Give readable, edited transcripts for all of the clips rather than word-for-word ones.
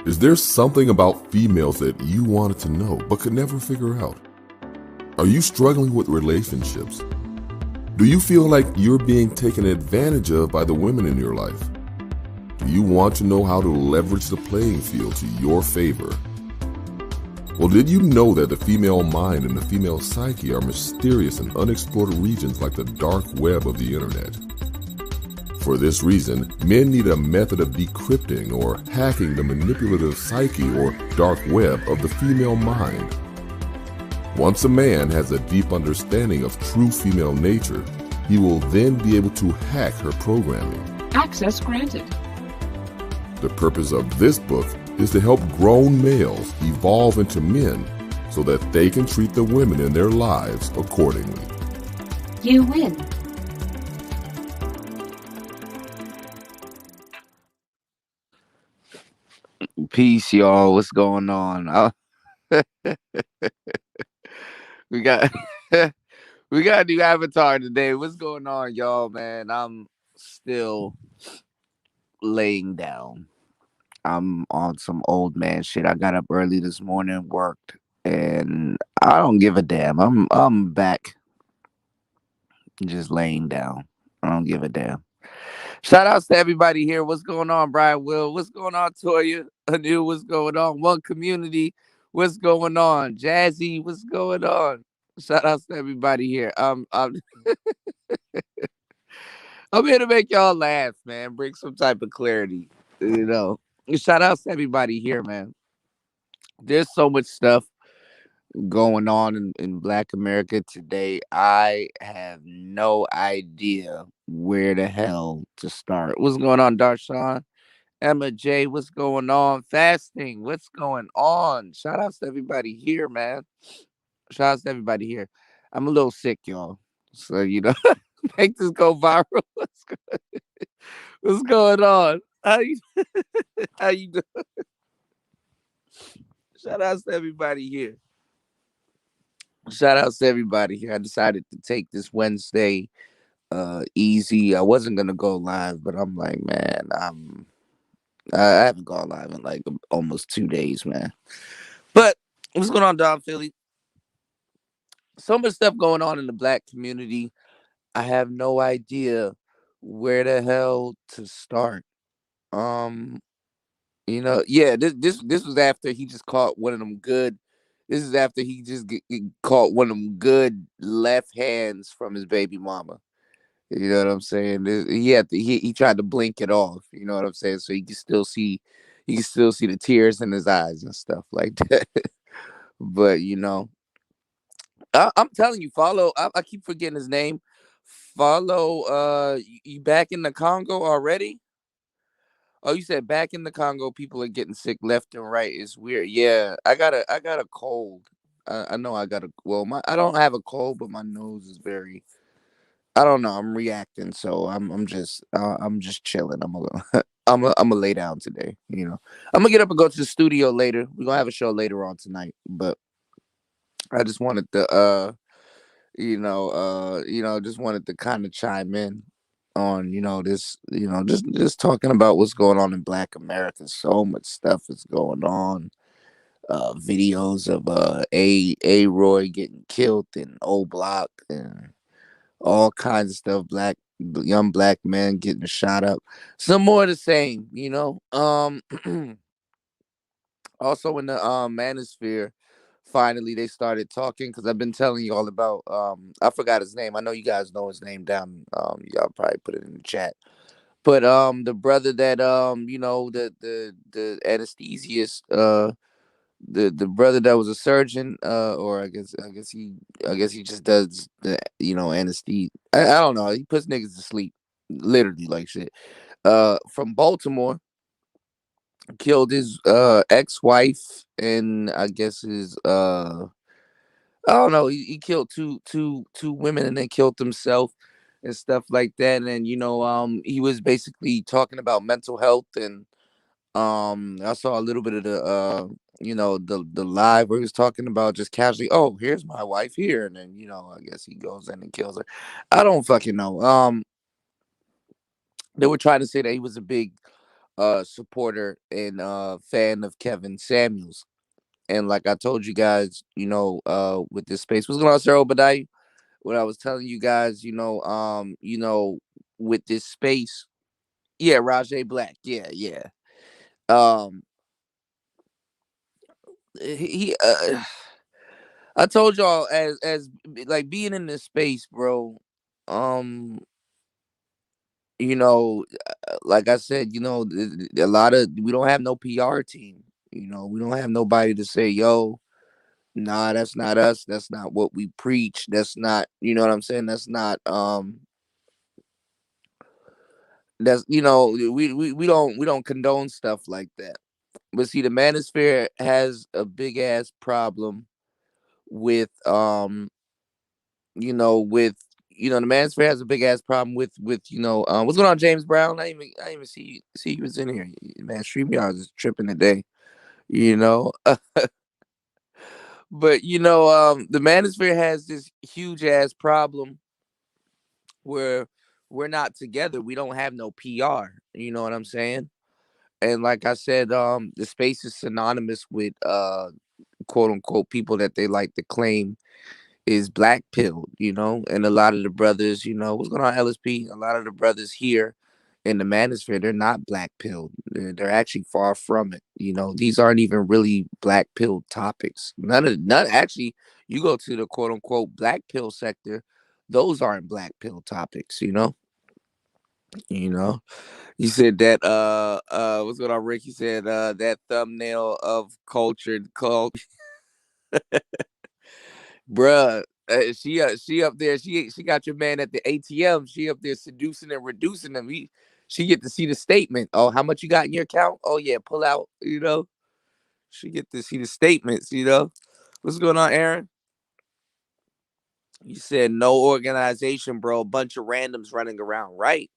Is there something about females that you wanted to know but could never figure out? Are you struggling with relationships? Do you feel like you're being taken advantage of by the women in your life? Do you want to know how to leverage the playing field to your favor? Well, did you know that the female mind and the female psyche are mysterious and unexplored regions like the dark web of the internet? For this reason, men need a method of decrypting or hacking the manipulative psyche or dark web of the female mind. Once a man has a deep understanding of true female nature, he will then be able to hack her programming. Access granted. The purpose of this book is to help grown males evolve into men so that they can treat the women in their lives accordingly. You win. Peace, y'all. What's going on? We got we got a new avatar today. What's going on, y'all, man? I'm still laying down. I'm on some old man shit. I got up early this morning, worked, and I don't give a damn. I'm back just laying down. I don't give a damn. Shout outs to everybody here. What's going on, Brian Will? What's going on, Toya? Anu, what's going on? One Community, what's going on? Jazzy, what's going on? Shout outs to everybody here. I'm here to make y'all laugh, man. Bring some type of clarity. Shout outs to everybody here, man. There's so much stuff going on in Black America today. I have no idea where the hell to start. What's going on, Darshawn? Emma J, what's going on? Fasting, what's going on? Shout outs to everybody here, man. Shout outs to everybody here. I'm a little sick, y'all. So, make this go viral. What's going on? How you doing? Shout outs to everybody here. Shout outs to everybody here. I decided to take this Wednesday easy. I wasn't gonna go live, but I'm like, man, I haven't gone live in like almost 2 days, man. But what's going on, Don Philly? So much stuff going on in the Black community. I have no idea where the hell to start. This was after he just caught one of them good. This is after he just caught one of them good left hands from his baby mama. You know what I'm saying? He tried to blink it off. You know what I'm saying? So he can still see the tears in his eyes and stuff like that. But I'm telling you, follow. I keep forgetting his name. Follow. You back in the Congo already? Oh, you said back in the Congo, people are getting sick left and right. It's weird. Yeah, I got a cold. I know I got I don't have a cold, but my nose is very. I don't know. I'm reacting, so I'm just chilling. I'm gonna lay down today. I'm gonna get up and go to the studio later. We're gonna have a show later on tonight, but I just wanted to just wanted to kind of chime in on this, just talking about what's going on in Black America. So much stuff is going on. Videos of a Roy getting killed in O Block and all kinds of stuff. Young black men getting shot up. Some more of the same. Also in the Manosphere, finally they started talking, because I've been telling you all about I forgot his name. I know you guys know his name down. Y'all probably put it in the chat. But the brother that the anesthesiast, the brother that was a surgeon, or I guess he just does the anesthesia. I don't know. He puts niggas to sleep, literally like shit. From Baltimore, killed his ex-wife, and I guess his I don't know. He killed two women and then killed himself and stuff like that. And he was basically talking about mental health, and I saw a little bit of the live where he was talking about just casually, oh, here's my wife here, and then I guess he goes in and kills her. I don't fucking know. They were trying to say that he was a big supporter and fan of Kevin Samuels. And like I told you guys, with this space, what's going on, Sir Obadiah? What I was telling you guys, with this space, yeah, Rajay Black, yeah, yeah. Um, he I told y'all as like being in this space, bro. Um, like I said, a lot of we don't have no PR team. We don't have nobody to say, yo, nah, that's not us. That's not what we preach. That's not, you know what I'm saying? That's we don't condone stuff like that. But see, the Manosphere has a big ass problem with with the Manosphere has a big ass problem with what's going on, James Brown? I didn't even see you was in here, man. StreamYard is tripping today, you know. But the Manosphere has this huge ass problem where we're not together. We don't have no PR. You know what I'm saying? And like I said, the space is synonymous with quote unquote people that they like to claim is black pilled, and a lot of the brothers, what's going on, LSP? A lot of the brothers here in the Manosphere, they're not black pilled. They're actually far from it. These aren't even really black pilled topics. None actually. You go to the quote unquote black pill sector, those aren't black pill topics. You know. You said that what's going on, Rick? You said that thumbnail of cultured cult, bruh. She up there. She got your man at the ATM. She up there seducing and reducing him. She get to see the statement. Oh, how much you got in your account? Oh yeah, pull out. She get to see the statements. What's going on, Aaron? You said no organization, bro. A bunch of randoms running around, right?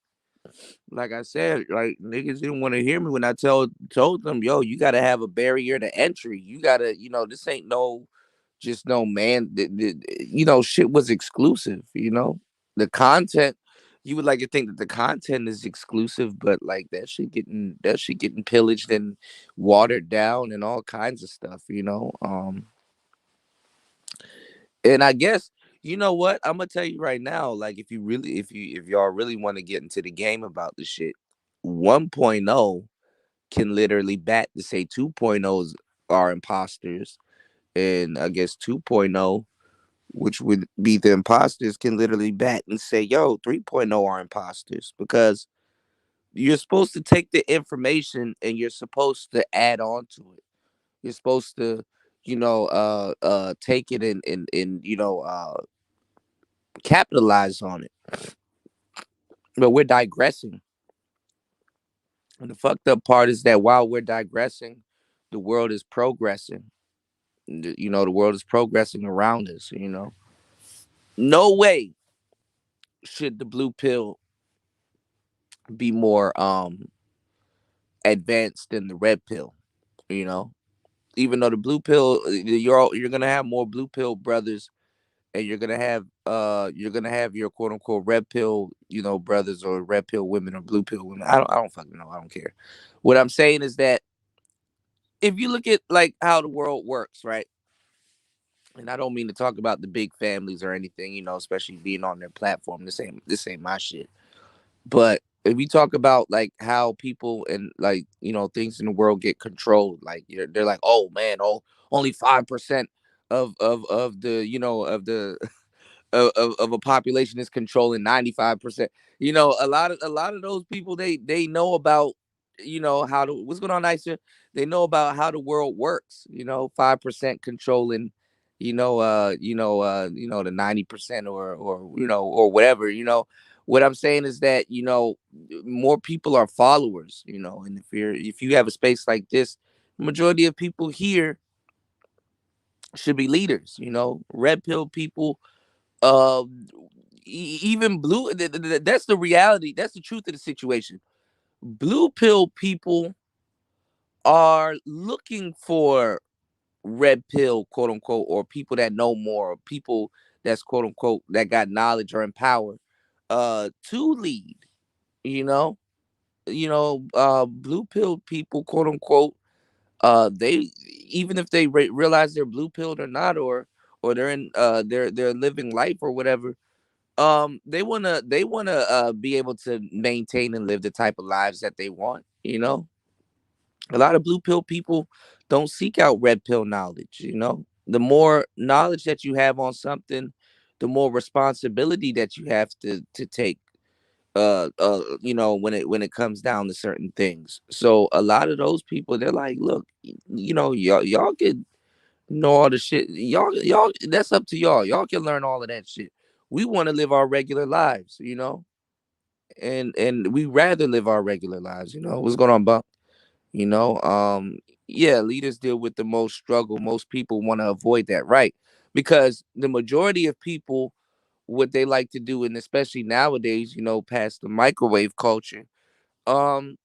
Like I said, like niggas didn't want to hear me when I told them, yo, you gotta have a barrier to entry. You gotta, this ain't no just no man. Shit was exclusive. The content. You would like to think that the content is exclusive, but like that shit getting pillaged and watered down and all kinds of stuff. And I guess you know what I'm gonna tell you right now. Like if y'all really want to get into the game about the shit, 1.0 can literally bat to say 2.0s are imposters, and I guess 2.0, which would be the imposters, can literally bat and say, yo, 3.0 are imposters, because you're supposed to take the information and you're supposed to add on to it. You're supposed to take it and capitalize on it. But we're digressing. And the fucked up part is that while we're digressing, the world is progressing. The world is progressing around us. No way should the blue pill be more advanced than the red pill. You know, even though the blue pill, you're gonna have more blue pill brothers, and you're gonna have your quote unquote red pill, brothers, or red pill women, or blue pill women. I don't fucking know. I don't care. What I'm saying is that if you look at like how the world works, right? And I don't mean to talk about the big families or anything, especially being on their platform. This ain't my shit. But if we talk about like how people and like things in the world get controlled, like they're like, oh man, oh, only 5% of the of the of a population is controlling 95%. A lot of those people, they know about how to what's going on, nicer. They know about how the world works. 5% controlling the 90%, or or whatever. What I'm saying is that more people are followers. And if you have a space like this, the majority of people here should be leaders. Red pill people, um even blue, that's the reality, that's the truth of the situation. Blue pill people are looking for red pill, quote unquote, or people that know more, or people that's quote unquote that got knowledge or in power to lead, you know blue pill people, quote unquote, they, even if they realize they're blue pilled or not, or they're in they're living life or whatever, they wanna be able to maintain and live the type of lives that they want. A lot of blue pill people don't seek out red pill knowledge. The more knowledge that you have on something, the more responsibility that you have to take, when it comes down to certain things. So a lot of those people, they're like, look, y'all can know all the shit. Y'all, that's up to y'all. Y'all can learn all of that shit. We want to live our regular lives, and we rather live our regular lives. What's going on, Buck? you know um yeah, leaders deal with the most struggle. Most people want to avoid that, right? Because the majority of people, what they like to do, and especially nowadays, past the microwave culture, um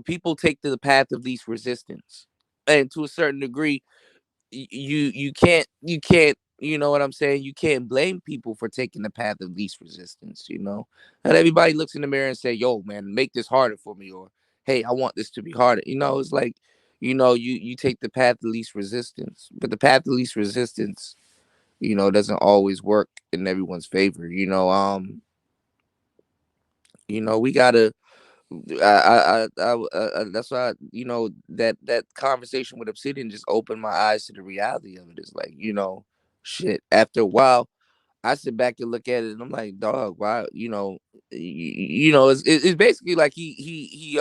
people take to the path of least resistance. And to a certain degree, you can't, you know what I'm saying, you can't blame people for taking the path of least resistance. Not everybody looks in the mirror and say, yo man, make this harder for me, or hey, I want this to be harder. It's like, you take the path of least resistance, but the path of least resistance, doesn't always work in everyone's favor. We gotta, that's why, that conversation with Obsidian just opened my eyes to the reality of it. It's like, shit. After a while, I sit back and look at it, and I'm like, dog, why? It's basically like he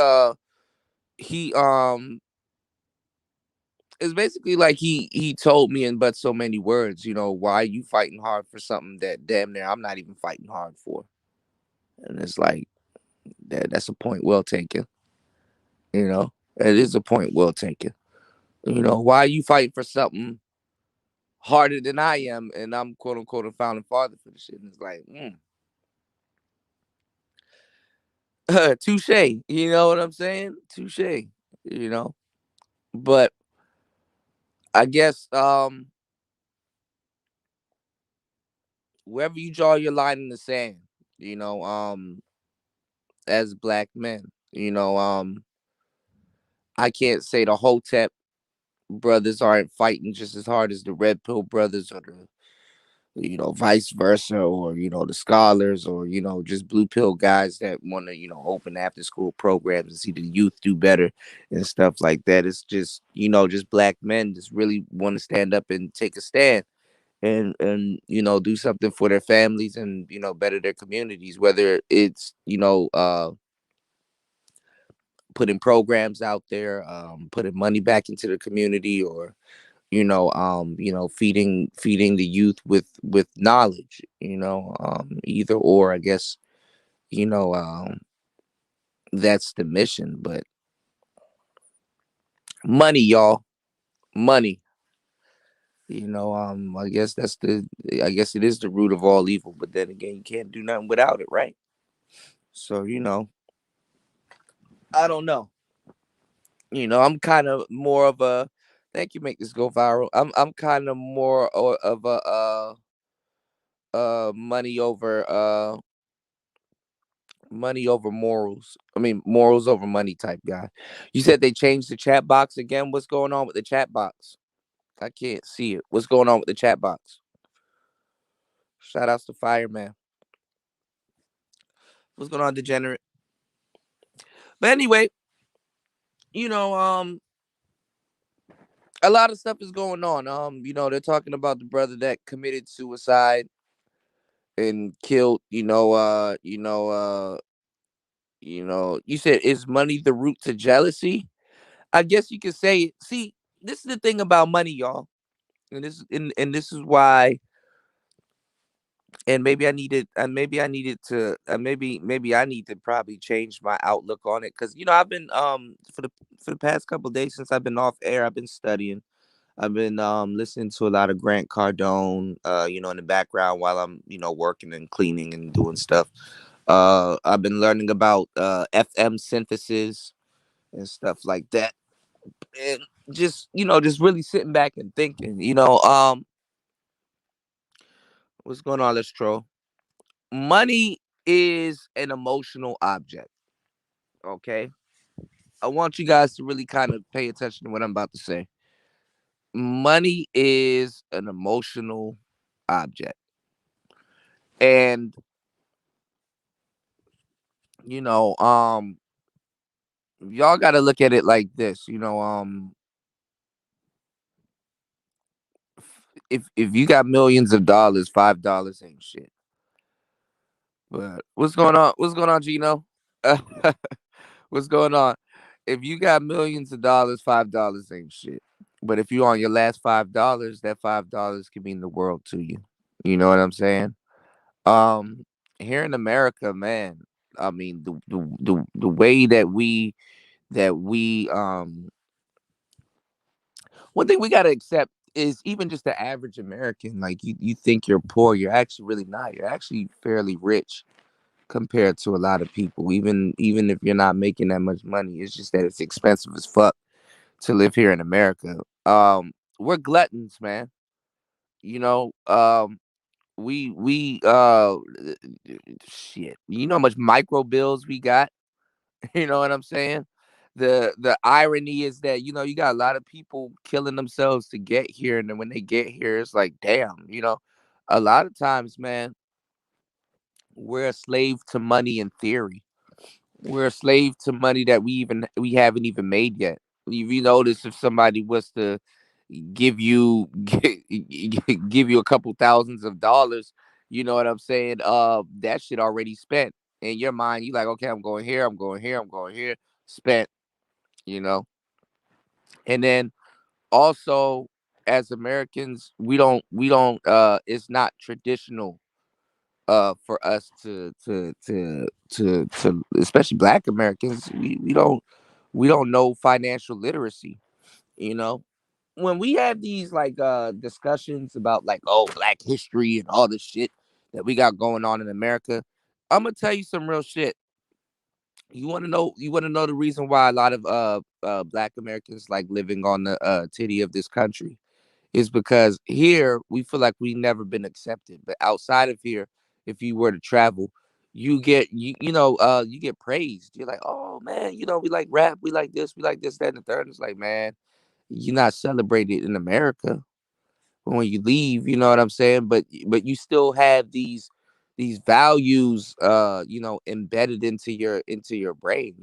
it's basically like he told me in but so many words, why you fighting hard for something that damn near I'm not even fighting hard for. And it's like, that's a point well taken. It is a point well taken. Why are you fighting for something harder than I am, and I'm quote unquote a founding father for the shit? And it's like, touche. You know what I'm saying? Touche. You know, but I guess wherever you draw your line in the sand, you know, um, as black men, I can't say the Hotep brothers aren't fighting just as hard as the Red Pill brothers, or the vice versa, or the scholars, or just blue pill guys that want to open after school programs and see the youth do better and stuff like that. It's just just black men just really want to stand up and take a stand, and do something for their families, and better their communities, whether it's putting programs out there, putting money back into the community, or feeding the youth with knowledge. Either or, I guess. you know um that's the mission. But money, y'all, money. I guess it is the root of all evil, but then again, you can't do nothing without it, right? So, I don't know. I'm kind of more of a, thank you, make this go viral. I'm kind of more of a money over morals. I mean, morals over money type guy. You said they changed the chat box again. What's going on with the chat box? I can't see it. What's going on with the chat box? Shout outs to Fireman. What's going on, Degenerate? But anyway, you know, um, a lot of stuff is going on. They're talking about the brother that committed suicide and killed. You said, is money the root to jealousy? I guess you could say it. See, this is the thing about money, y'all, and this is why. And maybe I needed to, maybe I need to probably change my outlook on it, because I've been, for the past couple of days since I've been off air, I've been studying. I've been listening to a lot of Grant Cardone, in the background while I'm working and cleaning and doing stuff. I've been learning about FM synthesis and stuff like that, and just really sitting back and thinking. What's going on, let's troll. Money is an emotional object. Okay, I want you guys to really kind of pay attention to what I'm about to say. Money is an emotional object, and you know, y'all got to look at it like this. If you got millions of dollars, $5 ain't shit. But what's going on? What's going on, Gino? What's going on? If you got millions of dollars, $5 ain't shit. But if you on your last $5, that $5 can mean the world to you. You know what I'm saying? Here in America, man, I mean the way that we one thing we gotta accept is even just the average American, like you think you're poor, you're actually really not. You're actually fairly rich compared to a lot of people. Even if you're not making that much money, it's just that it's expensive as fuck to live here in America. We're gluttons, man. You know, we shit. You know how much micro bills we got? You know what I'm saying? The irony is that you got a lot of people killing themselves to get here, and then when they get here, it's like, damn. A lot of times, man, we're a slave to money in theory. We're a slave to money that we haven't even made yet. If you notice, if somebody was to give you give you a couple thousands of dollars, you know what I'm saying? That shit already spent in your mind. You like, okay, I'm going here, I'm going here, I'm going here, spent. You know, and then also as Americans, we don't. It's not traditional for us to especially Black Americans. We don't know financial literacy. You know, when we have these like discussions about like, oh, Black history and all the shit that we got going on in America, I'm gonna tell you some real shit. You want to know the reason why a lot of Black Americans like living on the titty of this country is because here we feel like we never been accepted. But outside of here, if you were to travel, you get praised. You're like, oh man, we like rap, we like this, that, and the third. It's like, man, you're not celebrated in America when you leave. You know what I'm saying? But you still have these values, embedded into your brain.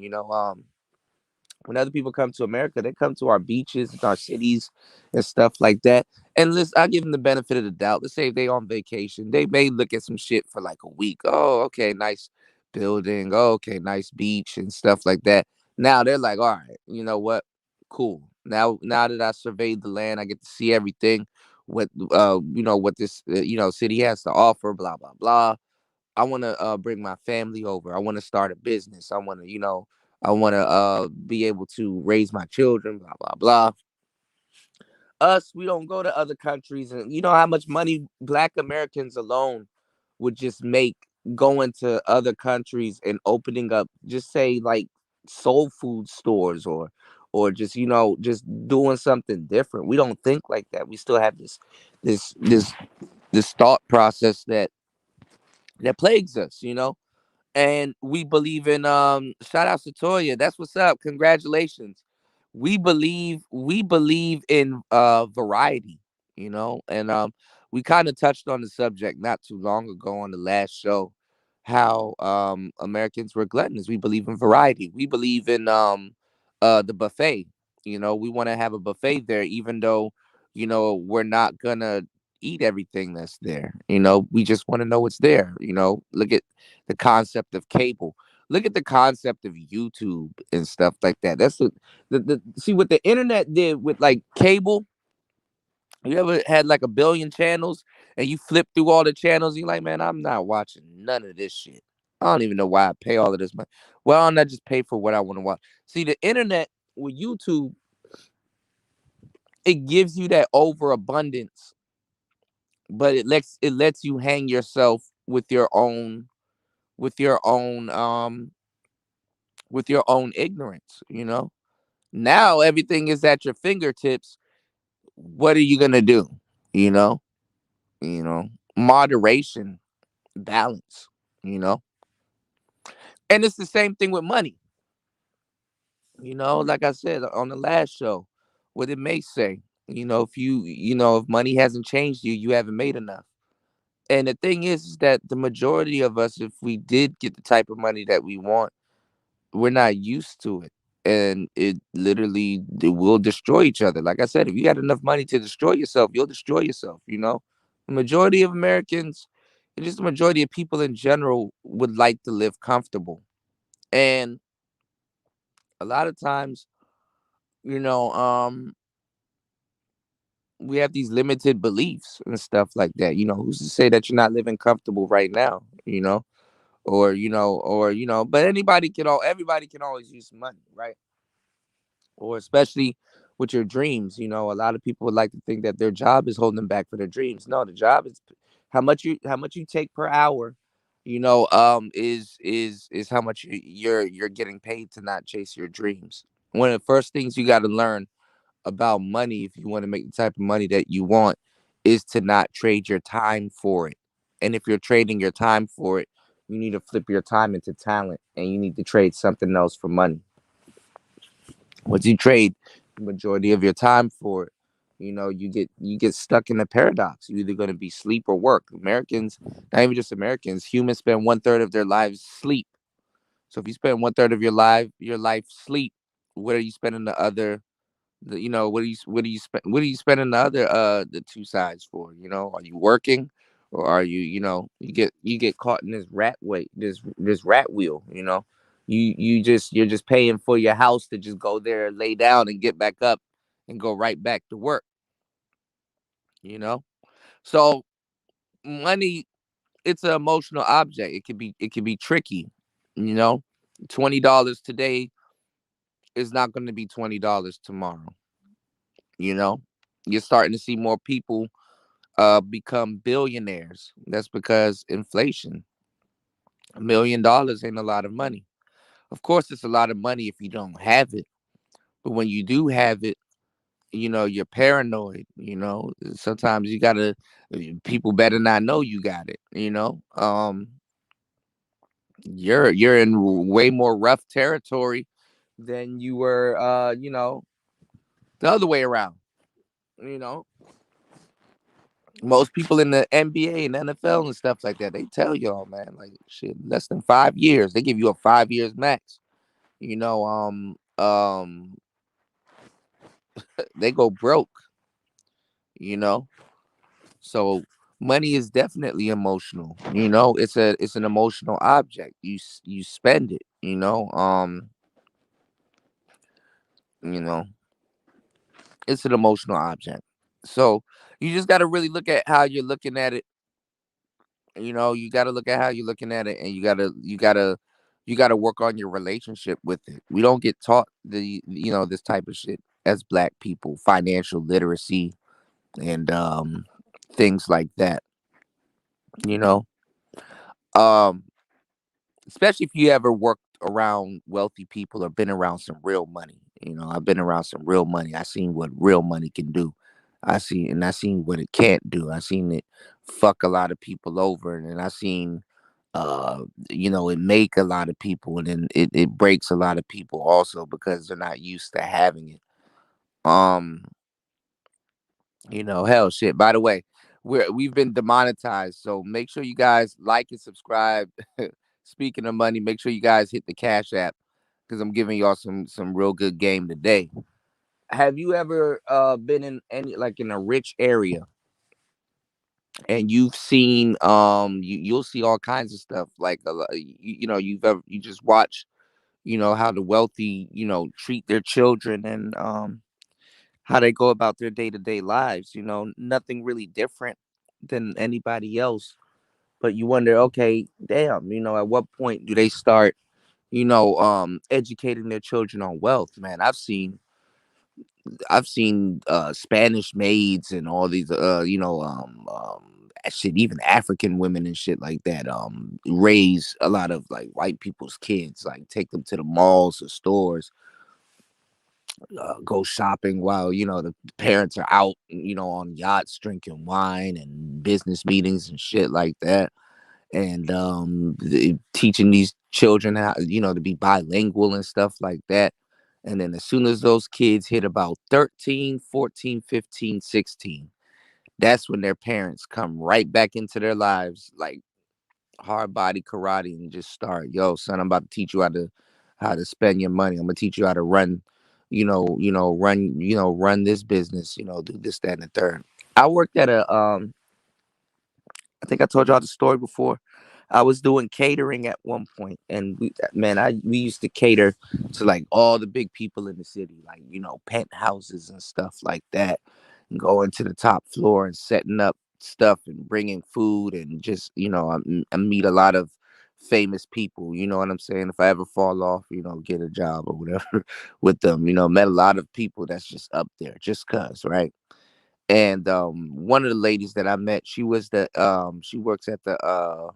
When other people come to America, they come to our beaches and our cities and stuff like that. And listen, I give them the benefit of the doubt. Let's say if they on vacation, they may look at some shit for like a week. Oh, okay, nice building. Oh, okay, nice beach and stuff like that. Now they're like, all right, you know what? Cool. Now that I surveyed the land, I get to see everything. What this city has to offer. Blah blah blah. I want to bring my family over. I want to start a business. I want to be able to raise my children. Blah blah blah. Us, we don't go to other countries, and you know how much money Black Americans alone would just make going to other countries and opening up, just say like soul food stores or just doing something different. We don't think like that. We still have this this this thought process that plagues us. And we believe in shout out to Toya. That's what's up. Congratulations. We believe in variety, and we kind of touched on the subject not too long ago on the last show, how Americans were gluttonous. We believe in variety. We believe in the buffet. We want to have a buffet there, even though we're not gonna eat everything that's there. We just want to know what's there. Look at the concept of cable. Look at the concept of YouTube and stuff like that. That's the see what the internet did with like cable. You ever had like a billion channels and you flip through all the channels? You're like, man, I'm not watching none of this shit. I don't even know why I pay all of this money. Well, I'll not just pay for what I want to watch. See, the internet with YouTube, it gives you that overabundance, but it lets you hang yourself with your own with your own ignorance. Now everything is at your fingertips. What are you gonna do? You know, moderation, balance, you know, and it's the same thing with money. Like I said on the last show, what it may say, if money hasn't changed you, you haven't made enough. And the thing is that the majority of us, if we did get the type of money that we want, we're not used to it. And it will destroy each other. Like I said, if you got enough money to destroy yourself, you'll destroy yourself. The majority of Americans, and just the majority of people in general, would like to live comfortable. And a lot of times, you know, we have these limited beliefs and stuff like that. Who's to say that you're not living comfortable right now? But everybody can always use money, right? Or especially with your dreams. A lot of people would like to think that their job is holding them back for their dreams. No, the job is how much you take per hour. Is how much you're getting paid to not chase your dreams. One of the first things you got to learn about money, if you want to make the type of money that you want, is to not trade your time for it. And if you're trading your time for it, you need to flip your time into talent, and you need to trade something else for money. Once you trade the majority of your time for it, you get stuck in a paradox. You're either going to be sleep or work. Americans, not even just Americans, humans spend 1/3 of their lives sleep. So if you spend 1/3 of your life sleep, what are you spending the other what are you spending the two sides for? Are you working, or are you get caught in this rat wheel? You're just paying for your house to just go there, lay down, and get back up and go right back to work. you know so money, it's an emotional object. It can be tricky. you know $20 today is not going to be $20 tomorrow. you know you're starting to see more people become billionaires. That's because inflation. $1 million ain't a lot of money. Of course, it's a lot of money if you don't have it. But when you do have it, you're paranoid. Sometimes people better not know you got it. You're in way more rough territory than you were, the other way around. You know, most people in the NBA and NFL and stuff like that, they tell y'all, man, like shit, less than 5 years. They give you a 5 years max. You know, they go broke, you know. So money is definitely emotional. It's an emotional object. You spend it, you know, it's an emotional object. So you just gotta really look at how you're looking at it. You got to look at how you're looking at it, and you got to work on your relationship with it. We don't get taught this type of shit as black people, financial literacy and things like that. You know, um, especially if you ever worked around wealthy people or been around some real money. I've been around some real money. I seen what real money can do. I seen what it can't do. I seen it fuck a lot of people over, and then I seen it make a lot of people, and then it breaks a lot of people also because they're not used to having it. Um, hell shit. By the way, we've been demonetized, so make sure you guys like and subscribe. Speaking of money, make sure you guys hit the Cash App because I'm giving y'all some real good game today. Have you ever been in any like in a rich area, and you've seen you'll see all kinds of stuff like you just watch how the wealthy treat their children, and how they go about their day-to-day lives. Nothing really different than anybody else, but you wonder, okay, damn, at what point do they start educating their children on wealth? Man, I've seen Spanish maids and all these shit, even African women and shit like that raise a lot of like white people's kids, like take them to the malls or stores, go shopping while the parents are out on yachts drinking wine and business meetings and shit like that. And teaching these children how to be bilingual and stuff like that. And then as soon as those kids hit about 13, 14, 15, 16, that's when their parents come right back into their lives, like hard body karate, and just start, yo, son, I'm about to teach you how to spend your money. I'm gonna teach you how to run, run this business, do this, that, and the third. I worked at I think I told y'all the story before. I was doing catering at one point, and we used to cater to like all the big people in the city, like penthouses and stuff like that, and going to the top floor and setting up stuff and bringing food and just I meet a lot of famous people. You know what I'm saying? If I ever fall off, get a job or whatever with them. Met a lot of people that's just up there, just cause, right? And one of the ladies that I met, she works at the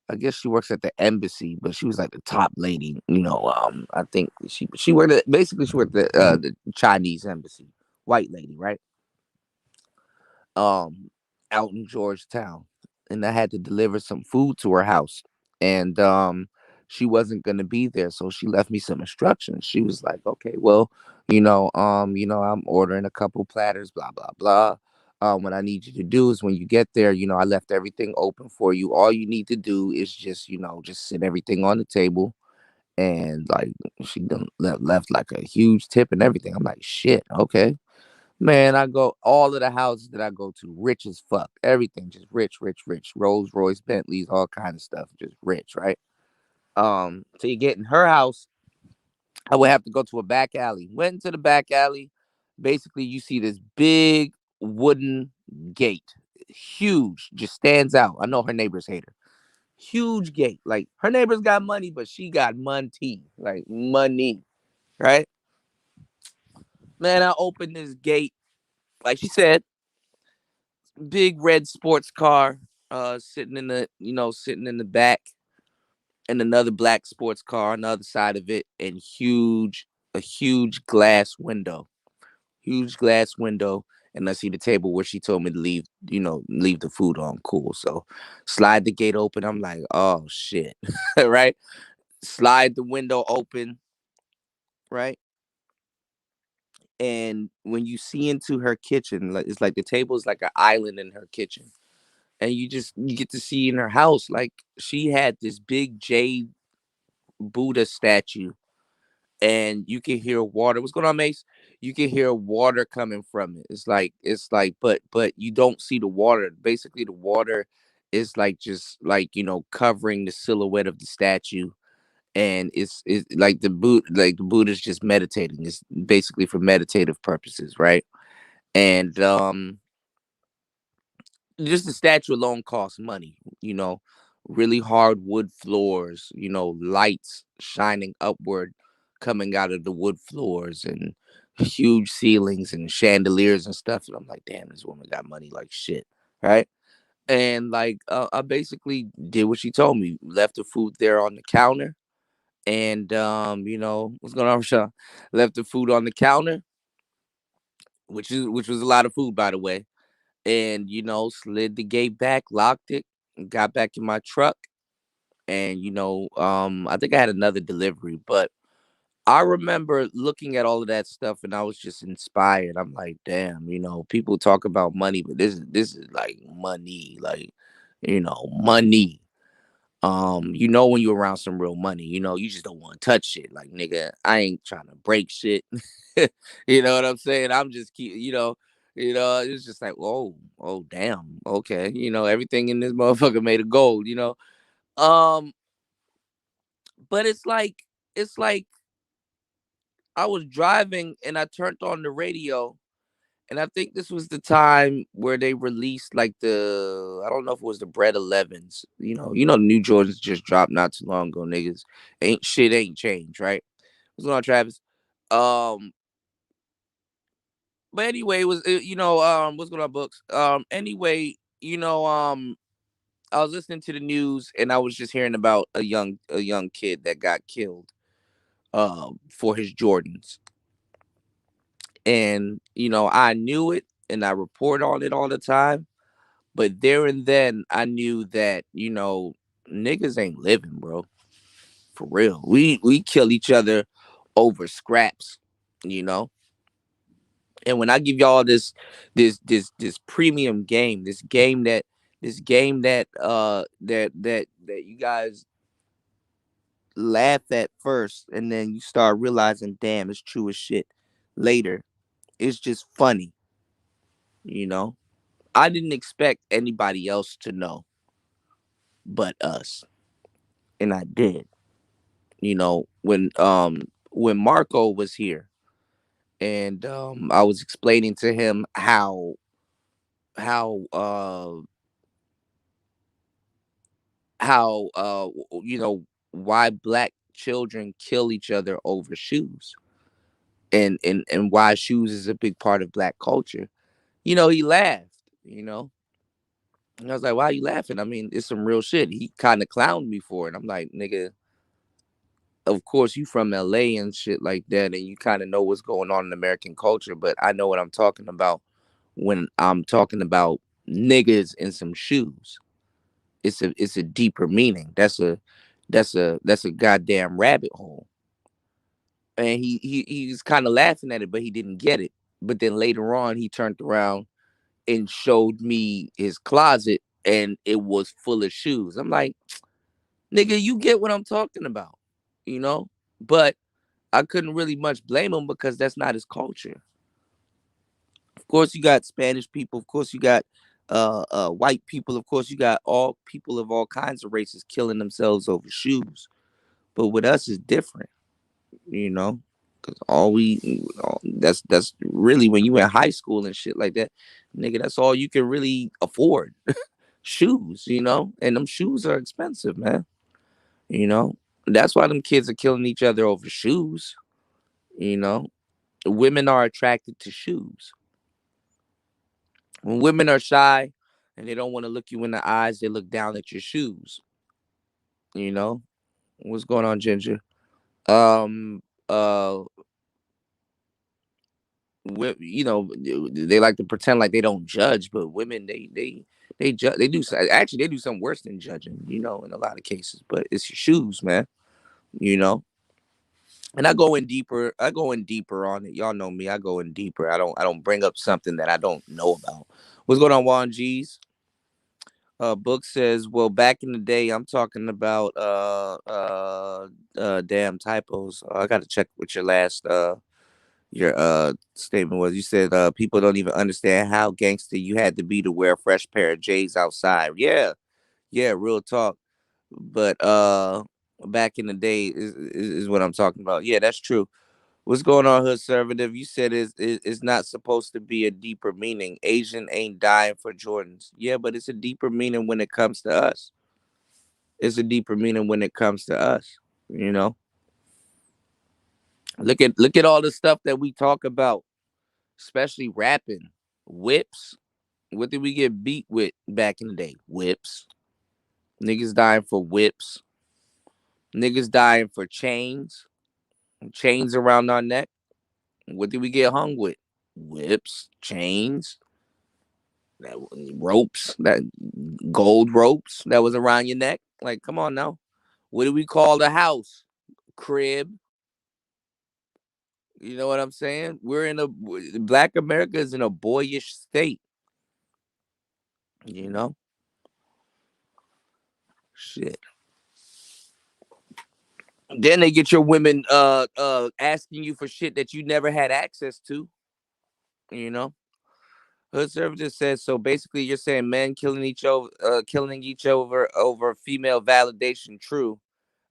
I guess she works at the embassy, but she was like the top lady. I think she worked at, basically she worked at the Chinese embassy, white lady, right? um Out in Georgetown, and I had to deliver some food to her house, and she wasn't gonna be there, so she left me some instructions. She was like, "Okay, well, I'm ordering a couple platters, blah blah blah. What I need you to do is when you get there, I left everything open for you. All you need to do is just sit everything on the table." And like she done left like a huge tip and everything. I'm like, shit, okay. Man, I go all of the houses that I go to, rich as fuck. Everything just rich, rich, rich. Rolls Royce, Bentleys, all kind of stuff, just rich, right? So you get in her house, I would have to go to a back alley. Went into the back alley. Basically, you see this big wooden gate, huge, just stands out. I know her neighbors hate her. Huge gate. Like her neighbors got money, but she got money, like money, right? Man, I opened this gate, like she said, big red sports car sitting in the back, and another black sports car on the other side of it, and a huge glass window, huge glass window. And I see the table where she told me to leave the food on. Cool. So slide the gate open. I'm like, oh shit. Right? Slide the window open, right? And when you see into her kitchen, like it's like the table is like an island in her kitchen, and you get to see in her house, like she had this big jade Buddha statue, and you can hear water. What's going on, Mace? You can hear water coming from it. It's like, but you don't see the water. Basically, the water is like just like covering the silhouette of the statue, and it's like the Buddha's just meditating. It's basically for meditative purposes, right? And just the statue alone costs money, really hard wood floors, lights shining upward coming out of the wood floors, and huge ceilings and chandeliers and stuff. And I'm like, damn, this woman got money like shit, right? And like, I basically did what she told me, left the food there on the counter. And what's going on, Rashawn? Left the food on the counter, which was a lot of food, by the way, and slid the gate back, locked it, and got back in my truck. And I think I had another delivery, but I remember looking at all of that stuff, and I was just inspired. I'm like, damn, people talk about money, but this is like money, like money. When you're around some real money, you just don't want to touch shit. Like, nigga, I ain't trying to break shit. You know what I'm saying? I'm just keep, it's just like, oh, damn, okay, everything in this motherfucker made of gold, Um, but it's like I was driving and I turned on the radio, and I think this was the time where they released like I don't know if it was the Bread 11s. New Jordans just dropped not too long ago, niggas. Ain't changed, right? What's going on, Travis? Um, but anyway, it was what's going on, books? Anyway, I was listening to the news, and I was just hearing about a young kid that got killed for his Jordans. And I knew it, and I report on it all the time. But there and then I knew that, niggas ain't living, bro. For real. We kill each other over scraps, you know. And when I give y'all this premium game, this game that you guys laugh at first, and then you start realizing, damn, it's true as shit later. It's just funny, you know. I didn't expect anybody else to know but us, and I did. You know, when Marco was here, and I was explaining to him how you know, why black children kill each other over shoes, and why shoes is a big part of black culture. You know, he laughed, you know. And I was like, why are you laughing? I mean, it's some real shit. He kind of clowned me for it. I'm like, nigga, of course you from LA and shit like that, and you kind of know what's going on in American culture, but I know what I'm talking about when I'm talking about niggas in some shoes. It's a deeper meaning. That's a goddamn rabbit hole. And he's kind of laughing at it, but he didn't get it. But then later on, he turned around and showed me his closet, and it was full of shoes. I'm like, nigga, you get what I'm talking about, you know? But I couldn't really much blame him because that's not his culture. Of course, you got Spanish people. Of course, you got white people. Of course, you got all people of all kinds of races killing themselves over shoes. But with us, it's different, you know, because that's really when you in high school and shit like that, nigga. That's all you can really afford, shoes, you know, and them shoes are expensive, man. You know, that's why them kids are killing each other over shoes. You know, women are attracted to shoes. When women are shy and they don't want to look you in the eyes, they look down at your shoes. You know, what's going on, Ginger? Um, uh, you know, they like to pretend like they don't judge, but women, they judge. They do actually they do something worse than judging. You know, in a lot of cases, but it's your shoes, man. You know, and I go in deeper. I go in deeper on it. Y'all know me. I go in deeper. I don't bring up something that I don't know about. What's going on, Juan G's? Book says, well, back in the day, I'm talking about damn typos. I got to check what your last your statement was. You said people don't even understand how gangster you had to be to wear a fresh pair of J's outside. Yeah, yeah, real talk. But back in the day is what I'm talking about. Yeah, that's true. What's going on, Hood Conservative? You said it's not supposed to be a deeper meaning. Asian ain't dying for Jordans. Yeah, but it's a deeper meaning when it comes to us. It's a deeper meaning when it comes to us. You know, look at all the stuff that we talk about, especially rapping. Whips. What did we get beat with back in the day? Whips. Niggas dying for whips. Niggas dying for chains. Chains around our neck. What did we get hung with? Whips, chains, that ropes, that gold ropes that was around your neck. Like, come on now. What do we call the house? Crib. You know what I'm saying? We're in a Black America is in a boyish state. You know, shit. Then they get your women asking you for shit that you never had access to. You know, Hood Services says so. Basically, you're saying men killing each other over female validation. True.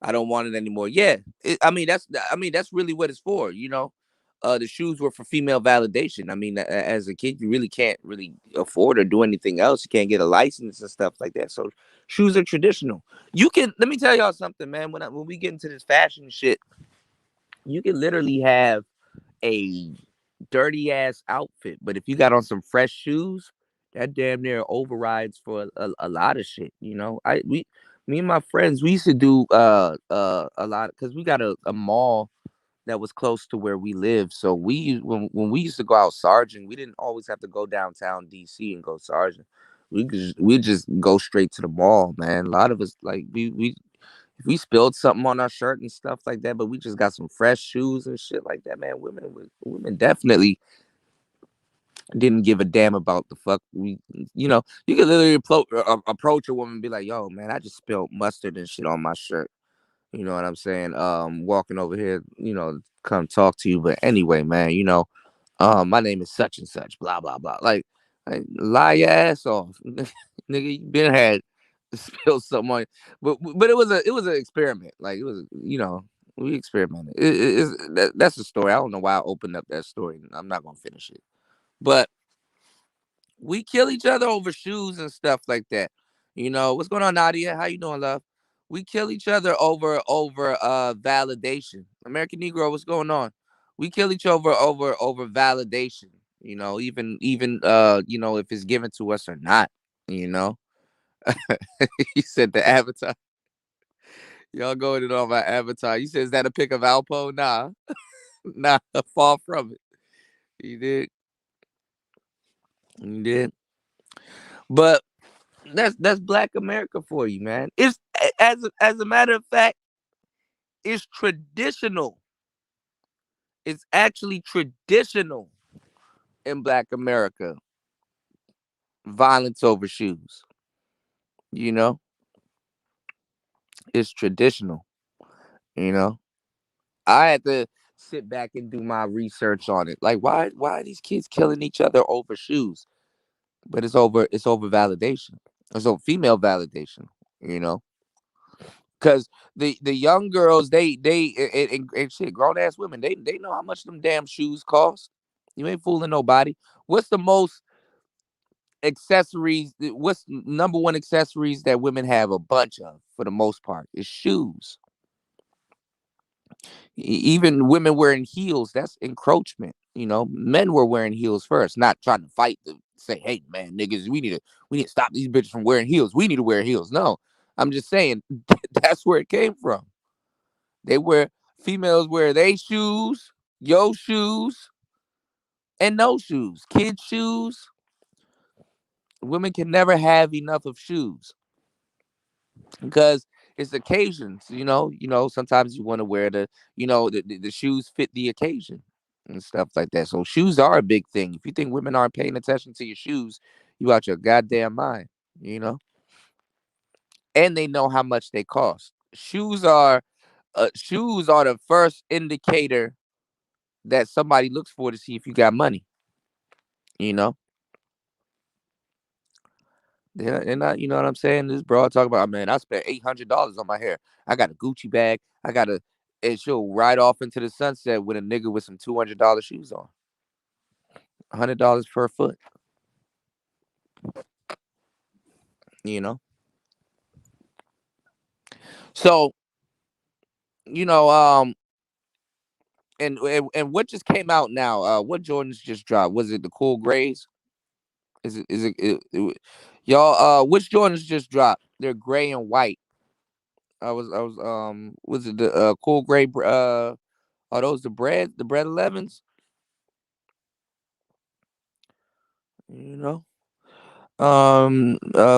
I don't want it anymore. Yeah, I mean that's really what it's for. You know, the shoes were for female validation. I mean, as a kid, you really can't really afford or do anything else. You can't get a license and stuff like that. So shoes are traditional. You can let me tell y'all something, man. When we get into this fashion shit, you can literally have a dirty ass outfit, but if you got on some fresh shoes, that damn near overrides for a lot of shit. You know, me and my friends, we used to do a lot because we got a mall that was close to where we live. So when we used to go out Sergeant, we didn't always have to go downtown DC and go Sergeant. We just go straight to the mall, man. A lot of us like we if we spilled something on our shirt and stuff like that, but we just got some fresh shoes and shit like that, man, women definitely didn't give a damn about the fuck we, you could literally approach a woman and be like, yo, man, I just spilled mustard and shit on my shirt. You know what I'm saying? Walking over here, come talk to you. But anyway, man, my name is such and such, blah, blah, blah. Like lie your ass off. Nigga, you been had spilled something on you. But it was an experiment. Like it was, we experimented. That's the story. I don't know why I opened up that story. I'm not gonna finish it. But we kill each other over shoes and stuff like that. What's going on, Nadia? How you doing, love? We kill each other over validation. American Negro, what's going on? We kill each other over validation. Even if it's given to us or not. You know, he said the avatar. Y'all going in on my avatar. You said, is that a pic of Alpo? Nah, nah, far from it. He did. He did. But that's Black America for you, man. It's as a matter of fact, it's traditional. It's actually traditional in Black America. Violence over shoes. You know, it's traditional. You know, I had to sit back and do my research on it. Like, why are these kids killing each other over shoes? But it's over validation. It's over female validation. You know, because the young girls and shit, grown ass women, they know how much them damn shoes cost. You ain't fooling nobody. What's the most accessories? What's number one accessories that women have a bunch of for the most part is shoes. Even women wearing heels, that's encroachment. Men were wearing heels first, not trying to fight to say, hey man, niggas, we need to stop these bitches from wearing heels. We need to wear heels. No, I'm just saying that's where it came from. They wear Females wear they shoes, yo shoes, and no shoes. Kids shoes. Women can never have enough of shoes because it's occasions. Sometimes you want to wear the shoes fit the occasion and stuff like that. So shoes are a big thing. If you think women aren't paying attention to your shoes, you out your goddamn mind. You know, and they know how much they cost. Shoes are the first indicator that somebody looks for to see if you got money. You know, they're not. You know what I'm saying? This broad talk about, man, I spent $800 on my hair. I got a Gucci bag. And she'll ride off into the sunset with a nigga with some $200 shoes on. $100 per foot. You know. So you know, and what just came out now? What Jordans just dropped? Was it the cool grays? Y'all? Which Jordans just dropped? They're gray and white. Was it the cool gray? Are those the bread 11s? You know.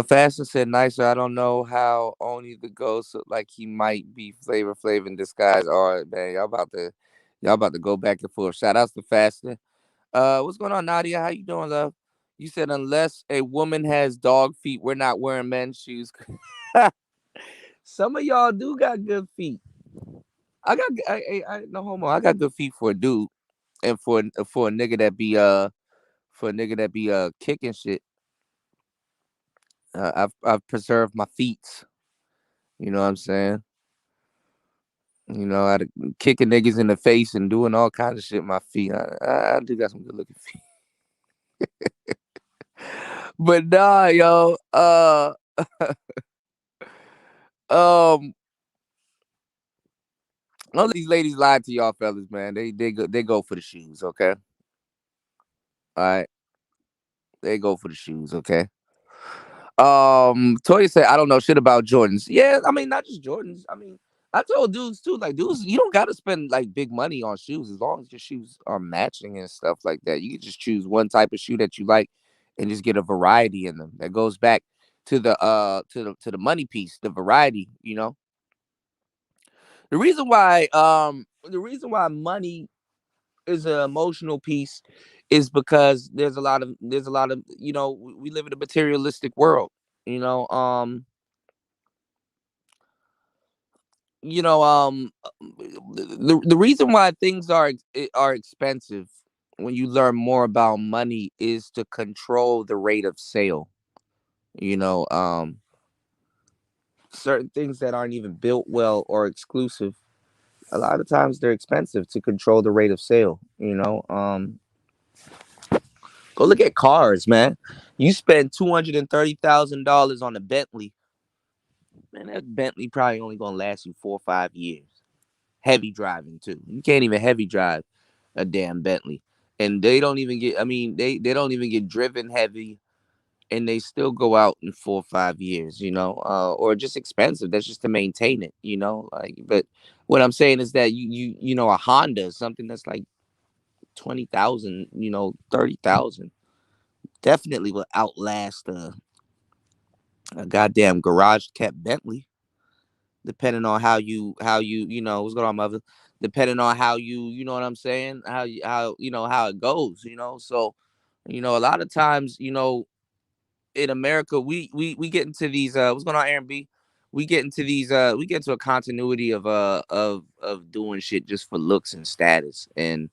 Fashion said nicer. I don't know how only the ghost look like he might be Flavor Flav in disguise. All right, man. Y'all about to go back and forth. Shout outs to Fashion. What's going on, Nadia? How you doing, love? You said unless a woman has dog feet, we're not wearing men's shoes. Some of y'all do got good feet. No homo. I got good feet for a dude, and for a nigga that be kicking shit. I've preserved my feet. You know what I'm saying? I kicking niggas in the face and doing all kinds of shit with my feet. I do got some good looking feet. But nah, yo. Um, don't let these ladies lie to y'all fellas, man. They go for the shoes, okay? All right, they go for the shoes, okay? Toya said, I don't know shit about Jordans. Yeah, I mean, not just Jordans. I mean, I told dudes too, like dudes, you don't gotta spend like big money on shoes as long as your shoes are matching and stuff like that. You can just choose one type of shoe that you like and just get a variety in them. That goes back to the money piece, the variety, The reason why money is an emotional piece is because there's a lot of we live in a materialistic world. You know, you know the reason why things are expensive when you learn more about money is to control the rate of sale. You know, certain things that aren't even built well or exclusive, a lot of times they're expensive to control the rate of sale. Go look at cars, man. You spend $230,000 on a Bentley, man. That Bentley probably only gonna last you 4 or 5 years. Heavy driving too. You can't even heavy drive a damn Bentley, and they don't even get. I mean, they don't even get driven heavy, and they still go out in 4 or 5 years. Or just expensive. That's just to maintain it. But what I'm saying is that a Honda, something that's like 20,000, 30,000, definitely will outlast a goddamn garage kept Bentley, depending on how you what's going on, mother. Depending on how you know what I'm saying, how it goes. So a lot of times, in America, we get into these what's going on, Aaron B. We get into a continuity of doing shit just for looks and status, and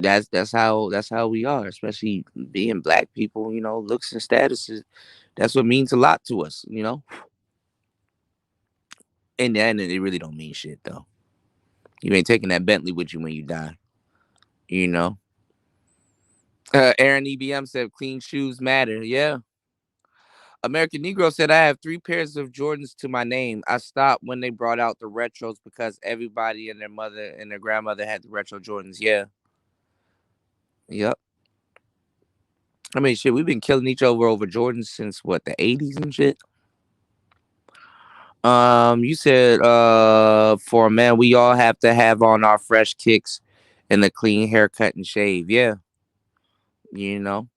that's how we are, especially being black people. Looks and status is that's what means a lot to us. In the end, it really don't mean shit though. You ain't taking that Bentley with you when you die. You know. Aaron EBM said clean shoes matter. Yeah. American Negro said I have 3 pairs of Jordans to my name. I stopped when they brought out the retros because everybody and their mother and their grandmother had the retro Jordans. Yeah. Yep. I mean, shit, we've been killing each other over Jordans since what, the 80s and shit. You said for a man, we all have to have on our fresh kicks and a clean haircut and shave. Yeah. You know.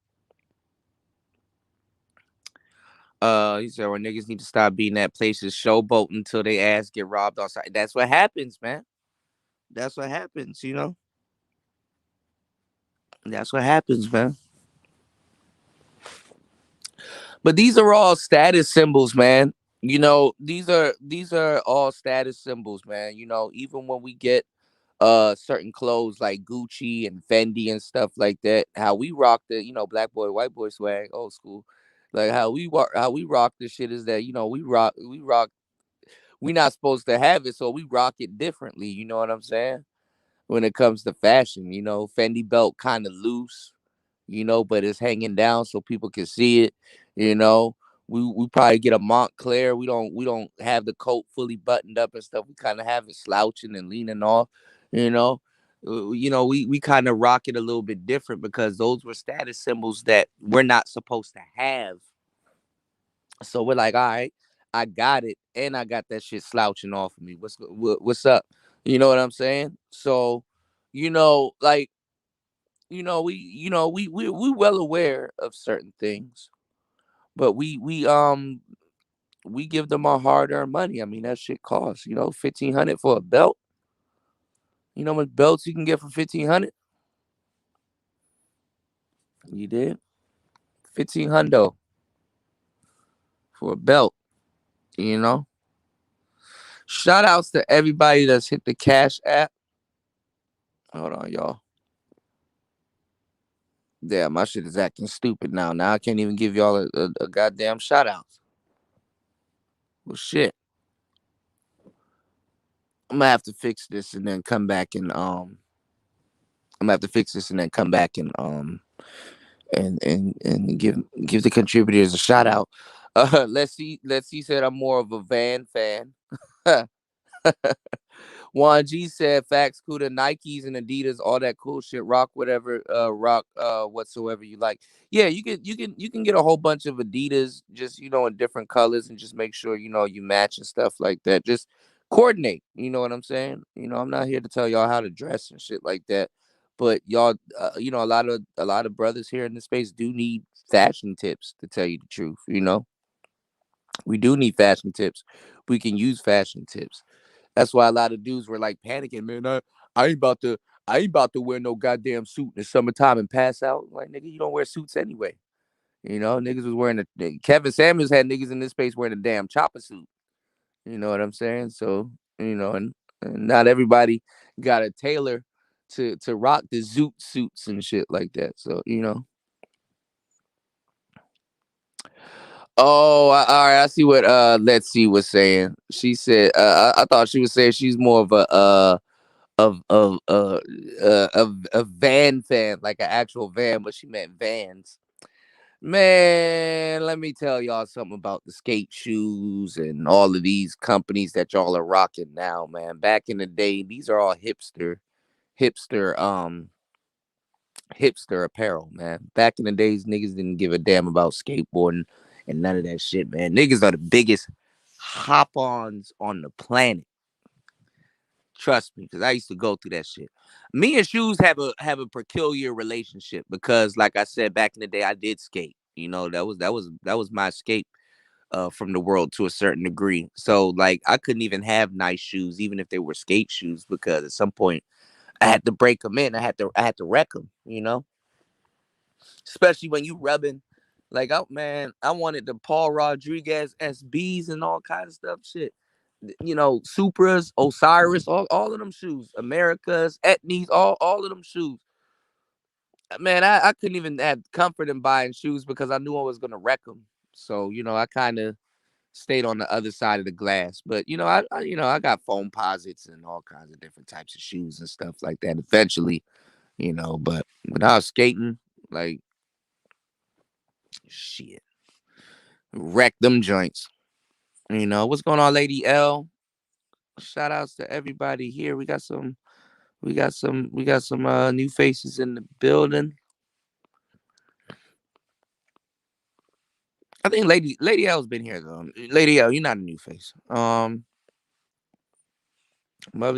He said, "Well, niggas need to stop being at places showboat until they ass get robbed on site." That's what happens, man. That's what happens. That's what happens, man. But these are all status symbols, man. These are all status symbols, man. Even when we get certain clothes like Gucci and Fendi and stuff like that, how we rock the black boy, white boy swag, old school. Like how we rock the shit is that we rock. We not supposed to have it, so we rock it differently. You know what I'm saying? When it comes to fashion, Fendi belt kind of loose, but it's hanging down so people can see it. You know, we probably get a Montclair. We don't have the coat fully buttoned up and stuff. We kind of have it slouching and leaning off. You know, we kind of rock it a little bit different because those were status symbols that we're not supposed to have. So we're like, all right, I got it, and I got that shit slouching off of me. What's up? You know what I'm saying? So, like, we well aware of certain things, but we give them our hard earned money. I mean, that shit costs, 1,500 for a belt. You know how much belts you can get for 1,500? You did 1,500 for a belt. You know. Shout outs to everybody that's hit the Cash app. Hold on, y'all. Damn, my shit is acting stupid now. Now I can't even give y'all a goddamn shout out. Well, shit. I'm gonna have to fix this and then come back and I'm gonna have to fix this and then come back and give the contributors a shout out. Let's see. Said I'm more of a Van fan. Juan G said facts, Cuda, Nikes and Adidas, all that cool shit. Rock whatever, rock whatsoever you like. Yeah, you can get a whole bunch of Adidas, just in different colors, and just make sure you match and stuff like that. Just coordinate. You know what I'm saying? I'm not here to tell y'all how to dress and shit like that. But y'all, a lot of brothers here in the space do need fashion tips. To tell you the truth, we do need fashion tips. We can use fashion tips. That's why a lot of dudes were like panicking, man. I ain't about to I ain't about to wear no goddamn suit in the summertime and pass out. Like, nigga, you don't wear suits anyway. Niggas was wearing Kevin Samuels had niggas in this space wearing a damn chopper suit. You know what I'm saying? So, and not everybody got a tailor to rock the zoot suits and shit like that. So. Oh, all right. I see what Let's See was saying. She said I thought she was saying she's more of a van fan, like an actual van, but she meant Vans. Man, let me tell y'all something about the skate shoes and all of these companies that y'all are rocking now, man. Back in the day, these are all hipster, hipster apparel, man. Back in the days, niggas didn't give a damn about skateboarding and none of that shit, man. Niggas are the biggest hop-ons on the planet. Trust me, because I used to go through that shit. Me and shoes have a peculiar relationship because, like I said, back in the day, I did skate. That was my escape from the world to a certain degree. So, like, I couldn't even have nice shoes, even if they were skate shoes, because at some point I had to break them in. I had to wreck them. Especially when you rubbing. Like, oh man, I wanted the Paul Rodriguez SBs and all kinds of stuff. Shit. Supras, Osiris, all of them shoes, Americas, Etnies, all of them shoes. Man, I couldn't even have comfort in buying shoes because I knew I was gonna wreck them. So I kind of stayed on the other side of the glass. But I got foam posits and all kinds of different types of shoes and stuff like that. Eventually, but when I was skating, like shit, wreck them joints. What's going on, Lady L? Shout outs to everybody here. We got some new faces in the building. I think Lady L's been here though. Lady L, you're not a new face. Mother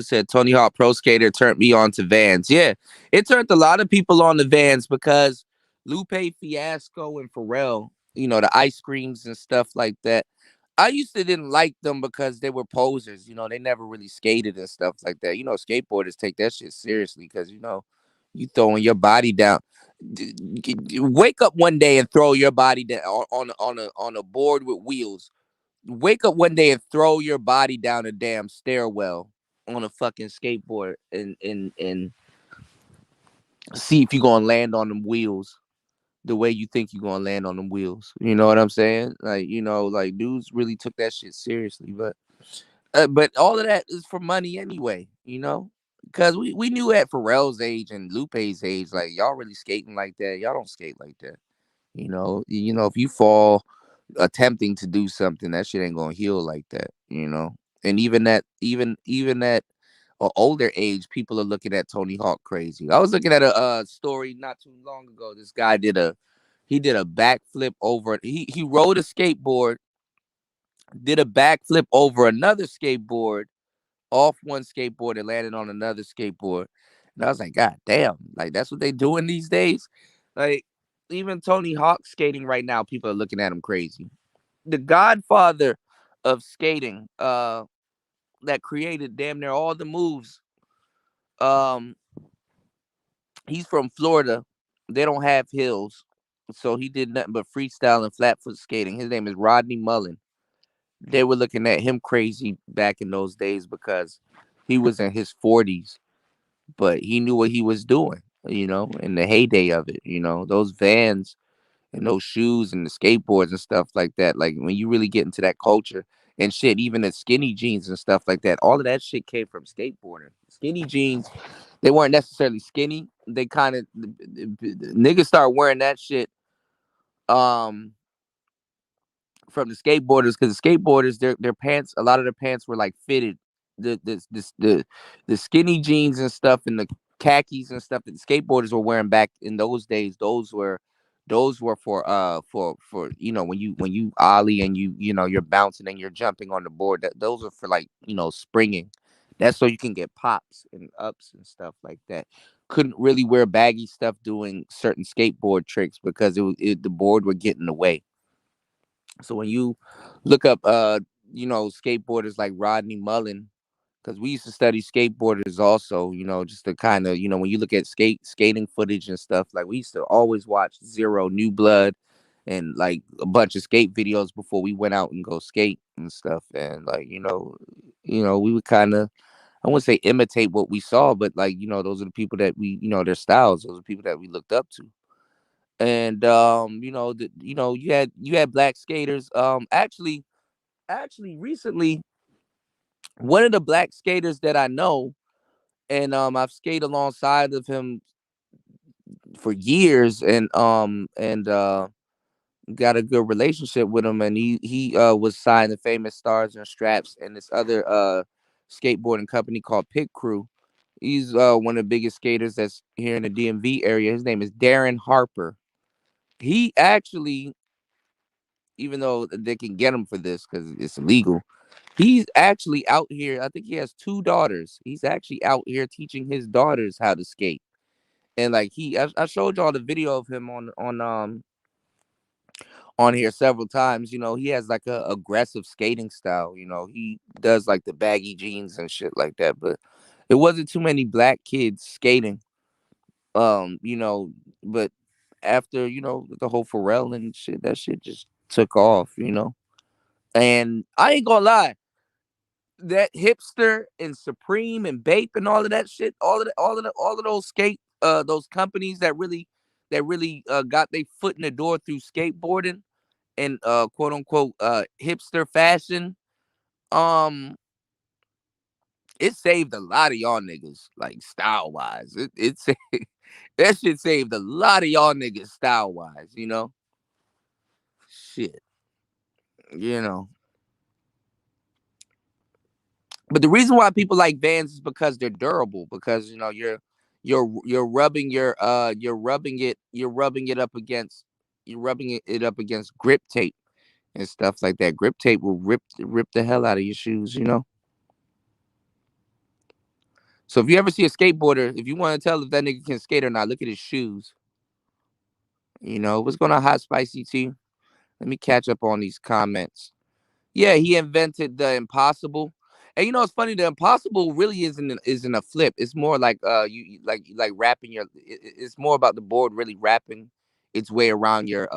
said Tony Hawk Pro Skater turned me on to Vans. Yeah, it turned a lot of people on to Vans because Lupe Fiasco and Pharrell, the ice creams and stuff like that. I used to didn't like them because they were posers. They never really skated and stuff like that. Skateboarders take that shit seriously because you throwing your body down. Wake up one day and throw your body down on a board with wheels. Wake up one day and throw your body down a damn stairwell on a fucking skateboard and see if you're gonna land on them wheels the way you think you're gonna land on them wheels. You know what I'm saying? Like dudes really took that shit seriously, but all of that is for money anyway. Because we knew at Pharrell's age and Lupe's age, like y'all really skating like that. Y'all don't skate like that. If you fall attempting to do something, that shit ain't gonna heal like that. And even at an older age, people are looking at Tony Hawk crazy. I was looking at a story not too long ago. This guy did a backflip over. He rode a skateboard, did a backflip over another skateboard, off one skateboard and landed on another skateboard. And I was like, God damn, like that's what they doing these days. Like even Tony Hawk skating right now, people are looking at him crazy. The godfather of skating, that created damn near all the moves. Um, he's from Florida. They don't have hills. So he did nothing but freestyle and flat foot skating. His name is Rodney Mullen. They were looking at him crazy back in those days because he was in his 40s, but he knew what he was doing, in the heyday of it, those vans and those shoes and the skateboards and stuff like that. Like when you really get into that culture and shit, even the skinny jeans and stuff like that, all of that shit came from skateboarding. Skinny jeans, they weren't necessarily skinny. They kind of niggas start wearing that shit. From the skateboarders because the skateboarders their pants a lot of their pants were like fitted the skinny jeans and stuff and the khakis and stuff that the skateboarders were wearing back in those days those were for when you ollie and you're bouncing and you're jumping on the board those are for like springing. That's so you can get pops and ups and stuff like that. Couldn't really wear baggy stuff doing certain skateboard tricks because the board would get in the way. So when you look up skateboarders like Rodney Mullen, because we used to study skateboarders also, just to kind of, when you look at skating footage and stuff, like we used to always watch Zero, New Blood, and like a bunch of skate videos before we went out and go skate and stuff. And like, we would kind of, I wouldn't say imitate what we saw, but like, those are the people that we, their styles, those are people that we looked up to. And you had black skaters. Actually recently, one of the black skaters that I know, and I've skated alongside of him for years, and got a good relationship with him, and he was signed to Famous Stars and Straps and this other skateboarding company called Pit Crew. He's one of the biggest skaters that's here in the DMV area. His name is Darren Harper. He actually, even though they can get him for this because it's illegal, he's actually out here. I think he has two daughters. He's actually out here teaching his daughters how to skate. And like I showed y'all the video of him on here several times. He has like a aggressive skating style. He does like the baggy jeans and shit like that. But it wasn't too many black kids skating. Um, you know, but after the whole Pharrell and shit, that shit just took off. And I ain't gonna lie, that hipster and Supreme and Bape and all of that shit, all of those those companies that really got their foot in the door through skateboarding and quote unquote hipster fashion, um it saved a lot of y'all niggas, like style wise. That shit saved a lot of y'all niggas style wise. Shit, you know. But the reason why people like Vans is because they're durable. Because you're rubbing it up against grip tape and stuff like that. Grip tape will rip the hell out of your shoes. So if you ever see a skateboarder, if you want to tell if that nigga can skate or not, look at his shoes. What's going on, Hot Spicy Tea? Let me catch up on these comments. Yeah, he invented the impossible. And it's funny, the impossible really isn't a flip. It's more like like wrapping it's more about the board really wrapping its way around your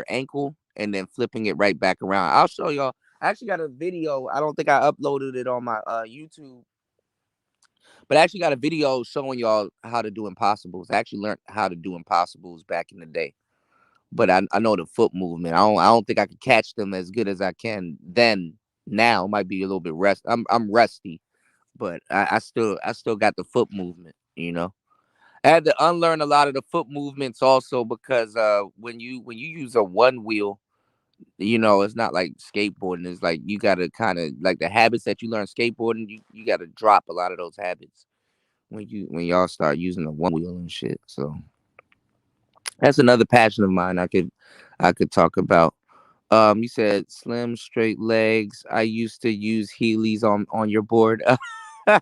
ankle and then flipping it right back around. I'll show y'all. I actually got a video. I don't think I uploaded it on my YouTube, but I actually got a video showing y'all how to do impossibles. I actually learned how to do impossibles back in the day. But I know the foot movement. I don't think I could catch them as good as I can then. Now it might be a little bit I'm rusty, but I still got the foot movement. I had to unlearn a lot of the foot movements also because when you use a one wheel, it's not like skateboarding. It's like you gotta kind of like the habits that you learn skateboarding, you gotta drop a lot of those habits when y'all start using the one wheel and shit. So that's another passion of mine I could talk about. You said slim, straight legs. I used to use Heelys on your board. I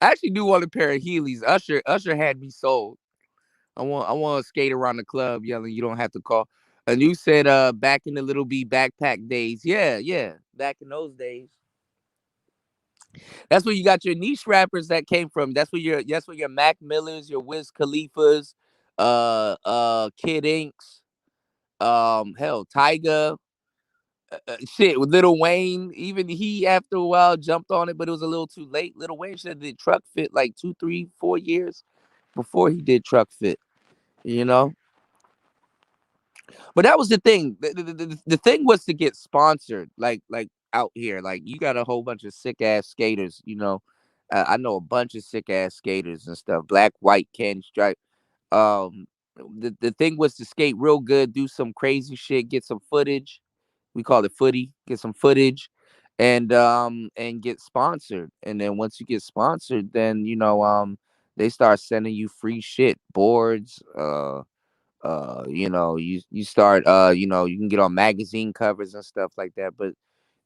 actually do want a pair of Heelys. Usher had me sold. I want to skate around the club yelling, "You don't have to call." And you said back in the Little B backpack days. Yeah, yeah. Back in those days. That's where you got your niche rappers that came from. That's where your Mac Millers, your Wiz Khalifas, Kid Inks, hell, Tyga, shit with Lil Wayne. Even he after a while jumped on it, but it was a little too late. Lil Wayne should have did Truck Fit like 2, 3, 4 years before he did Truck Fit. You know, but that was the thing. The thing was to get sponsored, like out here. Like you got a whole bunch of sick ass skaters. I know a bunch of sick ass skaters and stuff. Black, white, candy stripe. Um, the thing was to skate real good, do some crazy shit, get some footage. We call it footy. Get some footage, and get sponsored. And then once you get sponsored, then they start sending you free shit, boards. You start you can get on magazine covers and stuff like that. But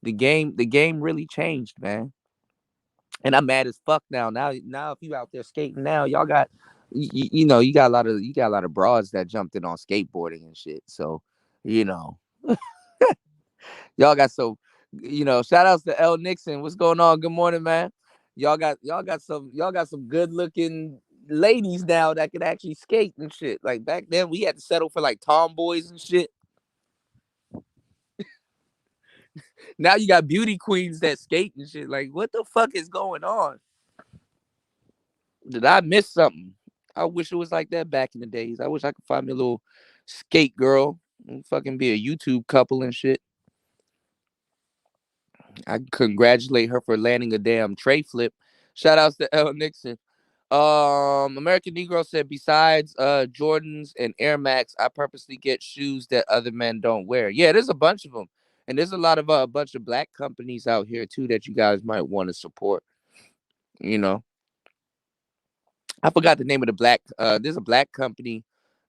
the game really changed, man. And I'm mad as fuck now. Now if you out there skating now, y'all got you got a lot of broads that jumped in on skateboarding and shit. So, you know, y'all got Shout outs to L Nixon. What's going on? Good morning, man. Y'all got some good looking ladies now that can actually skate and shit. Like back then, we had to settle for like tomboys and shit. Now you got beauty queens that skate and shit. Like, what the fuck is going on? Did I miss something? I wish it was like that back in the days. I wish I could find me a little skate girl and fucking be a YouTube couple and shit. I congratulate her for landing a damn tray flip. Shout outs to L Nixon. American Negro said, besides Jordans and Air Max, I purposely get shoes that other men don't wear. Yeah, there's a bunch of them. And there's a lot of a bunch of black companies out here too that you guys might want to support. You know, I forgot the name of the black. There's a black company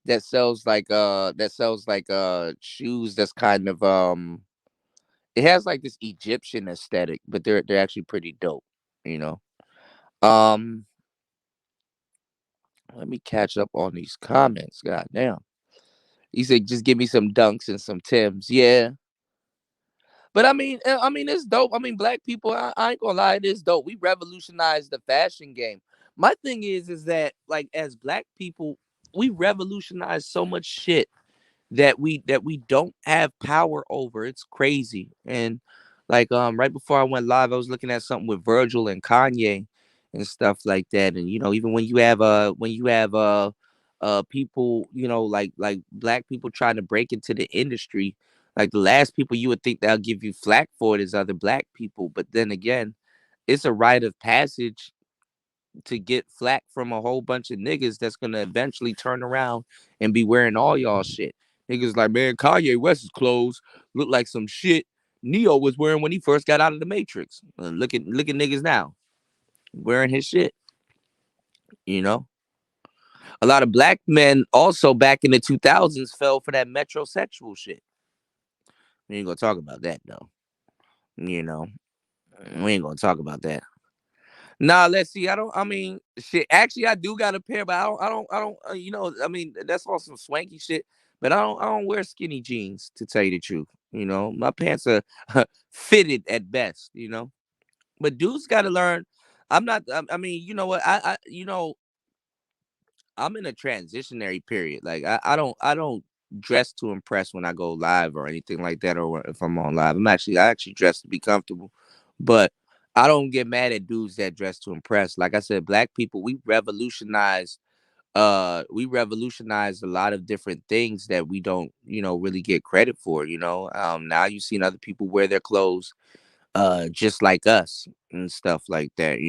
that sells like shoes that's kind of it has like this Egyptian aesthetic, but they're actually pretty dope. You know. Um, Let me catch up on these comments. God damn. He said, just give me some dunks and some Tims. Yeah. But I mean, it's dope. I mean, black people, I ain't gonna lie, it is dope. We revolutionized the fashion game. My thing is that like as black people, we revolutionized so much shit that we don't have power over. It's crazy. And like right before I went live, I was looking at something with Virgil and Kanye and stuff like that. And even when you have people, like black people trying to break into the industry, like the last people you would think they'll give you flack for it is other black people. But then again, it's a rite of passage to get flack from a whole bunch of niggas that's gonna eventually turn around and be wearing all y'all shit. Niggas like, man, Kanye West's clothes look like some shit Neo was wearing when he first got out of the Matrix. Look at niggas now wearing his shit. You know, a lot of black men also back in the 2000s fell for that metrosexual shit. We ain't gonna talk about that though. You know, we ain't gonna talk about that. Nah, let's see. I don't. I mean, shit. Actually, I do got a pair, but I don't. I don't. I don't. I mean, that's all some swanky shit. But I don't. I don't wear skinny jeans to tell you the truth. My pants are fitted at best. But dudes got to learn. I'm not. I mean, you know what? I'm in a transitionary period. Like I don't dress to impress when I go live or anything like that, or if I'm on live. I actually dress to be comfortable, but I don't get mad at dudes that dress to impress. Like I said, black people, we revolutionized a lot of different things that we don't really get credit for. Now you've seen other people wear their clothes just like us and stuff like that.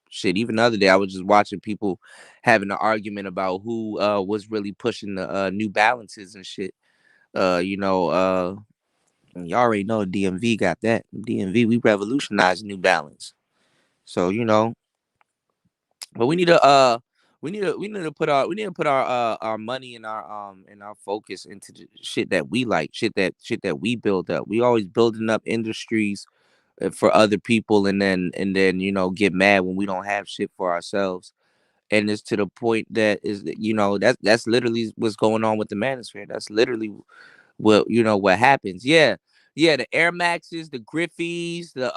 Shit, even the other day I was just watching people having an argument about who was really pushing the New Balances and shit. You already know DMV got that. DMV, we revolutionized New Balance. So but we need to put our money and our focus into the shit that we like, shit that we build up. We always building up industries for other people, and then get mad when we don't have shit for ourselves. And it's to the point that that's literally what's going on with the Manosphere. That's literally what happens. Yeah, yeah. The Air Maxes, the Griffies, the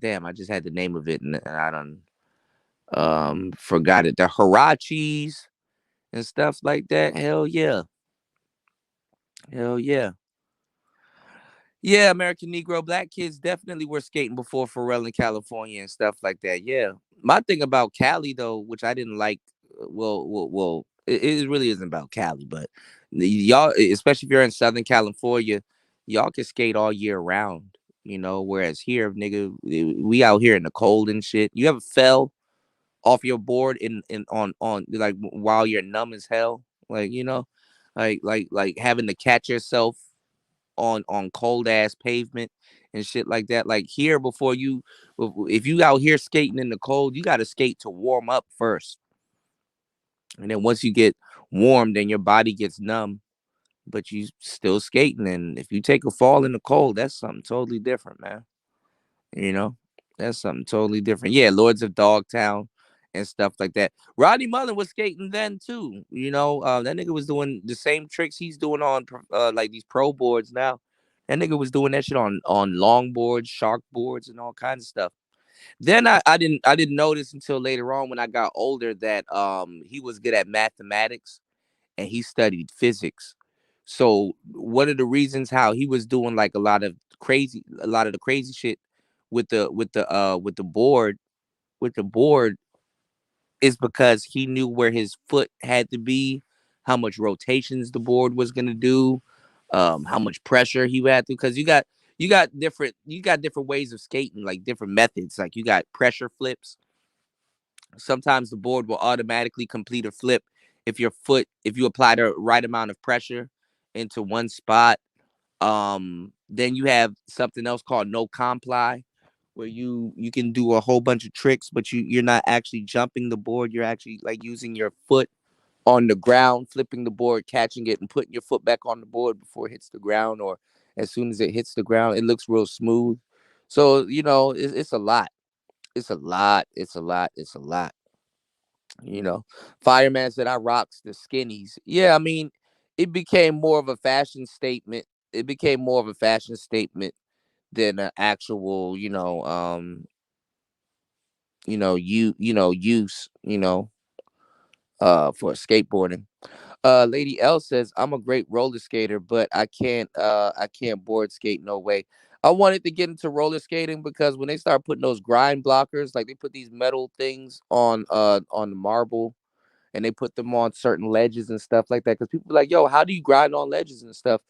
damn, I just had the name of it and I don't forgot it. The Harachis and stuff like that. Hell yeah, hell yeah. Yeah, American Negro, black kids definitely were skating before Pharrell in California and stuff like that. Yeah, my thing about Cali though, which I didn't like, well, it really isn't about Cali, but y'all, especially if you're in Southern California, y'all can skate all year round. Whereas here, nigga, we out here in the cold and shit. You ever fell off your board in on like while you're numb as hell, like like having to catch yourself on cold ass pavement and shit like that. Like here, if you out here skating in the cold, you got to skate to warm up first, and then once you get warm, then your body gets numb, but you still skating. And if you take a fall in the cold, that's something totally different, man. You know, that's something totally different. Yeah, Lords of Dogtown and stuff like that. Rodney Mullen was skating then too. That nigga was doing the same tricks he's doing on like these pro boards now. That nigga was doing that shit on longboards, shark boards, and all kinds of stuff. Then I didn't notice until later on when I got older that he was good at mathematics and he studied physics. So one of the reasons how he was doing like a lot of the crazy shit with the board is because he knew where his foot had to be, how much rotations the board was gonna do, how much pressure he had to. Because you got different ways of skating, like different methods. Like you got pressure flips. Sometimes the board will automatically complete a flip if you apply the right amount of pressure into one spot. Then you have something else called no comply, where you can do a whole bunch of tricks, but you're not actually jumping the board. You're actually like using your foot on the ground, flipping the board, catching it, and putting your foot back on the board before it hits the ground, or as soon as it hits the ground, it looks real smooth. So it's a lot. It's a lot. It's a lot. It's a lot. You know, Fireman said I rocks the skinnies. Yeah, I mean, it became more of a fashion statement. It became more of a fashion statement than an actual, use, for skateboarding. Lady L says I'm a great roller skater, but I can't board skate no way. I wanted to get into roller skating because when they start putting those grind blockers, like they put these metal things on the marble and they put them on certain ledges and stuff like that. Because people be like, yo, how do you grind on ledges and stuff?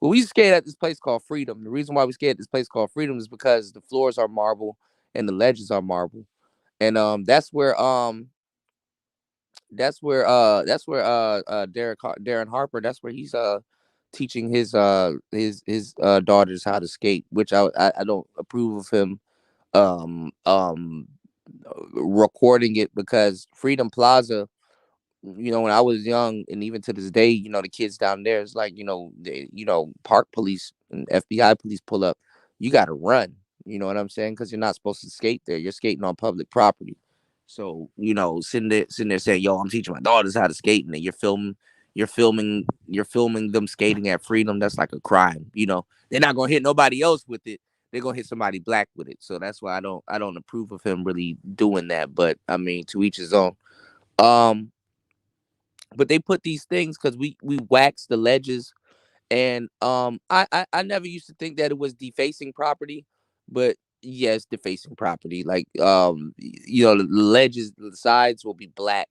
Well, we skate at this place called Freedom. The reason why we skate at this place called Freedom is because the floors are marble and the ledges are marble. And that's where Darren Harper, that's where he's teaching his daughters how to skate, which I don't approve of him um um recording it, because Freedom Plaza, when I was young, and even to this day, the kids down there, it's like, park police and FBI police pull up, you got to run. You know what I'm saying? Because you're not supposed to skate there. You're skating on public property. So, sitting there saying, "Yo, I'm teaching my daughters how to skate," and then you're filming them skating at Freedom. That's like a crime. They're not gonna hit nobody else with it. They're gonna hit somebody black with it. So that's why I don't approve of him really doing that. But I mean, to each his own. Um, but they put these things because we wax the ledges, and I never used to think that it was defacing property, but yes, defacing property. Like the ledges, the sides will be black,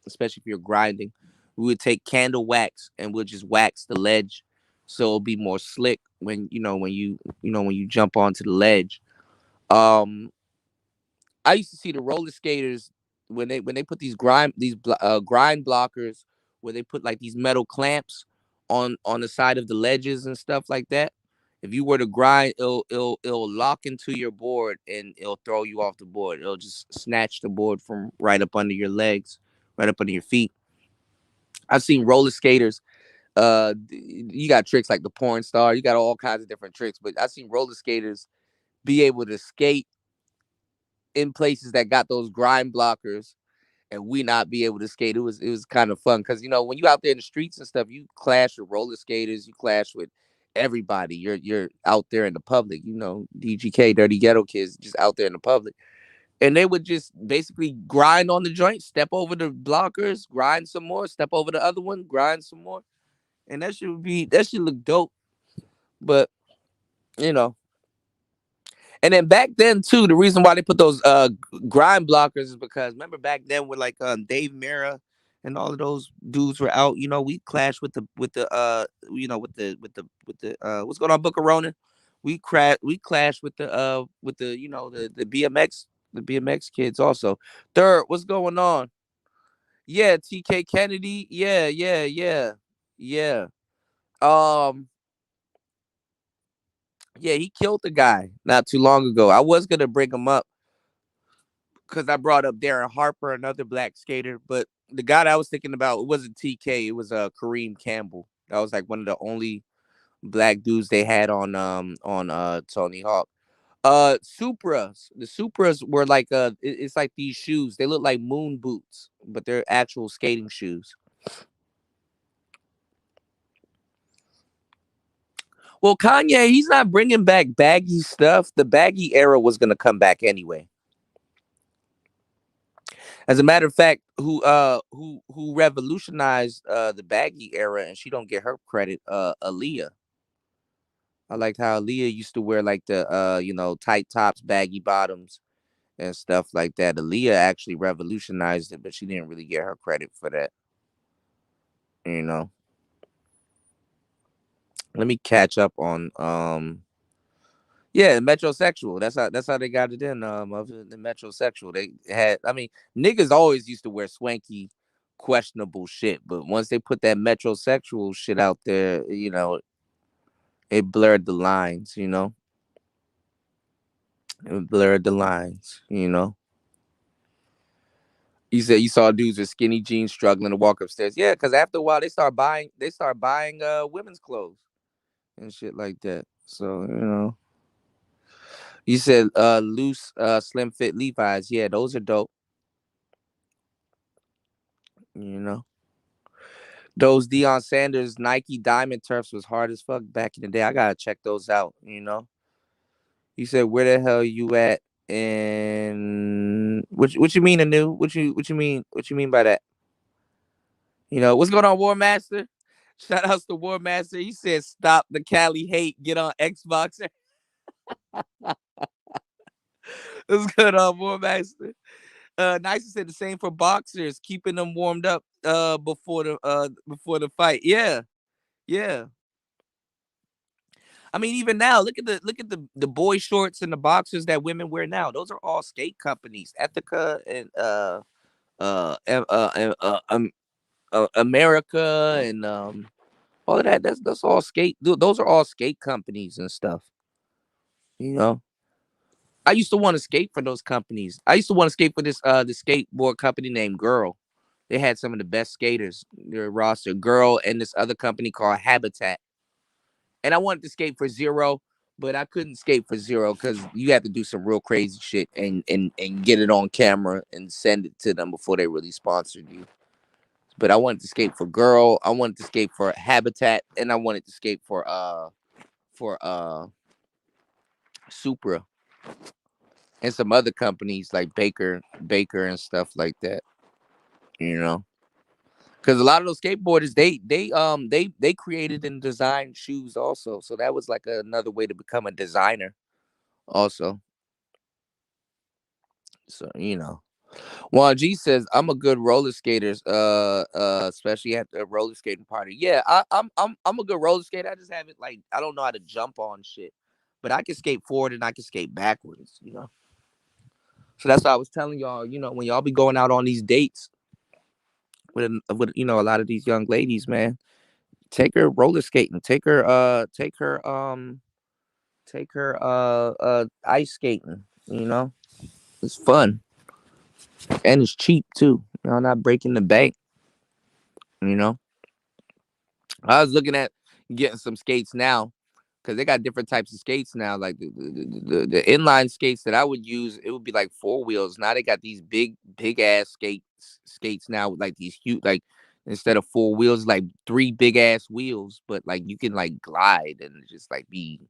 especially if you're grinding. We would take candle wax and we'll just wax the ledge so it'll be more slick when you jump onto the ledge. um I used to see the roller skaters when they put grind blockers, where they put like these metal clamps on the side of the ledges and stuff like that. If you were to grind, it'll lock into your board and it'll throw you off the board. It'll just snatch the board from right up under your legs, right up under your feet. I've seen roller skaters. You got tricks like the porn star. You got all kinds of different tricks, but I've seen roller skaters be able to skate in places that got those grind blockers and we not be able to skate. It was kind of fun because when you out there in the streets and stuff, you clash with roller skaters, you clash with everybody. You're out there in the public, DGK, Dirty Ghetto Kids, just out there in the public, and they would just basically grind on the joint, step over the blockers, grind some more, step over the other one, grind some more, and that should look dope. But you know, And then back then too, the reason why they put those grind blockers is because remember back then with like Dave Mira and all of those dudes were out. We clashed with the what's going on, Book of Ronin. We clashed with the the BMX kids also. Third, what's going on? Yeah, TK Kennedy. Yeah, yeah, yeah, yeah. Um, yeah, he killed the guy not too long ago. I was gonna bring him up because I brought up Darren Harper, another black skater. But the guy that I was thinking about, it wasn't TK, it was Kareem Campbell. That was like one of the only black dudes they had on Tony Hawk. Supras. The Supras were like it's like these shoes. They look like moon boots, but they're actual skating shoes. Well, Kanye, he's not bringing back baggy stuff. The baggy era was gonna come back anyway. As a matter of fact, who revolutionized the baggy era, and she don't get her credit. Aaliyah. I liked how Aaliyah used to wear like the tight tops, baggy bottoms, and stuff like that. Aaliyah actually revolutionized it, but she didn't really get her credit for that. You know. Let me catch up on yeah, metrosexual. That's how they got it in. Of the metrosexual. They had. I mean, niggas always used to wear swanky, questionable shit, but once they put that metrosexual shit out there, it blurred the lines. It blurred the lines. You said you saw dudes with skinny jeans struggling to walk upstairs. Yeah, because after a while they start buying women's clothes and shit like that. So you said loose slim fit Levi's. Yeah, those are dope. You know. Those Deion Sanders Nike Diamond Turfs was hard as fuck back in the day. I gotta check those out. You said where the hell you at? And what you mean anew? What you mean by that? What's going on, War Master? Shout outs to War Master. He said stop the Cali hate. Get on Xbox. What's going on, War Master? Nice said the same for boxers, keeping them warmed up before the fight. Yeah, yeah. I mean, even now, look at the boy shorts and the boxers that women wear now. Those are all skate companies, Ethica and uh, uh, uh, um, America and all of that. That's all skate. Those are all skate companies and stuff. You know, I used to want to skate for those companies. I used to want to skate for the skateboard company named Girl. They had some of the best skaters. Their roster, Girl, and this other company called Habitat. And I wanted to skate for Zero, but I couldn't skate for Zero because you have to do some real crazy shit and get it on camera and send it to them before they really sponsored you. But I wanted to skate for Girl, I wanted to skate for Habitat, and I wanted to skate for Supra and some other companies like Baker and stuff like that. You know. Because a lot of those skateboarders, they created and designed shoes also, so that was like another way to become a designer also. So Juan G says I'm a good roller skater, especially at the roller skating party. Yeah, I'm a good roller skater. I just haven't like I don't know how to jump on shit, but I can skate forward and I can skate backwards. So that's why I was telling y'all, when y'all be going out on these dates with a lot of these young ladies, man, take her roller skating, take her ice skating. It's fun and it's cheap too. Not breaking the bank. You know, I was looking at getting some skates now because they got different types of skates now. Like the inline skates that I would use, it would be like four wheels. Now they got these big ass skates now with like these huge like instead of four wheels, like three big ass wheels. But like you can like glide and just like be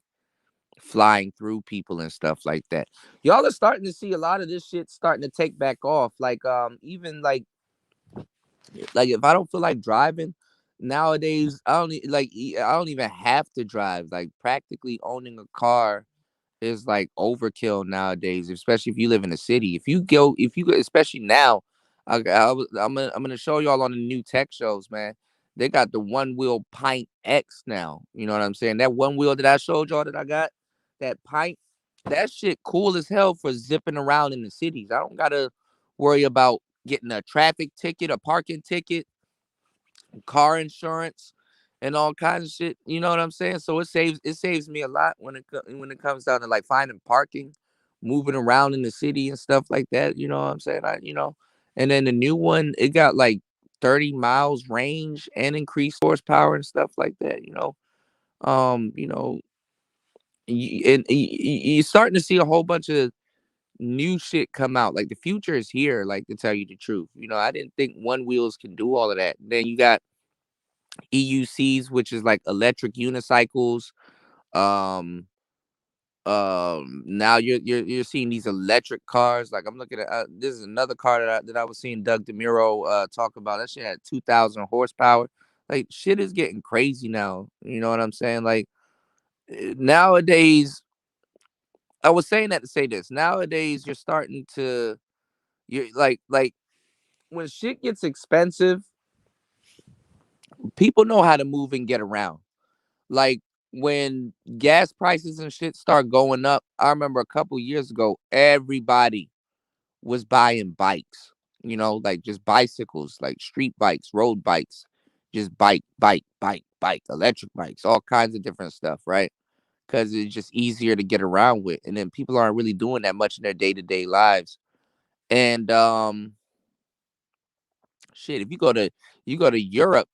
flying through people and stuff like that. Y'all are starting to see a lot of this shit starting to take back off. Like even like if I don't feel like driving nowadays, I don't even have to drive. Like practically owning a car is like overkill nowadays, especially if you live in a city. If you go, especially now, I'm gonna show y'all on the new tech shows, man. They got the one wheel Pint X now. You know what I'm saying? That one wheel that I showed y'all that I got, that Pint, that shit cool as hell for zipping around in the cities. I don't gotta worry about getting a traffic ticket, a parking ticket, car insurance, and all kinds of shit. You know what I'm saying? So it saves me a lot when it comes down to like finding parking, moving around in the city and stuff like that. You know what I'm saying? And then the new one, it got like 30 miles range and increased horsepower and stuff like that. Um, you know, you're starting to see a whole bunch of new shit come out. Like the future is here. Like to tell you the truth, I didn't think one wheels can do all of that. Then you got EUCs, which is like electric unicycles. Um, now you're seeing these electric cars. Like I'm looking at this is another car that I was seeing Doug DeMuro talk about. That shit had 2,000 horsepower. Like shit is getting crazy now. You know what I'm saying? Like nowadays, I was saying that to say this. Nowadays, you're starting to you're like when shit gets expensive, people know how to move and get around. Like when gas prices and shit start going up, I remember a couple years ago, everybody was buying bikes, like just bicycles, like street bikes, road bikes, just bike, electric bikes, all kinds of different stuff, right? Because it's just easier to get around with. And then people aren't really doing that much in their day-to-day lives. And shit, if you go to Europe,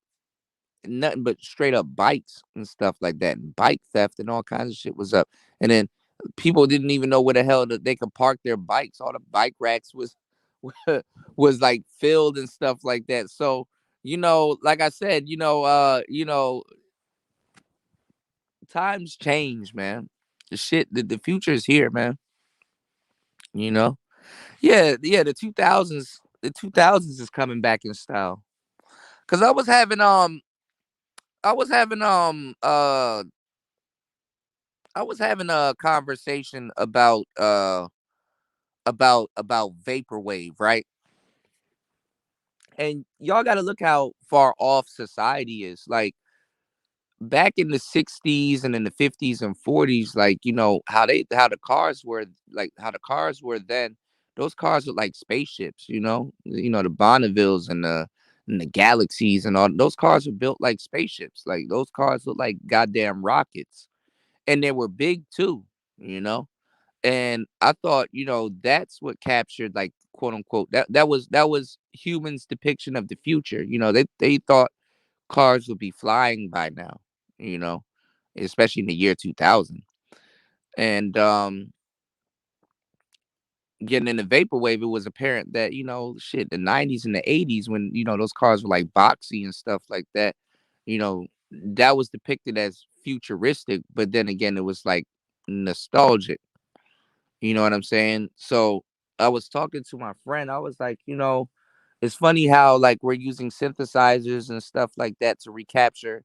nothing but straight up bikes and stuff like that, and bike theft and all kinds of shit was up. And then people didn't even know where the hell that they could park their bikes. All the bike racks was like filled and stuff like that. So like I said, times change, man. The future is here, man. You know, yeah. The 2000s is coming back in style. Cause I was having I was having a conversation about vaporwave, right? And y'all got to look how far off society is. Like back in the 60s and in the 50s and 40s, like how the cars were, then. Those cars were like spaceships, the Bonnevilles and the Galaxies and all those cars were built like spaceships. Like those cars look like goddamn rockets, and they were big too, you know. And I thought, that's what captured, like, quote unquote, that was humans' depiction of the future. They thought cars would be flying by now, you know, especially in the year 2000. And getting in the vaporwave, it was apparent that, shit, the 90s and the 80s, when, those cars were like boxy and stuff like that, that was depicted as futuristic, but then again, it was like nostalgic. You know what I'm saying? So I was talking to my friend. I was like, it's funny how like we're using synthesizers and stuff like that to recapture,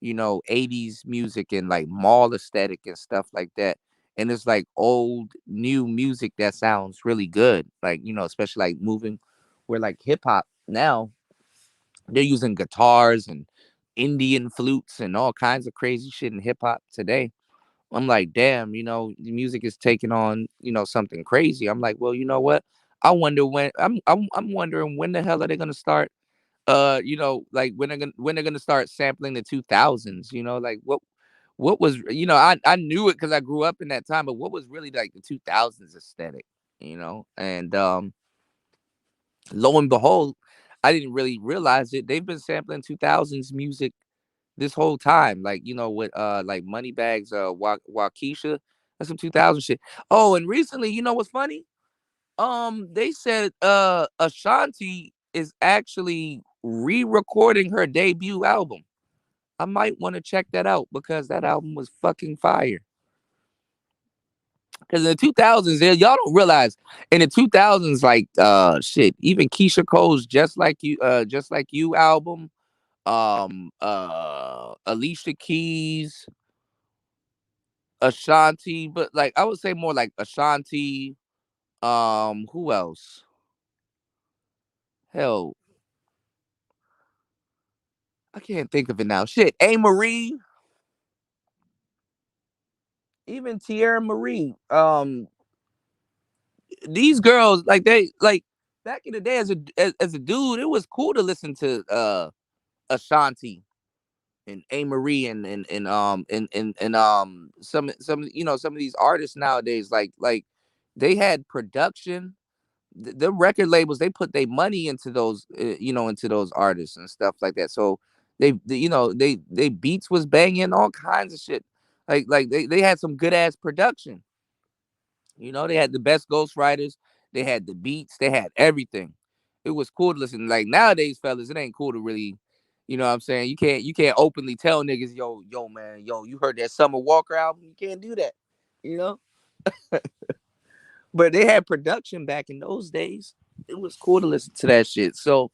80s music and like mall aesthetic and stuff like that. And it's like old, new music that sounds really good. Like, especially like moving where like hip hop now, they're using guitars and Indian flutes and all kinds of crazy shit in hip hop today. I'm like, damn, the music is taking on, something crazy. I'm like, well, you know what? I wonder when I'm wondering when the hell are they gonna start like when they're gonna start sampling the 2000s, like what was I knew it because I grew up in that time, but what was really like the 2000s aesthetic, and lo and behold, I didn't really realize it. They've been sampling 2000s music this whole time, like with like Moneybags, Waukesha, that's some 2000 shit. Oh, and recently, what's funny? They said Ashanti is actually re-recording her debut album. I might want to check that out because that album was fucking fire. Because in the 2000s, y'all don't realize in the 2000s, like shit, even Keisha Cole's Just Like You album, Alicia Keys, Ashanti, but like I would say more like Ashanti. Who else? Hell, I can't think of it now. Shit, A Marie, even Tierra Marie. These girls, like they like back in the day as a dude, it was cool to listen to Ashanti and A Marie and some of these artists nowadays, like they had production. The record labels, they put their money into those into those artists and stuff like that. So they beats was banging, all kinds of shit. Like they had some good ass production. They had the best ghostwriters, they had the beats, they had everything. It was cool to listen. Like nowadays, fellas, it ain't cool to really. You know what I'm saying? You can't openly tell niggas, yo, man, yo, you heard that Summer Walker album? You can't do that. You know? But they had production back in those days. It was cool to listen to that shit. So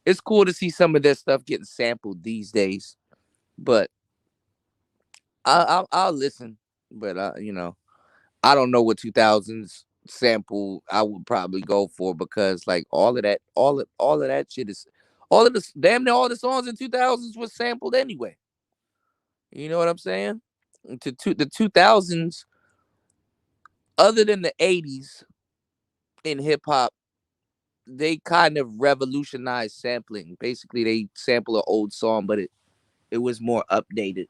it's cool to see some of that stuff getting sampled these days. But I'll listen. But I don't know what 2000s sample I would probably go for, because like all of that shit is all of this damn near all the songs in 2000s was sampled anyway. You know what I'm saying? The 2000s, other than the 80s in hip hop, they kind of revolutionized sampling. Basically, they sample an old song, but it was more updated.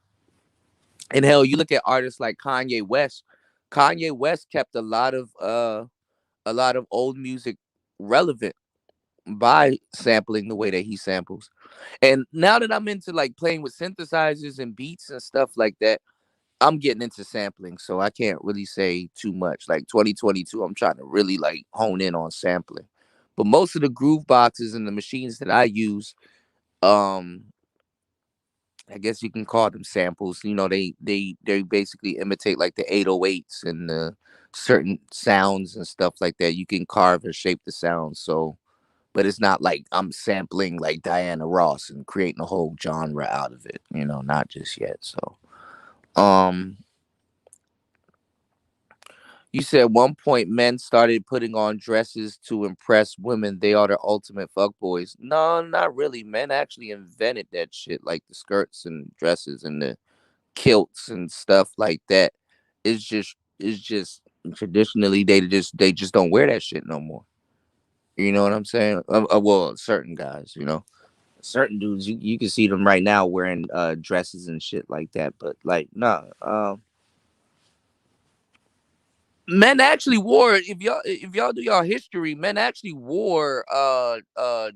And hell, you look at artists like Kanye West. Kanye West kept a lot of old music relevant by sampling the way that he samples. And now that I'm into like playing with synthesizers and beats and stuff like that, I'm getting into sampling. So I can't really say too much. Like 2022, I'm trying to really like hone in on sampling. But most of the groove boxes and the machines that I use, um, I guess you can call them samples. You know, they basically imitate like the 808s and the certain sounds and stuff like that. You can carve or shape the sound. So, but it's not like I'm sampling like Diana Ross and creating a whole genre out of it. You know, not just yet. So, um, you said at one point men started putting on dresses to impress women. They are the ultimate fuckboys. No, not really. Men actually invented that shit, like the skirts and dresses and the kilts and stuff like that. It's just traditionally they just don't wear that shit no more. You know what I'm saying? Well, certain guys, certain dudes, you can see them right now wearing dresses and shit like that. But like, nah, men actually wore, if y'all do y'all history, men actually wore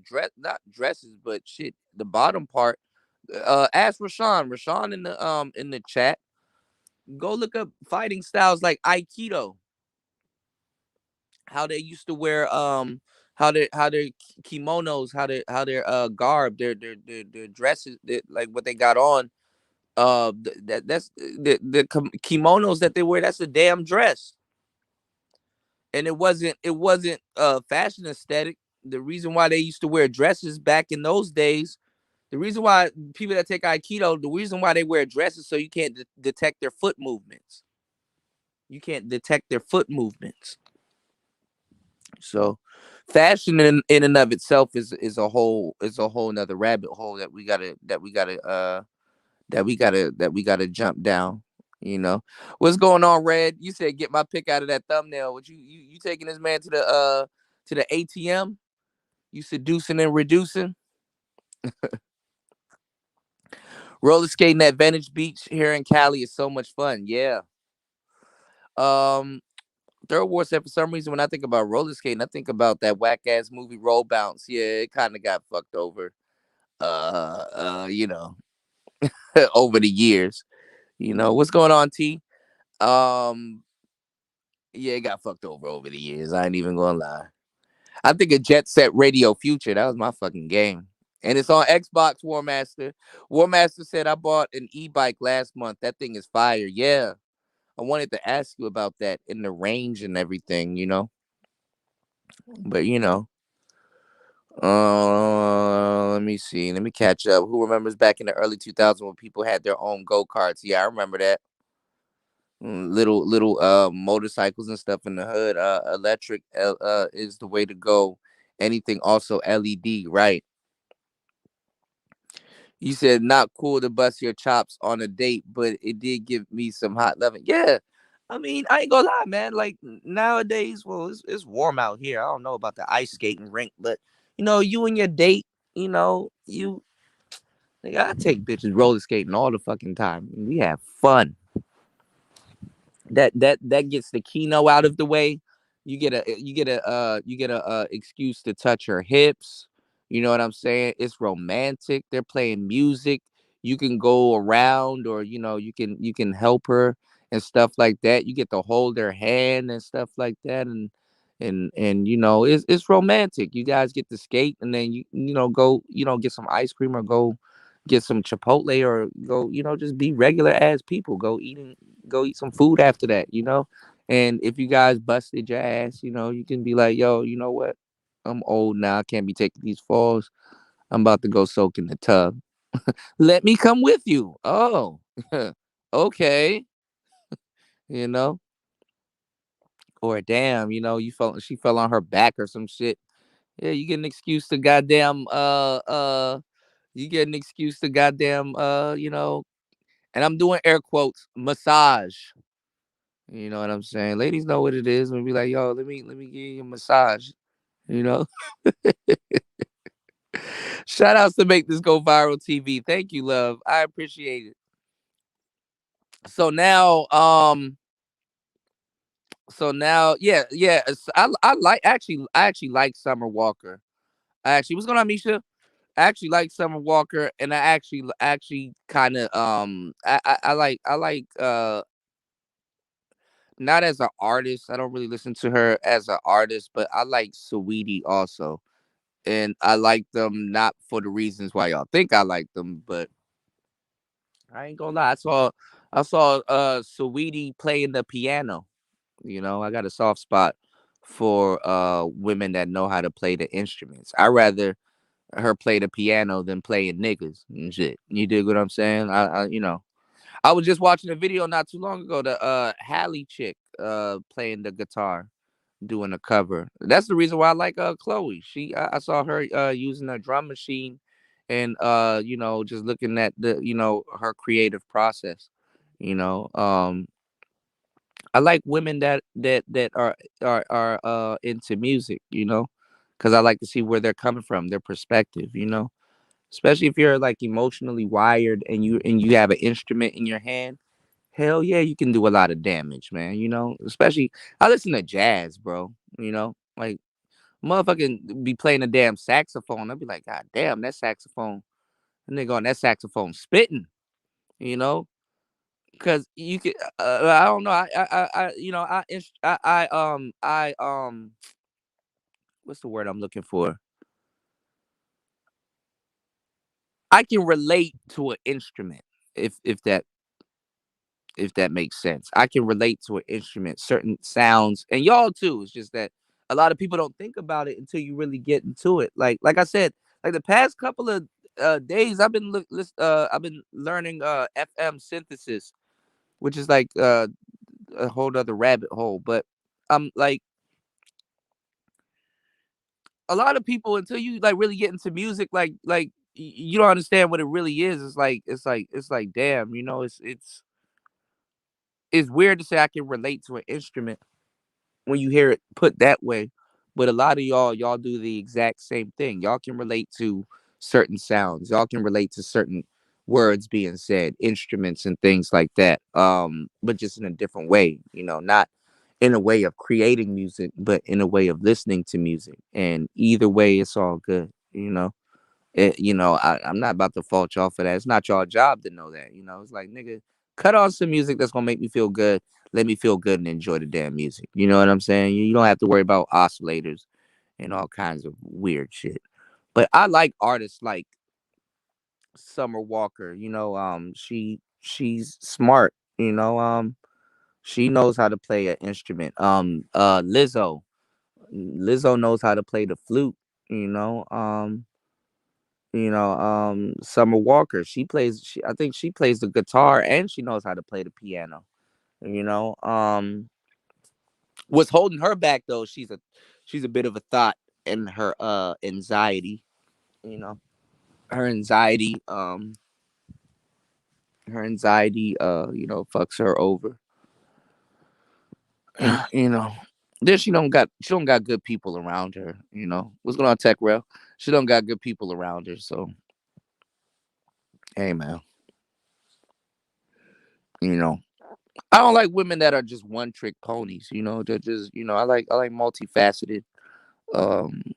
dress, not dresses, but shit, the bottom part. Ask Rashawn in the chat. Go look up fighting styles like Aikido. How they used to wear how their kimonos, how their garb, their dresses, like what they got on. That's the kimonos that they wear. That's a damn dress, and it wasn't fashion aesthetic. The reason why they used to wear dresses back in those days, the reason why people that take Aikido, the reason why they wear dresses, so you can't detect their foot movements. You can't detect their foot movements. So fashion in and of itself is a whole nother rabbit hole that we gotta jump down. What's going on, Red? You said get my pick out of that thumbnail. What you taking this man to the ATM? You seducing and reducing? Roller skating at Venice Beach here in Cali is so much fun. Yeah. Um Third War said for some reason when I think about roller skating, I think about that whack ass movie Roll Bounce. Yeah, it kind of got fucked over. You know, over the years. What's going on, T? Um, yeah, it got fucked over the years. I ain't even gonna lie. I think of Jet Set Radio Future. That was my fucking game. And it's on Xbox, War Master. War Master said I bought an e-bike last month. That thing is fire. Yeah. I wanted to ask you about that in the range and everything. But let me see. Let me catch up. Who remembers back in the early 2000s when people had their own go-karts? Yeah, I remember that. Little motorcycles and stuff in the hood. Electric is the way to go. Anything also LED, right? You said not cool to bust your chops on a date, but it did give me some hot loving. Yeah. I mean, I ain't gonna lie, man. Like nowadays, well, it's warm out here. I don't know about the ice skating rink, but you and your date, like, I take bitches roller skating all the fucking time. We have fun. That gets the keno out of the way. You get a excuse to touch her hips. You know what I'm saying? It's romantic. They're playing music. You can go around, or you can help her and stuff like that. You get to hold her hand and stuff like that, and it's romantic. You guys get to skate, and then you go get some ice cream, or go get some Chipotle or go, just be regular ass people. Go eat some food after that, And if you guys busted your ass, you can be like, yo, you know what? I'm old now. I can't be taking these falls. I'm about to go soak in the tub. Let me come with you. Oh, okay. You know, or damn, she fell on her back or some shit. Yeah, you get an excuse to goddamn you get an excuse to goddamn and I'm doing air quotes massage. You know what I'm saying? Ladies know what it is and be like, yo, let me give you a massage. You know? Shout outs to make this go viral TV. Thank you, love. I appreciate it. So now, yeah. I actually like Summer Walker. What's going on, Misha? I actually like Summer Walker, and I actually kind of I like not as an artist. I don't really listen to her as an artist, but I like Saweetie also, and I like them not for the reasons why y'all think I like them, but I ain't gonna lie. I saw Saweetie playing the piano. I got a soft spot for women that know how to play the instruments. I rather her play the piano than playing niggas and shit. You dig what I'm saying? I was just watching a video not too long ago. The Hallie chick playing the guitar, doing a cover. That's the reason why I like Chloe. I saw her using a drum machine, and just looking at the her creative process. You know, I like women that are into music. Because I like to see where they're coming from, their perspective. Especially if you're like emotionally wired and you have an instrument in your hand. Hell yeah, you can do a lot of damage, man. Especially I listen to jazz, bro. Like motherfucking be playing a damn saxophone. I'd be like, God damn, that saxophone. And nigga on that saxophone spitting, you know, because you could. I don't know. What's the word I'm looking for? I can relate to an instrument if that makes sense. I can relate to an instrument, certain sounds, and y'all too. It's just that a lot of people don't think about it until you really get into it. Like I said, like the past couple of days, I've been learning FM synthesis, which is like a whole other rabbit hole. But like a lot of people until you like really get into music, you don't understand what it really is. It's like damn, it's weird to say I can relate to an instrument when you hear it put that way. But a lot of y'all do the exact same thing. Y'all can relate to certain sounds. Y'all can relate to certain words being said, instruments and things like that. But just in a different way, not in a way of creating music, but in a way of listening to music. And either way, it's all good. I'm not about to fault y'all for that. It's not y'all job to know that. It's like, nigga, cut on some music that's gonna make me feel good. Let me feel good and enjoy the damn music. You know what I'm saying? You don't have to worry about oscillators and all kinds of weird shit. But I like artists like Summer Walker. She's smart. She knows how to play an instrument. Lizzo knows how to play the flute. You know, um, Summer Walker. I think she plays the guitar and she knows how to play the piano. You know, what's holding her back though? She's a bit of a thought in her anxiety. You know, her anxiety, fucks her over. you know. Then she don't got good people around her. What's going on, Tech Rail? She don't got good people around her. So hey, man, you know. I don't like women that are just one trick ponies. They're just I like multifaceted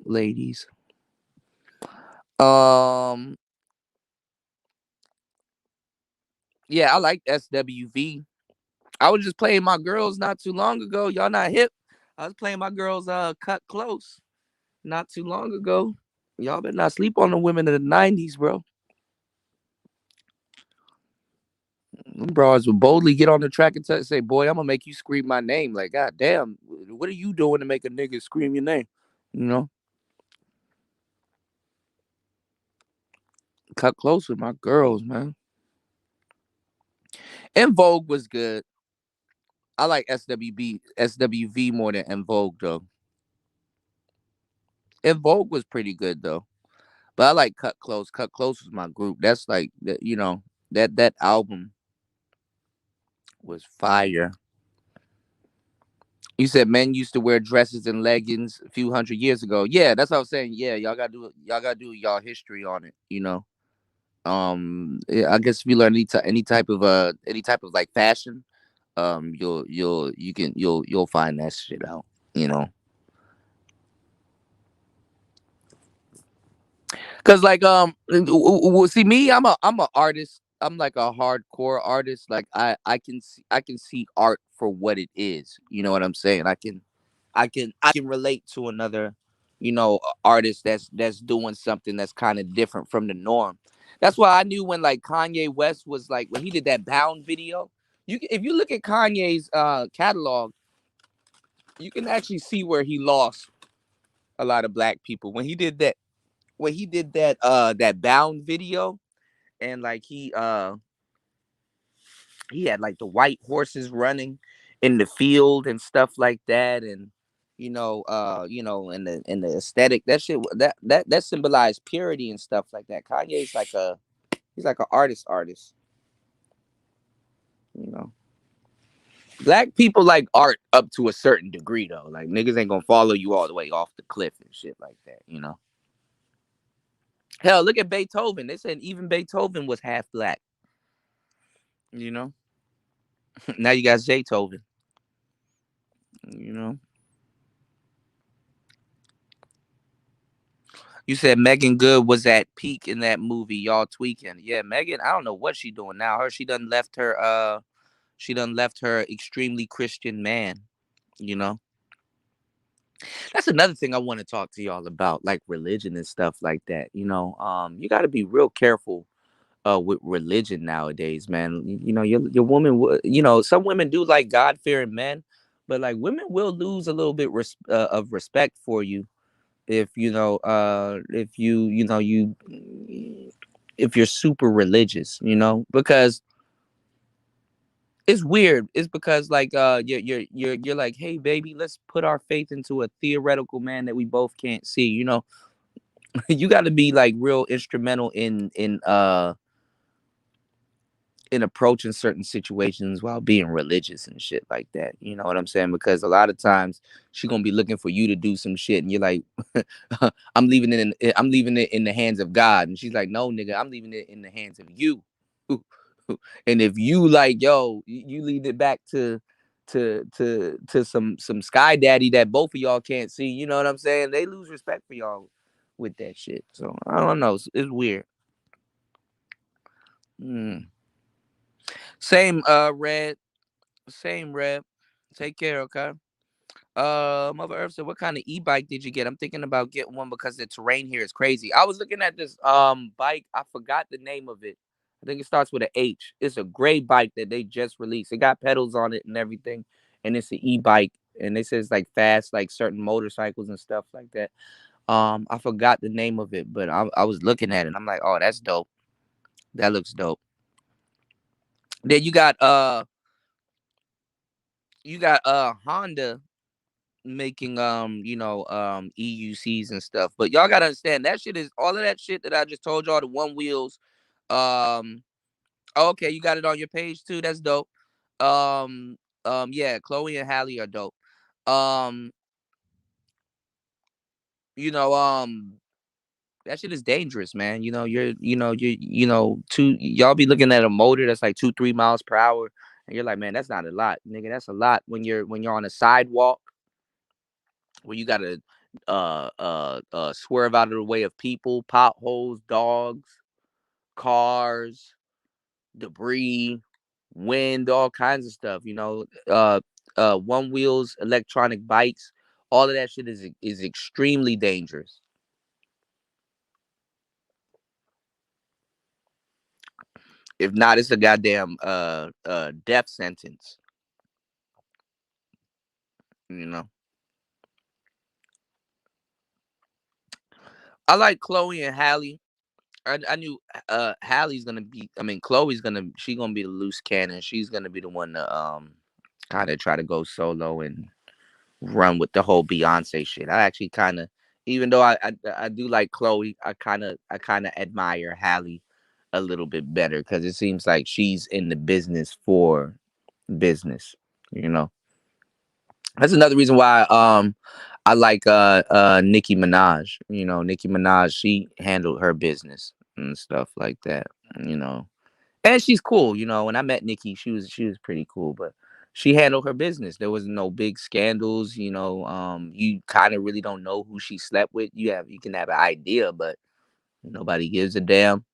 ladies. Um yeah, I like SWV. I was just playing my girls not too long ago. Y'all not hip. I was playing my girls cut close not too long ago. Y'all better not sleep on the women of the 90s, bro. Them bros will boldly get on the track and say, "Boy, I'm gonna make you scream my name." Like, God damn, what are you doing to make a nigga scream your name? You know, cut close with my girls, man. En Vogue was good. I like SWV more than En Vogue though. En Vogue was pretty good though, but I like Cut Close. Cut Close was my group. That's like that. That album was fire. You said men used to wear dresses and leggings a few hundred years ago. Yeah, that's what I was saying. Yeah, y'all gotta do y'all history on it. Yeah, I guess if you learn any type of like fashion, you'll find that shit out. You know, cause like see me, I'm a artist. I'm like a hardcore artist. Like I can see art for what it is. You know what I'm saying? I can relate to another, artist that's doing something that's kind of different from the norm. That's why I knew when like Kanye West was like when he did that Bound video. If you look at Kanye's catalog, you can actually see where he lost a lot of black people when he did that Bound video, and like he had like the white horses running in the field and stuff like that, and and the aesthetic, that shit that symbolized purity and stuff like that. Kanye's like he's like an artist. you know Black people like art up to a certain degree though. Like niggas ain't gonna follow you all the way off the cliff and shit like that. Hell, look at Beethoven. They said even Beethoven was half black. you know Now you got Zaytoven. you know You said Megan Good was at peak in that movie. Y'all tweaking. Yeah, Megan, I don't know what she doing now. She done left her extremely Christian man, you know. That's another thing I want to talk to y'all about, like religion and stuff like that. You got to be real careful with religion nowadays, man. Your woman, some women do like God-fearing men, but like women will lose a little bit of respect for you if you're super religious, because it's weird. It's because like you're like, hey baby, let's put our faith into a theoretical man that we both can't see. You got to be like real instrumental in approaching certain situations while being religious and shit like that. You know what I'm saying? Because a lot of times she gonna be looking for you to do some shit, and you're like, I'm leaving it in the hands of God, and she's like, no, nigga, I'm leaving it in the hands of you. And if you like, yo, you lead it back to some sky daddy that both of y'all can't see. You know what I'm saying? They lose respect for y'all with that shit. So I don't know. It's weird. Mm. Same, Red. Same, Red. Take care, okay? Mother Earth said, "What kind of e-bike did you get?" I'm thinking about getting one because the terrain here is crazy. I was looking at this bike. I forgot the name of it. I think it starts with an H. It's a gray bike that they just released. It got pedals on it and everything, and it's an e-bike. And they say it's like fast, like certain motorcycles and stuff like that. I forgot the name of it, but I was looking at it. And I'm like, oh, that's dope. That looks dope. Then you got Honda making EUCs and stuff. But y'all gotta understand that shit is all of that shit that I just told y'all, the one wheels. Um okay, you got it on your page too. That's dope. Yeah, Chloe and Hallie are dope. Um, you know, that shit is dangerous, man. Two y'all be looking at a motor that's like 2-3 miles per hour, and you're like, man, that's not a lot, nigga. That's a lot when you're on a sidewalk where you gotta swerve out of the way of people, potholes, dogs, cars, debris, wind, all kinds of stuff. One wheels, electronic bikes, all of that shit is extremely dangerous. If not, it's a goddamn death sentence. You know, I like Chloe and Halle. I knew Hallie's gonna be. I mean, Chloe's gonna be the loose cannon. She's gonna be the one to kind of try to go solo and run with the whole Beyonce shit. I actually kind of, even though I do like Chloe, I kind of admire Halle a little bit better because it seems like she's in the business for business. You know, that's another reason why I like Nicki Minaj. You know, Nicki Minaj, she handled her business and stuff like that. You know, and she's cool. You know, when I met Nicki, she was pretty cool, but she handled her business. There was no big scandals. You know, you kind of really don't know who she slept with. You can have an idea, but nobody gives a damn.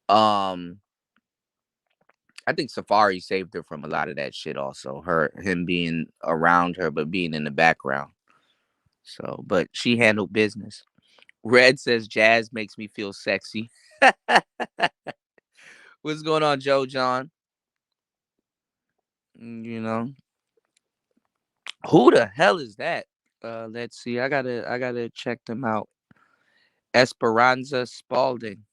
Um, I think Safari saved her from a lot of that shit. Also, him being around her, but being in the background. So, but she handled business. Red says jazz makes me feel sexy. What's going on, Joe John? You know, who the hell is that? Let's see. I gotta check them out. Esperanza Spalding.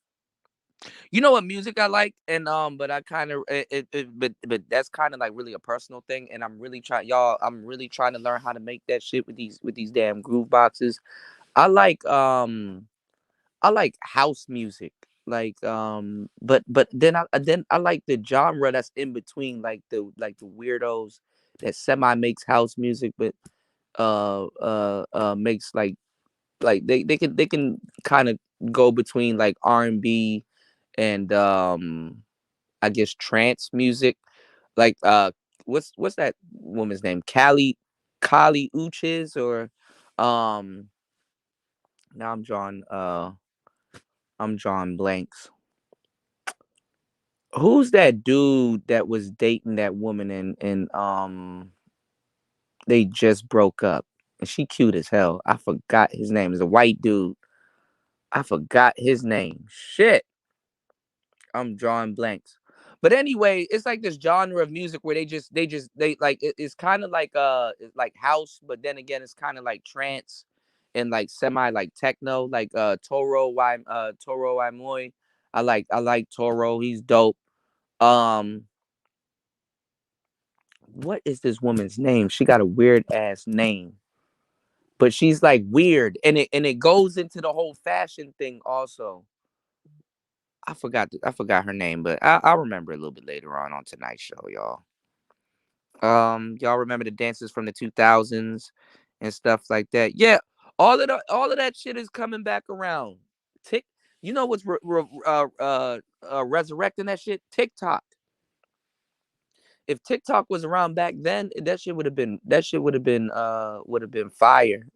You know what music I like, and but I kind of but that's kind of like really a personal thing, and I'm really trying, y'all. I'm really trying to learn how to make that shit with these damn groove boxes. I like um I like house music. But then I like the genre that's in between, like the weirdos that semi makes house music, but makes like they can kind of go between like R&B and I guess trance music. Like what's that woman's name? Kali Uchis or um now I'm drawing blanks. Who's that dude that was dating that woman and they just broke up? And she cute as hell. I forgot his name. It's a white dude. I forgot his name. Shit. I'm drawing blanks. But anyway, it's like this genre of music where they like it's kind of like it's like house, but then again it's kind of like trance and like semi like techno, like Toro Imoy. I like Toro. He's dope. Um, what is this woman's name? She got a weird ass name, but she's like weird, and it goes into the whole fashion thing also. I forgot her name, but I'll remember a little bit later on tonight's show, y'all. Y'all remember the dances from the 2000s and stuff like that? Yeah, all of that shit is coming back around. Tick, you know what's resurrecting that shit? TikTok. If TikTok was around back then, that shit would have been fire,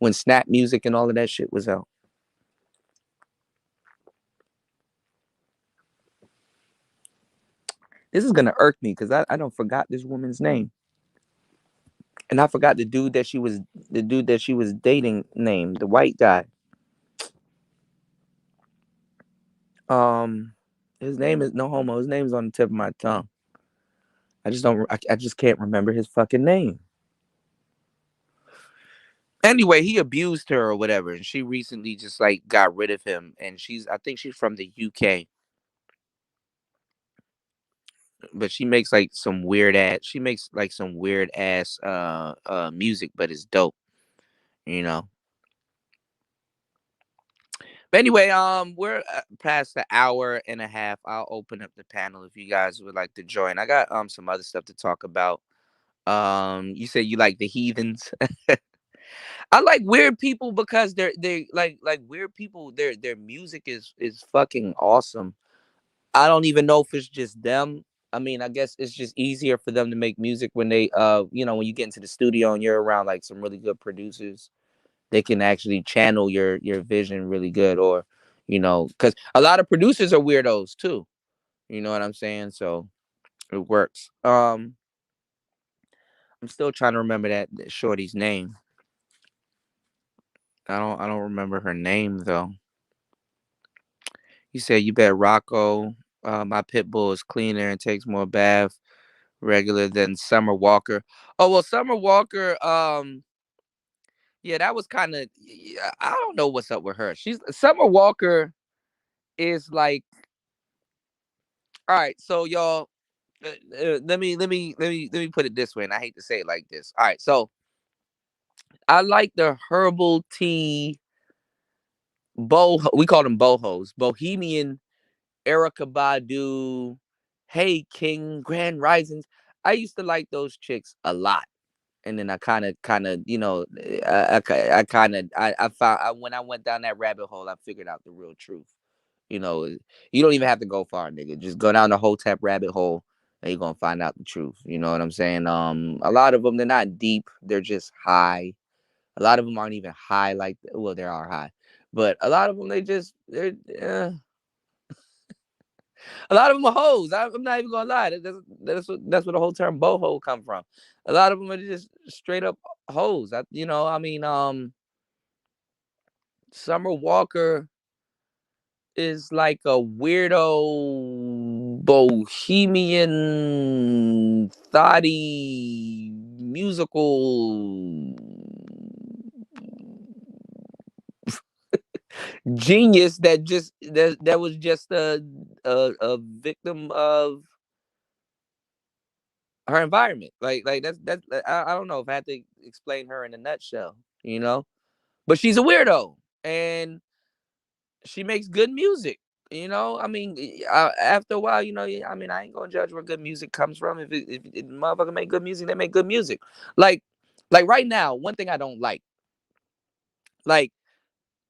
when Snap Music and all of that shit was out. This is gonna irk me because I don't forgot this woman's name. And I forgot the dude that she was dating name, the white guy. Um his name is no homo, his name's on the tip of my tongue. I just can't remember his fucking name. Anyway, he abused her or whatever, and she recently just like got rid of him, and I think she's from the UK, but she makes like some weird ass music, but it's dope, you know. But anyway, we're past the hour and a half. I'll open up the panel if you guys would like to join. I got some other stuff to talk about. You said you like the heathens. I like weird people because they like weird people. Their music is fucking awesome. I don't even know if it's just them. I mean, I guess it's just easier for them to make music when they when you get into the studio and you're around like some really good producers. They can actually channel your vision really good, or because a lot of producers are weirdos too. You know what I'm saying? So it works. I'm still trying to remember that shorty's name. I don't remember her name though. You said you bet Rocco. My pit bull is cleaner and takes more bath regular than Summer Walker. Oh well, Summer Walker. Yeah, that was kind of. I don't know what's up with her. She's Summer Walker is like. All right, so y'all, let me put it this way, and I hate to say it like this. All right, so I like the herbal tea we call them bohos, Bohemian, Erica Badu, Hey King, Grand Risings. I used to like those chicks a lot. And then I kind of, I found when I went down that rabbit hole, I figured out the real truth. You know, you don't even have to go far, nigga. Just go down the Hotep rabbit hole, and you're gonna find out the truth. You know what I'm saying? A lot of them, they're not deep; they're just high. A lot of them aren't even high, like, well, they are high, but a lot of them, a lot of them are hoes. I'm not even gonna lie. That's where the whole term boho come from. A lot of them are just straight up hoes. Summer Walker is like a weirdo bohemian thotty musical genius that was just a victim of her environment. Like that's I don't know if I had to explain her in a nutshell, you know. But she's a weirdo, and she makes good music. After a while, I ain't gonna judge where good music comes from. If motherfucker make good music, they make good music. Like, like right now, one thing I don't like,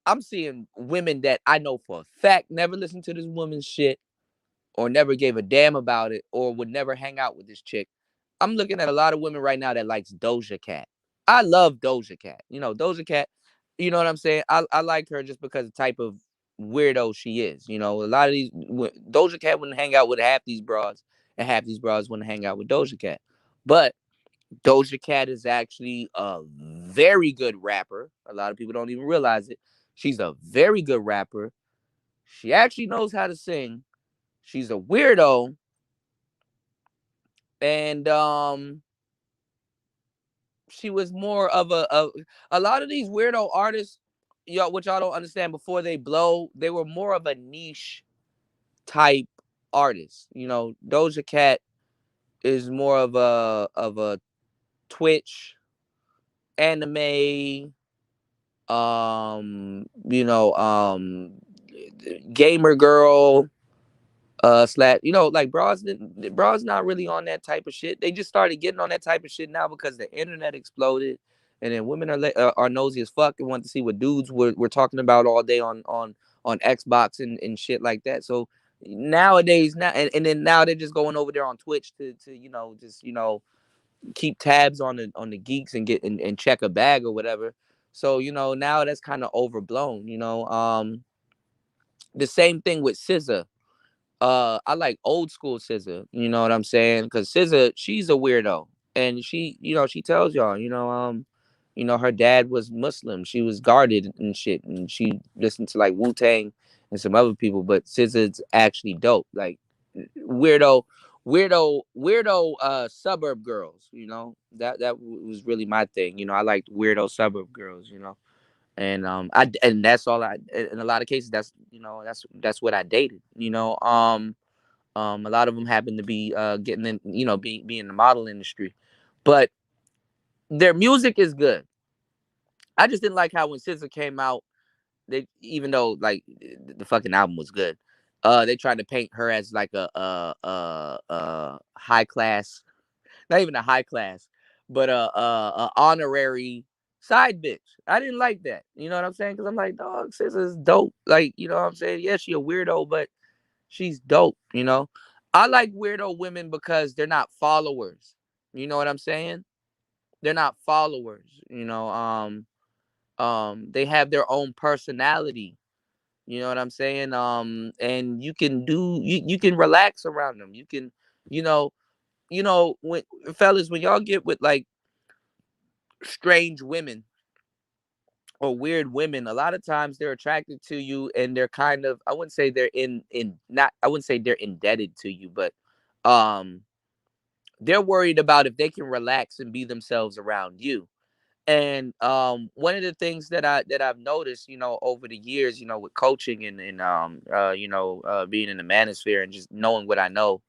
I'm seeing women that I know for a fact never listened to this woman's shit, or never gave a damn about it, or would never hang out with this chick. I'm looking at a lot of women right now that likes Doja Cat. I love Doja Cat. Doja Cat, you know what I'm saying? I like her just because of the type of weirdo she is. A lot of Doja Cat wouldn't hang out with half these bras, and half these bras wouldn't hang out with Doja Cat. But Doja Cat is actually a very good rapper. A lot of people don't even realize it. She's a very good rapper. She actually knows how to sing. She's a weirdo, and she was more of a lot of these weirdo artists, which y'all don't understand, before they blow, they were more of a niche type artist. Doja Cat is more of a Twitch anime, gamer girl, slash, like bras not really on that type of shit. They just started getting on that type of shit now because the internet exploded, and then women are nosy as fuck and want to see what dudes were talking about all day on Xbox and shit like that. So nowadays, now, and then now they're just going over there on Twitch to just keep tabs on the geeks and and check a bag or whatever. So now that's kind of overblown. The same thing with SZA. I like old school SZA. You know what I'm saying? Because SZA, she's a weirdo, and she tells y'all, her dad was Muslim. She was guarded and shit, and she listened to like Wu Tang and some other people. But SZA's actually dope. Like weirdo, weirdo, suburb girls. That was really my thing. I liked weirdo suburb girls. And that's all I. In a lot of cases, that's what I dated. A lot of them happen to be getting in, be in the model industry, but their music is good. I just didn't like how when SZA came out, they, even though like the fucking album was good, they tried to paint her as like a high class, not even a high class, but a honorary side bitch. I didn't like that. You know what I'm saying? Because I'm like, dog, SZA's dope. Like, you know what I'm saying? Yeah, she a weirdo, but she's dope. I like weirdo women because they're not followers. You know what I'm saying? They're not followers. They have their own personality. You know what I'm saying? And you can relax around them. You can, you know, when fellas, when y'all get with like strange women, or weird women, a lot of times they're attracted to you and they're kind of, I wouldn't say they're in not I wouldn't say they're indebted to you, but um they're worried about if they can relax and be themselves around you. And one of the things that I've noticed, over the years, with coaching and being in the manosphere and just knowing what I know,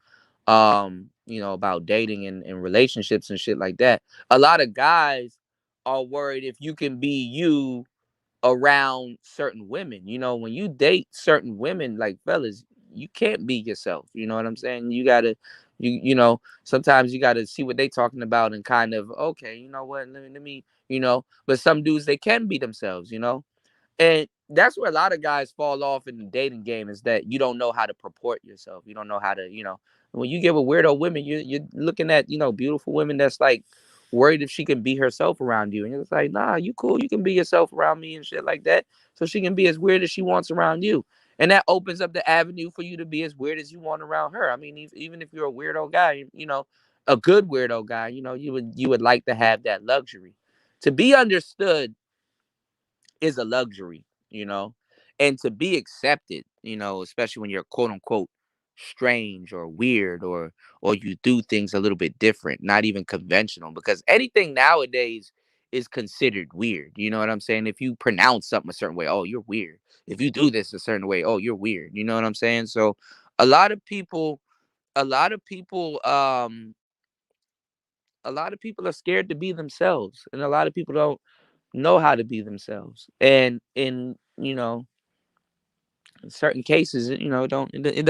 about dating and relationships and shit like that, a lot of guys are worried if you can be you around certain women. When you date certain women, like fellas, you can't be yourself. You know what I'm saying? You gotta, sometimes you gotta see what they talking about and kind of, okay, you know what, but some dudes, they can be themselves. And that's where a lot of guys fall off in the dating game, is that you don't know how to purport yourself. You don't know how to, when you get with weirdo women, you're looking at, beautiful women that's like worried if she can be herself around you. And it's like, nah, you cool. You can be yourself around me and shit like that. So she can be as weird as she wants around you. And that opens up the avenue for you to be as weird as you want around her. I mean, even if you're a weirdo guy, a good weirdo guy, you would like to have that luxury. To be understood is a luxury. And to be accepted, especially when you're quote unquote strange or weird, or you do things a little bit different, not even conventional, because anything nowadays is considered weird. You know what I'm saying? If you pronounce something a certain way, oh, you're weird. If you do this a certain way, oh, you're weird. You know what I'm saying? So a lot of people, a lot of people, a lot of people are scared to be themselves, and a lot of people don't know how to be themselves. And in certain cases, it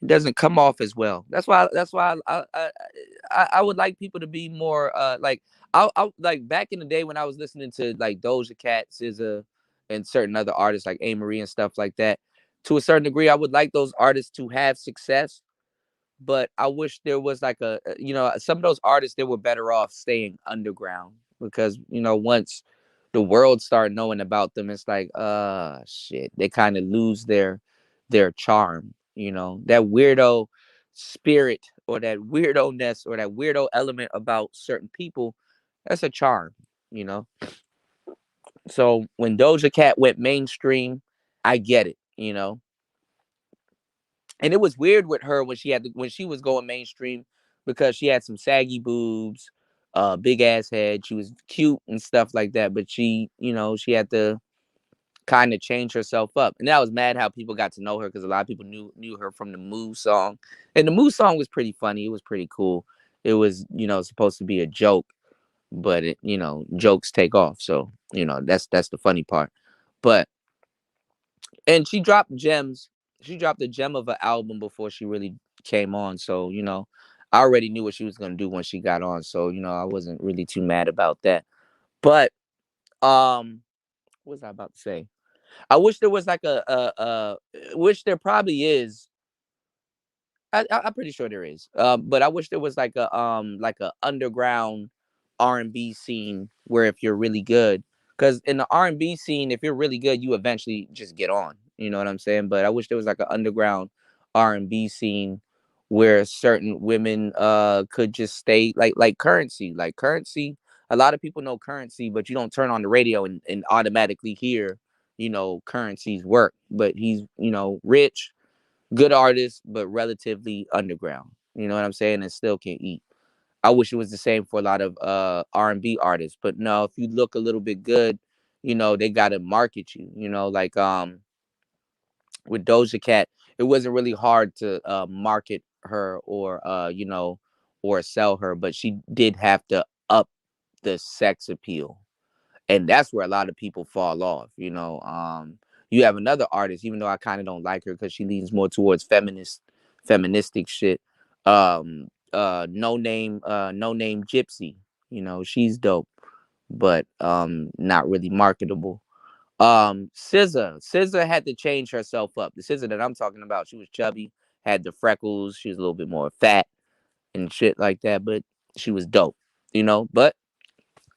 doesn't come off as well. That's why I would like people to be more like, I like back in the day when I was listening to like Doja Cat, SZA, and certain other artists like A Marie and stuff like that. To a certain degree, I would like those artists to have success, but I wish there was like some of those artists, they were better off staying underground, because once the world started knowing about them, it's like shit, they kind of lose their charm. That weirdo spirit, or that weirdo ness, or that weirdo element about certain people, that's a charm. you know so when Doja Cat went mainstream, I get it. And it was weird with her when when she was going mainstream, because she had some saggy boobs, big ass head. She was cute and stuff like that, but she had to kind of change herself up. And I was mad how people got to know her, because a lot of people knew her from the Move song, and the Move song was pretty funny. It was pretty cool. It was supposed to be a joke, but jokes take off. So that's the funny part. But and she dropped gems. She dropped a gem of an album before she really came on. So, I already knew what she was gonna do when she got on. So, I wasn't really too mad about that. But what was I about to say? I wish there was like which there probably is. I'm pretty sure there is. But I wish there was like a underground R&B scene, where if you're really good, because in the R&B scene, if you're really good, you eventually just get on. You know what I'm saying? But I wish there was like an underground R&B scene where certain women could just stay, like Currency, like Currency. A lot of people know Currency, but you don't turn on the radio and automatically hear Currency's work. But he's rich, good artist, but relatively underground. You know what I'm saying? And still can eat. I wish it was the same for a lot of R&B artists, but no. If you look a little bit good, they gotta market you. Like with Doja Cat, it wasn't really hard to market her, or sell her, but she did have to up the sex appeal, and that's where a lot of people fall off. You have another artist, even though I kind of don't like her, because she leans more towards feministic shit. No name Gypsy. She's dope, but not really marketable. SZA had to change herself up. The SZA that I'm talking about, she was chubby, had the freckles, she was a little bit more fat and shit like that, but she was dope. But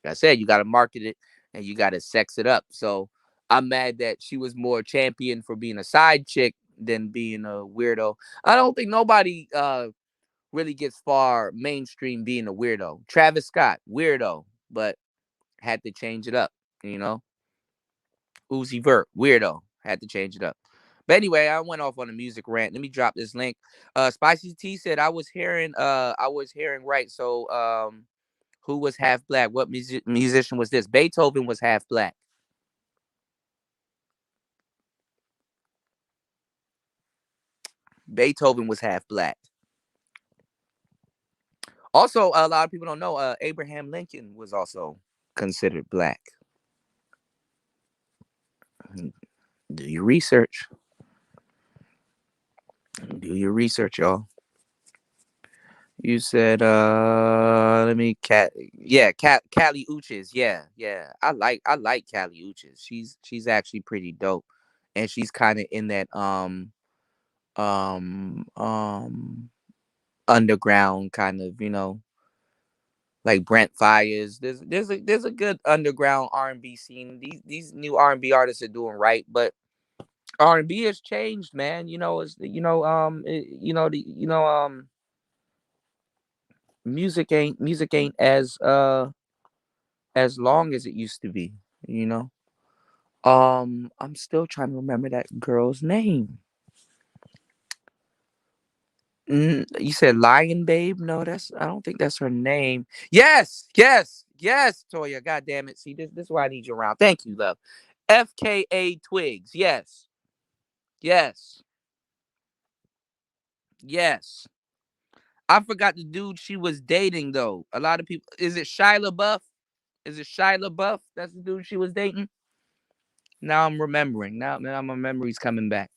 like I said, you got to market it and you got to sex it up. So I'm mad that she was more champion for being a side chick than being a weirdo. I don't think nobody really gets far mainstream being a weirdo. Travis Scott, weirdo, but had to change it up, you know? Uzi Vert, weirdo. Had to change it up. But anyway, I went off on a music rant. Let me drop this link. Spicy T said I was hearing right. So who was half black? What musician was this? Beethoven was half black. Beethoven was half black. Also, a lot of people don't know Abraham Lincoln was also considered black. Do your research. Do your research, y'all. You said let me cat yeah, Callie Uchis. Yeah, yeah. I like Callie Uchis. She's actually pretty dope. And she's kind of in that um um underground kind of, like Brent Fires. There's a good underground R&B scene. These new R&B artists are doing right, but R&B has changed, man. It's music ain't as long as it used to be, you know. I'm still trying to remember that girl's name. You said Lion Babe? No, I don't think that's her name. Yes, yes, yes, Toya. God damn it. See, this is why I need you around. Thank you, love. FKA Twigs. Yes. Yes. Yes. I forgot the dude she was dating though. A lot of people, is it Shia LaBeouf? Is it Shia LaBeouf? That's the dude she was dating? Now I'm remembering. Now my memory's coming back.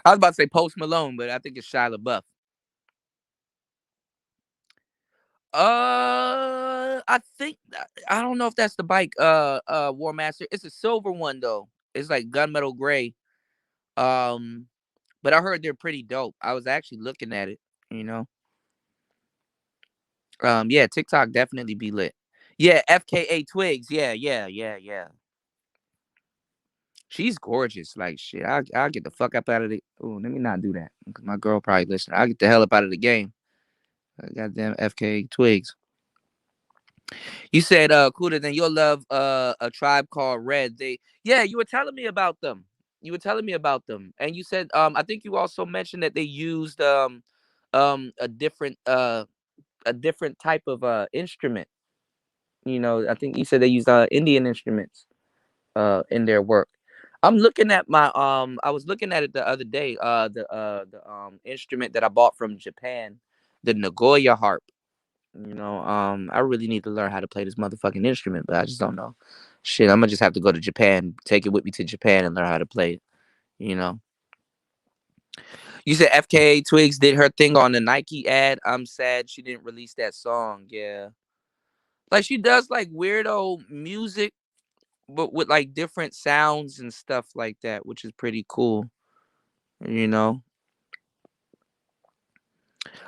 I was about to say Post Malone, but I think it's Shia LaBeouf. I think I don't know if that's the bike. War Master. It's a silver one though. It's like gunmetal gray. Um, but I heard they're pretty dope. I was actually looking at it. You know. Yeah, TikTok definitely be lit. Yeah, FKA Twigs. Yeah, yeah, yeah, yeah. She's gorgeous. Like shit. I'll get the fuck up out of the. Oh, let me not do that. 'Cause my girl probably listening. I'll get the hell up out of the game. Goddamn FKA Twigs. You said cooler than you'll love a tribe called Red. Yeah, you were telling me about them. You were telling me about them. And you said I think you also mentioned that they used a different type of instrument. I think you said they used Indian instruments in their work. I was looking at it the other day, the instrument that I bought from Japan, the Nagoya harp. I really need to learn how to play this motherfucking instrument, but I just don't know. Shit, I'm gonna just have to go to Japan, take it with me to Japan, and learn how to play it. You know. You said FKA Twigs did her thing on the Nike ad. I'm sad she didn't release that song. Yeah, like she does like weirdo music, but with like different sounds and stuff like that, which is pretty cool. You know.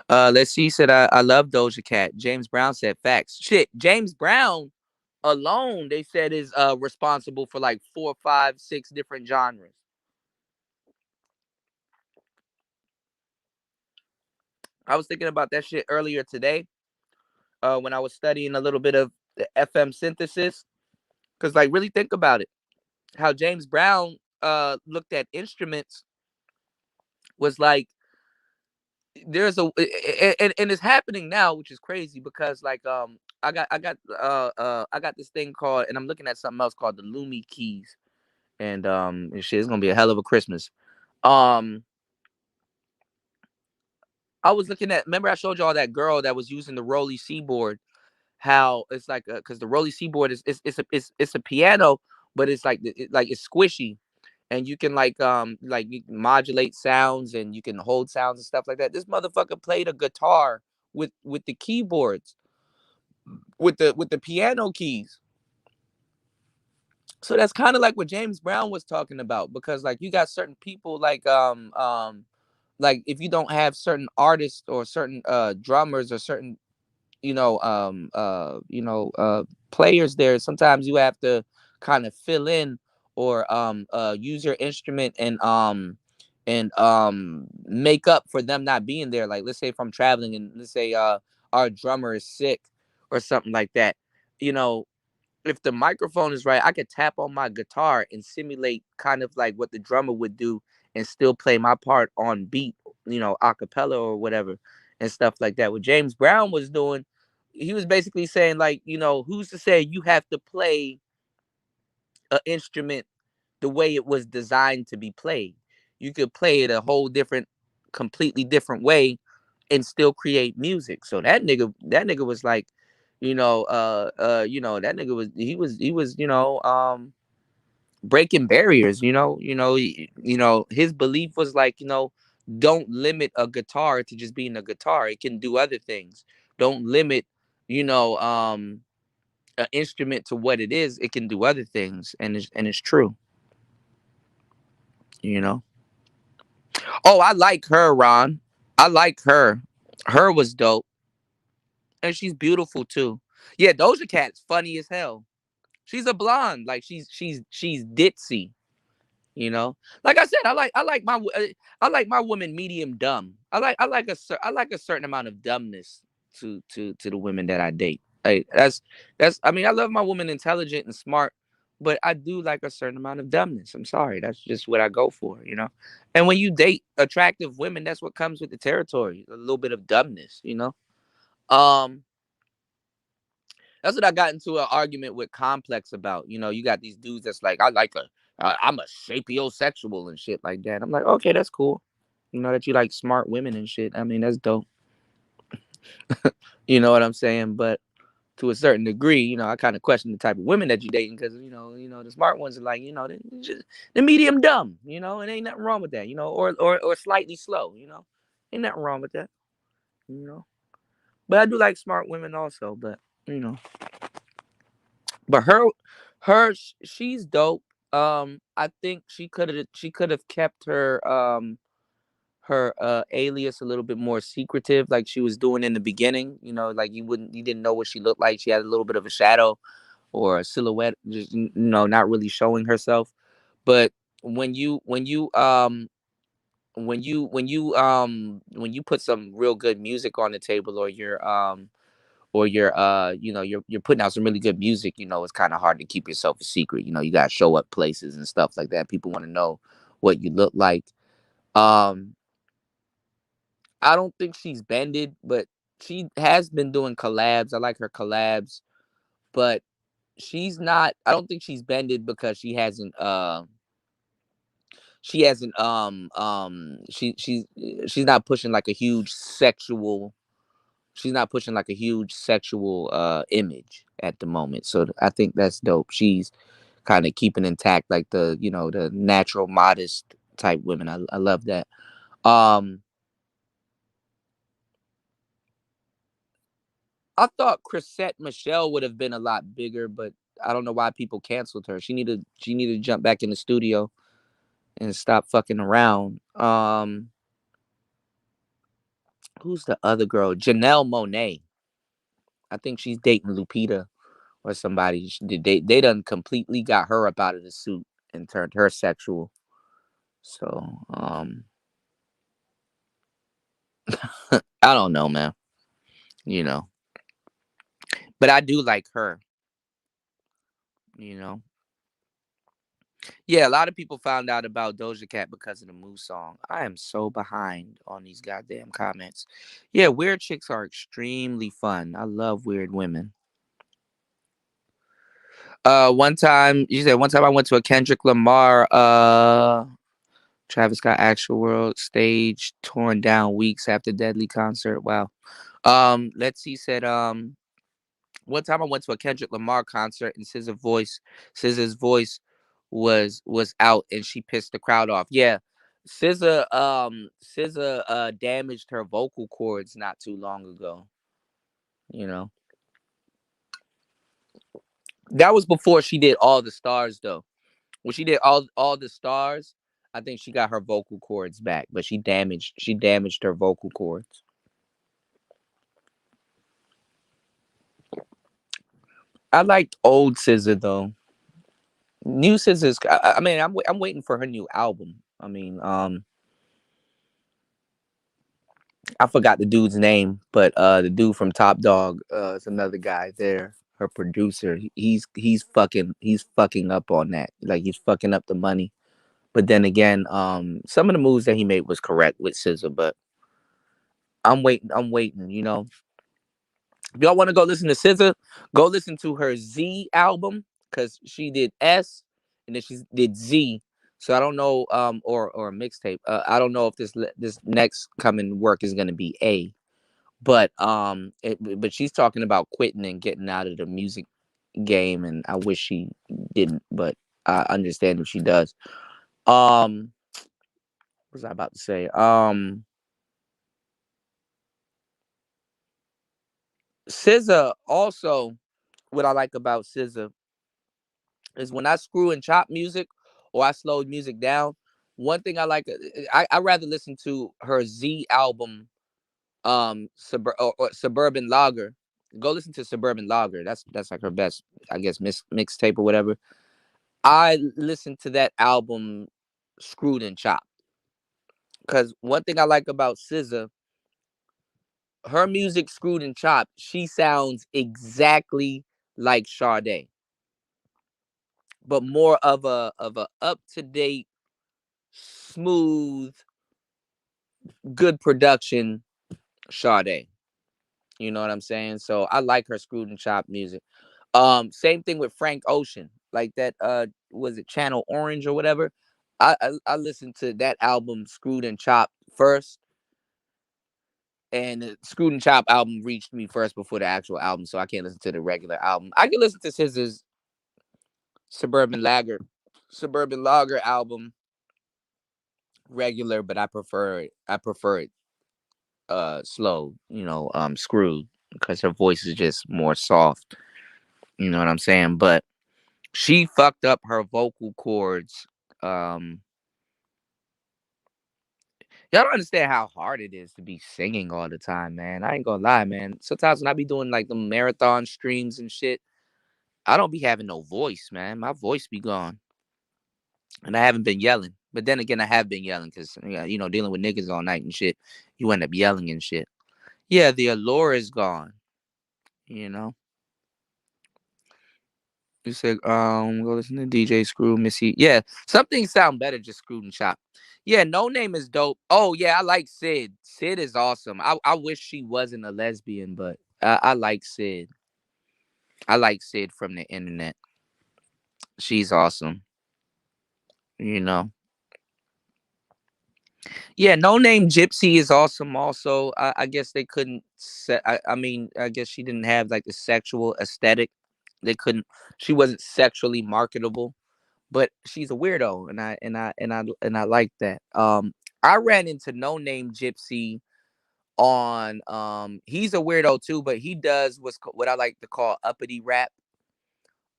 Let's see. Said I love Doja Cat. James Brown said facts. Shit, James Brown alone they said is responsible for like 4, 5, 6 different genres. I was thinking about that shit earlier today when I was studying a little bit of the FM synthesis. Cause like really think about it, how James Brown looked at instruments was like there's and it's happening now, which is crazy because like I got this thing called, and I'm looking at something else called the Lumi keys, and shit, it's gonna be a hell of a Christmas. Um, I was looking at. Remember, I showed y'all that girl that was using the Rolly Seaboard. How it's like, because the Rolly Seaboard it's a piano, but it's like it's squishy, and you can like you can modulate sounds and you can hold sounds and stuff like that. This motherfucker played a guitar with the keyboards, with the piano keys. So that's kind of like what James Brown was talking about, because like you got certain people like if you don't have certain artists or certain drummers or certain players there, sometimes you have to kind of fill in or use your instrument and make up for them not being there. Like let's say if I'm traveling and let's say our drummer is sick, or something like that. You know, if the microphone is right, I could tap on my guitar and simulate kind of like what the drummer would do and still play my part on beat, a cappella or whatever and stuff like that. What James Brown was doing, he was basically saying, like, who's to say you have to play an instrument the way it was designed to be played? You could play it a whole different, completely different way and still create music. So that nigga was like, that nigga was he was breaking barriers. His belief was like, don't limit a guitar to just being a guitar. It can do other things. Don't limit, you know, um, an instrument to what it is. It can do other things, and it's true. You know. Oh, I like her, Ron. I like her. Her was dope, and she's beautiful too. Yeah, Doja Cat's funny as hell. She's a blonde, like she's ditzy. Like I said, I like my women medium dumb. I like a certain amount of dumbness to the women that I date. Like that's I mean, I love my woman intelligent and smart, but I do like a certain amount of dumbness. I'm sorry, that's just what I go for. And when you date attractive women, that's what comes with the territory, a little bit of dumbness. Um that's what I got into an argument with Complex about. You got these dudes that's like, I'm a sapiosexual and shit like that. I'm like, okay, that's cool. That you like smart women and shit. I mean, that's dope. You know what I'm saying? But to a certain degree, I kind of question the type of women that you dating because the smart ones are like, the medium dumb. And ain't nothing wrong with that. Or slightly slow. Ain't nothing wrong with that. You know, but I do like smart women also. But you know. But she's dope. I think she could have kept her alias a little bit more secretive, like she was doing in the beginning. Like you didn't know what she looked like. She had a little bit of a shadow or a silhouette, just not really showing herself. But when you put some real good music on the table, or you're putting out some really good music, it's kind of hard to keep yourself a secret. You got to show up places and stuff like that. People want to know what you look like. um I don't think she's bended, but she has been doing collabs. I like her collabs, but she's not I don't think she's bended because she's not pushing like a huge sexual she's not pushing like a huge sexual image at the moment. So I think that's dope. She's kind of keeping intact like the natural modest type women. I love that. um I thought Chrisette Michelle would have been a lot bigger, but I don't know why people canceled her. She needed to jump back in the studio and stop fucking around. Who's the other girl? Janelle Monae. I think she's dating Lupita or somebody. They done completely got her up out of the suit and turned her sexual. So I don't know, man. You know, but I do like her. You know, yeah. A lot of people found out about Doja Cat because of the Moose song. I am so behind on these goddamn comments. Yeah, weird chicks are extremely fun. I love weird women. One time you said one time I went to a Kendrick Lamar Travis Scott Actual World stage torn down weeks after Deadly concert. Wow. Let's see. Said one time I went to a Kendrick Lamar concert and SZA's voice was out and she pissed the crowd off. Yeah, SZA damaged her vocal cords not too long ago. You know that was before she did All the Stars though. When she did all the stars, I think she got her vocal cords back, but she damaged her vocal cords. I liked old SZA though. New SZA's. I mean, I'm waiting for her new album. I mean, I forgot the dude's name, but the dude from Top Dog is another guy there. Her producer, he's fucking up on that. Like he's fucking up the money. But then again, some of the moves that he made was correct with SZA, but I'm waiting. I'm waiting. You know, if y'all want to go listen to SZA, go listen to her Z album because she did S and then she did Z. So I don't know, or a mixtape. I don't know if this next coming work is gonna be A. But she's talking about quitting and getting out of the music game, and I wish she didn't, but I understand if she does. Um, what was I about to say? SZA also, what I like about SZA is when I screw and chop music or I slow music down. One thing I like, I rather listen to her Z album, or Suburban Lager. Go listen to Suburban Lager. That's like her best, I guess, mixtape or whatever. I listened to that album screwed and chopped because one thing I like about SZA, her music screwed and chopped, she sounds exactly like Sade, but more of a up to date, smooth, good production Sade. You know what I'm saying? So I like her screwed and chopped music. Same thing with Frank Ocean, like that. Was it Channel Orange or whatever? I listened to that album Screwed and Chopped first, and the Screwed and Chopped album reached me first before the actual album, so I can't listen to the regular album. I can listen to his Suburban Lager, Suburban Lager album regular, but I prefer it slow, Screwed, because her voice is just more soft. You know what I'm saying? But she fucked up her vocal cords. Um, y'all don't understand how hard it is to be singing all the time, man. I ain't gonna lie, man. Sometimes when I be doing like the marathon streams and shit, I don't be having no voice, man. My voice be gone, and I haven't been yelling. But then again, I have been yelling because dealing with niggas all night and shit, you end up yelling and shit. Yeah, the allure is gone. You know. You said, go listen to DJ Screw, Missy. Yeah, some things sound better just screwed and chopped. Yeah, No Name is dope. Oh yeah, I like Sid. Sid is awesome. I wish she wasn't a lesbian, but I like Sid. I like Sid from the internet. She's awesome. You know. Yeah, No Name Gypsy is awesome. Also, I guess they couldn't. I mean, I guess she didn't have like the sexual aesthetic. They couldn't. She wasn't sexually marketable, but she's a weirdo, and I like that. I ran into No Name Gypsy on he's a weirdo too, but he does what I like to call uppity rap.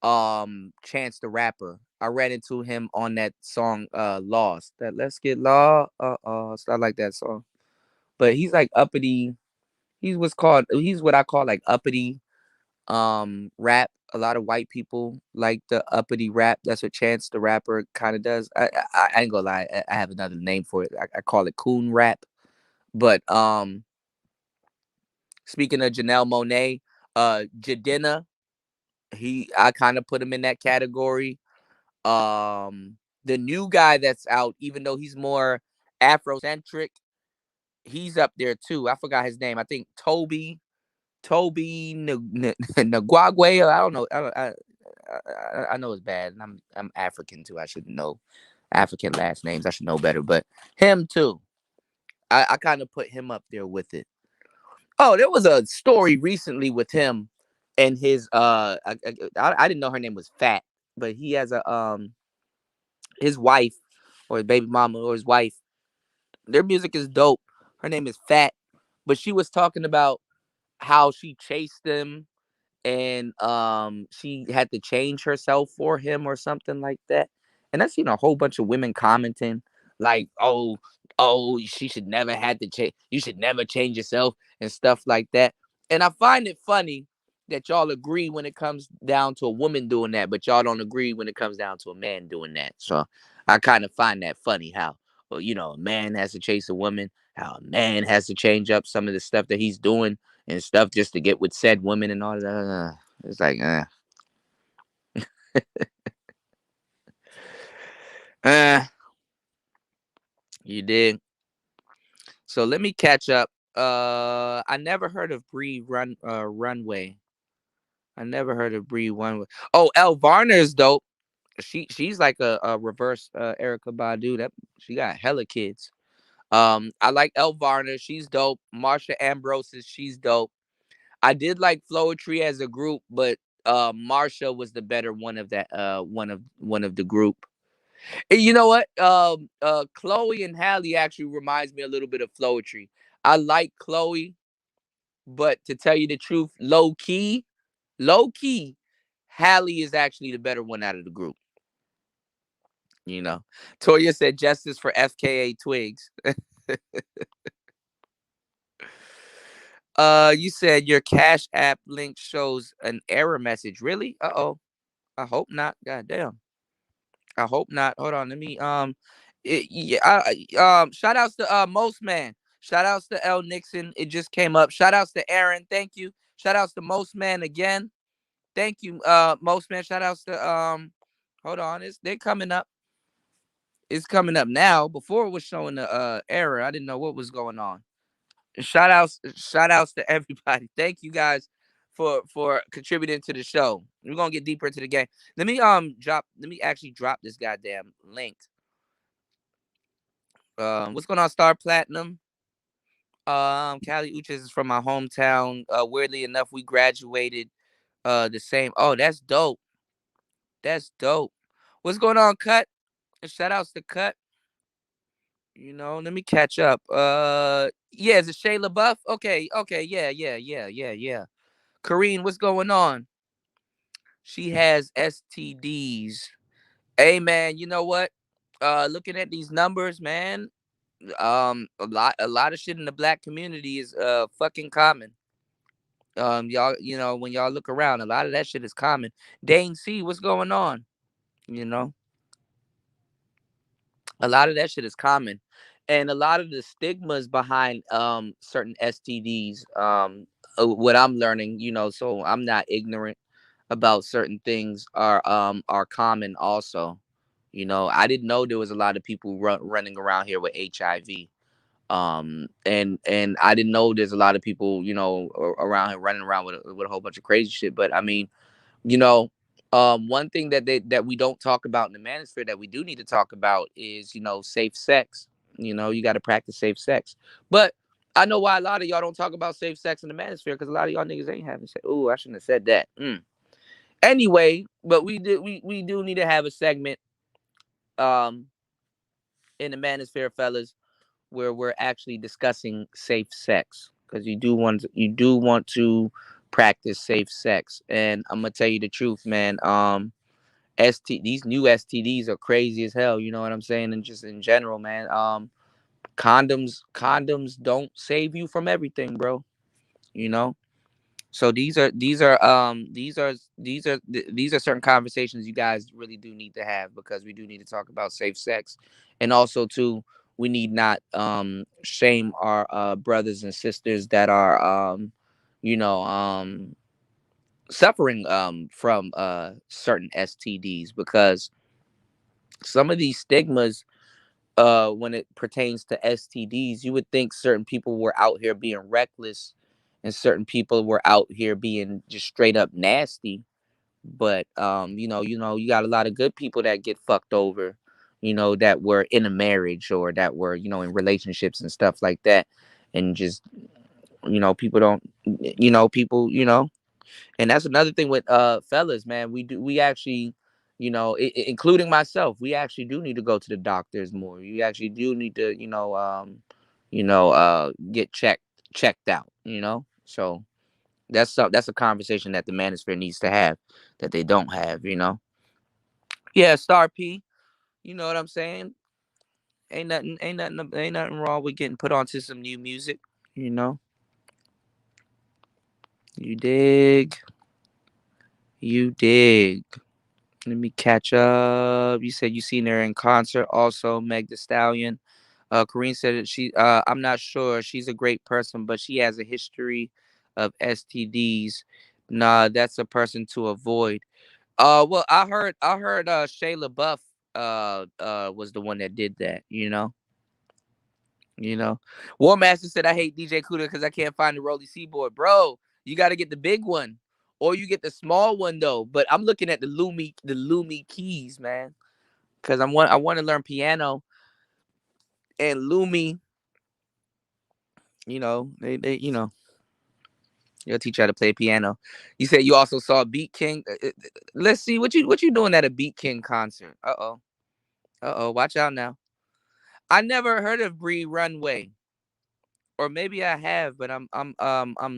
Chance the Rapper. I ran into him on that song Lost. That Let's Get Law so I like that song. But he's like uppity. He's what I call like uppity rap. A lot of white people like the uppity rap. That's what Chance the Rapper kind of does. I ain't gonna lie, I have another name for it. I call it coon rap. But speaking of Janelle Monae, Jadena, I kind of put him in that category. The new guy that's out, even though he's more Afrocentric, he's up there too. I forgot his name. I think Toby Nagwagwe. I don't know. I know it's bad, and I'm African too. I should know African last names. I should know better, but him too. I kind of put him up there with it. Oh, there was a story recently with him and his I didn't know her name was Fat, but he has a his wife or his baby mama or his wife. Their music is dope. Her name is Fat, but she was talking about how she chased them and she had to change herself for him or something like that. And I seen a whole bunch of women commenting like, oh, she should never had to change. You should never change yourself and stuff like that. And I find it funny that y'all agree when it comes down to a woman doing that, but y'all don't agree when it comes down to a man doing that. So I kind of find that funny how, Well, a man has to chase a woman, how a man has to change up some of the stuff that he's doing and stuff just to get with said woman and all that. It's like, uh, you did. So let me catch up. I never heard of Runway. I never heard of Bree Runway. Oh, Elle Varner is dope. She's like a reverse Erica Badu. That she got hella kids. I like Elle Varner. She's dope. Marsha Ambrosius. She's dope. I did like Floetry as a group, but Marsha was the better one of that. One of the group. And you know what? Chloe and Halle actually reminds me a little bit of Floetry. I like Chloe, but to tell you the truth, low key, Halle is actually the better one out of the group. You know, Toya said justice for FKA Twigs. You said your Cash App link shows an error message. Really? Uh-oh. I hope not. God damn. I hope not. Hold on. Let me yeah, shout outs to Most Man. Shout outs to L Nixon. It just came up. Shout outs to Aaron. Thank you. Shout outs to Most Man again. Thank you, Most Man. Shout outs to hold on. They're coming up. It's coming up now. Before it was showing the error. I didn't know what was going on. Shout outs to everybody. Thank you guys for contributing to the show. We're gonna get deeper into the game. Let me actually drop this goddamn link. What's going on, Star Platinum? Cali Uchis is from my hometown. Weirdly enough, we graduated the same. Oh, that's dope. That's dope. What's going on, Cut? Shout outs to Cut. Let me catch up. Yeah, is it Shayla Buff? Okay, yeah. Kareen, what's going on? She has STDs. Hey man, you know what? Looking at these numbers, man, a lot of shit in the black community is fucking common. Y'all, when y'all look around, a lot of that shit is common. Dane C, what's going on? You know, a lot of that shit is common. And a lot of the stigmas behind certain STDs, what I'm learning, so I'm not ignorant about certain things are common also. I didn't know there was a lot of people running around here with HIV. And I didn't know there's a lot of people, around here running around with a whole bunch of crazy shit. But I mean, you know, one thing that we don't talk about in the manosphere that we do need to talk about is, safe sex. You got to practice safe sex. But I know why a lot of y'all don't talk about safe sex in the manosphere, because a lot of y'all niggas ain't having sex. Oh, I shouldn't have said that. Anyway, but we do need to have a segment um in the manosphere, fellas, where we're actually discussing safe sex, because you do want to practice safe sex. And I'm gonna tell you the truth, man. These new STDs are crazy as hell. You know what I'm saying? And just in general, man. Condoms don't save you from everything, bro. You know. So these are certain conversations you guys really do need to have, because we do need to talk about safe sex. And also too, we need not shame our brothers and sisters that are you know suffering from certain STDs, because some of these stigmas, when it pertains to STDs, you would think certain people were out here being reckless and certain people were out here being just straight up nasty. But you got a lot of good people that get fucked over, that were in a marriage, or that were, in relationships and stuff like that. And just, people don't, people, and that's another thing with fellas, man. We actually, including myself, we actually do need to go to the doctors more. You actually do need to, get checked out, so that's a conversation that the manosphere needs to have, that they don't have. Yeah, Star P, you know what I'm saying? Ain't nothing wrong with getting put onto some new music, you know. You dig? You dig? Let me catch up. You said you seen her in concert, also Meg The Stallion. Kareen said that I'm not sure. She's a great person, but she has a history of STDs. Nah, that's a person to avoid. Well, I heard Shayla Buff was the one that did that, you know. War Master said I hate DJ Cuda because I can't find the Rolly Seaboard. Bro, you gotta get the big one. Or you get the small one though. But I'm looking at the Lumi keys, man. Cause I want to learn piano, and Lumi, they'll teach you how to play piano. You said you also saw Beat King. Let's see what you doing at a Beat King concert. Uh-oh. Uh-oh, watch out now. I never heard of Bree Runway. Or maybe I have, but I'm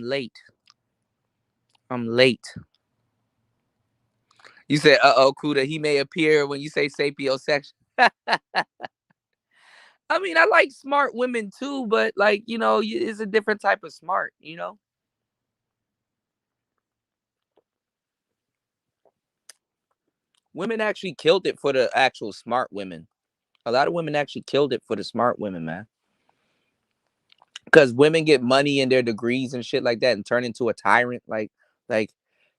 late. I'm late. You said, uh-oh, Kuda, he may appear when you say sapiosexual. I mean, I like smart women too, but like, it's a different type of smart. Women actually killed it for the actual smart women. A lot of women actually killed it for the smart women, man. Because women get money in their degrees and shit like that and turn into a tyrant. Like,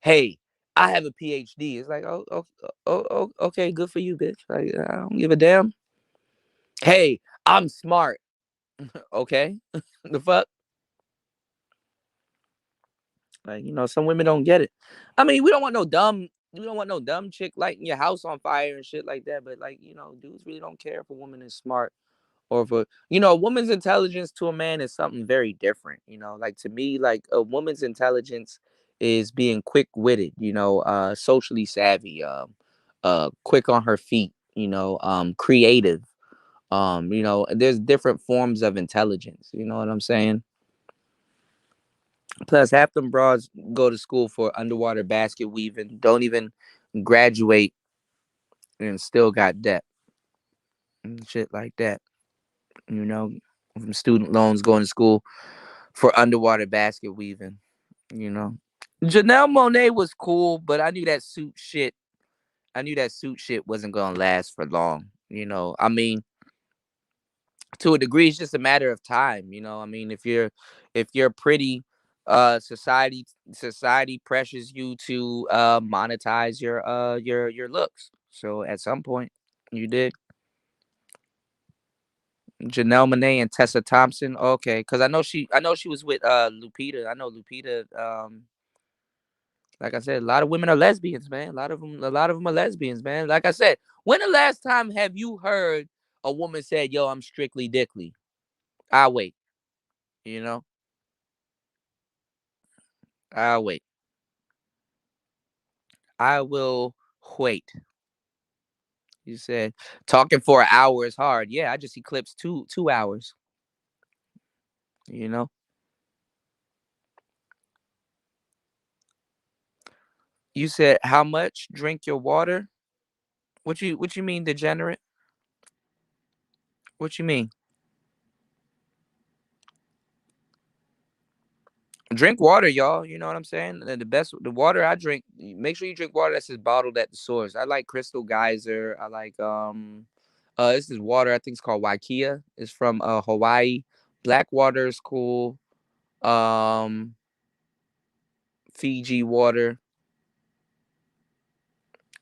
hey, I have a PhD. It's like, okay, good for you, bitch. Like, I don't give a damn. Hey, I'm smart. Okay, the fuck. Like, some women don't get it. I mean, we don't want no dumb chick lighting your house on fire and shit like that. But like, dudes really don't care if a woman is smart or if a woman's intelligence to a man is something very different. Like to me, like a woman's intelligence is being quick witted, socially savvy, quick on her feet, creative. There's different forms of intelligence. You know what I'm saying? Plus, half them broads go to school for underwater basket weaving, don't even graduate, and still got debt and shit like that. You know, from student loans going to school for underwater basket weaving. You know, Janelle Monae was cool, but I knew that suit shit. I knew that suit shit wasn't gonna last for long. I mean, to a degree, it's just a matter of time. I mean, if you're pretty, society pressures you to monetize your looks. So at some point, you did. Janelle Monae and Tessa Thompson. Okay, because I know she was with Lupita. I know Lupita. Like I said, a lot of women are lesbians, man. A lot of them are lesbians, man. Like I said, when the last time have you heard a woman said, "Yo, I'm strictly dickly"? I'll wait. You know, I'll wait. I will wait. You said talking for an hour is hard. Yeah, I just eclipsed two hours. You know. You said how much? Drink your water. What you mean degenerate? What you mean? Drink water, y'all. You know what I'm saying? The water I drink. Make sure you drink water that's just bottled at the source. I like Crystal Geyser. I like this is water. I think it's called Waikia. It's from Hawaii. Black water is cool. Um, Fiji water.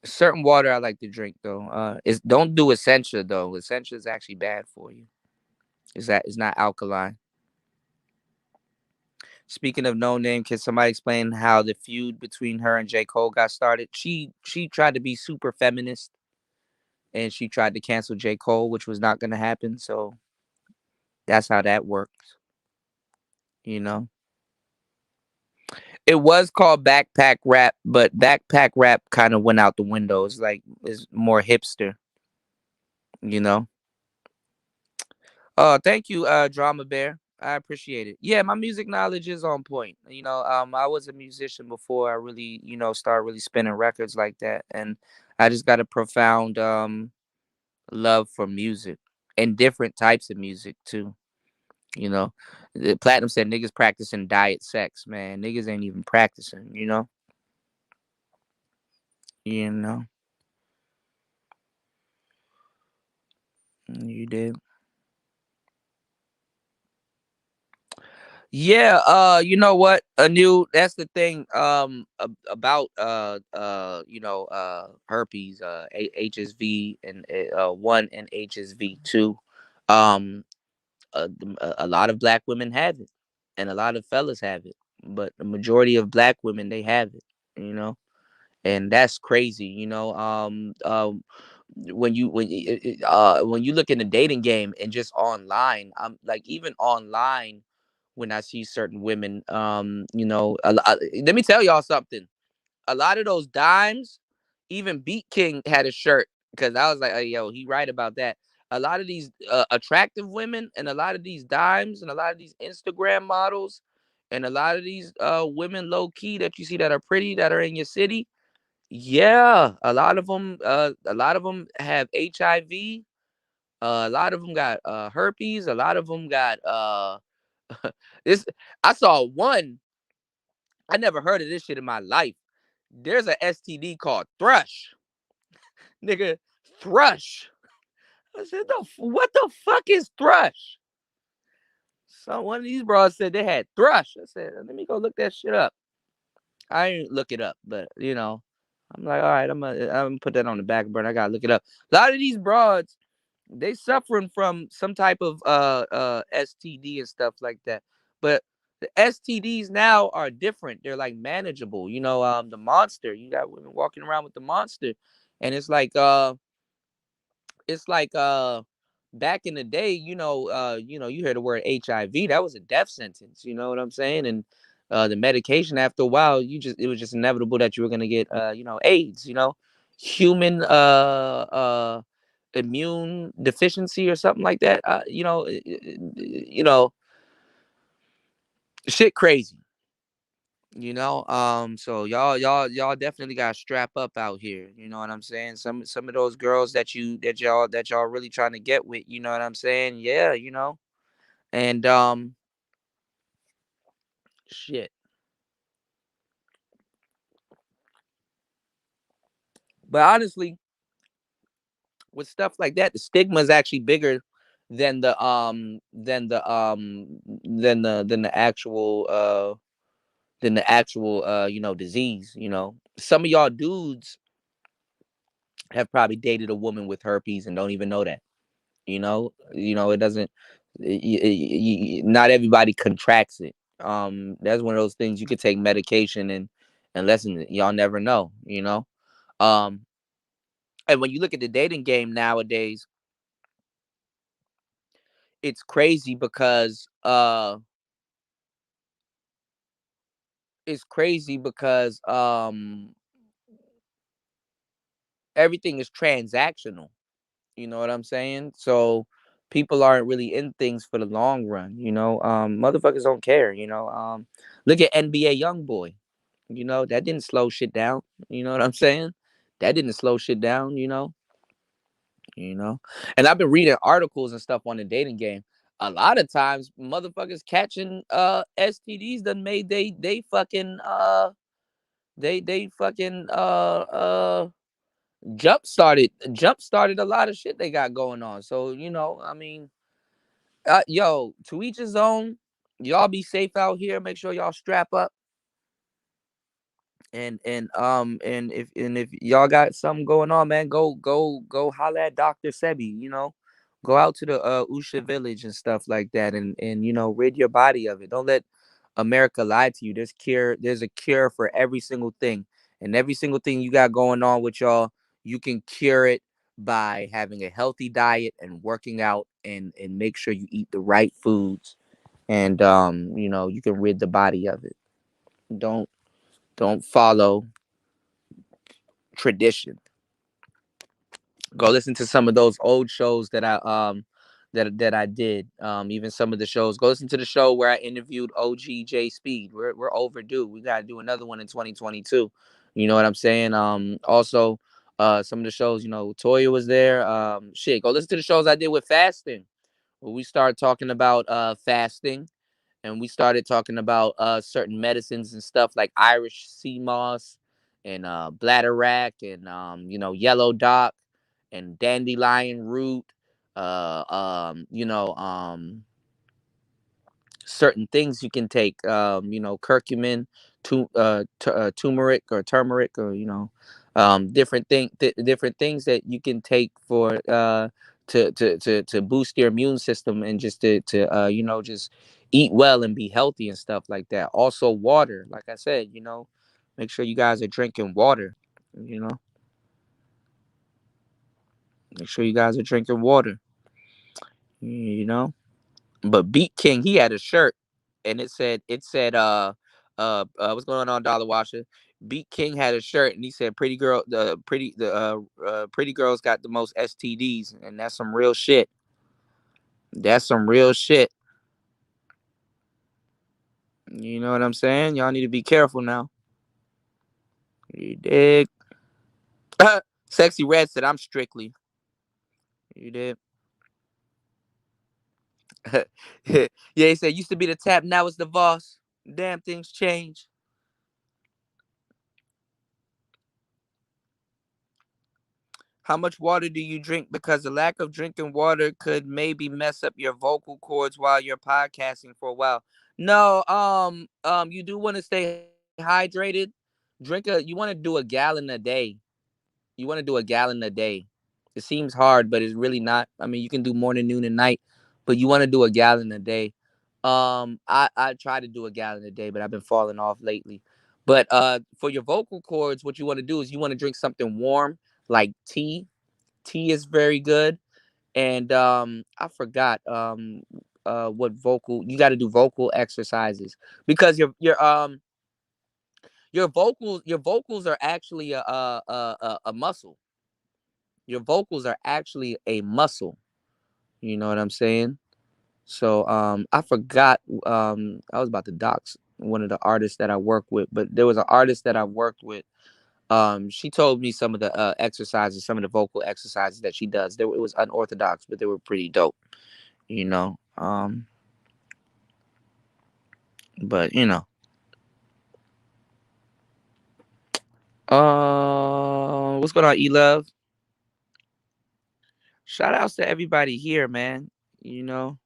Certain water I like to drink though. It's don't do Essentia though. Essentia is actually bad for you. Is that it's not alkaline. Speaking of no name, can somebody explain how the feud between her and J. Cole got started? She tried to be super feminist and she tried to cancel J. Cole, which was not gonna happen. So that's how that works, you know. It was called backpack rap, but backpack rap kind of went out the window. It's like it's more hipster, you know. Oh, thank you, Drama Bear. I appreciate it. Yeah, my music knowledge is on point. I was a musician before I really, started really spinning records like that, and I just got a profound love for music and different types of music too. You know, the Platinum said niggas practicing diet sex, man. Niggas ain't even practicing. You know, you did. Yeah, you know what? A new That's the thing about herpes, HSV and 1 and HSV 2. Um a lot of black women have it and a lot of fellas have it, but the majority of black women they have it, you know. And that's crazy, when you look in the dating game and just online, I'm like, even online, when I see certain women, let me tell y'all something. A lot of those dimes, even Beat King had a shirt, because I was like, "Hey, yo, he right about that." A lot of these attractive women, and a lot of these dimes, and a lot of these Instagram models, and a lot of these women low key that you see that are pretty, that are in your city. Yeah, a lot of them have HIV. A lot of them got herpes. A lot of them got this. I saw one. I never heard of this shit in my life. There's a STD called thrush, nigga. Thrush. I said, what the fuck is thrush? So one of these bros said they had thrush. I said, let me go look that shit up. I didn't look it up, but I'm like, all right, I'm gonna put that on the back burner. I gotta look it up. A lot of these broads, they suffering from some type of STD and stuff like that. But the STDs now are different. They're like manageable. The monster. You got women walking around with the monster, and it's like back in the day, you hear the word HIV, that was a death sentence, you know what I'm saying? And the medication, after a while, it was just inevitable that you were gonna get AIDS, human immune deficiency or something like that. Shit crazy. So y'all definitely got to strap up out here. You know what I'm saying? Some of those girls that y'all really trying to get with. You know what I'm saying? Yeah, and shit. But honestly, with stuff like that, the stigma is actually bigger than the actual disease. Some of y'all dudes have probably dated a woman with herpes and don't even know that. It doesn't. Not everybody contracts it. That's one of those things you could take medication and lessen it. Y'all never know. Um, and when you look at the dating game nowadays, it's crazy because everything is transactional. You know what I'm saying? So people aren't really in things for the long run. Motherfuckers don't care. Look at NBA YoungBoy. That didn't slow shit down. You know what I'm saying? That didn't slow shit down. You know. And I've been reading articles and stuff on the dating game. A lot of times, motherfuckers catching STDs done made they fucking they fucking jump started a lot of shit they got going on. So I mean, yo, to each his own. Y'all be safe out here. Make sure y'all strap up. And if y'all got something going on, man, go holla at Dr. Sebi. Go out to the Usha village and stuff like that, and rid your body of it. Don't let America lie to you. There's a cure for every single thing, and every single thing you got going on with y'all, you can cure it by having a healthy diet and working out, and make sure you eat the right foods, and you can rid the body of it. Don't follow tradition. Go listen to some of those old shows that I did. Even some of the shows. Go listen to the show where I interviewed OGJ Speed. We're overdue. We gotta do another one in 2022. You know what I'm saying? Also, some of the shows, Toya was there. Shit, go listen to the shows I did with fasting. Where we started talking about fasting, and we started talking about certain medicines and stuff like Irish sea moss and bladderwrack and yellow dock and dandelion root, uh, um, you know, um, certain things you can take. Curcumin, turmeric or turmeric, or different things that you can take for to boost your immune system, and just to just eat well and be healthy and stuff like that. Also, water, like I said, make sure you guys are drinking water. You know, make sure you guys are drinking water. You know. But Beat King, he had a shirt, and it said what's going on, Dollar Washer? Beat King had a shirt, and he said pretty girls got the most STDs, and that's some real shit. That's some real shit. You know what I'm saying? Y'all need to be careful now. You dig? Sexy Red said, I'm strictly. You did. Yeah, he said used to be the tap, now it's the Voss. Damn, things change. How much water do you drink? Because the lack of drinking water could maybe mess up your vocal cords while you're podcasting for a while. No, you do want to stay hydrated. You want to do a gallon a day. You want to do a gallon a day. It seems hard, but it's really not. I mean, you can do morning, noon, and night, but you want to do a gallon a day. I try to do a gallon a day, but I've been falling off lately. But for your vocal cords, what you want to do is you want to drink something warm, like tea. Tea is very good. And I forgot what vocal you got to do vocal exercises, because your vocals are actually a muscle. Your vocals are actually a muscle. You know what I'm saying? So I forgot. I was about to dox one of the artists that I work with, but there was an artist that I worked with. She told me some of the exercises, some of the vocal exercises that she does. It was unorthodox, but they were pretty dope. You know. But what's going on, E Love? Shout outs to everybody here, man. You know.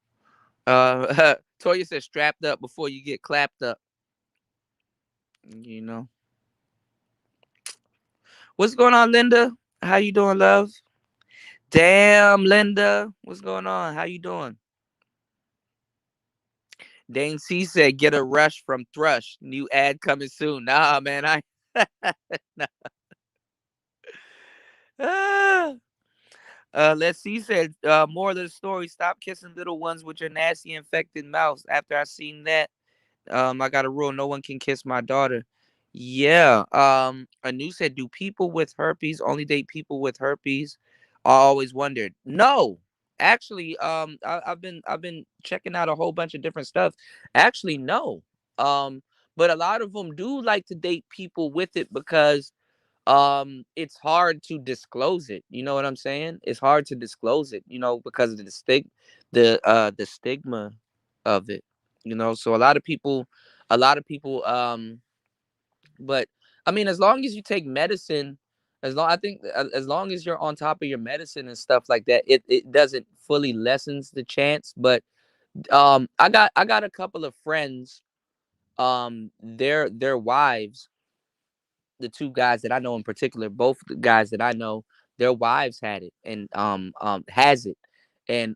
Toya said strapped up before you get clapped up. You know. What's going on, Linda? How you doing, love? Damn, Linda. What's going on? How you doing? Dane C said, get a rush from Thrush. New ad coming soon. Nah, man. Ah. Let's see. Said, more of the story. Stop kissing little ones with your nasty infected mouths. After I seen that, I got a rule. No one can kiss my daughter. Yeah. Anu said, do people with herpes only date people with herpes? I always wondered. No. Actually, I've been checking out a whole bunch of different stuff. Actually, no. But a lot of them do like to date people with it, because it's hard to disclose it. You know what I'm saying? It's hard to disclose it, because of the stigma of it. So a lot of people but I mean, as long as you take medicine, as long as you're on top of your medicine and stuff like that, it doesn't fully lessens the chance. But I got a couple of friends, their wives, the two guys that I know in particular, both the guys that I know, their wives had it, and has it, and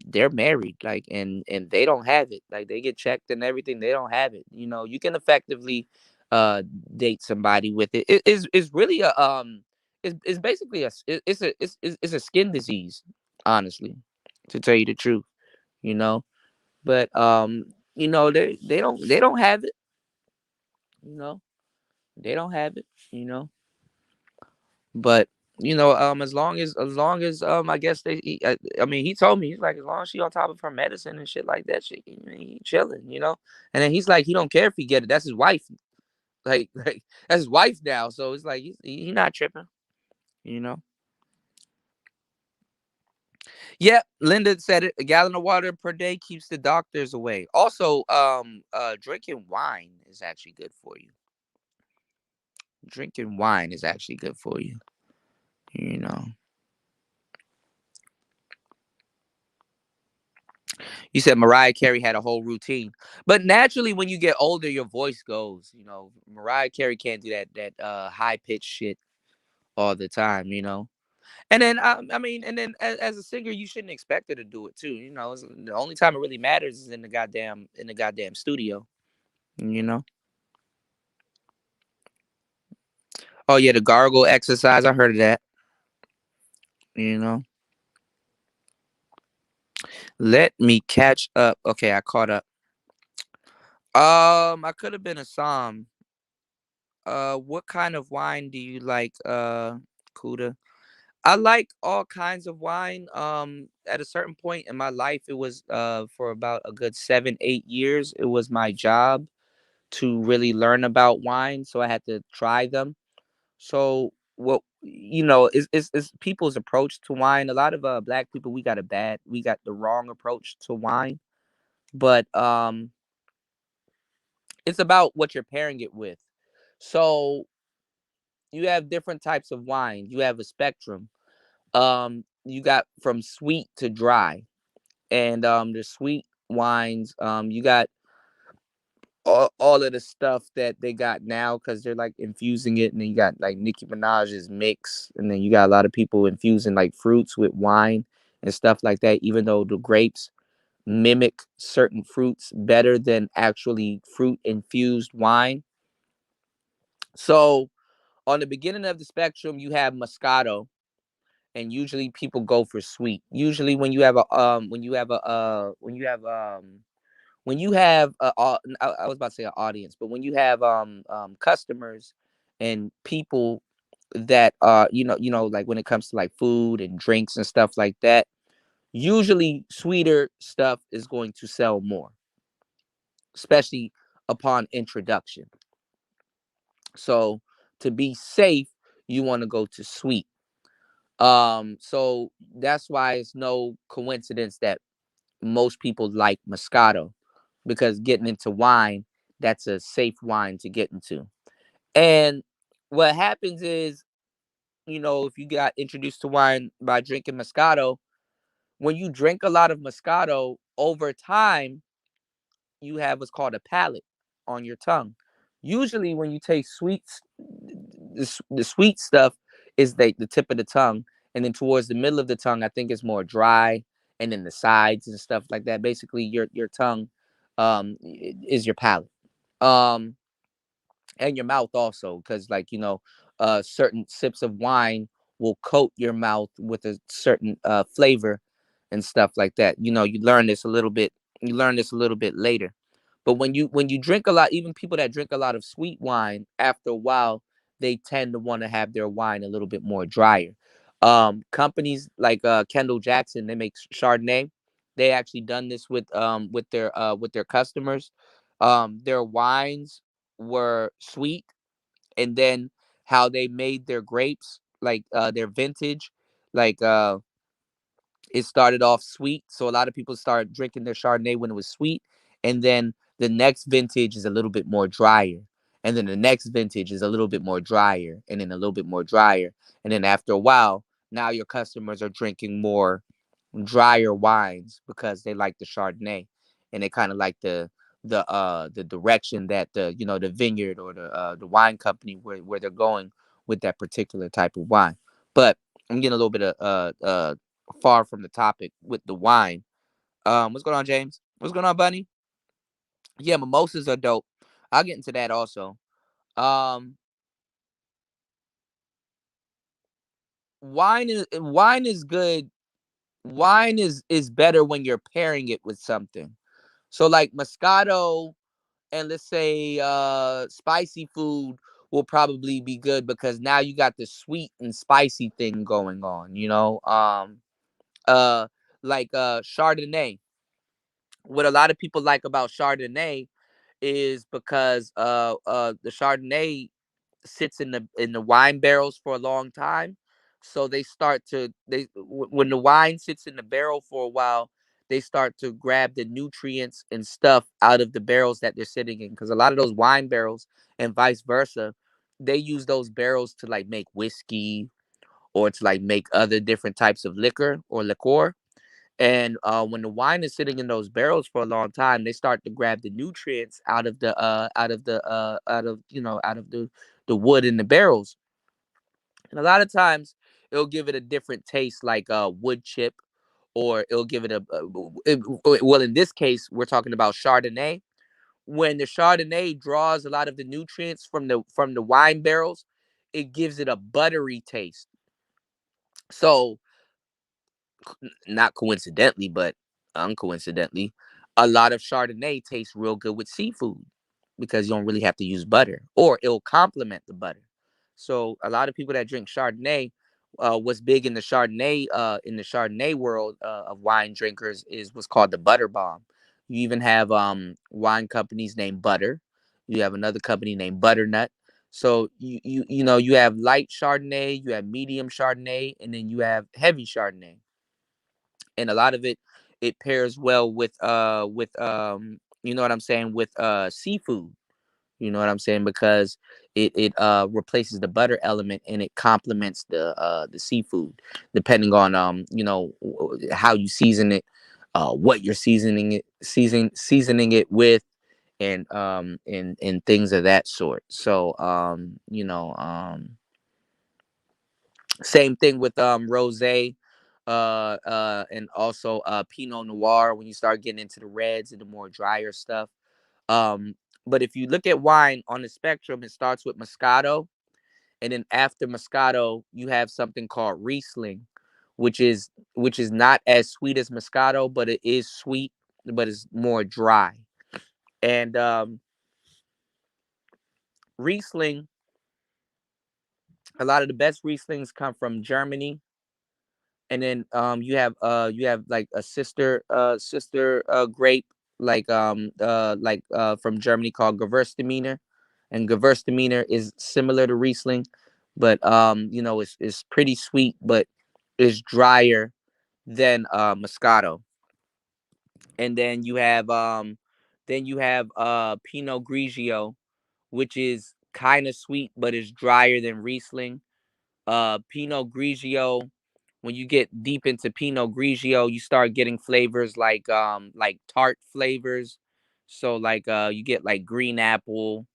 they're married, like, and they don't have it. Like, they get checked and everything, they don't have it. You can effectively uh date somebody with it. It's really it's basically it's a skin disease, honestly, to tell you the truth. You know, but they don't have it. You know, they don't have it. You know But as long as I guess I mean, he told me, he's like, as long as she on top of her medicine and shit like that, he chilling. And then he's like, he don't care if he get it. That's his wife. Like that's his wife now. So it's like he not tripping. You know. Yeah, Linda said it. A gallon of water per day keeps the doctors away. Also, drinking wine is actually good for you. Drinking wine is actually good for you. You know. You said Mariah Carey had a whole routine, but naturally, when you get older, your voice goes. You know, Mariah Carey can't do that high pitched shit all the time. You know, and then I mean, and then as a singer, you shouldn't expect her to do it too. You know, the only time it really matters is in the goddamn studio. You know. Oh yeah, the gargle exercise. I heard of that. You know. Let me catch up. Okay, I caught up. I could have been a psalm. What kind of wine do you like, Kuda? I like all kinds of wine. At a certain point in my life, it was for about a good 7, 8 years. It was my job to really learn about wine, so I had to try them. So what is people's approach to wine? A lot of black people, we got the wrong approach to wine, but it's about what you're pairing it with. So you have different types of wine. You have a spectrum. You got from sweet to dry, and the sweet wines, you got all of the stuff that they got now because they're like infusing it, and then you got like Nicki Minaj's mix, and then you got a lot of people infusing like fruits with wine and stuff like that. Even though the grapes mimic certain fruits better than actually fruit infused wine. So on the beginning of the spectrum, you have Moscato, and usually people go for sweet. Usually, when you have I was about to say an audience, but when you have customers and people that like when it comes to like food and drinks and stuff like that, usually sweeter stuff is going to sell more, especially upon introduction. So to be safe, you want to go to sweet. So that's why it's no coincidence that most people like Moscato, because getting into wine, that's a safe wine to get into. And what happens is, if you got introduced to wine by drinking Moscato, when you drink a lot of Moscato over time, you have what's called a palate on your tongue. Usually, when you taste sweets, the sweet stuff is the tip of the tongue, and then towards the middle of the tongue, I think it's more dry, and then the sides and stuff like that. Basically, your tongue is your palate. Um, and your mouth also, because like certain sips of wine will coat your mouth with a certain flavor and stuff like that. You learn this a little bit later. But when you drink a lot, even people that drink a lot of sweet wine, after a while they tend to want to have their wine a little bit more drier. Companies like Kendall Jackson, they make Chardonnay. They actually done this with their customers. Their wines were sweet, and then how they made their grapes, like their vintage, like it started off sweet, so a lot of people started drinking their Chardonnay when it was sweet, and then the next vintage is a little bit more drier, and then the next vintage is a little bit more drier, and then a little bit more drier, and then after a while, now your customers are drinking more drier wines because they like the Chardonnay, and they kind of like the direction that the vineyard or the wine company where they're going with that particular type of wine. But I'm getting a little bit of far from the topic with the wine. What's going on, James? What's going on, Bunny? Yeah, mimosas are dope. I'll get into that also. Um, wine is good. Wine is better when you're pairing it with something. So like Moscato and let's say spicy food will probably be good because now you got the sweet and spicy thing going on, uh like Chardonnay. What a lot of people like about Chardonnay is because the Chardonnay sits in the wine barrels for a long time. So when the wine sits in the barrel for a while, they start to grab the nutrients and stuff out of the barrels that they're sitting in. Because a lot of those wine barrels and vice versa, they use those barrels to like make whiskey or to like make other different types of liquor or liqueur. And when the wine is sitting in those barrels for a long time, they start to grab the nutrients out of the wood in the barrels. And a lot of times it'll give it a different taste, like wood chip, or it'll give it well, in this case, we're talking about Chardonnay. When the Chardonnay draws a lot of the nutrients from the wine barrels, it gives it a buttery taste. So not coincidentally, but uncoincidentally, a lot of Chardonnay tastes real good with seafood because you don't really have to use butter, or it'll complement the butter. So a lot of people that drink Chardonnay, what's big in the Chardonnay world of wine drinkers is what's called the butter bomb. You even have wine companies named Butter. You have another company named Butternut. So you have light Chardonnay, you have medium Chardonnay, and then you have heavy Chardonnay. And a lot of it pairs well with you know what I'm saying, with seafood. You know what I'm saying? Because it replaces the butter element and it complements the seafood, depending on how you season it, what you're seasoning it with, and things of that sort. So same thing with rosé, and also Pinot Noir when you start getting into the reds and the more drier stuff. Um, but if you look at wine on the spectrum, it starts with Moscato, and then after Moscato, you have something called Riesling, which is not as sweet as Moscato, but it is sweet, but it's more dry. And Riesling, a lot of the best Rieslings come from Germany. And then you have like a sister grape, from Germany, called Gewürztraminer. And Gewürztraminer is similar to Riesling, but it's pretty sweet, but it's drier than Moscato. And then you have Pinot Grigio, which is kind of sweet but is drier than Riesling. Pinot Grigio, when you get deep into Pinot Grigio, you start getting flavors like tart flavors. So like you get like green apple,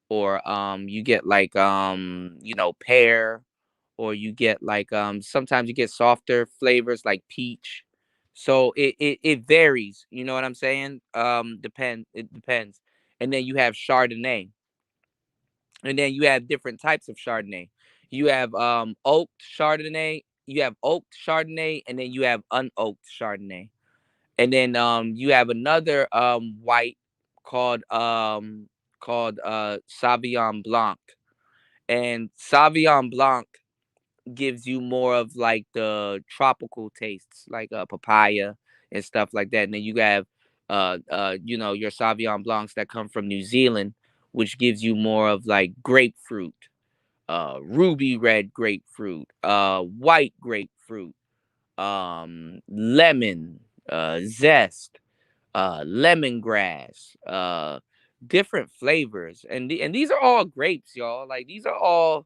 or you get like pear, or you get like sometimes you get softer flavors like peach. So it varies, you know what I'm saying? It depends. And then you have Chardonnay. And then you have different types of Chardonnay. You have oaked Chardonnay, and then you have unoaked Chardonnay. And then you have another white called Sauvignon Blanc. And Sauvignon Blanc gives you more of like the tropical tastes, like papaya and stuff like that. And then you have your Sauvignon Blancs that come from New Zealand, which gives you more of like grapefruit, ruby red grapefruit, white grapefruit, lemon, zest, lemongrass, different flavors. And these are all grapes, y'all. Like these are all,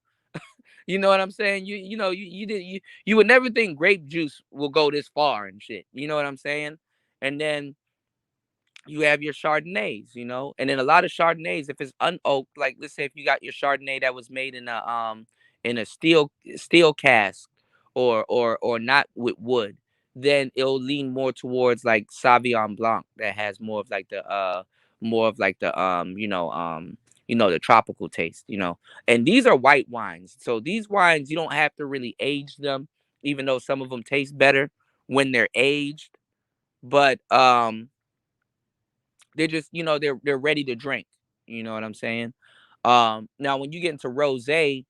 you know what I'm saying? You would never think grape juice will go this far and shit. You know what I'm saying? And then you have your Chardonnays, and then a lot of Chardonnays, if it's unoaked, like let's say if you got your Chardonnay that was made in a steel cask, or not with wood, then it'll lean more towards like Sauvignon Blanc, that has more of like the the tropical taste, and these are white wines. So these wines, you don't have to really age them, even though some of them taste better when they're aged. But they're just, they're ready to drink. You know what I'm saying? Now when you get into rosé,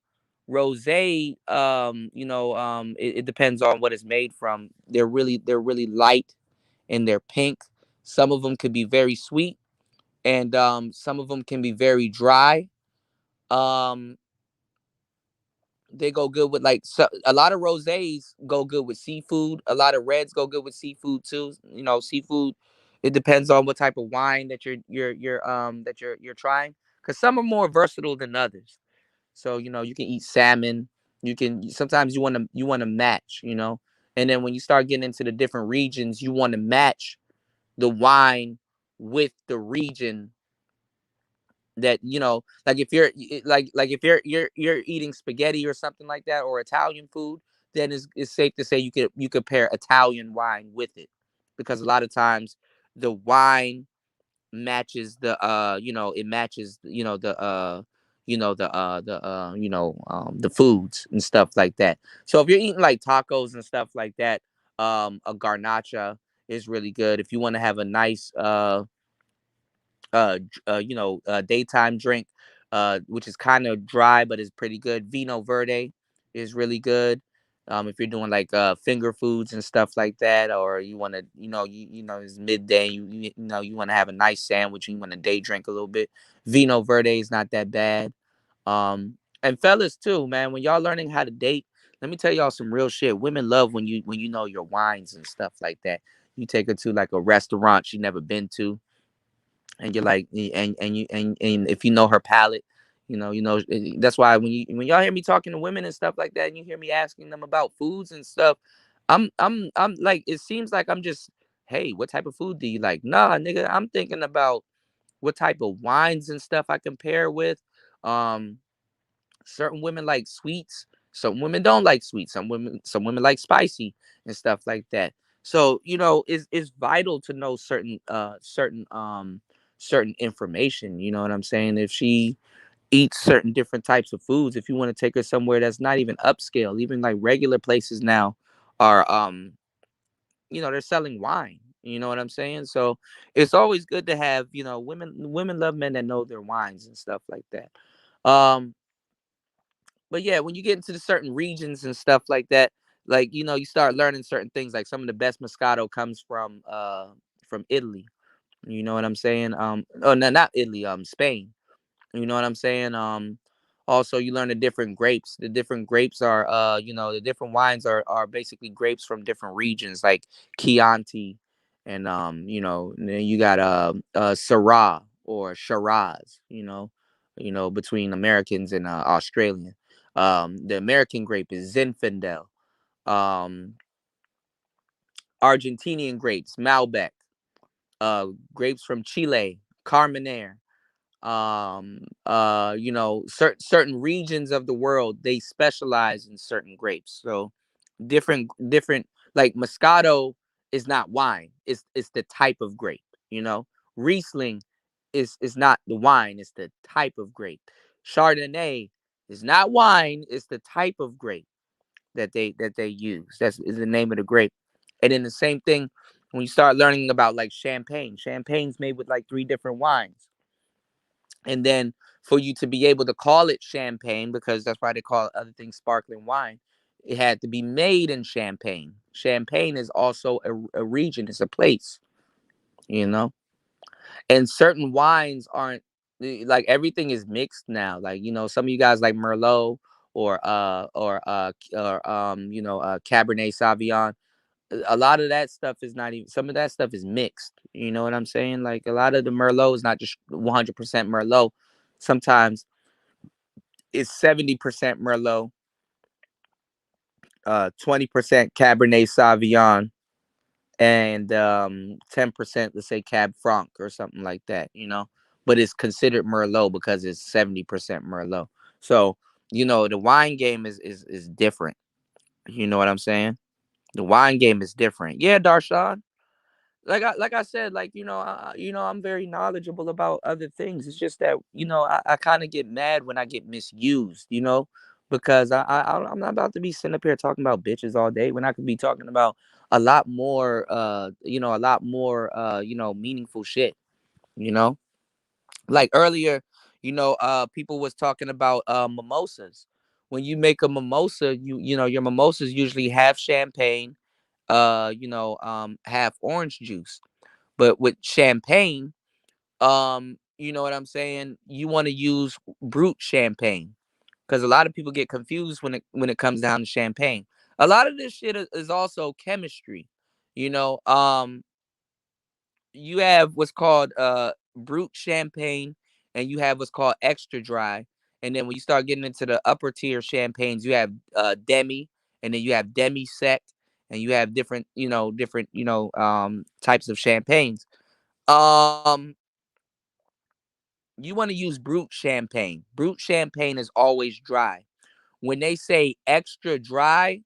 it depends on what it's made from. They're really light and they're pink. Some of them could be very sweet, and some of them can be very dry. Um, they go good with a lot of rosés go good with seafood. A lot of reds go good with seafood too. Seafood. It depends on what type of wine that you're trying, because some are more versatile than others. So you can eat salmon. You can sometimes you want to match, And then when you start getting into the different regions, you want to match the wine with the region that, like if you're like if you're eating spaghetti or something like that, or Italian food, then it's safe to say you could pair Italian wine with it, because a lot of times the wine matches it matches the foods and stuff like that. So if you're eating like tacos and stuff like that, a garnacha is really good. If you want to have a nice daytime drink, which is kind of dry but is pretty good. Vino Verde is really good. If you're doing like finger foods and stuff like that, or you want to, it's midday, you want to have a nice sandwich and you want to day drink a little bit. Vino Verde is not that bad. And fellas too, man, when y'all learning how to date, let me tell y'all some real shit. Women love when you know your wines and stuff like that. You take her to like a restaurant she never been to, and you're like, and if you know her palate, that's why when y'all hear me talking to women and stuff like that, and you hear me asking them about foods and stuff, I'm like, it seems like I'm just, hey, what type of food do you like? Nah, nigga, I'm thinking about what type of wines and stuff I compare with. um Certain women like sweets, some women don't like sweets, some women like spicy and stuff like that. So it's vital to know certain information, you know what I'm saying? If she eats certain different types of foods, if you want to take her somewhere that's not even upscale, even like regular places now are they're selling wine, you know what I'm saying? So it's always good to have, women love men that know their wines and stuff like that. But yeah, when you get into the certain regions and stuff like that, like you start learning certain things. Like some of the best Moscato comes from Italy. You know what I'm saying? Oh no, not Italy, Spain. You know what I'm saying? Also you learn the different grapes. The different grapes are the different wines are basically grapes from different regions, like Chianti, and and then you got Syrah or Shiraz, between Americans and Australian. The American grape is Zinfandel. Um, Argentinian grapes, Malbec. Grapes from Chile, Carmenere. Certain regions of the world, they specialize in certain grapes. So different, like Moscato is not wine, it's the type of grape. Riesling is not the wine, it's the type of grape. Chardonnay is not wine, it's the type of grape that they use. That's is the name of the grape. And then the same thing when you start learning about like champagne. Champagne's made with like three different wines. And then for you to be able to call it champagne, because that's why they call other things sparkling wine, it had to be made in Champagne. Champagne is also a region, it's a place, you know? And certain wines aren't like, everything is mixed now. Like, some of you guys like Merlot or Cabernet Sauvignon. A lot of that stuff is not even, some of that stuff is mixed. You know what I'm saying? Like a lot of the Merlot is not just 100% Merlot. Sometimes it's 70% Merlot, 20% Cabernet Sauvignon, and 10%, let's say, Cab Franc or something like that. But it's considered Merlot because it's 70% Merlot. So, the wine game is different. You know what I'm saying? The wine game is different. Yeah, Darshan. Like I said, like I'm very knowledgeable about other things. It's just that I kind of get mad when I get misused, because I'm not about to be sitting up here talking about bitches all day when I could be talking about a lot more meaningful shit, you know. Like earlier, people was talking about mimosas. When you make a mimosa, your mimosas usually have champagne, have orange juice. But with champagne, you know what I'm saying? You want to use brut champagne, because a lot of people get confused when it comes down to champagne. A lot of this shit is also chemistry. You know, you have what's called brut champagne, and you have what's called extra dry. And then when you start getting into the upper tier champagnes, you have demi, and then you have demi sec, and you have different types of champagnes. Um, you want to use brut champagne. Brut champagne is always dry. When they say extra dry,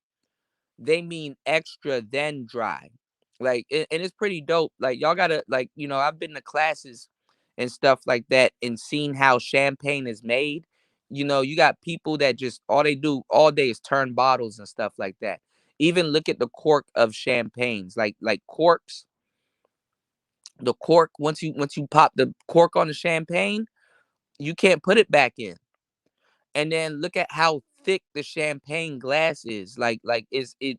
they mean extra then dry. Like, and it's pretty dope. Like, y'all gotta, like, I've been to classes and stuff like that and seen how champagne is made. You got people that just all they do all day is turn bottles and stuff like that. Even look at the cork of champagnes, like corks. The cork, once you pop the cork on the champagne, you can't put it back in. And then look at how thick the champagne glass is. Like is it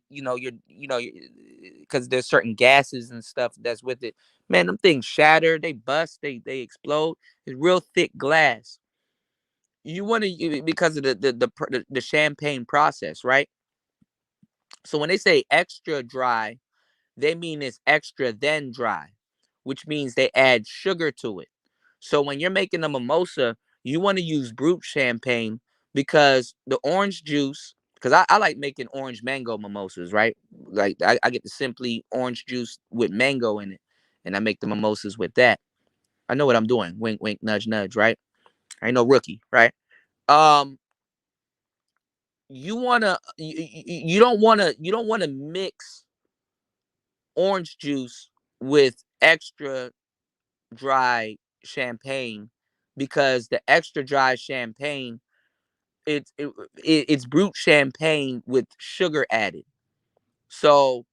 because there's certain gases and stuff that's with it. Man, them things shatter, they bust, they explode. It's real thick glass. You want to, because of the champagne process, right? So when they say extra dry, they mean it's extra then dry, which means they add sugar to it. So when you're making a mimosa, you want to use brut champagne because the orange juice, because I like making orange mango mimosas, right? Like I get the simply orange juice with mango in it, and I make the mimosas with that. I know what I'm doing. Wink, wink, nudge, nudge, right? I ain't no rookie, right? Um, you don't wanna mix orange juice with extra dry champagne, because the extra dry champagne, it's brut champagne with sugar added. So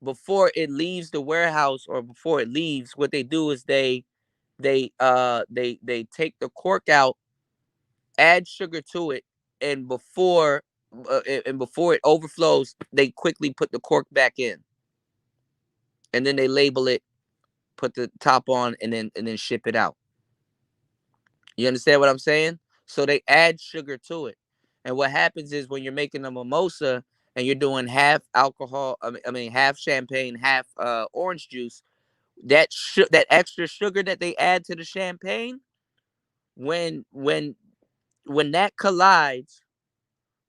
before it leaves the warehouse, or before it leaves, what they do is they take the cork out, add sugar to it, and before it overflows, they quickly put the cork back in, and then they label it, put the top on, and then ship it out. You understand what I'm saying? So they add sugar to it. And what happens is, when you're making a mimosa and you're doing half alcohol, I mean half champagne, half orange juice, that extra sugar that they add to the champagne, when when when that collides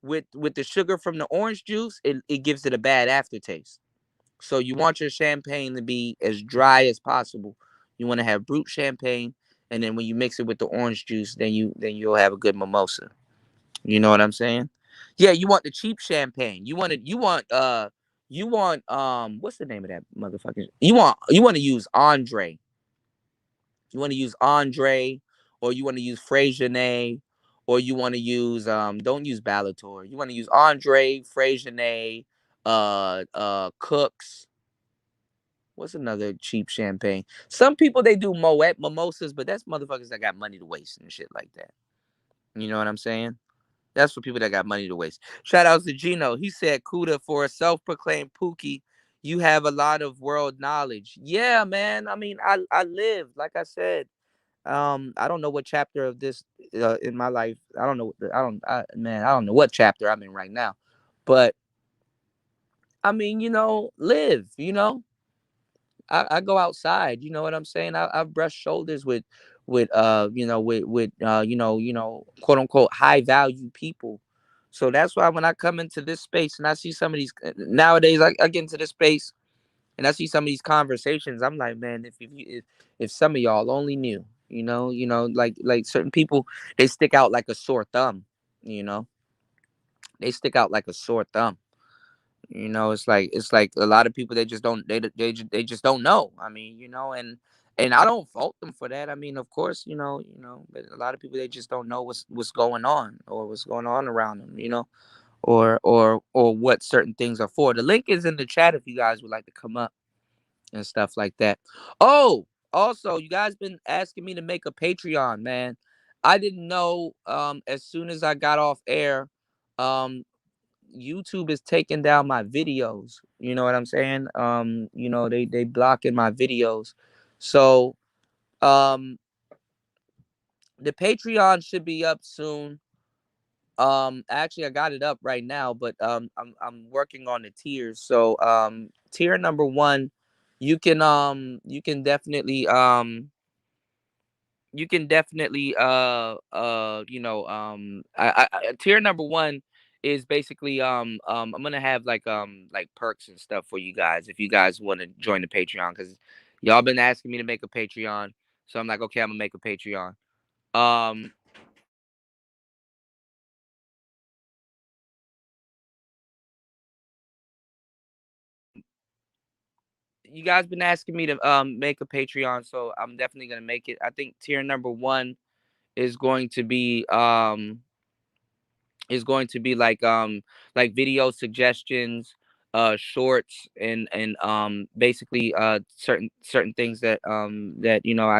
with the sugar from the orange juice, it gives it a bad aftertaste. So you want your champagne to be as dry as possible. You want to have brut champagne, and then when you mix it with the orange juice, then you'll have a good mimosa. You know what I'm saying? Yeah, you want the cheap champagne. You want what's the name of that motherfucker? You want to use Andre. You want to use Andre, or you want to use Freixenet, or you want to use don't use Bellator. You want to use Andre, Freixenet, Cooks. What's another cheap champagne? Some people, they do Moet mimosas, but that's motherfuckers that got money to waste and shit like that. You know what I'm saying? That's for people that got money to waste. Shout outs to Gino. He said, Kuda, for a self-proclaimed Pookie, you have a lot of world knowledge. Yeah, man. I mean, I live, like I said. I don't know what chapter of this in my life. I don't know. Man, I don't know what chapter I'm in right now. But I mean, live. I go outside. You know what I'm saying? I've brushed shoulders with quote unquote high value people. So that's why when I come into this space and I see some of these nowadays, I get into this space and I see some of these conversations, I'm like, man, if some of y'all only knew, like certain people, they stick out like a sore thumb. You know, they stick out like a sore thumb. It's like a lot of people, they just don't they just don't know. I mean, and I don't fault them for that. I mean, of course, but a lot of people, they just don't know what's going on, or what's going on around them, or what certain things are for. The link is in the chat if you guys would like to come up and stuff like that. Oh, also, you guys been asking me to make a Patreon, man. I didn't know as soon as I got off air, um YouTube is taking down my videos. You know what I'm saying? They blocking my videos. So um the Patreon should be up soon. Actually, I got it up right now, but I'm working on the tiers. So tier number 1, you can definitely tier number 1 is basically I'm gonna have like perks and stuff for you guys if you guys want to join the Patreon, because y'all been asking me to make a Patreon, so I'm like, okay, I'm gonna make a Patreon. Um, you guys been asking me to make a Patreon, so I'm definitely gonna make it. I think tier number one is going to be like video suggestions, shorts, and basically certain things that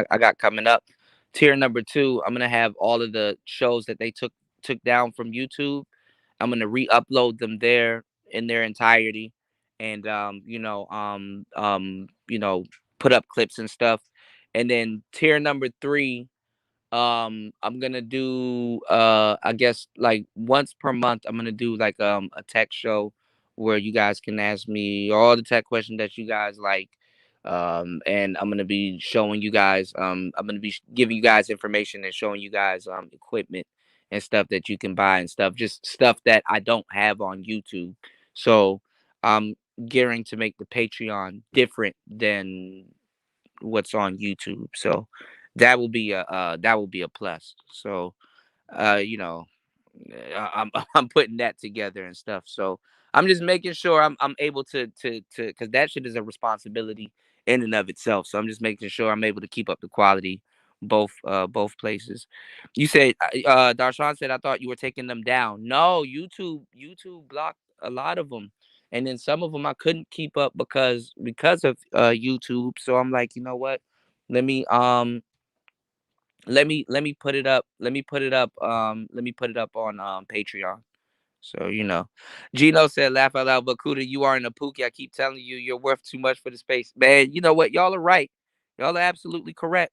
I got coming up. Tier number two, I'm gonna have all of the shows that they took down from YouTube. I'm gonna re-upload them there in their entirety, and put up clips and stuff. And then tier number three, I'm gonna do I guess like once per month I'm gonna do like a tech show where you guys can ask me all the tech questions that you guys like. And I'm gonna be showing you guys I'm gonna be giving you guys information and showing you guys equipment and stuff that you can buy and stuff, just stuff that I don't have on YouTube. So I'm gearing to make the Patreon different than what's on YouTube. So that will be a plus. So you know, I'm putting that together and stuff. So I'm just making sure I'm able to because that shit is a responsibility in and of itself. So I'm just making sure I'm able to keep up the quality both places. You said Darshan said I thought you were taking them down. No, YouTube blocked a lot of them. And then some of them I couldn't keep up because of YouTube. So I'm like, you know what? Let me let me put it up. Let me put it up on Patreon. So Gino said, "Laugh out loud, but Kuda, you aren't a Pookie. I keep telling you, you're worth too much for the space, man. You know what? Y'all are right. Y'all are absolutely correct.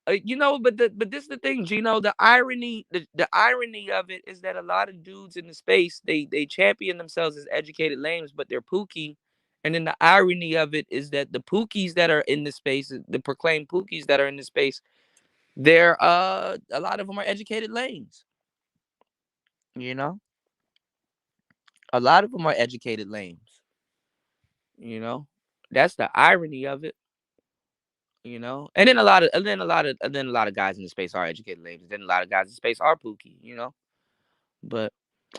But this is the thing, Gino. The irony of it is that a lot of dudes in the space they champion themselves as educated lames, but they're Pookie. And then the irony of it is that the Pookies that are in the space, the proclaimed Pookies that are in the space, they're a lot of them are educated lanes. You know, a lot of them are educated lanes. You know, that's the irony of it. And then a lot of guys in the space are educated lanes. And then a lot of guys in space are Pookie. But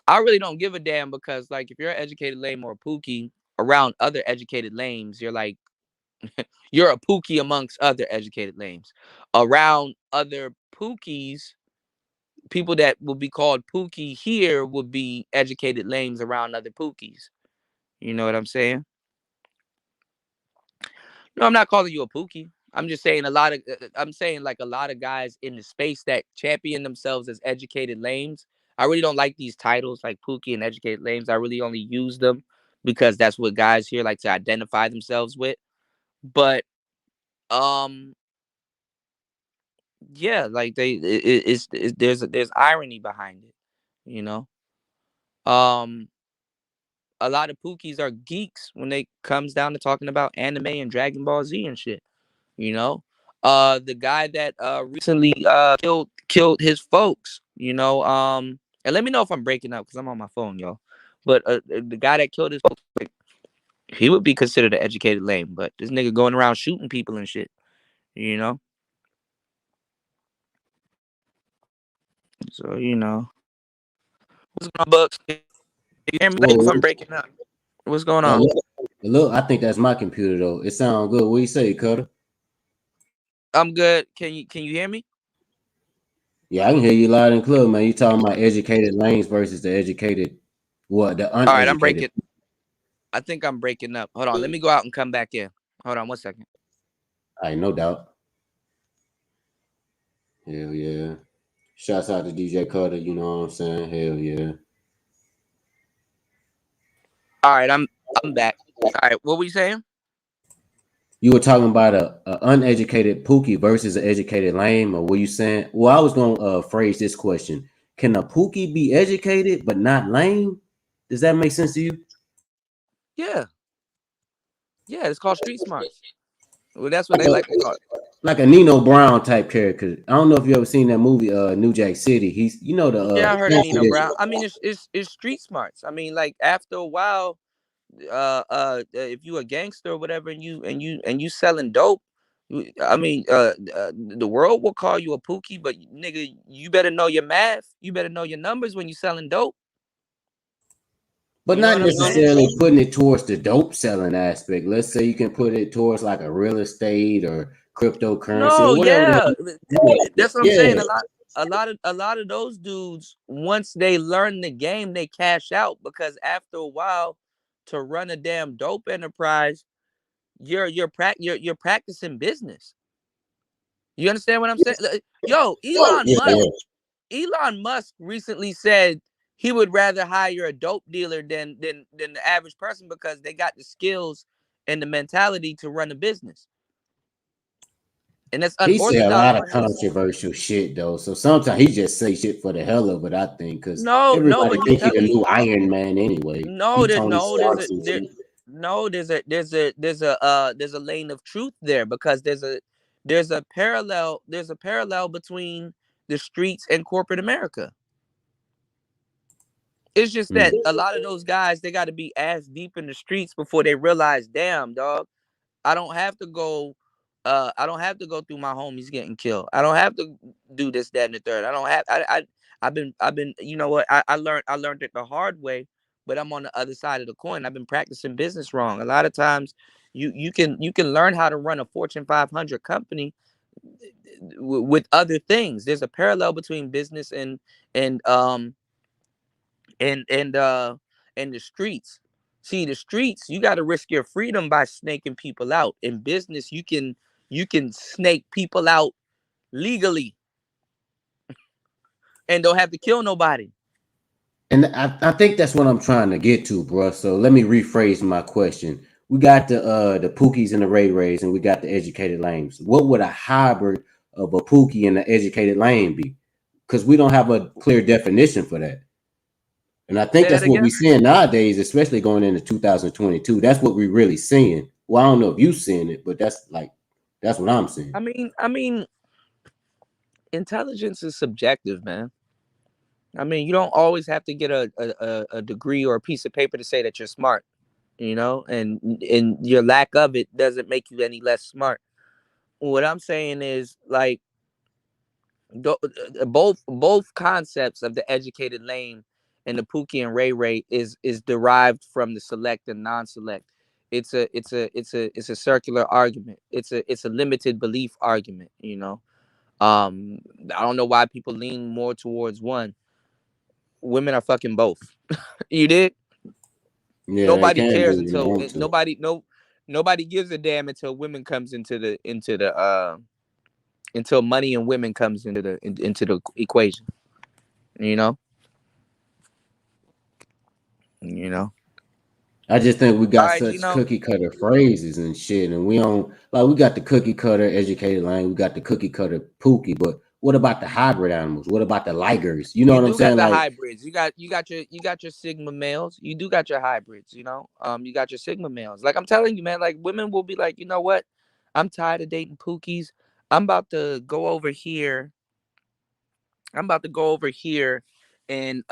I really don't give a damn because like if you're an educated lame or a Pookie around other educated lames, you're like you're a Pookie amongst other educated lames. Around other Pookies, people that will be called Pookie here would be educated lames around other Pookies. You know what I'm saying? No, I'm not calling you a Pookie. I'm just saying I'm saying like a lot of guys in the space that champion themselves as educated lames. I really don't like these titles like Pookie and educated lames. I really only use them because that's what guys here like to identify themselves with. But um yeah, like there's irony behind it, you know. Um a lot of Pookies are geeks when it comes down to talking about anime and Dragon Ball Z and shit. You know, the guy that recently killed his folks. And let me know if I'm breaking up because I'm on my phone, y'all. But the guy that killed his folks, like, he would be considered an educated lame. But this nigga going around shooting people and shit. You know, so what's going on, Bucks? You hear me if I'm Whoa, breaking up? What's going on? look, I think that's my computer though. It sounds good. What you say, Cutter? I'm good. Can you hear me? Yeah, I can hear you loud and clear, man. You talking about educated lanes versus the educated, what, the All right, I'm uneducated. breaking. I think I'm breaking up. Hold on, let me go out and come back in. Hold on 1 second. I no doubt. Hell yeah. Shouts out to DJ Cutter, you know what I'm saying? Hell yeah. All right, I'm back. All right, what were you saying? You were talking about a uneducated Pookie versus an educated lame, or were you saying? Well, I was gonna phrase this question: can a Pookie be educated but not lame? Does that make sense to you? Yeah, yeah. It's called street smarts. Well, that's what they like to call it. Like a Nino Brown type character. I don't know if you ever seen that movie, New Jack City. He's, you know, Yeah, I the heard of Nino gangster Brown. I mean, it's street smarts. I mean, like after a while, if you a gangster or whatever, and you selling dope, I mean, the world will call you a pookie, but nigga, you better know your math. You better know your numbers when you selling dope. but You know not what I'm saying? necessarily putting it towards the dope selling aspect. Let's say you can put it towards like a real estate or cryptocurrency or No, whatever. yeah, that's what I'm saying. Yeah, A lot of those dudes, once they learn the game, they cash out because after a while, to run a damn dope enterprise, you're practicing business. You understand what I'm saying? Yo, yeah. Elon Musk recently said he would rather hire a dope dealer than the average person because they got the skills and the mentality to run a business. And that's He say a unorthodox lot of for him. controversial shit though. So sometimes he just say shit for the hell of it, I think, because No, everybody but think he the new Iron Man anyway. He no, Tony there's Stark a and there, shit. no, there's a lane of truth there because there's a parallel between the streets and corporate America. It's just Mm. that a lot of those guys they got to be ass deep in the streets before they realize, damn, dog, I don't have to go. I don't have to go through my homies getting killed. I don't have to do this, that, and the third. I don't have. I've been. You know what? I learned it the hard way, but I'm on the other side of the coin. I've been practicing business wrong. A lot of times, you can learn how to run a Fortune 500 company with other things. There's a parallel between business and and the streets. See, the streets, you got to risk your freedom by snaking people out. In business, you can snake people out legally and don't have to kill nobody. And I think that's what I'm trying to get to, bro. So let me rephrase my question. We got the Pookies and the Ray Rays, and we got the educated lames. What would a hybrid of a Pookie and an educated lame be? Because we don't have a clear definition for that. And I think Say that that's what we're again. seeing nowadays, especially going into 2022. That's what we're really seeing. Well, I don't know if you're seeing it, but that's what I'm seeing. I mean, intelligence is subjective, man. I mean, you don't always have to get a degree or a piece of paper to say that you're smart, and your lack of it doesn't make you any less smart. What I'm saying is like both concepts of the educated lane and the Pookie and Ray Ray is derived from the select and non-select. It's a circular argument. It's a limited belief argument. I don't know why people lean more towards one. Women are fucking both. You did. Yeah, they Nobody can do cares what they until want to. nobody gives a damn until women comes into the until money and women comes into the equation. You know. You know. I just think we All got right, such cookie cutter phrases and shit, and we don't like we got the cookie cutter educated line, we got the cookie cutter pookie, but what about the hybrid animals? What about the ligers? You know You what I'm do got saying? the Like, hybrids. You got your sigma males. You do got your hybrids. You got your sigma males. Like I'm telling you, man. Like women will be like, you know what? I'm tired of dating pookies. I'm about to go over here. I'm about to go over here and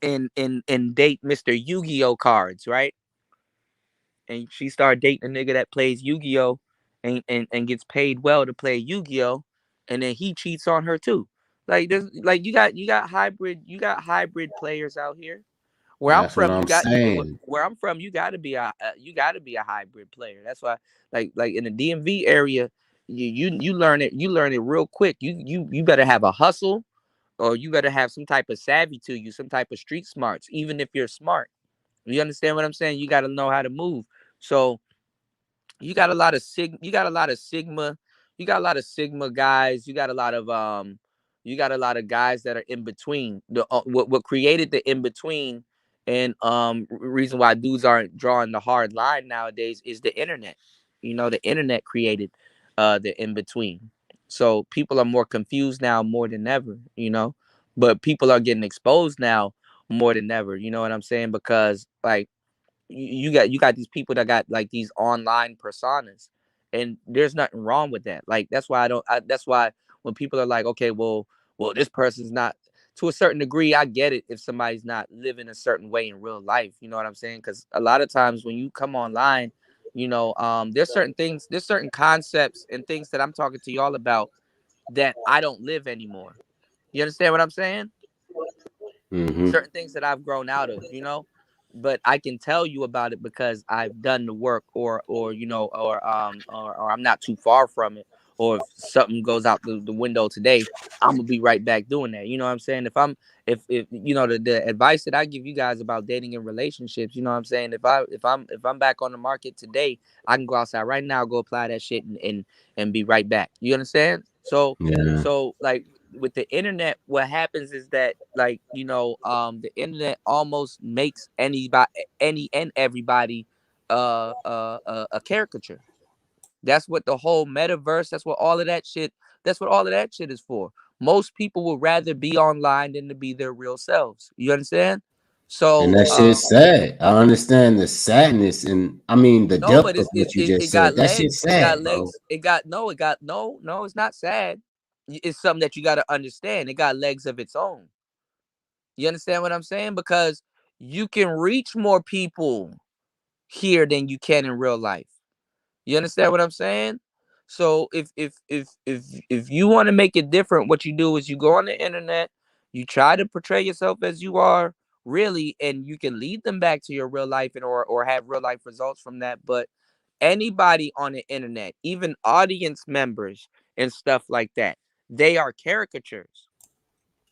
and date Mr. Yu-Gi-Oh cards, right? And she started dating a nigga that plays Yu-Gi-Oh and gets paid well to play Yu-Gi-Oh, and then he cheats on her too. Like there's like you got hybrid players out here. Where I'm that's what from, I'm saying. where I'm from, you got to be a hybrid player. That's why like in the DMV area, you learn it real quick. You better have a hustle or you better have some type of savvy to you, some type of street smarts, even if you're smart. You understand what I'm saying? You got to know how to move. So you got a lot of sigma guys. You got a lot of guys that are in between. What created the in between and reason why dudes aren't drawing the hard line nowadays is the internet. The internet created the in between. So people are more confused now more than ever. But people are getting exposed now more than ever. You know what I'm saying? Because like you got these people that got like these online personas, and there's nothing wrong with that. Like that's why that's why when people are like, okay, well, this person's not, to a certain degree, I get it if somebody's not living a certain way in real life. You know what I'm saying? Because a lot of times when you come online, there's certain things, there's certain concepts and things that I'm talking to y'all about that I don't live anymore. You understand what I'm saying? Mm-hmm. Certain things that I've grown out of, but I can tell you about it because I've done the work, or I'm not too far from it. Or if something goes out the window today, I'm gonna be right back doing that. You know what I'm saying? If the advice that I give you guys about dating and relationships, you know what I'm saying? If I'm back on the market today, I can go outside right now, go apply that shit and be right back. You understand? So Yeah. so like with the internet, what happens is that, like, the internet almost makes any and everybody a caricature. That's what the whole metaverse, that's what all of that shit is for. Most people would rather be online than to be their real selves. You understand? And So that shit's sad. I understand the sadness and I mean the no, but depth of what you it just got said. That shit's legs. It got sad, bro. legs. It got no, it's not sad. It's something that you got to understand. It got legs of its own. You understand what I'm saying? Because you can reach more people here than you can in real life. You understand what I'm saying? So if you want to make it different, what you do is you go on the internet, you try to portray yourself as you are really, and you can lead them back to your real life and or have real life results from that. But anybody on the internet, even audience members and stuff like that, they are caricatures.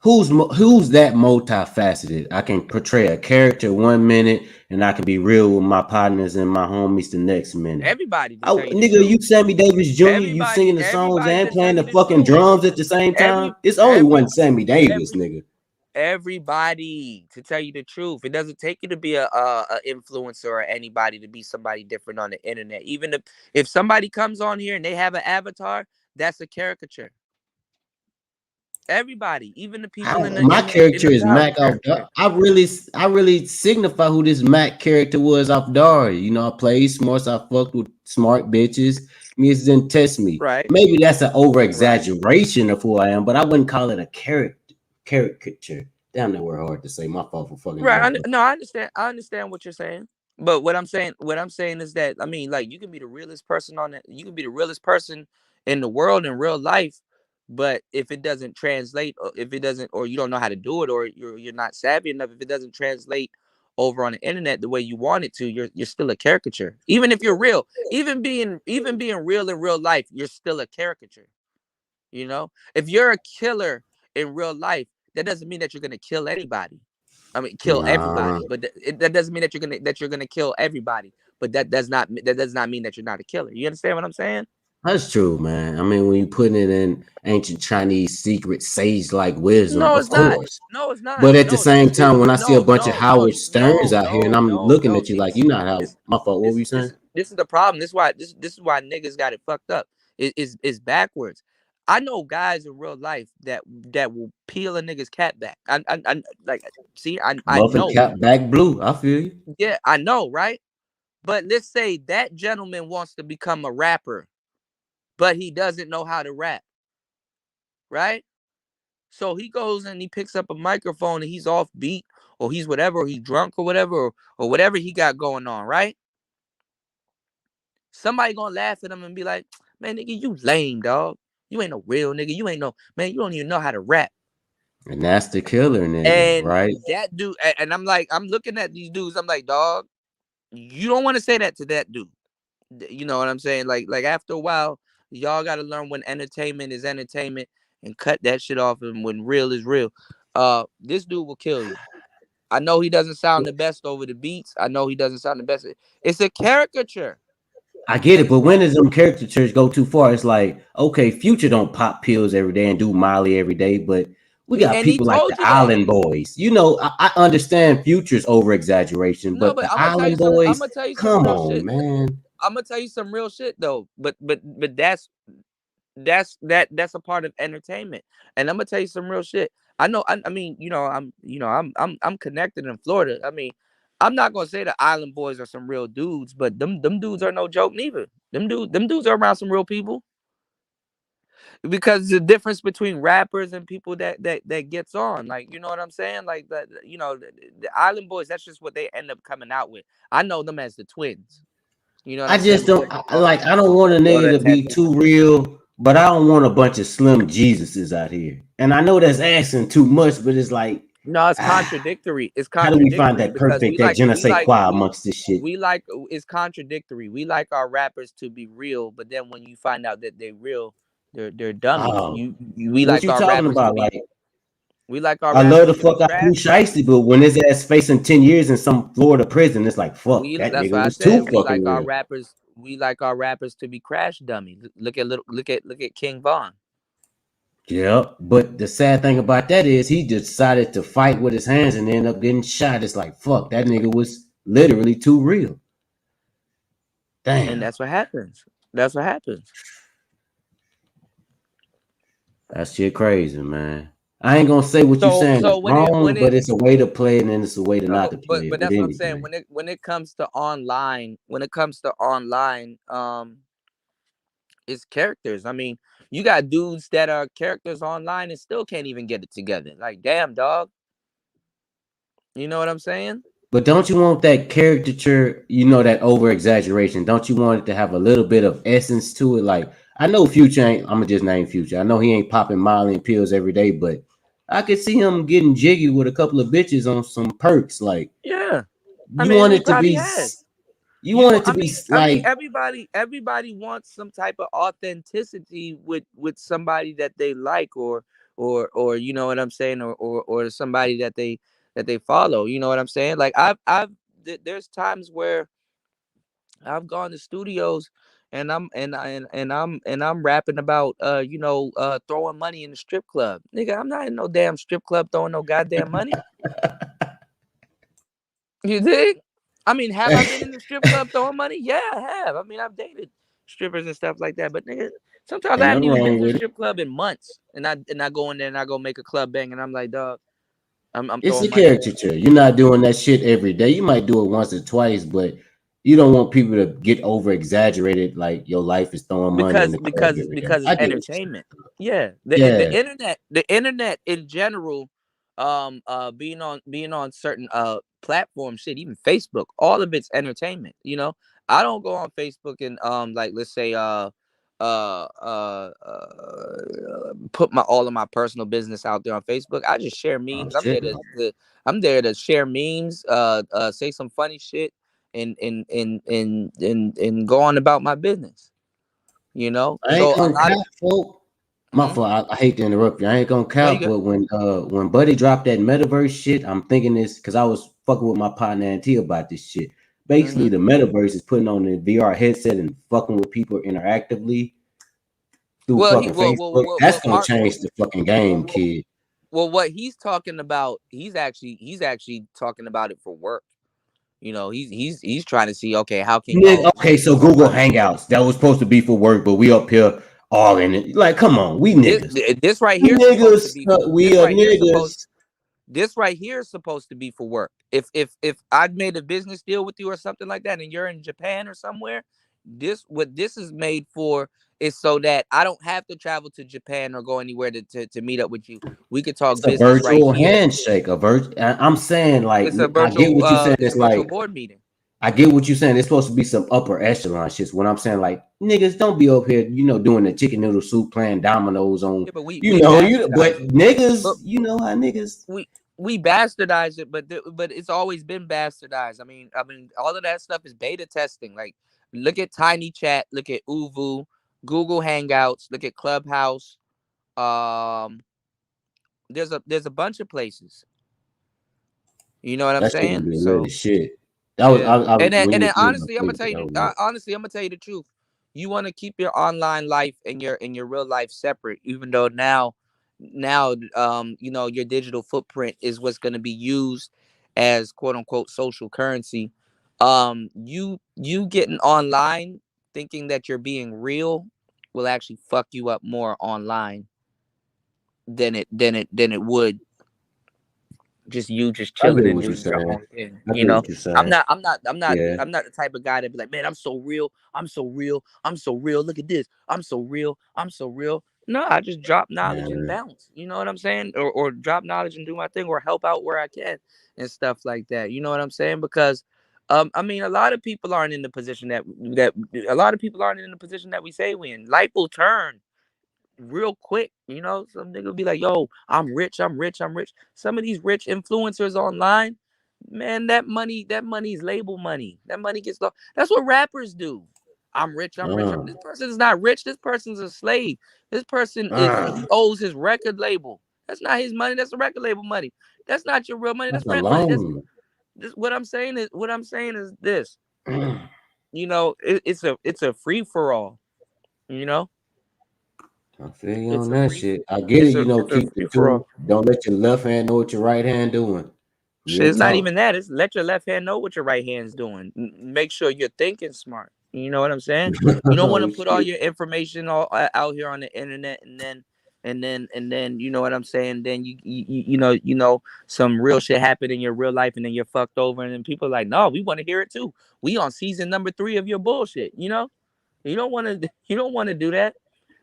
Who's that multifaceted? I can portray a character 1 minute, and I can be real with my partners and my homies the next minute. Everybody, to I, tell you the nigga, truth. you Sammy Davis Jr. You Everybody, singing the songs everybody, and to tell playing you the the fucking truth. drums at the same Every time. It's only every one Sammy Davis, every nigga. everybody, to tell you the truth. It doesn't take you to be a influencer or anybody to be somebody different on the internet. Even if somebody comes on here and they have an avatar, that's a caricature. Everybody, even the people in the My in the in character the is power, Mac off. caricature. I really signify who this Mac character was off Daria. You know, I played smart. So I fucked with smart bitches. Niggas didn't test me. Right, Maybe that's an over right. exaggeration of who I am, but I wouldn't call it a caricature. Damn, that were hard to say. My fault for fucking it Right. up. No, I understand. I understand what you're saying. But what I'm saying is that, I mean, like, you can be the realest person on that. You can be the realest person in the world in real life, but if it doesn't translate, or if it doesn't, or you don't know how to do it, or you're not savvy enough, if it doesn't translate over on the internet the way you want it to, you're still a caricature. Even if you're real, even being real in real life, you're still a caricature. If you're a killer in real life, that doesn't mean that you're gonna kill anybody. I mean, kill Nah, everybody, but that doesn't mean that you're gonna kill everybody. But that does not mean that you're not a killer. You understand what I'm saying? that's true, man. I mean, when you put it in ancient Chinese secret sage-like wisdom, No, of it's not. course. No, it's not. But at the No, same time, when I see a no, bunch of no, no, Howard Sterns no, out here, and no, I'm no, looking no. at you See, like you're not how this, my fault. What were this, you this saying? is this is the problem. This is why niggas got it fucked up. It's backwards. I know guys in real life that will peel a nigga's cat back. I like. See, I Muffin know. cap back blue. I feel you. Yeah, I know, right? But let's say that gentleman wants to become a rapper, but he doesn't know how to rap, right? So he goes and he picks up a microphone and he's off beat, or he's whatever, or he's drunk or whatever, or whatever he got going on, right? Somebody gonna laugh at him and be like, man, nigga, you lame, dog. You ain't no real nigga. You ain't no, man, you don't even know how to rap. And that's the killer nigga, And right? that dude, and I'm like, I'm looking at these dudes, I'm like, dog, you don't want to say that to that dude. You know what I'm saying? Like after a while, y'all got to learn when entertainment is entertainment and cut that shit off, and when real is real. This dude will kill you. I know he doesn't sound the best over the beats. I know he doesn't sound the best. It's a caricature. I You get it, but when understand? does them caricatures go too far? It's like, okay, Future don't pop pills every day and do Molly every day, but we got And he people like the told you that. Island Boys. You know, I understand Future's over exaggeration, No, but but the Island I'm Boys, gonna tell you some come real on, shit. man. I'm gonna tell you some real shit though. But that's a part of entertainment. And I'm gonna tell you some real shit. I know. I mean, I'm connected in Florida. I mean, I'm not gonna say the Island Boys are some real dudes, but them dudes are no joke neither. Them dudes are around some real people. Because the difference between rappers and people that gets on, like, you know what I'm saying, like that, the Island Boys, that's just what they end up coming out with. I know them as the twins, you know what I I'm saying, just don't because of I don't want a all nigga that to be tattoo. too real, but I don't want a bunch of Slim Jesuses out here. And I know that's asking too much, but it's like, No, it's ah, contradictory. It's how do we find contradictory that because perfect, that je ne sais quoi amongst this shit? we like it's contradictory. We like our rappers to be real, but then when you find out that they're real, they're dummies. Oh, We what like you our talking rappers to about? be Like, I love rappers the to be fuck out Pooh crash Shiesty, dummies. but when his ass facing 10 years in some Florida prison, it's like, fuck, that That's nigga what I was too said. fucking real. We like our rappers to be crash dummies. Look at King Von. Yeah, but the sad thing about that is he decided to fight with his hands and end up getting shot. It's like, fuck, that nigga was literally too real. And Damn, that's what happens. That's what happens. that shit crazy, man. I ain't gonna say what you saying is So when wrong, it but it's a way to play it and it's a way to not so to play it. but But that's what I'm saying. anyway, When it comes to online, it's characters. I mean, you got dudes that are characters online and still can't even get it together. Like, damn, dog. You know what I'm saying? but don't you want that caricature, that over exaggeration? Don't you want it to have a little bit of essence to it? Like, I know Future ain't, I'm gonna just name Future. I know he ain't popping Molly and pills every day, but I could see him getting jiggy with a couple of bitches on some perks. Like, Yeah. I you mean, want he it to probably be, has. you want it to be I mean, like, everybody wants some type of authenticity with somebody that they like, or you know what I'm saying, or somebody that they follow. You know what I'm saying? Like, there's times where I've gone to studios and I'm rapping about throwing money in the strip club. Nigga, I'm not in no damn strip club throwing no goddamn money. You dig? I mean, have I been in the strip club throwing money? Yeah, I have. I mean, I've dated strippers and stuff like that. But nigga, sometimes I ain't haven't nothing even been wrong to the with it. strip club in months. And I go in there and I go make a club bang and I'm like, dog, I'm It's throwing a money. caricature. You're not doing that shit every day. You might do it once or twice, but you don't want people to get over exaggerated like your life is throwing money in the club every day. Because I it's get what you're entertainment. Yeah, saying. the internet in general, being on certain platforms, shit, even Facebook, all of it's entertainment. I don't go on Facebook and like, let's say put my all of my personal business out there on Facebook. I just share Oh memes. shit. I'm there to share memes, say some funny shit, and go on about my business. I ain't So a gonna lot of cap, folk. My mhm. fault. I hate to interrupt you. I ain't gonna No, you cap, good. but when Buddy dropped that metaverse shit, I'm thinking this because I was fucking with my partner and T about this shit. Basically, Hmm. the metaverse is putting on the VR headset and fucking with people interactively through Well, fucking Facebook. That's gonna change the fucking game, well, kid. what he's talking about, he's actually talking about it for work. He's trying to see, okay, how can Nigga, y'all okay, make so more Google money. Hangouts that was supposed to be for work, but we up here all in it. Like, come on, we This niggas. this right We here is supposed to niggas. be We this are right here is supposed niggas. this right here is supposed to be for work. If I'd made a business deal with you or something like that, and you're in Japan or somewhere, what this is made for is so that I don't have to travel to Japan or go anywhere to meet up with you. We could talk It's a business right virtual here. handshake. I'm saying, like, I get what you're saying. It's It's a virtual like, board meeting. I get what you're saying. It's supposed to be some upper echelon shit. What I'm saying, like, niggas, don't be up here, doing the chicken noodle soup, playing dominoes on, Yeah, but we but bastardize it. niggas, But you know how niggas. we bastardize it, but it's always been bastardized. I mean, all of that stuff is beta testing. Like, look at Tiny Chat, look at Uvu, Google Hangouts, look at Clubhouse. Um, there's a bunch of places. You know what I'm That shit gonna saying? be lit So as shit. That was yeah, and then when and you then were saying about honestly, I'm gonna tell Facebook, that you. was lit. Honestly, I'm gonna tell you the truth. You want to keep your online life and your real life separate, even though now your digital footprint is what's gonna be used as quote unquote social currency. You getting online thinking that you're being real will actually fuck you up more online than it would just you just I chilling get and what you're doing your saying. own thing. I You get know, what you're saying. Yeah. I'm not the type of guy that be like, man, I'm so real, I'm so real, I'm so real. Look at this, I'm so real, I'm so real. No, I just drop knowledge and Man. bounce. You know what I'm saying? Or drop knowledge and do my thing, or help out where I can and stuff like that. You know what I'm saying? Because I mean, a lot of people aren't in the position that a lot of people aren't in the position that we say we in. Life will turn real quick. You know, some nigga be like, yo, I'm rich, I'm rich, I'm rich. Some of these rich influencers online, man, that money is label money. That money gets lost. That's what rappers do. I'm rich, I'm rich. Uh, This person is not rich. This person's a slave. This person he uh, owes his record label. That's not his money. That's the record label money. That's not your real money. that's That's rent money. That's alone. this. What I'm saying is this. You know, it's a free for all. You know, I feel you it's on a that free shit. I get it. You know, it's a keep the free for two. all. Don't let your left hand know what your right hand doing. Shit, Real it's not talk. even that. It's let your left hand know what your right hand's doing. Make sure you're thinking smart. You know what I'm saying? You don't want to Oh put all shit. your information all out here on the internet, and then you know what I'm saying. Then you know some real shit happened in your real life, and then you're fucked over, and then people are like, no, we want to hear it too. We on season number 3 of your bullshit. You know, you don't want to you don't want to do that.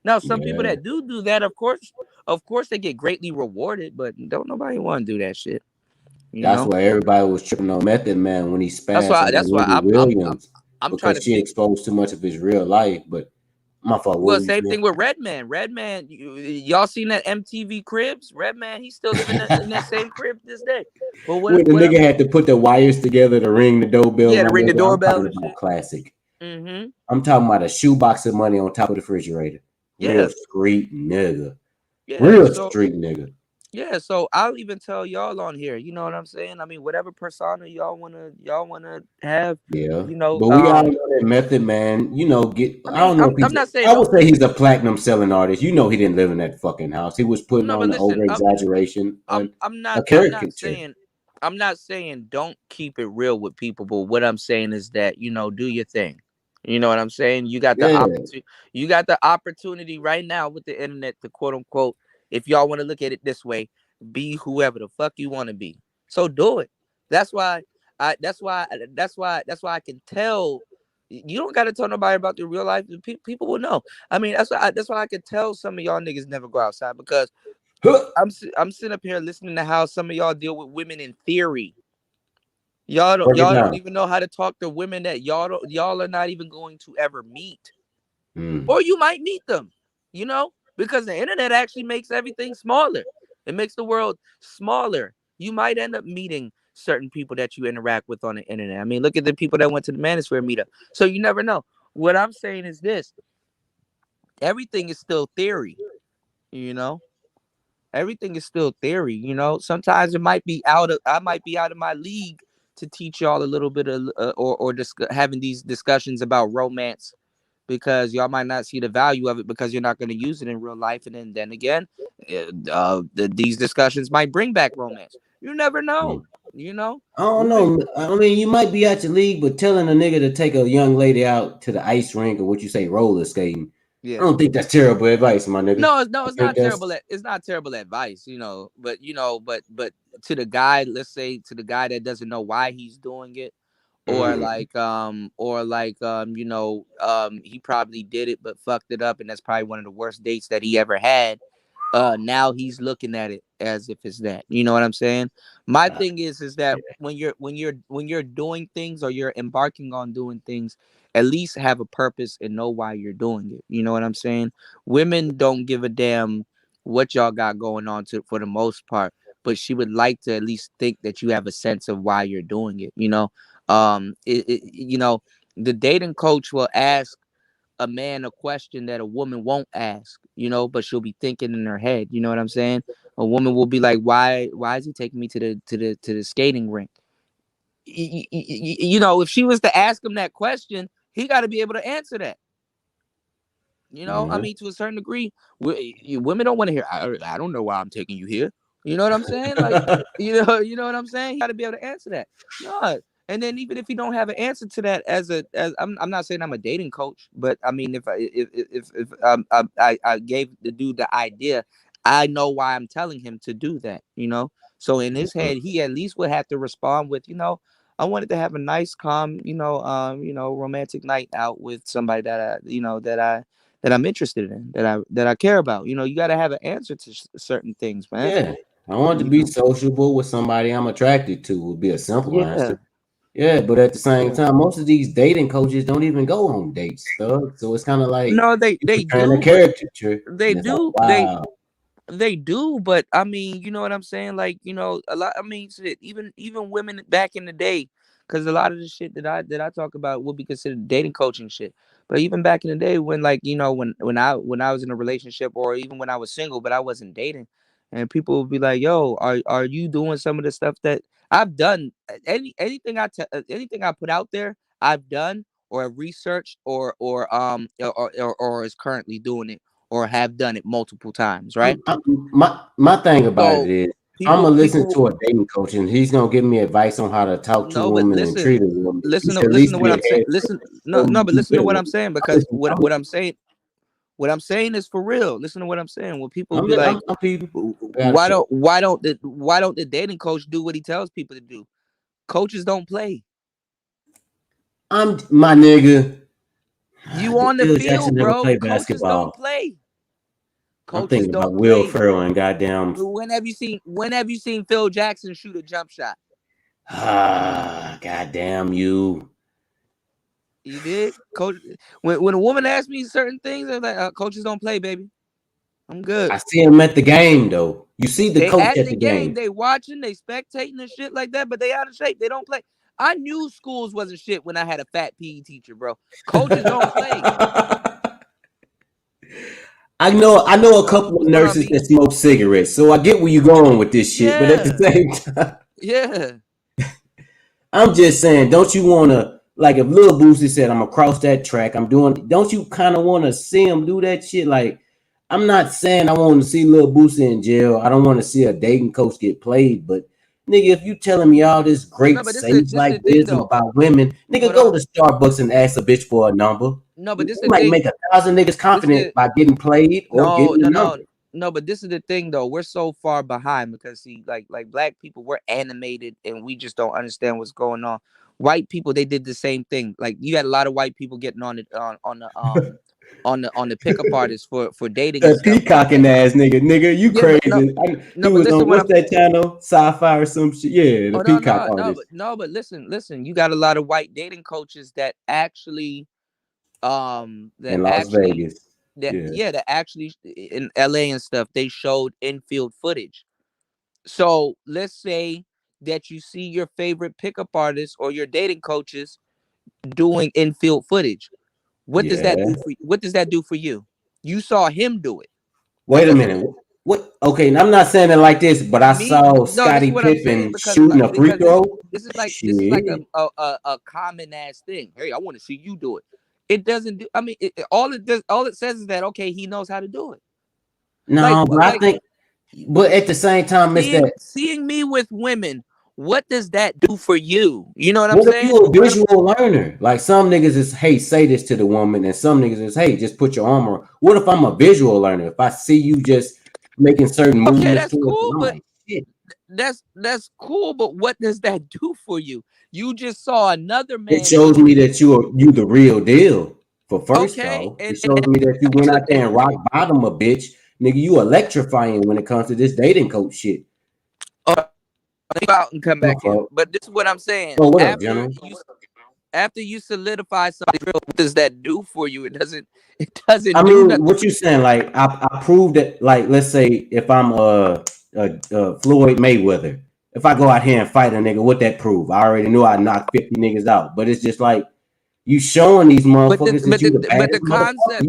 Now, some people Yeah. that do that, of course, they get greatly rewarded, but don't nobody want to do that shit. You That's know. why everybody was tripping on Method Man when he spazzed on That's why Wendy Williams I'm trying because to she figure. exposed too much of his real life. But my fault. What Well, were you same saying? thing with Redman. Redman, y'all seen that MTV Cribs? Redman, he's still living in that same crib this day. But When the nigga had to put the wires together to ring the doorbell, yeah, my to ring the nigga, I'm doorbell talking and about shit. classic. Mm-hmm. I'm talking about a shoebox of money on top of the refrigerator. Real Yeah, street nigga. yeah. Real So street nigga. yeah, so I'll even tell y'all on here. You know what I'm saying? I mean, whatever persona y'all wanna have. Yeah. You know, But we all know that Method Man, you know, I don't know if I'm he's, not saying I would don't. say he's a platinum selling artist. You know, he didn't live in that fucking house. He was putting No, on but the listen, over exaggeration and a caricature. I'm not saying don't keep it real with people, but what I'm saying is that, do your thing. You know what I'm saying? Yeah. You got the opportunity right now with the internet to quote unquote, if y'all want to look at it this way, be whoever the fuck you want to be. So do it. That's why that's why I can tell you don't got to tell nobody about the real life. People will know. I mean, that's why I can tell some of y'all niggas never go outside because Huh. I'm sitting up here listening to how some of y'all deal with women in theory. Break it Y'all don't down. even know how to talk to women that y'all are not even going to ever meet, Mm. or you might meet them. You know, because the internet actually makes everything smaller. It makes the world smaller. You might end up meeting certain people that you interact with on the internet. I mean, look at the people that went to the Manosphere meetup. So you never know. What I'm saying is this: everything is still theory. You know, everything is still theory. Sometimes it might be I might be out of my league to teach y'all a little bit of having these discussions about romance because y'all might not see the value of it because you're not going to use it in real life, and then again, these discussions might bring back romance. You never know. Mm. you know I don't women know. I mean, you might be out your league, but telling a nigga to take a young lady out to the ice rink or what you say, roller skating, I Yeah. don't think that's terrible advice, my nigga. No, I it's think not that's terrible. It's not terrible advice, but but to the guy, let's say to the guy that doesn't know why he's doing it, mm, or like he probably did it but fucked it up, and that's probably one of the worst dates that he ever had. Now he's looking at it as if it's that. You know what I'm saying? My uh, thing is that when you're doing things or you're embarking on doing things, at least have a purpose and know why you're doing it. You know what I'm saying? Women don't give a damn what y'all got going on to for the most part, but she would like to at least think that you have a sense of why you're doing it. The dating coach will ask a man a question that a woman won't ask, but she'll be thinking in her head. You know what I'm saying? A woman will be like, why is he taking me to the skating rink? If she was to ask him that question, he got to be able to answer that. I mhm. mean, to a certain degree, women don't want to hear. I don't know why I'm taking you here. You know what I'm saying? Like, you know what I'm saying. He got to be able to answer that. No, and then even if you don't have an answer to that, as I'm not saying I'm a dating coach, but I mean, if I gave the dude the idea, I know why I'm telling him to do that. So in his head, he at least would have to respond with, I wanted to have a nice, calm, romantic night out with somebody that I'm interested in, that I care about. You got to have an answer to certain things, man. Yeah, I want to be sociable with somebody I'm attracted to. Would be a simple Yeah. answer. Yeah, but at the same Yeah. time, most of these dating coaches don't even go on dates, Thug. So it's kind of like No, they you they portraying a do, but caricature, they and it's like, do they wow. They do, but I mean, you know what I'm saying? Like, a lot. I mean, shit, even women back in the day, because a lot of the shit that I talk about would be considered dating coaching shit. But even back in the day, when like when I was in a relationship, or even when I was single, but I wasn't dating, and people would be like, "Yo, are you doing some of the stuff that I've done? Anything I put out there, I've done or have researched or is currently doing it." Or have done it multiple times, right? My thing about it So is, I'm people gonna listen people to a dating coach, and he's gonna give me advice on how to talk to a no, but woman and listen, treat a woman. You listen to should at listen least to be what a I'm saying. head Listen, no, before no, you but do listen to what that. I'm saying, I'm because listening. what I'm saying is for real. Listen to what I'm saying. When people be I'm, like, I'm people. I got a why show. don't the dating coach do what he tells people to do? Coaches don't play. I'm my nigga. You on the Phil Jackson field, never bro. played Coaches don't basketball. play. I'm Coaches thinking about don't Will play. Ferrell and goddamn. When have you seen Phil Jackson shoot a jump shot? Goddamn you. You did, coach. When a woman asks me certain things, they're like, coaches don't play, baby. I'm good. I see him at the game though. You see the They coach at at the the game, game. they watching, they spectating and shit like that, but they out of shape. They don't play. I knew schools wasn't shit when I had a fat PE teacher, bro. Coaches don't play. I know a So couple of what's going on, nurses B? that smoke cigarettes, so I get where you're going with this shit. But at the Yeah, same time, yeah. I'm just saying, don't you want to, like, if Lil Boosie said, I'm across that track, I'm doing, don't you kind of want to see him do that shit? Like, I'm not saying I want to see Lil Boosie in jail. I don't want to see a dating coach get played, but nigga, if you telling me all this No, great but this is sage-like the thing wisdom though. about women, nigga, Hold go on. to Starbucks and ask a bitch for a number. No, but You this is the might thing. make 1,000 niggas This is confident the by getting played or no, getting a no, number. no, no. But this is the thing though. We're so far behind because see, like black people, we're animated and we just don't understand what's going on. White people, they did the same thing. Like you had a lot of white people getting on the pickup artists for dating and That stuff. peacocking ass nigga, you Yeah, no, no, crazy. He no. But was on listen, what what's I'm that channel? Sci-fi or some shit. Yeah, the oh no, peacock no, no, artist but no, but listen. You got a lot of white dating coaches that actually that in Las actually Vegas. Yeah. that actually in LA and stuff, they showed infield footage. So let's say that you see your favorite pickup artists or your dating coaches doing infield footage. Yeah. What does that do for you? You saw him do it. It Wait a doesn't minute. What? Okay, I'm not saying it like this, but I me saw no, this is Scottie what I'm saying Pippen because shooting a free throw. this is like Shit. a common ass thing. Hey, I want to see you do it. It doesn't do. I mean, all it says is that okay, he knows how to do it. Like No, but I like think, but at the same time, it's seeing that. seeing me with women. What does that do for you? You know what I'm What if you saying? a visual learner? Like some niggas is, hey, say this to the woman, and some niggas is, hey, just put your arm around. What if I'm a visual learner? If I see you just making certain Okay, movements that's towards me, cool, I'm but like, shit. that's cool. But what does that do for you? You just saw another It man shows do me it. that you the real deal. For first Okay, off, it shows me that you went actually, out there and rock bottom a bitch, nigga. You electrifying when it comes to this dating coach shit. go out and come No back in. fuck. But this is what I'm saying. Oh, what up, General? After you solidify something real, what does that do for you? It doesn't I do mean, nothing what for you you. saying? Like, I proved that. Like, let's say if I'm Floyd Mayweather, if I go out here and fight a nigga, what that prove? I already knew I knocked 50 niggas out, but it's just like you showing these But the motherfuckers that but you the the but baddest the motherfucker. concept,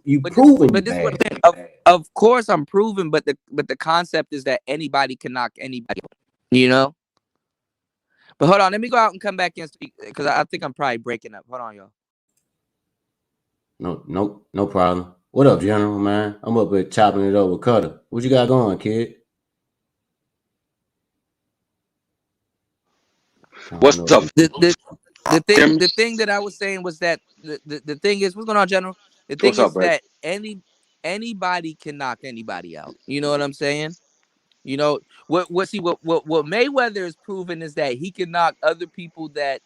You but this proving you but this is what bad. I'm saying. Of course I'm proven, but the concept is that anybody can knock anybody. You know. But hold on, let me go out and come back and speak because I think I'm probably breaking up. Hold on, y'all. No problem. What up, General, man? I'm up here chopping it up with Cutter. What you got going, kid? I don't What's know. up, The thing James? that I was saying was that the thing is what's going on, General? The thing What's up, is bro? that anybody can knock anybody out. You know what I'm saying? You know what? See what Mayweather has proven is that he can knock other people that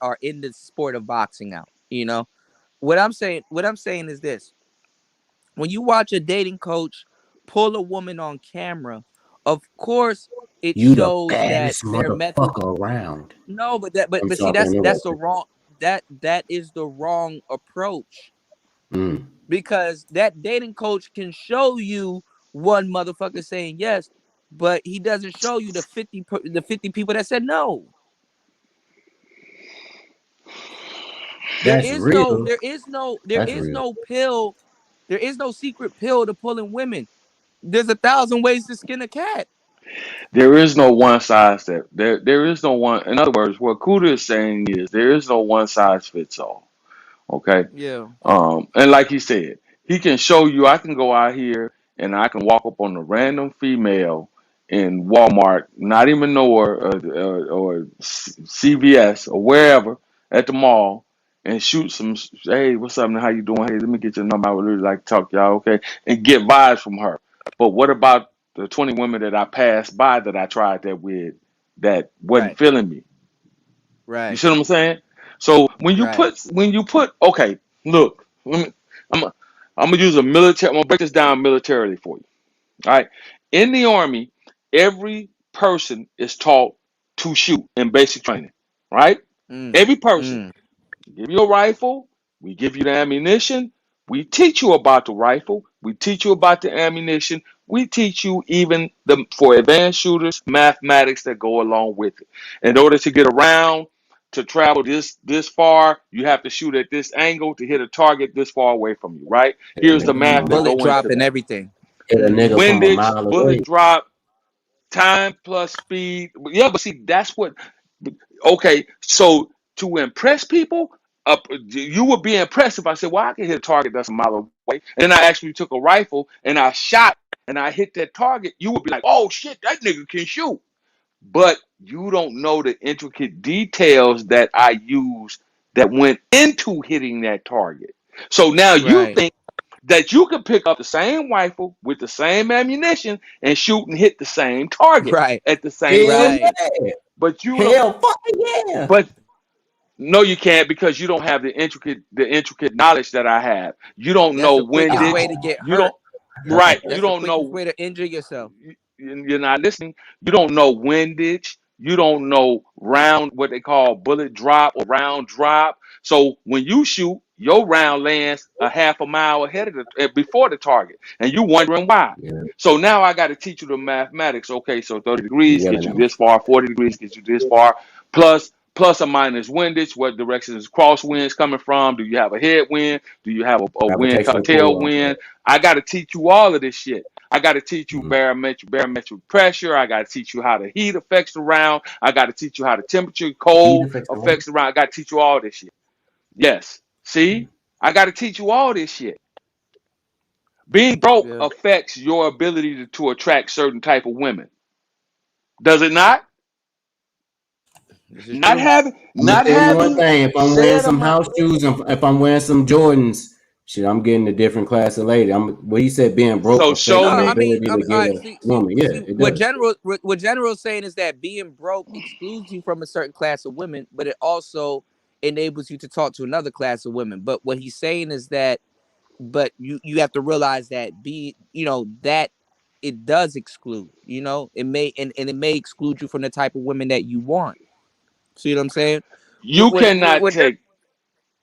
are in the sport of boxing out. You know what I'm saying is this: when you watch a dating coach pull a woman on camera, of course it You the shows that baddest their method. motherfucker around. No, I'm but see sorry for that's the interrupting. wrong that is the wrong approach, Mm. because that dating coach can show you one motherfucker saying yes, but he doesn't show you the 50 people that said no. There That's is no real. there is no there That's is real. no pill. There is no secret pill to pulling women. There's 1,000 ways to skin a cat. There is no one size that there is no one. In other words, what Kuda is saying is there is no one size fits all. Okay. Yeah. And like he said, he can show you. I can go out here and I can walk up on a random female in Walmart, not even know her, or CVS or wherever at the mall, and shoot some. Hey, what's up? How you doing? Hey, let me get your number. I would really like to talk to y'all. Okay, and get vibes from her. But what about the 20 women that I passed by that I tried that with that wasn't Right. feeling me? You Right. see what I'm saying? So Right. when you put okay, look, I'm a, I'm gonna use a military. I'm gonna break this down militarily for you. All right, in the army, every person is taught to shoot in basic training. Right, Mm. every person. Mm. Give you a rifle. We give you the ammunition. We teach you about the rifle. We teach you about the ammunition. We teach you even for advanced shooters mathematics that go along with it. In order to get around, to travel this far, you have to shoot at this angle to hit a target this far away from you. Right? Hit a Here's the nigga from a math that mile Bullet go drop into and that. everything. Hit a Mm-hmm. nigga from a Windage, mile bullet away. drop, time plus speed. Yeah, but see, that's what. Okay, so to impress people, you would be impressed if I said, "Well, I can hit a target that's a mile away," and then I actually took a rifle and I shot and I hit that target. You would be like, "Oh shit, that nigga can shoot," but you don't know the intricate details that I used that went into hitting that target. So now you Right. think that you can pick up the same rifle with the same ammunition and shoot and hit the same target Right. at the same Hell distance, Right. yeah. but you don't. Hell fucking yeah. But no, you can't because you don't have the intricate knowledge that I have. You don't That's know the quickest way windage. to get You don't hurt. right. You That's the don't quickest know. way to injure yourself. You're not listening. You don't know windage. You don't know round what they call bullet drop or round drop. So when you shoot, your round lands a half a mile ahead of before the target, and you wondering why. Yeah, So now I got to teach you the mathematics. Okay, so 30 you degrees get yelling you at me. this far, 40 degrees get you this far, plus or minus windage. What direction is crosswinds coming from? Do you have a headwind? Do you have a wind Gravitational pull. tailwind? I got to teach you all of this shit. I got to teach you Mm-hmm. barometric pressure. I got to teach you how the heat affects the round. I got to teach you how the temperature, Heat cold effects around. affects the round. I got to teach you all this shit. Yes. See, I got to teach you all this shit. Being broke Yeah. affects your ability to attract certain type of women. Does it not? This is Not true. having, I'm gonna not tell you one having thing. If I'm wearing said some amount. house shoes and if I'm wearing some Jordans, shit, I'm getting a different class of lady. What he said being broke So affects show No, your I me. mean, ability to all get right. a See, woman. Yeah, it what does. General's saying is that being broke excludes you from a certain class of women, but it also enables you to talk to another class of women. But what he's saying is that, but you have to realize that that it does exclude. It may exclude you from the type of women that you want. See what I'm saying? You cannot What take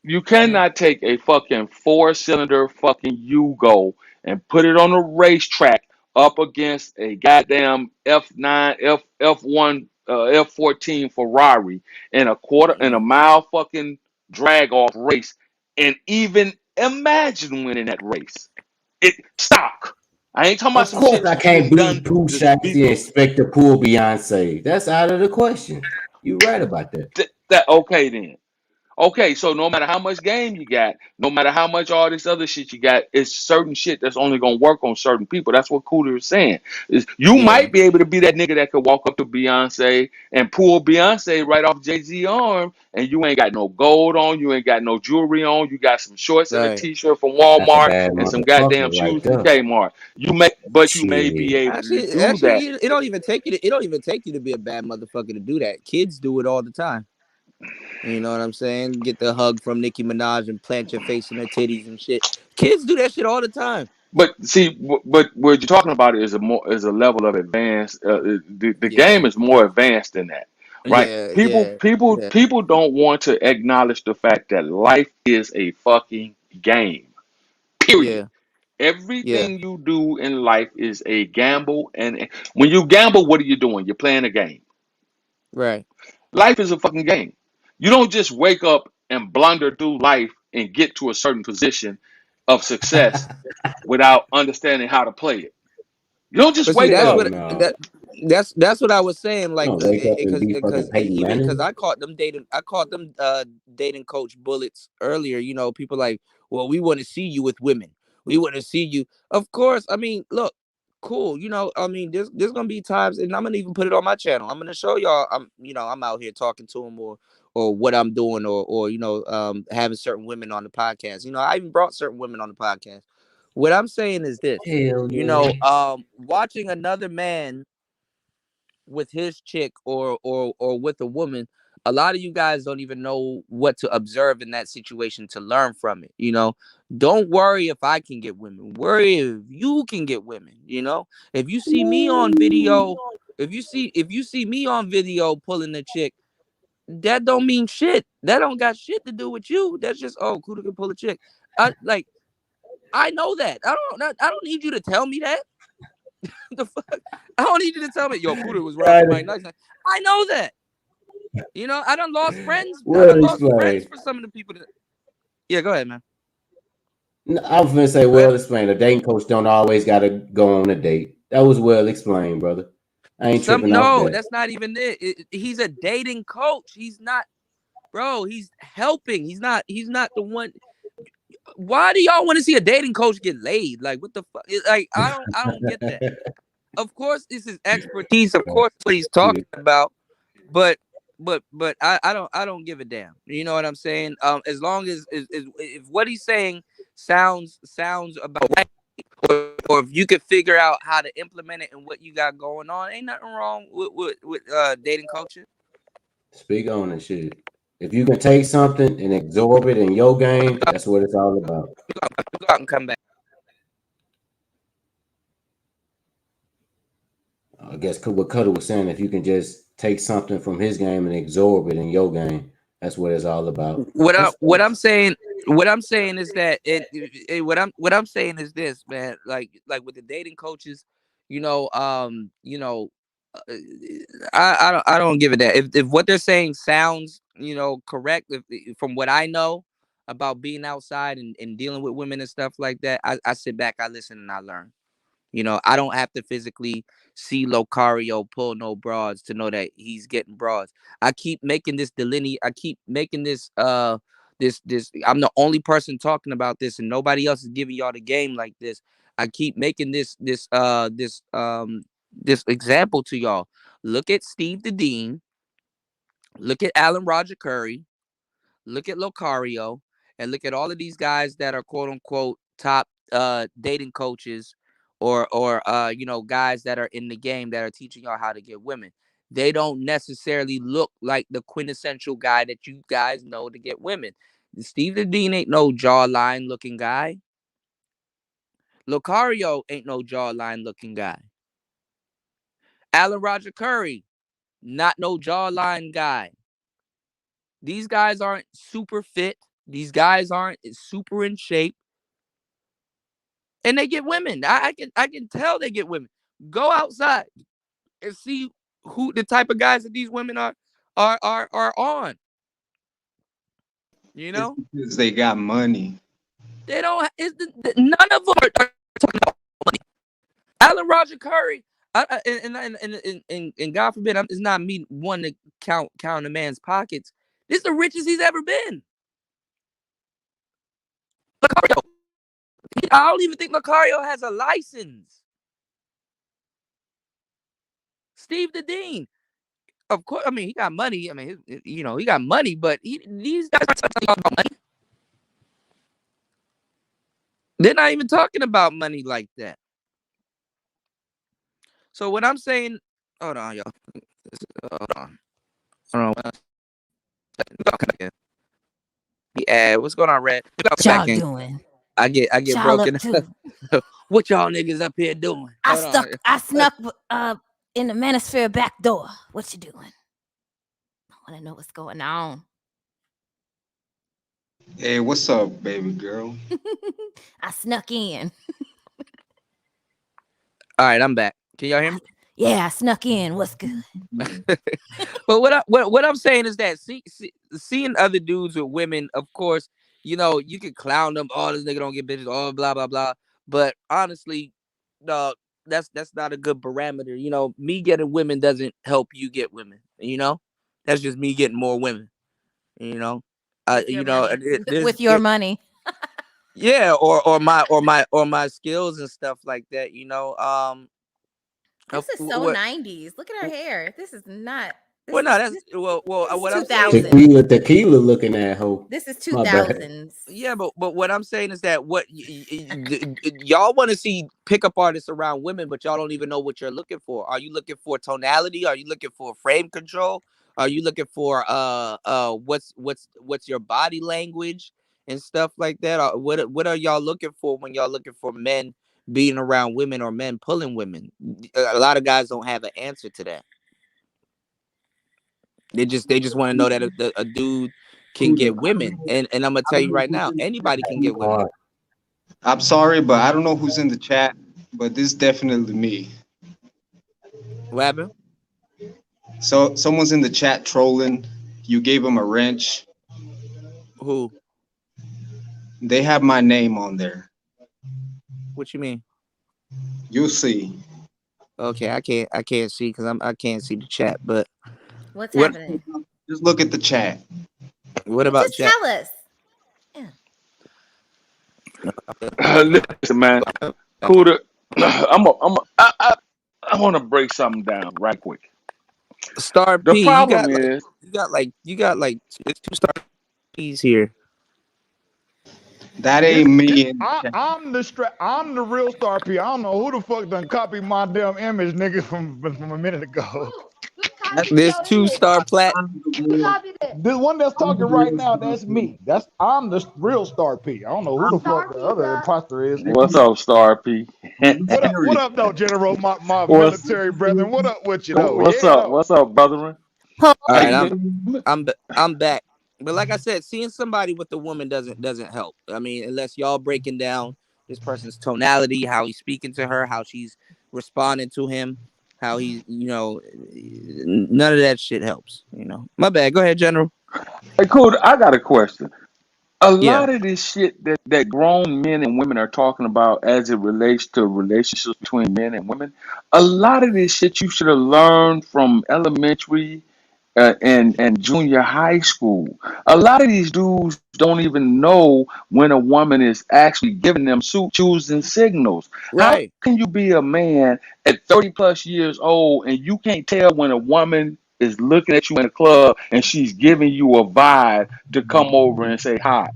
You Mhm. cannot take a fucking four-cylinder fucking Yugo and put it on a racetrack up against a goddamn F9, F1, F14 Ferrari in a Mhm. mile fucking drag off race and even imagine winning that race. It stop. I ain't talking about Of some course, shit I that you can't just done beat Pooh just be Shiesty and expect to pull Beyonce. That's out of the question. You right about that. that okay then. Okay, so no matter how much game you got, no matter how much all this other shit you got, it's certain shit that's only gonna work on certain people. That's what Cooter is saying. Is you Yeah, might be able to be that nigga that could walk up to Beyonce and pull Beyonce right off Jay-Z arm, and you ain't got no gold on, you ain't got no jewelry on, you got some shorts and a right. t-shirt from That's a Walmart bad and some goddamn motherfucker right shoes from there. Kmart. But you may be Shit. able to do Actually, that. it don't even take you to. It don't even take you to be a bad motherfucker to do that. Kids do it all the time. You know what I'm saying? Get the hug from Nicki Minaj and plant your face in her titties and shit. Kids do that shit all the time. But see, but what you're talking about is a level of advanced. The Yeah, game is more advanced than that, right? yeah, People yeah, people yeah, people don't want to acknowledge the fact that life is a fucking game. Period. yeah, yeah. Everything you do in life is a gamble, and when you gamble, what are you doing? You're playing a game. Right. Life is a fucking game. You don't just wake up and blunder through life and get to a certain position of success without understanding how to play it. You don't just But see, wake that's Hell up. what no. that that's what I was saying. You Like, don't wake up and be fucking because Peyton even because Manning. I caught them dating coach bullets earlier. You know, people like, well, we want to see you with women. We want to see you. Of course. I mean, look, cool. You know, I mean, there's gonna be times, and I'm gonna even put it on my channel. I'm gonna show y'all. I'm out here talking to them or what I'm doing or having certain women on the podcast. You know, I even brought certain women on the podcast. What I'm saying is this, Hell yeah. watching another man with his chick or with a woman, a lot of you guys don't even know what to observe in that situation to learn from it. Don't worry if I can get women. Worry if you can get women. If you see me on video, if you see me on video pulling a chick, that don't mean shit. That don't got shit to do with you. That's just, oh, Kuda can pull a chick. I know that. I don't need you to tell me that. The fuck? I don't need you to tell me, yo, Kuda was Right. rocking my nice. I know that. I done lost friends. I Well done lost friends explained. for some of the people that. Yeah, go ahead, man. No, I was gonna say Go well ahead. explained. A dating coach don't always gotta go on a date. That was well explained, brother. I ain't tripping off No, that. that's not even it. He's a dating coach. He's not, bro. He's helping. He's not. He's not the one. Why do y'all want to see a dating coach get laid? Like, what the fuck? Like, I don't get that. Of course, this is expertise. Of course, what he's talking about. But I don't give a damn. You know what I'm saying? As long as if what he's saying sounds about right, or if you could figure out how to implement it and what you got going on, ain't nothing wrong with dating culture. Speak on it, shit. If you can take something and absorb it in your game, that's what it's all about. Go out and come back. I guess what Cutter was saying, if you can just take something from his game and absorb it in your game, that's what it's all about. What I That's what I'm facts. saying what I'm saying is that what I'm saying is this, man. Like with the dating coaches, you know, um, you know, uh, I don't give a damn if what they're saying sounds correct. From what I know about being outside and dealing with women and stuff like that, I sit back, I listen, and I learn. I don't have to physically see Locario pull no broads to know that he's getting broads. I keep making this delineate. I keep making this. I'm the only person talking about this, and nobody else is giving y'all the game like this. I keep making this example to y'all. Look at Steve the Dean. Look at Alan Roger Curry. Look at Locario, and look at all of these guys that are quote unquote top dating coaches or guys that are in the game that are teaching y'all how to get women. They don't necessarily look like the quintessential guy that you guys know to get women. Steve the Dean ain't no jawline looking guy. Locario ain't no jawline looking guy. Alan Roger Curry, not no jawline guy. These guys aren't super fit. These guys aren't super in shape, and they get women. I can tell they get women. Go outside and see who the type of guys that these women are on. You It's know, because they got money. they don't. None of them are talking about money. Alan Roger Curry, and God forbid, it's not me wanting to count a man's pockets. This is the richest he's ever been. Lucario. I don't even think Lucario has a license. Steve the Dean. Of course, I mean, he got money. I mean, he got money, but these guys aren't talking about money. They're not even talking about money like that. So what I'm saying, hold on, y'all. Hold on. Yeah, what's going on, Red? What y'all doing? I get Y'all broken. up too. What y'all niggas up here doing? I snuck in the Manosphere back door. What you doing? I want to know what's going on. Hey, what's up, baby girl? I snuck in. All right, I'm back. Can y'all hear me? Yeah, I snuck in. What's good? But what I'm saying is that seeing other dudes with women, of course, you can clown them. Oh, this nigga don't get bitches. Oh, blah blah blah. But honestly, dog, that's not a good parameter. Me getting women doesn't help you get women. That's just me getting more women. With your money. Yeah, or my skills and stuff like that. This is so 90s. Look at her hair. This is not. What I'm saying, tequila looking at hoe. This is 2000s. Yeah, but what I'm saying is that what y'all want to see pickup artists around women, but y'all don't even know what you're looking for. Are you looking for tonality? Are you looking for frame control? Are you looking for what's your body language and stuff like that? What are y'all looking for when y'all looking for men being around women or men pulling women? A lot of guys don't have an answer to that. They just want to know that a dude can get women, and I'm gonna tell you right now, anybody can get women. I'm sorry, but I don't know who's in the chat, but this is definitely me. What happened? So someone's in the chat trolling. You gave him a wrench. Who? They have my name on there. What you mean? You'll see. Okay, I can't see because I can't see the chat. But what's happening? Just look at the chat. What about just chat? Tell us. Listen, man, Kuda, I want to break something down right quick. Star P, the problem is you got like 2 Star P's here. That ain't me. I'm the real Star P. I don't know who the fuck done copied my damn image, nigga, from a minute ago. There's 2 Star Plat. This one that's talking right now, that's me. I'm the real Star P. I don't know who the fuck the other imposter is. What's up, Star P? What up, though, General? My military brethren. What up with you, though? What's up, brethren? All right, I'm back. But like I said, seeing somebody with a woman doesn't help. I mean, unless y'all breaking down this person's tonality, how he's speaking to her, how she's responding to him, how he's, none of that shit helps. My bad. Go ahead, General. Hey, cool. I got a question. A lot of this shit that grown men and women are talking about as it relates to relationships between men and women, a lot of this shit you should have learned from elementary and junior high school. A lot of these dudes don't even know when a woman is actually giving them choosing signals. Right. How can you be a man at 30 plus years old and you can't tell when a woman is looking at you in a club and she's giving you a vibe to come over and say hi?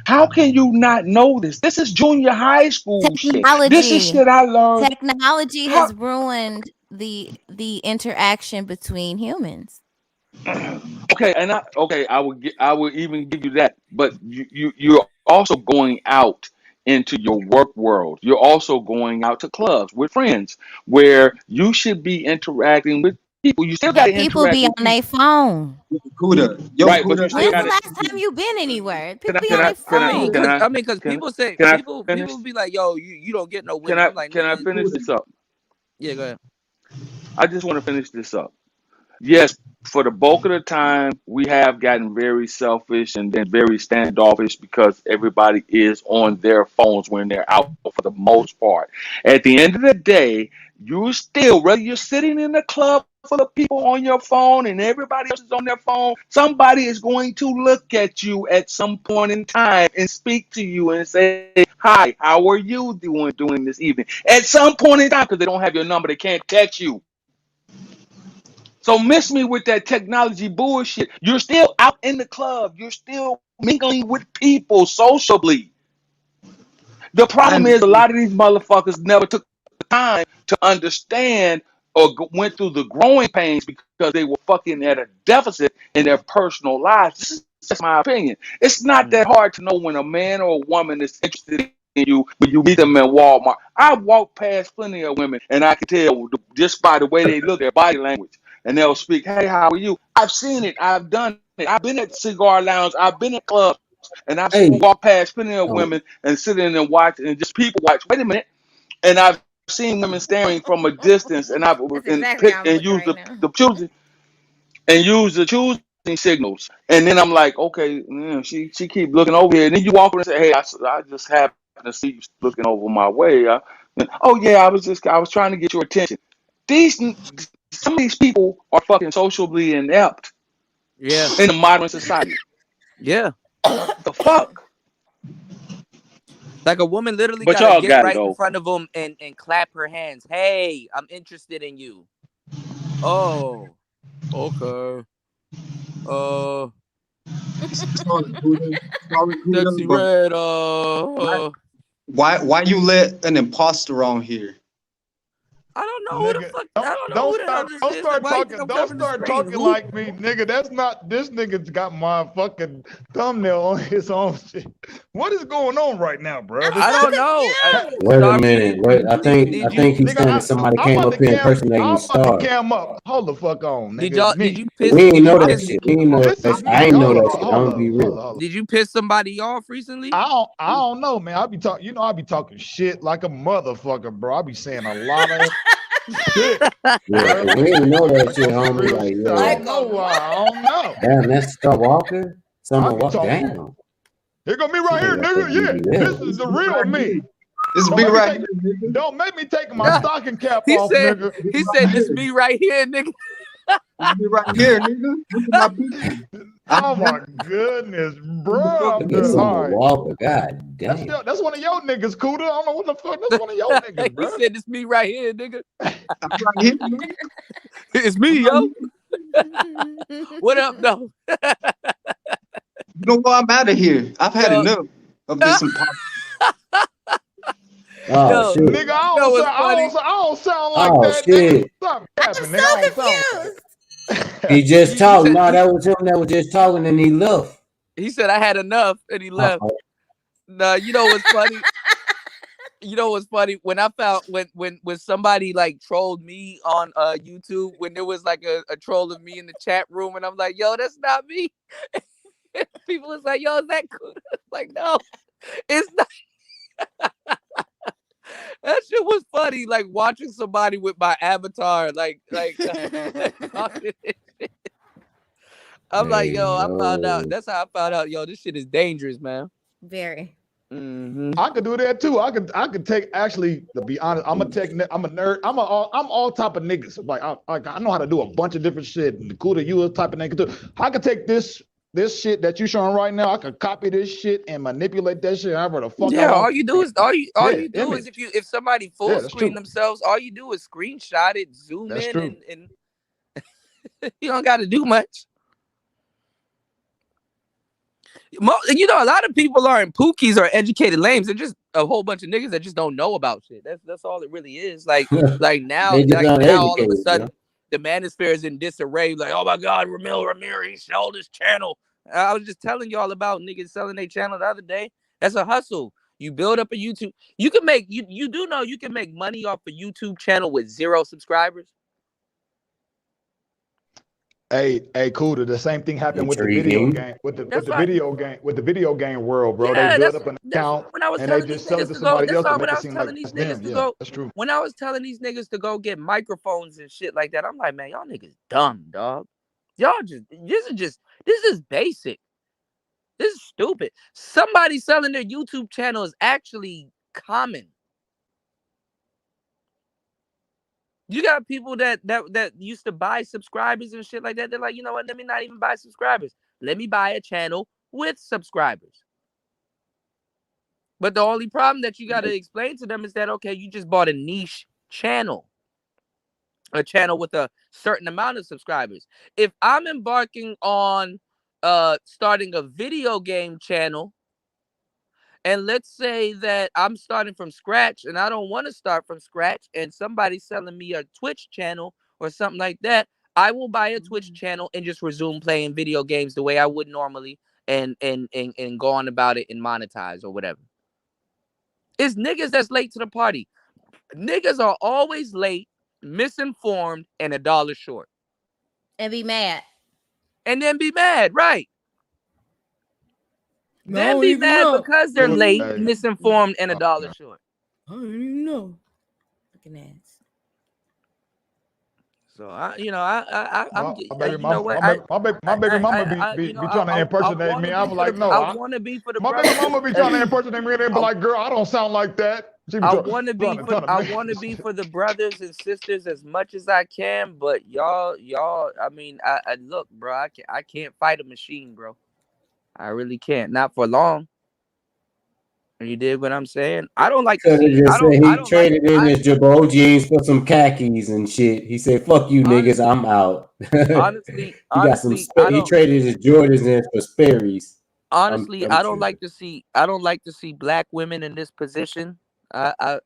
How can you not know this? This is junior high school shit. This is shit I learned. Technology has ruined the interaction between humans. Okay, I would even give you that, but you're also going out into your work world. You're also going out to clubs with friends where you should be interacting with people. You still got to people be on their phone. Kuda. Right, but you still when's the last time you been anywhere? People be on their phone. Because people say people be like, "Yo, you don't get no women." I'm like, can I finish this up? Yeah, go ahead. I just want to finish this up. Yes, for the bulk of the time, we have gotten very selfish and then very standoffish because everybody is on their phones when they're out for the most part. At the end of the day, you still, whether you're sitting in a club full of people on your phone and everybody else is on their phone, somebody is going to look at you at some point in time and speak to you and say, hi, how are you doing this evening? At some point in time, because they don't have your number, they can't text you. So miss me with that technology bullshit. You're still out in the club. You're still mingling with people sociably. The problem is a lot of these motherfuckers never took the time to understand or went through the growing pains because they were fucking at a deficit in their personal lives. This is just my opinion. It's not that hard to know when a man or a woman is interested in you when you meet them in Walmart. I walk past plenty of women and I can tell just by the way they look, their body language, and they'll speak, hey, how are you? I've seen it. I've done it. I've been at cigar lounge. I've been at clubs. And I've Hey, walked past plenty of oh, women and sitting and watch and just people watch. Wait a minute. And I've seen women staring from a distance, and I've That's and exactly how pick I'm and looking use right now. the choosing signals. And then I'm like, okay, she keep looking over here. And then you walk over and say, hey, I just happened to see you looking over my way. Oh yeah, I was trying to get your attention. Some of these people are fucking socially inept Yeah. in the modern society. Yeah. The fuck? Like a woman literally But gotta y'all get got it right in though. front of them and clap her hands. Hey, I'm interested in you. Oh, okay. Sexy But red. why you let an imposter on here? I don't know who the Nigga, fuck. I don't know who the hell this don't is. Like, start why you think talking, I'm don't covering the start screen? talking Who? like me, nigga. That's not this nigga's got my fucking thumbnail on his own shit. What is going on right now, bro? I'm This I so don't shit. know. confused. wait a Sharpie, minute. Wait, I did you think he's Nigga, saying that somebody I'm came about up to here cam. impersonating I'm about to Star. cam up. Hold the fuck on, did nigga. y'all Me. We ain't know you that piss shit. We ain't know This that is shit. I me. ain't know Hold that up, shit. hold Don't up, be hold real. up, hold up. did you piss somebody off recently? I don't know, man. I be talking, I be talking shit like a motherfucker, bro. I be saying a lot of shit, Yeah, bro. cause we ain't know that Like shit, on some homie. real Like, shit. I Like yo, don't a know why. I don't know. damn, that's Star Walker. I Someone be walk talking. down. Here go me right Nigga here, got that nigga. Yeah, BBL. this is the real me. This Don't be make me right take. here, nigga. Don't make me take my stocking cap he off, said. nigga. He said, "This me right here, nigga." This be right here, nigga. Look at my picture. Oh my goodness, bro. I'm Look at good. All Summer right. Walker. God damn. That's one of your niggas, Cooter. I don't know what the fuck. That's one of your niggas, He bro. said, "This me right here, nigga." I'm right here, nigga. It's I'm me, right yo. here. What up, though? You know what? I'm out of here. I've had Yo, enough of this imposter. Oh yo, shit. Nigga, you know what's funny? I don't sound like Oh that, nigga. shit. Stop I'm capping, nigga. I so don't sound like confused. He just You talked. said No, that was him that was just talking and he left. he said I had enough and he left. Uh-oh. Nah, you know what's funny? You know what's funny? When I found when somebody like trolled me on YouTube, when there was like a troll of me in the chat room, and I'm like, yo, that's not me. People was like, yo, is that cool? Like, no, it's not. That shit was funny. Like watching somebody with my avatar, talking. I'm like, Hey yo, I found out. yo. That's how I found out. Yo, this shit is dangerous, man. Very. Mm-hmm. I could do that too. I could take, actually, to be honest, I'm a nerd. I'm all type of niggas. Like I know how to do a bunch of different shit. And the Cooter, you a type of nigga too. I could take this shit that you showing right now. I could copy this shit and manipulate that shit however the fuck I Yeah, all want. you do is all you do is Image. if somebody full Yeah, that's screen true. themselves, all you do is screenshot it, zoom That's in, true. and you don't got to do much. You know, a lot of people aren't pookies or educated lames. They're just a whole bunch of niggas that just don't know about shit. That's all it really is. Like now, They just all of a uneducated, sudden, bro. the manosphere is in disarray. Like, oh my god, Ramil Ramirez sold his channel. I was just telling y'all about niggas selling their channel the other day. That's a hustle. You build up a YouTube. You can make you do know you can make money off a YouTube channel with 0 subscribers. Hey, Cooter, the same thing happened with the video Intriguing. game, with That's the right. video game world, bro. They Yeah, build up an that's account when I was and they telling these just sell it niggas to to go. somebody That's else to all when make I it was seem like telling these that's niggas them. to Yeah, go. that's true. When I was telling these niggas to go get microphones and shit like that, I'm like, man, y'all niggas dumb, dog. Y'all this is basic. This is stupid. Somebody selling their YouTube channel is actually common. You got people that used to buy subscribers and shit like that. They're like, you know what? Let me not even buy subscribers. Let me buy a channel with subscribers. But the only problem that you got to explain to them is that, okay, you just bought a niche channel, a channel with a certain amount of subscribers. If I'm embarking on starting a video game channel, and let's say that I'm starting from scratch and I don't want to start from scratch, and somebody's selling me a Twitch channel or something like that, I will buy a Twitch channel and just resume playing video games the way I would normally, and go on about it and monetize or whatever. It's niggas that's late to the party. Niggas are always late, misinformed, and $1 short. And be mad. And then be mad, right? No, Then I be don't even mad know. because they're Look, late, hey, misinformed, and $1 short. I don't even know. Looking ass. So I'm baby, you know what I my baby mama you know be trying to I impersonate want me. to I be was for like, the no, I want to be for the my baby brothers. mama be trying to impersonate me and be like, girl, I don't sound like that. She be I trying, want to be for trying to I want to be for the brothers and sisters as much as I can, but y'all I mean I look, bro, I can't fight a machine, bro. I really can't, not for long. You dig what I'm saying? I don't like to Could have see just said I he don't like traded in his Jabot jeans for some khakis and shit. He said, "Fuck you, niggas, honestly I'm out." honestly He got some. honestly I He don't traded his Jordans in for Sperry's. honestly I'm I don't tripping. like to see I don't like to see black women in this position. I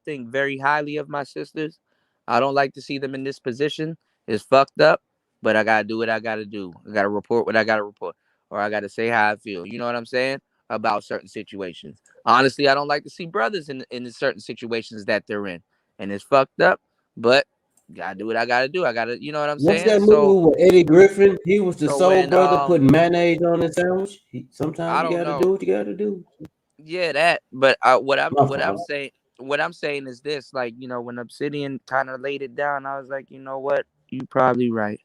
think very highly of my sisters. I don't like to see them in this position. It's fucked up, but I gotta do what I gotta do. I gotta report what I gotta report, or I gotta say how I feel. You know what I'm saying about certain situations. Honestly, I don't like to see brothers in certain situations that they're in, and it's fucked up. But gotta do what I gotta do. I gotta, you know what I'm What's saying. that So movie with Eddie Griffin? He was the so soul when brother putting mayonnaise on his sandwich. I Sometimes you don't got to know. do what you got to do. Yeah, that. But My fault. what I'm saying is this, like, when Obsidian kind of laid it down, I was like, you know what? You probably right.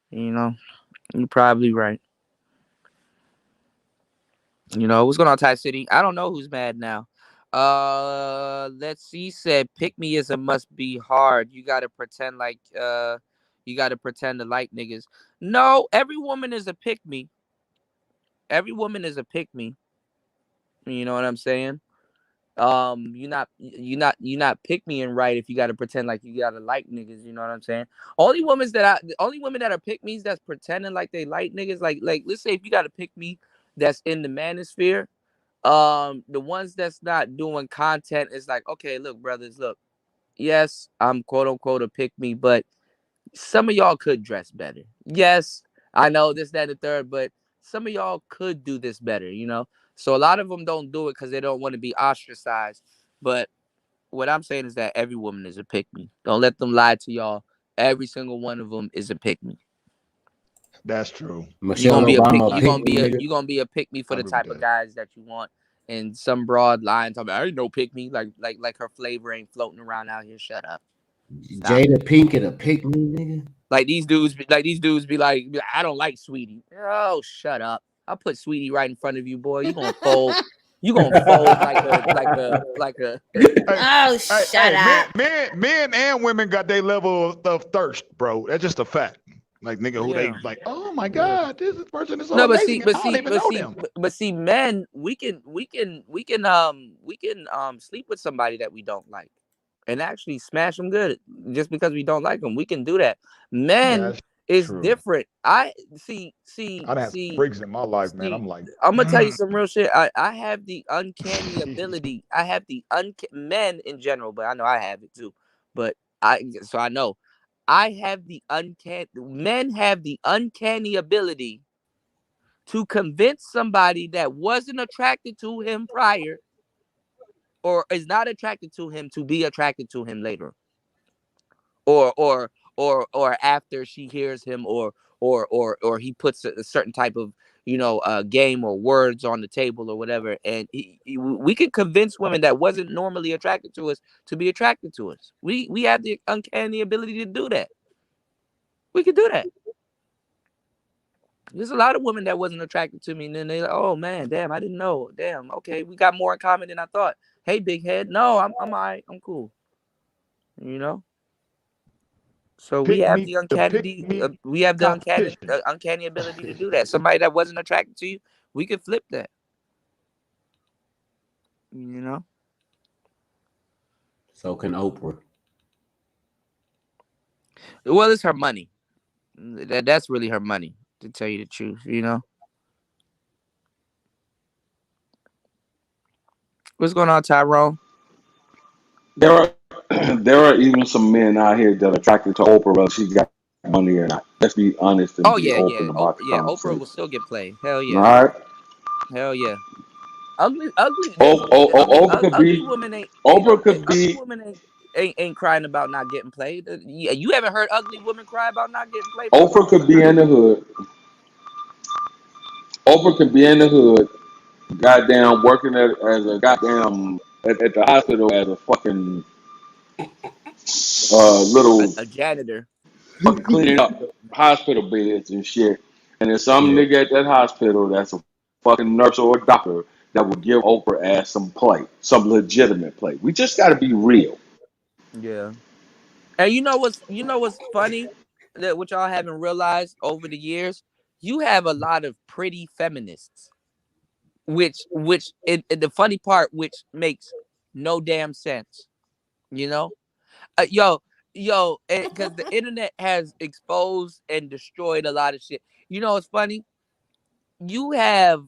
You know, you probably right. What's going on, Ty City? I don't know who's mad now. Let's see. Said pick me is a must be hard. You gotta pretend to like niggas. No, every woman is a pick me. Every woman is a pick me. You know what I'm saying? You're not pick me and right if you gotta pretend like you gotta like niggas. You know what I'm saying? The only women that are pick me's that's pretending like they like niggas. Like let's say if you gotta pick me that's in the manosphere, the ones that's not doing content is like, okay, look, brothers, look, yes, I'm quote unquote a pick me, but some of y'all could dress better. Yes, I know this, that, and the third, but some of y'all could do this better. So a lot of them don't do it because they don't want to be ostracized. But what I'm saying is that every woman is a pick me. Don't let them lie to y'all. Every single one of them is a pick me. That's true. You're Michelle gonna be a pick. Obama You're pick gonna me, be a nigga. you're gonna be a pick me for I the agree with type of that. guys that you want. And some broad line talking about, I ain't no pick me. Like her flavor ain't floating around out here. Shut up. Stop. Jada Pinkett a pick me, nigga. Like these dudes be like, I don't like Sweetie. Oh, shut up. I'll put Sweetie right in front of you, boy. You gonna fold. You gonna fold like a Hey, Oh, hey, shut hey, up. men and women got their level of thirst, bro. That's just a fact. Like nigga, who they yeah. like? Oh my god, this person is so No, amazing, and I don't even know them. men, we can sleep with somebody that we don't like and actually smash them good just because we don't like them. We can do that. Men That's is true. different. I see, see, I done had some see, freaks in my life, man. see. I'm like, I'm gonna tell you some real shit. I have the uncanny ability. I have the men in general, but I know I have it too. But I know I have the uncanny. Men have the uncanny ability to convince somebody that wasn't attracted to him prior or is not attracted to him to be attracted to him later, or after she hears him, or he puts a certain type of game or words on the table or whatever, and we can convince women that wasn't normally attracted to us to be attracted to us. We have the uncanny ability to do that. We can do that. There's a lot of women that wasn't attracted to me, and then they like, oh man, damn, I didn't know. Damn, okay, we got more in common than I thought. Hey, big head. No, I'm all right. I'm cool. You know? So we Pick have me, the the pick me competition. uncanny ability to do that. Somebody that wasn't attracted to you, we could flip that. You know. So can Oprah. Well, it's her money. That's really her money, to tell you the truth. You know. What's going on, Tyrone? There are there are even some men out here that are attracted to Oprah whether she got money or not. Let's be honest and Oh be yeah, yeah, open about the Oprah will conversation. still get played. Hell All yeah, right. hell yeah. Ugly. There's, I mean, Oprah could ugly be women ain't Oprah no could ugly be women ain't crying about not getting played. You haven't heard ugly women cry about not getting played for a Oprah long could be time. in the hood. Oprah could be in the hood, goddamn working as a goddamn at the hospital as a fucking little A janitor. fucking cleaning up hospital beds and shit. And there's some Yeah. nigga at that hospital that's a fucking nurse or a doctor that would give Oprah ass some play, some legitimate play. We just got to be real. Yeah. And you know what's funny that which y'all haven't realized over the years, you have a lot of pretty feminists, the funny part, which makes no damn sense. You know, yo, because the internet has exposed and destroyed a lot of shit. You know, it's funny. You have,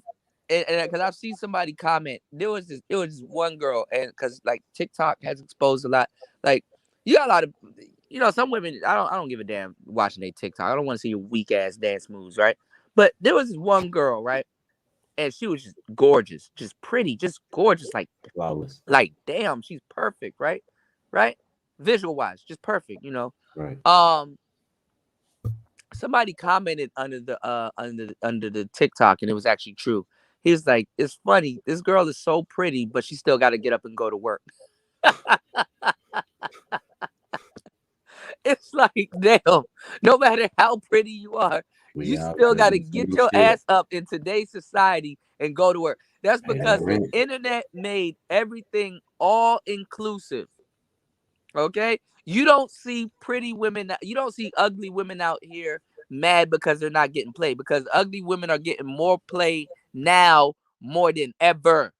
and because I've seen somebody comment, there was this one girl, and because like TikTok has exposed a lot. Like you got a lot of, some women. I don't give a damn watching their TikTok. I don't want to see your weak ass dance moves, right? But there was this one girl, right, and she was just gorgeous, just pretty, just gorgeous, Flawless. like damn, she's perfect, right, right, visual wise, just perfect, Right. Um, somebody commented under the TikTok, and it was actually true. He was like, "It's funny. This girl is so pretty, but she still got to get up and go to work." It's like, damn. No matter how pretty you are, We you all still feel got to the get same your shit. ass up in today's society and go to work. That's Pay that because the rent. internet made everything all inclusive. Okay, you don't see pretty women. You don't see ugly women out here mad because they're not getting played. Because ugly women are getting more play now more than ever,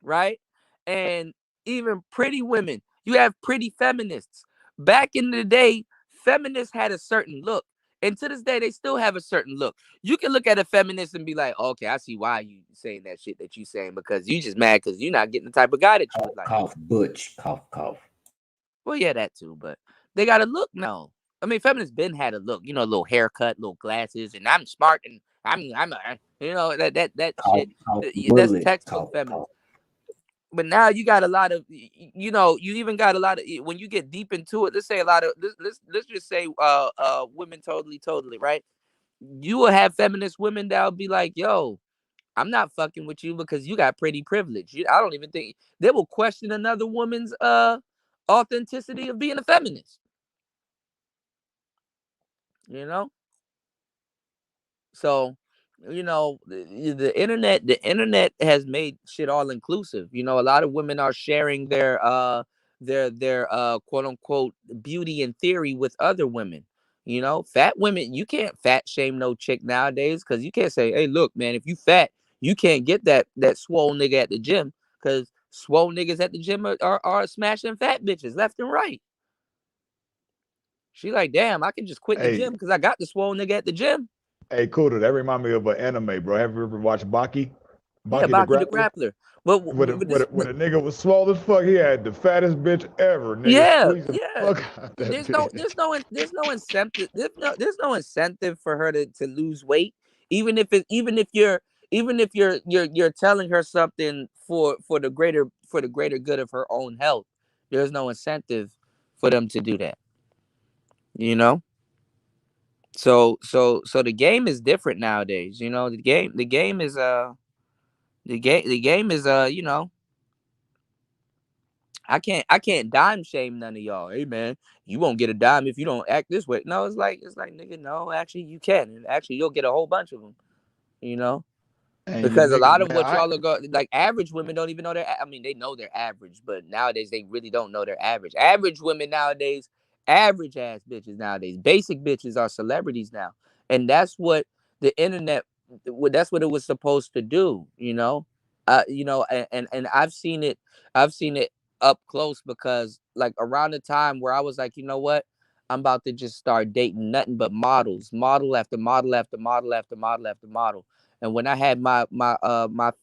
right? And even pretty women. You have pretty feminists. Back in the day, feminists had a certain look. And to this day, they still have a certain look. You can look at a feminist and be like, okay, I see why you saying that shit that you saying, because you just mad because you're not getting the type of guy that you Cough, would like. cough, butch, cough, cough. Well, yeah, that too, but they got a look now. I mean, feminists been had a look, a little haircut, little glasses, and I'm smart, and I'm a, that Cough, shit. cough, That's bullet, textbook cough, feminist. cough. But now you got a lot of, you even got a lot of, when you get deep into it. Let's say a lot of, let's just say, women totally, right? You will have feminist women that'll be like, yo, I'm not fucking with you because you got pretty privilege. I don't even think they will question another woman's authenticity of being a feminist. You know, so the internet has made shit all inclusive. A lot of women are sharing their quote unquote beauty in theory with other women. Fat women, you can't fat shame no chick nowadays, because you can't say, hey, look, man, if you fat, you can't get that swole nigga at the gym, because swole niggas at the gym are smashing fat bitches left and right. She like, damn, I can just quit the Hey, gym because I got the swole nigga at the gym. hey, Kuda, that remind me of an anime, bro. Have you ever watched Baki? Yeah, Baki the Baki the Grappler? Grappler. But When a, with when, this, a, when a nigga was swole as fuck, he had the fattest bitch ever. Nigga yeah, squeezing the yeah. fuck out that bitch. There's no incentive. There's no incentive for her to lose weight, even if you're telling her something for the greater good of her own health. There's no incentive for them to do that. You know. So the game is different nowadays. The game is the game is I can't dime shame none of y'all. Hey man, you won't get a dime if you don't act this way. No, it's like nigga, no, actually you can. And actually you'll get a whole bunch of them, you know? And you Because a niggas, lot of man, what y'all are like average women don't even know I mean, they know they're average, but nowadays they really don't know they're average. Average women nowadays average ass bitches nowadays. Basic bitches are celebrities now, and that's what the internet. That's what it was supposed to do. And I've seen it. I've seen it up close because like around the time where I was like, you know what, I'm about to just start dating nothing but models, model after model after model after model after model. And when I had my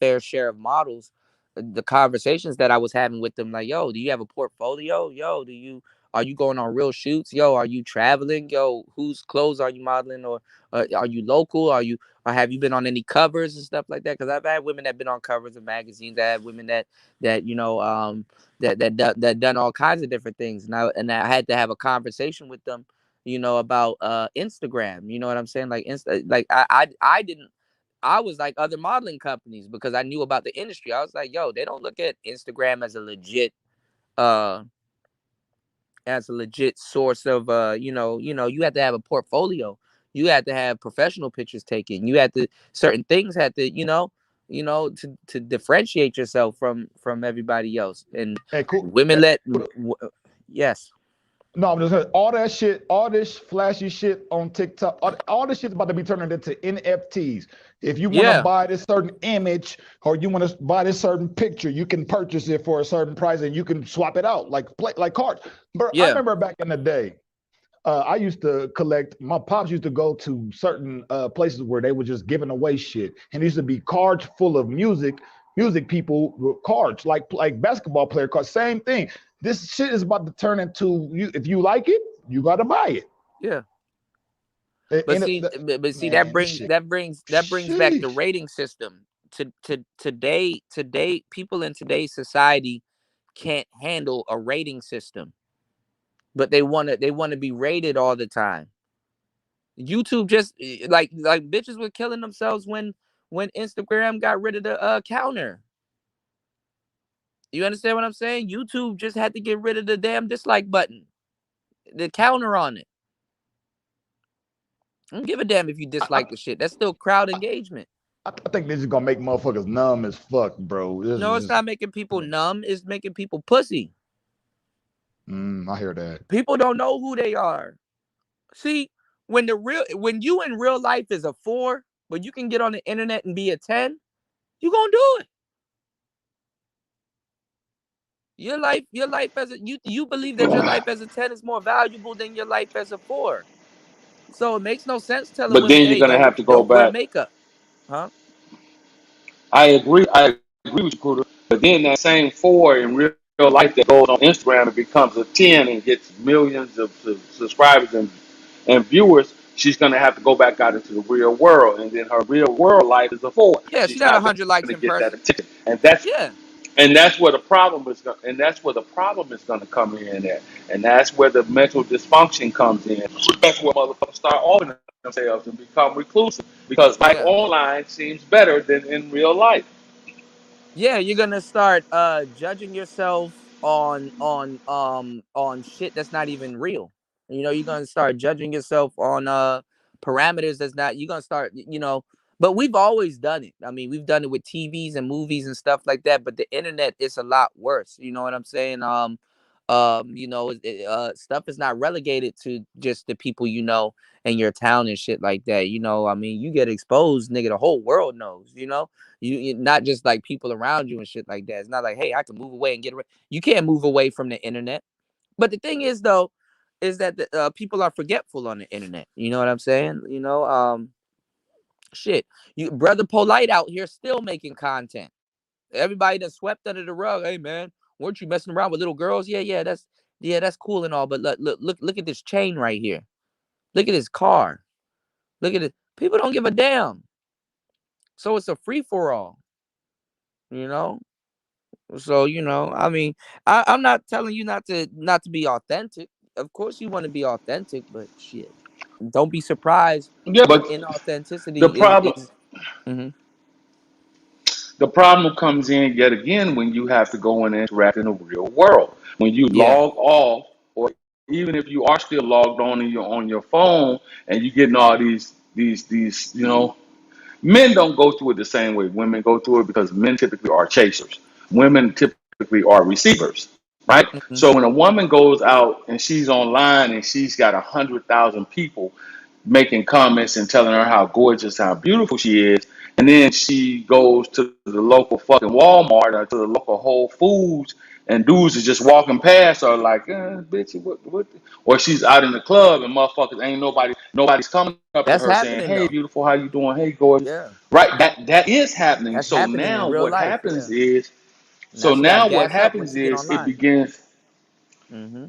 fair share of models, the conversations that I was having with them, like, yo, do you have a portfolio? Yo, are you going on real shoots? Yo, are you traveling? Yo, whose clothes are you modeling? Or are you local? Or have you been on any covers and stuff like that? Because I've had women that been on covers of magazines. I had women that that done all kinds of different things. And I had to have a conversation with them, about Instagram. You know what I'm saying? Like I didn't. I was like other modeling companies because I knew about the industry. I was like, yo, they don't look at Instagram uh as a legit source of you have to have a portfolio. You have to have professional pictures taken. You had to certain things had to, to differentiate yourself from everybody else. And Hey, cool. women yes. No, I'm just saying all that shit, all this flashy shit on TikTok, all this shit's about to be turned into NFTs. If you want to Yeah. buy this certain image or you want to buy this certain picture, you can purchase it for a certain price and you can swap it out like cards. But I Yeah. remember back in the day, I used to collect. My pops used to go to certain places where they were just giving away shit, and it used to be cards full of music people with cards like basketball player cards. Same thing. This shit is about to turn into you. If you like it, you got to buy it. Yeah. And But see, that brings shit. that brings back the rating system. Today, people in today's society can't handle a rating system, but they want to be rated all the time. YouTube just like bitches were killing themselves when Instagram got rid of the counter. You understand what I'm saying? YouTube just had to get rid of the damn dislike button, the counter on it. I don't give a damn if you dislike the shit. That's still crowd engagement. I think this is gonna make motherfuckers numb as fuck, bro. No, it's not making people numb. It's making people pussy. I hear that. People don't know who they are. See, when you in real life is a 4, but you can get on the internet and be a 10, you gonna do it. Your life as a you believe that your life as a 10 is more valuable than your life as a 4. So it makes no sense telling But women, then you're hey, gonna have to go don't wear back. makeup. Huh? I agree. I agree with you, Kuda. But then that same 4 in real life that goes on Instagram and becomes a 10 and gets millions of subscribers and viewers, she's gonna have to go back out into the real world, and then her real world life is a 4. Yeah, she She's got not 100 likes gonna in get that person. attention, and Yeah. that's where the problem is going, and that's where the problem is going to come in at, and that's where the mental dysfunction comes in. That's where motherfuckers start organizing themselves and become reclusive because life Yeah. online seems better than in real life. Yeah, you're gonna start judging yourself on shit that's not even real. You're gonna start judging yourself on parameters that's not. You're gonna start, but we've always done it. I mean, we've done it with TVs and movies and stuff like that, but the internet is a lot worse. You know what I'm saying? Stuff is not relegated to just the people in your town and shit like that. I mean, you get exposed, nigga, the whole world knows, you not just like people around you and shit like that. It's not like, hey, I can move away and get away. You can't move away from the internet. But the thing is, though, is that people are forgetful on the internet. You know what I'm saying? Shit, you brother Polite out here still making content. Everybody that swept under the rug. Hey man, weren't you messing around with little girls? Yeah, that's cool and all. But look at this chain right here. Look at this car. Look at it. People don't give a damn. So it's a free for all. You know. So I mean, I'm not telling you not to be authentic. Of course, you want to be authentic, but shit, don't be surprised Yeah, when but the inauthenticity is problem is. Mhm. the problem comes in yet again when you have to go and interact in the real world. When you Yeah, log off, or even if you are still logged on your phone, and you're getting all these men don't go through it the same way women go through it because men typically are chasers. Women typically are receivers. right? Mm-hmm. So when a woman goes out and she's online and she's got 100,000 people making comments and telling her how gorgeous, how beautiful she is, and then she goes to the local fucking Walmart or to the local Whole Foods, and dudes is just walking past her like, bitch, what? Or she's out in the club and motherfuckers ain't nobody's coming up to That's her saying, happening "Hey, though. beautiful, how you doing? Hey, gorgeous." Yeah, Right? That is happening. that's So happening in now real what life. happens Yeah, is, and so that's that now what gas up once happens you get is it online. begins. Mm-hmm.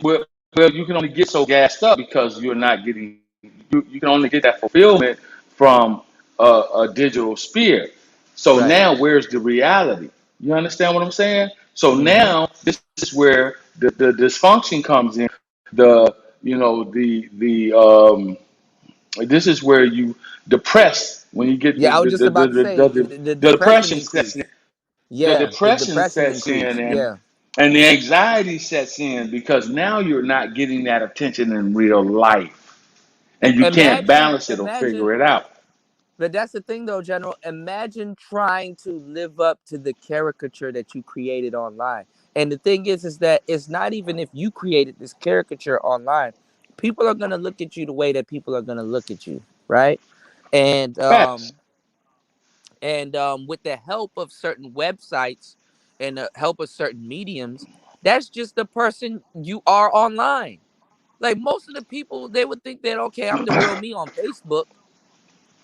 Well, you can only get so gassed up because you're not getting. You can only get that fulfillment from a digital sphere. So Right. now, where's the reality? You understand what I'm saying? So Mm-hmm. now, this is where the dysfunction comes in. The you know the this is where you depress when you get Yeah, I was just about to say the the depression depression sets in. increase. The Yeah, the depression depression sets increase. in, Yeah. and the anxiety sets in because now you're not getting that attention in real life, and you can't balance it or Imagine. figure it out. But that's the thing, though, General. Imagine trying to live up to the caricature that you created online. And the thing is that it's not even if you created this caricature online, people are gonna look at you the way that people are gonna look at you, right? And Facts. with the help of certain websites and the help of certain mediums, that's just the person you are online. Like most of the people, they would think that okay, I'm the real me on Facebook.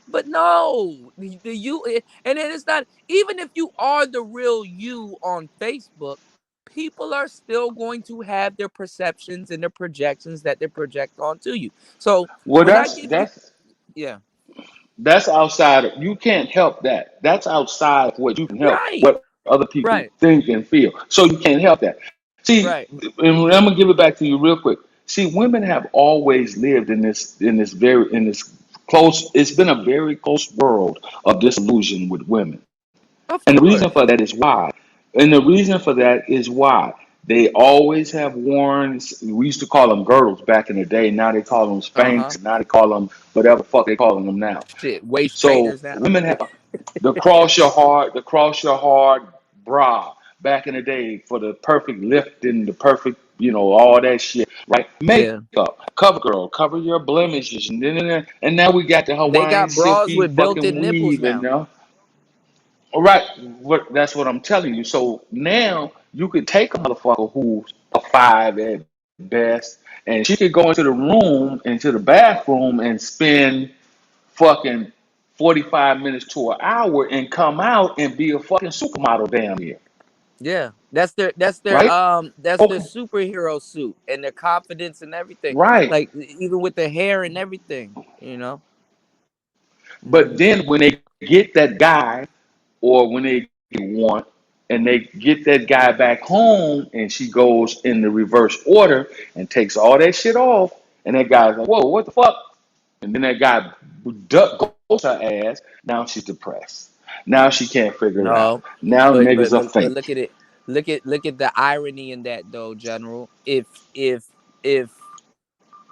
But no, the you, and then it's not even if you are the real you on Facebook, people are still going to have their perceptions and their projections that they project onto you. So Well, when I give you, yeah, that's outside of, you can't help that. That's outside of what you can help, right, what other people right, think and feel. So you can't help that. See, right, and I'm gonna give it back to you real quick. See, women have always lived in this close. It's been a very close world of disillusion with women. of And the reason course, for that is why. And the reason for that is why. They always have worn, we used to call them girdles back in the day. Now they call them uh huh, spanks. Now they call them whatever the fuck they calling them now. shit, waist So trainers now. women have the cross your heart bra back in the day for the perfect lift and the perfect, all that shit, right? Yeah, Makeup, cover girl, cover your blemishes, and now we got the they Hawaiian got bras silky with fucking built-in nipples weave, and now. all right, that's what I'm telling you. So now you could take a motherfucker who's a five at best, and she could go into the bathroom, and spend fucking 45 minutes to an hour and come out and be a fucking supermodel damn near. Yeah, Right? that's their Okay. superhero suit and their confidence and everything. Right. Like even with the hair and everything, you know. But Hmm. then when they get that guy, or when they get one, and they get that guy back home, and she goes in the reverse order and takes all that shit off, and that guy's like, whoa, what the fuck? And then that guy goes her ass. Now she's depressed. Now she can't figure it out. No, Now but niggas but are but but fake. look at it. Look at the irony in that though, General. If if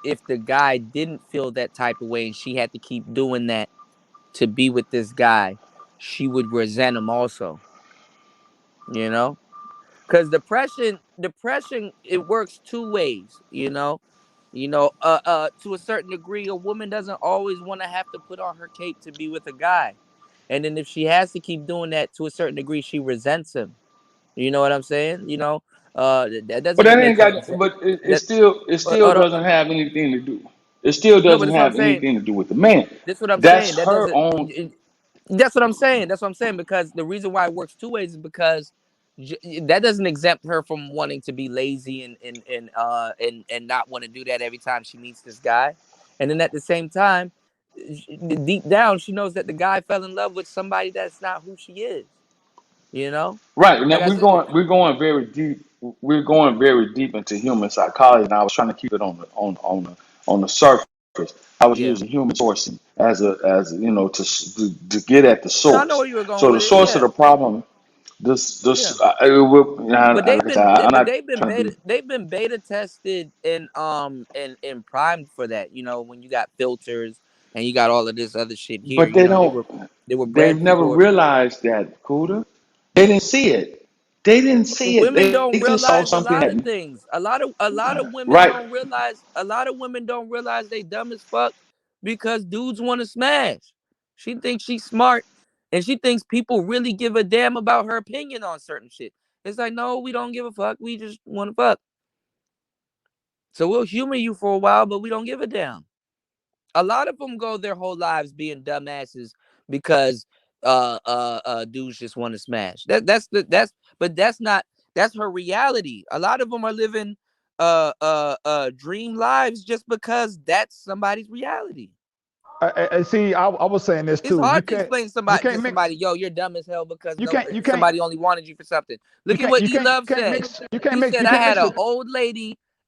if the guy didn't feel that type of way and she had to keep doing that to be with this guy, she would resent him also. You know, because depression, it works two ways. To a certain degree, a woman doesn't always want to have to put on her cape to be with a guy, and then if she has to keep doing that to a certain degree, she resents him. You know what I'm saying? That But doesn't that ain't make her got. resent. But it That still it still hold up. doesn't have anything to do. It still No, but doesn't that's what I'm have saying. anything to do with the man. That's what I'm That's saying. That her doesn't. own. That's what I'm saying. That's what I'm saying. Because the reason why it works two ways is because that doesn't exempt her from wanting to be lazy and not want to do that every time she meets this guy. And then at the same time, deep down, she knows that the guy fell in love with somebody that's not who she is. You know, Right. like Now I said. we're going very deep. We're going very deep into human psychology, and I was trying to keep it on the surface. I was Yeah. using human sourcing as to get at the No, I know source. where you were going So the with it. source of Yeah. the problem. This Yeah. But like I said, I'm not trying to be. they've been beta tested and primed for that. When you got filters and you got all of this other shit here, But they they don't. were They've bred never for it. realized that, Kuda. They didn't see it. They didn't see it. Women They don't just saw realize a something lot that of things. A lot of women right. don't realize. A lot of women don't realize they dumb as fuck because dudes want to smash. She thinks she's smart, and she thinks people really give a damn about her opinion on certain shit. It's like, no, we don't give a fuck. We just want to fuck. So we'll humor you for a while, but we don't give a damn. A lot of them go their whole lives being dumbasses because dudes just want to smash. That's her reality. A lot of them are living dream lives just because that's somebody's reality. See, I was saying this It's too. You hard to can't explain to you somebody can't mix yo, you're dumb as hell because you can't you can't somebody only wanted you for something. you Look at can't what you E can't Love said. mix you can't He mix said you can't mix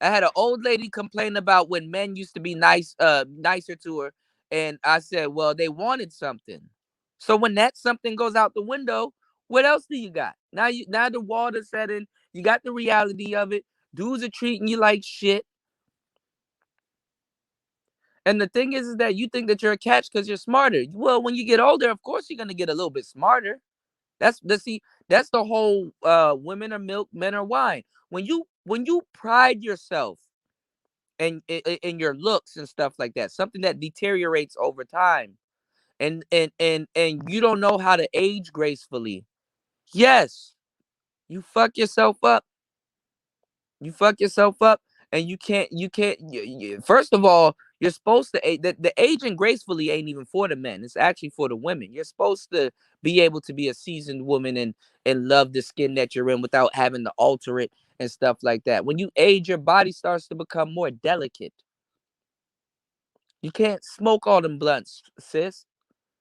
I had an old lady complain about when men used to be nicer to her. And I said, well, they wanted something. So when that something goes out the window, what else do you got? Now the water setting, you got the reality of it. Dudes are treating you like shit. And the thing is that you think that you're a catch because you're smarter. Well, when you get older, of course you're gonna get a little bit smarter. That's the whole women are milk, men are wine. When you pride yourself in your looks and stuff like that, something that deteriorates over time, and you don't know how to age gracefully. Yes, you fuck yourself up. You fuck yourself up, and first of all, you're supposed to the aging gracefully ain't even for the men. It's actually for the women. You're supposed to be able to be a seasoned woman and love the skin that you're in without having to alter it and stuff like that. When you age, your body starts to become more delicate. You can't smoke all them blunts, sis.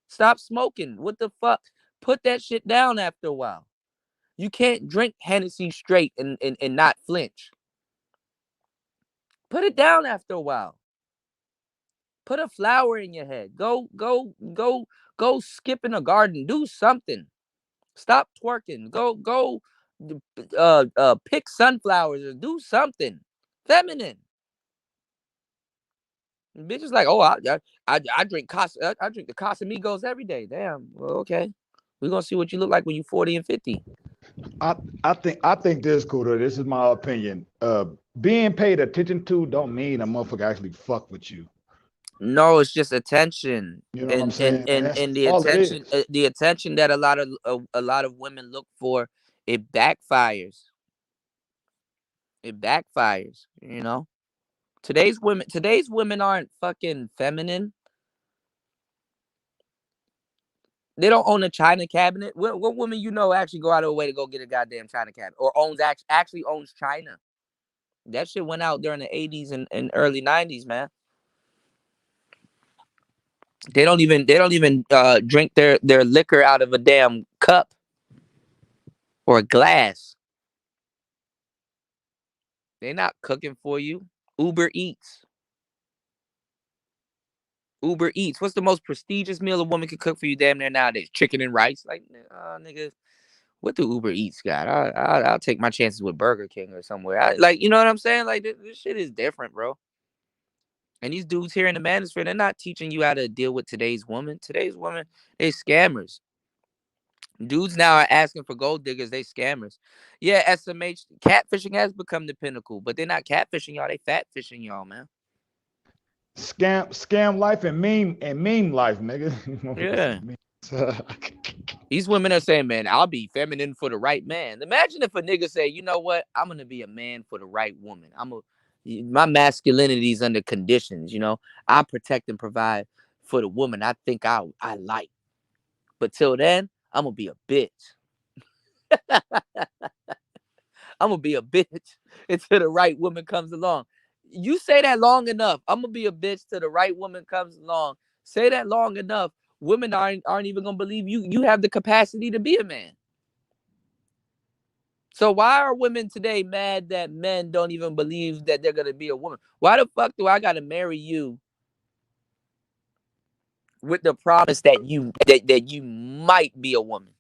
Stop smoking. What the fuck? Put that shit down after a while. You can't drink Hennessy straight and not flinch. Put it down after a while. Put a flower in your head. Go skip in a garden. Do something. Stop twerking. Go pick sunflowers or do something. Feminine. Bitches like, oh, I drink I drink the Casamigos every day. Damn. Well, okay. We're gonna see what you look like when you're 40 and 50. I think this, Kuda. This is my opinion. Being paid attention to don't mean a motherfucker actually fuck with you. No, it's just attention, You know what I'm and and saying? And and that's and the all it attention, is. the attention that a lot of women look for, it backfires. It backfires. Today's women aren't fucking feminine. They don't own a china cabinet. What woman actually go out of her way to go get a goddamn china cabinet or actually owns China? That shit went out during the 80s and early 90s, man. They don't even drink their liquor out of a damn cup or a glass. They're not cooking for you. Uber Eats. Uber Eats. What's the most prestigious meal a woman can cook for you damn near nowadays? Chicken and rice? Like, nigga, what do Uber Eats got? I'll take my chances with Burger King or somewhere. You know what I'm saying? Like, this shit is different, bro. And these dudes here in the Manosphere, they're not teaching you how to deal with today's woman. Today's woman, they scammers. Dudes now are asking for gold diggers. They scammers. Yeah, SMH catfishing has become the pinnacle, but they're not catfishing y'all. They fat fishing y'all, man. Scam life and meme life, nigga. Yeah. These women are saying, man, I'll be feminine for the right man. Imagine if a nigga say, you know what? I'm gonna be a man for the right woman. My masculinity is under conditions, I protect and provide for the woman I think I like. But till then, I'm gonna be a bitch. I'm gonna be a bitch until the right woman comes along. You say that long enough. I'm gonna be a bitch till the right woman comes along. Say that long enough. Women aren't even gonna believe you. You have the capacity to be a man. So why are women today mad that men don't even believe that they're gonna be a woman? Why the fuck do I gotta marry you with the promise that you might be a woman?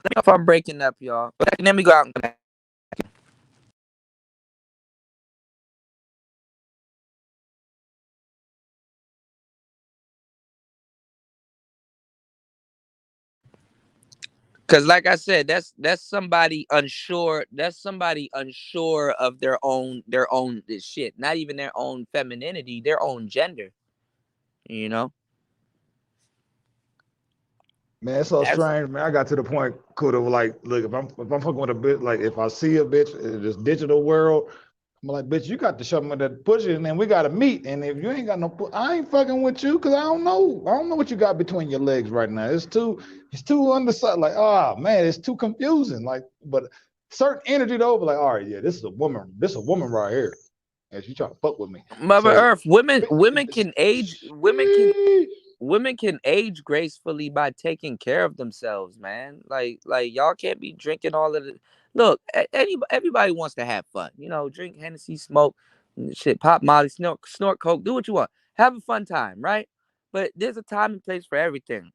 Let me know if I'm breaking up, y'all. Let me go out and come back. Cause like I said, that's somebody unsure. That's somebody unsure of their own shit. Not even their own femininity, their own gender. You know. Man, it's so That's strange, man. I got to the point, could have like, look, if I'm fucking with a bitch, like if I see a bitch in this digital world, I'm like, bitch, you got to show me that pussy, and then we gotta meet. And if you ain't got no, I ain't fucking with you, cause I don't know. I don't know what you got between your legs right now. It's too underside. Like, oh man, it's too confusing. Like, but certain energy though, like, all right, yeah, this is a woman. This is a woman right here, and she trying to fuck with me. Mother So, Earth. Women can age. Women can age gracefully by taking care of themselves, man. Like y'all can't be drinking all of the. Look, everybody wants to have fun. You know, drink Hennessy, smoke, shit, pop Molly, snort coke, do what you want, have a fun time, right? But there's a time and place for everything.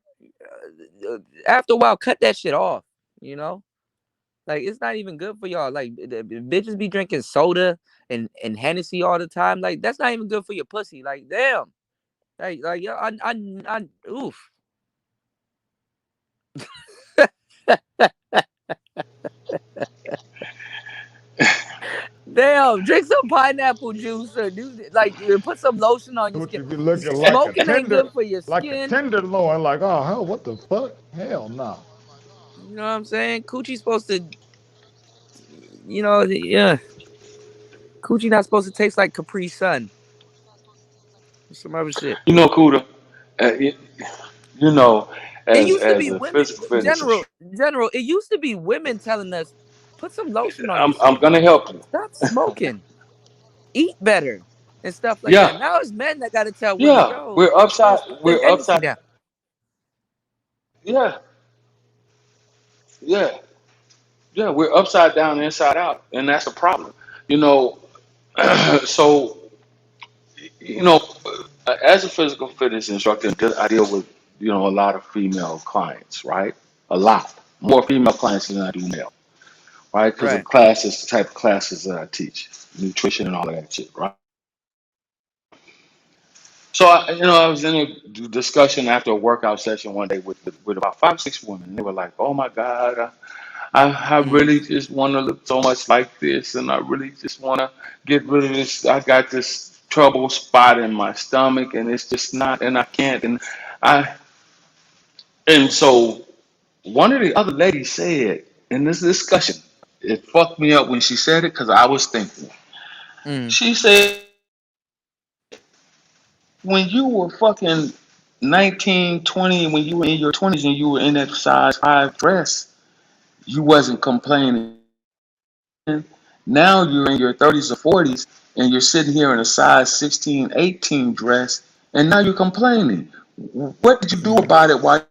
After a while, cut that shit off. You know, like it's not even good for y'all. Like the bitches be drinking soda and Hennessy all the time. Like that's not even good for your pussy. Like damn. Like yeah, oof. Damn, drink some pineapple juice or put some lotion on your what skin. you be looking Smoking ain't good for your like a skin. tenderloin, like, oh hell, what the fuck? Hell no. You know what I'm saying? Coochie's supposed to, yeah. Coochie not supposed to taste like Capri Sun. Some other shit. You know, Kuda, you, you know, It as used to as be a women, physical fitness general, instructor, general. It used to be women telling us, put some lotion on your I'm skin. gonna help you. Stop smoking. Eat better and stuff like that. Yeah, Now it's men that got to tell women, yeah, yo, put the we're Hennessy upside, down. yeah, yeah, yeah, we're upside down, inside out, and that's a problem. You know, so you know, as a physical fitness instructor, I deal with a lot of female clients, right? A lot more female clients than I do male, right? Because of Right. classes, the type of classes that I teach, nutrition and all of that shit, right? So I was in a discussion after a workout session one day with about 5, 6 women. They were like, "Oh my God, I Mm, really just want to look so much like this, and I really just want to get rid of this. I got this trouble spot in my stomach, and it's just not, and I can't." I and so one of the other ladies said in this discussion, it fucked me up when she said it because I was thinking. mm, She said, when you were fucking 19, 20, when you were in your 20s and you were in that size 5 dress, you wasn't complaining. Now you're in your 30s or 40s and you're sitting here in a size 16, 18 dress, and now you're complaining. What did you do mm, about it while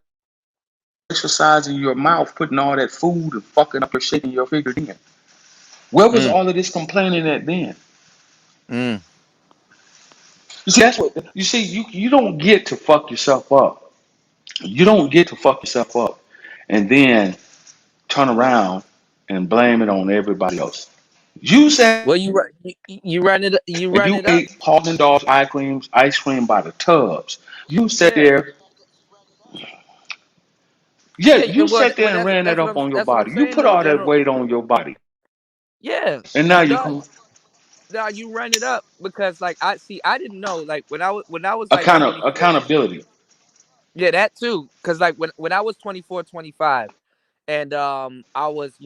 exercising your mouth, putting all that food and fucking up your shaking your figure then? Where was mm, all of this complaining at then? mm. You see, that's what you see. You don't get to fuck yourself up. You don't get to fuck yourself up, and then turn around and blame it on everybody else. You said Well, you run it, you run you it up. ate Haagen Dazs ice cream by the tubs. You sat Yeah, there, yeah, yeah. you Well, sat there and ran that up on your that's what I'm body. You saying put though, all that General. weight on your body, Yeah, and now you dog. come Now you run it up because like I didn't know like when I was like 24. accountability. Yeah, that too. Cause like when I was 24, 25, and I was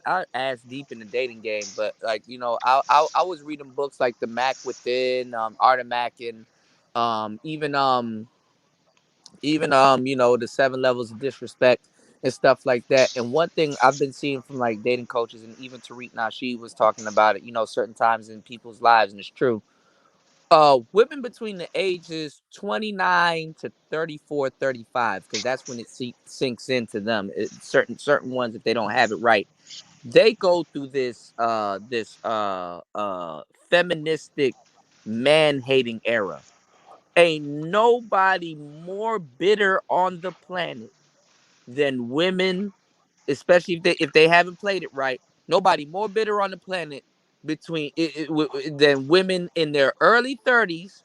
I ass deep in the dating game, but like I was reading books like The Mac Within, Art of Mac, and even the 7 levels of disrespect and stuff like that. And one thing I've been seeing from like dating coaches, and even Tariq Nasheed was talking about it, certain times in people's lives, and it's true. Women between the ages 29 to 34, 35, because that's when it sinks into them. Certain ones, if they don't have it right, they go through this feministic man hating era. Ain't nobody more bitter on the planet than women, especially if they haven't played it right. Nobody more bitter on the planet than women in their early 30s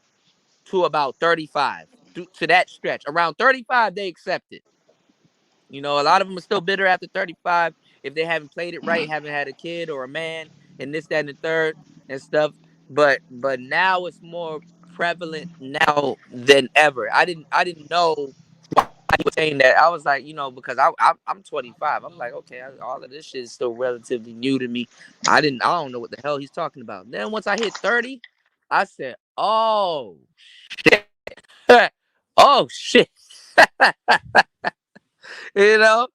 to about 35, to that stretch. Around 35, they accept it. You know, a lot of them are still bitter after 35 if they haven't played it right, haven't had a kid or a man, and this, that, and the third and stuff. But now it's more prevalent now than ever. I didn't know you were saying that. I was like, you know, because I'm 25. I'm like, okay, all of this shit is still relatively new to me. I don't know what the hell he's talking about. Then once I hit 30, I said, oh shit, oh shit, you know.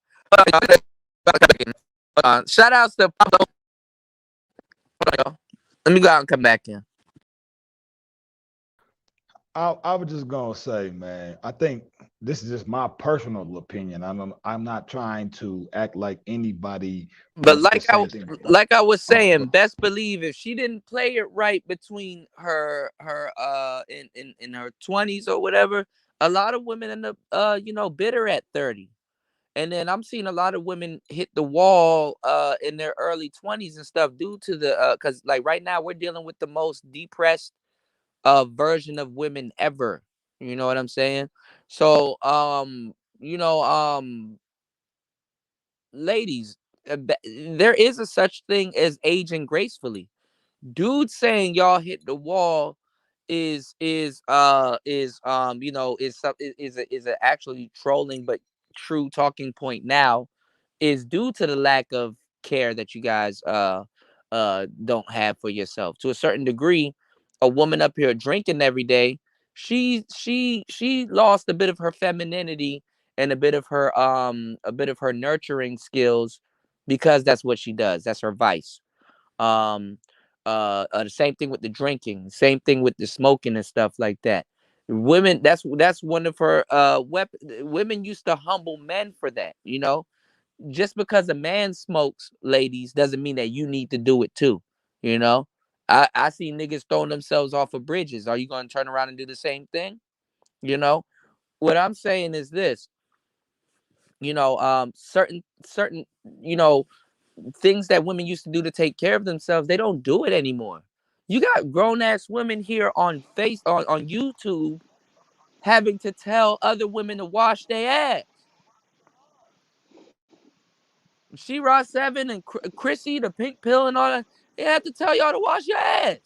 Shout outs to Pablo. Let me go out and come back in. I was just gonna say, man, I think this is just my personal opinion. I'm not trying to act like anybody But wants the same thing. like I was But saying, best believe if she didn't play it right between her in her 20s or whatever, a lot of women end up you know, bitter at 30. And then I'm seeing a lot of women hit the wall in their early 20s and stuff due to the cuz like right now we're dealing with the most depressed version of women ever. You know what I'm saying? So you know, ladies, there is a such thing as aging gracefully. Dude saying y'all hit the wall is you know, is a actually trolling but true talking point now, is due to the lack of care that you guys don't have for yourself. To a certain degree, a woman up here drinking every day, she lost a bit of her femininity and a bit of her nurturing skills because that's what she does. That's her vice. Um the same thing with the drinking, same thing with the smoking and stuff like that. Women, that's one of her weapon. Women used to humble men for that, you know. Just because a man smokes, ladies, doesn't mean that you need to do it too. You know, I see niggas throwing themselves off of bridges. Are you going to turn around and do the same thing? You know, what I'm saying is this. You know, certain you know, things that women used to do to take care of themselves, they don't do it anymore. You got grown ass women here on YouTube having to tell other women to wash their ass. She Raw 7 and Chrissy, the pink pill and all that, they have to tell y'all to wash your ass.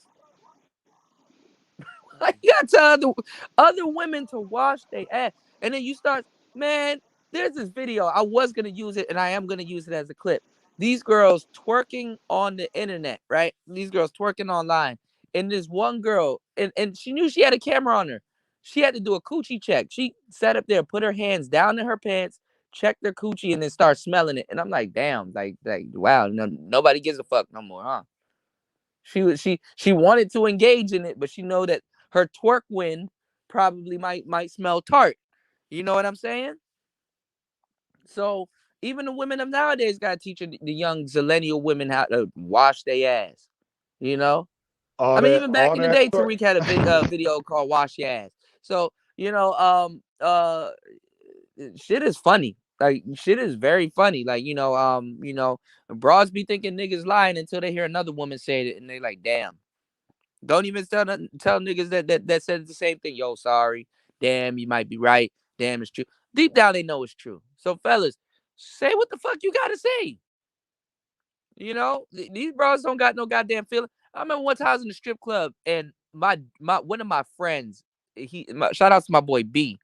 Like, you gotta tell other women to wash their ass. And then you start, man, there's this video. I was gonna use it and I am gonna use it as a clip. These girls twerking on the internet, right? These girls twerking online. And this one girl, and she knew she had a camera on her. She had to do a coochie check. She sat up there, put her hands down in her pants, checked their coochie, and then start smelling it. And I'm like, damn, like wow, nobody gives a fuck no more, huh? She wanted to engage in it, but she know that her twerk wind probably might smell tart. You know what I'm saying? So even the women of nowadays got to teach the young zillennial women how to wash their ass. You know, I mean, even back all in the that day, Tariq had a video called "Wash Your Ass." So you know, shit is funny. Like, shit is very funny. Like, you know, broads be thinking niggas lying until they hear another woman say it, and they like, damn. Don't even tell niggas that says the same thing. Yo, sorry. Damn, you might be right. Damn, it's true. Deep down, they know it's true. So, fellas, say what the fuck you gotta say. You know, these bros don't got no goddamn feeling. I remember one time I was in the strip club and my one of my friends, shout out to my boy B.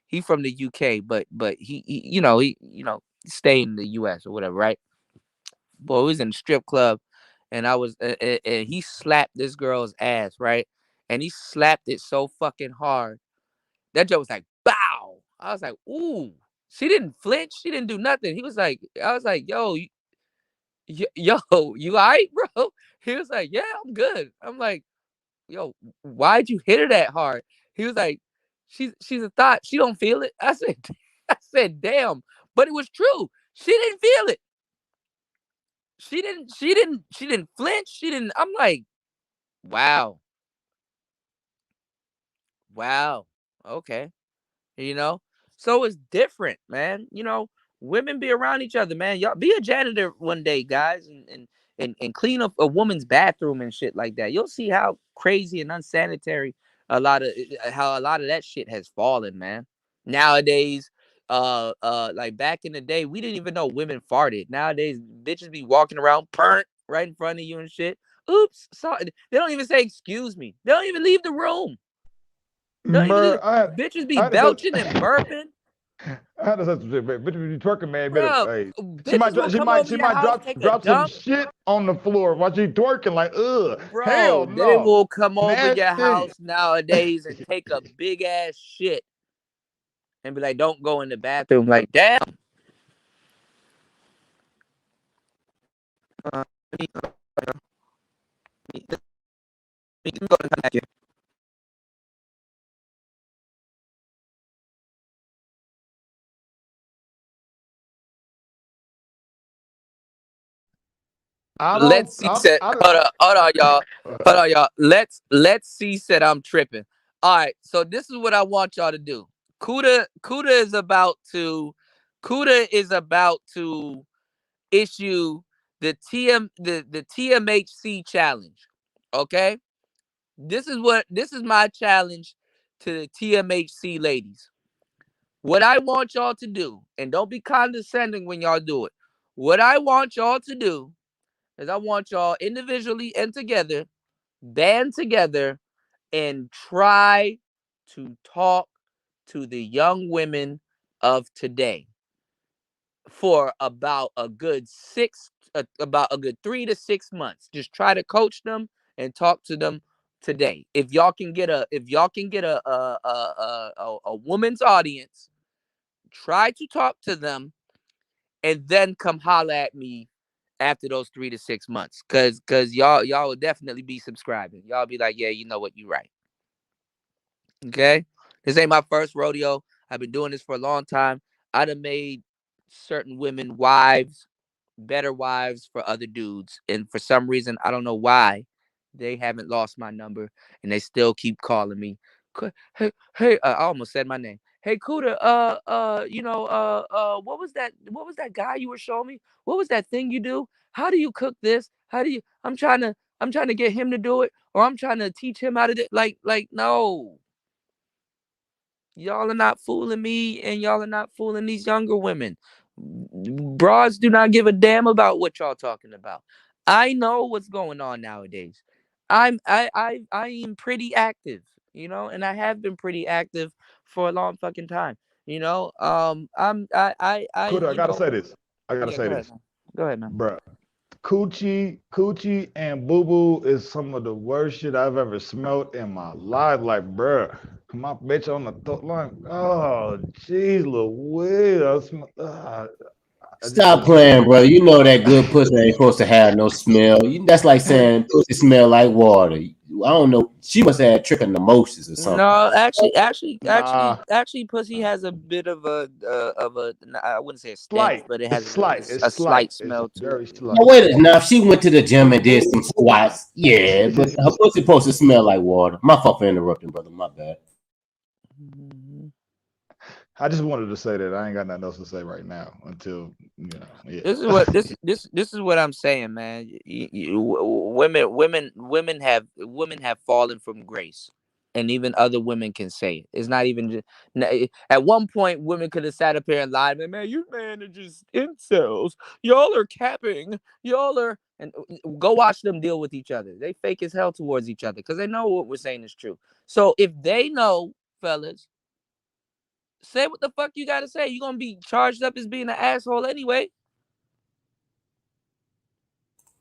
He from the UK, but he stay in the US or whatever, right? Boy, we was in the strip club and I was and he slapped this girl's ass, right? And he slapped it so fucking hard. That joke was like, bow. I was like, ooh. She didn't flinch. She didn't do nothing. He was like, I was like, yo, yo, you all right, bro? He was like, yeah, I'm good. I'm like, yo, why'd you hit her that hard? He was like, she's a thought. She don't feel it. I said, I said, damn. But it was true. She didn't feel it. She didn't flinch. She didn't. I'm like, wow. Wow. Okay. You know? So it's different, man. You know, women be around each other, man. Y'all be a janitor one day, guys, and clean up a woman's bathroom and shit like that. You'll see how crazy and unsanitary how a lot of that shit has fallen, man. Nowadays, like back in the day, we didn't even know women farted. Nowadays, bitches be walking around burnt right in front of you and shit. Oops, sorry. They don't even say excuse me. They don't even leave the room. Don't even leave. Bitches be belching and burping. I had to say some shit, man. Bitch be twerking, man. Better, Bro, hey. bitches will come over your house, take a drop some dump. shit on the floor while she twerking. Like, ugh, Bro, hell they no. will come over your Nasty. house nowadays and take a big ass shit and be like, "Don't go in the bathroom." Like, damn. Go to the Let's see. Said, hold on, y'all. Hold on, y'all. Let's see. Said I'm tripping. All right. So this is what I want y'all to do. Kuda is about to issue the TMHC challenge. Okay. This is my challenge to the TMHC ladies. What I want y'all to do, and don't be condescending when y'all do it. What I want y'all to do is I want y'all individually and together, band together, and try to talk to the young women of today for about a good 3 to 6 months. Just try to coach them and talk to them today. If y'all can get a woman's audience, try to talk to them, and then come holler at me after those 3 to 6 months, cause y'all will definitely be subscribing. Y'all be like, yeah, you know what, you right. Okay, this ain't my first rodeo. I've been doing this for a long time. I done made certain women wives, better wives for other dudes, and for some reason, I don't know why, they haven't lost my number and they still keep calling me. Hey, I almost said my name. Hey, Kuda, what was that? What was that guy you were showing me? What was that thing you do? How do you cook this? How do you? I'm trying to get him to do it, or I'm trying to teach him how to do. No, y'all are not fooling me, and y'all are not fooling these younger women. Broads do not give a damn about what y'all talking about. I know what's going on nowadays. I am pretty active, and I have been pretty active for a long fucking time. Kuda, I gotta say this. Yeah, go ahead, man. Go ahead, man. Bruh. Coochie, and boo boo is some of the worst shit I've ever smelled in my life. Like, bruh, my bitch on the throat line. Oh, jeez, Louise. Stop playing, bro. You know that good pussy ain't supposed to have no smell. That's like saying pussy smell like water. I don't know. She must have had trichinomosis or something. No, Nah. actually, pussy has a bit of I wouldn't say a stench, Slight. but it It's has slight. a It's slight slight. It's smell to very it. slight. Now wait, now if she went to the gym and did some squats, yeah, but her pussy supposed to smell like water. My fault for interrupting, brother. My bad. Mhm. I just wanted to say that I ain't got nothing else to say right now until yeah. This is what I'm saying, man. Women have fallen from grace, and even other women can say it. It's not even just at one point women could have sat up here and lied, man. You men are just incels. Y'all are capping. Y'all are and go watch them deal with each other. They fake as hell towards each other because they know what we're saying is true. So if they know, fellas, say what the fuck you gotta say. You're gonna be charged up as being an asshole anyway.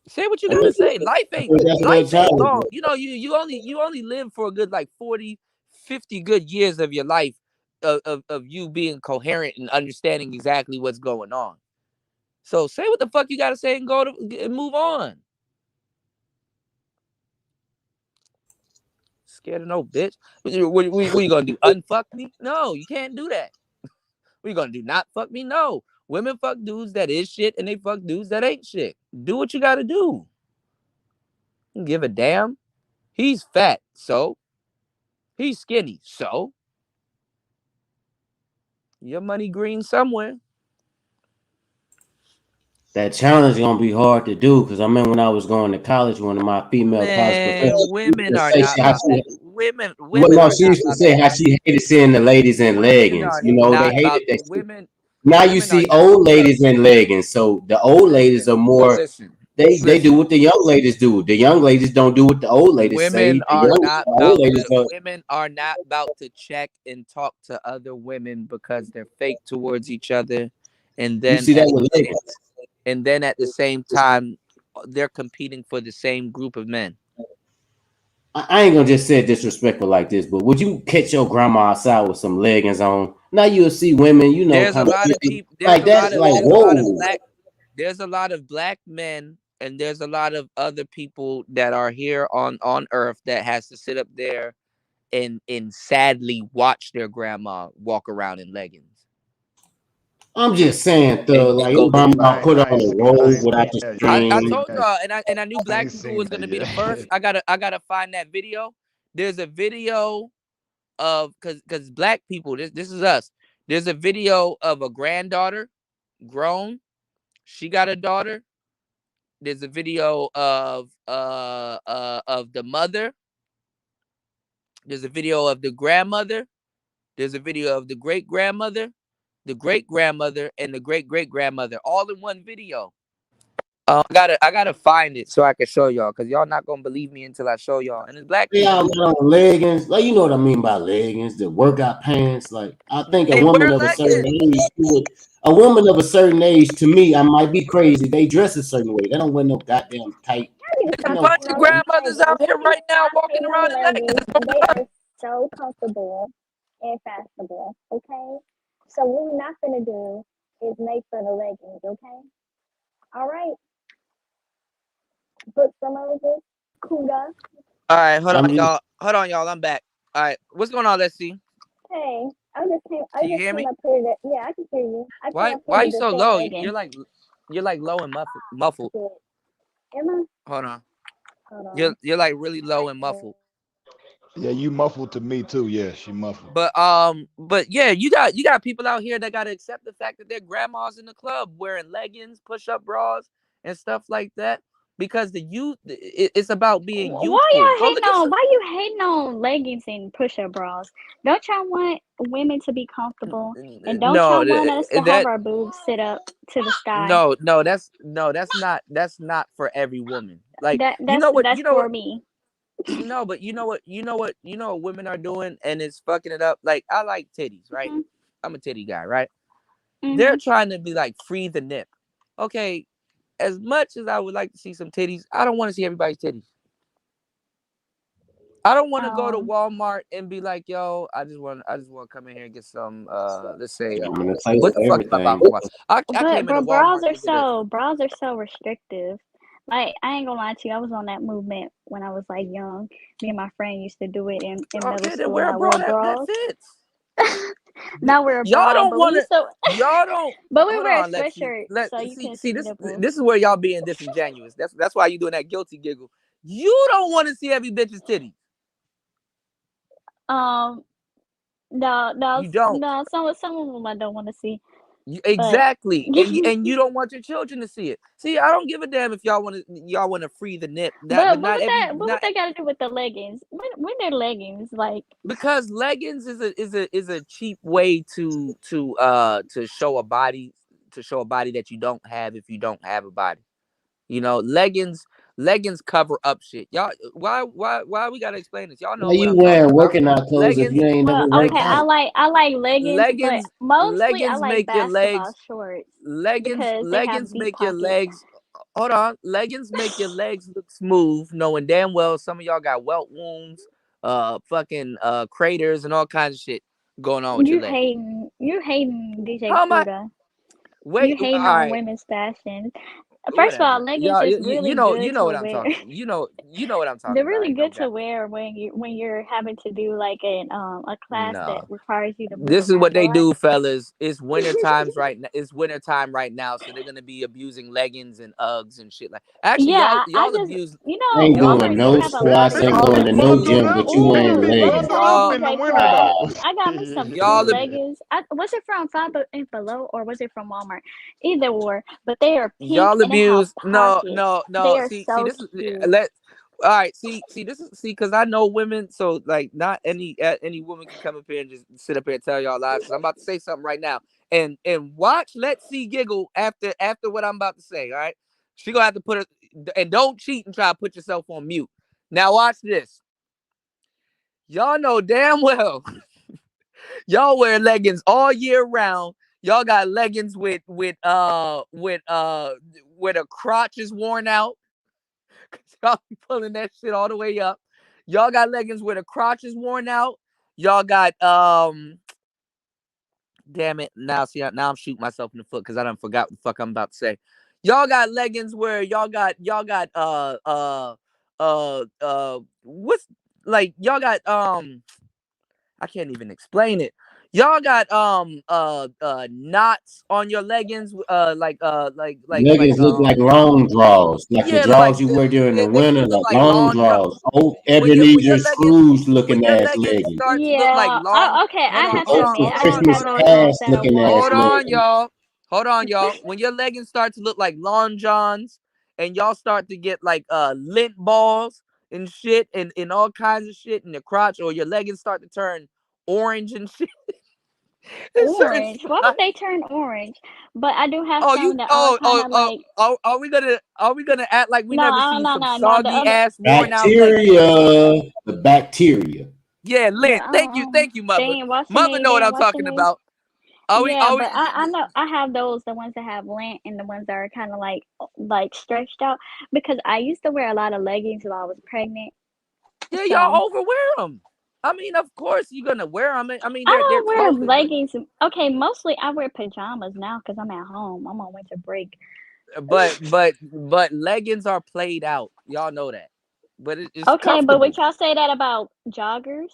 Say what you I mean, gotta say. that's a good Life ain't challenge, long. You only live for a good like 40, 50 good years of your life of you being coherent and understanding exactly what's going on. So say what the fuck you gotta say and and move on. Scared of no bitch. What you gonna do? Unfuck me? No, you can't do that. What you gonna do? Not fuck me? No. Women fuck dudes that is shit and they fuck dudes that ain't shit. Do what you gotta do. Don't give a damn. He's fat, so he's skinny, so your money green somewhere. that challenge is gonna be hard to do because I remember when I was going to college, one of my female college Man, professors used women to are say not my. women Well, no, are she not used to about say to how check. she hated seeing the ladies in Women leggings. are You know, they not hated about that shit. women. Now you Women are see not. old ladies in leggings. So the old ladies are more. Listen, They do listen. what the young ladies do. The young ladies don't do what the old ladies say. Women are not The old about ladies to. are. Women are not about to check and talk to other women because they're fake towards each other, and You then see that at with the same, leggings. and then at the same time, they're competing for the same group of men. I ain't gonna just say it disrespectful like this, but would you catch your grandma outside with some leggings on? Now you'll see women, you know, There's a kind of lot of people. like that's like There's a lot of whoa. black. There's a lot of black men, and there's a lot of other people that are here on Earth that has to sit up there and sadly watch their grandma walk around in leggings I'm just saying, though, and like your go to the grandma club. put on I ain't a seen robe without that the yet. I string. told y'all, and I knew I black ain't people seen was that gonna be the first. yet. I gotta find that video. There's a video of because black people. This is us. There's a video of a granddaughter, grown. She got a daughter. There's a video of the mother. There's a video of the grandmother. There's a video of the great grandmother, the great grandmother, and the great great grandmother, all in one video. I gotta find it so I can show y'all, cause y'all not gonna believe me until I show y'all. And it's black They all people. got on leggings, like you know what I mean by leggings, the workout pants. Like I think a They woman wear of a certain leggings. age, a woman of a certain age, to me, I might be crazy. They dress a certain way. They don't wear no goddamn tight, There's you a know. bunch of grandmothers out here right now walking in around in leggings. leggings, they are so comfortable and fashionable, okay? So what we're not gonna do is make fun of leggings, okay? All right, book for Moses, Kuda. All right, hold I on, mean, y'all. Hold on, y'all. I'm back. All right, what's going on? Let's see. Hey, I Can you just hear came me? up here to, yeah, I can hear you. I came Why up here why to you so defend low? leggings. You're like low and muffled. Shit. Am I? Hold on. Hold on. You're like really low and muffled. Yeah, you muffled to me too. Yeah, she muffled. But yeah, you got people out here that gotta accept the fact that their grandmas in the club wearing leggings, push-up bras, and stuff like that. Because the youth, it's about being Why youthful. y'all Go hating look at on? some. Why you hating on leggings and push-up bras? Don't y'all want women to be comfortable? And don't No, y'all want us to have that our boobs sit up to the sky? that's not for every woman. Like That's for me. but you know what women are doing, and it's fucking it up. Like I like titties, right? Mhm. I'm a titty guy, right? They're Mhm. trying to be like free the nip. Okay, as much as I would like to see some titties, I don't want to see everybody's titties. I don't want to go to Um. Walmart and be like, yo, I just want to come in here and get some let's say I'm in a place what for the fuck am I everything. buying from Walmart? I But came into bras Walmart are to get a so restrictive. Like I ain't gonna lie to you, I was on that movement when I was like young. Me and my friend used to do it in middle okay, then school. wear a Not bra wear that bras. fits. Not wear a Y'all bra, don't but we want to used to. y'all don't But we hold wear a on, let's sweatshirt let so you can see see this nipples. this is where y'all being disingenuous. That's why you doing that guilty giggle. You don't want to see every bitch's titties. Um, no, You don't. no. Some of them I don't want to see, but Exactly, and you don't want your children to see it. See, I don't give a damn if y'all want to free the nip. That, but not every but what not they got to do with the leggings? When they're leggings, like because leggings is a cheap way to show a body that you don't have if you don't have a body. You know, leggings cover up shit. Y'all, why we gotta explain this? Y'all Why know what you I'm talking wearing about. working out clothes if Leggings, you ain't never well, okay, worked out? I like leggings, but leggings, mostly I leggings like make your basketball legs. shorts Leggings, because they have leggings deep make your pockets. legs. Hold on, leggings make your legs look smooth, knowing damn well some of y'all got welt wounds, fucking craters and all kinds of shit going on with your legs. You hating DJ How am I? Kuda. You Wait, all hating on right, women's fashion. First of all, whatever. leggings Y'all, is you really know, you good know to what I'm wear. talking. You know what I'm They're talking about. really Ain't no good to guy. wear when you're having to do like a class that No. requires you to move This is what around a they lot. do, fellas. It's winter times right now. It's winter time right now, so they're gonna be abusing leggings and Uggs and shit like. Actually, Yeah, I y'all just abuse. Ain't Y'all winter doing do no abuse. have a lot squats, of ain't Y'all going be to no benefits. bundled gym, up. but you Niggas wearing be Ooh, let me leggings. bundled tell you, up Y'all, in the DJ winter Kuda. though. I got me some pink y'all, leggings. Was it from Five and Below or was it from Walmart? Either or, but they are pink y'all and they have abuse. No, pockets. no, They no. are See, so this is cute. let. All right, this is because I know women, so like not any woman can come up here and just sit up here and tell y'all lies. Because I'm about to say something right now, and watch, let's see giggle after what I'm about to say. All right, she gonna have to put it, and don't cheat and try to put yourself on mute. Now watch this. Y'all know damn well, y'all wear leggings all year round. Y'all got leggings with where the crotch is worn out. Y'all be pulling that shit all the way up. Y'all got leggings where the crotch is worn out. Y'all got damn it. Now I'm shooting myself in the foot because I done forgot what the fuck I'm about to say. Y'all got leggings where y'all got what's like y'all got I can't even explain it. Y'all got knots on your leggings Leggings look like long draws, like the yeah, look draws like you wear during the they winter, look like like long long draws. draws. Old When Ebenezer your leggings Scrooge looking ass leggings. start to look like Yeah. long. Okay. I have to Old admit, I do Christmas have those ones past that are looking ass Hold worn out. on, leggings. y'all. Hold on, y'all. When your leggings start to look like long johns and y'all start to get like lint balls and shit and all kinds of shit in the crotch, or your leggings start to turn orange and shit. It's certain Orange. Why would they turn orange? But I do have oh you some that are kind of like. are we gonna act like we No, never seen no, some no, no. The soggy other. ass worn out leggings? Bacteria, the bacteria. Yeah, The lint. Thank you, they mother. ain't washing Mother it. know They what ain't I'm washing talking it. about. Are we Yeah, are we but I know I have those, the ones that have lint and the ones that are kind of like stretched out, because I used to wear a lot of leggings while I was pregnant. yeah, So y'all overwear them. I mean, of course you're gonna wear them. I mean, I they're don't wear clothing, but leggings. Okay, mostly I wear pajamas now because I'm at home. I'm on winter break. but leggings are played out. Y'all know that. But it's Okay, but would comfortable. y'all say that about joggers?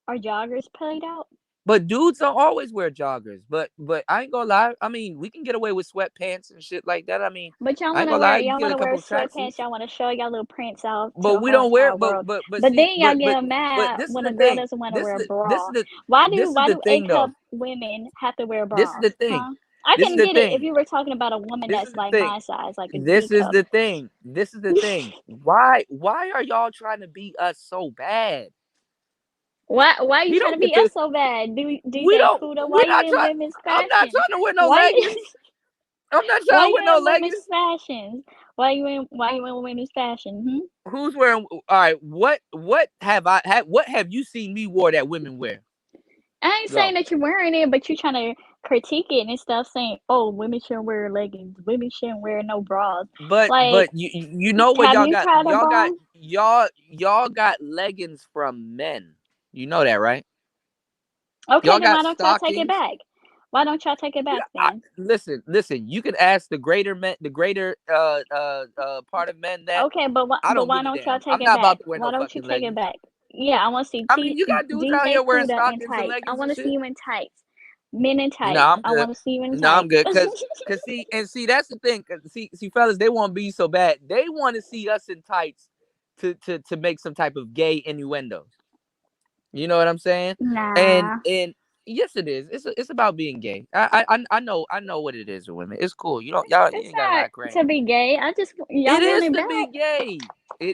Are joggers played out? But dudes don't always wear joggers. But I ain't gonna lie. I mean, we can get away with sweatpants and shit like that. I mean, But I ain't gonna lie. You y'all get a wanna wear couple of sweatpants. tracksuits. Y'all wanna show y'all little prints out to But the we whole don't wear. entire world. But But see. then y'all get But mad this is when the a girl thing. doesn't want to This wear is a the this bra. is the Why this is do the A thing cup though. women have to wear This is bras? the thing. Huh? I This is can the get it if thing. you were talking about a woman This is that's the like thing. my size, like a D This is cup. the thing. This is the thing. Why are y'all trying to beat us so bad? Why are you We trying to don't get be to. us so bad? We DJ don't. Kuda, why We're you not in trying. women's I'm not fashions? trying to wear no Why you leggings. I'm not why trying to wear you no in women's leggings. fashions? Why you in women's fashion? Who's wearing? All right. What have you seen me wear that women wear? I ain't saying Go. that you're wearing it, but you're trying to critique it and stuff, saying, "Oh, women shouldn't wear leggings. Women shouldn't wear no bras." But Like, you know what have y'all you got? tried a bra? Y'all got leggings from men. You know that, right? Okay, Y'all then got why don't y'all take it stockings. back? Why don't y'all take it back then? Listen. You can ask the greater men, the greater part of men that Okay, I but don't why give a don't y'all damn. take I'm it not about back? to wear Why no don't you fucking take it leggings. back? Yeah, I want to see I mean, you got dudes out DJ here wearing Kuda in stockings and tights. I leggings want and to see shit. you in tights. Men in No, tights. I'm I good. want to see you in No, I'm tights. good. Cause see, that's the thing. See, fellas, they want to be so bad. They want to see us in tights to make some type of gay innuendos. You know what I'm saying? Nah. And yes, it is. It's about being gay. I know what it is with women. It's cool. You It's ain't gotta not got crazy. to be gay. Y'all It want is it to be back. gay.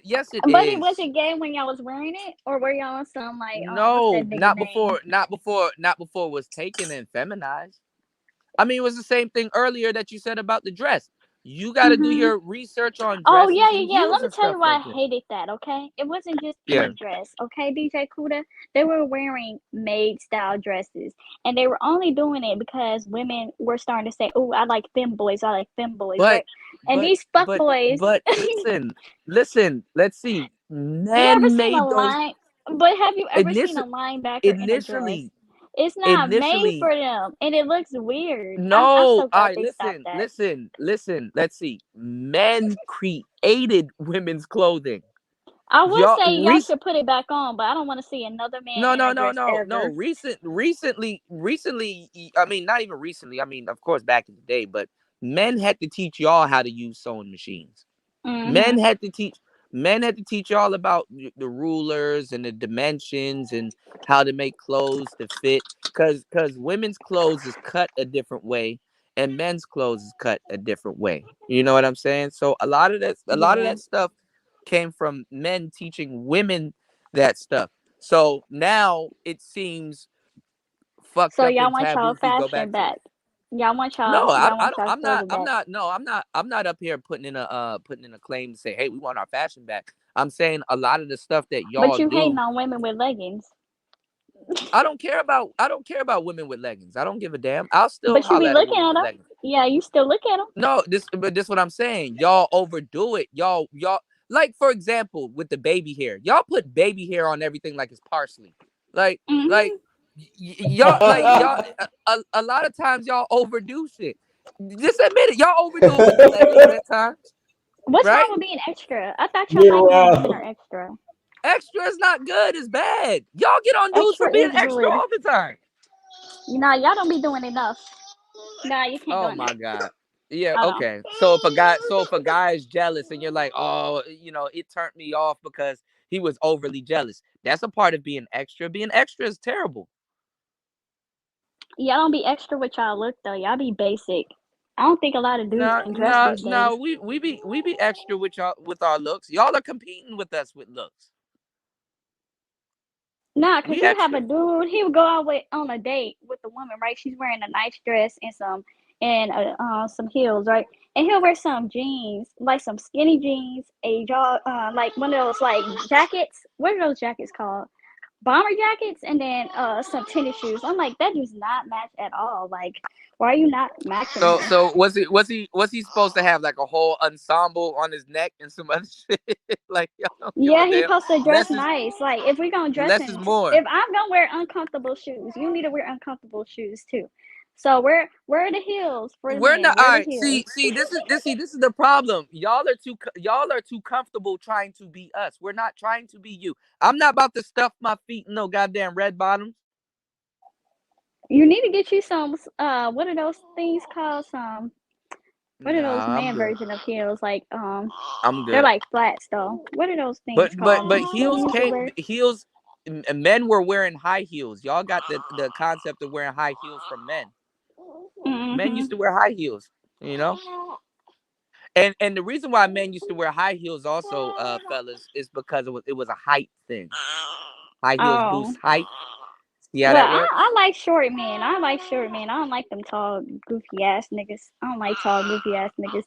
Yes, it But it was is. it gay when y'all was wearing it, or were y'all on some like, what's that No, nigga name? not before it was taken and feminized. I mean, it was the same thing earlier that you said about the dress. You got to do Mhm. your research on Oh yeah, dresses yeah, and yeah. heels Let me and tell stuff you why like I that. hated that. Okay, it wasn't just Yeah, any dress. Okay, DJ Kuda, they were wearing maid style dresses, and they were only doing it because women were starting to say, "Oh, I like fem boys. I like fem boys." but Right? And these fuck boys. listen. Let's see. You ever Men seen a made those line? But have you ever seen initial a linebacker in a dress? initially It's not made initially. for them, and it looks weird. I'm No, so all glad right. they stopped that. Listen. Let's see. Men created women's clothing. I would Y'all, say y'all should put it back on, but I don't want to see another man No, in no, a no, dress no, no. ever. Recently. I mean, not even recently. I mean, of course, back in the day, but men had to teach y'all how to use sewing machines. Men Mhm. had to teach. Men had to teach y'all about the rulers and the dimensions and how to make clothes to fit. Cause women's clothes is cut a different way, and men's clothes is cut a different way. You know what I'm saying? So a lot of Yeah. that stuff. came from men teaching women that stuff. So now it seems fucked So up y'all and want taboo y'all if we go fashion back to it. back. No, Y'all want don't, y'all clothing back. I'm not up here putting in a claim to say, hey, we want our fashion back. I'm saying a lot of the stuff that But y'all you hating do. on women with leggings. I don't care about women with leggings. I don't give a damn. I'll still But you holler be at a looking woman at with them. leggings. Yeah, you still look at them. No, this what I'm saying. Y'all overdo it. Y'all like, for example, with the baby hair. Y'all put baby hair on everything like it's parsley. Like Mm-hmm. y'all a lot of times y'all overdo shit. Just admit it. Y'all overdo it with the leggings at times, What's wrong right? with being extra? I thought y'all You're like when men are wild. extra. Extra is not good, it's bad. Y'all get on dudes for Extra being is extra good. all the time. Y'all don't be doing enough. Nah, you can't go Oh in there. my God. Yeah, Hold on. okay. So if a guy is jealous and you're like, oh, it turned me off because he was overly jealous. That's a part of being extra. Being extra is terrible. Y'all don't be extra with y'all look though. Y'all be basic. I don't think a lot of dudes No, can dress no, these days. no. We be extra with y'all with our looks. Y'all are competing with us with looks. Nah, cause We you have a extra. dude. He would go out with on a date with a woman, right? She's wearing a nice dress and some heels, right? And he'll wear some jeans, like some skinny jeans, like one of those like jackets. What are those jackets called? Bomber jackets, and then some tennis shoes. I'm like, that does not match at all. Like, why are you not matching So him? so was he supposed to have like a whole ensemble on his neck and some other shit? Like, y'all don't give a Yeah, he damn. supposed to dress Less is nice. Like, if we gonna dress less is in, more. if I'm gonna wear uncomfortable shoes, you need to wear uncomfortable shoes too. So where are the heels for the We're men? not. Where All are the right. heels? This is the problem. Y'all are too comfortable trying to be us. We're not trying to be you. I'm not about to stuff my feet in no goddamn red bottoms. You need to get you some. What are those things called? What are those Nah, I'm man good. version of heels? Like I'm they're good. like flats though. What are those But things but called? but Men heels used to came wear. heels. Men were wearing high heels. Y'all got the concept of wearing high heels from men. Men Mm-hmm. used to wear high heels. You know. And the reason why men used to wear high heels also, fellas, is because it was a height thing. High heels Oh. boost height. See how Well, that I works? like short men. I like short men. I don't like them tall, goofy ass niggas. I don't like tall, goofy ass niggas.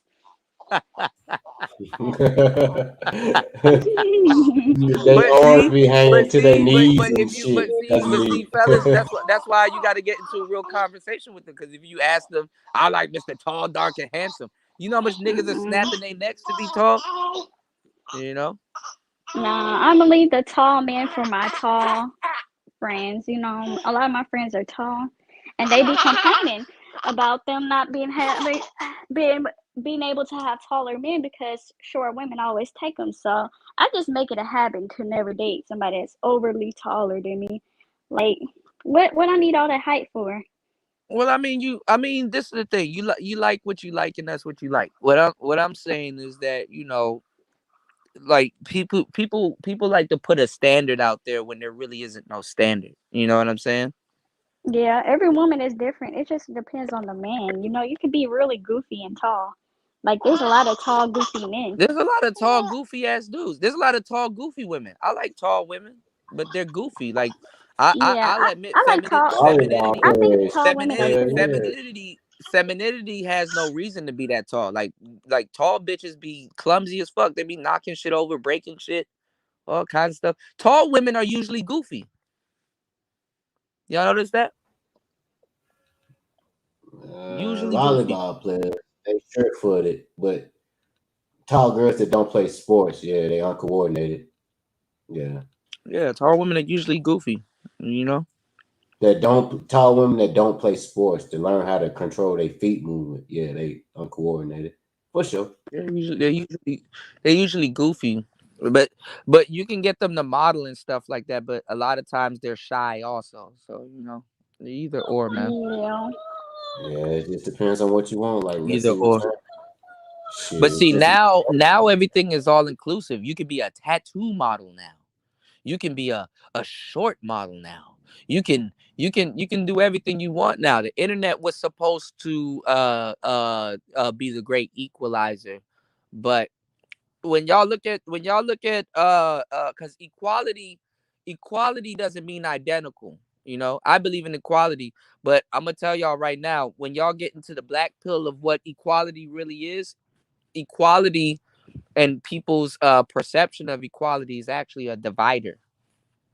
They But arms see, be hanging but to their see, knees but and if you, shit. That's but me. see, fellas, that's why you got to get into a real conversation with them. Because if you ask them, I like Mr. Tall, Dark, and Handsome. You know how much niggas are Mm-mm. snapping their necks to be tall. You know. Nah, I believe the tall men for my tall friends. A lot of my friends are tall, and they be complaining about them not being being able to have taller men because short women always take them. So I just make it a habit to never date somebody that's overly taller than me. Like, what I need all that height for? Well, I mean, this is the thing. You like what you like, and that's what you like. What I'm saying is that, like, people like to put a standard out there when there really isn't no standard. You know what I'm saying? Yeah, every woman is different. It just depends on the man. You can be really goofy and tall. Like, there's a lot of tall, goofy men. There's a lot of tall, goofy ass dudes. There's a lot of tall, goofy women. I like tall women, but they're goofy. Like, Yeah, I'll admit, I like tall. Volleyball femininity, I think players. tall women are femininity, Hell pretty. yeah. femininity, femininity has no reason to be that tall. Like tall bitches be clumsy as fuck. They be knocking shit over, breaking shit, all kinds of stuff. Tall women are usually goofy. Y'all notice that? Usually goofy. Volleyball players. They sure footed, but tall girls that don't play sports, yeah, they uncoordinated. Yeah. Yeah, tall women are usually goofy. You know. That don't Tall women that don't play sports to learn how to control their feet movement. Yeah, they uncoordinated. For sure. They're usually goofy, but you can get them to model and stuff like that. But a lot of times they're shy also. So, either or, man. Yeah. Yeah, it just depends on what you want. Like, let's Either see what or. time. But Shit, see, just now everything is all inclusive. You can be a tattoo model now. You can be a short model now. You can do everything you want now. The internet was supposed to be the great equalizer, but when y'all look at because equality doesn't mean identical. You know, I believe in equality, but I'm gonna tell y'all right now, when y'all get into the black pill of what equality really is, equality and people's perception of equality is actually a divider.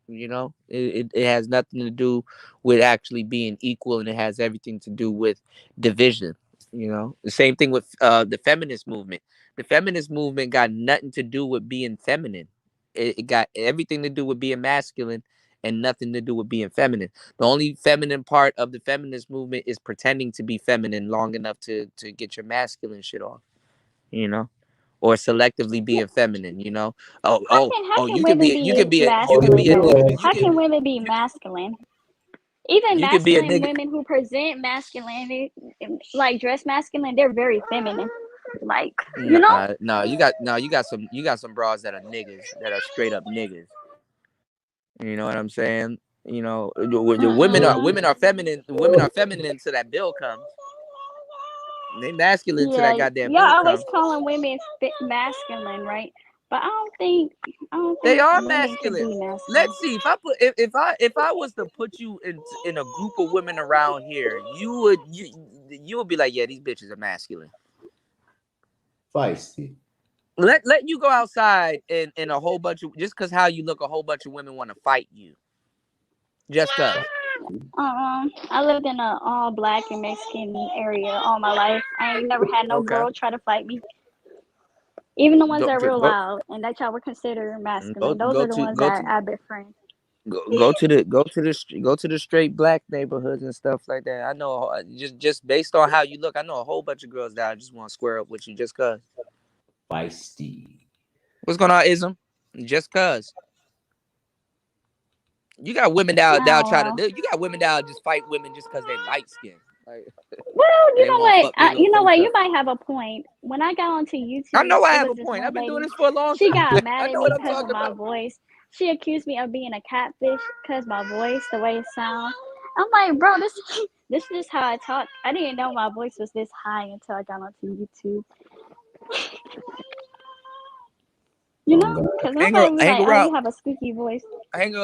You know, it has nothing to do with actually being equal, and it has everything to do with division. You know, the same thing with the feminist movement. The feminist movement got nothing to do with being feminine. It got everything to do with being masculine and nothing to do with being feminine. The only feminine part of the feminist movement is pretending to be feminine long enough to get your masculine shit off. You know, or selectively being feminine. You know, How can you could women be be you could be masculine a though? nigga. How can women be masculine? Even You could be a masculine nigga. women who present masculinity, like dress masculine, they're very feminine. Like, you know? No, you got some bras that are niggas, that are straight up niggas. You know what I'm saying? You know, the Mm-mm. women are feminine. Women are feminine until that bill comes. They masculine until Yeah, that goddamn y'all bill always comes. calling women masculine, right? But I don't They think are women can masculine. be masculine. Let's see if I was to put you in a group of women around here, you would be like, yeah, these bitches are masculine. Feisty. Let you go outside and a whole bunch of, just because how you look, a whole bunch of women want to fight you just cause. I lived in a all black and Mexican area all my life. I ain't never had no Okay. girl try to fight me. Even the ones Go that are to real go loud and that y'all would consider go masculine. Those go are the to ones go that to I've befriended. go to the straight black neighborhoods and stuff like that. I know just based on how you look, I know a whole bunch of girls that I just want to square up with you just cause. Feisty. What's going on, Ism? Just cause. You got women that'll Oh try to well. do. You got women that'll just fight women just cause they light skin, like, Well, and you they know want to what? fuck their little You know face what? You up. might have a point. When I got onto I YouTube, know I it have was a this point. I've one been doing lady. this for a long She time. got mad I at know me what I'm because of talking my about. voice. She accused me of being a catfish because my voice, the way it sounds. I'm like, bro, this is how I talk. I didn't know my voice was this high until I got onto YouTube. You Oh know, God. because nobody be Hang like, oh, around. you have a squeaky voice. Hang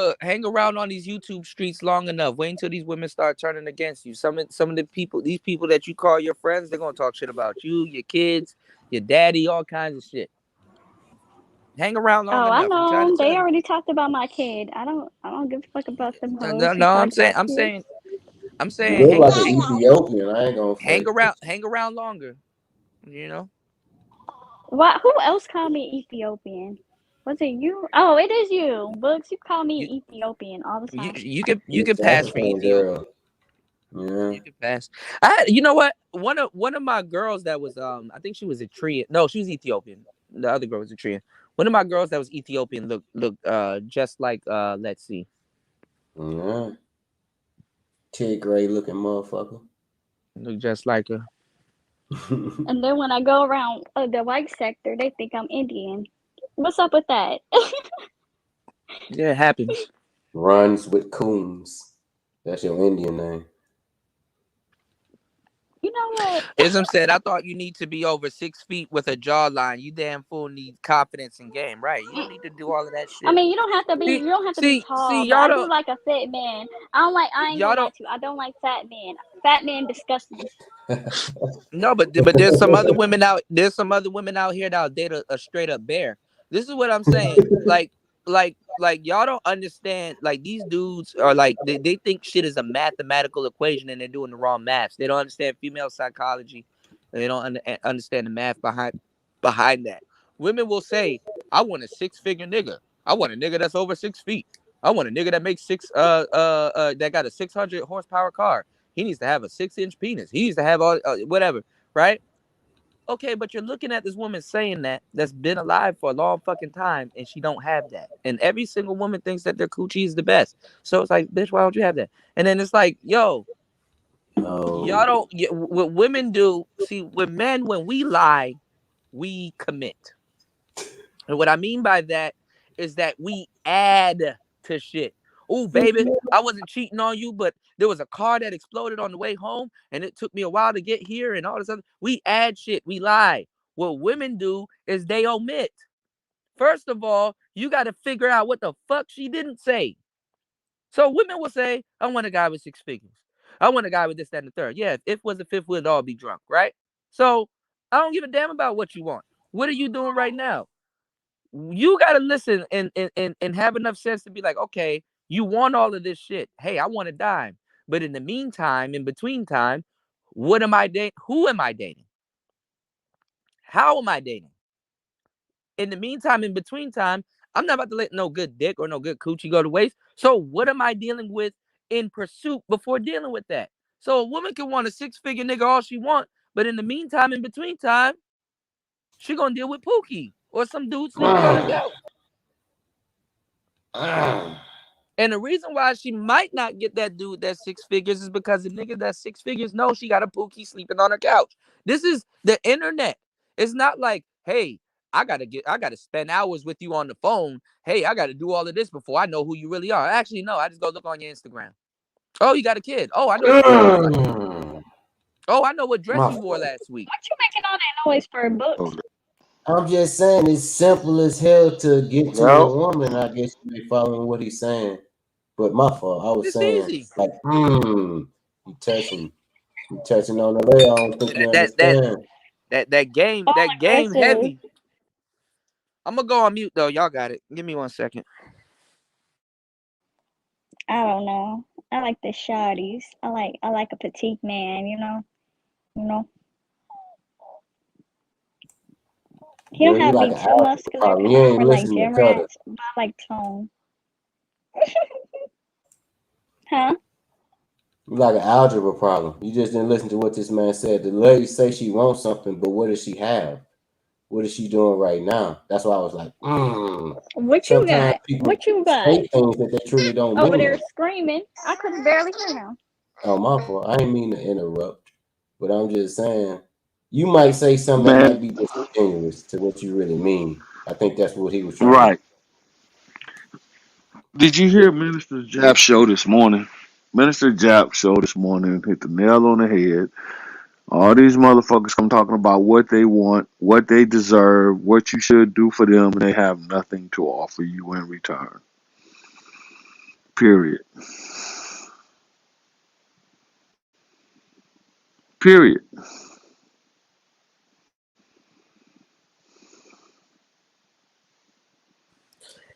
around on these YouTube streets long enough. Wait until these women start turning against you. Some of the people, these people that you call your friends, they're gonna talk shit about you, your kids, your daddy, all kinds of shit. Hang around long Oh, I enough. I'm trying to know. tell They you. already talked about my kid. I don't give a fuck about them hoes who No, talk about kids. I'm You saying, look like an Ethiopian. I ain't gonna fake it. hang around longer. You know, What? Who else called me Ethiopian? Was it you? Oh, it is you. Books, you call you me Ethiopian all the time. you This can pass for African Ethiopian. girl. Yeah. You can pass. You know what? One of my girls that was I think she was Eritrean. No, she was Ethiopian. The other girl was Eritrean. One of my girls that was Ethiopian looked just like let's see. Yeah. Tigray looking motherfucker. Looked just like her. And then when I go around the white sector, they think I'm Indian. What's up with that? Yeah, it happens. Runs with coons. That's your Indian name. You know what? Ism said, I thought you need to be over 6 feet with a jawline. You damn fool need confidence in game, right? You don't need to do all of that I shit. mean, you don't have to be. You don't have to be tall, but Y'all I do don't like a fit man. I don't like. I ain't y'all gonna lie don't to you. I don't like fat men. Fat men disgust me. no, but there's some other women out. There's some other women out here that'll date a straight up bear. This is what I'm saying. Like y'all don't understand. Like these dudes are like they think shit is a mathematical equation and they're doing the wrong maths. They don't understand female psychology. And they don't understand the math behind that. Women will say, "I want a 6-figure nigga. I want a nigga that's over 6 feet. I want a nigga that makes that got a 600 horsepower car. He needs to have a 6-inch penis. He needs to have all whatever, right? Okay, but you're looking at this woman saying that's been alive for a long fucking time, and she don't have that. And every single woman thinks that their coochie is the best. So it's like, bitch, why don't you have that? And then it's like, yo, y'all don't. What women do? See, with men, when we lie, we commit. And what I mean by that is that we add to shit. Oh, baby, I wasn't cheating on you, but there was a car that exploded on the way home, and it took me a while to get here, and all this other. We add shit. We lie. What women do is they omit. First of all, you got to figure out what the fuck she didn't say. So women will say, I want a guy with 6 figures. I want a guy with this, that, and the third. Yeah, if it was a fifth, we'd all be drunk, right? So I don't give a damn about what you want. What are you doing right now? You got to listen and have enough sense to be like, okay, you want all of this shit. Hey, I want a dime. But in the meantime, in between time, what am I dating? Who am I dating? How am I dating? In the meantime, in between time, I'm not about to let no good dick or no good coochie go to waste. So what am I dealing with in pursuit before dealing with that? So a woman can want a 6-figure nigga all she want, but in the meantime, in between time, she gonna deal with Pookie or some dude sleeping on her couch. And the reason why she might not get that dude that 6 figures is because the nigga that 6 figures knows she got a Pookie sleeping on her couch. This is the internet. It's not like, hey, I gotta spend hours with you on the phone. Hey, I gotta do all of this before I know who you really are. Actually, no, I just go look on your Instagram. Oh, you got a kid. Oh, I know what your kid looks like. Oh, I know what dress you wore last week. What you making all that noise for, Books? I'm just saying it's simple as hell to get to a woman. I guess you may following what he's saying. But my fault. I was It's saying easy. like, you touching on the leg. I don't think you understand. That game All aggressive. heavy. I'm gonna go on mute though. Y'all got it. Give me 1 second. I don't know. I like the shawties. I like a petite man, you know. He don't Girl, you have to like be an too algebra muscular problem. because You I'm ain't more like listening gym to each other. rats, but I like tone. Huh? You like an algebra problem. You just didn't listen to what this man said. The lady say she wants something, but what does she have? What is she doing right now? That's why I was like, What you Sometimes got? people What you got? say things that they truly don't Over mean. there screaming. I could barely hear him. Oh, my fault. I didn't mean to interrupt, but I'm just saying you might say something that might be disingenuous to what you really mean. I think that's what he was trying to. Right. Did you hear Minister Jap show this morning? Minister Jap show this morning hit the nail on the head. All these motherfuckers come talking about what they want, what they deserve, what you should do for them, and they have nothing to offer you in return. Period. Period.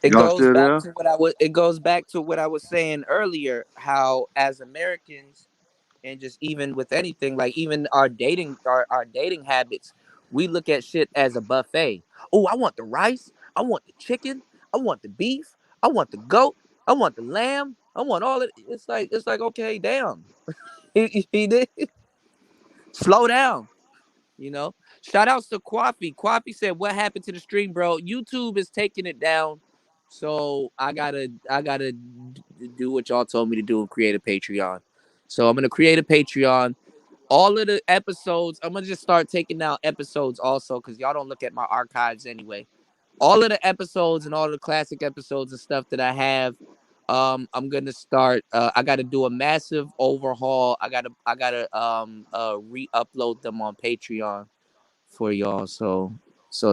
It Y'all goes still back there? to what I was. It goes back to what I was saying earlier. How as Americans, and just even with anything, like even our dating habits, we look at shit as a buffet. Oh, I want the rice. I want the chicken. I want the beef. I want the goat. I want the lamb. I want all of it. It's like okay, damn. He did slow down. You know, shout outs to Kwafi. Kwafi said, "What happened to the stream, bro? YouTube is taking it down, so I gotta do what y'all told me to do and create a Patreon. So I'm gonna create a Patreon. All of the episodes, I'm gonna just start taking out episodes also because y'all don't look at my archives anyway. All of the episodes and all of the classic episodes and stuff that I have." I'm gonna start. I gotta do a massive overhaul. I gotta re-upload them on Patreon for y'all. So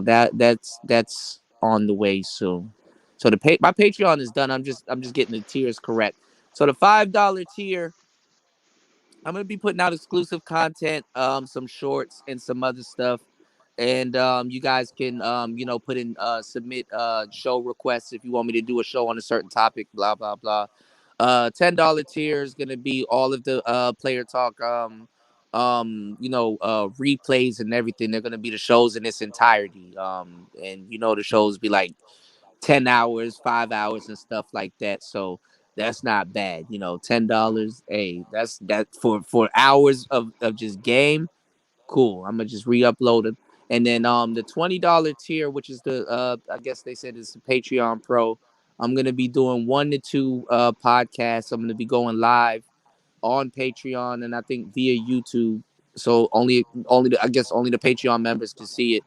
that's on the way soon. So my Patreon is done. I'm just getting the tiers correct. So the $5 tier, I'm gonna be putting out exclusive content, some shorts and some other stuff. And you guys can put in submit show requests if you want me to do a show on a certain topic, blah blah blah. $10 tier is gonna be all of the player talk replays and everything. They're gonna be the shows in its entirety. And the shows be like 10 hours, 5 hours and stuff like that. So that's not bad. $10. Hey, that's that for hours of just game. Cool. I'm gonna just re-upload it. And then the $20 tier, which is the I guess they said is the Patreon Pro. I'm gonna be doing 1 to 2 podcasts. I'm gonna be going live on Patreon and I think via YouTube. So only the Patreon members can see it.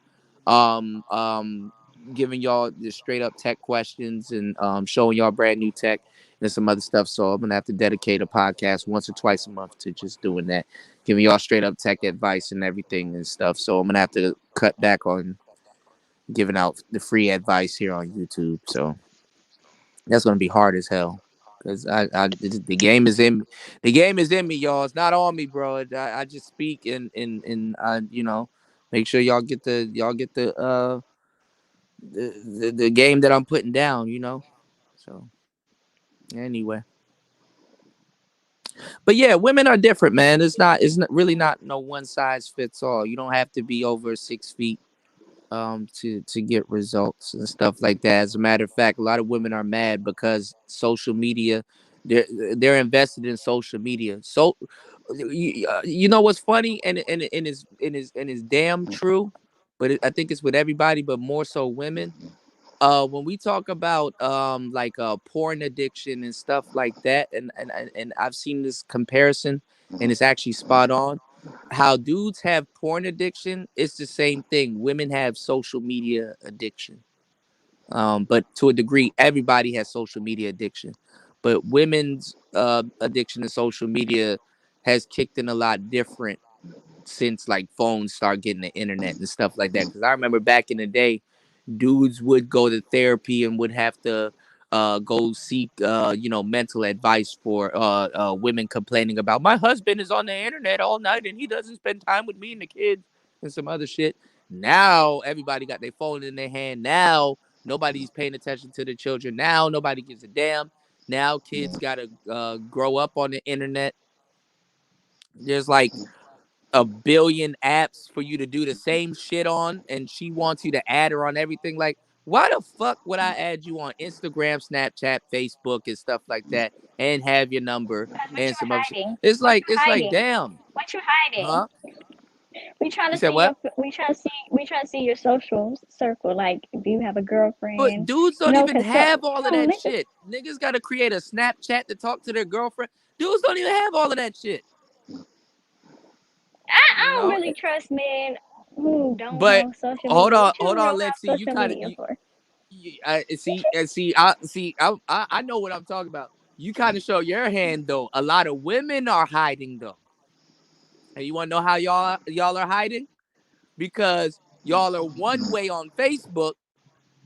Um, um, Giving y'all the straight up tech questions and showing y'all brand new tech and some other stuff. So I'm gonna have to dedicate a podcast once or twice a month to just doing that, giving y'all straight up tech advice and everything and stuff. So I'm gonna have to cut back on giving out the free advice here on YouTube. So that's gonna be hard as hell. Cause the game is in the game is in me, y'all. It's not on me, bro. I just speak and make sure y'all get the game that I'm putting down, So anyway. But yeah, women are different, man. It's not really not no one size fits all. You don't have to be over 6 feet to get results and stuff like that. As a matter of fact, a lot of women are mad because social media, they're they're invested in social media. So you know what's funny and is damn true, but I think it's with everybody, but more so women. When we talk about like porn addiction and stuff like that, and I've seen this comparison and it's actually spot on. How dudes have porn addiction, it's the same thing. Women have social media addiction. But to a degree, everybody has social media addiction. But women's addiction to social media has kicked in a lot different since like phones start getting the internet and stuff like that. Because I remember back in the day, dudes would go to therapy and would have to go seek mental advice for women complaining about my husband is on the internet all night and he doesn't spend time with me and the kids and some other shit. Now everybody got their phone in their hand. Now nobody's paying attention to the children. Now nobody gives a damn. Now kids gotta grow up on the internet. There's like a billion apps for you to do the same shit on, and she wants you to add her on everything. Like, why the fuck would I add you on Instagram, Snapchat, Facebook, and stuff like that, and have your number What and you some other shit? hiding? It's What like you it's like, hiding? damn, What you hiding? huh? We trying You to said see what? your social circle. Like, do you have a But girlfriend? dudes You don't know, even cause have all of some that niggas. shit. Niggas got to create a Snapchat to talk to their girlfriend. Dudes don't even have all of that shit. You I don't know. really trust men who don't But have social hold media. on, What you hold on. don't Let's see. have You social kind of media you for? I see and see I know what I'm talking about. You kind of show your hand though. A lot of women are hiding though. And you want to know how y'all are hiding? Because y'all are one way on Facebook,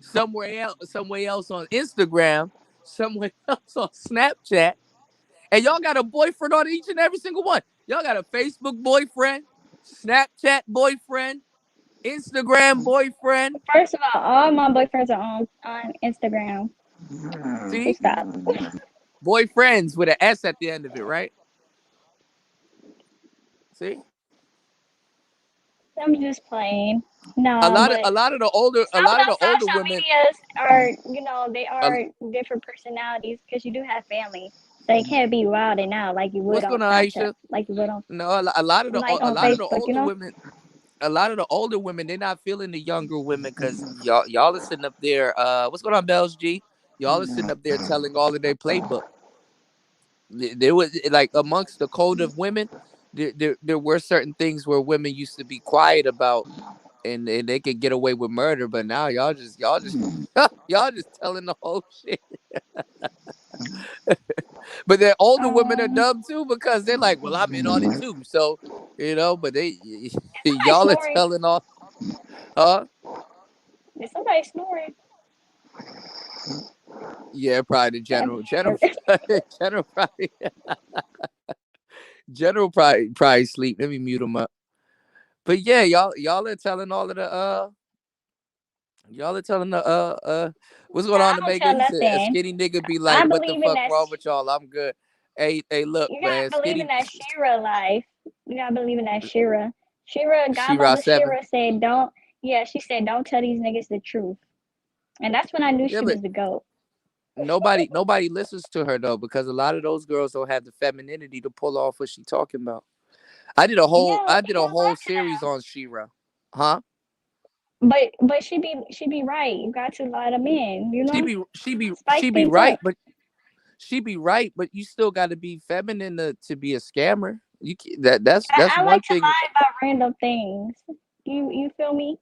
somewhere else on Instagram, somewhere else on Snapchat, and y'all got a boyfriend on each and every single one. Y'all got a Facebook boyfriend, Snapchat boyfriend, Instagram boyfriend. First of all my boyfriends are on Instagram. So See? stop. Boyfriends with an S at the end of it, right? See? I'm just playing. A No, lot of but a lot of the older a some of lot of the those older social women medias are, they uh, are different personalities because you do have family. So you can't be wild and out like you would what's on going on, Snapchat, Aisha? like you would on No, a on lot of the Facebook, older women, they're not feeling the younger women because y'all are sitting up there. What's going on, Bells G? Y'all are sitting up there telling all of their playbook. There was like amongst the code of women, there were certain things where women used to be quiet about, and they could get away with murder. But now y'all just y'all just telling the whole shit. But the older women are um dumb too because they're like, well, I'm in on it too. So, but somebody y'all are snoring. telling all, huh? Is somebody snoring? Yeah, probably the God general, damn. general probably, general probably sleep. Let me mute him up. But yeah, y'all are telling all of the, y'all are telling the, what's going on, I to don't make it? tell He said a nothing. skinny nigga be I like, what the believe in fuck that. wrong with y'all? I'm good. Hey, look, You man, gotta believe in skinny, that Shira life. You gotta believe in that Shira. Shira, She-Ra Godmother 7. Shira said, "Don't." Yeah, she said, "Don't tell these niggas the truth." And that's when I knew Yeah, she but was the goat. nobody listens to her though because a lot of those girls don't have the femininity to pull off what she talking about. Yeah, I did you a don't whole got to series on She-Ra. Huh? But she be right. You got to lie to men. She Spice be things right, up. but you still got to be feminine to be a scammer. That's I one like to thing. lie about random things. You feel me?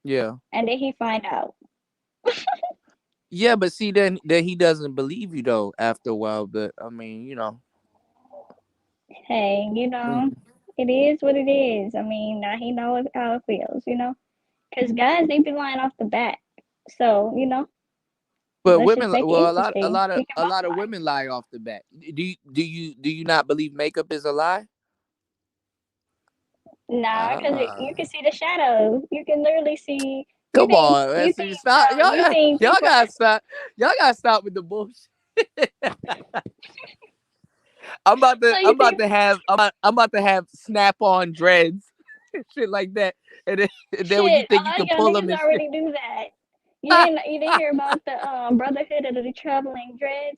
Yeah. And then he find out. Yeah, but see, then he doesn't believe you though after a while. But I mean, Hey, mm, it is what it is. I mean, now he knows how it feels. Because guys, they be lying off the bat. So, But let's just women, make it well, interesting. We can a both lot of lie. women lie off the bat. Do you not believe makeup is a lie? Nah, because you Ah, can see the shadow. You can literally see. You come think on, man. you See, think stop. you think Y'all people. gotta stop. Y'all gotta stop with the bullshit. So you think I'm about to have snap on dreads, shit like that, and then when you shit? A think you lot of can y'all pull them niggas and shit. already do that. You didn't hear about the Brotherhood of the Traveling Dreads?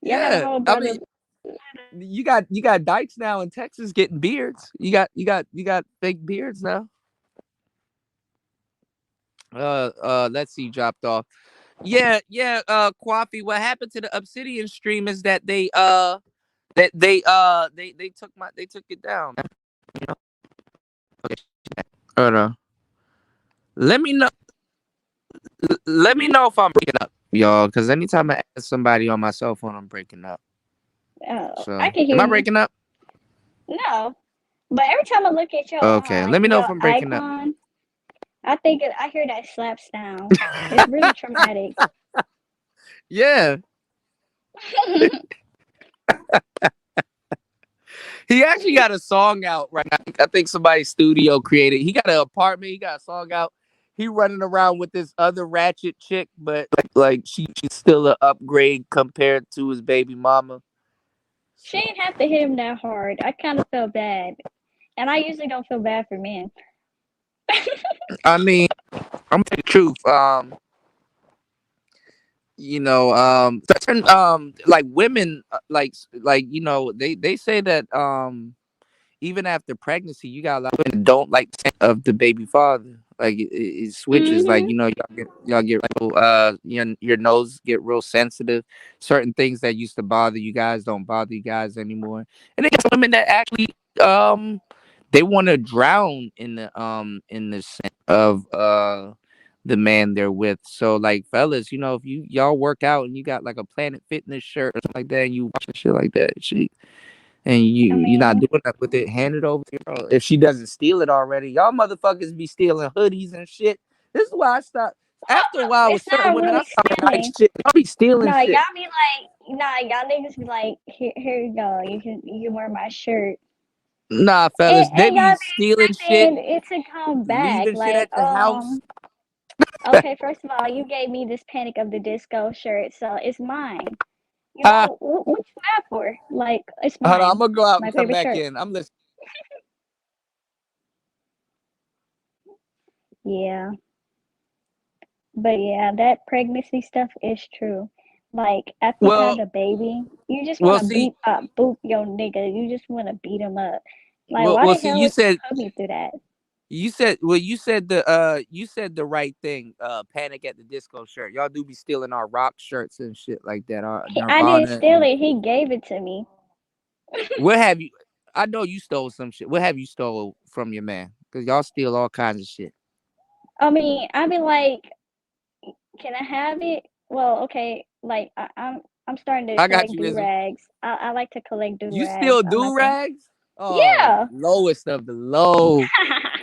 Y'all have a Yeah, whole I brother. mean, you got dykes now in Texas getting beards. You got fake beards now. Let's see, dropped off. Yeah, Coffee. What happened to the Obsidian stream is that they took it down. You know? Okay. Hold on. Let me know. Let me know if I'm breaking up, y'all. Because anytime I ask somebody on my cell phone, I'm breaking up. I So, can am hear I you. breaking up? No, but every time I look at Okay. Let me know if your I'm breaking up. icon, I hear that slap sound. It's really traumatic. Yeah. He actually got a song out right now. I think somebody's studio created. He got an apartment. He got a song out. He running around with this other ratchet chick, but she's still an upgrade compared to his baby mama. She So didn't have to hit him that hard. I kind of felt bad, and I usually don't feel bad for men. I mean, I'm telling the truth. Certain like women, they say that even after pregnancy, you got a lot of women that don't like the scent of the baby father. Like it switches. Like Mhm. y'all get your nose get real sensitive. Certain things that used to bother you guys don't bother you guys anymore. And then there's women that actually they want to drown in the scent of the man they're with. So like fellas, if y'all work out and you got like a Planet Fitness shirt or something like that, and you watch shit like that, and I you're not mean, doing that with it, hand it over to your girl. If she doesn't steal it already, y'all motherfuckers be stealing hoodies and shit. This is why I stopped. After a while, with it's certain not women, I really stopped like stealing. shit. Y'all be stealing No, shit. y'all be like, nah, y'all niggas be like, here you go. You can wear my shirt, Nah, and, fellas, they and be y'all be stealing shit, expecting it to come back. leaving shit Like, at the house. okay, first of all, you gave me this Panic of the Disco shirt, so it's mine. Hold What you mad for? Like, it's on, I'm mine. gonna go out My and come favorite back shirt. in. I'm listening. Yeah, but yeah, that pregnancy stuff is true. Like, after you have Well, the baby, you just want well, to see, boot your nigga. You just want to beat him up. Like, well, why well, the see. hell You would you said put me through that? you said the right thing. Panic at the Disco shirt. Y'all do be stealing our rock shirts and shit like that. Our I didn't Nirvana steal and it. He gave it to me. what have you? I know you stole some shit. What have you stole from your man? Cause y'all steal all kinds of shit. I mean, I'd be like, can I have it? Well, okay. Like, I'm starting to I got collect you, do Ism. rags. I like to collect do You rags still on my do thing. rags? Oh, Yeah. lowest of the low.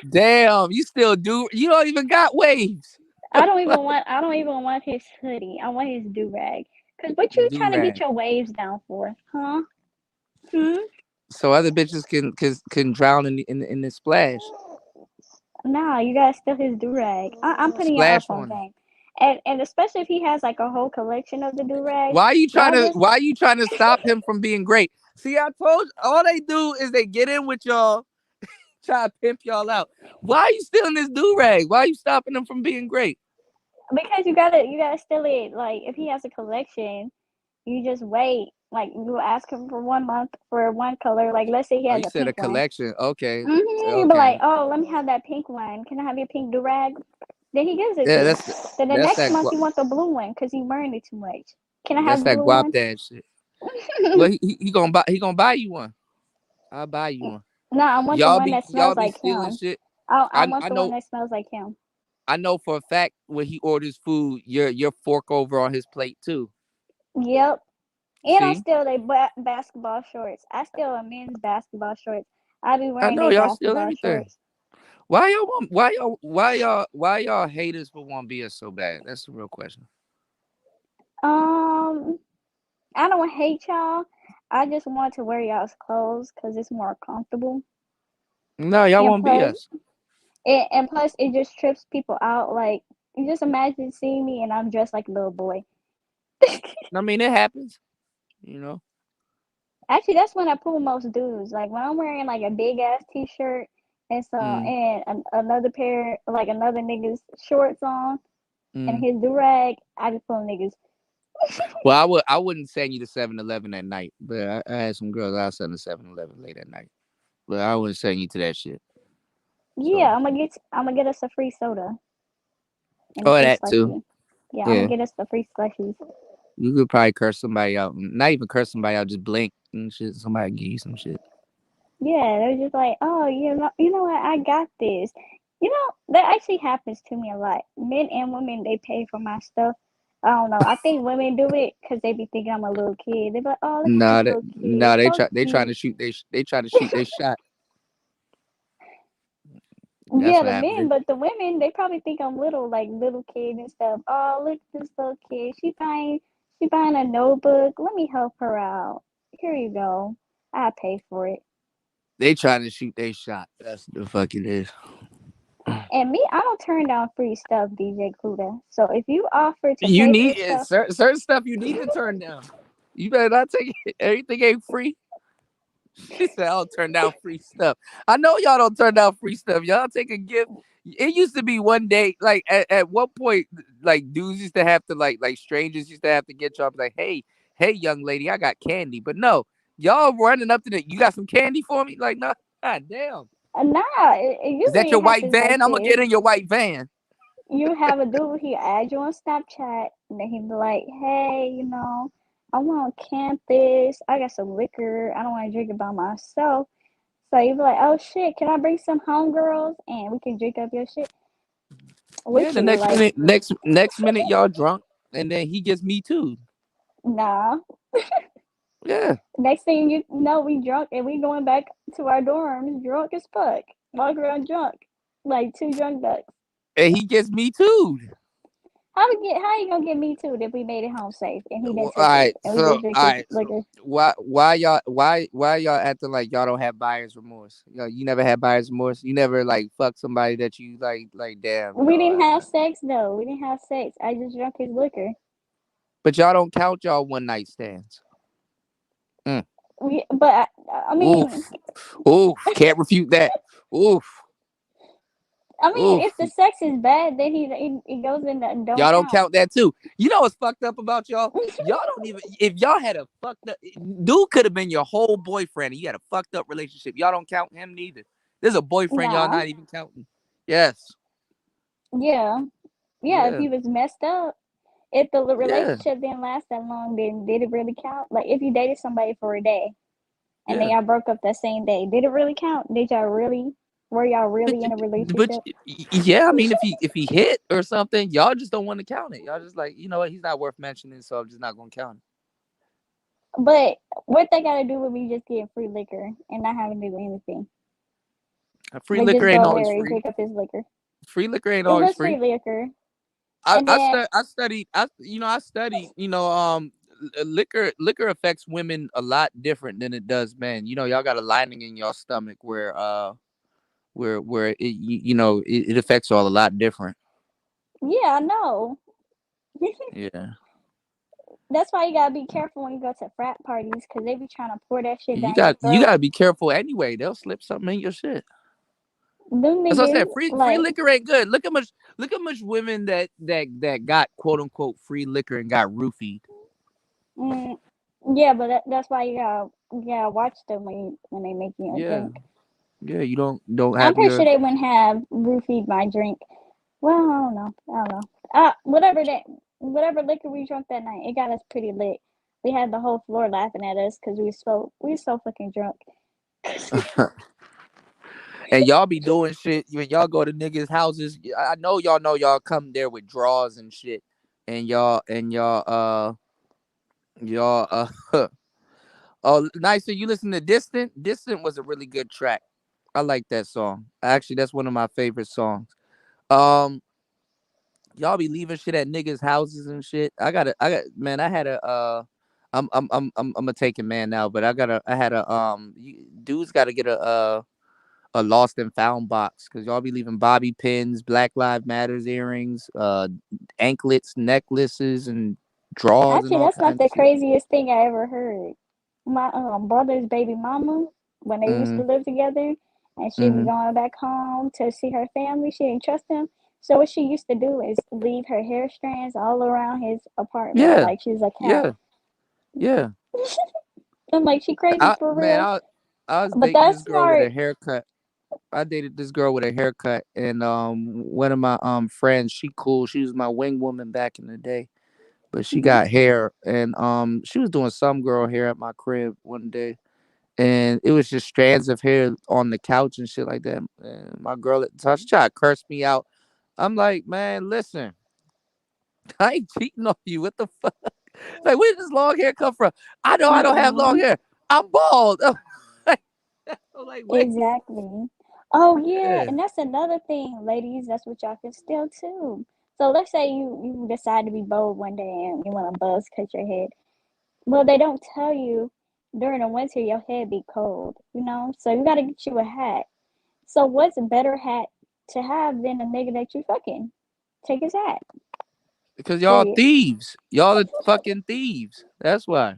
Damn, you still do. You don't even got waves. I don't even want his hoodie. I want his do rag. Cause what you Do trying to get rag. your waves down for, huh? Hmm. So other bitches can drown in the splash. Nah, you gotta steal his do rag. I'm putting y'all up Splash on on 'em. game, and especially if he has like a whole collection of the do rags. Why are you trying to stop him from being great? See, I told you, all they do is they get in with y'all, try to pimp y'all out. Why are you stealing this do rag? Why are you stopping him from being great? Because you gotta steal it. Like if he has a collection, you just wait. Like you ask him for 1 month for one color. Like let's say he Oh, has you a said a pink one. collection. Okay. You be like, Okay. oh, let me have that pink one. Can I have your pink do rag? Then he gives it to Yeah, you. Then the that's next that month you want the blue one because you wearing it too much. Can I have that's the that blue guap one? dad shit. Well, he gonna buy you one. I'll buy you one. No, I want the one that Y'all smells be like stealing him. shit. I want I the one know that smells like him. I know for a fact when he orders food, your fork over on his plate too. Yep. And I See, steal their basketball shorts. I steal a men's basketball shorts. I be I wearing know their y'all steal basketball everything. shorts. Why y'all haters for one BS so bad? That's the real question. Um, I don't hate y'all. I just want to wear y'all's clothes because it's more comfortable. No, y'all And want plus, BS. it just trips people out. Like, you just imagine seeing me and I'm dressed like a little boy. I mean, it happens. You know. Actually, that's when I pull most dudes. Like when I'm wearing like a big ass t-shirt and Mm, another pair, like another nigga's shorts on and mm. his durag, I just pull niggas. Well, I wouldn't send you to 7-Eleven at night, but I had some girls outside the 7-Eleven late at night. But I wouldn't send you to that shit. Yeah, So, I'm gonna get us a free soda and a oh, free that too. slushie. Yeah, I'm gonna Yeah, get us the free slushies. you could probably curse somebody out. Not even curse somebody out, just blink and shit. Somebody give you some shit. Yeah, they're just like, oh, you know what? I got this. You know, that actually happens to me a lot. Men and women, they pay for my stuff. I don't know. I think women do it because they be thinking I'm a little kid. They be like, oh, look at this little kid, so They trying cute. to shoot they trying to shoot they shot. That's Yeah, what the men, happened. but the women, they probably think I'm little, like little kid and stuff. Oh, look at this little kid. She buying a notebook. Let me help her out. Here you go. I pay for it. They trying to shoot they shot. That's the fuck it is. And me, I don't turn down free stuff, DJ Kuda. So if you offer to You pay for need the it. stuff, Certain stuff you need to turn down. You better not take it. Everything ain't free. She said, "I'll turn down free stuff." I know y'all don't turn down free stuff. Y'all take a gift. It used to be one day, like at one point, like dudes used to have to like strangers used to have to get y'all like, hey, young lady, I got candy. But no, y'all running up to the, you got some candy for me? Like, nah, god damn. nah, Is that usually your it white happens like van? I'm gonna this. get in your white van. You have a dude, he add you on Snapchat, and then he be like, hey, I want campus. I got some liquor. I don't want to drink it by myself. So you be like, oh shit, can I bring some homegirls and we can drink up your shit Yeah, with the you? next Like, minute, next minute, y'all drunk, and then he gets me too. nah. Yeah, Next thing you know, we drunk and we going back to our dorms drunk as fuck. Walk around drunk. Like two drunk ducks. and he gets me too. How you gonna get me too if we made it home safe and he All didn't take us right, and we so just drink all his right, so liquor? why y'all acting like y'all don't have buyer's remorse? You never had buyer's remorse. You never like fuck somebody that you like damn We yo. didn't have sex though. We didn't have sex. I just drank his liquor. But y'all don't count y'all one night stands. Mm. But I mean, Oof, oof, can't refute that. Oof, if oof. the sex is bad, then he goes in and don't Y'all don't count. count that too. You know what's fucked up about y'all? Y'all don't even if y'all had a fucked up dude could have been your whole boyfriend and you had a fucked up relationship. Y'all don't count him neither. There's a boyfriend y'all Nah, not even counting. Yes. yeah, yeah. If Yeah. he was messed up, if the Yeah. relationship didn't last that long, then did it really count? Like if you dated somebody for a day and then Yeah. y'all broke up that same day, did it really count? Were y'all But, really in a but relationship? yeah, I mean if he hit or something, y'all just don't want to count it. Y'all just like, you know what, he's not worth mentioning, so I'm just not gonna count But what they got to do with me just getting free liquor and not having to do anything? it. Free But liquor just ain't go always there and free. drink up his liquor. Free liquor ain't It always was free free. liquor. I And I, then, stu- I studied liquor affects women a lot different than it does men. You know, y'all got a lining in your stomach where it affects y'all a lot different. yeah, I know. Yeah. That's why you gotta be careful when you go to frat parties because they be trying to pour that shit You down your got you throat. gotta be careful anyway. They'll slip something in your shit. Them That's what I niggas, said. Free like, liquor ain't good. Look how much women that got quote unquote free liquor and got roofied. mm, yeah, but that's why you gotta watch them when they make you a Yeah. drink. Yeah, you don't I'm have pretty sure your they wouldn't have roofied my drink. Well, I don't know. I don't know. Whatever liquor we drank that night, it got us pretty lit. We had the whole floor laughing at us because we were so fucking drunk. and y'all be doing shit when y'all go to niggas' houses. I know y'all come there with drawers and shit, and y'all oh nice. So you listen to Distant. Distant was a really good track. I like that song. Actually, that's one of my favorite songs. Um, y'all be leaving shit at niggas' houses and shit. Man. I had a I'm a taken man now, but I had a dudes got to get a lost and found box because y'all be leaving bobby pins, Black Lives Matters earrings, anklets, necklaces, and drawers and Actually, all that's not kinds of the shit. craziest thing I ever heard. My brother's baby mama, when they used Mm-hmm. to live together, and she be Mm-hmm. going back home to see her family, she didn't trust him. So what she used to do is leave her hair strands all around his apartment, Yeah. like she's a cat. Yeah. Yeah. I'm like, she crazy for real. I was But dating that's this girl with smart. a haircut. I dated this girl with a haircut, and one of my friends, she cool. She was my wing woman back in the day, but she Hmm. got hair, and she was doing some girl hair at my crib one day, and it was just strands of hair on the couch and shit like that. And my girl at the time, she tried to curse me out. I'm like, man, listen, I ain't cheating on you. What the fuck? Like, where did this long hair come from? I know I don't have long Mm-mm. hair. I'm bald. I'm like, wait. Exactly. Oh yeah, Yeah. and that's another thing, ladies. That's what y'all can steal too. So let's say you decide to be bold one day and you want to buzz cut your head. Well, they don't tell you during the winter your head be cold, you know. So you got to get you a hat. So what's a better hat to have than a nigga that you fucking? Take his hat. Because y'all Period. thieves. Y'all are fucking thieves. That's why.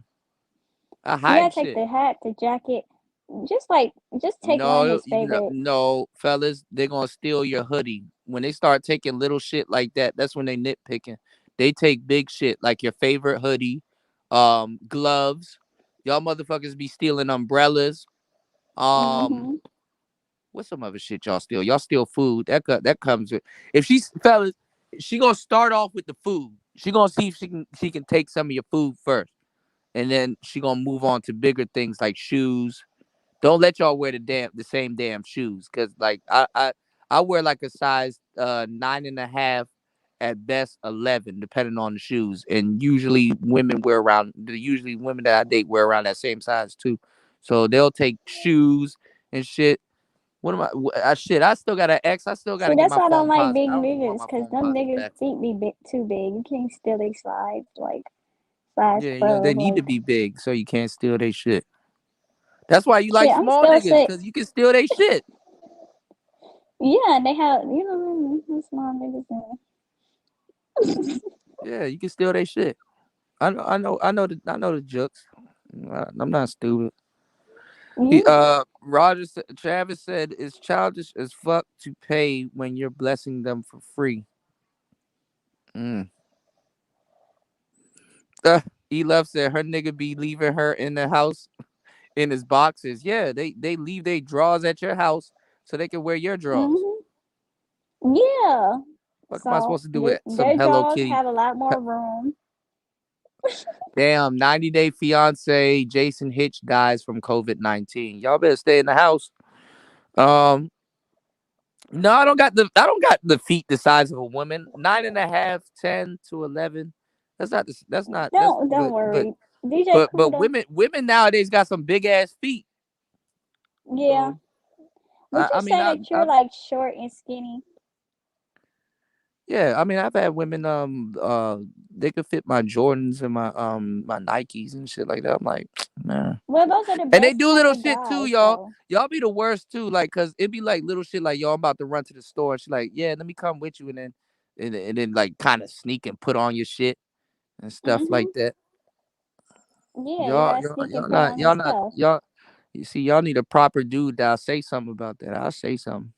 I You gotta hide take shit. the hat, the jacket. Just take one of No, his favorite. no, fellas, they're gonna steal your hoodie. When they start taking little shit like that, that's when they nitpicking. They take big shit like your favorite hoodie, gloves. Y'all motherfuckers be stealing umbrellas. Um, Mm-hmm. what's some other shit y'all steal? Y'all steal food. That comes with if she's fellas, she gonna start off with the food. She gonna see if she can take some of your food first. And then she gonna move on to bigger things like shoes. Don't let y'all wear the same damn shoes, cause like I wear like a size 9.5, at best 11, depending on the shoes. And usually women that I date wear around that same size too. So they'll take shoes and shit. What am shit? I still got an ex. I still got See, to get that's my why I don't phone like positive. big I don't even want niggas, my cause phone them positive niggas back. feet be too big. You can't steal they slides like size Yeah, 12. they need to Like be big so you can't steal their shit. That's why you shit, like I'm small still niggas, sick. cause you can steal their shit. Yeah, and they have small niggas. Yeah, you can steal their shit. I know the jokes. I'm not stupid. He Yeah. Travis said it's childish as fuck to pay when you're blessing them for free. Mm. Uh, he left said her nigga be leaving her in the house in his boxes. Yeah, they leave their drawers at your house so they can wear your drawers. Mhm. Yeah. What am I So supposed to do with some their Hello jaws Kitty? have a lot more room. Damn, 90 Day Fiance Jason Hitch dies from COVID-19. Y'all better stay in the house. Um, no, I don't got the feet the size of a woman. 9.5, 10 to 11. That's not that's Don't but worry. DJ but Kuda. women nowadays got some big ass feet. Yeah. So Would you I mean say that I you're like short and skinny? yeah, I mean I've had women they could fit my Jordans and my Nikes and shit like that. I'm like, man. Well, those are the And they best do type little of shit too, guys, y'all. though. Y'all be the worst too, like, cause it be like little shit like, yo, I'm about to run to the store. She's like, yeah, let me come with you, and then like kind of sneak and put on your shit and stuff like Mhm. that. Yeah, you Y'all, gotta y'all, sneak and y'all put not, on his y'all not, stuff. y'all. You see, y'all need a proper dude that'll say something about that. I'll say something.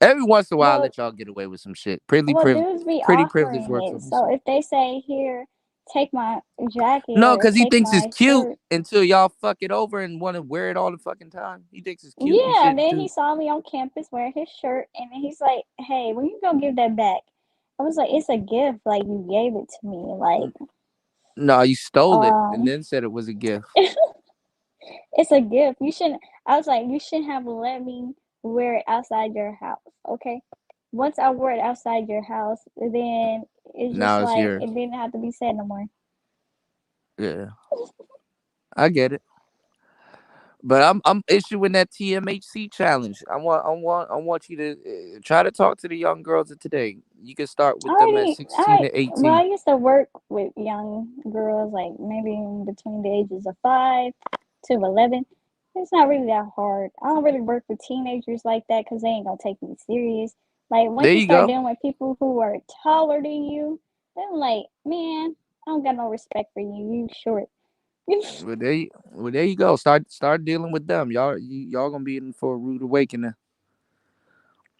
Every once in a while, I Well, let y'all get away with some shit. dudes be Pretty privilege offering works it. on me. So So. if they say, "Here, take my jacket" No, or cause he "Take thinks it's my cute shirt," until y'all fuck it over and want to wear it all the fucking time. He thinks it's cute and yeah, shit and then he until saw me on campus wearing his shirt, and then he's like, "Hey, when you gonna give that back?" I was like, "It's a gift. Like you gave it to me. Like, no, you stole it and um, then said it was a gift. it's a gift. You shouldn't." I was like, "You shouldn't have let me wear it outside your house." Okay. Once I wore it outside your house, then it's just Now it's like yours. it didn't have to be said no more. Yeah, I get it. But I'm issuing that TMHC challenge. I want you to try to talk to the young girls of today. You can start with them at 16 to Well, I 18. used to work with young girls, like maybe in between the ages of 5 to 11. It's not really that hard. I don't really work with teenagers like that because they ain't gonna take me serious. Like once There you you start go. dealing with people who are taller than you, then I'm like, man, I don't got no respect for you. You short. Well, there you go. Start dealing with them. Y'all gonna be in for a rude awakening.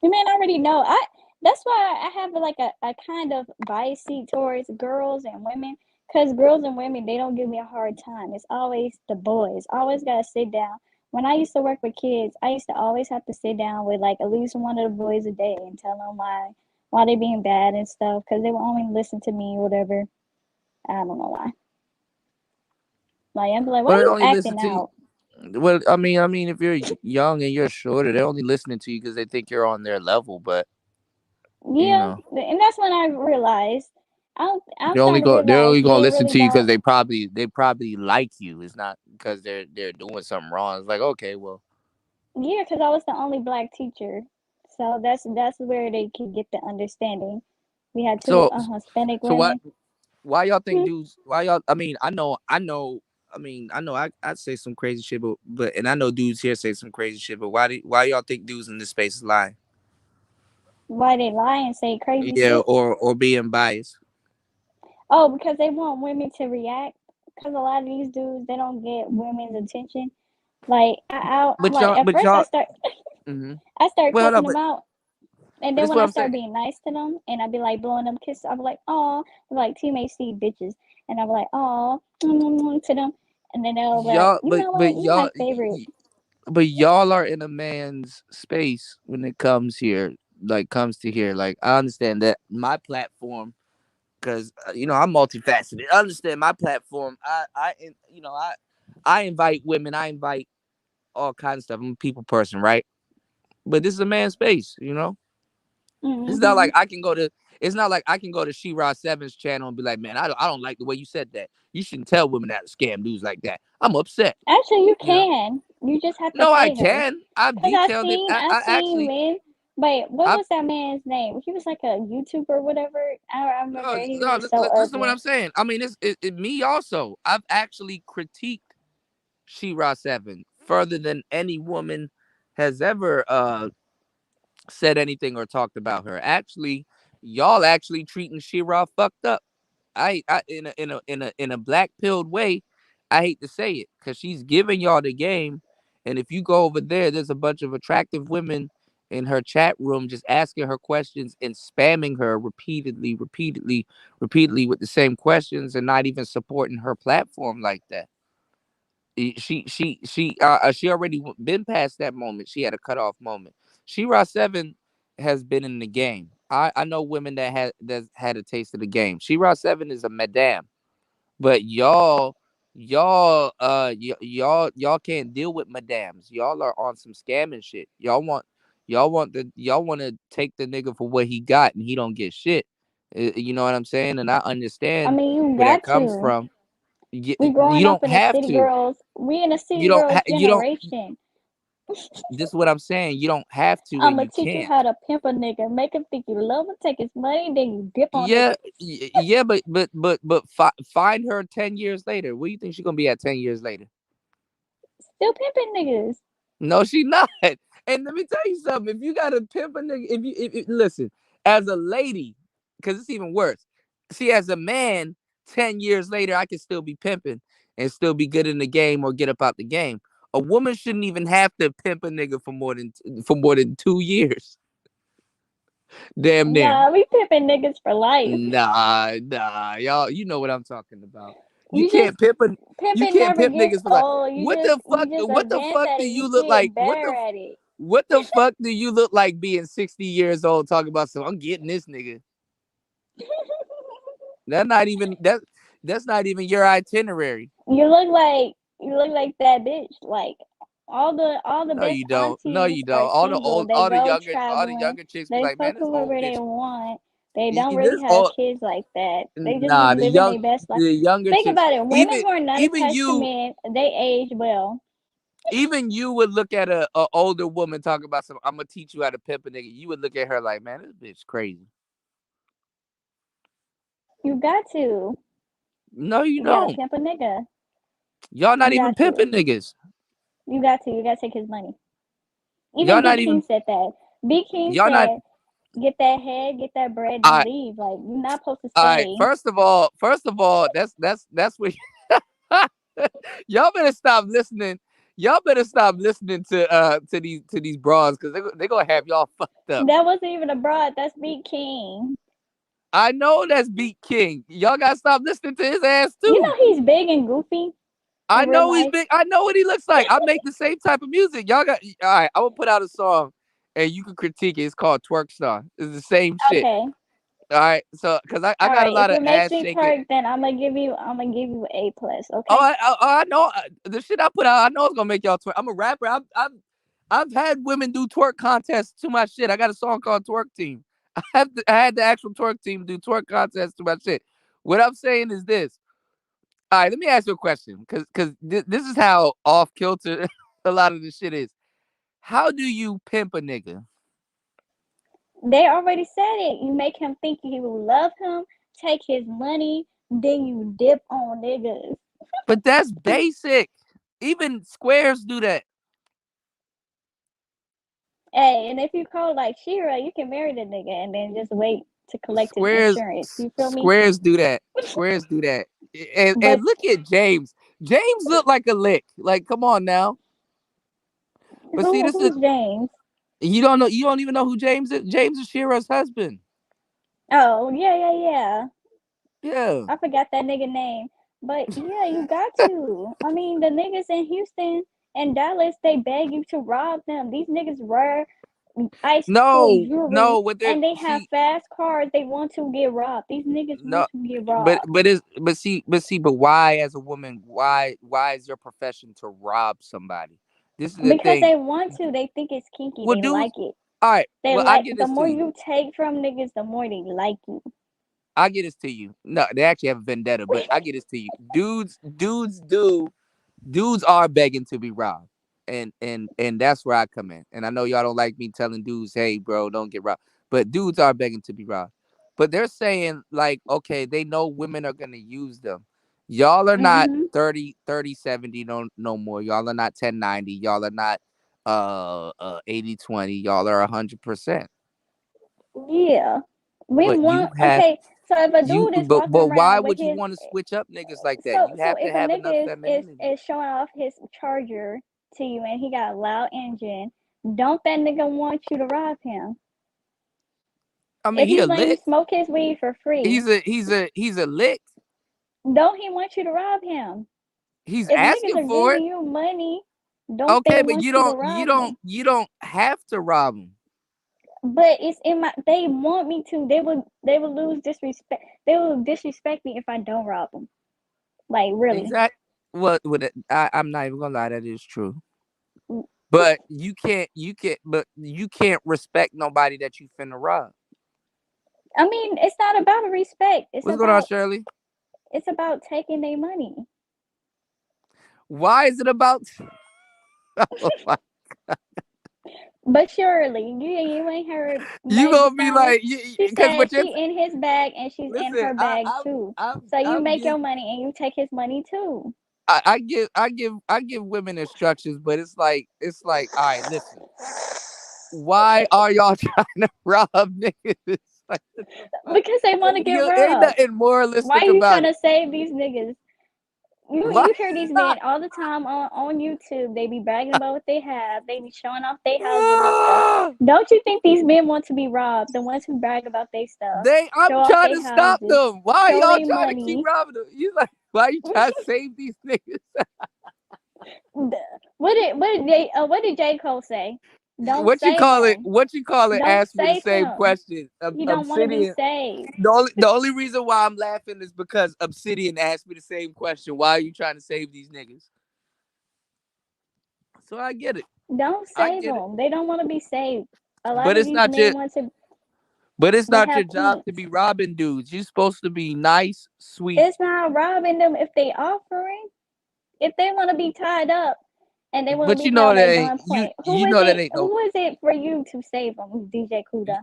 You man already know. That's why I have like a kind of bias towards girls and women. Cause girls and women, they don't give me a hard time. It's always the boys. Always gotta sit down. When I used to work with kids, I used to always have to sit down with like at least one of the boys a day and tell them why they being bad and stuff. Cause they will only listen to me, whatever. I don't know why. Like I'm like, why Well, they you only listen acting to you. out? Well, I mean, if you're young and you're shorter, they're only listening to you because they think you're on their level. But you Yeah, know, and that's when I realized. I'm they're only starting to go they're realize only gonna men listen really to you because don't. they probably like you. It's not because they're doing something wrong. It's like, okay, well, Yeah, because I was the only black teacher, so that's where they could get the understanding. We had two so Hispanic so what? women. Why y'all think Hmm? dudes? Why y'all? I know. I know. I say some crazy shit, but and I know dudes here say some crazy shit. But why y'all think dudes in this space is lying? Why they lie and say crazy Yeah, shit? or being biased. Oh, because they want women to react. Because a lot of these dudes, they don't get women's attention. Like But like y'all, at but first y'all. hmm I start Well, hold cussing on, them out. And but then this is when what I I'm saying. start being nice to them, and I be like blowing them kisses, I be like, "Oh," like teammates see bitches, and I be like, "Oh," to them, and then they'll be like, Y'all, "You know but what? You my y'all, favorite." but y'all are in a man's space when it comes here. Like comes to here. Like I understand that my platform, because I'm multifaceted. I understand my platform. I invite women. I invite all kinds of stuff. I'm a people person, right? But this is a man's space. It's not Hmm. like I can go to. It's not like I can go to She-Ra Seven's channel and be like, man, I don't like the way you said that. You shouldn't tell women how to scam dudes like that. I'm upset. Actually, you You know. can. You just have to No, I pay her. can. I've Cause I detailed it. seen I, I I seen actually, men. Wait, what I was that man's name? He was like a YouTuber, or whatever. I remember no, he no. was so Listen to what ugly. I'm saying. I mean, me also. I've actually critiqued She-Ra 7 further than any woman has ever said anything or talked about her. Actually, y'all actually treating She-Ra fucked up. I in a black pilled way. I hate to say it because she's giving y'all the game, and if you go over there, there's a bunch of attractive women in her chat room just asking her questions and spamming her repeatedly with the same questions and not even supporting her platform like that. She already been past that moment. She had a cutoff moment. She-Ra 7 has been in the game. I know women that had a taste of the game. She-Ra 7 is a madame, but y'all can't deal with madams. Y'all are on some scamming shit. Y'all want to take the nigga for what he got and he don't get shit. You know what I'm saying? And I I understand mean, you where that got comes to. from. You, We you growing up don't in a have city to. girls. We in a You city don't. girls You don't. generation. This is what I'm saying. You don't have to, and I'ma you teach you can't. how to pimp a nigga, make him think you love him, take his money, then you dip on Yeah, niggas. yeah, but find her 10 years later. Where you think she's gonna be at 10 years later? Still pimping niggas. No, she not. And let me tell you something. If you got to pimp a nigga, if listen, as a lady, because it's even worse. See, as a man, 10 years later, I can still be pimping and still be good in the game or get up out the game. A woman shouldn't even have to pimp a nigga for more than 2 years. Damn near. Nah, we pimping niggas for life. Nah, y'all. You know what I'm talking about. You You just can't pimp a, you pimping can't never pimp gets niggas for like. old. What the You fuck? just What the advance fuck at do it. You you look like? get better at it. What the fuck do you look like being 60 years old talking about? So I'm getting this nigga. That's not even that. That's not even your itinerary. You look like that bitch. Like all the No, best you don't. No, aunties you are don't. All the single. old, They go all the traveling. younger chicks be They like, man, fuck this old whoever they bitch. want. They don't really This have old. kids like that. They just be Nah, living their best life. the younger Think chicks. about it. Women Even who are not even attached to you, men, they age well. even you would look at a older woman talk about some. I'm gonna teach you how to pimp a nigga. You would look at her like, man, this bitch crazy. You got to. No, you You gotta don't. pimp a nigga. Y'all not You even got to. pimping niggas. You got to. You gotta take his money. Y'all Even not B even. King said that. B King Y'all not. said, "Get that head, get that bread, All then right. leave." Like you're not supposed to All right. stay. First of all, that's what. Y'all better stop listening. Y'all better stop listening to these bras because they gonna have y'all fucked up. That wasn't even a broad. That's B King. I know that's Beat King. Y'all gotta stop listening to his ass You too. know he's big and goofy I in real know he's life. big. I know what he looks like. I make the same type of music. Y'all got all right. I will put out a song and you can critique it. It's called Twerk Star. It's the same shit. Okay. All right. So because I All got a right. If lot of it makes ass me shaking. twerk, then I'm gonna give you A+. Oh, Okay. I know the shit I put out. I know it's gonna make y'all twerk. I'm a rapper. I've had women do twerk contests to my shit. I got a song called Twerk Team. I had the actual twerk team do twerk contests to my shit. What I'm saying is this. All right, let me ask you a question, because this is how off kilter a lot of this shit is. How do you pimp a nigga? They already said it. You make him think you love him, take his money, then you dip on niggas. But that's basic. Even squares do that. Hey, and if you call like Shira, you can marry the nigga and then just wait to collect his insurance. You feel me? Squares do that. Squares do that. But And look at James. James look like a lick. Like, come on now. But see, this is who's James? you don't know. You don't even know who James is. James is Shira's husband. Oh, yeah. Yeah. I forgot that nigga name. But yeah, you got to. I mean, the niggas in Houston and Dallas, they beg you to rob them. These niggas wear ice cool jewelry No. What they and they have see? fast cars. They want to get robbed. These niggas No, want to get robbed but why as a woman? Why is your profession to rob somebody? This is the because thing. they want to. They think it's kinky. Well, They dudes. like it. All right. They Well, I like get the this to more you. you take from niggas, the more they like you. I get this to you. No, they actually have a vendetta, but I get this to you. Dudes are begging to be robbed. And that's where I come in. And I know y'all don't like me telling dudes, hey bro, don't get robbed. But dudes are begging to be robbed. But they're saying, like, okay, they know women are gonna use them. Y'all are not Mm-hmm. 30-70 no more. Y'all are not 10-90. Y'all are not 80-20. Y'all are 100%. Yeah. We But you want have okay. So if a you dude is walking but why around with would you his want to switch up niggas like that? so You so have to if a have enough nigga femininity. is showing off his charger to you and he got a loud engine, don't that nigga want you to rob him? I mean, If he a he's letting you lick. smoke his weed for free, He's a lick. don't he want you to rob him? He's If niggas asking are for it. giving you money, don't they Okay, but want you to rob them? you don't have to rob him. But it's in my. They want me to. They would lose disrespect. They will disrespect me if I don't rob them. Like really. Exact. Well, I'm not even gonna lie. That is true. But you can't respect nobody that you finna rob. I mean, it's not about a respect. What's going on, Shirley? It's about taking their money. Why is it about? Oh my. But surely, you ain't heard You Megan gonna be Stallion. like, She because said what you're she in his bag and she's in listen. her bag too. So you I'm make your give money and you take his money too. I give women instructions, but it's like, all right, listen. Why are y'all trying to rob niggas? Like, Because they want to get ain't robbed. nothing Why moralistic are you about trying it. to save these niggas? Why? You hear these men all the time on YouTube. They be bragging about what they have. They be showing off their houses and stuff. Don't you think these men want to be robbed? The ones who brag about their stuff, show I'm off trying their to stop houses, them. Why are show y'all their trying to keep money. robbing them? You like, why you trying to save these niggas? What did J. Cole say? Don't What you save call it? him. What you call it? Don't Ask me the save same him. question. He don't want to be Obsidian. saved. The only reason why I'm laughing is because Obsidian asked me the same question. Why are you trying to save these niggas? So I get it. Don't I save get it. them. They don't want to be saved. A lot But of it's these not your men want to. but it's They not your have job to kinks. be robbing dudes. You're supposed to be nice, sweet. It's not robbing them if they offering. If they want to be tied up and they want to But be you know held that at ain't you. gunpoint. You know that ain't no. Who is it for you to save them, DJ Kuda?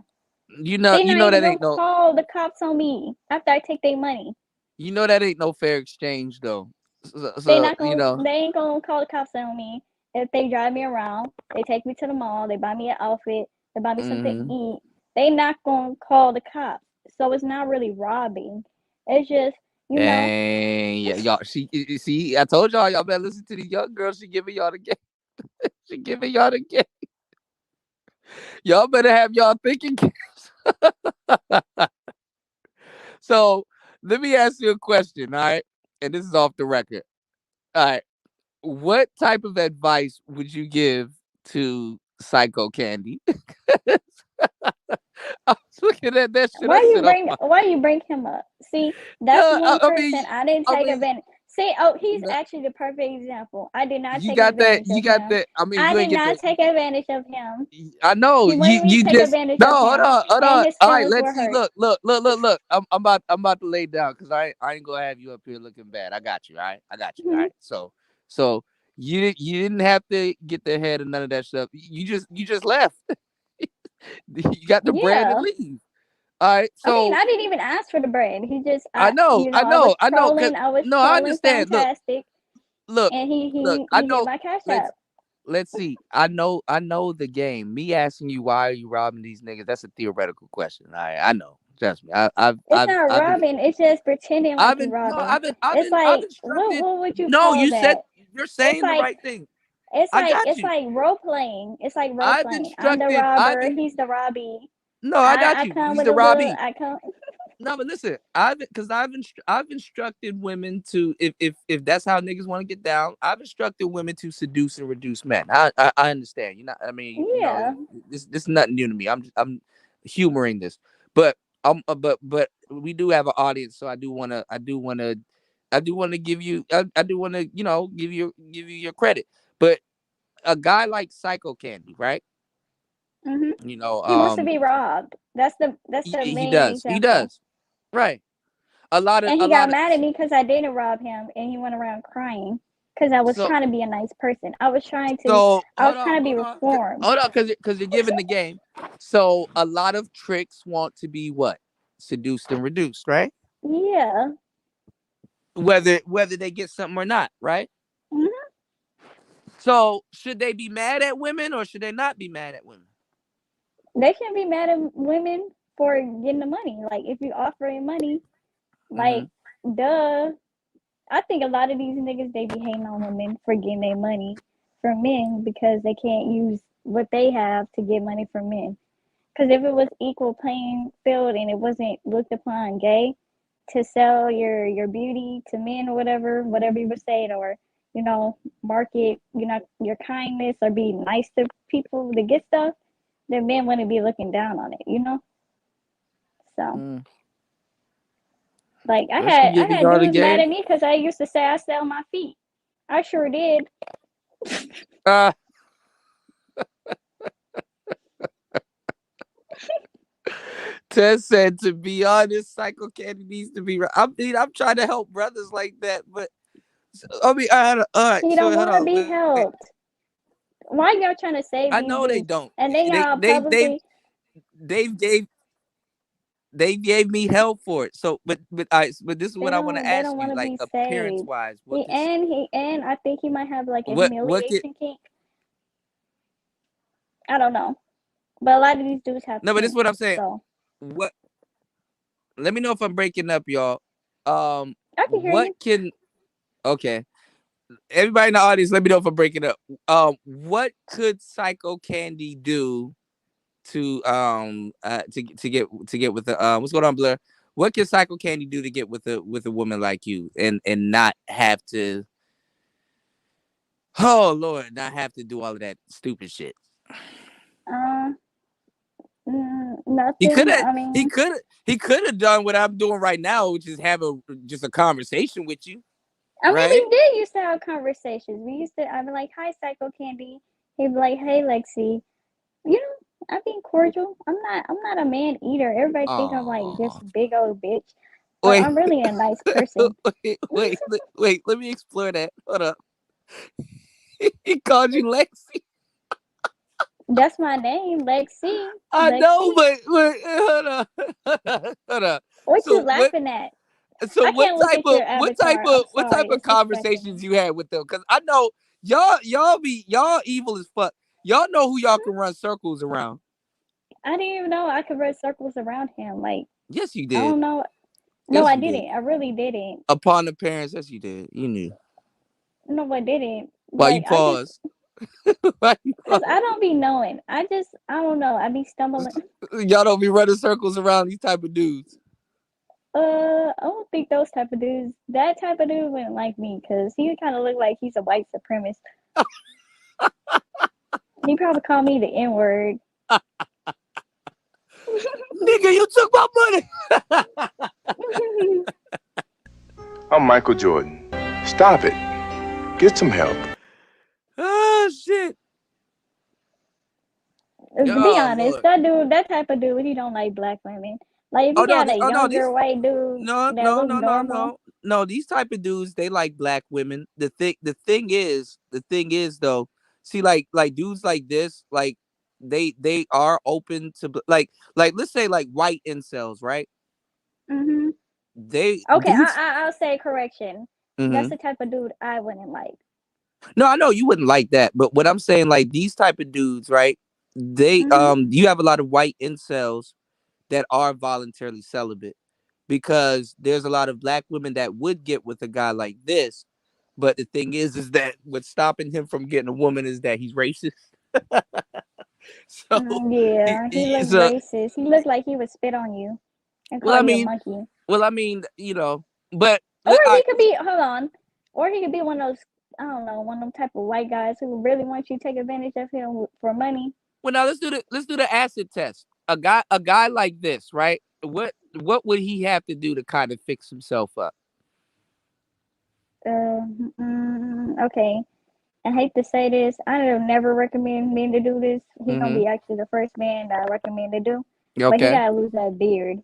You They not know even that gonna ain't no. call the cops on me after I take their money. You know that ain't no fair exchange though. So, They so not you gonna. know. They ain't gonna call the cops on me if they drive me around. They take me to the mall. They buy me an outfit. They buy me something to Mm-hmm. eat. They not gonna call the cops. So it's not really robbing. It's just Dang, yeah, y'all. You see, I told y'all better listen to the young girl. She giving y'all the game. She giving y'all the game. Y'all better have y'all thinking caps. So let me ask you a question, all right? And this is off the record. All right. What type of advice would you give to Psycho Candy? I was looking at that shit. I said, "Oh my." why you bring him up? See, that's Yeah, one I person mean, I didn't I take mean, advantage. See, oh, he's no, actually the perfect example. I did not you take got that. advantage You of got him. that. I mean, I you did ain't get not the. take advantage of him. I know He wanted me to you take just advantage no. of Hold him, on, hold and on. his All right, feelings let's were see. hurt. Look. I'm about to lay down because I ain't gonna have you up here looking bad. I got you. All right, I got you. All Mhm. right. So you didn't have to get the head and none of that stuff. You just left. You got the bread and Yeah. leave. All right. I mean, So I didn't even ask for the bread. He just, I know, I I was know, I know. Cause trolling. I was no, I trolling understand. fantastic, Look. and I he hit know. my cash Let's app. let's see. I know the game. Me asking you why are you robbing these niggas? That's a theoretical question. I know. Trust me. It's not robbing. It's just pretending like you robbing. It's I've like instructed. what would you No, call you said that? you're It's saying the like right thing. I got it's you. like role playing. It's like role I've playing. I'm the instructed. robber. He's the robbie. No, I got I you. come He's with the a little. Robbie. I come. No, but listen, I've instructed women to if that's how niggas want to get down, I've instructed women to seduce and reduce men. I understand. You know, I mean, you know, Yeah. this is nothing new to me. I'm humoring this, but but we do have an audience, so I do want to give you I do want to give you your credit. But a guy like Psycho Candy, right? Mhm. You know, He wants to be robbed. That's the he main does, example. right? And A he got lot of mad at me because I didn't rob him, and he went around crying because I was so trying to be a nice person. So I was trying to be reformed. hold on, because you're giving the game. So a lot of tricks want to be what seduced and reduced, right? Yeah. Whether they get something or not, right? Mhm. So should they be mad at women or should they not be mad at women? They shouldn't be mad at women for getting the money. Like if you offering money, Mm-hmm. like duh. I think a lot of these niggas they be hating on women for getting their money from men because they can't use what they have to get money from men. Because if it was equal playing field and it wasn't looked upon gay to sell your beauty to men or whatever you were saying, or market your kindness or be nice to people to get stuff, then men wouldn't be looking down on it. So Mm. like Well, she I giving had y'all the dudes mad game. at me because I used to say I sell my feet. I sure did. Uh Tess said, to be honest, Psycho Candy needs to be. I'm trying to help brothers like that, but I mean, all right. He So don't hold want to on, be wait. helped. Why y'all trying to save I these know they dudes? don't. And then They y'all they they publicly, they gave they gave me hell for it. So, but this is what I want to they ask don't want you, to like be appearance saved. wise, He I think he might have like a what can humiliation kink. I don't know, but a lot of these dudes have no, but this is kinks. what I'm saying. So What? Let me know if I'm breaking up, y'all. I can hear What you. can? Okay, everybody in the audience, let me know if I'm breaking up. What could Psycho Candy do to get with the what's going on, Blur? What can Psycho Candy do to get with a woman like you and not have to? Oh Lord, not have to do all of that stupid shit. Uh, He could nothing. have I he mean, could he could have done what I'm doing right now, which is have just a conversation with you, right? we did used to have conversations. I'd be like, "Hi, Psycho Candy." He'd be like, "Hey, Lexi." I'm being cordial. I'm not a man eater. Everybody think I'm like just Oh, big old bitch, but wait, I'm really a nice person. wait, let me explore that. Hold up. He called you Lexi. That's my name, Lexi. I know, Lexi. but hold on, hold on. What you So what? laughing at? So I can't look at your what avatar. I'm type sorry. of It's distracting me. conversations you had with them? Because I know y'all evil as fuck. Y'all know who y'all can run circles around. I didn't even know I could run circles around him. Like, Yes, you I did. don't know. No, Yes, I you did. didn't. I really didn't. Upon the parents, yes, you did. You knew. No, I didn't. Why you Like, I just, pause? Why you cause pause? I don't be knowing. I don't know. I be stumbling. Y'all don't be running circles around these type of dudes. I don't think those type of dudes. That type of dude wouldn't like me, cause he kind of look like he's a white supremacist. He probably called me the N word. Nigga, you took my money. I'm Michael Jordan. Stop it. Get some help. Oh shit. To be Oh honest, Lord. that type of dude, he don't like black women. Like if you got a No, younger white dude that look normal, no. These type of dudes, they like black women. The thing is though. See, like dudes like this, like they are open to like let's say like white incels, right? hmm They okay, dudes. I'll say correction. That's Hmm. the type of dude I wouldn't like. No, I know you wouldn't like that, but what I'm saying, like these type of dudes, right? They hmm you have a lot of white incels that are voluntarily celibate because there's a lot of black women that would get with a guy like this. But the thing is that what's stopping him from getting a woman is that he's racist. So, Yeah, he looked so racist. He looked like he would spit on you and well, call you a monkey. I mean, you know, but Or I, he could be, hold on, or he could be one of those, I don't know, one of them type of white guys who really want you to take advantage of him for money. well, now let's do the acid test. A guy like this, right? What would he have to do to kind of fix himself up? Uh, okay. I hate to say this. I don't never recommend men to do this. He gonna Mm-hmm. be actually the first man that I recommend to do. But he Okay. gotta lose that beard.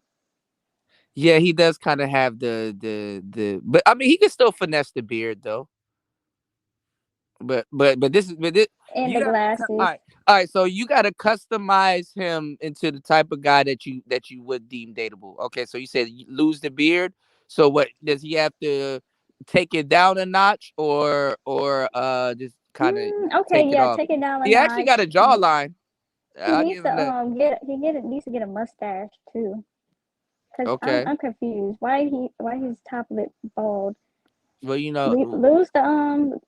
Yeah, he does kind of have but I mean, he can still finesse the beard though. But this And you the have to glasses. all right. So you got to customize him into the type of guy that you would deem dateable. Okay, so you said you lose the beard. So what does he have to take it down a notch or just kind of Okay, take it yeah, off? take it down a He actually notch. got a jawline. He I'll needs give to him that. needs to get a mustache too. Cause Okay. I'm confused. Why his top lip bald? Well, you know. Lose the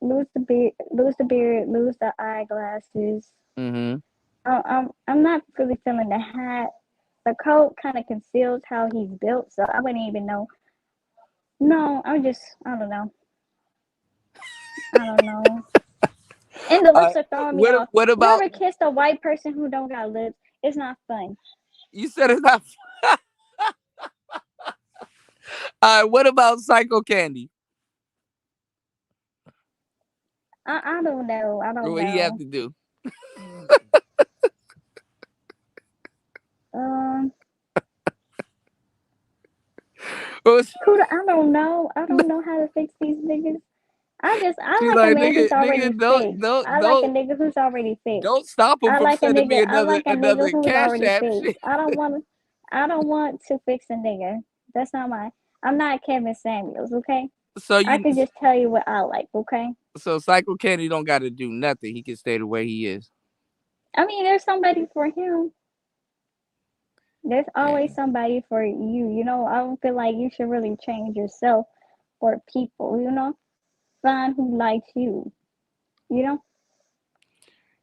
beard, lose the eyeglasses. Mm-hmm. I'm not really feeling the hat. The coat kind of conceals how he's built, so I wouldn't even know. No, I don't know. I don't know. And the lips are throwing me off. What You about ever kissed a white person who don't got lips? It's not fun. you said it's not. All right. What about Psycho Candy? I don't know. I don't What he have know. to do? Um, What's- Kuda, I don't know. I don't know how to fix these niggas. I She's like a like, man who's already nigga, fixed. I like a nigga who's already fixed. don't stop him from sending me I like a nigga another who's cash already app. fixed. Shit. I don't want to fix a nigga. That's not I'm not Kevin Samuels, okay? So I you, can just tell you what I like, okay? so Psycho Candy don't got to do nothing. He can stay the way he is. I mean, there's somebody for him. There's always somebody for you. You know, I don't feel like you should really change yourself for people, you know? Find who likes you, you know?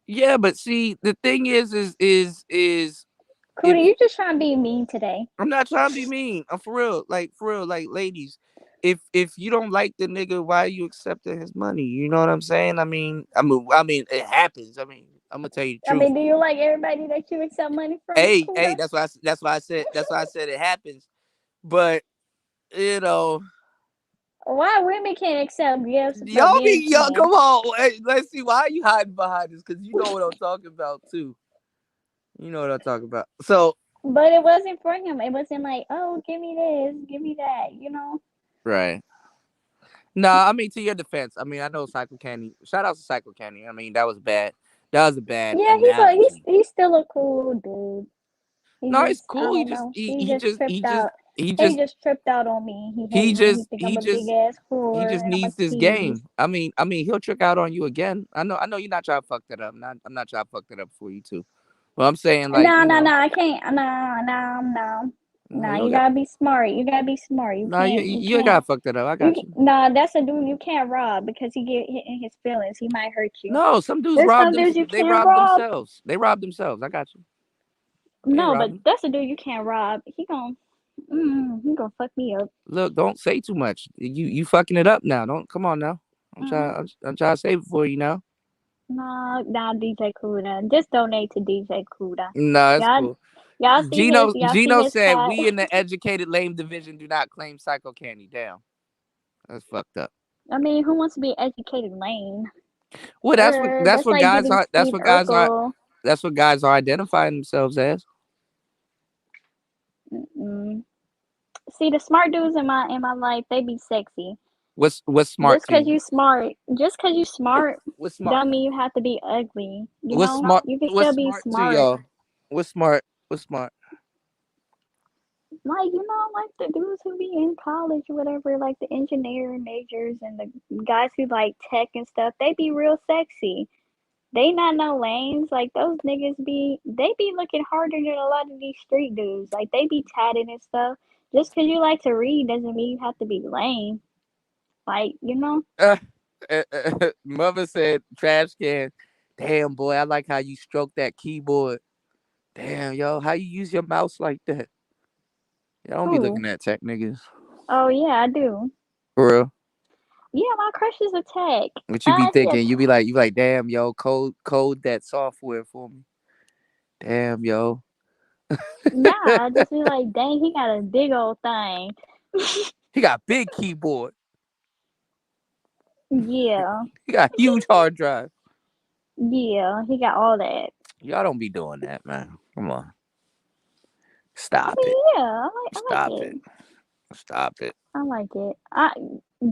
Yeah, but see, the thing is if Cootie, you just trying to be mean today. I'm not trying to be mean, I'm for real, like ladies, if you don't like the nigga, why are you accepting his money? You know what I'm saying? I mean, it happens. I mean, I'm gonna tell you the I truth. mean, do you like everybody that you accept money from, Hey, Kuda? that's why I said it happens. But you know, Why women can't accept gifts but y'all men be y'all. can? Come on, hey, let's see. Why are you hiding behind this? Because you know what I'm talking about too. You know what I'm talking about. So But it wasn't for him. It wasn't like, oh, give me this, give me that, you know? right. No, I mean, to your defense, I mean, I know Cycle Candy. Shout out to Cycle Candy. I mean, that was bad. That was a bad Yeah, analogy. he's still a cool dude. He No, it's just I cool. He don't just know. he He he just just he tripped just out. he He just just tripped out on me. He he hate me. He just think he I'm a big just ass he whore just and I'm a needs this tease. game. I mean, he'll trick out on you again. I know you're not trying to fuck that up. I'm not trying to fuck that up for you too. But I'm saying, like, No, no, no. I can't. No, no, no. no, No, you don't you got gotta be smart. You gotta be smart. You no, can't. You you ain't can't. gotta fuck that up. I got you. Nah, that's a dude you can't rob because he get hit in his feelings. He might hurt you. No, some dudes There's rob some them. dudes you They can't rob rob. themselves. They rob themselves. I got you. They ain't No, but robbing. that's a dude you can't rob. He gonna fuck me up. Look, don't say too much. You fucking it up now. Don't come on now. Mm, I'm trying to save it for you now. nah, DJ Kuda. Just donate to DJ Kuda. No, that's Y'all, cool. y'all see Gino his said hat. we in the educated lame division do not claim Psycho Candy. Damn, that's fucked up. I mean, who wants to be educated lane? Well, that's That's what like guys giving are. Steve Urkel. That's what guys are identifying themselves as. Mm-mm. See, the smart dudes in my life, they be sexy. What's smart to you? Just cause you smart, What's smart? don't mean you have to be ugly. You What's know, smart? you can What's still be smart to smart. y'all? What's smart? What's smart? Like, like the dudes who be in college or whatever, like the engineering majors and the guys who like tech and stuff, they be real sexy. They not no lanes. Like those niggas they be looking harder than a lot of these street dudes. Like they be tatted and stuff. Just cause you like to read doesn't mean you have to be lame. Like, Mother said trash can. Damn boy, I like how you stroke that keyboard. Damn yo, how you use your mouse like that? Yeah, I don't be who? looking at tech niggas. Oh yeah, I do. For real. Yeah, my crush is a tech. What you be He a thinking? You be like, damn yo, code that software for me. Damn yo. nah, I just be like, dang, he got a big old thing. He got big keyboard. Yeah, He got huge hard drive. yeah, he got all that. Y'all don't be doing that, man. Come on. I Stop mean, it. yeah, I like Stop it. it. Stop it. I like it.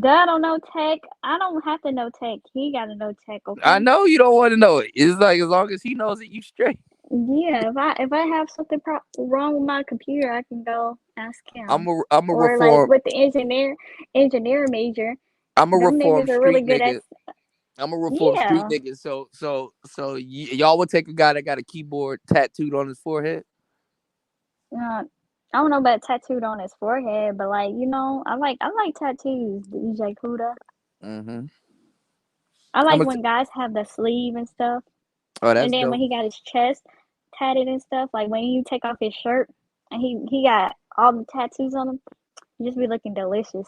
Dad don't know tech. I don't have to know tech. He gotta know tech, I okay? know you don't want to know it. It's like as long as he knows it, you straight. Yeah, if I have something wrong with my computer, I can go ask him. I'm a Or like reform with the engineer major, I'm a them reform niggas are really street good at. nigga. I'm a reform street Yeah, nigga. Y'all would take a guy that got a keyboard tattooed on his forehead. I don't know about tattooed on his forehead, but like I like tattoos, DJ Kuda. Mm-hmm. I I'm like a when guys have the sleeve and stuff, oh, and that's then when dope. he got his chest tatted and stuff, like when you take off his shirt and he got all the tattoos on him, you just be looking delicious.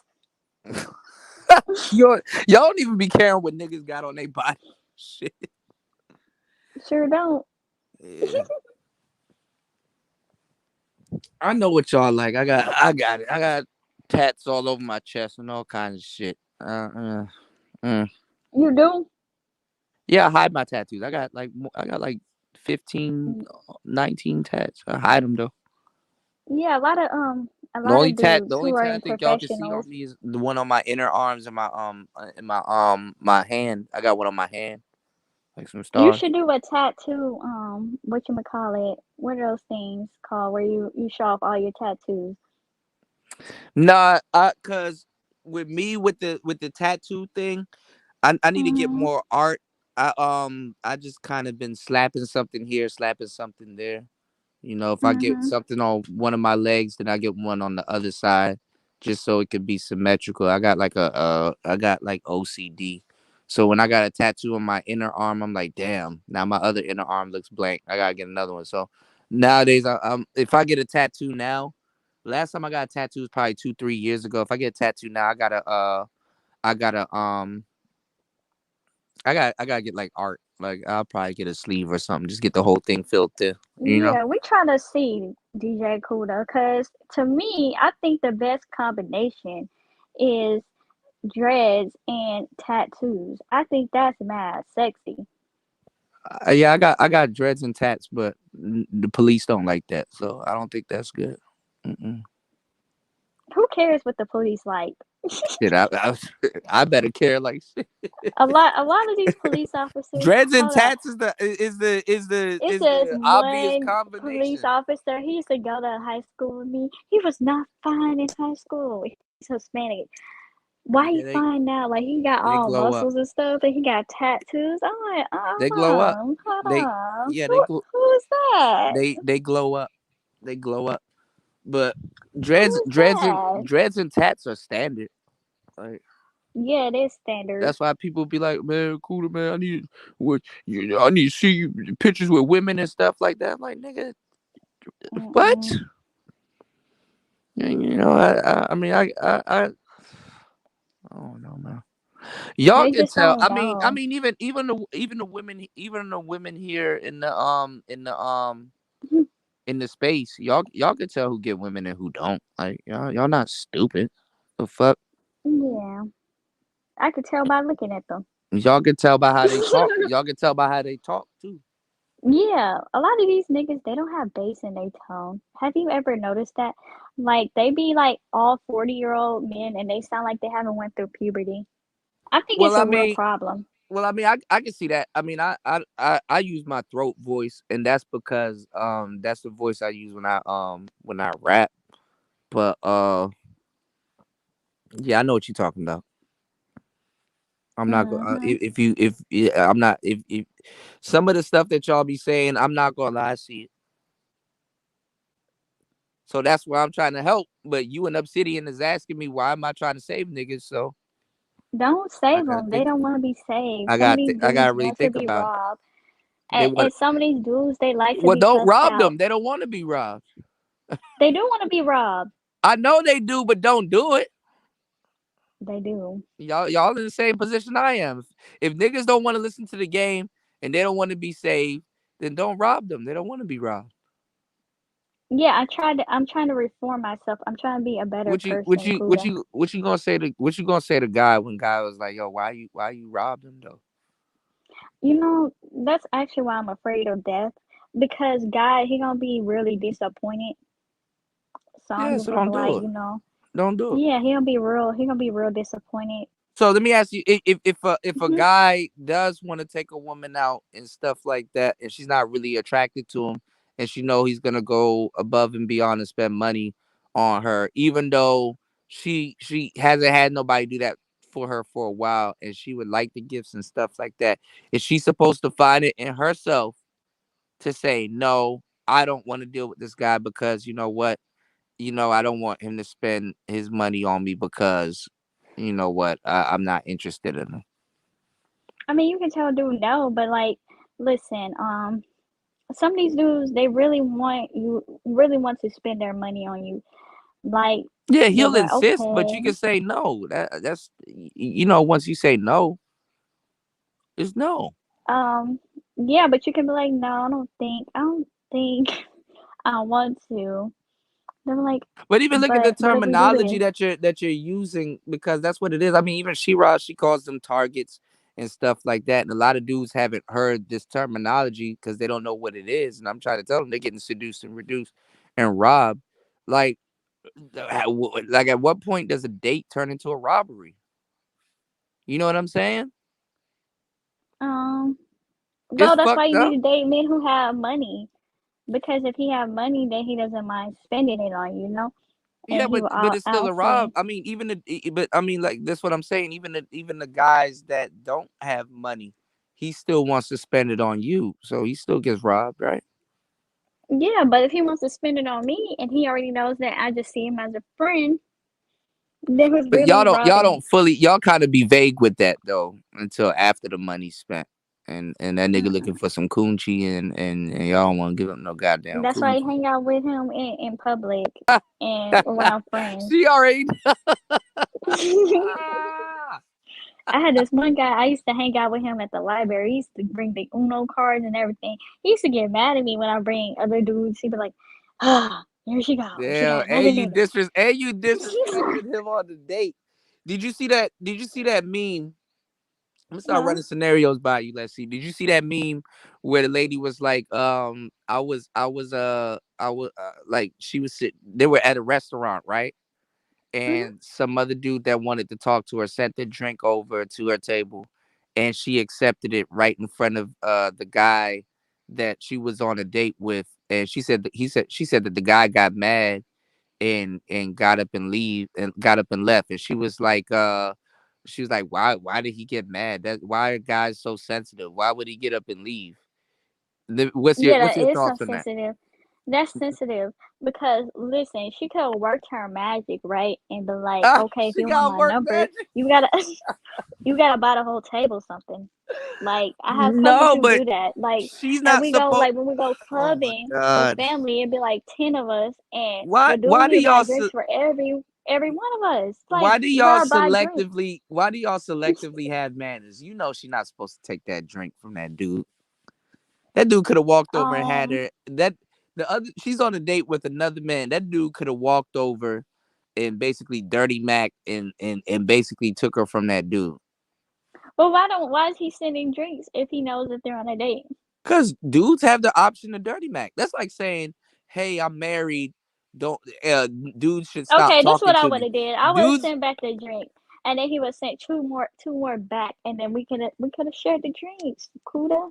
Y'all don't even be caring what niggas got on their body. Shit. Sure don't. Yeah. I know what y'all like. I got it. I got tats all over my chest and all kinds of shit. You do? Yeah, I hide my tattoos. I got like 15, 19 tats. I hide them though. Yeah, a lot of The dudes only who are tat I in think y'all can see professionals. on me is the one on my inner arms and my hand. I got one on my hand, like some You stars. should do a tattoo. Whatchamacallit? What are those things called where you show off all your tattoos? Nah, cause with me with the tattoo thing, I need to get Mhm. more art. I just kind of been slapping something here, slapping something there. You know, if I get Mhm. something on one of my legs, then I get one on the other side, just so it could be symmetrical. I got like OCD. So when I got a tattoo on my inner arm, I'm like, damn. Now my other inner arm looks blank. I gotta get another one. So nowadays, if I get a tattoo now, last time I got a tattoo was probably 2-3 years ago. If I get a tattoo now, I gotta I gotta get like art. Like I'll probably get a sleeve or something. Just get the whole thing filled in. You know. Yeah, we try to see DJ Kuda because to me, I think the best combination is dreads and tattoos. I think that's mad sexy. Yeah, I got dreads and tats, but the police don't like that, so I don't think that's good. Mm-mm. Who cares what the police like? Shit, I better care like shit. A lot of these police officers. Dreads and Hold up. tats is the It's is just the obvious one police combination. officer. He used to go to high school with me. He was not fine in high school. He's Hispanic. Why he Yeah, fine now? Like he got they all glow up. muscles and stuff, and he got tattoos. I'm like, They glow up. hold They on. yeah Who's that? they glow up. They glow up. But Who's that? dreads and tats are standard. Like Yeah, it is standard. that's why people be like, man, cooler man, I need to see you pictures with women and stuff like that. I'm like, nigga, what? Mm-mm. You know, I mean, I don't know, man. Y'all They can just tell. don't know. Even the women here in the space, y'all can tell who get women and who don't. Like y'all not stupid. The fuck. Yeah, I could tell by looking at them. Y'all can tell by how they talk. Y'all can tell by how they talk too. Yeah, a lot of these niggas, they don't have bass in their tone. Have you ever noticed that? Like they be like all 40-year-old men and they sound like they haven't went through puberty. I think Well, it's I a real mean, problem. I can see that. I mean, I use my throat voice, and that's because that's the voice I use when I rap. But yeah, I know what you're talking about. I'm not going. Mm-hmm. If yeah, I'm not if some of the stuff that y'all be saying, I'm not gonna lie, I see it. So that's where I'm trying to help. But you and Obsidian is asking me why am I trying to save niggas? So Don't I save gotta them. They think. don't want to be saved. Some of these I dudes gotta really want to think be about it. robbed. They And want. some of these dudes, they like to Well, be don't cussed rob out. them. They don't want to be robbed. They do want to be robbed. I know they do, but don't do it. They do. Y'all in the same position I am. If niggas don't want to listen to the game and they don't want to be saved, then don't rob them. They don't want to be robbed. Yeah, I'm trying to reform myself. I'm trying to be a better person, Kuda. What you gonna say to guy when guy was like, yo, why you robbed him though? You know, that's actually why I'm afraid of death. Because God, he gonna be really disappointed. So I'm Yeah, just so gonna don't like, do it. Don't do it. yeah, he gonna be real disappointed. So let me ask you, if a Hmm. guy does want to take a woman out and stuff like that, and she's not really attracted to him, and she know he's gonna go above and beyond and spend money on her, even though she hasn't had nobody do that for her for a while, and she would like the gifts and stuff like that, is she supposed to find it in herself to say no? I don't want to deal with this guy because you know what? I don't want him to spend his money on me because you know what? I'm not interested in him. I mean, you can tell a dude no, but like, listen, some of these dudes, they really want to spend their money on you. Like, Yeah, they'll he'll be like, insist, but you okay, can say no. That's once you say no, it's no. yeah, but you can be like, no, I don't think I want to. They're like, But even look at the but if we do terminology this, that you're using because that's what it is. I mean, even She-Ra, she calls them targets and stuff like that. And a lot of dudes haven't heard this terminology because they don't know what it is. And I'm trying to tell them they're getting seduced and reduced and robbed. Like, at what point does a date turn into a robbery? You know what I'm saying? um, It's well, that's why fucked you need up. to date men who have money. Because if he have money, then he doesn't mind spending it on you, Yeah, and he but will it's still a rob. outspend. I mean, but I mean, like that's what I'm saying. Even the guys that don't have money, he still wants to spend it on you, so he still gets robbed, right? Yeah, but if he wants to spend it on me, and he already knows that I just see him as a friend, then he's But really y'all robbing don't me. fully y'all kind of be vague with that though until after the money's spent, and that nigga looking Mm-mm. for some coochie and y'all don't want to give him no goddamn That's why I coochie. hang out with him in public and around friends. She already. I had this one guy, I used to hang out with him at the library. He used to bring the Uno cards and everything. He used to get mad at me when I bring other dudes. He'd be like, ah, here she goes. She Damn, got another nigga. and you disrespected him on the date. Did you see that? Did you see that meme? I'm gonna start Huh? running scenarios by you. Let's see. Did you see that meme where the lady was like, I was like, she was sitting. They were at a restaurant, right? and some other dude that wanted to talk to her sent the drink over to her table, and she accepted it right in front of the guy that she was on a date with, and she said that the guy got mad and got up and left, and she was like, why did he get mad? Why are guys so sensitive? Why would he get up and leave? Yeah, What's that your is so thoughts on that? sensitive. That's sensitive because listen, she could have worked her magic, right? And be like, okay, if She you want got my work number, magic. you gotta you gotta buy the whole table something. Like I have cousins No, who but do that. Like, she's and not we go supposed. like when we go Oh my clubbing as god. family, it'd be like 10 of us, and Why the dude why do he'll buy y'all drinks for every one of us. Like, why do y'all buy drinks. selectively have manners? You know she's not supposed to take that drink from that dude. That dude could have walked over and had Um, her. She's on a date with another man. That dude could have walked over and basically dirty Mac and basically took her from that dude. but why is he sending drinks if he knows that they're on a date? Cause dudes have the option to dirty Mac. That's like saying, "Hey, I'm married. Don't dudes should stop Okay, this is talking what I to would me." have did. I would have Dudes, sent back the drink, and then he would send two more back, and then we could have shared the drinks. Kuda.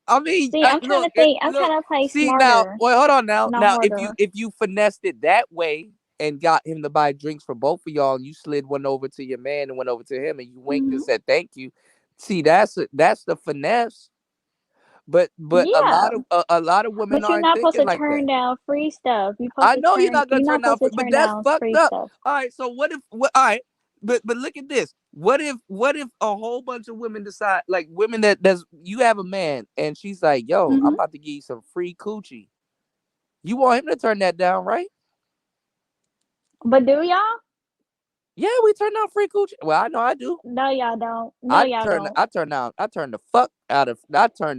I mean, See, I'm trying look, to think. I'm look. trying to play See now, smarter, well, hold on now. not Now, harder. if you finessed it that way and got him to buy drinks for both of y'all, and you slid one over to your man and went over to him, and you winked and Hmm. said thank you. See, that's the finesse. But Yeah, a lot of women but you're aren't not supposed thinking to like that. turn down free stuff. I know you're not gonna You're not turn down supposed to free, but turn that's down fucked free up. stuff. All right, so what if what? All right, but look at this. What if a whole bunch of women decide, like women that's you have a man and she's like, yo, I'm Hmm. about to give you some free coochie. You want him to turn that down, right? But do y'all? Yeah, we turn down free coochie. Well, I know I do. No, y'all don't. No, y'all don't. I turn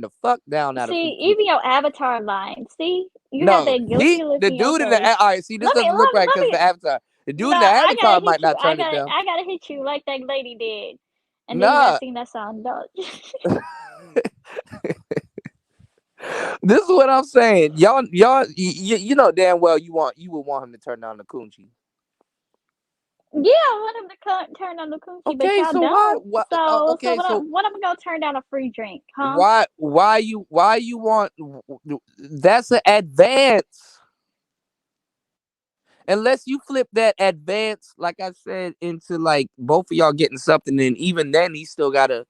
the fuck down out of free See, coochie. even your avatar line. See, you have No, that guilty look the in your dude in the face. all right. See, this Let me doesn't look let, right let because me the avatar. The dude No, in the I avatar gotta might hit you. not turn it down. I gotta hit you like that lady did. And then you gotta Nah, sing that song. No. this is what I'm saying. You know damn well you would want him to turn down the coochie. Yeah, I want him to turn on the coochie, but Okay, y'all so why? don't. Why So okay, so what am I gonna turn down a free drink, huh? why you want? That's an advance. Unless you flip that advance, like I said, into like both of y'all getting something, and even then he still gotta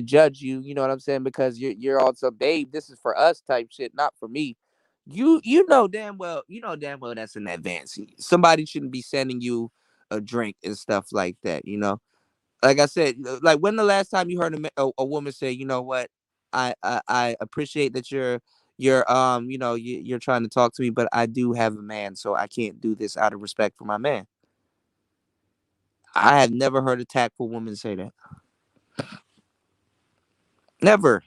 judge you. You know what I'm saying? Because you're also, babe, this is for us type shit, not for me. You know damn well that's an advance. Somebody shouldn't be sending you a drink and stuff like that. You know, like I said, like when the last time you heard a woman say, you know what, I appreciate that you're trying to talk to me, but I do have a man, so I can't do this out of respect for my man. I have never heard a tactful woman say that. Never.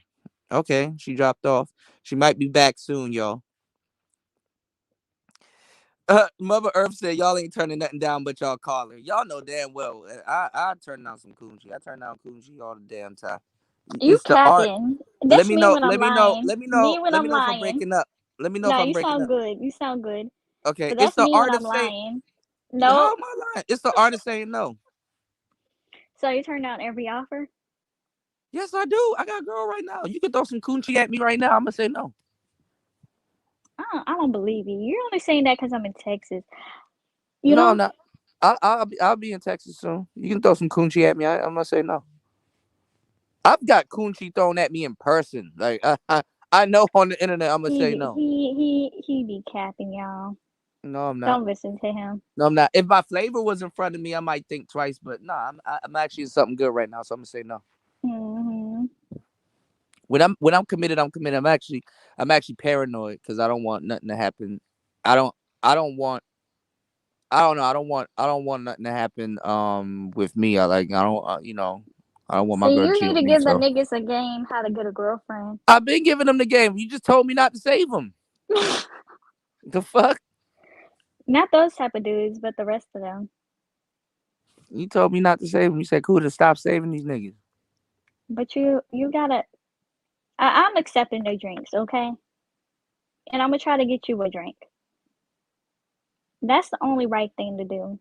Okay, she dropped off. She might be back soon, y'all. Mother Earth said y'all ain't turning nothing down but y'all call her. Y'all know damn well I turn down some coochie. I turn down coochie all the damn time. You It's the art. capping. That's me when I'm Let me know. lying. Me when Let I'm me know if I'm lying. breaking up. Let me know if No, I'm you breaking sound up. good. You sound good. Okay, But it's that's the me when art I'm of saying. lying. How Nope. am I lying? It's the art of saying no. So you turn down every offer? Yes, I do. I got a girl right now. You can throw some coochie at me right now. I'm gonna say no. I don't believe you. You're only saying that because I'm in Texas. You No, I'm know? not. I'll be in Texas soon. You can throw some coochie at me. I'm gonna say no. I've got coochie thrown at me in person. Like I know on the internet. I'm gonna say no. He be capping, y'all. No, I'm not. Don't listen to him. No, I'm not. If my flavor was in front of me, I might think twice. But no, I'm actually in something good right now, so I'm gonna say no. Hmm. When I'm committed, I'm committed. I'm actually paranoid because I don't want nothing to happen. I don't I don't want I don't know. I don't want nothing to happen with me. I don't want my See, girl to you cheat need on to me. give the So niggas a game how to get a girlfriend. I've been giving them the game. You just told me not to save them. The fuck? Not those type of dudes, but the rest of them. You told me not to save them. You said cool to stop saving these niggas. But you gotta. I'm accepting their drinks, okay? And I'm gonna try to get you a drink. That's the only right thing to do.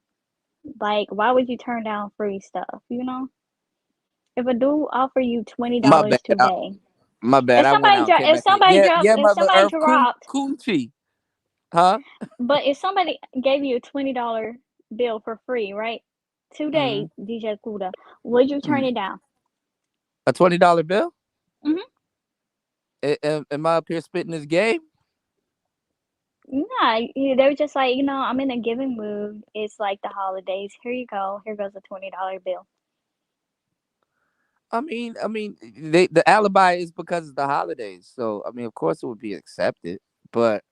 Like, why would you turn down free stuff? You know, if a dude offer you $20 My bad. today, My bad. if I went somebody out, came back in. Yeah, if Mother somebody Earth, dropped, coochie, huh? but if somebody gave you a $20 bill for free, right? Mm-hmm. Today, DJ Kuda, would you turn it down? A $20 bill? Mm-hmm. Am I up here spitting this game? Nah, they were just like, I'm in a giving mood. It's like the holidays. Here you go. Here goes a $20 bill. I mean, the alibi is because of the holidays. So I mean, of course, it would be accepted. But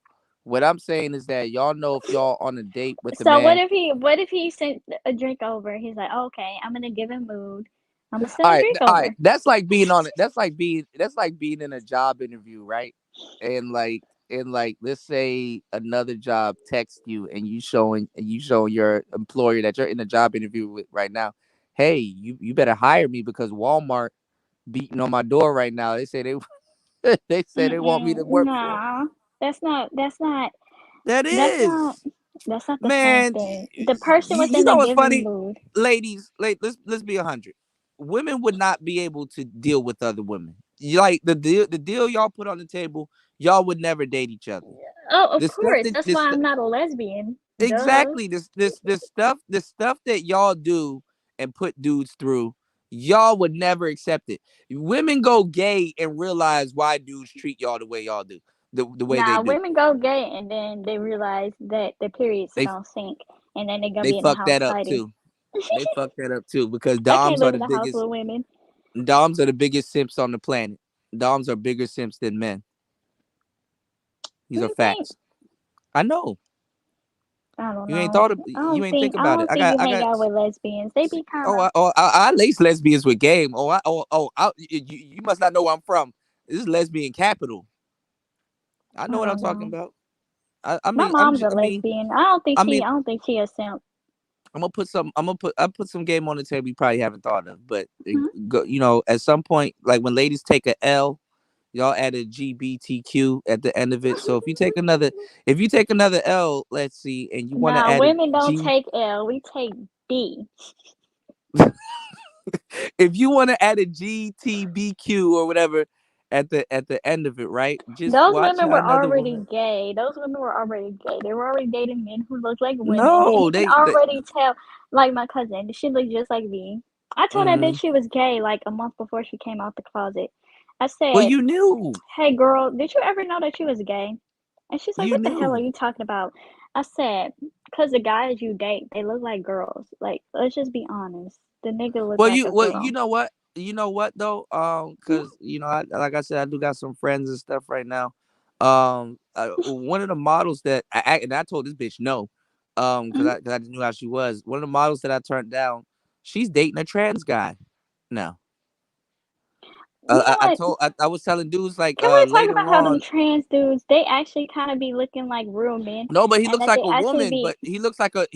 what I'm saying is that y'all know if y'all on a date with the So what man. if he sent a drink over? He's like, okay, I'm in a giving mood. I'm gonna All send a right, drink all right. over. That's like being on it. That's like being in a job interview, right? And like let's say another job texts you and you showing your employer that you're in a job interview with right now. Hey, you better hire me because Walmart beating on my door right now. They say they they say they want me to work for 'em. Nah, that's not. That's not. That That's not. is. That's not the same Man, thing. The person was you in the know what's giving funny, mood. ladies? Let's be 100. Women would not be able to deal with other women. Like the deal y'all put on the table, y'all would never date each other. Oh, of The stuff course. that That's why I'm not a lesbian. Duh. exactly this stuff that y'all do and put dudes through, y'all would never accept it. Women go gay and realize why dudes treat y'all the way y'all do, the way they Nah, do. women go gay and then they realize that the periods They don't sync, and then they're gonna they be in the fuck house that up fighting. too. They fuck that up too because I can't live in the house with women. Doms are the biggest simps on the planet. Doms are bigger simps than men. These are You think? facts. I know. I don't You ain't know. thought of, you ain't think I about it. don't think you hang out with lesbians. They be kind of. I lace lesbians with game. You must not know where I'm from. This is lesbian capital. I know I what I'm don't talking know. about. My mom's a lesbian. I mean, I don't think she a simp. I put some game on the table you probably haven't thought of, but Hmm? at some point, like when ladies take a L, y'all added GBTQ at the end of it. So if you take another L, let's see, and you want to Nah, add a women don't G, take L. We take B. if you want to add a GTBQ or whatever at the end of it, right? Just Those watch women how were another already woman. gay. Those women were already gay. They were already dating men who looked like women, and No, you can they already tell. Like my cousin, she looked just like me. I told that bitch mhm. she was gay like a month before she came out the closet. I Well, said, you knew, "Hey, girl, did you ever know that you was gay?" And she's like, you "What the hell are knew. you talking about?" I said, "Cause the guys you date, they look like girls. Like, let's just be honest. The nigga looked like a You girl." know what? You know what though? Hmm? Cause like I said, I do got some friends and stuff right now. One of the models that and I told this bitch no, Hmm? cause I just knew how she was. One of the models that I turned down, she's dating a trans guy now. You know what? I was telling dudes like Can we talk later about how them on. trans dudes, they actually kind of be looking like real men, No, but he and looks that like they a actually woman. be. But he looks like a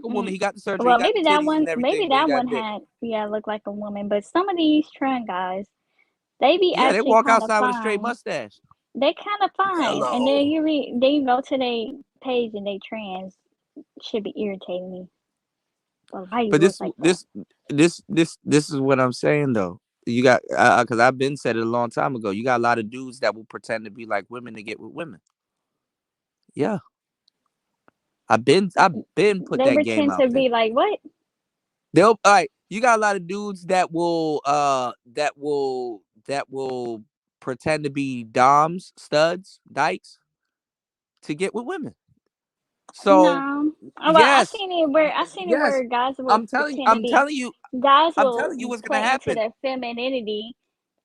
woman. Mm, He got the surgery. He well, got the titties and maybe everything, but he that got one dick. had, yeah, look like a woman. But some of these trans guys, they be Yeah, they actually walk kind of outside with a straight fine. mustache. They kind of fine, and Hello. then then you go to their page and they trans, should be irritating me. But why you But look like that? this is what I'm saying though. You got because I've been said it a long time ago. You got a lot of dudes that will pretend to be like women to get with women. Yeah, I've been put They that game pretend out to there. be like what? They'll all right. You got a lot of dudes that will pretend to be doms, studs, dykes to get with women. So No. Well, yes, I seen it where guys will pretend to I'm be telling you, guys I'm telling you will what's gonna play into happen. their femininity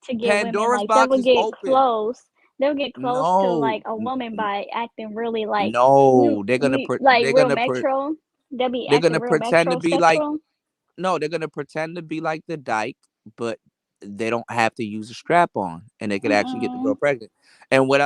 to get women. Pandora's Like they box will is get open. close. They'll get close to No, like a woman by acting really like no, they're gonna like real metro. They'll be they're acting gonna real pretend to be like metrosexual. no, they're gonna pretend to be like the dyke, but they don't have to use a strap on, and they could actually get the Mm-mm. girl pregnant. And what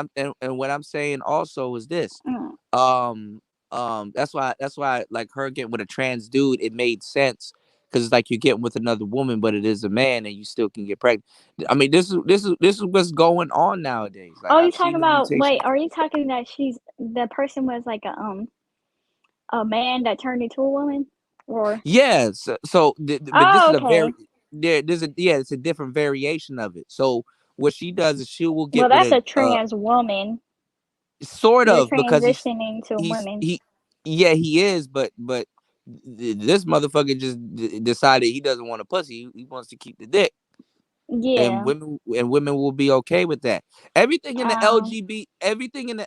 I'm saying also is this. Mm. Um, that's why like her getting with a trans dude, it made sense because it's like you're getting with another woman, but it is a man, and you still can get pregnant. I mean, this is what's going on nowadays. Like Oh, you I've talking seen the about? mutation. Wait, are you talking that the person was like a man that turned into a woman? Or Yeah, but this oh, is a okay. very it's a different variation of it. So what she does is she will Well, get with that's a a trans woman. sort You're of, because transitioning to he's women. he yeah, he is, but this motherfucker just decided he doesn't want a pussy. He wants to keep the dick. And Yeah. women will be okay with that. Everything in the Um,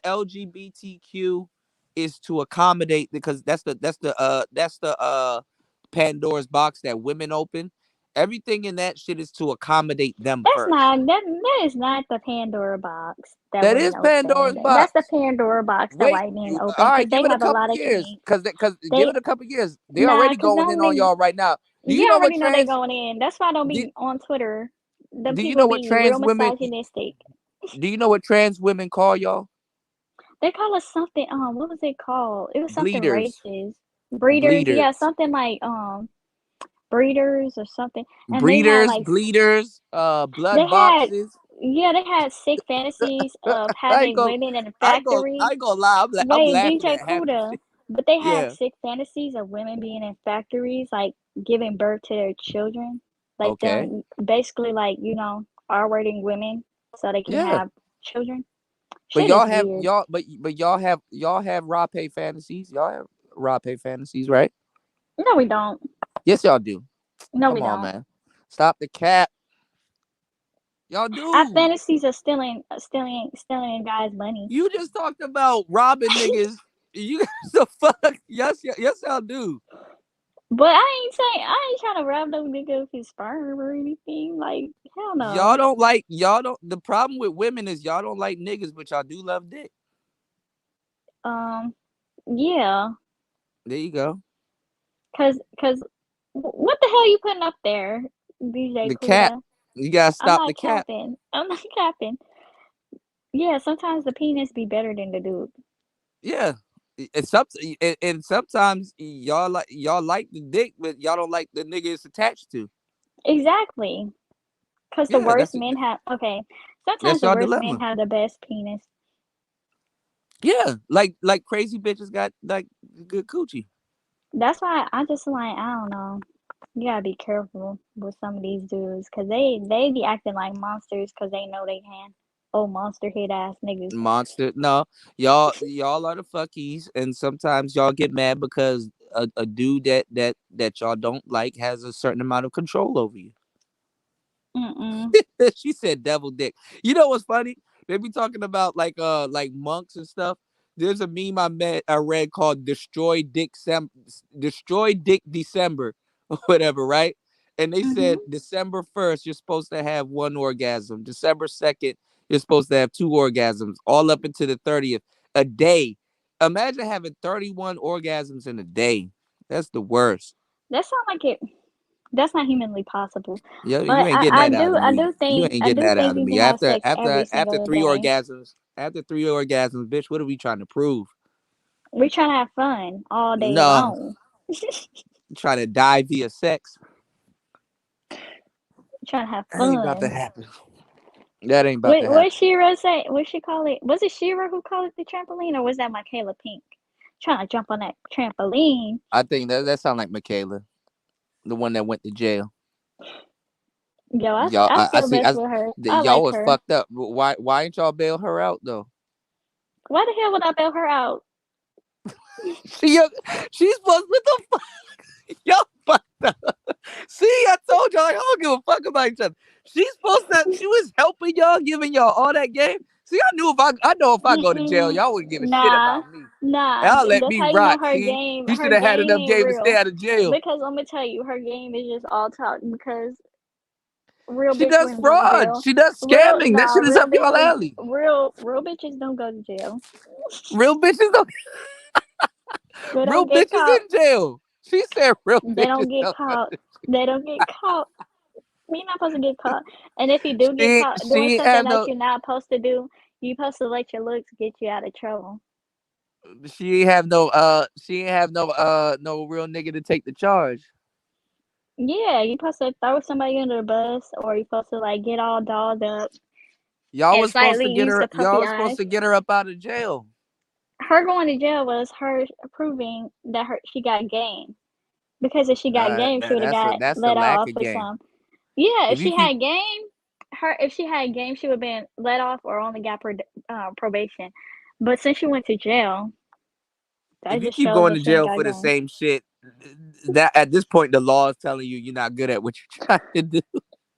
LGBTQ is to accommodate, because that's the Pandora's box that women open. Everything in that shit is to accommodate them that's first. not that is not the Pandora box that That women is open. Pandora's That's the box. Pandora box that Wait, white men all open right, because give they it a have a couple lot of years, kinks. because give They it a couple years. They nah, already cause going them in on niggas, y'all right now. Do you you know what already know they trans? going in. That's why I don't Do, be on Twitter. Them do you people know what be real trans women? misogynistic. Do you know what trans women call y'all? They call us something. What was it called? It was something Bleeders. racist. Breeders. Yeah, Bleeders. something like breeders or something. And they had Breeders, like bleeders, they blood had boxes. yeah they had sick fantasies of I ain't having gonna, women in a I factory. ain't gonna lie. I'm Wait, laughing DJ at half the Kuda. shit. But they had Yeah. sick fantasies of women being in factories, like giving birth to their children, like Okay. them basically like R-wording women so they can Yeah. have children. But Shit y'all is have weird. y'all, but y'all have raw pay fantasies. Y'all have raw pay fantasies, right? No, we don't. Yes, y'all do. No, we Come on, don't. man. Stop the cap. Y'all Our do. fantasies are stealing guys' money. You just talked about robbing niggas. You the fuck? Yes, y'all do. But I ain't trying to rob no nigga of his sperm or anything. Like, hell Y'all no. don't the problem with women is y'all don't like niggas, but y'all do love dick. Yeah. There you go. Cause what the hell you putting up there, DJ The cap. Kuda? You gotta I'm stop the not cap. capping. I'm not capping. Yeah, sometimes the penis be better than the dude. Yeah. And sometimes y'all like the dick, but y'all don't like the nigga it's attached to. Exactly. Cause the Yeah, worst men have sometimes that's the y'all worst men dilemma. have the best penis. Yeah, like crazy bitches got like good coochie. That's why I just like I don't know. You gotta be careful with some of these dudes, cause they be acting like monsters, cause they know they can. Oh, monster head ass niggas. Monster. No, y'all are the fuckies, and sometimes y'all get mad because a dude that y'all don't like has a certain amount of control over you. Mm-mm. She said devil dick. You know what's funny? They be talking about like monks and stuff. There's a meme I read called Destroy Dick December or whatever, right? And they Mm-hmm. said December 1st, you're supposed to have one orgasm. December 2nd, you're supposed to have two orgasms, all up into the 30th. A day. Imagine having 31 orgasms in a day. That's the worst. That sound like it. That's not humanly possible. Yeah, you But ain't getting that out of I me. do You think ain't getting that out of you me. can have After sex after every after single three day. orgasms, bitch, what are we trying to prove? We trying to have fun all day No, long. trying to die via sex. Trying to have That ain't about to fun. happen. That ain't about to What happen. Shira say? What she call it? Was it Shira who called it the trampoline, or was that Michaela Pink? Trying to jump on that trampoline. I think that sound like Michaela, the one that went to jail. Yo, Y'all, I I feel see. best for her. I Y'all like was her. fucked up. Why ain't y'all bail her out though? Why the hell would I bail her out? She's supposed. What the fuck? Y'all fucked up. See, I told y'all I don't give a fuck about each other. She's supposed to. She was helping y'all, giving y'all all that game. See, I know if I go to jail, Mm-mm. y'all wouldn't give a shit Nah, about me. nah. Y'all let That's me how you know rot. her See, game. you should Her have had game enough ain't game to stay real. out of jail. Because I'm gonna tell you, her game is just all talk. Because real She bitch does wouldn't go to fraud. jail. She does scamming. That shit is Real up y'all bitches, alley. real bitches don't go to jail. Real bitches don't. They Real don't get bitches caught. in jail. She said real They don't bitches get don't. caught. They don't get caught. You're not supposed to get caught. And if you do get She caught doing she something have that no. you're not supposed to do, you're supposed to let your looks get you out of trouble. She ain't have no. She ain't have no real nigga to take the charge. Yeah, you're supposed to throw somebody under the bus, or you're supposed to like get all dolled up Y'all and was supposed slightly to get use her. the Y'all puppy was supposed eyes. to get her up out of jail. Her going to jail was her proving that she got game. Because if she got game, she would have got That's a let lack off of or game. something. Yeah, if If you she keep had game, if she had game, she would have been let off or only got probation. But since she went to jail, that if you just keep shows going that to she ain't jail got for the game. same shit, that at this point the law is telling you you're not good at what you're trying to do.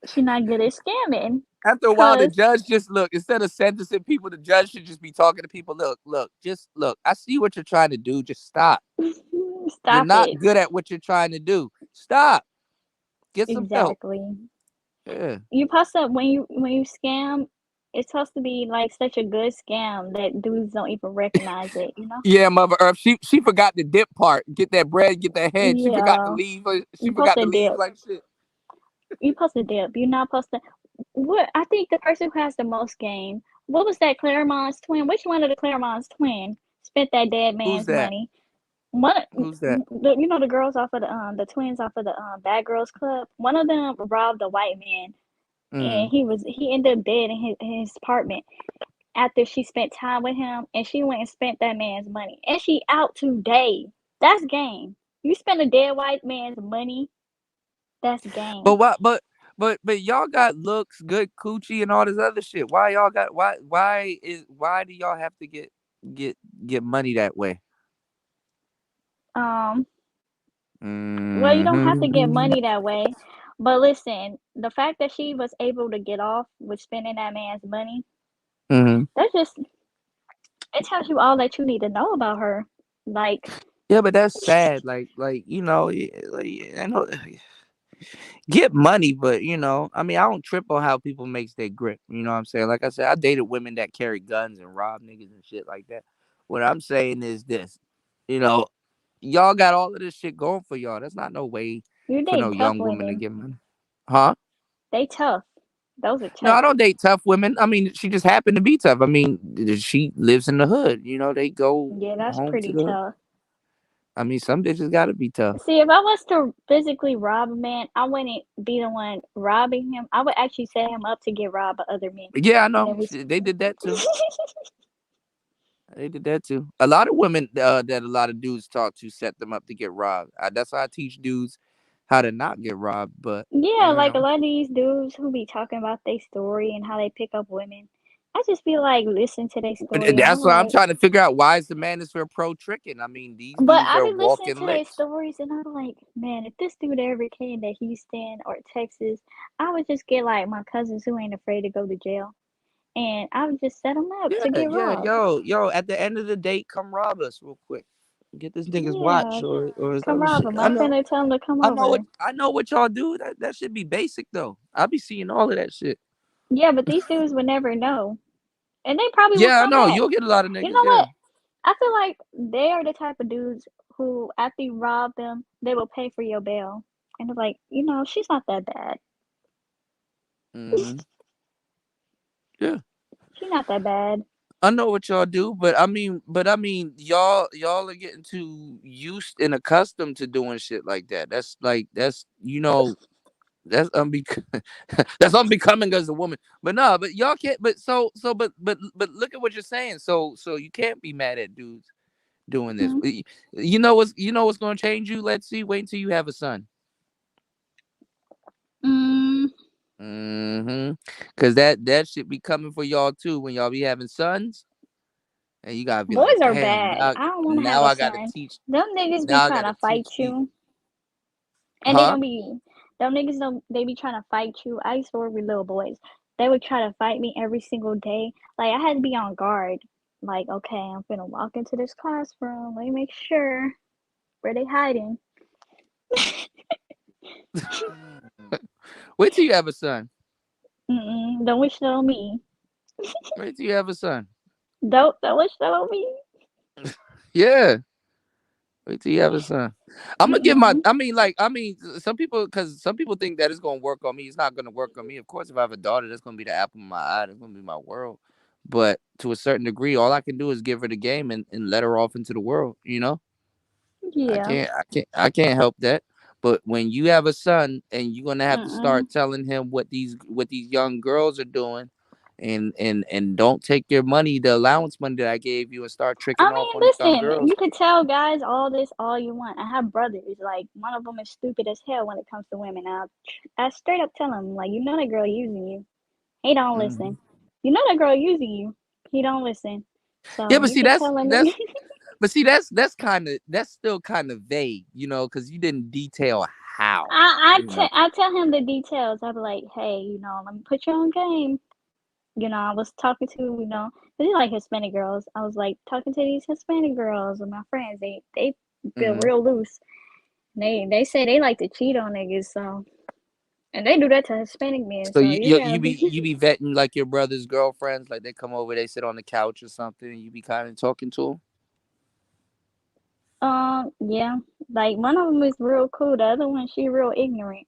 She not good at scamming. After a while, the Cause judge just look, instead of sentencing people, the judge should just be talking to people. Just look. I see what you're trying to do. Just stop. You're stop not it. good at what you're trying to do. Stop. Get some help. Exactly. Yeah. You supposed to when you scam, it's supposed to be like such a good scam that dudes don't even recognize it. You know? Yeah, Mother Earth. She forgot the dip part. Get that bread, get that head. She forgot to Yeah. leave. She You supposed forgot to to leave dip. like shit. You supposed to dip. You're not supposed to. What I think the person who has the most game. What was that Claremont's twin? Which one of the Claremont's twin spent that dead Who's man's that? money? One, Who's that? you know the girls off of the twins off of the Bad Girls Club. One of them robbed a white man, and Mm. he ended up dead in his apartment after she spent time with him, and she went and spent that man's money, and she out today. That's game. You spend a dead white man's money. That's But game. what? But y'all got looks, good coochie, and all this other shit. Why y'all got? Why do y'all have to get get money that way? Um, well, you don't have to get Mm-hmm. money that way. But listen, the fact that she was able to get off with spending that man's money, Mm-hmm. that just it tells you all that you need to know about her. Like, Yeah, but that's sad. I know get money, but I mean, I don't trip on how people makes their grip. You know what I'm saying? Like I said, I dated women that carry guns and rob niggas and shit like that. What I'm saying is this, you know, y'all got all of this shit going for y'all. That's not no way you for no date tough young woman to women. get money, huh? They tough. Those are No, I tough. don't date tough women. I mean, she just happened to be tough. I mean, she lives in the hood. You know, they go Yeah, that's home to pretty the hood. tough. I mean, some bitches gotta be tough. See, if I was to physically rob a man, I wouldn't be the one robbing him. I would actually set him up to get robbed by other men. Yeah, I And know. then we They did that too. They did that too. A lot of women that a lot of dudes talk to set them up to get robbed. That's why I teach dudes how to not get robbed. But Yeah, like a lot of these dudes who be talking about their story and how they pick up women. I just be like, listen to their story and that's I'm why I'm like, trying to figure out why is the Manosphere pro tricking. I mean, these but dudes I are be listening walking to their licks. stories and I'm like, man, if this dude ever came to Houston or Texas, I would just get like my cousins who ain't afraid to go to jail and I would just set them up to Yeah, get yeah, robbed. yo. At the end of the day, come rob us real quick. Get this nigga's Yeah, watch or his come other rob shit. them. I'm finna tell them to come over. I know what y'all do. That should be basic though. I be seeing all of that shit. Yeah, but these dudes would never know. And they probably will Yeah, I come know. back. You'll get a lot of You niggas. know Yeah. what? I feel like they are the type of dudes who, after you rob them, they will pay for your bail. And they're like, she's not that bad. Hmm. Yeah. She's not that bad. I know what y'all do, but I mean, y'all are getting too used and accustomed to doing shit like that. That's that's unbecoming as a woman. But no, but y'all can't. But look at what you're saying. So you can't be mad at dudes doing this. Hmm. You know what's gonna change you? Let's see. Wait until you have a son. Mm, Mm-hmm. Cause that should be coming for y'all too when y'all be having sons, and you gotta be like, boys are damn. bad. Now, I don't want to have now a I gotta son. teach. Them niggas be Now I trying gotta to fight teach these. you. And they Huh? don't be, them niggas don't, they be trying to fight you. I used to work with little boys. They would try to fight me every single day. Like, I had to be on guard. Like, okay, I'm gonna walk into this classroom. Let me make sure where they hiding. Wait till you have a son. Don't wish that on me. Wait till you have a son. Don't wish that on me. Yeah. Wait till you have a son. I'm gonna give my. Mm-mm. Some people think that it's gonna work on me. It's not gonna work on me. Of course, if I have a daughter, that's gonna be the apple of my eye. That's gonna be my world. But to a certain degree, all I can do is give her the game and let her off into the world. I Yeah. can't. I can't help that. But when you have a son and you're gonna have to Mm-mm. start telling him what these young girls are doing, and don't take your money, the allowance money that I gave you, and start tricking I off mean, on these young listen, girls. you can tell guys all this all you want. I have brothers. Like, one of them is stupid as hell when it comes to women. I straight up tell him, like, you know that girl using you. He don't Mhm. listen. You know that girl using you. He don't listen. Yeah, So but you see, can tell him. that's kind of, that's still kind of vague, because you didn't detail how. I tell him the details. I be like, hey, let me put you on game. I was talking to, 'cause you like Hispanic girls. I was like talking to these Hispanic girls and my friends. They feel Mhm. real loose. They say they like to cheat on niggas, so, and they do that to Hispanic men. So So you you you, gotta you be be. you be vetting like your brother's girlfriends, like they come over, they sit on the couch or something, and you be kind of talking to Yeah, like one of them is real cool. The other one, she real ignorant.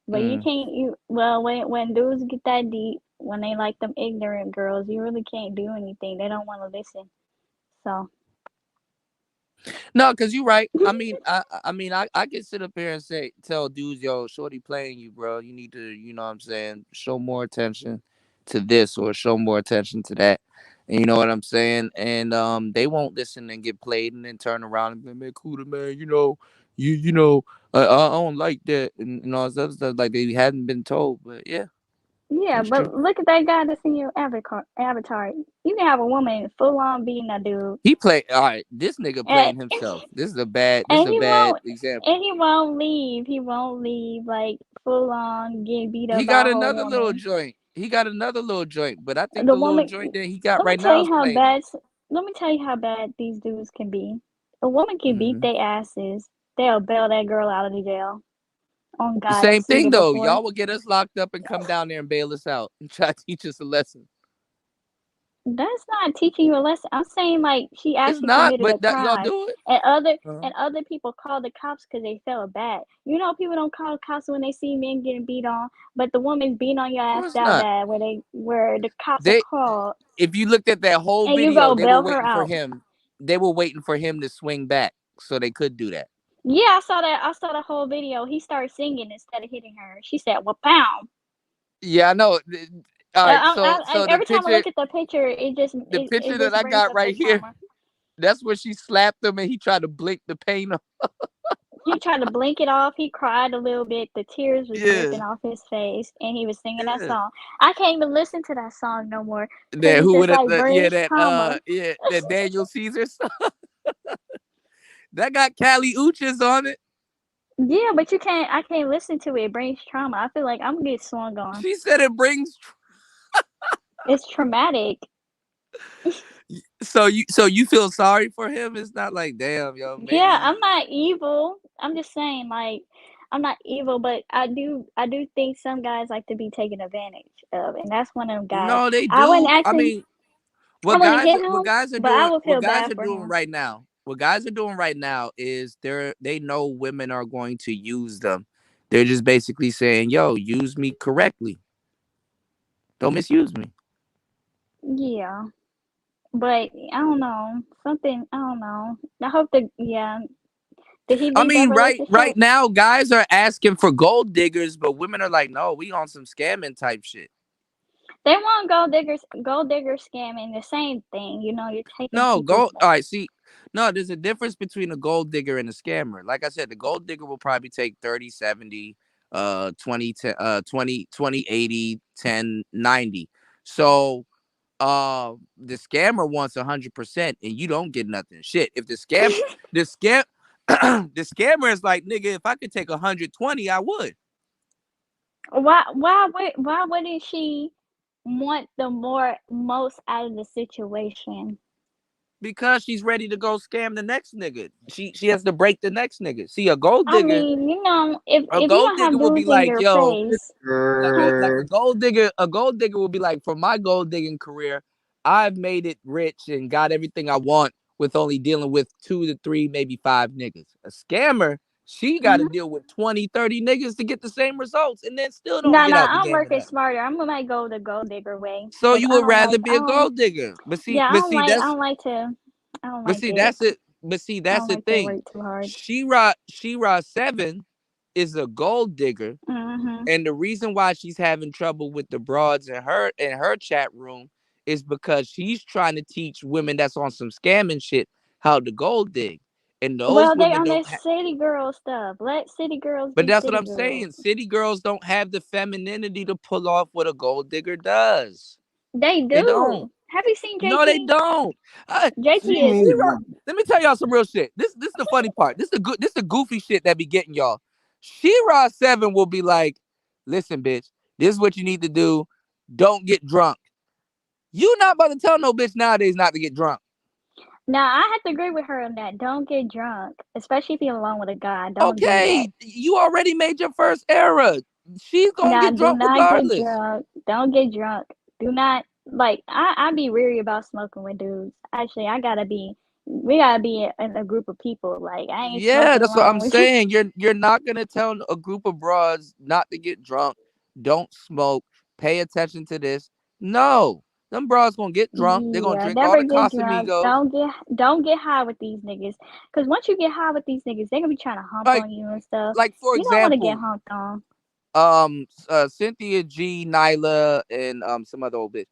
But you them. can't. Well, when dudes get that deep, when they like them ignorant girls, you really can't do anything. They don't want to listen. So. No, because you right. I can sit up here and tell dudes, yo, shorty playing you, bro. You need to, what I'm saying, show more attention to this or show more attention to that. And you know what I'm saying? And they won't listen and get played and then turn around and be like, man, cool, man, I don't like that and all this other stuff, like they hadn't been told. But yeah, Yeah, that's true. but look at that guy that's in your avatar. You can have a woman full on beating a dude, He play all right. This nigga and playing himself. This is a bad. This is and a he bad won't example. and he won't leave. He won't leave, like, full on getting beat up He by got a whole another little woman. joint. He got another little joint, but I think The the little woman. joint that he got Let me right tell now you is how playing him. bad. Let me tell you how bad these dudes can be. A woman can beat Hmm. their asses. They'll bail that girl out of the jail. On God, I've Same seen thing it though. before. Y'all will get us locked up and come down there and bail us out and try to teach us a lesson. That's not teaching you a lesson. I'm saying, like, she It's actually not, committed a but that y'all crime, do it. and other Uh-huh. and other people call the cops because they felt bad. People don't call the cops when they see men getting beat on, but the woman's beating on your Of ass course that not. bad, where the cops are They, called, if you looked at that whole and you video, go they were bail her waiting for out. him. They were waiting for him to swing back so they could do that. Yeah, I saw that. I saw the whole video. He started singing instead of hitting her. She said, "Well, pound." Yeah, I know. All right, so Every time I look at the picture, the it picture that just I brings got up the right here, trauma. that's where she slapped him and he tried to blink the pain off. He tried to blink it off. He cried a little bit. The tears was Yeah, dripping off his face, and he was singing that yeah. song. I can't even listen to that song no more because That it who just would have like brings trauma. that Daniel Caesar song that got Cali Uchis on it. Yeah, but you can't. I can't listen to it. It brings trauma. I feel like I'm gonna get swung on. She said it brings. It's traumatic. So you feel sorry for him? It's not like damn, yo, Yeah, maybe. I'm not evil. I'm just saying, like, I'm not evil, but I do think some guys like to be taken advantage of, and that's one of them guys. No, they I wouldn't do. I actually. mean, I what wouldn't guys hit what him, guys are but I doing would what feel guys bad are for doing him. right now. What guys are doing right now is they know women are going to use them. They're just basically saying, "Yo, use me correctly. Don't misuse me." Yeah. But I don't know. Something I don't know. I hope that yeah. Did he I leave that mean, right relationship? now, guys are asking for gold diggers, but women are like, "No, we on some scamming type shit." They want gold digger scamming, the same thing. You're taking No, people's gold. All right, see, no, there's a difference between a gold digger and a scammer. Like I said, the gold digger will probably take 30, 70, 20, 20, 20, 80, 10, 90. So the scammer wants 100% and you don't get nothing. Shit. If the scam the scammer is like, nigga, if I could take 120, I would. why wouldn't she want the most out of the situation? Because she's ready to go scam the next nigga. She has to break the next nigga. See, a gold I digger, mean, if a you gold don't have digger will be dudes in like, your yo, face. like a gold digger will be like, for my gold digging career, I've made it rich and got everything I want with only dealing with 2 to 3, maybe 5 niggas. A scammer, she got to Mhm. deal with 20, 30 niggas to get the same results and then still don't Nah, get out the I'm game or working nothing. smarter. I'm gonna go the gold digger way So because you would rather be a gold digger. yeah, I don't like to, I don't But like see it. that's it. But see I that's don't the like to thing. work too hard. She-Ra 7 is a gold digger, and the reason why she's having trouble with the broads in her chat room is because she's trying to teach women that's on some scamming shit how to gold dig, and those Well, they women on don't. that city girl stuff. Let city girls But be that's what city I'm saying. girls. City girls don't have the femininity to pull off what a gold digger does. They They don't. do. Have you seen No, they JT? don't. JT is. Let me tell y'all some real shit. This is the funny part. This the goofy shit that be getting y'all. She-Ra 7 will be like, listen, bitch, this is what you need to do. Don't get drunk. You not about to tell no bitch nowadays not to get drunk. Now I have to agree with her on that. Don't get drunk, especially if you're alone with a guy. Don't do that. Okay, you already made your first error. She's gonna Now, get do drunk not regardless. get drunk. Don't get drunk. Do not like. I be weary about smoking with dudes. Actually, we gotta be in a group of people. Like I ain't Yeah, smoking that's what alone I'm with you. saying. You're not gonna tell a group of broads not to get drunk, don't smoke, pay attention to this. No, them broads gonna get drunk. They're gonna Yeah, drink all never the get drunk. Casamigos. Don't get high with these niggas. Cause once you get high with these niggas, they gonna be trying to hump Like on you and stuff. like for You don't want to get example, humped on. Cynthia G, Nyla, and some other old bitch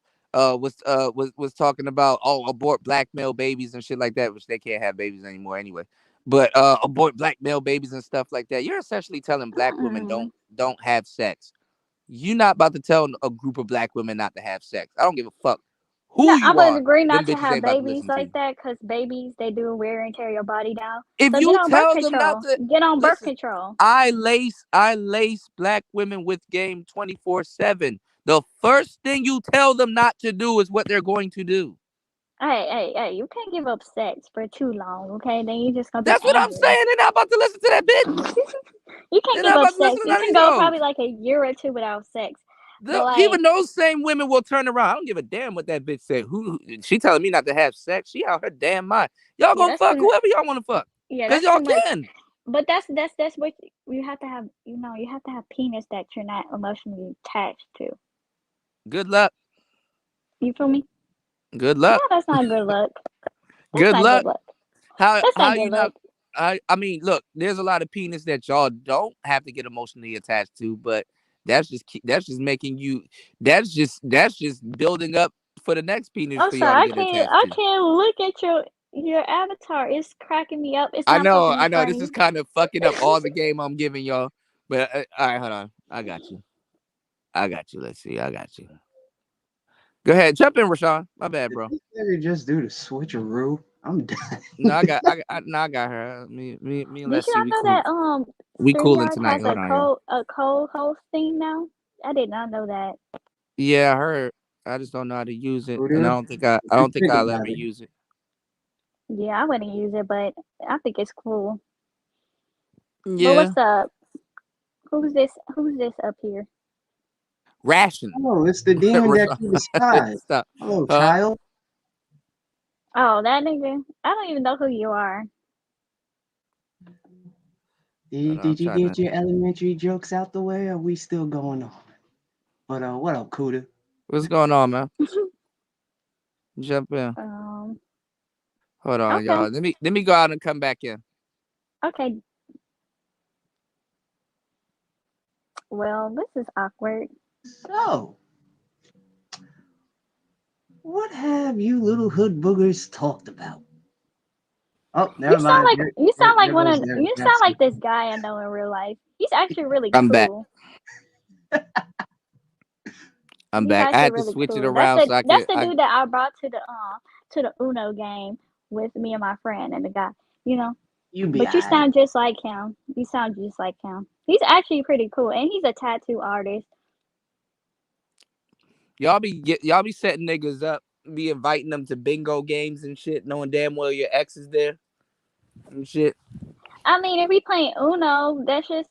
was talking about abort black male babies and shit like that, which they can't have babies anymore anyway. But abort black male babies and stuff like that. You're essentially telling black women don't have sex. You're not about to tell a group of black women not to have sex. I don't give a fuck who No, I you would are. agree Them not to bitches have ain't about to babies listen to like you. that, cause babies they do wear and tear your body down. If So get you on birth tell them not control. to Get on birth listen, control. I lace black women with game 24/7. The first thing you tell them not to do is what they're going to do. Hey! You can't give up sex for too long, okay? Then you just gonna be That's what I'm angry. saying. They're not about to listen to that bitch. You can't They're give not up about to listen sex. to You none of can these go hoes. probably like a year or two without sex. But Even like, those same women will turn around. I don't give a damn what that bitch said. Who she telling me not to have sex? She out her damn mind. Y'all yeah, gonna that's fuck too. whoever y'all want to fuck. Yeah, Cause that's y'all too much. can. But that's what you have to have. You have to have penis that you're not emotionally attached to. Good luck. You feel me? Good No, luck. that's not good luck. That's Good not good luck. luck. How That's not you good not? luck. I mean, look, there's a lot of penis that y'all don't have to get emotionally attached to, but that's just making you. That's just building up for the next penis I'm for y'all to sorry, get attached I to. can't look at your avatar. It's cracking me up. It's I not supposed know, to be I know. This is funny. kind of fucking up all the game I'm giving y'all. But all right, hold on. I got you. I got you. Let's see. I got you. Go ahead, jump in, Rashawn. My bad, Did bro. this nigga just do the switcheroo? I'm done. No, I got her. Me and Did you Leslie, not we know cool. that We cooling StreamYard tonight. has Hold on, y'all. a co-host thing now? I did not know that. Yeah, I heard. I just don't know how to use it, and I Buddha, don't think I what you don't think think I'll about ever it? use it. Yeah, I wouldn't use it, but I think it's cool. But Yeah, what's up? Who's this? Who's this up here? ration. Oh, it's the demon that you despise. Stop. Hello, Huh? child. Oh, that nigga. I don't even know who you are. Hold on, I'm Did you trying get to. your elementary jokes out the way? Or are we still going on? But what up, Cuda? What's going on, man? Jump in. Hold on, Okay. y'all. Let me go out and come back in. Okay. Well, this is awkward. So, what have you little hood boogers talked about? Oh, never mind. You sound like There one goes of their you sound answer. like this guy I know in real life. He's actually really I'm back. cool. I'm He's back. I actually had to really switch it cool. around so I That's could. the dude that I brought to the Uno game with me and my friend and the guy. You know. You be But you alright. sound just like him. You sound just like him. He's actually pretty cool, and he's a tattoo artist. Y'all be setting niggas up, be inviting them to bingo games and shit, knowing damn well your ex is there and shit. I mean, if we playing Uno, that's just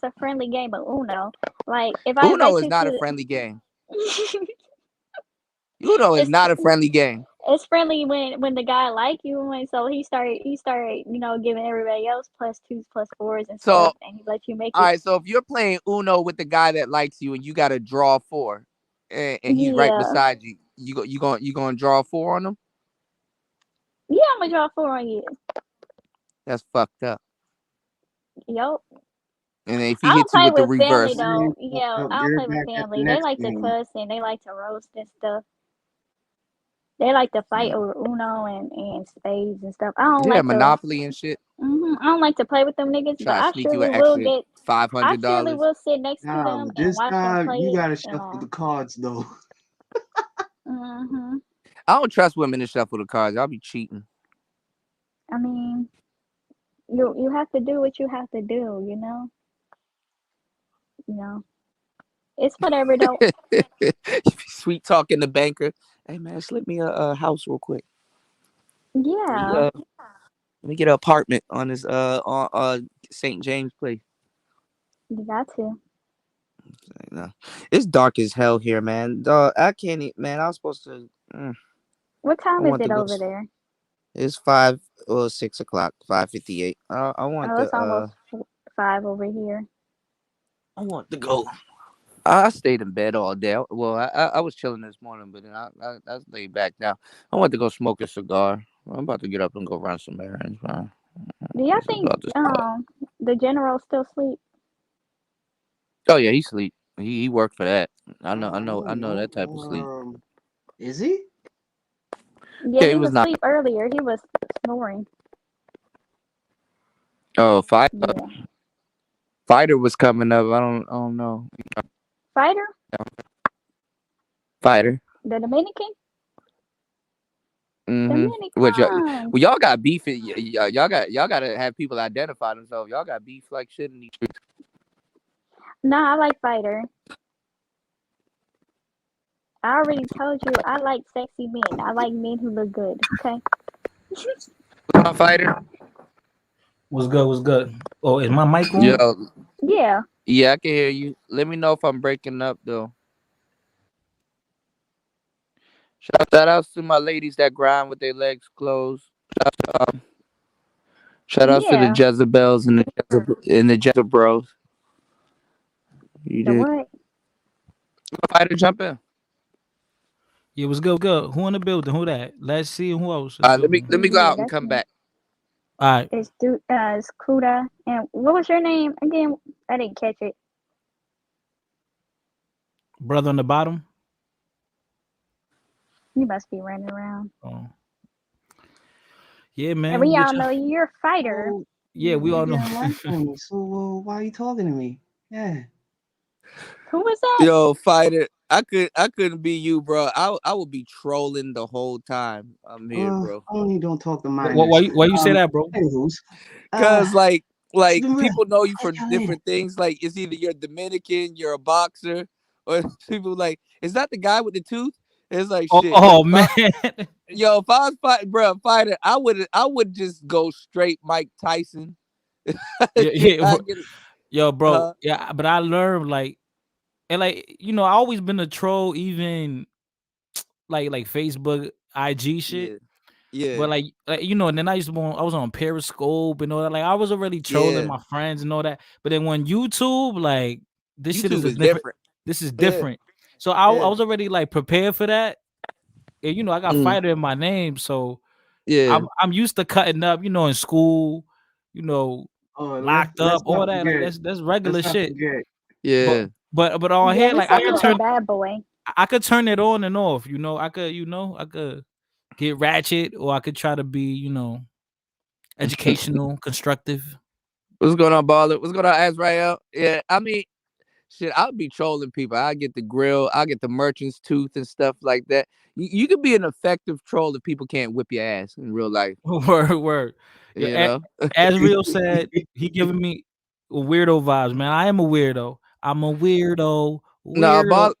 a friendly game of Uno. Like if I Uno invite is you not a to, friendly game. Uno is it's not a friendly game. it's friendly when the guy like you, and so he started giving everybody else plus twos plus fours and So stuff, and he let you make all it. right, so if you're playing Uno with the guy that likes you and you got to draw four, and he's right Yeah, beside you, you gonna draw four on him? yeah, I'm gonna draw four on you. That's fucked up. Yup. And if I he don't hits you play with the with family reverse, though. Fucked Yeah, up. I Get don't it play with back at the family. They next like to game. cuss and they like to roast and stuff. They like to fight mm, over Uno and spades and stuff. I don't yeah, like to. Monopoly and shit. I don't like to play with them niggas, but Try to I sneak you surely an will extra get. five I hundred surely dollars. will sit next to Nah, them but and this watch them time play you it gotta and shuffle laugh. the cards though. hmm I don't trust women to shuffle the cards. I'll be cheating. I mean, you have to do what you have to do. You know. It's whatever though. Sweet talking the banker. Hey man, slip me a house real quick. Yeah, Let me get an apartment on this on St. James Place. you got to. No. It's dark as hell here, man. I can't man. I was supposed to What I time is want to it go over there? it's 5 or 6 o'clock, 5:58. I want Oh, to it's almost 5 over here. I want to go. I stayed in bed all day. Well, I was chilling this morning, but then I laid back now. I want to go smoke a cigar. I'm about to get up and go run some errands, man. Do y'all It's think about to the general still sleep? Oh yeah, he sleep. He worked for that. I know. I know. I don't know know. that type of sleep. Is he? Yeah, Yeah, he he was was not. asleep earlier. He was snoring. Oh, Yeah. fighter was coming up. I don't know. Fighter? Fighter. The Dominican? Which Dominican. well, y'all got beef. Y'all got to have people identify themselves. Y'all got beef like shit in these streets. Nah, I like Fighter. I already told you I like sexy men. I like men who look good. Okay. Fighter. What's good? What's good? Oh, is my mic on? Yo, Yeah. yeah, I can hear you. Let me know if I'm breaking up though. Shout outs to my ladies that grind with their legs closed. Shout outs to the Yeah. Jezebels and the Jezebros. You The did. what? Fighter, jump in. Yeah, what's good? Good. Who in the building? Who that? Let's see who else. Let me go Yeah, out and that's come me. back. All right. It's Kuda. And what was your name again? I didn't catch it. Brother on the bottom. You must be running around. Oh. Yeah, man. And we all know you're a fighter. Oh, Yeah, we all know. didn't like me. So why are you talking to me? Yeah. Who was that? Yo, Fighter, I couldn't be you, bro. I would be trolling the whole time I'm here, bro. Only don't talk to Why minors. you say that, bro? Cause like Submarine, people know you for I got different things. Like it's either you're Dominican, you're a boxer, or people like, is that the guy with the tooth? It's like shit. Oh man. If I was fighter, I would just go straight Mike Tyson. Yeah. Yo, bro. Uh-huh. Yeah, but I learned like, and like I always been a troll, even like Facebook, IG shit. Yeah. But like and then I was on Periscope and all that. Like I was already trolling my friends and all that. But then when YouTube, like this shit is YouTube a is different. different. This is Yeah. different. So I was already like prepared for that. And I got fighter in my name, so yeah, I'm used to cutting up. In school, locked up, all that. Like that's regular shit. Yeah. But on Yeah, here, he like said he was a bad boy. I could turn it on and off. I could get ratchet, or I could try to be, educational, constructive. What's going on, Baller? What's going on, Azrael? Yeah, I mean, shit, I'll be trolling people. I get the grill, I get the merchant's tooth and stuff like that. You could be an effective troll if people can't whip your ass in real life. Word. As Real said, he giving me weirdo vibes, man. I am a weirdo. I'm a weirdo. No,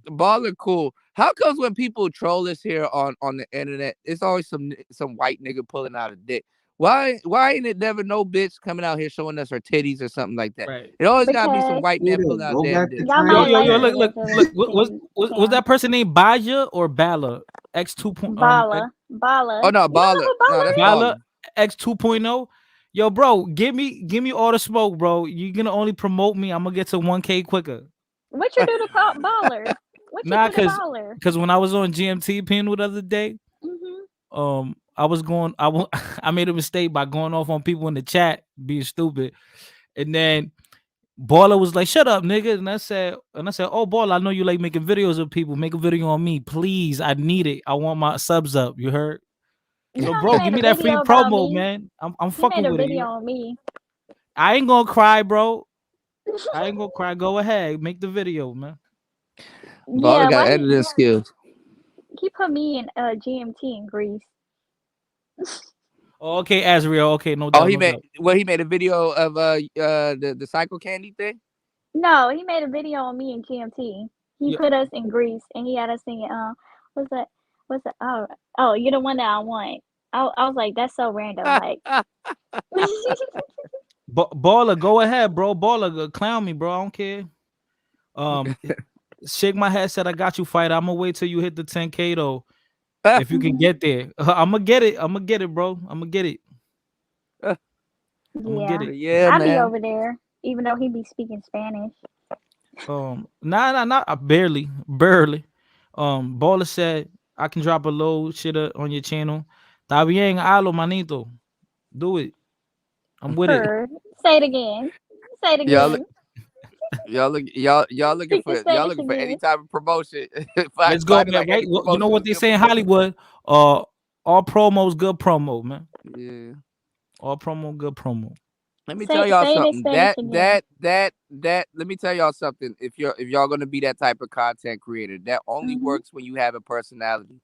baller cool. How comes when people troll us here on the internet, it's always some white nigga pulling out a dick? Why ain't it never no bitch coming out here showing us her titties or something like that? Right. It always gotta be some white man pulling out damn dick. Yo, look. Was that person named Baja or Bala? Bala. Oh no, Baller. No, that's Bala Baller. X 2.0. Yo, bro, give me all the smoke, bro. You're gonna only promote me. I'm gonna get to 1K quicker. What you do to Baller? What you do to Baller? Because when I was on GMT panel the other day, I made a mistake by going off on people in the chat being stupid, and then Baller was like, "Shut up, nigga," and I said, "Oh, Baller, I know you like making videos of people. Make a video on me, please. I need it. I want my subs up. You heard? You So, know, he bro, made give a me that free video about promo, me. man. I'm He made fucking a with it. video on me. I ain't gonna cry, bro. I ain't gonna cry. Go ahead, make the video, man. Baller Yeah, got why editing skills. he put me in GMT in Greece. Oh, okay, Azriel. Okay, no Oh, doubt, he no doubt. made a video of the cycle candy thing. No, he made a video on me in GMT. He Yeah. put us in Greece and he had us singing what's that? Oh, you're the one that I want. I was like, that's so random. Like Baller, go ahead, bro. Baller, clown me, bro. I don't care. Shake my head. Said I got you, fighter. I'm gonna wait till you hit the 10K though. If you can get there, I'm gonna get it. I'm gonna get it, bro. I'm gonna get it. I'm gonna get yeah. it. Yeah, I be man. over there, even though he be speaking Spanish. Nah, barely. Baller said I can drop a low shit on your channel. Está bien, halo, manito. Do it. I'm with it. Heard. Say it again. Say it Y'all look, again. y'all looking Speak the y'all Spanish looking for any again. type of promotion. Let's go, Find man. like Right? any Well, you know promotion what is they good say in promotion. Hollywood? All promos, good promo, man. Yeah. All promo, good promo. Let me Say tell y'all it in something. Spanish again. Let me tell y'all something. If y'all gonna be that type of content creator, that only Mm-hmm. works when you have a personality.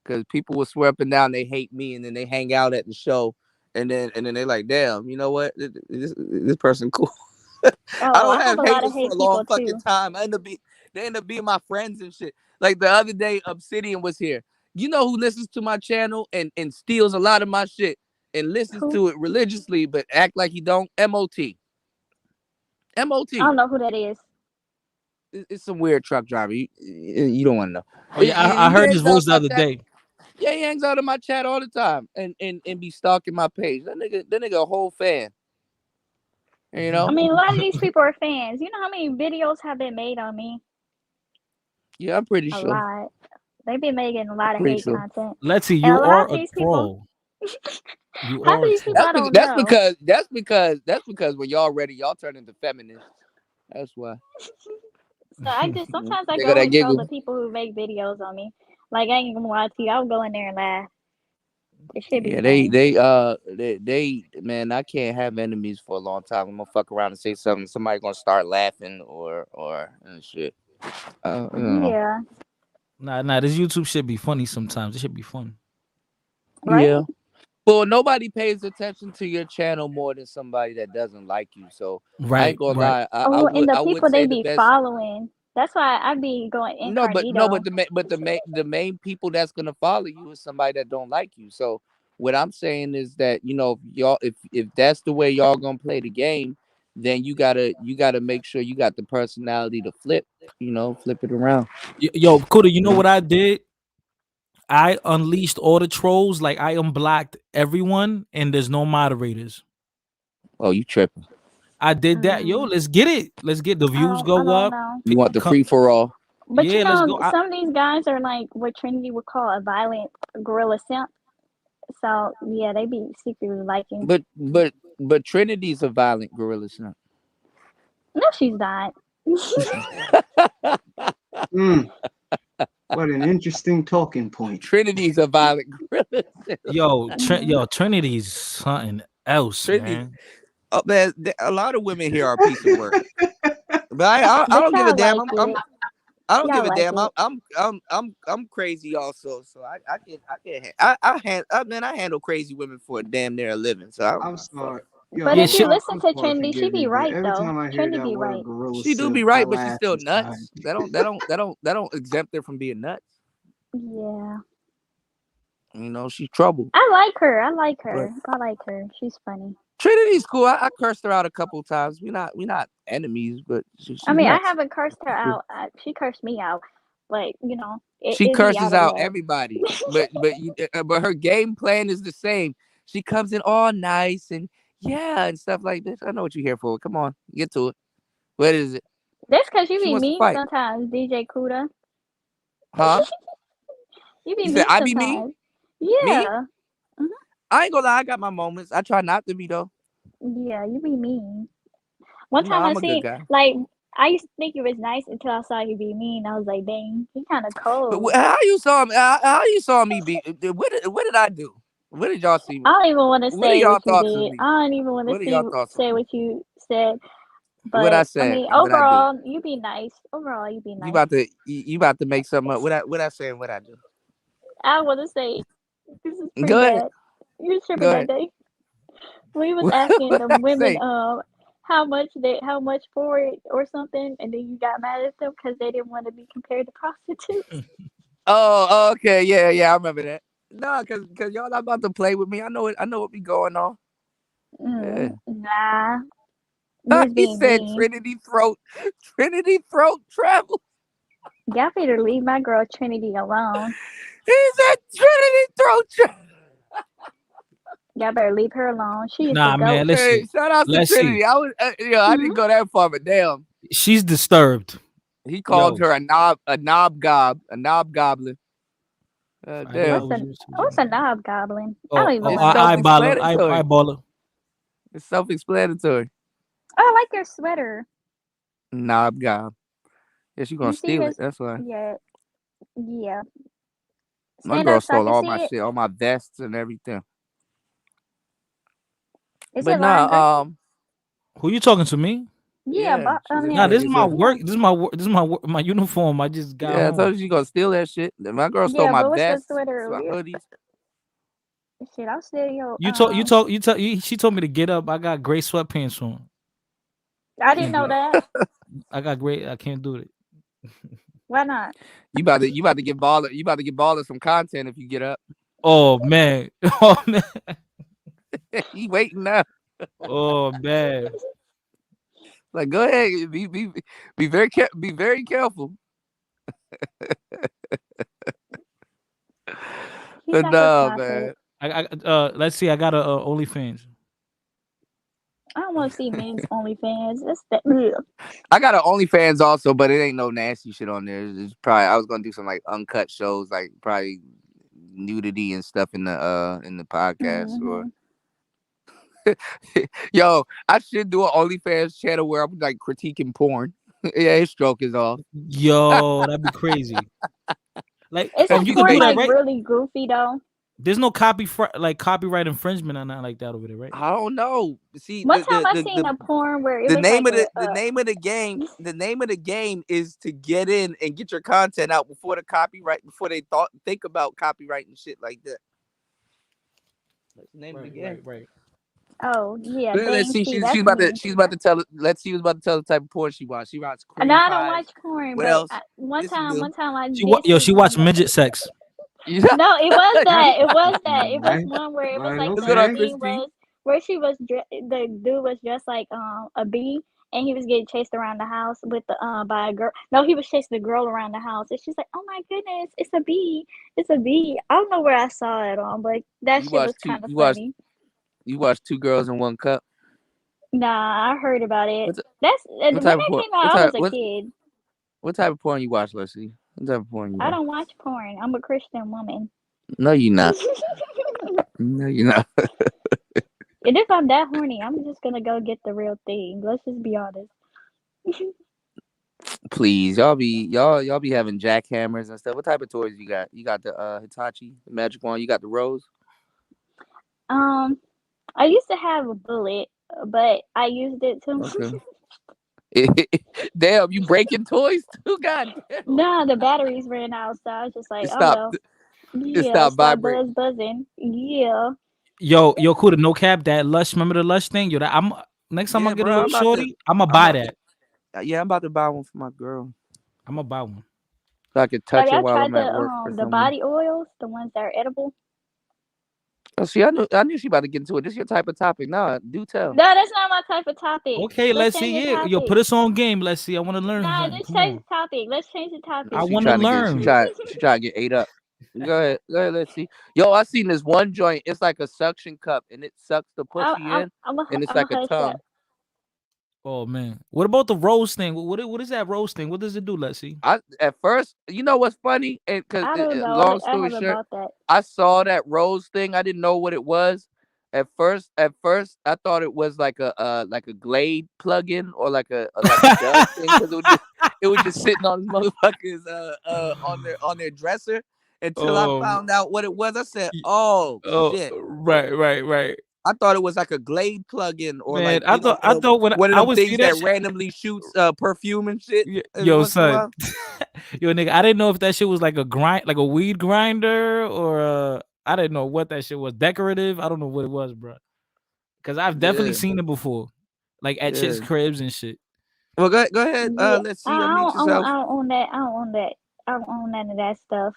Because people will swear up and down they hate me, and then they hang out at the show, and then they're like, damn, you know what? This person cool. I Oh, don't I have have a lot of haters for hate a long people fucking too. time. They end up being my friends and shit. Like the other day, Obsidian was here. You know who listens to my channel and steals a lot of my shit and listens Who? to it religiously, but act like he don't? MOT. I don't know who that is. It's some weird truck driver. You don't want to know. Oh yeah, I He heard his hangs out voice in the my other chat. day. Yeah, he hangs out in my chat all the time and be stalking my page. That nigga a whole fan. You I know? mean, a lot of these people are fans. You know how many videos have been made on me? Yeah, I'm pretty A sure. lot. They've been making a lot of Pretty hate sure. content. Let's see, And you a lot are of a these people, pro. You half are of a these people pro. I don't That's know. because when y'all ready, y'all turn into feminists. That's why. So I just sometimes I They got go that and troll giggle. the people who make videos on me. Like I ain't gonna lie to you, I'll go in there and laugh. It should be Yeah, funny. they man, I can't have enemies for a long time. I'm gonna fuck around and say something. Somebody gonna start laughing or and shit. You know. Yeah. Nah, this YouTube should be funny sometimes. It should be fun. Right? Yeah. Well, nobody pays attention to your channel more than somebody that doesn't like you. So I ain't Right, gonna right. lie. Oh, and the I would people they say the be best. following. That's why I be going incognito. The main people that's gonna follow you is somebody that don't like you. So what I'm saying is that if that's the way y'all gonna play the game, then you gotta make sure you got the personality to flip. Flip it around. Yo, Kuda, you know Mhm. what I did? I unleashed all the trolls. Like I unblocked everyone, and there's no moderators. Oh, you tripping? I did that. Yo, let's get it. Let's get the views I go don't up. know. You want the Come, free for all? But you yeah, let's know, go. some of these guys are like what Trinity would call a violent gorilla simp. So yeah, they be secretly liking. But Trinity's a violent gorilla son. No, she's not. What an interesting talking point. Trinity's a violent gorilla. Yo, Trinity's something else, Trinity. man. Oh man, a lot of women here are a piece of work. But I But don't give a y'all damn. like it. I don't give Y'all a like damn. it. I'm crazy also. So I handle crazy women for a damn near a living. So I don't I'm give a fuck. sorry. But Yo, if you listen I'm to sorry, Trinity, she forgive me, be but right every though. time I hear Trinity that be word right. gorilla She do be simp, I right, but she's laugh still inside. nuts. That don't exempt her from being nuts. Yeah. She's trouble. I like her. I like But her. I like her. She's funny. Trinity's cool. I cursed her out a couple of times. We not enemies, but she's I mean, I nuts. haven't cursed her out. She cursed me out, but She it'd be out curses of out love. everybody, but her game plan is the same. She comes in all nice and and stuff like this. I know what you're here for. Come on, get to it. What is it? That's because you She be wants to mean fight, sometimes, DJ Kuda. huh? You be You said mean I be mean? sometimes. Me? Yeah. I ain't gonna lie. I got my moments. I try not to be though. Yeah, you be mean. One No, time I I'm a good seen, guy. like, I used to think he was nice until I saw you be mean. I was like, dang, he kind of But cold. how you saw me? How you saw me be? What did I do? What did y'all see? I don't even want to What are say y'all what you thoughts of did. me? I don't even want to What are y'all thoughts of say me? what you said. What I But I said mean, and what I do? overall, you be nice. Overall, you be You nice. about to you about to make something up? What I say and what I do? I want to say this is pretty Go ahead. bad. You was tripping Go that ahead. day. We was asking What the I women say? how much for it or something, and then you got mad at them because they didn't want to be compared to prostitutes. Oh, okay, yeah, I remember that. No, cause y'all not about to play with me. I know what be going on. Yeah. Nah, you was He being said mean. Trinity throat travel. Y'all better leave my girl Trinity alone. He said Trinity throat travel. Y'all better leave her alone. She is the Nah, man. goat. Hey, Listen. shout out to Let's see. Trinity. I was, I Hmm? didn't go that far, but damn, She's disturbed. he called Yo, her a knob goblin. I didn't know Damn, it was you. What's a knob goblin? I Oh, don't even oh, it's want to know. eyeballer, self-explanatory. eyeballer. It's self-explanatory. Oh, I like your sweater. Knob gob. Yes, you gonna You see steal it. this? That's why. Yeah, yeah. My Stand girl up so I stole can all my see it. shit, all my vests and everything. Is But it lime green? nah, Who you talking to me? Yeah, yeah, but she said, Nah, this is my yeah, work. This is my work. This is my uniform. I just got yeah, I home. told you she gonna steal that shit. My girl stole yeah. my But what's the vests, sweater? my hoodies. Shit, I'll steal your. She told me to get up. I got gray sweatpants on. I didn't Can't know do it. that. I got gray. I can't do it. Why not? You about to get baller. You about to get baller some content if you get up. Oh man. Oh man. He waiting now. Oh man. Like, go ahead, be very careful. He's But not gonna no, stop man. it. Let's see. I got a OnlyFans. I don't want to see men's OnlyFans. That's that. Ugh. I got an OnlyFans also, but it ain't no nasty shit on there. It's probably I was gonna do some like uncut shows, like probably nudity and stuff in the podcast or. Mhm. Yo, I should do an OnlyFans channel where I'm like critiquing porn. Yeah, his stroke is off. Yo, that'd be crazy. Like, Isn't you could porn do that, like right? really goofy though? There's no copyright infringement or nothing like that over there, right? I don't know. See, One time I seen a porn where it the was name like of a. the name of the game is to get in and get your content out before before they think about copyright and shit like that. That's the name of the game. Right. Oh yeah, Well, let's dang. see. See, that's me. She's about to tell. Let's see. Who's about to tell the type of porn she watches. She watches And cream I don't pies. watch porn, What but else? one Yes, you time do. I did see She one. watched midget sex. No, it was that. It was that. It was Right, one where it was right, like What's the going on, okay. scene Christine? was where the dude was dressed like a bee, and he was getting chased around the house with the by a girl. No, he was chasing the girl around the house, and she's like, "Oh my goodness, it's a bee! It's a bee!" I don't know where I saw it on, but that You shit was watched two. kind of funny. You watched Two Girls in One Cup. Nah, I heard about it. What's That's when what type of that porn? came out. I was a kid. What type of porn you watch, Leslie? What type of porn you I watch? don't watch porn. I'm a Christian woman. No, you're not. No, you're not. And if I'm that horny, I'm just gonna go get the real thing. Let's just be honest. Please, y'all be having jackhammers and stuff. What type of toys you got? You got the Hitachi, the magic wand. You got the rose. Um, I used to have a bullet, but I used it to. Okay. Damn, you breaking toys too? God damn. Nah, the batteries ran out, so I was just like, It oh stopped. well. It Yeah, stopped stop vibrating. buzzing. Yeah. Yo, Kuda, no cap. That Lush, remember the Lush thing? Yo, I'm next time I Yeah, get a bro. little shorty, I'm gonna buy that. Yeah, I'm about to buy one for my girl. I'm gonna buy one. So I could Have touch her y'all while tried I'm at work or the something. body oils, the ones that are edible? Oh, see, I knew she about to get into it. This your type of topic. Nah, do tell. No, that's not my type of topic. Okay, Let's let's change see. the Yeah, yo, topic. put us on game. Let's see. I want to learn Nah, something. just Come change on. the topic. Let's change the topic. I She want to trying to get learn. she trying to get ate up. Go ahead, let's see. Yo, I seen this one joint. It's like a suction cup, and it sucks the pussy in, and it's like a hush tongue. up. Oh man, what about the rose thing? What is that rose thing? What does it do? Let's see. At first, you know what's funny, and because I don't know. long I story haven't short, bought that. I saw that rose thing. I didn't know what it was, At first, I thought it was like a Glade plug-in or like a Dove thing because it was just sitting on motherfuckers on their dresser until I Um, found out what it was. I said, y- "Oh oh, shit!" right. I thought it was like a Glade plug-in or Man, like you know I thought when one of I them would see things that that shit, randomly shoots perfume and shit every yo, once in a son, while. yo, nigga, I didn't know if that shit was like like a weed grinder, or I didn't know what that shit was. Decorative, I don't know what it was, bro. Because I've definitely Yeah, seen it before, like at chicks' yeah. cribs and shit. Well, go ahead. Yeah, Let's see. Unmute yourself. I don't own that. I don't own that. I don't own none of that stuff.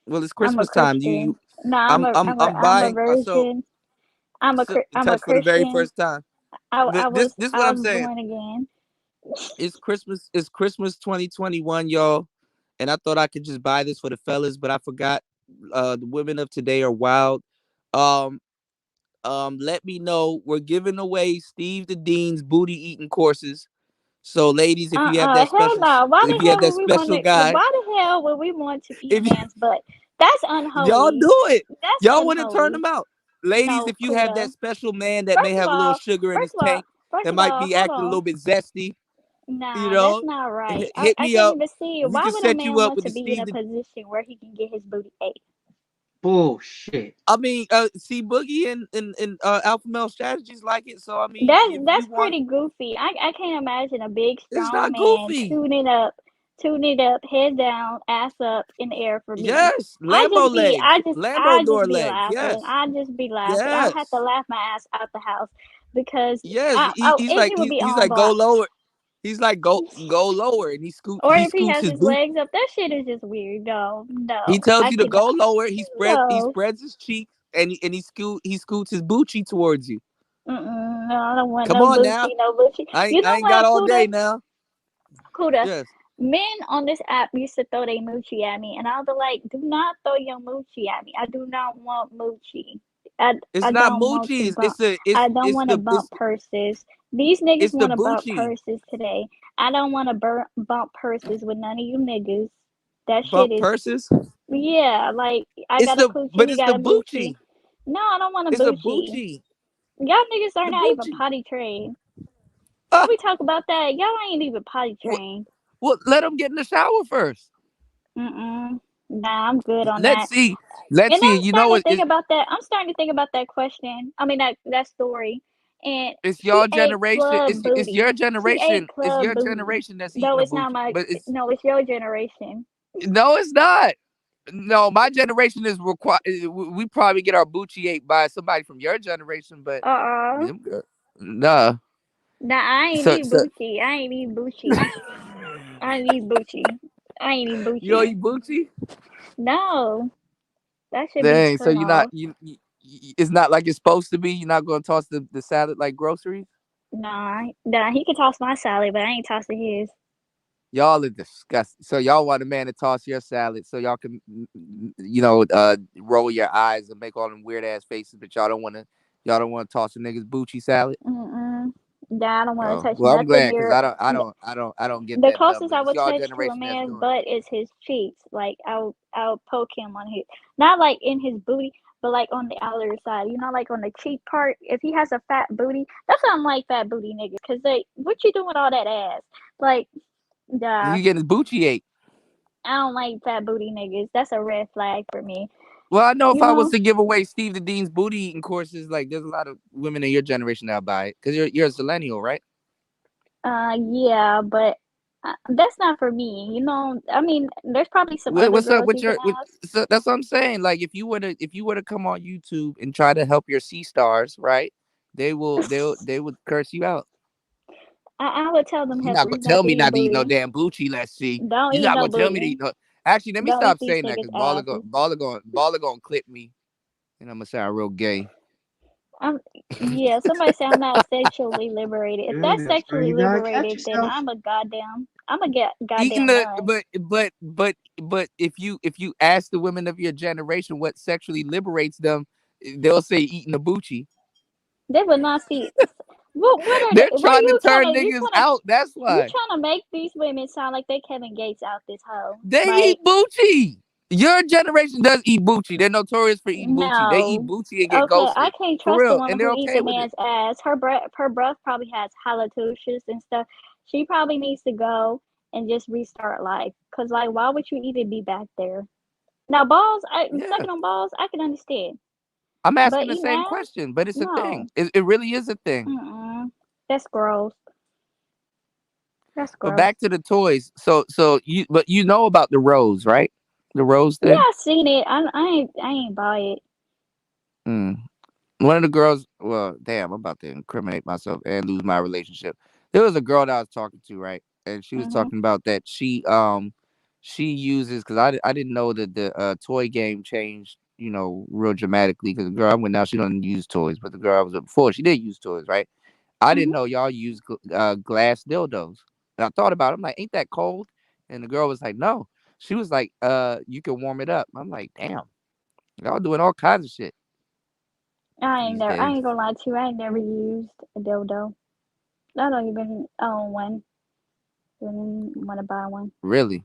Well, it's I'm a Christmas time. Christian. No, I'm I'm a buying. So virgin. I'm a touch for the very Christian. first time. This is what I I'm was saying. born again. It's Christmas. It's Christmas 2021, y'all. And I thought I could just buy this for the fellas, but I forgot. The women of today are wild. Um, let me know. We're giving away Steve the Dean's booty eating courses. So, ladies, if you have that Hell special, no. Why if the you have hell that would we want special to? guy, Why the hell would we want to eat a if you, man's butt? That's y'all unholy. do it, That's y'all want to turn unholy. them out, ladies. No, If you have that Kuda. special man that may First of have a little all, sugar in his first of all, tank, that might be hold acting a little on. bit zesty, you Nah, that's know, not right. hit I me can't up. even see We why can would a set you man up want with to the be in Steve a the position where he can get his booty ate. Bullshit. I mean, see, Boogie and Alpha Male Strategies like it. So I mean, if you That's want, pretty goofy. I can't imagine a big it's strong not man goofy. tuning up, head down, ass up in the air for me. Yes, Lambo legs, Lambo I just door be legs. laughing. Yes, I just be laughing. I have to yes, laugh my ass out the house because yes. and he would be He's on like go block. lower. He's like go lower, and Or he if he scoots has his his boot. legs up, that shit is just weird. No, He no, tells I you to cannot. go lower. He No, spreads his cheeks, and he scoots his boochie towards you. no, I don't want Come no on now. boochie, no boochie. You I know ain't got what, all Kuda? day now. Kuda. Yes. Men on this app used to throw their moochie at me, and I'll be like, "Do not throw your moochie at me. I do not want moochie. It's I not don't want to moochies. bump. I don't want to bump It's purses. These niggas the want to bump Bucci. purses today. I don't want to bump purses with none of you niggas. That shit Bump is purses. yeah. Like I got a coochie, he It's got the a moochie. Bucci. No, I don't want a It's a boochie. Bucci. Y'all niggas are The not even Bucci. potty trained. Can Ah, we talk about that? Y'all ain't even potty trained. well, let him get in the shower first. Mm-mm. Nah, I'm good on Let's that. see. Let's And see. I'm You know starting to what? think about that. I'm starting to think about that question. I mean that story. And It's she your ate generation. club It's your booty. She ate generation. It's club your booty. generation that's eating No, a it's not Bucci. my. But it's No, it's your generation. no, it's not. No, my generation is required. We probably get our Bucci ate by somebody from your generation, but Uh-uh. nah. Nah, I ain't So eat booty. I ain't eat booty. I ain't eat booty. I ain't eat you don't booty. eat Bucci? No, that should be Dang. So turned you're not off. it's not like it's supposed to be. You're not going to toss the salad like groceries. Nah, he could toss my salad, but I ain't tossing his. Y'all are disgusting. So y'all want a man to toss your salad so y'all can, roll your eyes and make all them weird ass faces, but y'all don't want to toss a nigga's Bucci salad. Mm-mm. Nah, I don't want to Oh touch well, I'm nothing glad because near. I don't get The that dumb, closest but I it's would y'all touch to a generation that's man's doing it. butt is his cheeks. Like I'll poke him on his, not like in his booty, but like on the outer side. You know, like on the cheek part. If he has a fat booty, that's why I'm like fat booty niggas. Cause what you doing with all that ass? Like, duh. You getting his Bucci ate. I don't like fat booty niggas. That's a red flag for me. Well, I know if You I was know? to give away Steve the Dean's booty eating courses, like there's a lot of women in your generation that buy it because you're a millennial, right? Yeah, but that's not for me. You know, I mean, there's probably some other What's up girls with you can ask. so that's what I'm saying. Like if you were to come on YouTube and try to help your C stars, right? They would curse you out. I would tell them You're not gonna heifers not tell to me eat not to eat no booty. damn Bucci. Let's see. Don't You're eat not no gonna tell me to booty. eat no. Actually, let me Don't eat stop these saying that niggas' because asses. Baller gonna clip me, and I'm gonna sound real gay. Yeah, somebody say I'm not sexually liberated. If Yeah, that's that's where sexually you gotta catch liberated, then yourself. I'm a Eating goddamn the none. but if you ask the women of your generation what sexually liberates them, they'll say eating a Bucci. They would not see. What are They're they? What are trying to you trying turn to? niggas out. That's You why trying to make these women sound like they Kevin Gates out this hoe? they Like eat Bucci. Your generation does eat Bucci. They're notorious for eating Bucci. They eat No. Bucci and get Okay, I ghosted. can't For trust the real. woman And who they're eats okay a with it. man's ass. Her breath probably has halitosis and stuff. She probably needs to go and just restart life. Cause like, why would you even be back there? Now, balls, Yeah. sucking on balls, I can understand. I'm But asking the eating same ass, question, but it's a thing. no. It really is a thing. That's gross. That's But gross. back to the toys. So you know about the rose, right? The rose Yeah, thing. I seen it. I ain't buy it. Mm. One of the girls. Well, damn, I'm about to incriminate myself and lose my relationship. There was a girl that I was talking to, right, and she was Mhm. talking about that she uses because I didn't know that the toy game changed, real dramatically. Because the girl I'm with now, she don't use toys, but the girl I was with before, she did use toys, right? I didn't Mhm. know y'all use glass dildos. And I thought about it. I'm like, ain't that cold? And the girl was like, no. She was like, you can warm it up. I'm like, damn, y'all doing all kinds of shit these I days. ain't gonna lie to you. I ain't never used a dildo. I don't even own one. Didn't want to buy one. Really?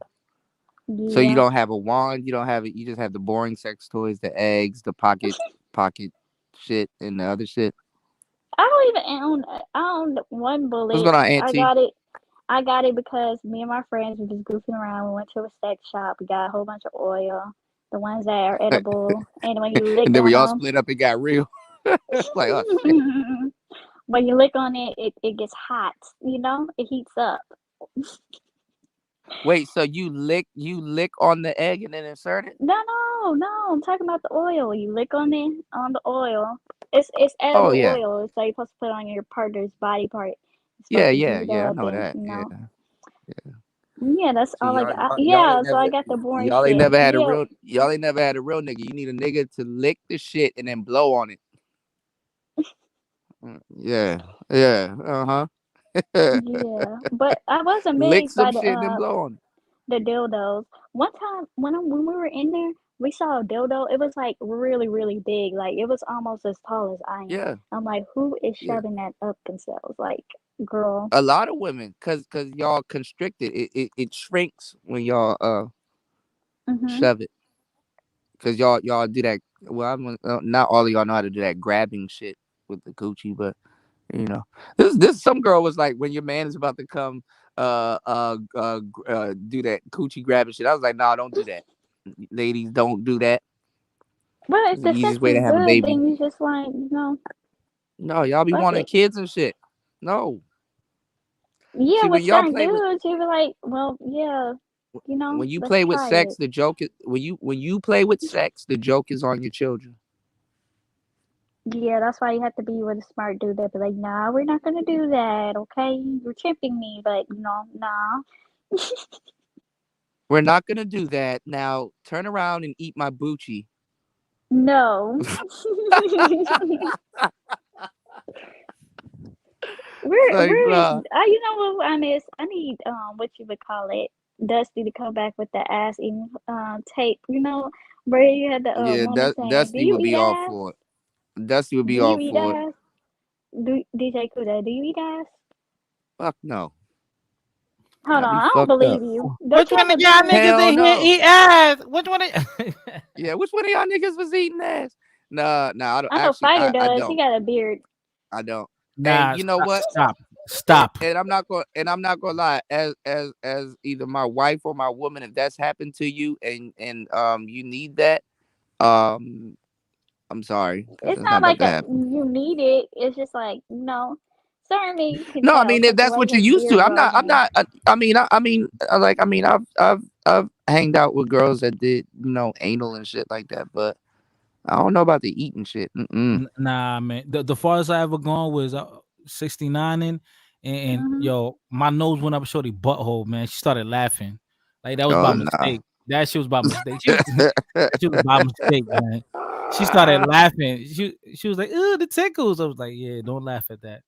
So you Yeah. don't have a wand, you don't have it, you just have the boring sex toys, the eggs, the pocket shit, and the other shit. I don't even own. I own one What's bullet. going on, I Auntie? got it. I got it because me and my friends were just goofing around. We went to a sex shop. We got a whole bunch of oil, the ones that are edible, and when you lick And then we all on split up and got real. Like, oh shit. them, when you lick on it, it gets hot. You know, it heats up. Wait, so you lick on the egg and then insert it? No, no, no. I'm talking about the oil. You lick on the oil. It's Oh edible yeah. oil. So you're supposed to put it on your partner's body part. It's Yeah, supposed to yeah, heat yeah. I up, know and that. Yeah. Yeah. yeah, that's See, all I got. y'all Yeah, ain't so I never got the boring y'all ain't shit. never had a Yeah, real y'all ain't never had a real nigga. You need a nigga to lick the shit and then blow on it. Yeah. Yeah. Uh-huh. yeah. But I was Lick amazed some by shit and then blow on it. the dildos. One time when we were in there, we saw a dildo. It was like really really big. Like it was almost as tall as I am. Yeah. I'm like, who is Yeah. shoving that up themselves? Like, girl. A lot of women, cause y'all constricted. It shrinks when y'all Mhm. shove it. Cause y'all do that. Well, not all of y'all know how to do that grabbing shit with the coochie, but you know, this some girl was like, when your man is about to come, do that coochie grabbing shit. I was like, nah, don't do that, ladies, don't do that. But if It's the the easiest sex way to is have a good, baby. then you just like, No, y'all be fuck wanting it. kids and shit. No, Yeah, see with when y'all certain play with dudes, you be like, well, yeah, when you let's play with try sex, it. the joke is when you play with sex, the joke is on your children. Yeah, that's why you have to be with a smart dude that be like, nah, we're not gonna do that, okay? You're tripping me, but nah. We're not gonna do that. Now turn around and eat my Bucci. No. It's like, we're nah. you know what I miss? I need what you would call it, Dusty to come back with the ass eating tape. Where you had the Yeah, woman saying, "Do Dusty you would eat be all ass? for it. Dusty would Do be you all eat for it. ass? DJ Kuda, do you eat ass?" Fuck no. Hold I'd on, be I don't fucked up. believe you. Don't Which you one have of a y'all beard? niggas Hell in here no. eat ass? Which one? Yeah, which one of y'all niggas was eating ass? Nah, I don't I know actually Fighter I does. He don't. got a beard. I don't. And Nah, you know what? And, stop. and I'm not gonna lie, as either my wife or my woman, if that's happened to you and you need that, um I'm sorry, because It's it's not not about like to happen. you need it. It's just like, certainly you can No, I tell mean, if because the that's way what you're his used to, beard I'm grows not. I'm in. not. I've hanged out with girls that did, anal and shit like that, but I don't know about the eating shit. Mm-mm. Nah, man. The farthest I ever gone was 69 and Hmm. yo, my nose went up shorty butthole, man. She started laughing. Like that was by Oh nah. mistake. That shit was by mistake. She was by mistake, man. She started laughing. She was like, "Ooh, the tickles." I was like, "Yeah, don't laugh at that.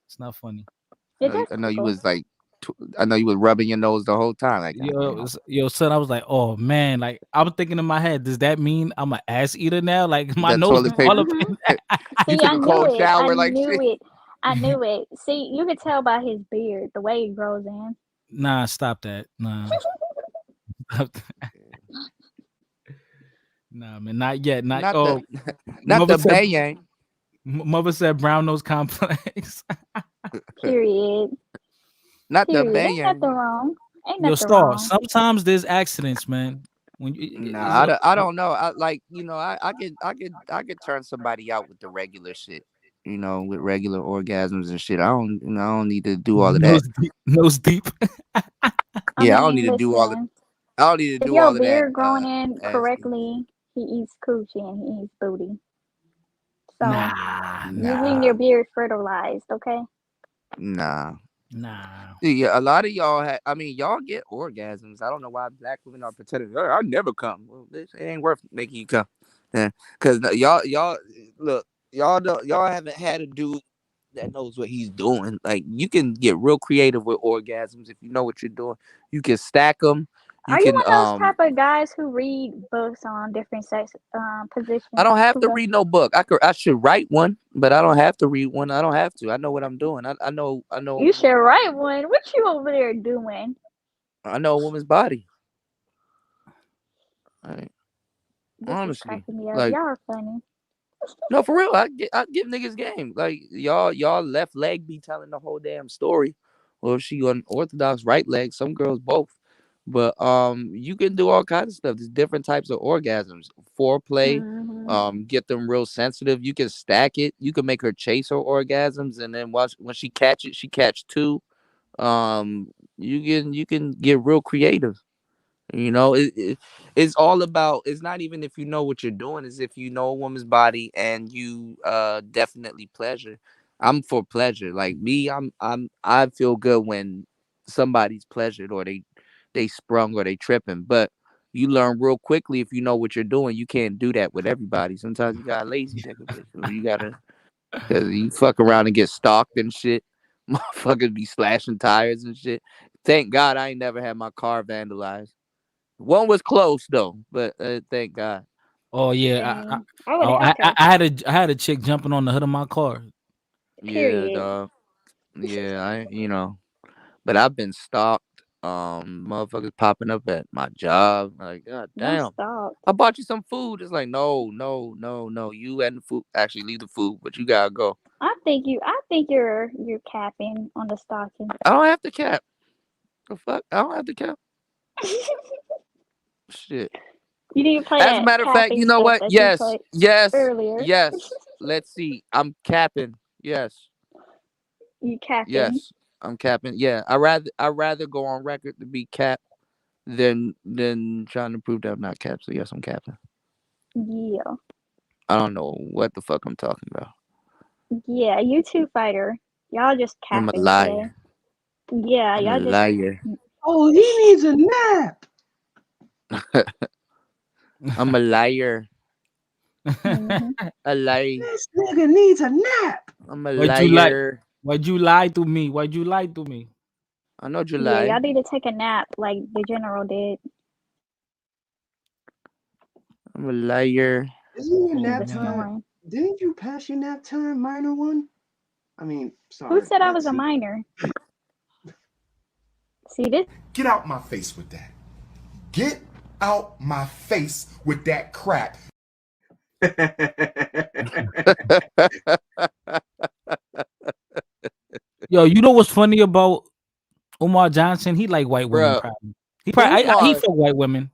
It's not funny." I It know. does I know you tickle. was like. I know you was rubbing your nose the whole time. Like, God damn. Yo, son, I was like, "Oh man!" Like I was thinking in my head, does that mean I'm an ass eater now? Like my That nose is toilet all paper. up Hmm. in You See, took I a knew cold it. I shower like knew shit. it. I knew it. See, you could tell by his beard, the way he grows in. Nah, stop that. Nah. Stop that. Nah, man, not yet. Not Not oh, the not mother the said bang. mother said brown nose complex. Period. Not the Period. Ain't bang. nothing wrong. Ain't Yo, nothing Star. wrong. Sometimes there's accidents, man. When you it's Nah, I don't know. I like, I could turn somebody out with the regular shit. With regular orgasms and shit. I don't need to do all of that. nose deep. Nose deep. I Yeah, I don't need mean, to do all of. listen. I don't need to If do your all of that. beard growing in Asking. correctly, he eats coochie and he eats booty. So Nah, you getting your Nah, beard fertilized, okay? nah. nah. See, yeah, a lot of y'all y'all get orgasms. I don't know why black women are pretending. "Oh, I never come. Well, this it ain't worth making you come. Yeah, because y'all look, y'all haven't had a dude that knows what he's doing. Like, you can get real creative with orgasms if you know what you're doing. You can stack them. You Are you can one of those type of guys who read books on different sex I positions? don't have to read no book. I should write one, but I don't have to read one. I don't have to. I know what I'm doing. I know You should write one. What you over there doing? I know a woman's body. Like, This is honestly, cracking me up. like, Y'all are funny. no, for real. I give niggas game. Like, y'all left leg be telling the whole damn story. Or if she unorthodox right leg, some girls both. But you can do all kinds of stuff. There's different types of orgasms. Foreplay, Mm-hmm. get them real sensitive. You can stack it. You can make her chase her orgasms, and then when she catch it, she catch two. You can get real creative. It's all about. It's not even if you know what you're doing. It's if you know a woman's body and you definitely pleasure. I'm for pleasure. Like me, I feel good when somebody's pleasured or they sprung or they tripping. But you learn real quickly if you know what you're doing. You can't do that with everybody. Sometimes you got a lazy nigga, bitch. Or you gotta, cause you fuck around and get stalked and shit. Motherfuckers be slashing tires and shit. Thank God I ain't never had my car vandalized. One was close though, but thank God. Oh yeah. Dang. I would have helped her. I had a chick jumping on the hood of my car. Yeah, Period. dog. Yeah, but I've been stalked. Motherfuckers popping up at my job. Like, God Not damn. stopped. I bought you some food. It's like, no, no, no, no. You and the food. Actually, leave the food, but you gotta go. I think you're capping on the stalking. I don't have to cap. The fuck? I don't have to cap. Shit. You need to play As a that matter of fact, you capping know clip what? that you Yes, played yes, earlier. yes. Let's see. I'm capping. Yes, You capping. yes. I'm capping. Yeah, I rather go on record to be capped than trying to prove that I'm not capped. So yes, I'm capping. Yeah. I don't know what the fuck I'm talking about. Yeah, you two fighter. Y'all just I'm a capping today. liar. Yeah, I'm a y'all just liar. Oh, he needs a nap. I'm a liar. mhm. A lie. This nigga needs a nap. I'm a Why'd you lie? liar. Why'd you lie to me? Why'd you lie to me? I know Yeah, July. y'all need to take a nap like the general did. I'm a liar. Isn't your Oh He nap was man. time? snoring. Didn't you pass your nap time, minor one? I mean, Who sorry, said I was a Lexi. minor? See this? Get out my face with that. Get out my face with that crap. Yo, you know what's funny about Umar Johnson? He like white women, Bruh. probably. He Umar fuck white women.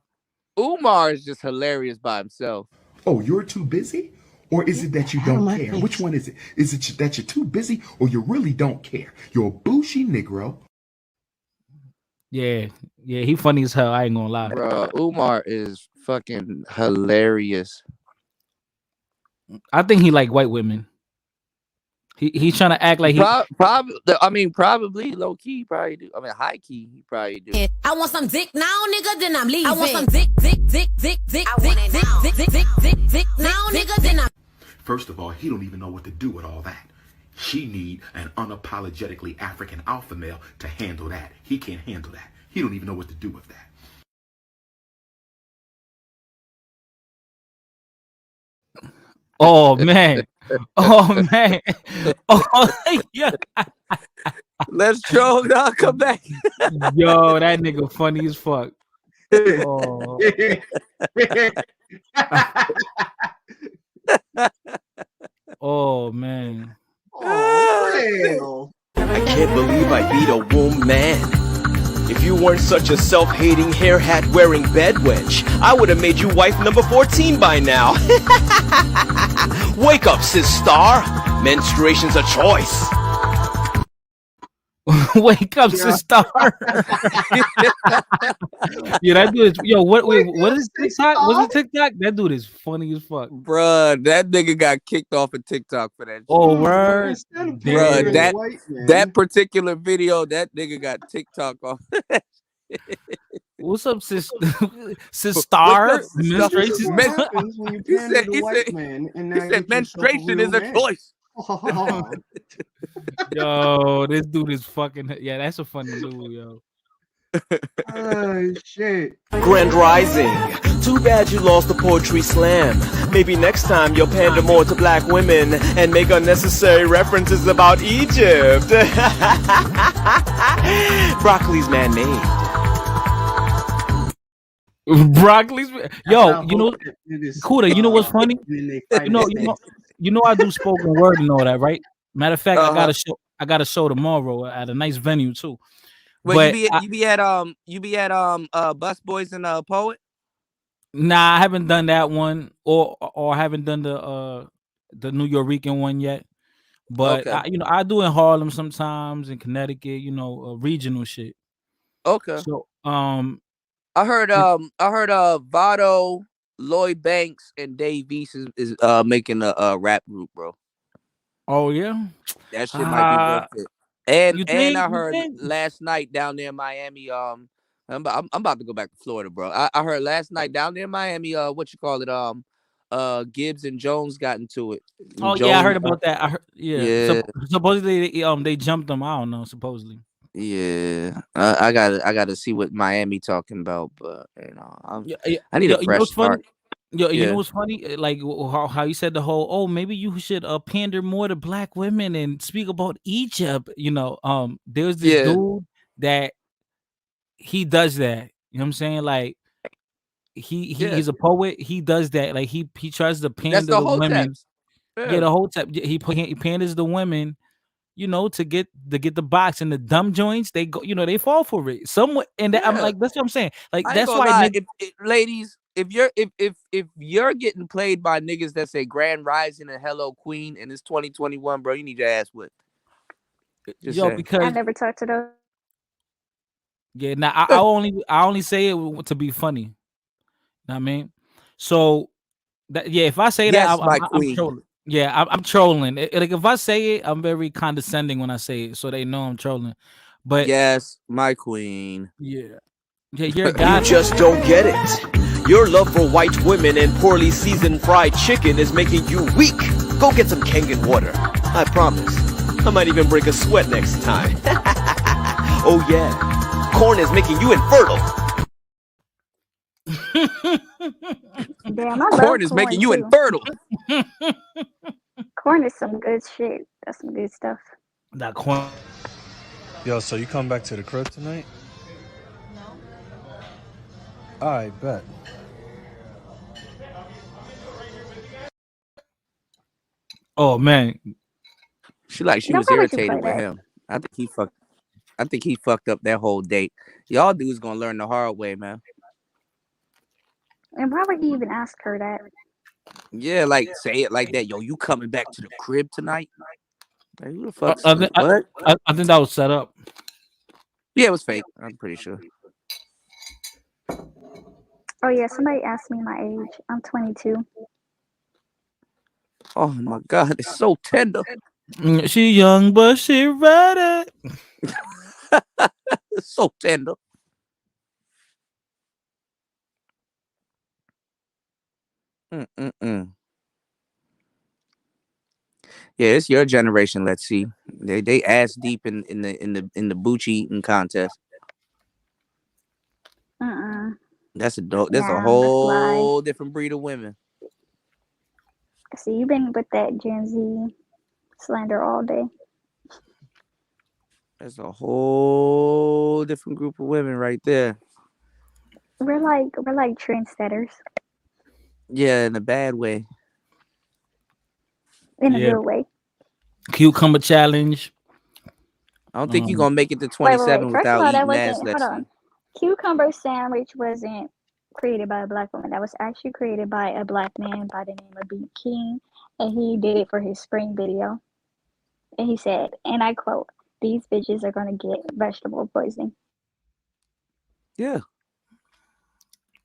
Umar is just hilarious by himself. Oh, you're too busy? Or is it that you Get out of don't my care? face. Which one is it? Is it that you're too busy or you really don't care? You're a bougie Negro. Yeah, he funny as hell. I ain't gonna lie. Bruh, Umar is fucking hilarious. I think he like white women. He's trying to act like he. Probably low key, probably do. I mean, high key, he probably do. I want some dick now, nigga, then I'm leaving. I want some dick now, nigga, then I'm. First of all, he don't even know what to do with all that. She need an unapologetically African alpha male to handle that. He can't handle that. He don't even know what to do with that. Oh man. Oh man. Oh yeah. Let's troll. I'll come back. Yo, that nigga funny as fuck. Oh. Oh man. Oh, I can't believe I beat a woman. If you weren't such a self-hating, hair hat wearing bedwench, I would have made you wife number 14 by now. Wake up, sis star. Menstruation's a choice. Wake up, sister. Yeah, that dude is what is TikTok? What's it TikTok? That dude is funny as fuck. Bruh, that nigga got kicked off of TikTok for that shit. Oh, word. Bruh, that particular video, that nigga got TikTok off. What's up, sis? Sister? Menstruation? What happens when you pander to white man and now he said menstruation is a choice. Yo, this dude is fucking. Yeah, that's a funny dude, yo. Oh shit. Grand Rising. Too bad you lost the poetry slam. Maybe next time you'll pander more to black women and make unnecessary references about Egypt. Broccoli's man-made. Broccoli's, yo, you know, Kuda, you know what's funny? You know, I do spoken word and all that, right? Matter of fact, I got a show tomorrow at a nice venue too. But you be at Bus Boys and Poet? Nah, I haven't done that one, or I haven't done the New Yorican one yet. But Okay. I do in Harlem sometimes, in Connecticut, regional shit. Okay. So I heard Vado, Lloyd Banks, and Dave East is making a rap group, bro. Oh yeah, that shit might be worth it. And I heard think? last night down there in Miami. I'm about to go back to Florida, bro. I heard last night down there in Miami. What you call it? Gibbs and Jones got into it. Oh Jones, yeah, I heard about that. I heard, yeah. Supposedly they jumped them. I don't know. Supposedly. Yeah, I gotta see what Miami talking about, but I need a fresh start. You know what's funny? Like how you said the whole, maybe you should pander more to black women and speak about Egypt. There's this dude that he does that. You know what I'm saying? Like he's a poet. He does that. Like he tries to pander to women. Yeah, the whole time he panders the women. To get the box and the dumb joints, they go, they fall for it. I'm like, that's what I'm saying. Like that's why, ladies, if you're getting played by niggas that say Grand Rising and Hello Queen and it's 2021, bro, you need your ass whipped. Because I never talked to those. Yeah, now I only say it to be funny. You know what I mean? So if I say that, I'm trolling. Yeah, I'm trolling. Like if I say it, I'm very condescending when I say it, so they know I'm trolling. But yes, my queen. Yeah, you're a guy. You just don't get it. Your love for white women and poorly seasoned fried chicken is making you weak. Go get some Kangen water. I promise. I might even break a sweat next time. Oh yeah, corn is making you infertile. Damn, I corn is making you infertile. Corn is some good shit. That's some good stuff. That corn. Yo, so you come back to the crib tonight? No. I bet. Oh man, she was irritated with him. I think he fucked up that whole date. Y'all dudes gonna learn the hard way, man. And why would he even ask her that? Yeah, like say it like that. Yo, you coming back to the crib tonight? Like, who the fuck? I think that was set up. Yeah, it was fake. I'm pretty sure. Oh yeah, somebody asked me my age. I'm 22. Oh my god, it's so tender. She young, but she ready. It's so tender. Yeah, it's your generation. Let's see. They ass deep in the Bucci eating contest. That's a whole different breed of women. See, you've been with that Gen Z slander all day. That's a whole different group of women right there. We're like trendsetters Yeah, in a bad way. in a Yeah. good way. Cucumber challenge. I don't think you're gonna make it to Wait. 27 First of without all, that eating ass, wasn't. Hold on. Leslie. Cucumber sandwich wasn't created by a black woman. That was actually created by a black man by the name of B. King, and he did it for his spring video. And he said, and I quote, "These bitches are gonna get vegetable poisoning." Yeah.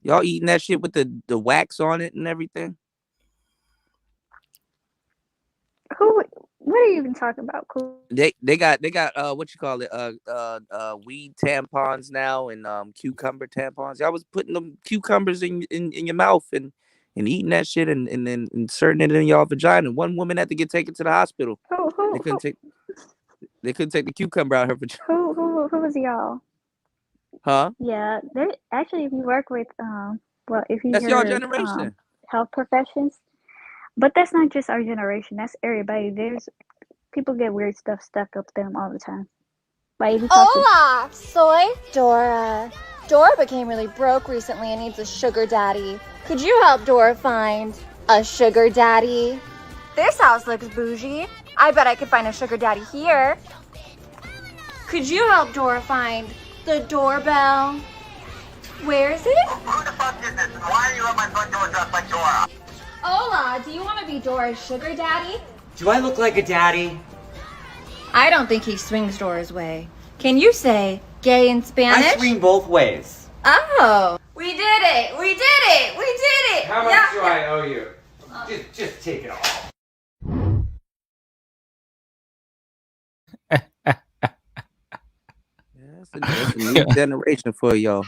Y'all eating that shit with the wax on it and everything? Who? What are you even talking about? Cool. They got what you call it weed tampons now and cucumber tampons. Y'all was putting them cucumbers in your mouth and eating that shit and then inserting it in y'all vagina. One woman had to get taken to the hospital. They couldn't take the cucumber out of her vagina. Who was y'all? Huh? Yeah, there actually, if you work with well, if you That's y'all hear generation. health professions, but that's not just our generation. That's everybody. There's people get weird stuff stuck up them all the time. Like if you talk to Hola, soy Dora. Dora became really broke recently and needs a sugar daddy. Could you help Dora find a sugar daddy? This house looks bougie. I bet I could find a sugar daddy here. Could you help Dora find the doorbell? Where is it? Who the fuck is this? Why are you at my front door dressed like Dora? Hola, do you want to be Dora's sugar daddy? Do I look like a daddy? I don't think he swings Dora's way. Can you say gay in Spanish? I swing both ways. Oh. We did it! We did it! We did it! How much do I owe you? Just take it all. That's a new generation for y'all.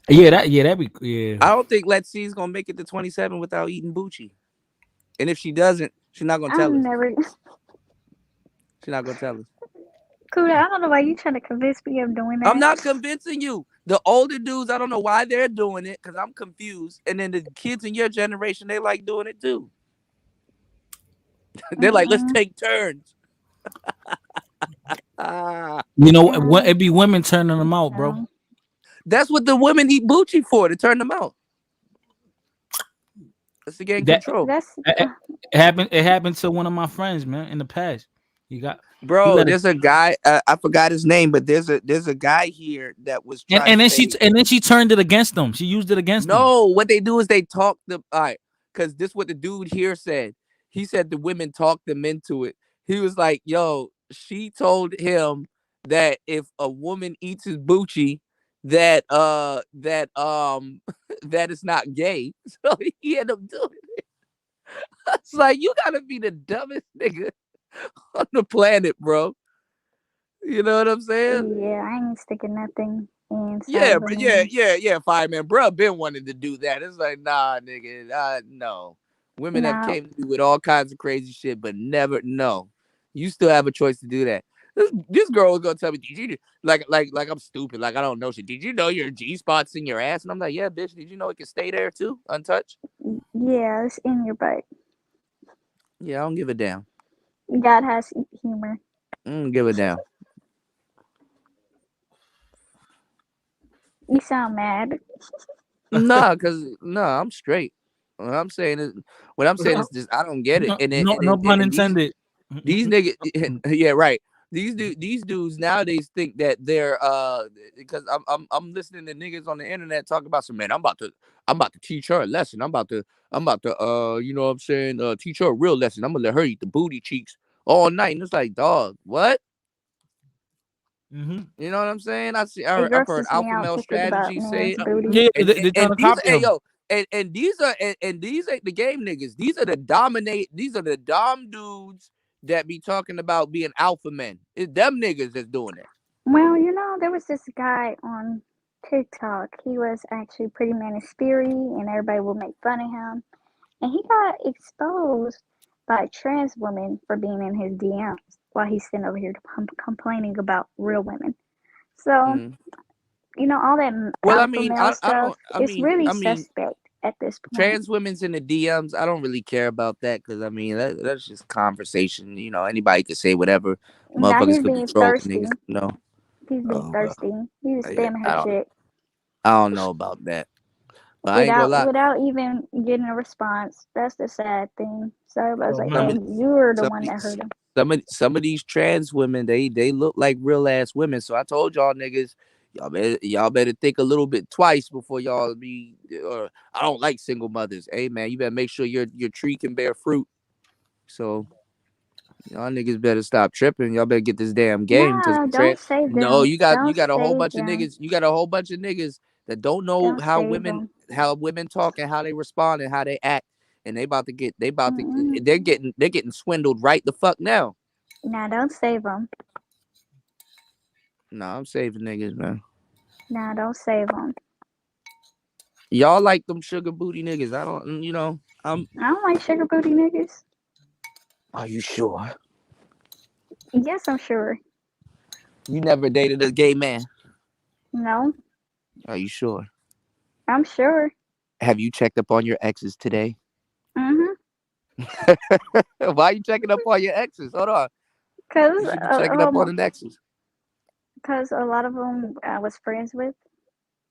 Yeah, that'd be yeah. I don't think Let's See's gonna make it to 27 without eating Bucci. And if she doesn't, she's not gonna tell us. She's not gonna tell us. Kuda, I don't know why you trying to convince me of doing that. I'm not convincing you. The older dudes, I don't know why they're doing it because I'm confused. And then the kids in your generation, they like doing it too. They're like, let's take turns. You know, it'd be women turning them out, bro. That's what the women eat Bucci for, to turn them out. That's to gain control. It happened to one of my friends, man, in the past. There's a guy. I forgot his name, but there's a guy here that was. And then she turned it against them. She used it against them. No, what they do is they talk them. All right, because this is what the dude here said. He said the women talked them into it. He was like, "Yo, she told him that if a woman eats his Bucci, that it's not gay." So he ended up doing it. It's like, you gotta be the dumbest nigga on the planet, bro. You know what I'm saying? Yeah, I ain't sticking nothing in. Yeah, but yeah, fireman, bro, been wanting to do that. It's like, nah, nigga, no. Women have came to do with all kinds of crazy shit, but never, no. You still have a choice to do that. This girl was gonna tell me, did you like I'm stupid, like I don't know shit. Did you know your G spot's in your ass? And I'm like, yeah, bitch. Did you know it can stay there too, untouched? Yeah, it's in your butt. Yeah, I don't give a damn. God has humor. I don't give a damn. You sound mad. Nah, I'm straight. What I'm saying is just I don't get it. No pun intended. These niggas, yeah, right. These dudes nowadays think that they're because I'm listening to niggas on the internet talk about some, man, I'm about to teach her a lesson. I'm about to you know what I'm saying, teach her a real lesson. I'm gonna let her eat the booty cheeks all night. And it's like, dog, what? Mm-hmm. You know what I'm saying? I've heard alpha male strategy say and these ain't the game niggas. These are the dom dudes that be talking about being alpha men. It's them niggas that's doing it. Well, there was this guy on TikTok. He was actually pretty Manosphere, and everybody will make fun of him. And he got exposed by a trans woman for being in his DMs while he's sitting over here complaining about real women. So, all that male stuff, it's really suspect at this point. Trans women's in the DMs, I don't really care about that because, that's just conversation. Anybody can say whatever. Motherfuckers could be trolling niggas. No. He's being thirsty. He was spamming her shit. I don't know about that. But I ain't gonna lie. Without even getting a response. That's the sad thing. So everybody's Well, like, Some "Hey, of remember, you're the some of one that these hurt him." some of these trans women, they look like real ass women. So I told y'all niggas, y'all better think a little bit twice before y'all be. I don't like single mothers. Hey man, you better make sure your tree can bear fruit. So y'all niggas better stop tripping. Y'all better get this damn game because No, don't save no, them. you Don't got a whole save bunch of them. niggas. You got a whole bunch of niggas that don't know Don't save them. how women talk and how they respond and how they act, and Mm-mm. they're getting swindled right the fuck now. Nah, don't save them. No, I'm saving niggas, man. Nah, don't save them. Y'all like them sugar booty niggas. I don't, I'm. I don't like sugar booty niggas. Are you sure? Yes, I'm sure. You never dated a gay man? No, Are you sure? I'm sure. Have you checked up on your exes today? Mhm. Why are you checking up on your exes? Hold on. Cause You should be checking up on the exes. cause a lot of them I was friends with,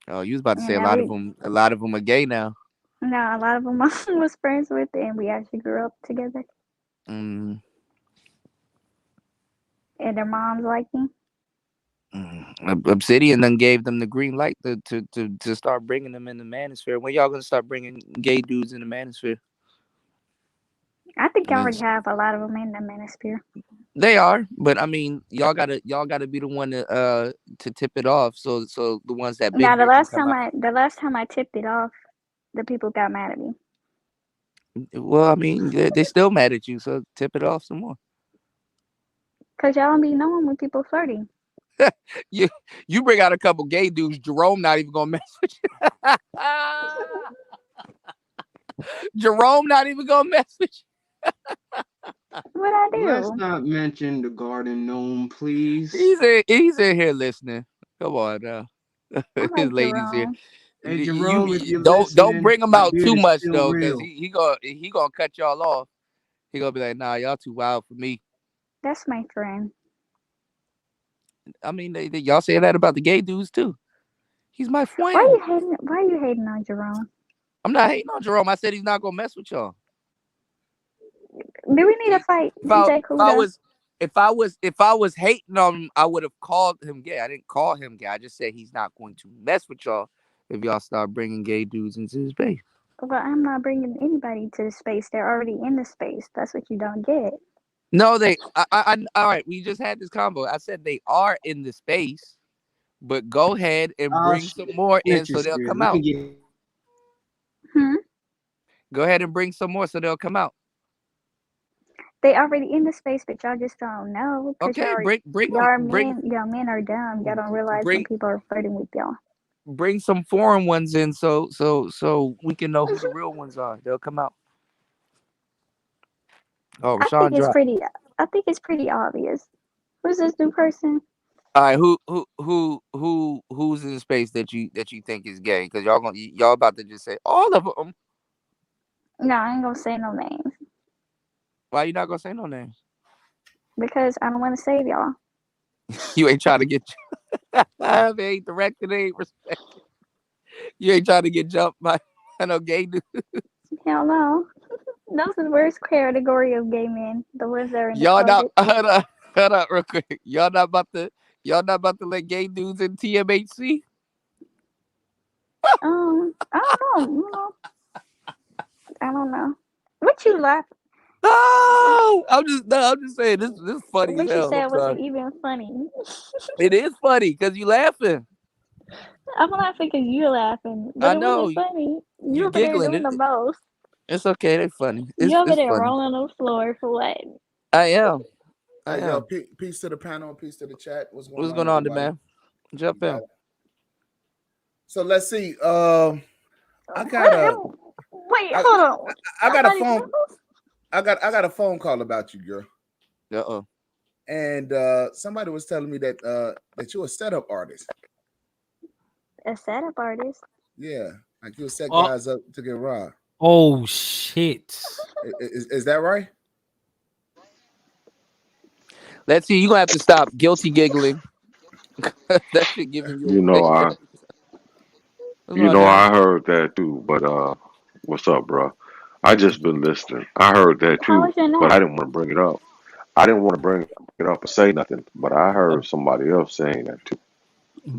Oh, you was about to say and a now lot of them. A lot of them are gay now. a lot of them I was friends with, and we actually grew up together. Mm, And their moms like me. Obsidian done gave them the green light to start bringing them in the Manosphere. When y'all gonna start bringing gay dudes in the Manosphere? I think I I mean, already have a lot of them in the Manosphere. they are, but I mean, y'all gotta be the one to tip it off. So the ones that Now been here can come out. the last time I tipped it off, the people got mad at me. Well, I mean, they still mad at you, so tip it off some more. Cause y'all don't be knowing when people flirting. you you bring out a couple gay dudes, Jerome not even gonna mess with you. Jerome not even gonna mess with you. What I Let's do? not mention the garden gnome, please. He's in here listening. Come on now. I His like ladies here. Jerome. Hey Jerome, if you're Don't listening, bring him my out beard too is much still though, because real. he gonna cut y'all off. He gonna be like, nah, y'all too wild for me. That's my friend. I mean, y'all say that about the gay dudes too. He's my Why friend. are you hating on Jerome? I'm not hating on Jerome. I said he's not gonna mess with y'all. Do we need to fight DJ Kuda? If I was hating on him, I would have called him gay. I didn't call him gay. I just said he's not going to mess with y'all if y'all start bringing gay dudes into his space. Well, I'm not bringing anybody to the space. They're already in the space. That's what you don't get. No, all right. We just had this combo. I said they are in the space, but go ahead and bring some more in so they'll come Let me out. get. Go ahead and bring some more so they'll come out. They already in the space, but y'all just don't know because Okay, bring y'all them. men are dumb. Y'all don't realize when people are flirting with y'all. Bring some foreign ones in so we can know who the real ones are. They'll come out. Oh, I Rashawn dropped. I think it's pretty obvious. Who's this new person? All right, who's in the space that you think is gay? Because y'all about to just say all of them. No, I ain't gonna say no names. Why you not gonna say no names? Because I don't want to save y'all. You ain't trying to get. They ain't directed, they ain't respected. You ain't trying to get jumped by no gay dude. Hell no. Those are the worst category of gay men. The ones that are in the Y'all not closet. hold up real quick. Y'all not about to let gay dudes in TMHC? I don't know. I don't know. What you laugh? No, I'm just saying this is funny as What you hell. said I'm wasn't sorry. even funny. It is funny because you laughing. I'm laughing because you're laughing, but I it know wasn't funny. you You over there giggling. doing the most. It's okay. They funny. You over It's there funny. rolling on the floor for what? I am. Hey, yo, peace to the panel, peace to the chat. What's going What's going on, everybody? man? Jump in. So let's see. I got a wait. Hold on. I got a phone. I got a phone call about you, girl. Uh-oh. And somebody was telling me that that you're a setup artist. A setup artist? Yeah, like you'll set guys up to get robbed. Oh shit! Is that right? Let's see. You gonna have to stop guilty giggling. That shit giving you. You know, What's You going know, on, I heard that too, but what's up, bro? I just been listening. I heard that How too, was your but I nap? didn't want to bring it up. I didn't want to bring it up or say nothing, but I Uh, heard somebody else saying that too.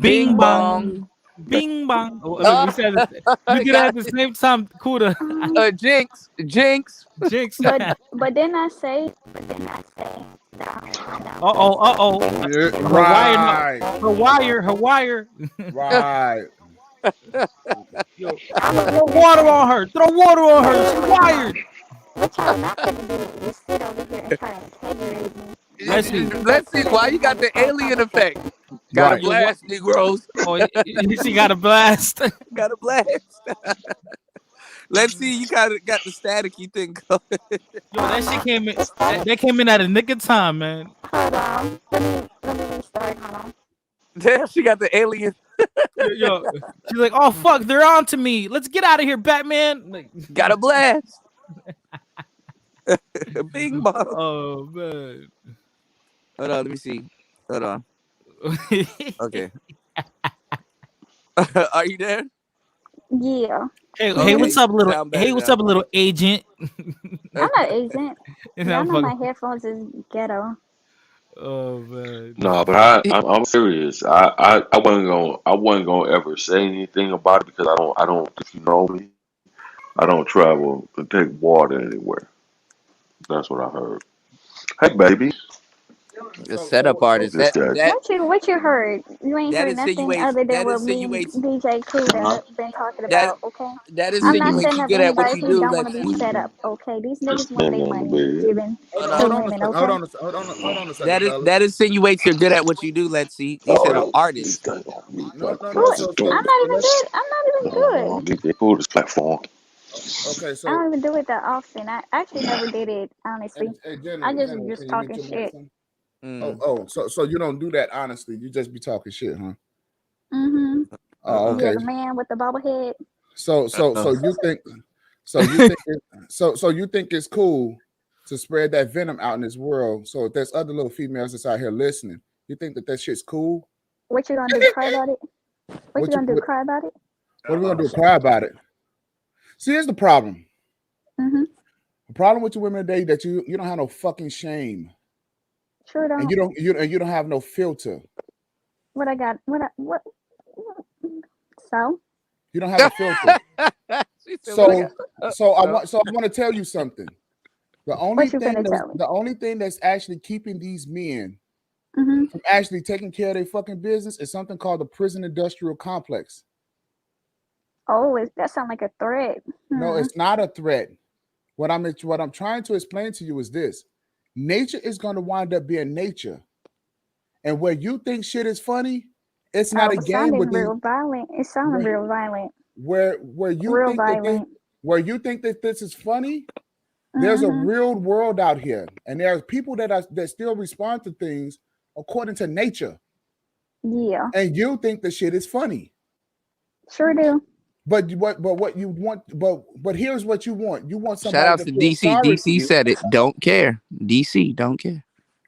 Bing Bing bong, bong. bing bong. Oh, look, we Oh, said it. We did it got at the it. same time. Kuda, Jinx. Jinx. Jinx. But then I say Uh-oh. Yeah, Her wire, no, right, her wire. right. Yo, throw water on her. Throw water on her. She wired. what y'all not gonna do is sit over here and try to integrate me. Let's see. Let's see why you got the alien effect. Got a Right. Yo, what? blast, Negroes. Oh, she got a blast. Got a blast. Let's see. You got the staticky thing going. Yo, that shit came in. That came in at a nick of time, man. Hold on. Let me restart. Hold on. Damn, she got the alien. Yo, she's like, oh fuck, they're on to me. Let's get out of here, Batman. Like, Got a blast. Bing bong. oh man. Hold on, let me see. Hold on. Okay. Are you there? Yeah. Hey, what's up, little? Sound better Hey, what's now. up, little agent? I'm not agent. And Y'all I'm know my fucking- headphones is ghetto. oh man. No, but I'm serious. I wasn't gonna ever say anything about it because I don't. If you know me, I don't travel to take water anywhere. That's what I heard. Hey, baby. The setup artist. Just that. What you heard? You ain't That heard nothing insinuates other than that what me and insinuates DJ Kuda been talking that about, okay? that I'm not insinuates setting you up good at what anybody you who do. don't want Let's to be see. set up, okay? These niggas Just want laying their on the money bed. given Hold to on a women, second. okay? Hold on a second, fellas. That insinuates you're good at what you do. Let's see. You said an Oh, these artist. things on me. No, no, Who? no. Just So, doing I'm it. not so even let's. good. I'm not even good. DJ Cool this platform. Okay, I so don't even do it that often. I actually never did it, honestly. hey, I Jenny, just Jenny, just can you mute talking your mic, shit. son? Mm. So you don't do that honestly. You just be talking shit, huh? Mm-hmm. Oh, Yeah, okay. the man with the bobblehead. So you think, so you think it's cool to spread that venom out in this world? So if there's other little females that's out here listening, you think that shit's cool? What you gonna do? Cry about it? What you gonna do? Cry about it? What are we gonna do? Cry about it? See, here's the problem. Mm-hmm. The problem with you women today that you don't have no fucking shame, Sure don't. and you don't have no filter. What I got? What? So? You don't have a filter. She said, "What I got?" So I want to tell you something. The only What you finna tell me? thing that's actually keeping these men Mm-hmm. from actually taking care of their fucking business is something called the prison industrial complex. Oh, that sound like a threat. No, it's not a threat. What I'm trying to explain to you is this: nature is going to wind up being nature, and where you think shit is funny, it's not a It game with sounded these. real violent. It sounded real violent. Where you Real think violent. where you think that this is funny, there's a Mm-hmm. real world out here, and there are people that still respond to things according to nature. Yeah. And you think the shit is funny. Sure do. But what you want, but here's what you want. You want Shout somebody out to to feel DC. sorry for DC you. said it. Don't care. DC don't care.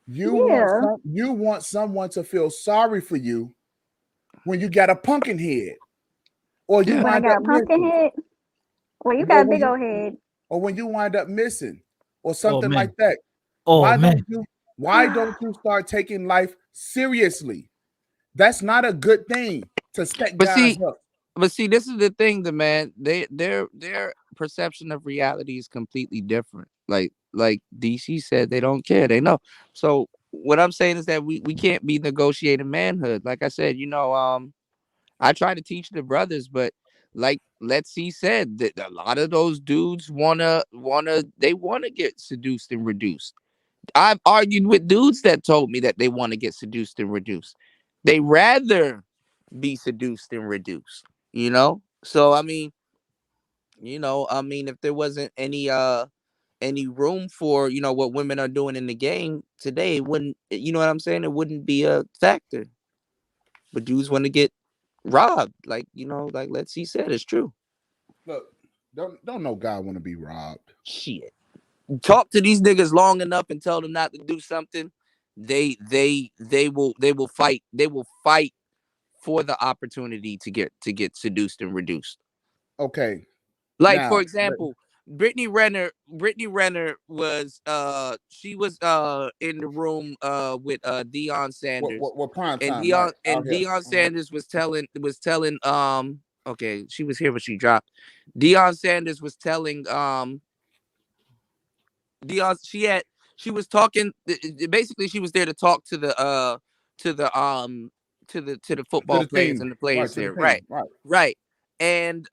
You Yeah. want someone to feel sorry for you when you got a pumpkin head, or you Yeah. When I wind got up a pumpkin missing, head. Well, you or got a when big old head. you wind up missing, or Oh something man. like that. Oh Why man. don't you start taking life seriously? That's not a good thing to set But guys see, up. this is the thing, the man. Their perception of reality is completely different. Like DC said, they don't care. They know. So what I'm saying is that we can't be negotiating manhood. Like I said, I try to teach the brothers, but like Let's See said, that a lot of those dudes wanna get seduced and reduced. I've argued with dudes that told me that they want to get seduced and reduced. They rather be seduced and reduced, So if there wasn't any room for, what women are doing in the game today, it wouldn't, you know what I'm saying? It wouldn't be a factor. But dudes want to get robbed, like Let's See said, it's true. Look, don't no guy want to be robbed. Shit. Talk to these niggas long enough and tell them not to do something, they will fight for the opportunity to get seduced and reduced. Okay. Like, Now, for example, Brittany Renner was she was in the room with Deion Sanders. what prime And time, right? Out here. Deion Sanders was telling okay, she was here but she dropped. Deion Sanders was telling Deion she was talking, basically she was there to talk to the to the football players team. and the Right, players to the there. team. Right. Right. Right. And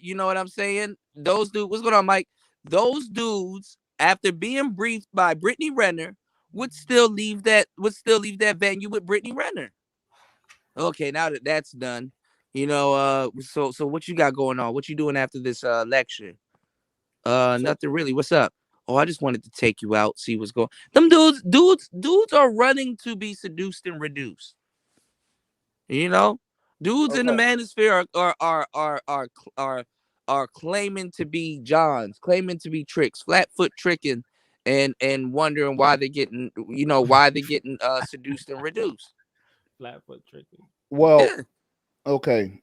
you know what I'm saying? Those dudes, what's going on, Mike? Those dudes, after being briefed by Brittany Renner, would still leave that venue with Brittany Renner. Okay, now that that's done, you know, so what you got going on? What you doing after this lecture? Nothing really. What's up? Oh, I just wanted to take you out, see what's going. Them dudes are running to be seduced and reduced. You know, dudes in the manosphere are claiming to be Johns, claiming to be tricks, flatfoot tricking, and wondering why they're getting, seduced and reduced. Flatfoot tricking. Well, okay.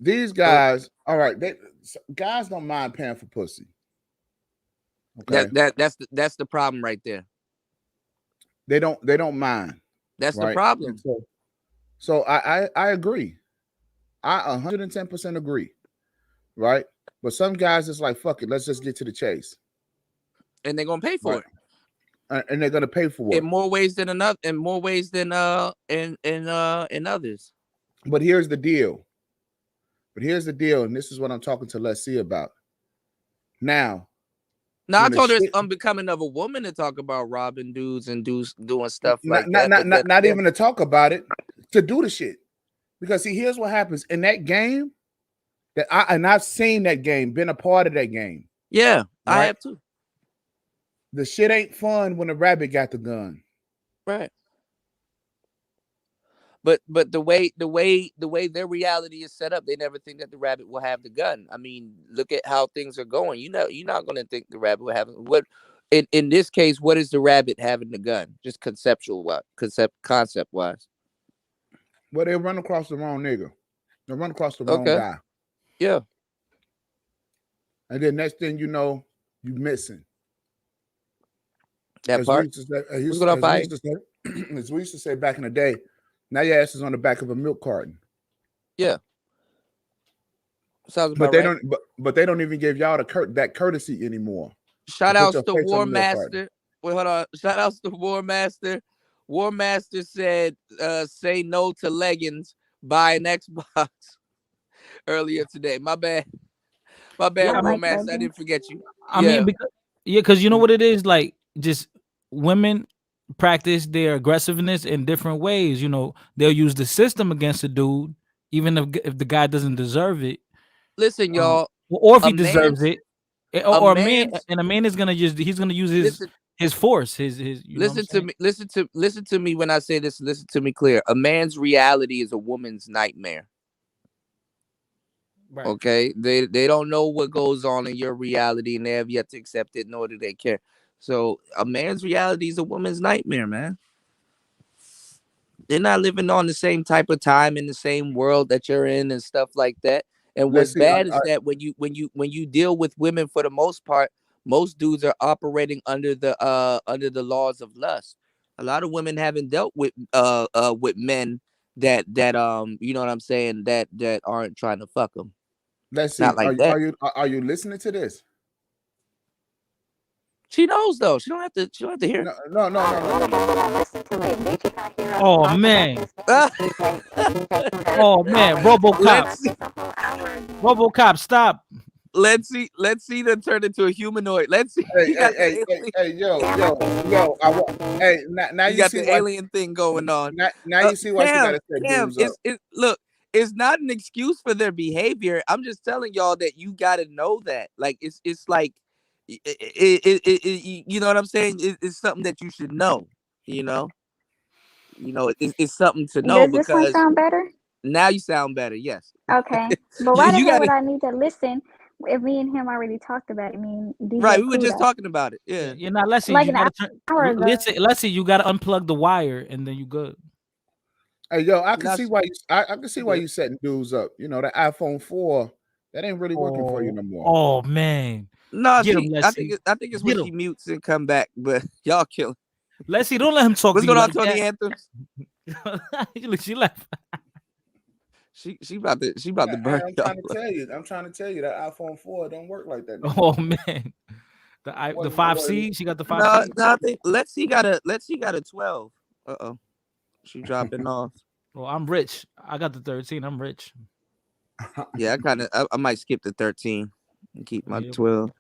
These guys, all right. Guys don't mind paying for pussy. Okay, that's the problem right there. They don't mind. That's right? the problem. So I agree. I 110% agree. Right? But some guys it's like, fuck it, let's just get to the chase. And they're gonna pay for it. And they're gonna pay for it in more ways than others. But here's the deal. And this is what I'm talking to Let's See about. Now I told her it's unbecoming of a woman to talk about robbing dudes and dudes doing stuff like that. Not even to talk about it, to do the shit. Because see, here's what happens in that game. I've seen that game, been a part of that game. Yeah, right? I have too. The shit ain't fun when the rabbit got the gun. Right. But the way their reality is set up, they never think that the rabbit will have the gun. I mean, look at how things are going. You're not going to think the rabbit will have what. In this case, what is the rabbit having the gun? Just concept wise. Well, they run across the wrong nigga. They run across the wrong guy. Yeah. And then next thing you know, you missing. That part. As we used to say back in the day, now your ass is on the back of a milk carton. Yeah. Sounds about right. But they don't even give y'all that courtesy anymore. Shout outs to War Master. Wait, hold on. Shout outs to War Master. War Master said, say no to leggings, buy an Xbox earlier today. My bad, War Master. I didn't forget you. I mean, because you know what it is, like, just women practice their aggressiveness in different ways. You know, they'll use the system against a dude, even if the guy doesn't deserve it. Listen, y'all, or if he deserves it, or a man is gonna use his force. Listen to me when I say this. Listen to me clear. A man's reality is a woman's nightmare. Right. Okay, they don't know what goes on in your reality, and they have yet to accept it, nor do they care. So a man's reality is a woman's nightmare, man. They're not living on the same type of time in the same world that you're in and stuff like that. And what's bad is that when you deal with women, for the most part, most dudes are operating under the laws of lust. A lot of women haven't dealt with men that you know what I'm saying, that aren't trying to fuck them. Let's see. Are you listening to this? She knows though. She don't have to hear. No. Oh man. Oh man. RoboCop, stop. Let's see them turn into a humanoid. Let's see. Hey, yo. Now you got the alien thing going on. Now you see why she gotta set dudes up. Look, it's not an excuse for their behavior. I'm just telling y'all that you gotta know that. Like it's like you know what I'm saying? It's something that you should know. You know, it's something to know. Does this one sound better? Now you sound better. Yes. Okay, but why the hell would I need to listen if me and him already talked about it? I mean, right? We were just talking about it. Yeah. You're not. Let's see. Like let's see. You got to unplug the wire, and then you good. Hey, yo, I can Now see she, why you. I can see she why good. you setting dudes up. You know, the iPhone 4 that ain't really working for you no more. Oh man. No, Get him, she. Leslie. I think it's when Get she him. mutes and come back. But y'all kill. Leslie, don't let him talk What's to you going on, like Tony that. Anthems? She left. She about to burn I'm y'all. trying to tell you. I'm trying to tell you that iPhone 4 don't work like that no Oh more. man. The Wasn't- 5C. She got the No, 5C. I think Let's see got a 12. Uh-oh. She dropping off. Well, I'm rich. I got the 13. I'm rich. Yeah, I might skip the 13 and keep my Yeah. 12.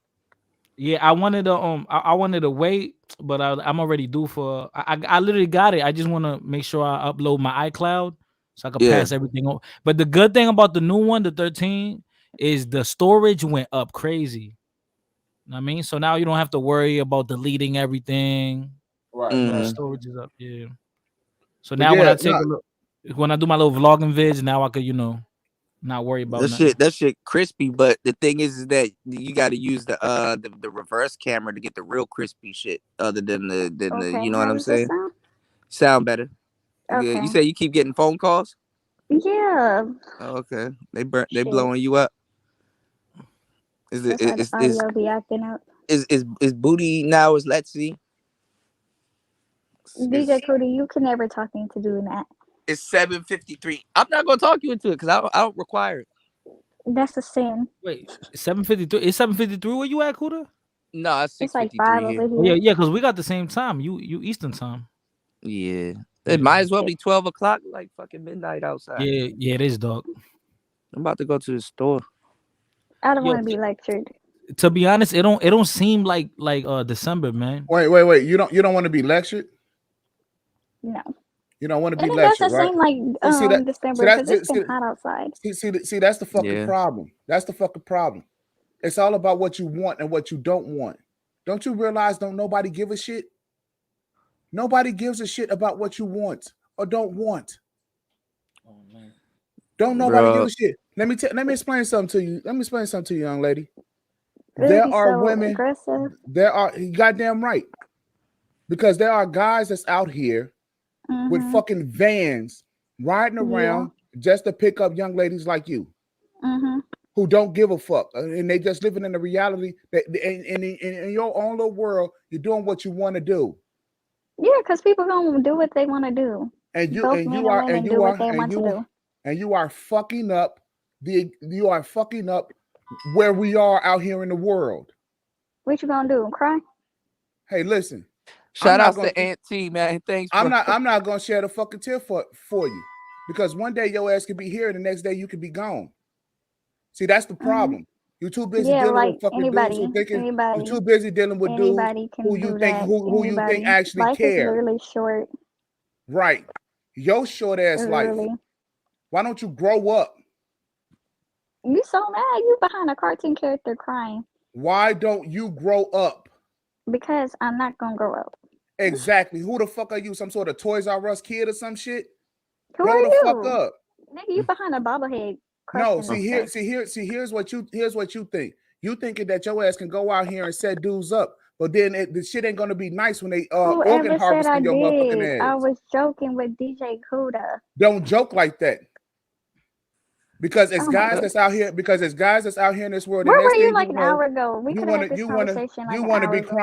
Yeah, I wanted to I wanted to wait, but I'm already due for. I literally got it. I just want to make sure I upload my iCloud so I can Yeah. pass everything on. But the good thing about the new one, the 13, is the storage went up crazy. You know what I mean, so now you don't have to worry about deleting everything. Right, You know, the right. storage is up. Yeah. So But now when yeah, I take a look, when I do my little vlogging vids, now I could not worry about nothing. That shit crispy, but the thing is that you got to use the reverse camera to get the real crispy shit. Other than the Okay, you know what how I'm does this saying? sound? Sound better. Yeah. Okay. You say you keep getting phone calls? Yeah. Oh, okay. They Shit. blowing you up. Is it That's why the audio be acting up. is booty now? Is Let's see? DJ Cody, you can never talk me into doing that. It's 7:53. I'm not gonna talk you into it because I don't require it. That's a sin. Wait, 7:53. It's 7:53. Where you at, Kuda? No, it's It's like 6:53 5 here. over Oh, yeah, here. yeah, because we got the same time. You Eastern time. Yeah. It might as well be 12 o'clock, like fucking midnight outside. Yeah, it is, dog. I'm about to go to the store. I don't Yo, want to be lectured. to be honest, it don't seem like December, man. Wait. You don't want to be lectured? No. You don't want to And be it lectured, doesn't right? seem like December because it's See, been hot outside. see, that's the fucking Yeah. problem. That's the fucking problem. It's all about what you want and what you don't want. Don't you realize don't nobody give a shit? Nobody gives a shit about what you want or don't want. Oh man. Don't nobody give a shit. Let me explain something to you. Let me explain something to you, young lady. There Really are so women. aggressive. There are goddamn right. Because there are guys that's out here with fucking vans riding around just to pick up young ladies like you who don't give a fuck. And they just living in the reality that in your own little world, you're doing what you want to do. Yeah, because people gonna do what they want to do. And you Both and men you and are women and do you what are they and want to you do. and you are fucking up where we are out here in the world. What you gonna do? Cry? Hey, listen. Shout out to Aunt T, man. Thanks. I'm not gonna share the fucking tear for you because one day your ass could be here and the next day you could be gone. See, that's the problem. You're too busy dealing like with fucking anybody, dudes who thinking anybody, you're too busy dealing with dudes anybody can who do you think that. who you think actually Life care. is literally short. Right. Your short ass life. Literally. Why don't you grow up? You so mad? You behind a cartoon character crying. Why don't you grow up? Because I'm not gonna grow up. Exactly. Who the fuck are you? Some sort of Toys R Us kid or some shit? Who Grow are the you? fuck up. Nigga, you behind a bobblehead. No, here's what you think. You thinking that your ass can go out here and set dudes up, but then the shit ain't gonna be nice when they organ Whoever said I harvesting your motherfucking did, ass. I was joking with DJ Kuda. Don't joke like that. Because it's guys that's out here. Because it's guys that's out here in this world. Where the next were you thing like you an know, hour ago? We could have had this conversation like an hour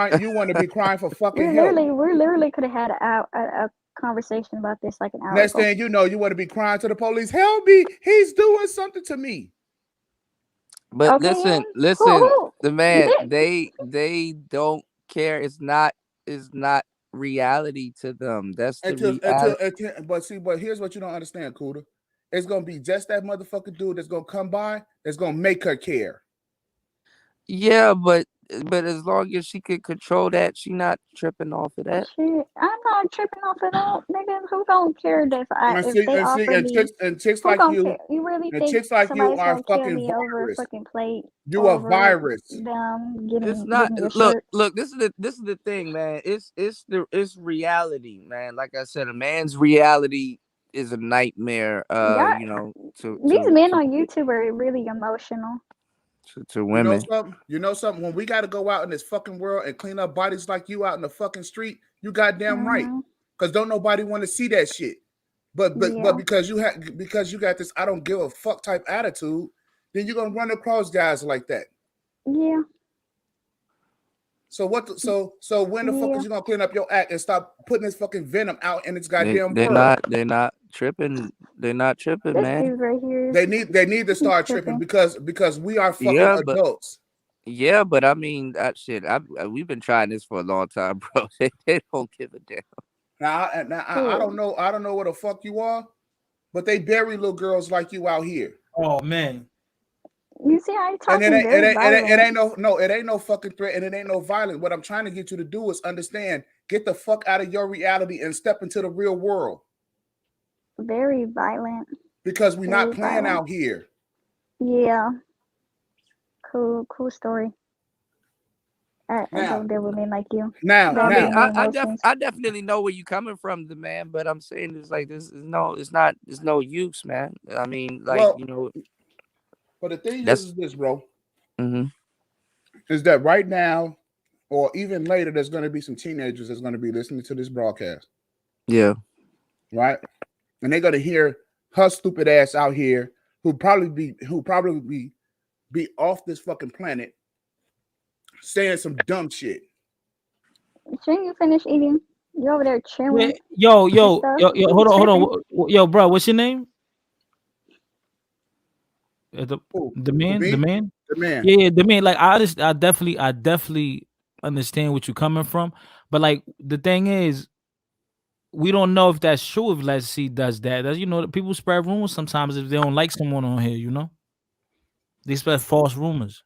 ago. You want to be crying for fucking we help. literally could have had a conversation about this like an hour Next ago. thing you know, you want to be crying to the police. Help me! He's doing something to me. But Okay, listen, the man, they don't care. It's not reality to them. That's the reality. But here's what you don't understand, Kuda. It's gonna be just that motherfucker dude that's gonna come by that's gonna make her care. Yeah, but as long as she can control that, she not tripping off of that. Shit, I'm not tripping off of that, nigga. Who don't care if chicks like you, care? You really think chicks like you somebody's are gonna kill fucking me over a virus. fucking plate? You a virus. Them getting, It's not. getting your shirt. Look. This is the thing, man. It's reality, man. Like I said, a man's reality is a nightmare. You know, these men on YouTube are really emotional. To women. You know something? When we got to go out in this fucking world and clean up bodies like you out in the fucking street, you goddamn right. Because don't nobody want to see that shit. But because you got this I don't give a fuck type attitude, then you're gonna run across guys like that. Yeah. So so when the fuck is you gonna clean up your act and stop putting this fucking venom out in its goddamn They're world? not tripping. They're not tripping, This man. dude right here. They need to start tripping because we are fucking Yeah, adults. but I mean that shit. We've been trying this for a long time, bro. They don't give a damn. Now I don't know what the fuck you are, but they bury little girls like you out here. Oh man. You see how he talking And it ain't no fucking threat, and it ain't no violence. What I'm trying to get you to do is understand, get the fuck out of your reality and step into the real world. Very violent. Because we're Very not playing violent. out here. Yeah. Cool story. I don't deal with men like you. I definitely know where you coming from, the man. But I'm saying it's like this is it's no use, man. I mean, like But the thing is this, bro. Mm-hmm. Is that right now, or even later, there's going to be some teenagers that's going to be listening to this broadcast. Yeah. Right. And they're going to hear her stupid ass out here who probably be off this fucking planet saying some dumb shit. Shouldn't you finish eating? You over there chewing? Yo, hold on. Yo, bro, what's your name? The man. The man. Yeah, the man. Like I definitely understand what you're coming from, but like the thing is, we don't know if that's true. If Let's See does that, people spread rumors sometimes if they don't like someone on here. They spread false rumors.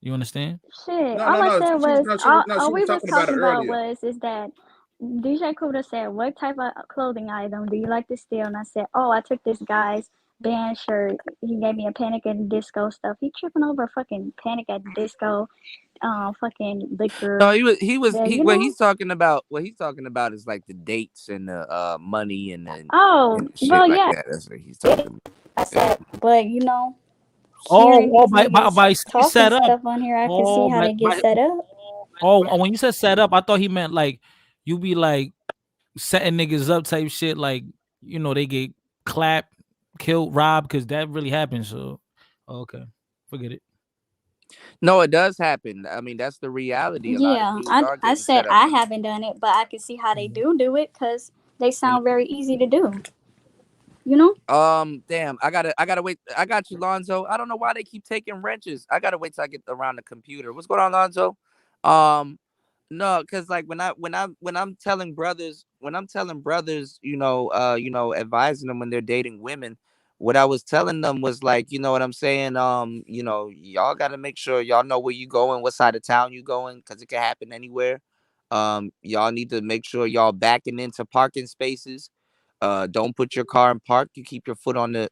You understand? Shit. All I said was, all we was talking about was that DJ Kuda said, what type of clothing item do you like to steal? And I said, oh, I took this guy's band shirt. He gave me a Panic at the Disco stuff. He tripping over fucking Panic at the Disco, fucking liquor. No, what he's talking about is like the dates and the money and shit well, like yeah. that. That's what he's talking about. I said, but by set up. Stuff on here, I can see how they get set up. When you said set up, I thought he meant like you be like setting niggas up type shit, like they get clapped, killed, robbed, because that really happens. So okay, forget it. No, it does happen. I mean, that's the reality. Yeah, I said I haven't done it, but I can see how they do it because they sound very easy to do. Damn, I gotta wait. I got you, Lonzo. I don't know why they keep taking wrenches. I gotta wait till I get around the computer. What's going on, Lonzo? No, because like when I'm telling brothers, advising them when they're dating women, what I was telling them was like, you know what I'm saying? Y'all gotta make sure y'all know where you going, what side of town you going, because it can happen anywhere. Y'all need to make sure y'all backing into parking spaces. Don't put your car in park. You keep your foot on the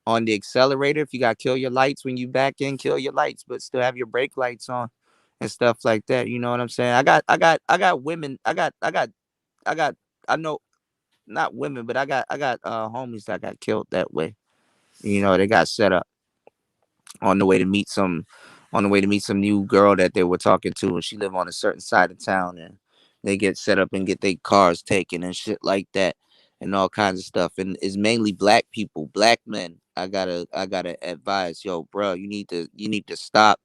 accelerator. If you got kill your lights when you back in, kill your lights, but still have your brake lights on and stuff like that. You know what I'm saying? I got women. I know not women, but I got homies that got killed that way. They got set up on the way to meet some new girl that they were talking to, and she lived on a certain side of town, and they get set up and get their cars taken and shit like that and all kinds of stuff. And it's mainly black people, black men. I gotta advise, yo, bro, you need to stop.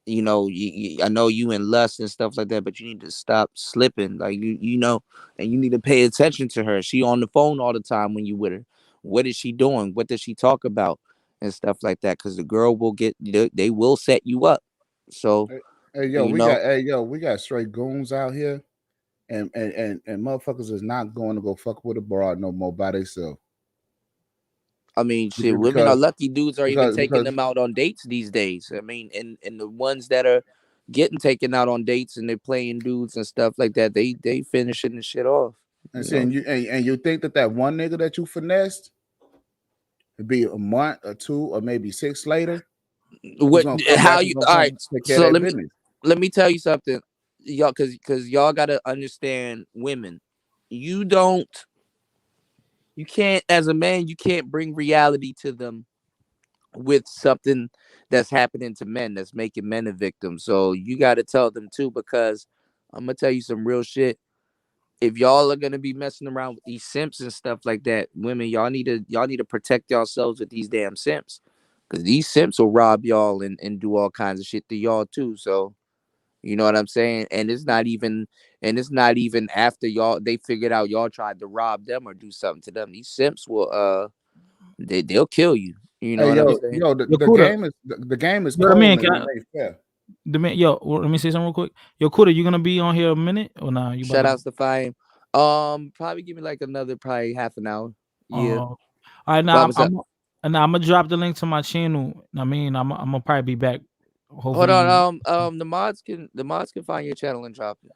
I know you in lust and stuff like that, but you need to stop slipping. Like and you need to pay attention to her. She on the phone all the time when you with her. What is she doing? What does she talk about? And stuff like that, because the girl will they will set you up. So we got straight goons out here, and motherfuckers is not going to go fuck with a broad no more by themselves. I mean, shit, women are lucky. Dudes are even taking them out on dates these days. I mean, and the ones that are getting taken out on dates and they're playing dudes and stuff like that, they finishing the shit off. And saying you think that one nigga that you finessed would be a month or 2 or maybe 6 later? How you? All right. So let me tell you something, y'all, because y'all gotta understand women. You can't, as a man, you can't bring reality to them with something that's happening to men that's making men a victim. So you got to tell them too, because I'm gonna tell you some real shit. if y'all are gonna be messing around with these simps and stuff like that, women, y'all need to protect yourselves with these damn simps, because these simps will rob y'all and do all kinds of shit to y'all too. So you know what I'm saying? And it's not even after y'all they figured out y'all tried to rob them or do something to them. These simps will they'll kill you. You know Hey, what I'm yo, saying? yo, the game is Yo, I mean, cold and can it I, ain't fair. let me say something real quick. Yo, Kuda, you gonna be on here a minute or nah? You about Shout to? outs to Fame. Probably give me like another probably half an hour. Yeah. All right, Why now was up? I'm gonna drop the link to my channel. I mean, I'm gonna probably be back. Hold Hopefully, on. The mods can find your channel and drop it.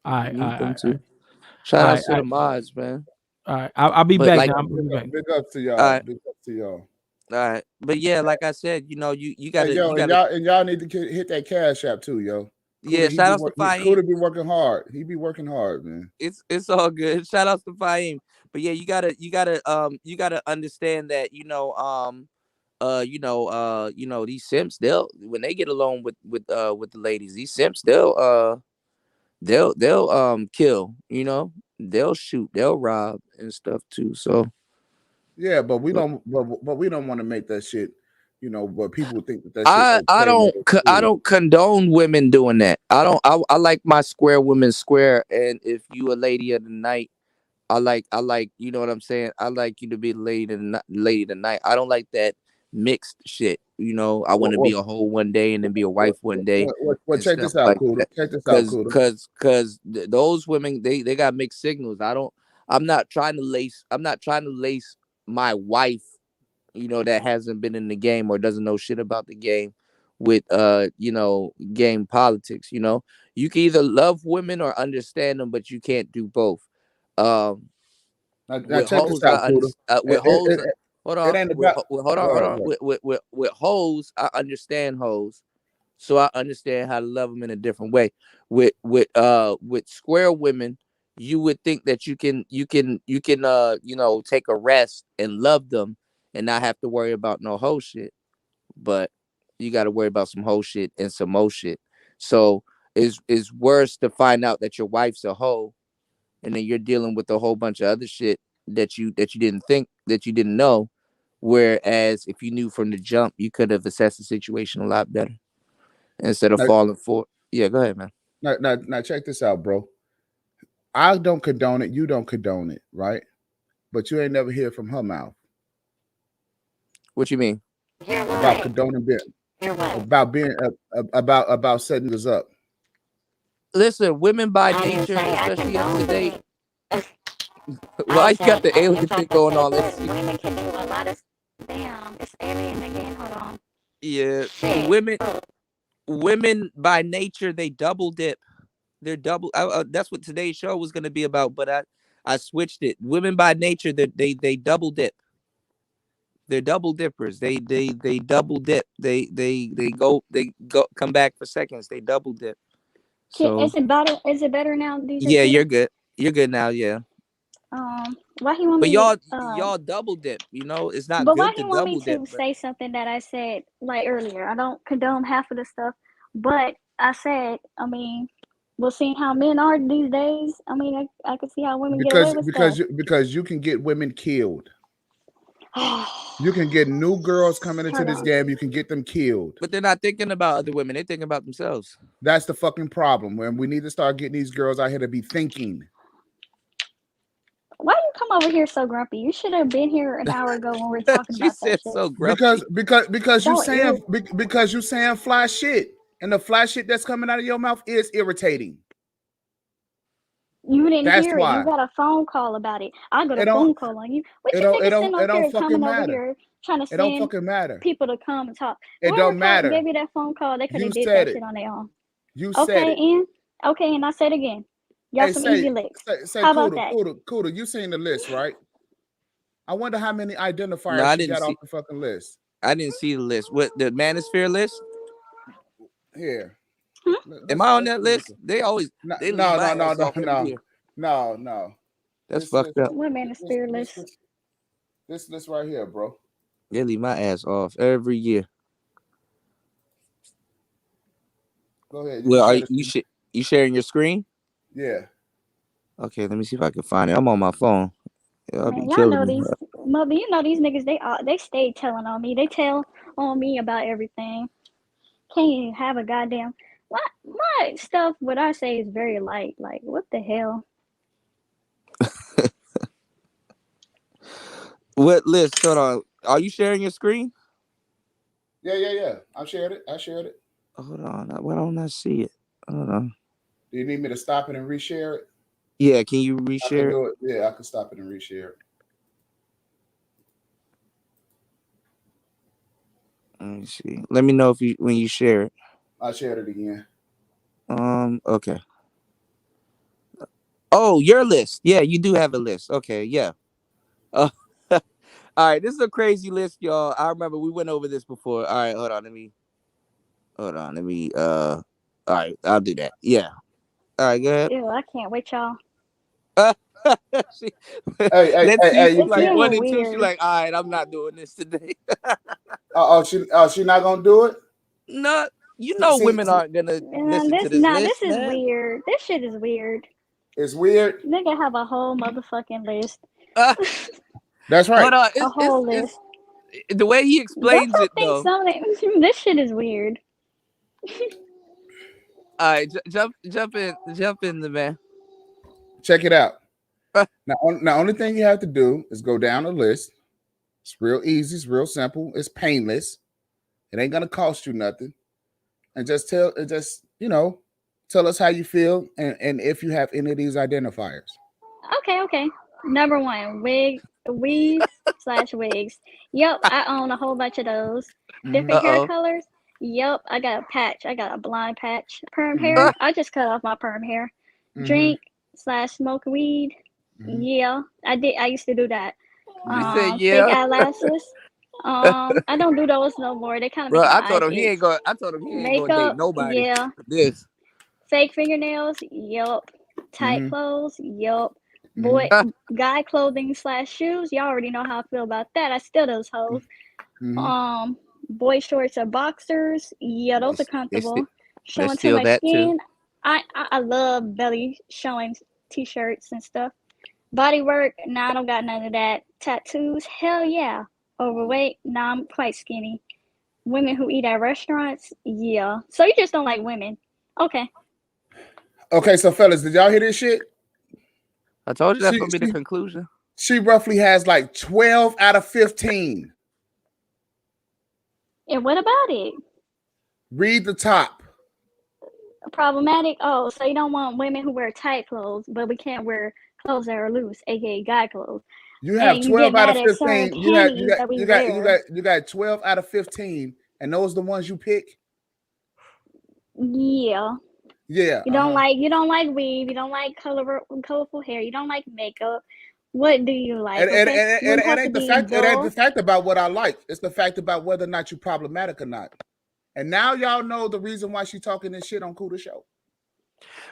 all If right, you all need right, them all to. right, Shout all outs right, to the mods, man. all right. I'll be But back. like, Now. I'll be back. Big up to all y'all. right, Big up to y'all. all right. But yeah, like I said, you Hey, gotta yo, and y'all need to hit that cash app too, yo. yeah. Shout outs to Fahim. Kuda be working hard. He be working hard, man. It's all good. Shout outs to Fahim. But yeah, you gotta understand that these simps, they'll when they get along with the ladies, these simps they'll kill, they'll shoot, they'll rob and stuff too. So Yeah, but we don't but we don't want to make that shit, but people would think that shit's I okay. I don't condone women doing that. I like my square women square, and if you a lady of the night, I like you know what I'm saying. I like you to be lady of the night. I don't like that mixed shit. I want to be a hoe one day and then be a wife one day Well, and check stuff this out, like Kuda. that. Check this out, Kuda. Cause those women they got mixed signals. I'm not trying to lace my wife, that hasn't been in the game or doesn't know shit about the game with game politics. You can either love women or understand them, but you can't do both. Now With check this hoes, out, Kuda. with hoes, hold It on, ain't about. hold on. With hoes, I understand hoes, so I understand how to love them in a different way. With square women, you would think that you can take a rest and love them and not have to worry about no hoe shit, but you got to worry about some hoe shit and some mo shit. So it's worse to find out that your wife's a hoe and then you're dealing with a whole bunch of other shit that you didn't know. Whereas if you knew from the jump, you could have assessed the situation a lot better instead of Now, falling for. Yeah, go ahead, man. now check this out, bro. I don't condone it. You don't condone it, right? But you ain't never hear from her mouth. What you mean? About condoning about being about setting us up. Listen, women by nature, especially up to date. Why you got the alien thing going on? Let's see. Women can do a lot of. Damn, it's alien again. Hold on. Yeah, Shit. women by nature, they double dip. They're double. That's what today's show was going to be about, but I switched it. Women by nature, they double dip. They're double dippers. They double dip. They go come back for seconds. They double dip. So Is it better? Is it better now, DJ? yeah, Kuda? you're good. You're good now. Yeah. Why he want But me? y'all double dip. It's not But why good he to want me double dip. to But say something that I said like earlier? I don't condone half of the stuff, but I said, I mean, we'll see how men are these days. I mean, I can see how women get away with stuff. Because you can get women killed. You can get new girls coming into this game. You can get them killed. But they're not thinking about other women. They're thinking about themselves. That's the fucking problem. When we need to start getting these girls out here to be thinking. Why you come over here so grumpy? You should have been here an hour ago when we were talking She about said that shit. so grumpy. Because you saying fly shit, and the fly shit that's coming out of your mouth is irritating. You didn't That's hear it. why. You got a phone call about it. I got a phone call on you. What you niggas sitting up here coming over here trying to send people to come and talk? It don't matter. Gave you that phone call. They could have did said that it. shit on their own. You said it. Okay, and I said again. Y'all some easy licks. How about that? Kuda, you seen the list, right? I wonder how many identifiers No, I she didn't got see. off the fucking list. I didn't see the list. What, the Manosphere list? Here. Am I on that list? They always no. That's fucked up. What Manosphere list? This list right here, bro. They leave my ass off every year. Go ahead. Well, are you sharing your screen? Yeah. Okay, let me see if I can find it. I'm on my phone. Y'all Man, be y'all killing know me. these mother. You know these niggas. They stay telling on me. They tell on me about everything. Can't even have a goddamn. My stuff. What I say is very light. Like what the hell? What list? Hold on. Are you sharing your screen? Yeah. I shared it. Hold on. Why don't I see it? Hold on. Do you need me to stop it and reshare it? Yeah, can you I can reshare it? do it. Yeah, I can stop it and reshare it. Let me see. Let me know if you when you share it. I shared it again. Okay. Oh, your list. Yeah, you do have a list. Okay, yeah. Uh, all right, this is a crazy list, y'all. I remember we went over this before. All right, hold on. Let me all right, I'll do that. Yeah. All right, go ahead. Ew, I can't wait, y'all. She, Hey, let's see. She's you It's like can't. one getting and two. She's weird. like, all right, I'm not doing this today. She not gonna do it. No, you know See, women aren't gonna listen to this This list, is man. weird. This shit is weird. it's weird. Nigga have a whole motherfucking list. That's right. Hold on. A whole It's list. the way he Don't explains y'all it think though. some of this shit is weird? All right, jump in the man. Check it out. Now, only thing you have to do is go down the list. It's real easy. It's real simple. It's painless. It ain't gonna cost you nothing. And just tell us how you feel and if you have any of these identifiers. Okay. Number one, weaves / wigs. Yep, I own a whole bunch of those. Different hair Uh-oh. colors. Yep, I got a patch. I got a blonde patch. Perm Mm-hmm. hair. I just cut off my perm hair. Drink / smoke weed. Yeah, I did. I used to do that. You said Fake yeah. eyelashes. I don't do those no more. They kind of Bro, make my I eyes told him he itch. ain't going. I told him he ain't going to date Makeup. nobody. Yeah. This. Fake fingernails. Yup. Tight clothes. Yup. Boy, guy clothing / shoes. Y'all already know how I feel about that. I still those hoes. Boy shorts or boxers. Yeah, those are comfortable. Let's Showing too steal much that too. skin. I love belly showing t-shirts and stuff. Body work. Nah, I don't got none of that. Tattoos. Hell yeah. Overweight. Nah, I'm quite skinny. Women who eat at restaurants. Yeah. So you just don't like women. Okay. Okay, so fellas, did y'all hear this shit? I told you that's gonna be the conclusion. She roughly has like 12 out of 15. And what about it? Read the top. Problematic. Oh, so you don't want women who wear tight clothes, but we can't wear clothes that are loose, aka guy clothes. You have And you get 12 out mad of at certain 15. panties that we wear. You got 12 out of 15, and those are the ones you pick. Yeah. Yeah. You don't like weave. You don't like colorful hair. You don't like makeup. What do you like? It ain't the fact about what I like. It's the fact about whether or not you're problematic or not. And now y'all know the reason why she's talking this shit on Kuda Show.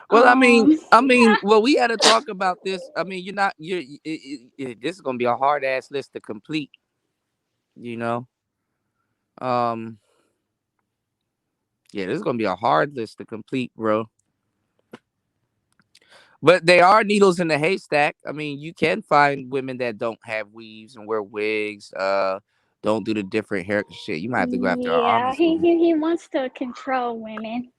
Well, I mean, well, we had to talk about this. I mean, this is gonna be a hard ass list to complete. You know, yeah, this is gonna be a hard list to complete, bro. But they are needles in the haystack. I mean, you can find women that don't have weaves and wear wigs. Don't do the different hair shit. You might have to go after our Yeah, armies. he wants to control women.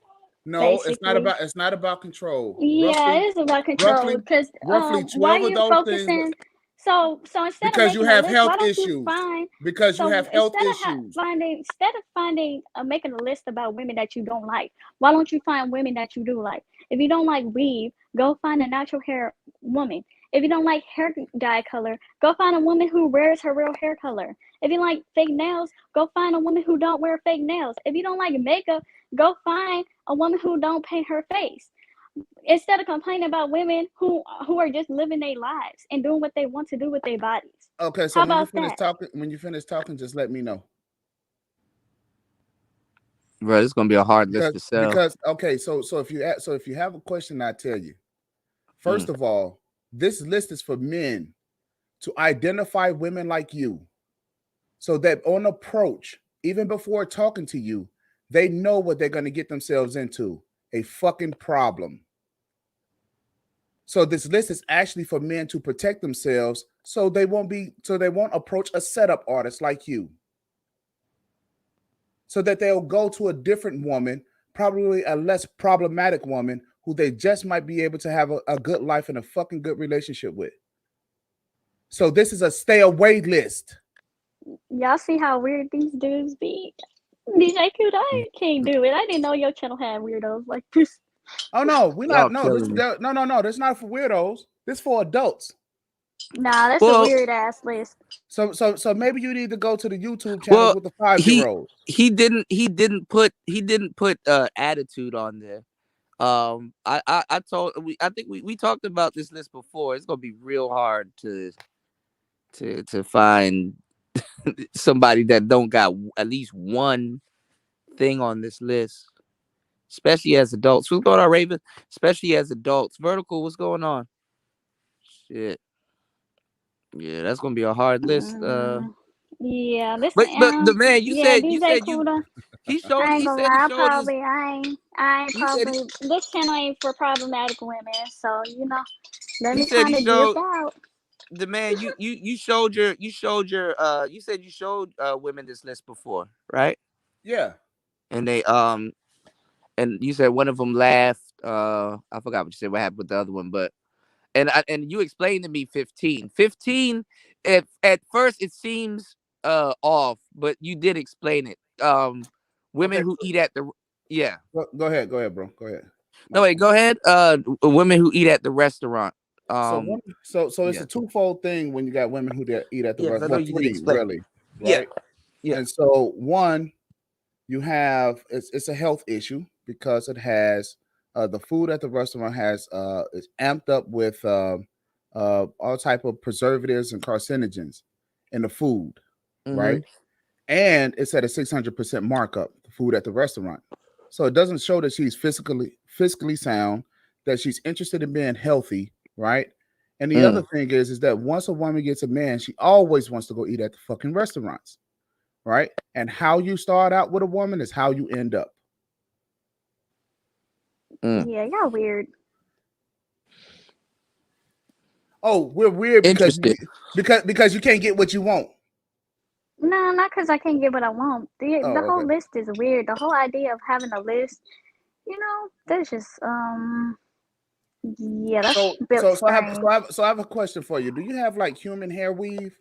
No, Basically. it's not about control. Yeah, it is about control because roughly 12 why of you those things. focusing? So instead of Because you making a have list, health why don't you issues. find? Because you have health issues. Instead of finding making a list about women that you don't like, why don't you find women that you do like? If you don't like weave, go find a natural hair woman. If you don't like hair dye color, go find a woman who wears her real hair color. If you like fake nails, go find a woman who don't wear fake nails. If you don't like makeup, go find a woman who don't paint her face. Instead of complaining about women who are just living their lives and doing what they want to do with their bodies. Okay, so how when you about that? when you finish talking, just let me know. Bro, this is gonna be a hard list to sell. Because okay, so if you have a question, I tell you. First of all, this list is for men to identify women like you, so that on approach, even before talking to you, they know what they're going to get themselves into. A fucking problem. So this list is actually for men to protect themselves, so they won't approach a setup artist like you. So that they'll go to a different woman, probably a less problematic woman who they just might be able to have a good life and a fucking good relationship with. So this is a stay away list. Y'all see how weird these dudes be? DJ Kuda, I can't do it. I didn't know your channel had weirdos like this. Oh no, we're not. No, killing me. no. That's not for weirdos. This for adults. Nah, that's a Well, weird ass list. So maybe you need to go to the YouTube channels Well, with the 5-year-olds. he didn't put attitude on there. I think we talked about this list before. It's gonna be real hard to find somebody that don't got at least one thing on this list, especially as adults. What's going on, Raven? Especially as adults. Vertical, what's going on? Shit. Yeah, that's gonna be a hard list. Yeah, this But the man, you yeah, said DJ you Kuda. he showed I ain't he gonna said lie, he I showed his ain't he said probably this channel ain't for problematic women, so let he me said kind he of showed dip out. the man you showed your you said you showed women this list before, right? Yeah. And they and you said one of them laughed. I forgot what you said. What happened with the other one? But and you explained to me 15. 15. At first it seems off, but you did explain it. Women Okay. who eat at the yeah. Go ahead, bro. Go ahead. No, wait. Go ahead. Women who eat at the restaurant. So it's yeah. a twofold thing when you got women who eat at the Yeah, 'cause I restaurant. know Well, you did 3 explain. really, Yeah. right? Yeah. And so one, you have it's a health issue because it has the food at the restaurant has is amped up with all type of preservatives and carcinogens in the food, right? Mhm. And it's at a 600% markup, the food at the restaurant. So it doesn't show that she's fiscally sound, that she's interested in being healthy, right? And the other thing is that once a woman gets a man, she always wants to go eat at the fucking restaurants, right? And how you start out with a woman is how you end up. Yeah, y'all weird. Oh, we're weird because Interesting. you can't get what you want. No, not because I can't get what I want. The Oh, whole okay. list is weird. The whole idea of having a list, that's just yeah, that's So built so so I have strange. so I have so I have a question for you. Do you have like human hair weave?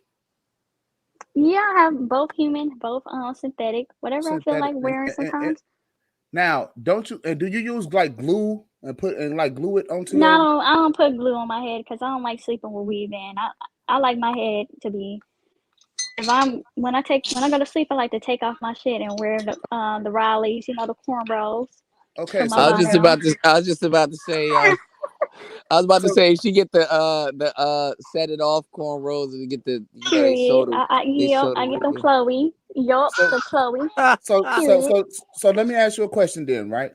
Yeah, I have both human, both synthetic, whatever I feel Synthetic. like wearing sometimes. Now, don't you do you use like glue and glue it onto No, your? I don't put glue on my head because I don't like sleeping with weave in. I like my head to be. When I go to sleep, I like to take off my shit and wear the Rileys, the cornrows. Okay, My so I let was me just ask. about to. I was just about to say. I was about to So say she get the set it off cornrows and get the they Period. show the I get them flowy. Yup, so the flowy. Period. so let me ask you a question then, right?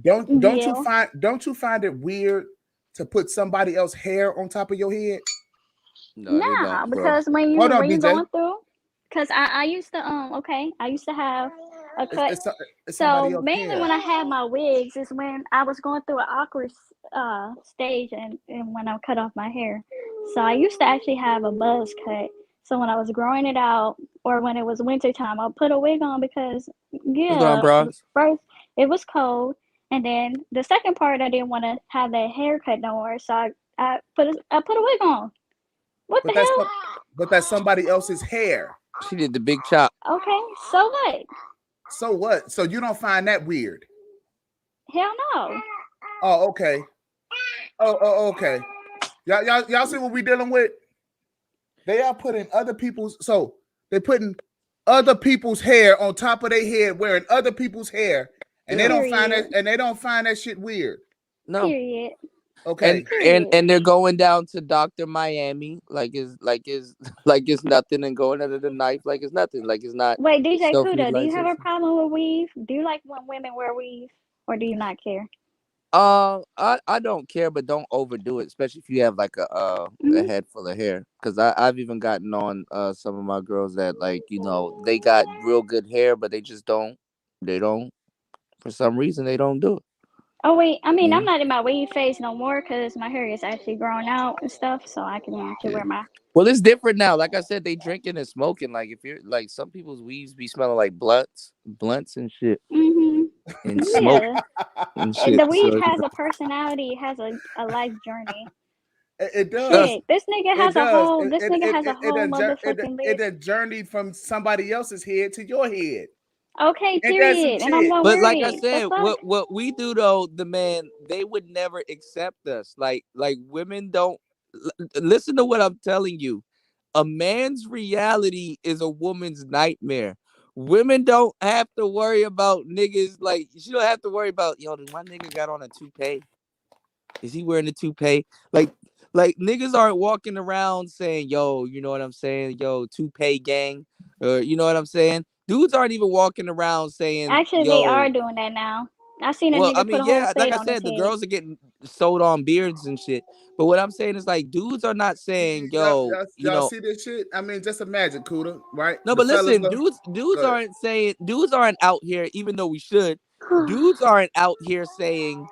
Don't Yeah. you find it weird to put somebody else's hair on top of your head? No, they don't, Nah, bro. because when Hold on, you DJ. going through, because I used to I used to have a cut. It's somebody So else's mainly hair. when I had my wigs is when I was going through an awkward stage and when I cut off my hair. So I used to actually have a buzz cut. So when I was growing it out or when it was winter time, I'll put a wig on because What's going on, bros? first it was cold, and then the second part I didn't want to have that haircut no more. So I put a wig on. What the hell? But that's somebody else's hair. She did the big chop. Okay, so what? So what? So you don't find that weird? Hell no. Oh, okay. Okay. Y'all see what we dealing with? They are putting they're putting other people's hair on top of their head, wearing other people's hair, and they don't find that shit weird. No. Period. Okay. And they're going down to Dr. Miami like it's nothing and going under the knife like it's nothing. Like it's not Wait, DJ self-use Kuda, do you have a license. problem with weave? Do you like when women wear weave, or do you not care? I don't care, but don't overdo it, especially if you have like a head full of hair. Because I've even gotten on some of my girls that they got real good hair, but they don't for some reason they don't do it. Oh wait, I mean, I'm Mhm. not in my wave phase no more because my hair is actually growing out and stuff, so I can actually Yeah. wear my. Well, it's different now. Like I said, they drinking and smoking. Like if you're like some people's weeds be smelling like blunts and shit, and smoke Yeah, and shit. the weed So has a personality, it has a life journey. It does. does. Shit, this nigga It has a does. whole. This nigga has a whole motherfucking It list. a journey from somebody else's head to your head. Okay, Ain't that some period, and I'm shit? gonna But wear like I it. The said, fuck? what we do though, the man, they would never accept us. Like women don't listen to what I'm telling you. A man's reality is a woman's nightmare. Women don't have to worry about niggas. Like she don't have to worry about, yo, my nigga got on a toupee. Is he wearing a toupee? Like niggas aren't walking around saying, yo, you know what I'm saying? Yo, toupee gang. Or you know what I'm saying? Dudes aren't even walking around saying, Actually, they are yo, doing that now. I seen a well, I nigga put mean, a whole yeah, like state I on his said, the head. girls are getting sold on beards and shit. But what I'm saying is like dudes are not saying, yo, you Y'all know, see this shit? I mean, just imagine, Kuda, right? no, The but fellas listen, look dudes good. aren't saying dudes aren't out here, even though we should. Dudes aren't out here saying,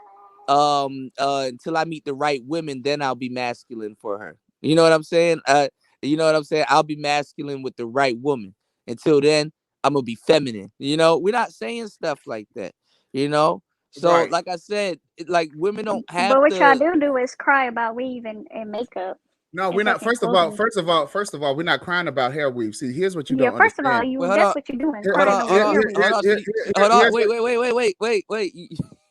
until I meet the right women, then I'll be masculine for her. You know what I'm saying? You know what I'm saying? I'll be masculine with the right woman. Until then, I'm gonna be feminine. You know, we're not saying stuff like that. You know, so Right. like I said, like women don't have But what y'all to. do is cry about weave and makeup No, and we're not. fucking First of all, clothing. we're not crying about hair weave. See, here's what you Yeah, don't first of all, understand. Wait, that's what you're doing, crying over hair weave. hold on. Hold on. Here's what. Wait.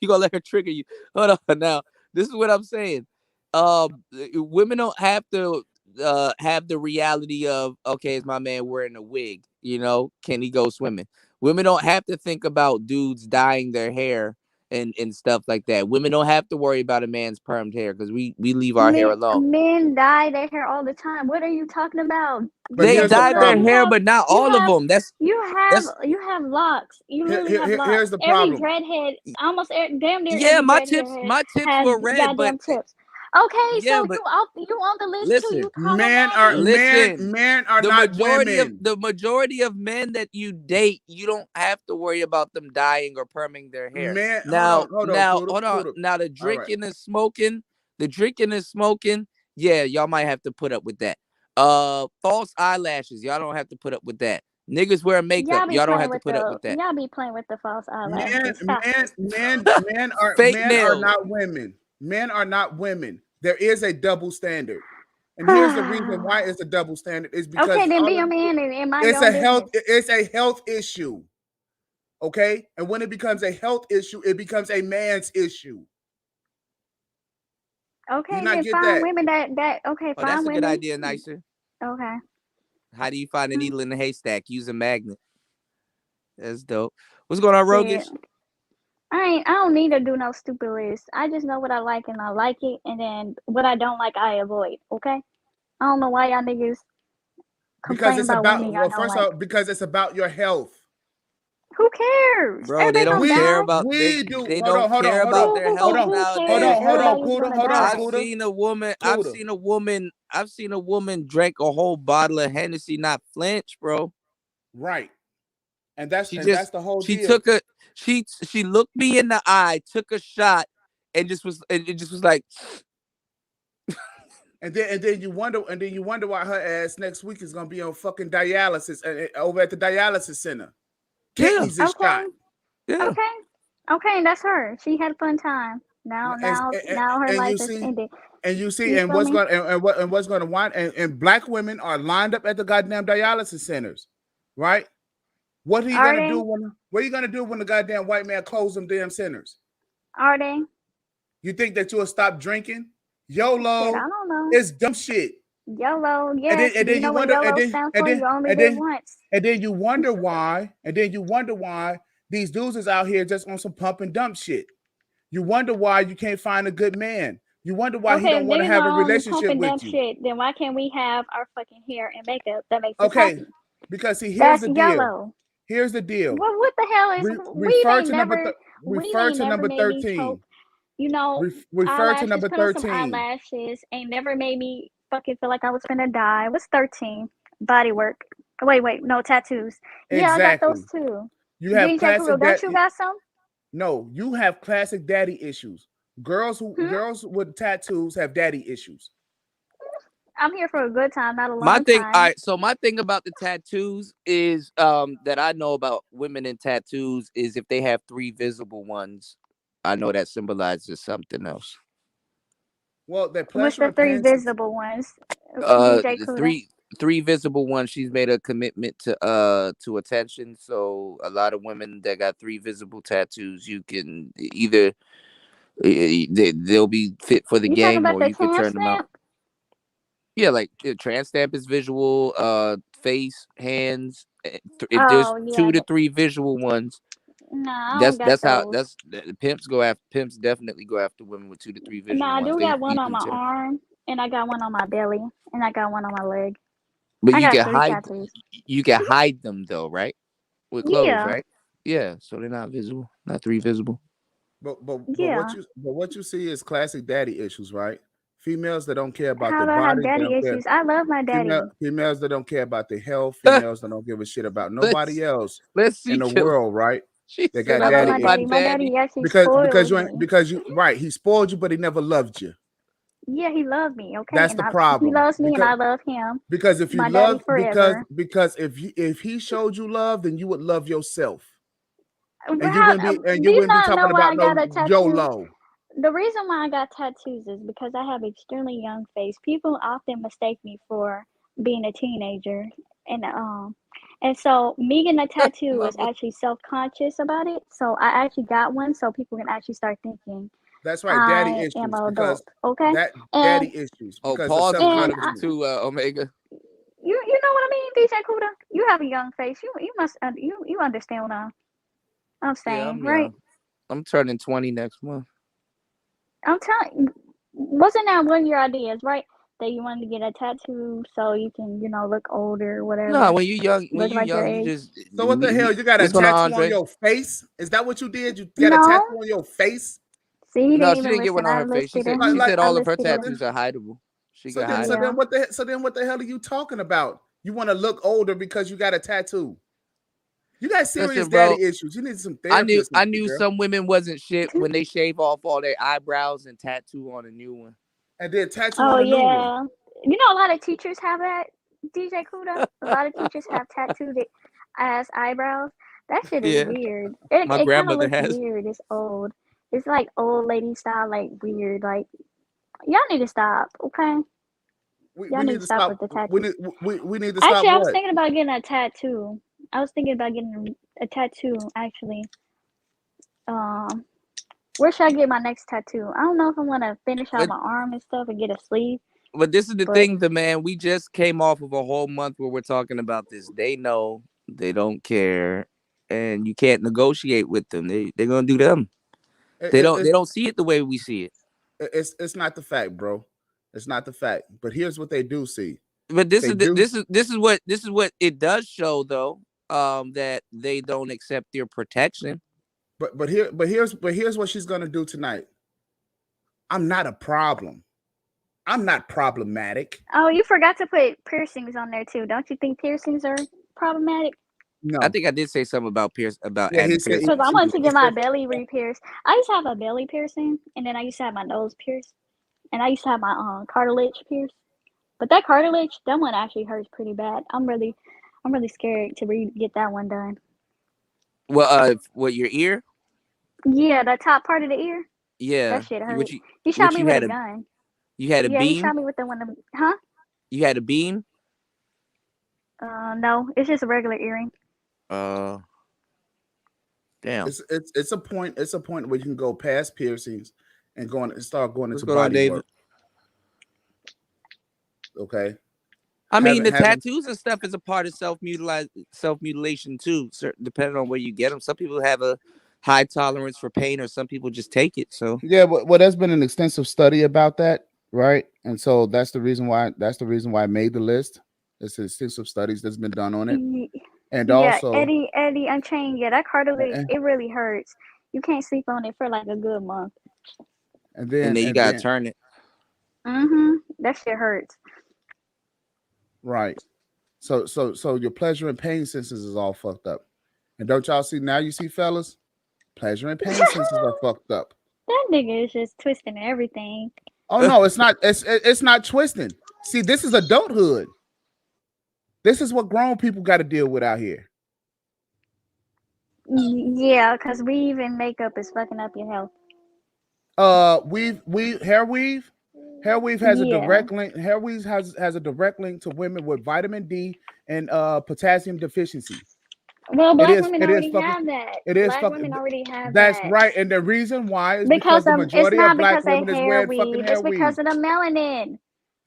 You gonna let her trigger you? Hold on. Now, this is what I'm saying. Women don't have to have the reality of, okay, is my man wearing a wig? You know, can he go swimming? Women don't have to think about dudes dyeing their hair and stuff like that. Women don't have to worry about a man's permed hair because we leave our hair alone. Men dye their hair all the time. What are you talking about? But They here's the dye their You problem. hair, have but not you all of have them. That's you have locks. You literally have Here's locks. the Every problem. dreadhead, damn near yeah. every dreadhead My tips has were red, but goddamn tips. Okay, yeah, so but you on the list too. listen, You problematic. listen. Men are not women. The majority of men that you date, you don't have to worry about them dyeing or perming their hair. Men, Now, Kuda, hold on. Kuda. Now All right. the drinking and smoking, yeah, y'all might have to put up with that. False eyelashes, y'all don't have to put up with that. Niggas wear makeup, y'all don't have to put up with that. Y'all be playing with the false Men, eyelashes. Stop it. Fake men are nails. not women. Men are not women. There is a double standard. And here's the reason why it's a double standard is because Okay, then be a man and mind it's your own it's business. a health issue. Okay? And when it becomes a health issue, it becomes a man's issue. Okay, You not then get find that? women that okay, Oh, that's find a good women. idea, Nicer. Okay. How do you find a needle in a haystack? Use a magnet. That's dope. What's going on, Shit. Rogish? I don't need to do no stupid list. I just know what I like and I like it, and then what I don't like I avoid. Okay. I don't know why y'all niggas Because complain it's about about, women y'all well, don't first like. off, because it's about your health. Who cares? Bro, they Everybody don't gonna care die. about We do. they Hold on, don't hold on, care hold on, about their hold health on, Who hold nowadays. on, cares? hold on, Everybody's Kuda, gonna hold on, die. I've seen a woman drank a whole bottle of Hennessy, not flinch, bro. Right. And She that's just the whole she deal. took a she looked me in the eye, took a shot, and it just was like And then you wonder why her ass next week is gonna be on fucking dialysis over at the dialysis center. Kidneys is Okay. shot. Yeah. Okay, that's her. She had a fun time. Now her And you life is see, ended. and You feel what's me? going and what's going to wind and black women are lined up at the goddamn dialysis centers, right? What are you Are gonna they? do when the goddamn white man closes them damn centers? Are they? You think that you'll stop drinking? Shit, YOLO I don't know. is dumb shit. YOLO, And yes. then Do you you know what wonder YOLO stands for? You only live once. and then you wonder why these dudes is out here just on some pump and dump shit. You wonder why you can't find a good man. You wonder why he Okay, don't if want to niggas have a are on the pump relationship and with dump you. shit, then why can't we have our fucking hair and makeup that makes us Okay, happy? because see, here's That's the deal. YOLO. Here's the deal. What the hell is weave Refer ain't to never weave refer ain't to never number made me 13. choke. You know, Refer to eyelashes, number put on some 13. eyelashes ain't never made me fucking feel like I was gonna die. What's 13? Body work. Wait, no tattoos. Yeah, I got those Exactly. too. You have Green tattoo, classic don't you got some? No, you have classic daddy issues. Girls with tattoos have daddy issues. I'm here for a good time, not a My long thing, all time. right. So my thing about the tattoos is that I know about women in tattoos is if they have 3 visible ones, I know that symbolizes something else. Well, their What's pleasure the and 3 pain. visible ones? DJ The Kuda. three visible ones. She's made a commitment to attention. So a lot of women that got 3 visible tattoos, you can either they'll be fit for the You talking game about or the you could turn them out. timestamp? Yeah, like trans stamp is visual, face, hands. If there's Oh yeah. 2 to 3 visual ones, Nah, I don't got that's how those. the pimps definitely go after women with 2 to 3 visual Nah, I ones. do They got one beat on them my to. arm, and I got one on my belly, and I got one on my leg. But I got 3 tattoos. you can hide them though, right? With clothes, Yeah, right? Yeah, so they're not visible, not 3 visible. But yeah. what you see is classic daddy issues, right? Females that don't care about How their do I have bodies, they daddy don't care. issues? I love my daddy. Females that don't care about their health, females that don't give a shit about nobody else Let's in see, the Killer. world, right? She They said, got I "I love daddy love my my daddy. issues My daddy." daddy actually because spoils you me. ain't right. He spoiled you, but he never loved you. Yeah, he loved me. Okay, That's and the he problem. loves me, and I love him. Because if you My daddy love forever. because if he showed you love, then you would love yourself, and How, do you you wouldn't be not know talking why about I no got a tattoo? YOLO. The reason why I got tattoos is because I have extremely young face. People often mistake me for being a teenager, and so me getting a tattoo was Mama. actually self-conscious about it. So I actually got one so people can actually start thinking That's right, daddy I am issues an because adult. Okay, that and daddy issues Oh, because of pause in front of the subconsciousness. 2 Omega. you know what I mean, DJ Kuda? You have a young face. You must you understand what I'm Yeah, saying, I'm right? young. I'm turning 20 next month. I'm telling you, wasn't that one of your ideas, right? That you wanted to get a tattoo so you can, look older, No, whatever, when look you like your young, you age. just So what the hell? You got a what's going on, tattoo on Andre? your face? Is that what you did? You got a No, tattoo on your face? see, he No, didn't she even didn't get listen. one on I her face. listed it. She said I all of her listed it. tattoos are hideable. She So can then, hide so them. Yeah. then what the hell are you talking about? You want to look older because you got a tattoo. You got serious Listen, bro. daddy issues. You need some therapy or I something, knew girl. some women wasn't shit when they shave off all their eyebrows and tattoo on a new one. And then tattoo Oh on a new one. yeah. You know, a lot of teachers have that. DJ Kuda. A lot of teachers have tattooed as eyebrows. That shit is Yeah, weird. my It kind of grandmother looks has. weird. It's old. It's like old lady style, like weird. Like y'all need to stop, okay? Y'all We need need to to stop with stop. the tattoos. We need to stop Actually, I was what? thinking about getting a tattoo. I was thinking about getting a tattoo. Actually, um, where should I get my next tattoo? I don't know if I want to finish out But my arm and stuff and get a sleeve, this is the but thing, the man. We just came off of a whole month where we're talking about this. They know, they don't care, and you can't negotiate with them. They're gonna do them. They It's don't see it the way we see it. it's not the fact, bro. It's not the fact. But here's what they do see. But They do. this is what it does show though. That they don't accept your protection. But here's what she's gonna do tonight. I'm not a problem. I'm not problematic. oh, you forgot to put piercings on there too. Don't you think piercings are problematic? No. I think I did say something about Yeah, he adding said Because I piercings. wanted to he get my said belly re-pierced. I used to have a belly piercing, and then I used to have my nose pierced, and I used to have my cartilage pierced. But that cartilage, that one actually hurts pretty bad. I'm really scared to get that one done. Well, what your ear? Yeah, the top part of the ear, that Yeah, shit what hurt. you He shot what me you with a had gun. you had a Yeah, he beam? shot me with the one. Huh? You had a beam? No, it's just a regular earring. Damn. it's a point. It's a point where you can go past piercings and start going What's into going on, body David? work. Okay. I mean, the Having tattoos and stuff is a part of self mutilation too. Depending on where you get them, some people have a high tolerance for pain, or some people just take it. So yeah, well, there's been an extensive study about that, right? And so that's the reason why I made the list. It's extensive studies that's been done on it, and Yeah, also, Eddie Unchained. Yeah, that cartilage, and it really hurts. You can't sleep on it for like a good month. and and then then you and gotta then turn it. That shit hurts. right. So your pleasure and pain senses is all fucked up. And don't y'all see now? You see, fellas, Pleasure and pain senses are fucked up. That nigga is just twisting everything. Oh no, it's not. It's not twisting. See, this is adulthood. This is what grown people got to deal with out here. Yeah, because weave and makeup is fucking up your health. Hair weave has a Yeah. direct link. Hair weave has a direct link to women with vitamin D and potassium deficiency. Well, black It is. women It is already fucking. have that. It is Black fucking. women already have That's that. right. And the reason why is Because because the of, it's majority not of black because they women is hair wearing fucking weave. hair It's because weave. of the melanin.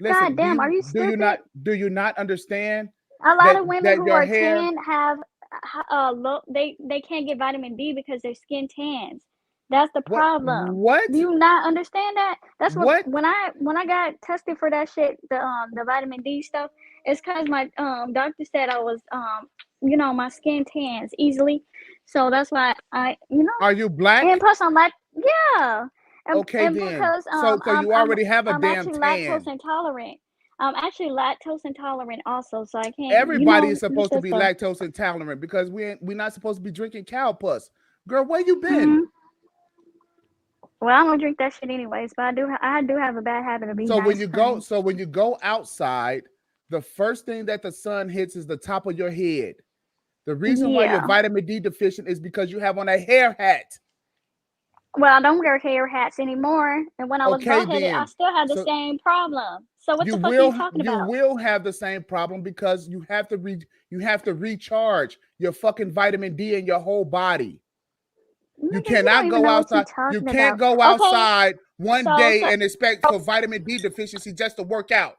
Listen, God damn, are you stupid? do you not understand A lot that of women that who your are hair? tan have low. They can't get vitamin D because their skin tans. That's the problem. What? Do you not understand that? That's What? when I got tested for that shit, the vitamin D stuff. It's because my doctor said I was my skin tans easily, so that's why I Are you black? and plus I'm like yeah. Okay, And then. because So you already have a I'm damn actually tan. lactose intolerant. I'm actually lactose intolerant also, so I can't. Everybody is the supposed to be system. lactose intolerant because we're not supposed to be drinking cow pus. Girl, where you been? Mhm. Well, I don't drink that shit anyways, but I do have a bad habit of eating So when ice you cream. go outside, the first thing that the sun hits is the top of your head. The reason why you're Yeah. vitamin D deficient is because you have on a hair hat. Well, I don't wear hair hats anymore, and when I was Okay, bald-headed, I then. still had the So same problem. So what you the fuck are you will talking about? have the same problem because you have to recharge your fucking vitamin D in your whole body. You Nigga, you don't cannot even go know what you're outside. You talking can't about. go Okay, outside one so day and expect for vitamin D deficiency just to work out.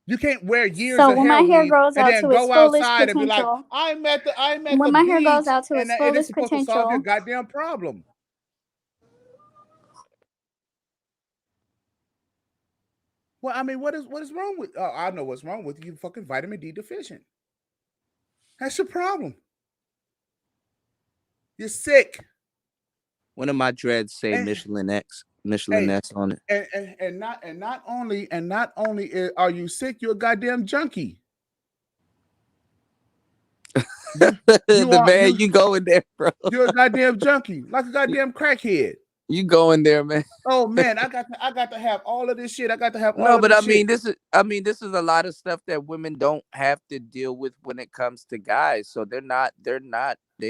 You can't wear years so of when hair my hair weave grows and out then to its go fullest outside and be like, potential, I'm at the when my hair goes beach, out to its and it is fullest supposed to solve your potential, goddamn problem. Well, I mean, what is wrong with? Oh, I know what's wrong with you. Fucking vitamin D deficient. That's your problem. You're sick. One of my dreads say And- Michelin X on it. And not only are you sick, you're a goddamn junkie. You go in there, bro. You're a goddamn junkie, like a goddamn crackhead. You go in there, man. Oh man, I got to have all of this shit. I got to have all No, of but this I mean, shit. this is a lot of stuff that women don't have to deal with when it comes to guys. So they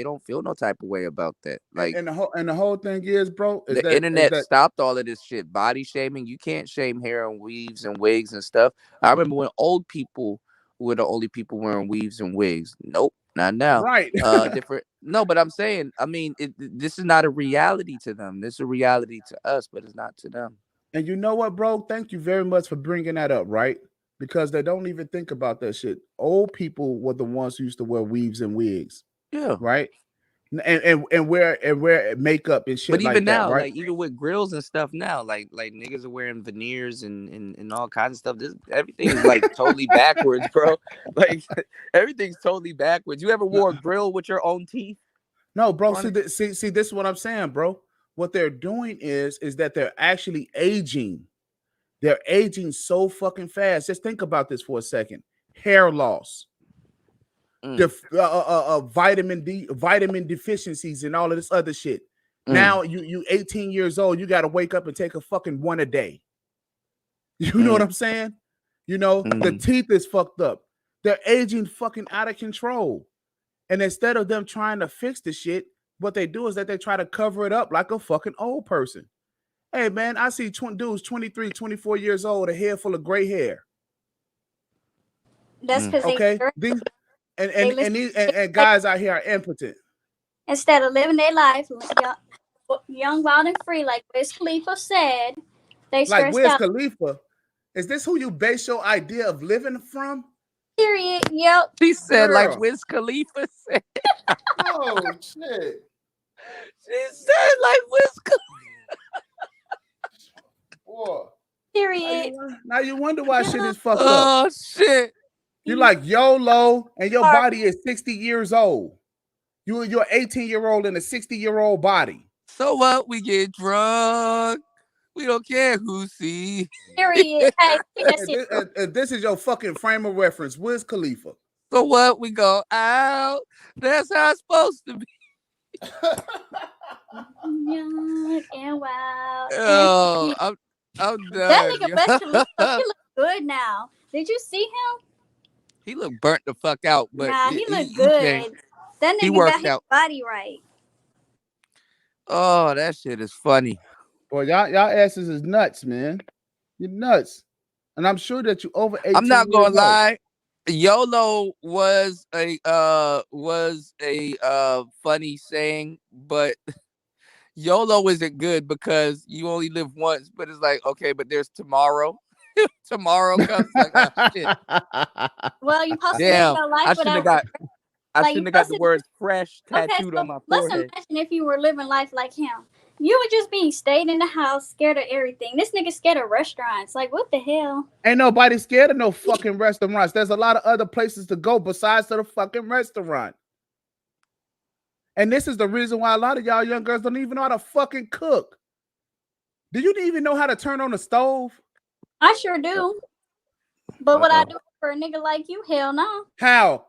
don't feel no type of way about that. Like, And the whole thing is, bro, is the internet stopped all of this shit. Body shaming. You can't shame hair and weaves and wigs and stuff. I remember when old people were the only people wearing weaves and wigs. Nope, not now. Right. Different. No, but I'm saying, I mean, this is not a reality to them. This is a reality to us, but it's not to them. And you know what, bro? Thank you very much for bringing that up, right? Because they don't even think about that shit. Old people were the ones who used to wear weaves and wigs. Yeah. Right? And wear makeup and shit. But even like that, now, right? like even with grills and stuff now, like niggas are wearing veneers and all kinds of stuff. Everything is like totally backwards, bro. Like everything's totally backwards. You ever wore a grill with your own teeth? No, bro. See, this is what I'm saying, bro. What they're doing is that they're actually aging. They're aging so fucking fast. Just think about this for a second. Hair loss, vitamin deficiencies, and all of this other shit. Now you 18 years old. You got to wake up and take a fucking one a day. You know what I'm saying? You know the teeth is fucked up. They're aging fucking out of control. And instead of them trying to fix the shit, what they do is that they try to cover it up like a fucking old person. Hey, man, I see dudes 23, 24 years old, a head full of gray hair. that's because Okay, these and guys out here are impotent. Instead of living their life young, wild, and free, like Wiz Khalifa said, they like stressed Wiz out. Khalifa. Is this who you base your idea of living from? Period. Yep. She said, Girl. like Wiz Khalifa said. Oh shit. She said like Wiz Khalifa. Boy. Period. Now you wonder why shit is fucked up. Oh shit. You're like YOLO, and your body is 60 years old. You're 18-year-old in a 60-year-old body. So what? We get drunk. We don't care who sees. Period. Hey, This is your fucking frame of reference. Wiz Khalifa. So what? We go out. That's how it's supposed to be. Young and wild. Oh, I'm That done. nigga best look. He look good now. Did you see him? He looked burnt the fuck out, but Nah, he look he changed. good. That He nigga got worked his out. body right. Oh, that shit is funny. Boy, y'all asses is nuts, man. You're nuts. And I'm sure that you over 18 I'm not years gonna old. lie. YOLO was a funny saying, but YOLO isn't good because you only live once. But it's like, okay, but there's tomorrow. Tomorrow comes like, oh shit. Well, you supposed to live Damn, your life I shouldn't have without got like you the supposed word fresh to. Okay, tattooed so on my let's forehead. imagine if you were living life like him. You would just be staying in the house, scared of everything. This nigga scared of restaurants. Like, what the hell? Ain't nobody scared of no fucking restaurants. There's a lot of other places to go besides to the fucking restaurant. And this is the reason why a lot of y'all young girls don't even know how to fucking cook. Do you even know how to turn on the stove? I sure do. But what I do for a nigga like you, hell no. How?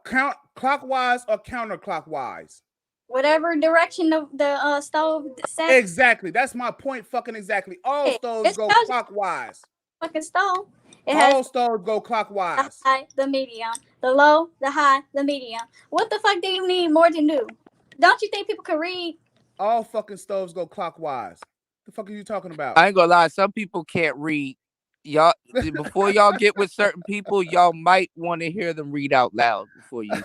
Clockwise or counterclockwise? Whatever direction the stove set. Exactly. That's my point. Fucking exactly. All stoves go clockwise. Fucking stove. It All has stoves go clockwise. the high, the medium, the low, the high, the medium. What the fuck do you need more to do? Don't you think people can read? All fucking stoves go clockwise. The fuck are you talking about? I ain't gonna lie. Some people can't read. Y'all, before y'all get with certain people, y'all might want to hear them read out loud before you.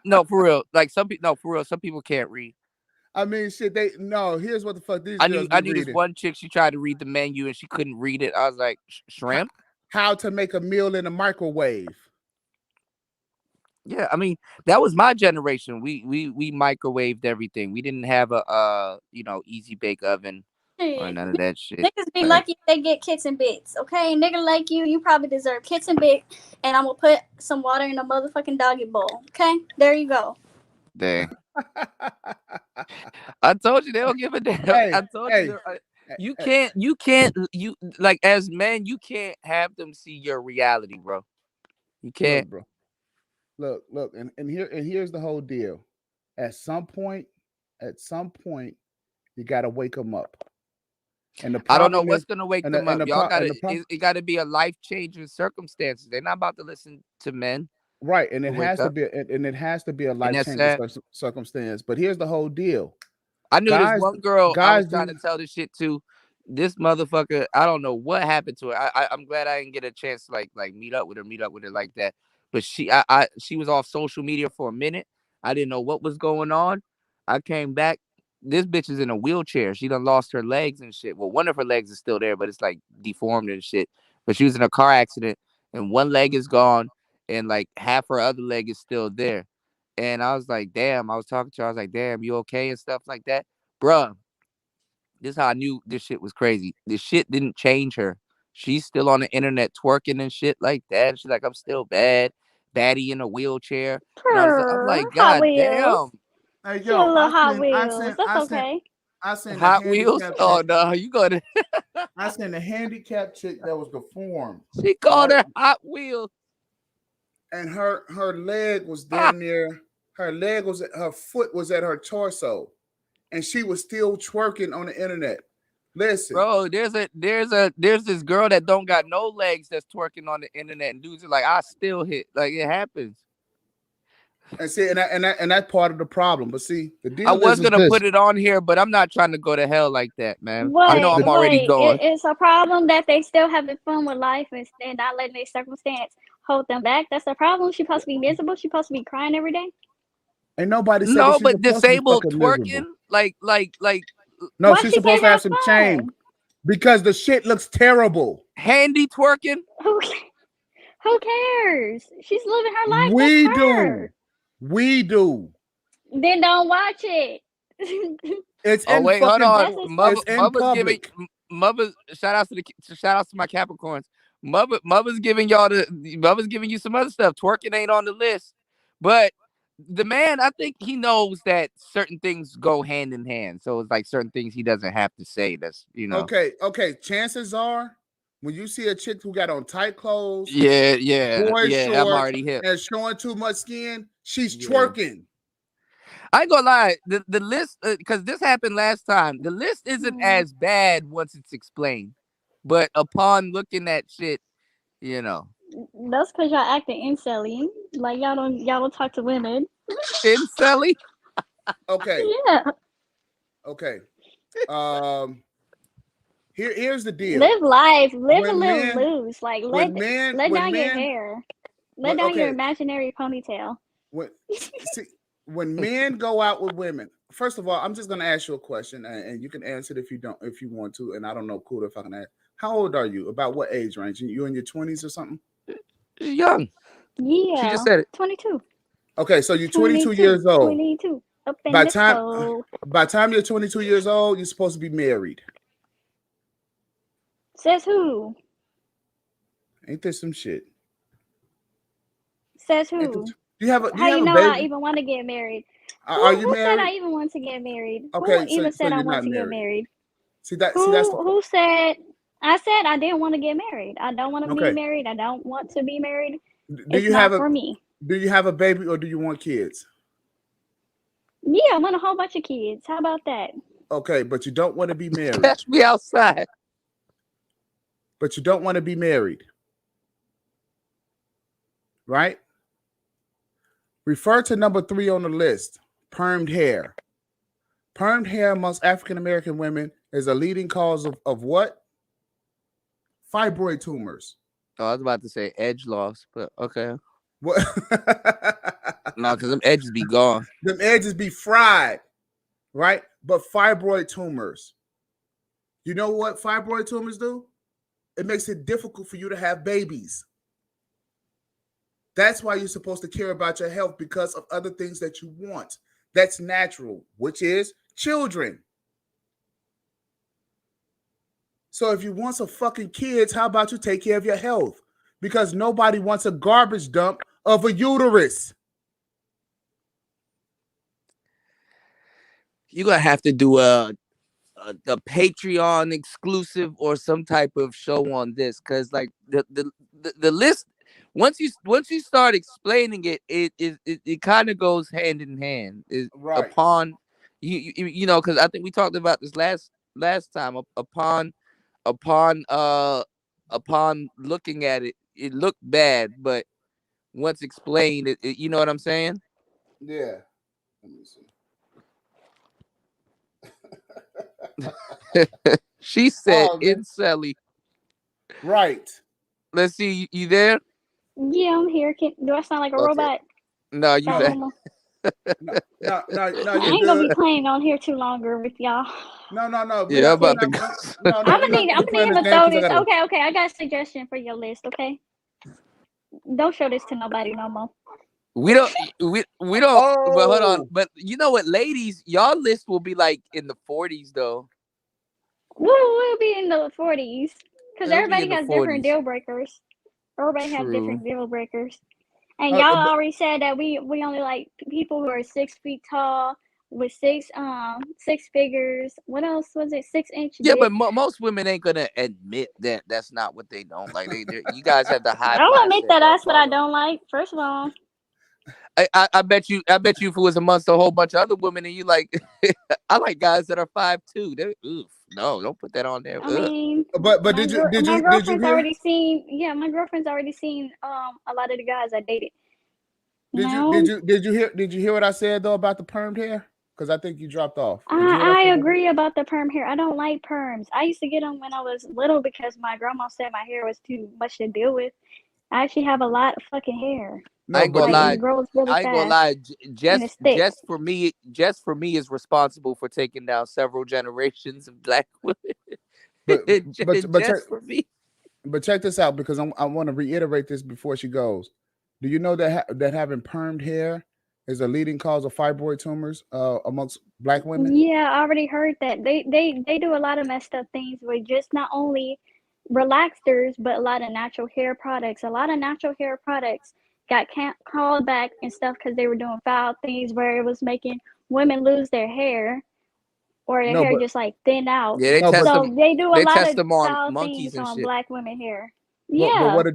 No, for real. Like some people. No, for real. Some people can't read. I mean, shit. Here's what the fuck these I girls knew be this reading. one chick. She tried to read the menu and she couldn't read it. I was like, shrimp. How to make a meal in a microwave. Yeah, I mean that was my generation. We microwaved everything. We didn't have a easy bake oven or none of that shit. Niggas be lucky if they get kits and bits, okay? Nigga like you probably deserve kits and bits, and I'm gonna put some water in a motherfucking doggy bowl, okay? There you go. Dang. I told you they don't give a damn. I told you you can't like as men you can't have them see your reality, bro. You can't, bro. Look, and here's the whole deal. At some point, you gotta wake them up. And the I don't know problem what's is, gonna wake and them the- and up. the Y'all pro- and gotta the pro- it gotta be a life-changing circumstances. They're not about to listen to men. right, and it wake has to up. be and it has to be a that's life-changing sad. circumstance. But here's the whole deal. I knew this one girl I was trying do- to tell this shit to. This motherfucker, I don't know what happened to her. I'm glad I didn't get a chance to like meet up with her like that. But she was off social media for a minute. I didn't know what was going on. I came back. This bitch is in a wheelchair. She done lost her legs and shit. Well, one of her legs is still there, but it's like deformed and shit. But she was in a car accident and one leg is gone and like half her other leg is still there. And I was like, damn, I was talking to her. I was like, damn, you okay? And stuff like that. Bruh, this is how I knew this shit was crazy. This shit didn't change her. She's still on the internet twerking and shit like that. She's like, I'm still bad. Baddie in a wheelchair. And all this. I'm like, Hot God Wheels. damn. Hey, She a little Hot Wheels. That's okay. I seen Hot the Wheels? handicap Oh chick. no, you got it. I seen the handicap chick that was deformed. She called her Hot Wheels. And her leg was damn near her foot was at her torso. And she was still twerking on the internet. Listen, bro, there's this girl that don't got no legs that's twerking on the internet, and dudes are like, I still hit. Like it happens. And see, and that's part of the problem. But see, the deal I was is gonna this. put it on here, but I'm not trying to go to hell like that, man. I know I'm already going. It's a problem that they still having fun with life and not letting their circumstance hold them back. That's the problem. She's supposed to be miserable. She's supposed to be crying every day. Ain't nobody said No, that she's but supposed to be disabled fucking twerking, miserable. like. No, Why she's she supposed can't to have have some fun? shame because the shit looks terrible. Handy twerking. Who cares? She's living her life. We That's do. her. We do. Then don't watch it. It's Oh in wait, hold fucking. on. It's in Mother's giving public. Mother's shout outs to my Capricorns. Mother's giving Mother's giving you some other stuff. Twerking ain't on the list, but the man, I think he knows that certain things go hand in hand. So it's like certain things he doesn't have to say. That's Okay. Chances are When you see a chick who got on tight clothes, Yeah, boy I'm shorts, already hip. and showing too much skin, she's twerking. I ain't gonna lie, the list, because this happened last time. The list isn't as bad once it's explained, but upon looking at shit, you know, That's because y'all acting incelly. Like y'all don't talk to women. incelly. Okay. Yeah. Okay. Here's the deal. Live life. Live When a little men- loose. Like when let down your hair. Let down your imaginary ponytail. When men go out with women, first of all, I'm just gonna ask you a question, and you can answer it if you want to. And I don't know, cool, if I can ask. How old are you? About what age range? You in your 20s or something? Young. Yeah. She just said it. 22. Okay, so you're 22 years old. 22. Up in By this hole. time you're 22 years old, you're supposed to be married. Says who? Ain't there some shit? Says who? How you know baby? I even want to get married? Are you who said married? I even want to get married? Okay, Who even said I you're want not to get married. married? That's Who said? I said I didn't want to get married. I don't want to be married. I don't want to be married. It's not for me. Do you have a baby or do you want kids? Yeah, I want a whole bunch of kids. How about that? Okay, but you don't want to be married. Catch me outside. But you don't want to be married. Right? Refer to number 3 on the list, permed hair. Permed hair amongst African American women is a leading cause of what? Fibroid tumors. Oh, I was about to say edge loss, but okay. What? No, because them edges be gone. Them edges be fried, right? But fibroid tumors. You know what fibroid tumors do? It makes it difficult for you to have babies. That's why you're supposed to care about your health, because of other things that you want. That's natural, which is children. So if you want some fucking kids, how about you take care of your health? Because nobody wants a garbage dump of a uterus. You're gonna have to do a Patreon exclusive or some type of show on this, because like the list, once you start explaining it kind of goes hand in hand. Right. Upon you know, because I think we talked about this last time. Upon looking at it, it looked bad, but once explained, it you know what I'm saying? Yeah. Let me see. She said incelly. Right. Let's see, you there? Yeah, I'm here. Do I sound like a robot? No, you Got back. normal? No, I ain't gonna be playing on here too longer with y'all. No. Yeah, I'm about to go. I'm gonna need him to throw this. Okay. I got a suggestion for your list. Okay, don't show this to nobody no more. We don't. But hold on. But you know what, ladies, y'all list will be like in the 40s though. We'll be in the 40s because It'll be everybody in the has different 40s. deal breakers. Everybody have True. different deal breakers. And y'all already said that we only like people who are 6 feet tall with six figures. What else was it? 6-inch. Yeah, dick. but most women ain't gonna admit that that's not what they don't like. You guys have the high. I will admit that that's what I don't like. First of all, I bet you if it was amongst a whole bunch of other women and you like, I like guys that are 5'2". Oof, no, don't put that on there. I mean, but did you my girlfriend's hear? already seen. Yeah, my girlfriend's already seen a lot of the guys I dated. Did you hear what I said though about the permed hair? Because I think you dropped off. I agree about the perm hair. I don't like perms. I used to get them when I was little because my grandma said my hair was too much to deal with. I actually have a lot of fucking hair. I ain't gonna lie. It grows really I ain't gonna lie. fast. Just for me is responsible for taking down several generations of black women. For me. But check this out, because I want to reiterate this before she goes. Do you know that having permed hair is a leading cause of fibroid tumors amongst black women? Yeah, I already heard that. They do a lot of messed up things with just not only relaxers, but a lot of natural hair products. A lot of natural hair products got called back and stuff because they were doing foul things where it was making women lose their hair. or their hair just like thin out. Yeah, they No, test but So them. they do a They lot test of them on style monkeys things and on shit. black women hair. but Yeah, what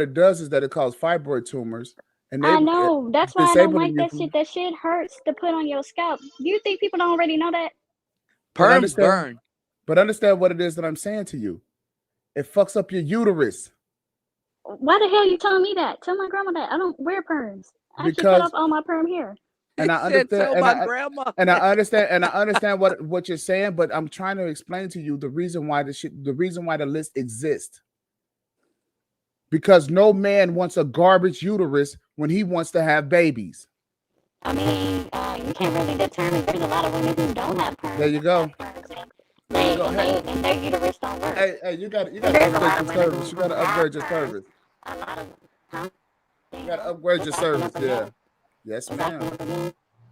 it does is that it causes fibroid tumors, and I know. That's why I don't disabling like you that from. shit. That shit hurts to put on your scalp. Do you think people don't already know that? But Perms burn. understand what it is that I'm saying to you. It fucks up your uterus Why the hell you telling me that? Tell my grandma that. I don't wear perms. I actually cut off because, all my perm hair. and I Said, understand, tell my grandma. and I understand what you're saying, but I'm trying to explain to you the reason why the reason why the list exists. Because no man wants a garbage uterus when he wants to have babies. I mean, you can't really determine. There's a lot of women who don't have perms. There you go. And their uterus don't work. Hey, you got to upgrade your service. You got to upgrade your service. You got to upgrade your service. Yeah. Yes, ma'am.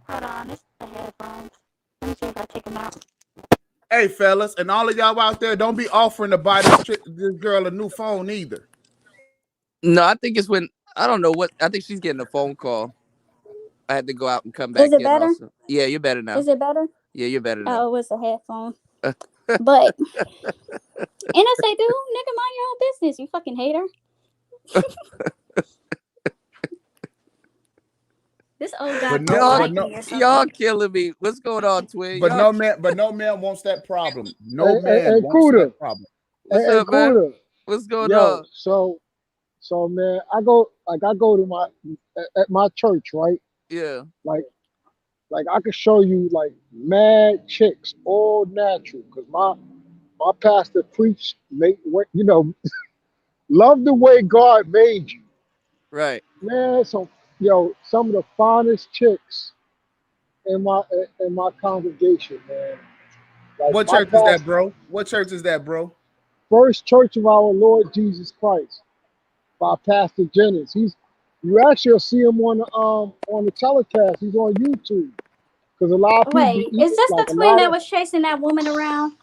Hold on, it's the headphones. Let me see if I take them out. Hey, fellas, and all of y'all out there, don't be offering to buy this girl a new phone either. No, I think it's when I don't know what. I think she's getting a phone call. I had to go out and come back. Is it in better? Also. Yeah, you're better now. Is it better? Yeah, you're better now. Oh, it's a headphone. But NSA do, nigga, mind your own business, you fucking hater. This old guy y'all killing me. What's going on, twin? But no man wants that problem. No man Hey, wants Cuda. that problem. What's up, man? What's going on? So man, I go to my church, right? Yeah. Like I could show you like mad chicks, all natural, because my pastor preached, love the way God made you. Right. Man, so some of the finest chicks in my congregation, man. Like What my church is that, pastor, bro? What church is that, bro? First Church of Our Lord Jesus Christ by Pastor Jennings. You actually will see him on the telecast. He's on YouTube because a lot of people. Wait, is this the twin that was chasing that woman around?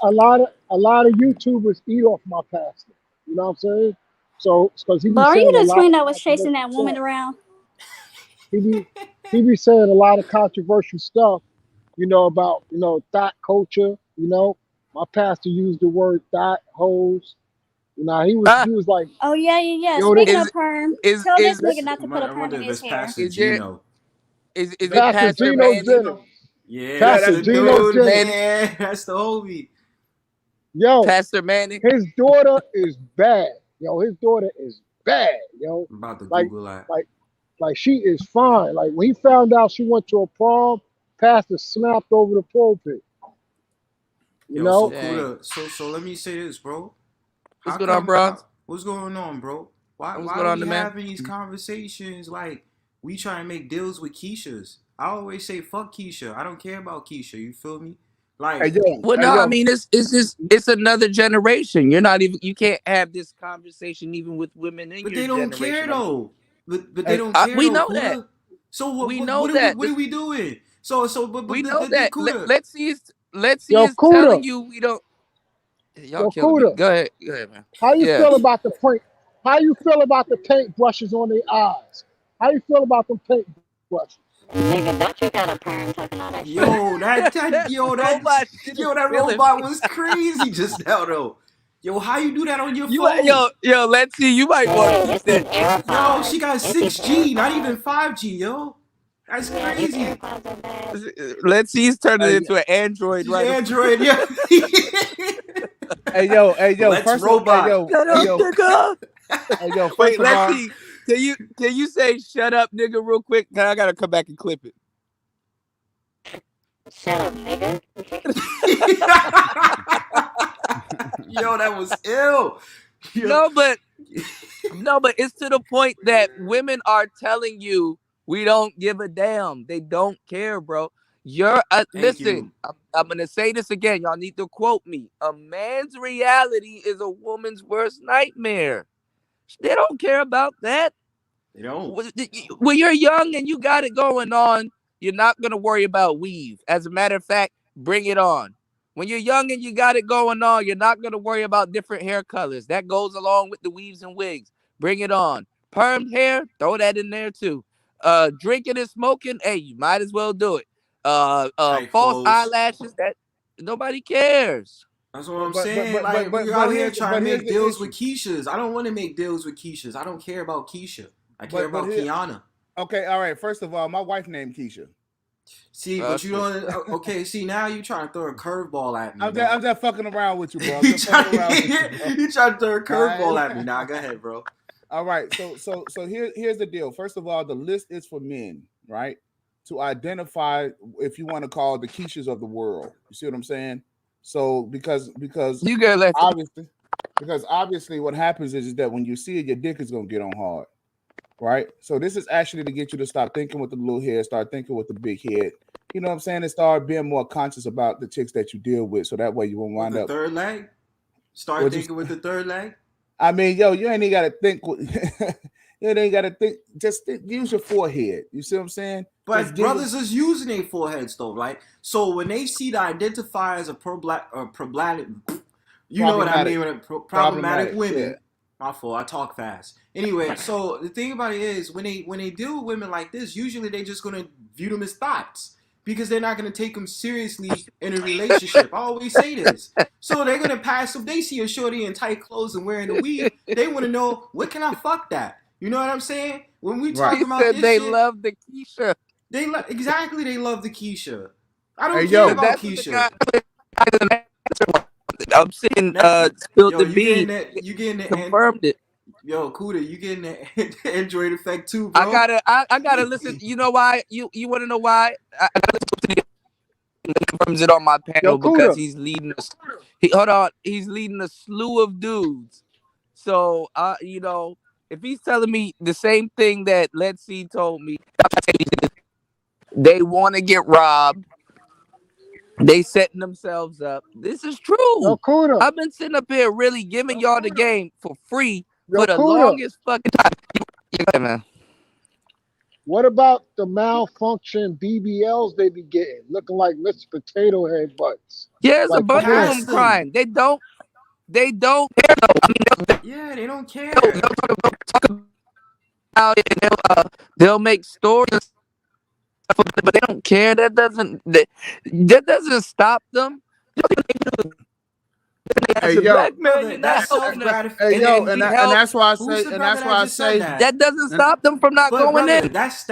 A lot of YouTubers eat off my pastor. You know what I'm saying? So because he be But are saying you a the lot twin of that was chasing that controversial woman stuff. around? He be saying a lot of controversial stuff, about thought culture. My pastor used the word thought hoes. He was like, Oh yeah. Yo, Speaking of perm, tell this nigga not to put a I perm wonder in if his it's hair. Pastor Gino. Is it Pastor Pastor Gino Manny? Jennings. Yeah, Pastor that's the Gino dude. Jennings. Yeah, that's the homie. Yo, Pastor Manny. His daughter is bad. His daughter is bad. I'm about to like, Google that. like she is fine. Like when he found out she went to a prom, pastor snapped over the pulpit. So Kuda, so let me say this, bro. What's going on, bro? What's going on, bro? Why What's why going are on, we man? having these conversations like we try and make deals with Keishas? I always say fuck Keisha. I don't care about Keisha. You feel me? Like, I mean, it's another generation. You can't have this conversation even with women in but your they don't generation. care though. But they don't care We though, know Kuda. that. So We know that. what are we doing? But We know that. Kuda. Let's see is Kuda. telling you we don't. Y'all killing me. Kuda. Go ahead, man. How you feel about the paint? How you feel about the paint brushes on their eyes? How you feel about them paint brushes? Nigga, don't you got a perm talking all that shit? That robot was crazy just now though. Yo, how you do that on your phone? Yo, let's see. You might want to keep that. Yo, she got 6G, not even 5G, yo. That's crazy. Let's see. He's turning into an android, She's right? Android, yeah. Hey yo, Let's first robot. of all, Wait, let's see. Can you say shut up, nigga, real quick? I gotta come back and clip it. Shut up, nigga. Yo, that was ill. No, but it's to the point that women are telling you we don't give a damn. They don't care, bro. Listen. I'm gonna say this again. Y'all need to quote me. A man's reality is a woman's worst nightmare. They don't care about that. They don't. When you're young and you got it going on, you're not gonna worry about weave. As a matter of fact, bring it on. When you're young and you got it going on, you're not gonna worry about different hair colors. That goes along with the weaves and wigs. Bring it on. Permed hair, throw that in there too. Drinking and smoking, hey, you might as well do it. Tight false clothes. eyelashes. That nobody cares. That's what I'm saying. Like we out here trying to make deals with Keishas. I don't want to make deals with Keishas. I don't care about Keisha. I care about Kiana. Okay, all right. First of all, my wife named Keisha. See, but you don't. Okay, see now you trying to throw a curveball at me. I'm just fucking around with you, bro. You trying to throw a curveball at me. Now go ahead, bro. All right. So here's the deal. First of all, the list is for men, right? To identify, if you want to call the Keishas of the world. You see what I'm saying? So because you get obviously what happens is that when you see it, your dick is gonna get on hard, right? So this is actually to get you to stop thinking with the little head, start thinking with the big head. You know what I'm saying? And start being more conscious about the chicks that you deal with, so that way you won't wind up third leg. Start thinking with the third leg. I mean, yo, you ain't got to think. You ain't got to think. Just use your forehead. You see what I'm saying? But brothers is using their foreheads though, right? So when they see the identifiers of problematic, you know what I mean, problematic women. Yeah. My fault. I talk fast. Anyway, so the thing about it is, when they deal with women like this, usually they just gonna view them as thoughts because they're not gonna take them seriously in a relationship. I always say this. So they're gonna pass. If they see a shorty in tight clothes and wearing a weave, they want to know, what can I fuck that? You know what I'm saying? When we talk about this they shit, love the Keisha. They love the Keisha. I don't care about Keisha. I'm seeing Spilled the Bean. You getting the confirmed it. Yo, Kuda, you getting the Android effect too, bro? I gotta listen. You know why? You want to know why? I gotta listen to it. Confirms it on my panel because he's leading us. He's leading a slew of dudes. So you know, if he's telling me the same thing that Let's See told me, they want to get robbed. They setting themselves up. This is true. I've been sitting up here really giving y'all the game for free for the longest fucking time. Yeah, man. What about the malfunction BBLs they be getting, looking like Mr. Potato Head butts? Yeah, it's like, a bunch of them crying. They don't care though. I mean, yeah, they don't care. They'll talk about it and they'll make stories, but they don't care. That doesn't stop them. Hey yo, and that's why I say that doesn't stop them from not going in. That's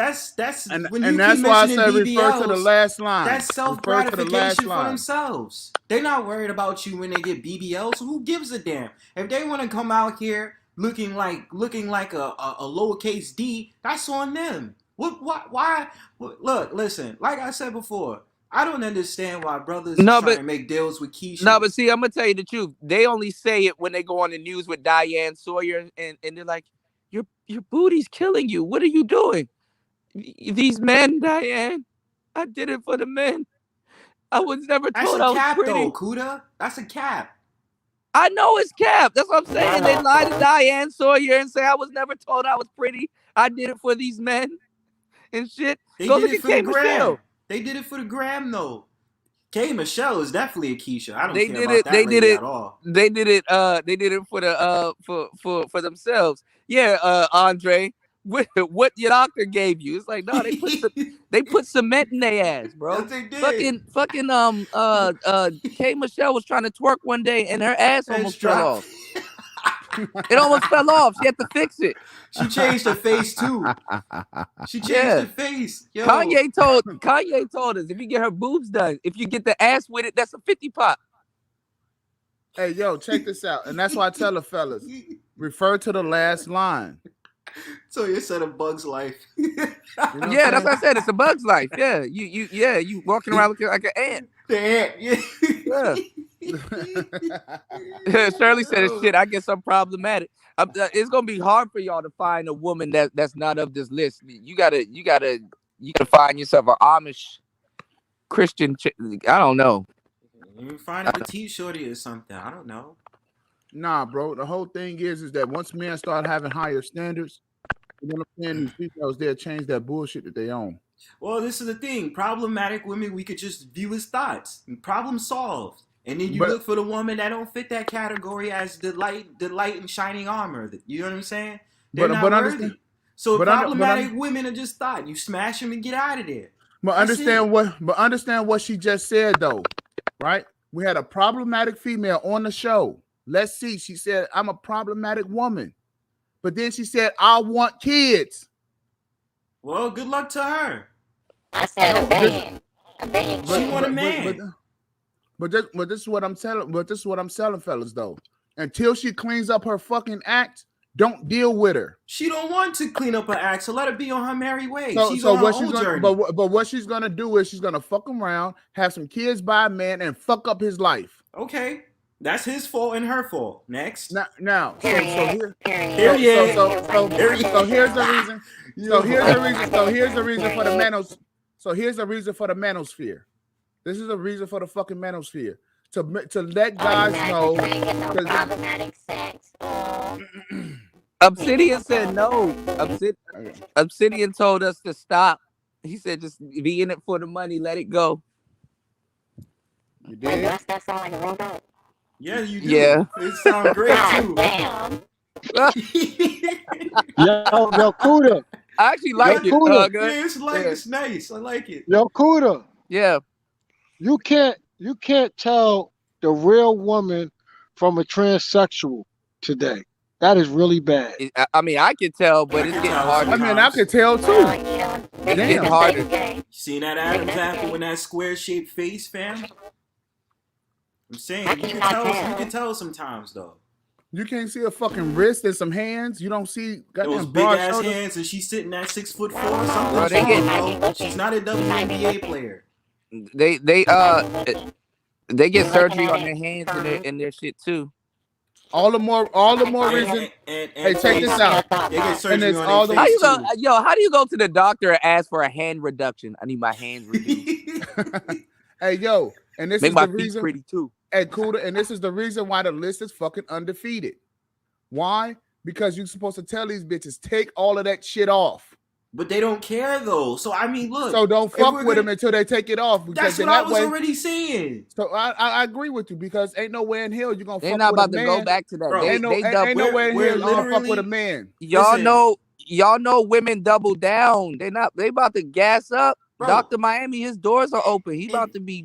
when you that's why I say BBLs, refer to the last line. That's self-gratification for themselves. They're not worried about you when they get BBLs. So who gives a damn? If they want to come out here looking like a lowercase d, that's on them. Why? Look, listen. Like I said before, I don't understand why brothers trying to make deals with Keisha. No, but see, I'm gonna tell you the truth. They only say it when they go on the news with Diane Sawyer, and they're like, "Your booty's killing you. What are you doing?" These men, Diane, I did it for the men. I was never told I was pretty. That's a cap, though, Kuda. That's a cap. I know it's cap. That's what I'm saying. They lie to Diane Sawyer and say I was never told I was pretty. I did it for these men and shit. Go look at K. Michelle. They did it for the gram, though. K. Michelle is definitely a Keisha. I don't care about that lady at all. They did it for the for themselves. Yeah, Andre, what your doctor gave you? It's like, no, they put cement in their ass, bro. Yes, they did. Fucking K. Michelle was trying to twerk one day and her ass almost fell off. It almost fell off. She had to fix it. She changed her face too. She changed her face. Yo. Kanye told us if you get her boobs done, if you get the ass with it, that's a 50 pop. Hey, yo, check this out. And that's why I tell the fellas, refer to the last line. So you said A Bug's Life. Yeah, that's what I said. It's A Bug's Life. Yeah, you walking around looking like an ant. The ant. Yeah. Shirley said it's shit. I guess I'm problematic. It's gonna be hard for y'all to find a woman that's not of this list. You gotta find yourself an Amish Christian. I don't know. You find a petite shorty or something. I don't know. Nah, bro. The whole thing is that once men start having higher standards, you know what I'm saying, these females, they'll change that bullshit that they own. Well, this is the thing. Problematic women, we could just view as thoughts. Problem solved. And then you look for the woman that don't fit that category as the light and shining armor. You know what I'm saying? They're not worthy. So problematic women are just thought. You smash them and get out of there. But understand what she just said though, right? We had a problematic female on the show. Let's see. She said, "I'm a problematic woman," but then she said, "I want kids." Well, good luck to her. I said a man. She want a man. But this is what I'm telling. But this is what I'm telling fellas though. Until she cleans up her fucking act, don't deal with her. She don't want to clean up her act, so let her be on her merry way. She's So on what her she's own gonna, journey. but what she's gonna do is she's gonna fuck around, have some kids by a man, and fuck up his life. Okay, that's his fault and her fault. Next. Now, so here's the reason. So here's the reason for the manos. So here's the reason for the manosphere. This is the reason for the fucking manosphere. To let guys know. Obsidian said no. Obsidian told us to stop. He said just be in it for the money, let it go. You did? Yeah, you do. Yeah. It sounds great too. Yo, Kuda. I actually like it. Kuda. Yeah, it's nice. I like it. Yo, Kuda. Yeah. You can't tell the real woman from a transsexual today. That is really bad. I mean, I could tell, but it's getting harder. I mean, I could tell too. It's getting harder. Seen that Adam's apple in that square-shaped face, fam? I'm saying you can tell sometimes though. You can't see a fucking wrist and some hands. You don't see those big ass hands, and she's sitting at 6'4". Something. She's not a WNBA player. They get surgery on their hands and their shit too. All the more reason. Hey, check this out. They get surgery on how their you face go? How do you go to the doctor and ask for a hand reduction? I need my hands reduced. Hey, yo, and this Make is my the feet reason. Pretty too. Hey, Kuda, and this is the reason why the list is fucking undefeated. Why? Because you're supposed to tell these bitches take all of that shit off. But they don't care though. So I mean, look. So don't fuck with them until they take it off. That's what I was already saying. So I agree with you because ain't no way in hell you're gonna. They're not about to go back to that. Bro, ain't no way in hell you're gonna fuck with a man. Y'all know women double down. They about to gas up. Bro, Dr. Miami, his doors are open. He about to be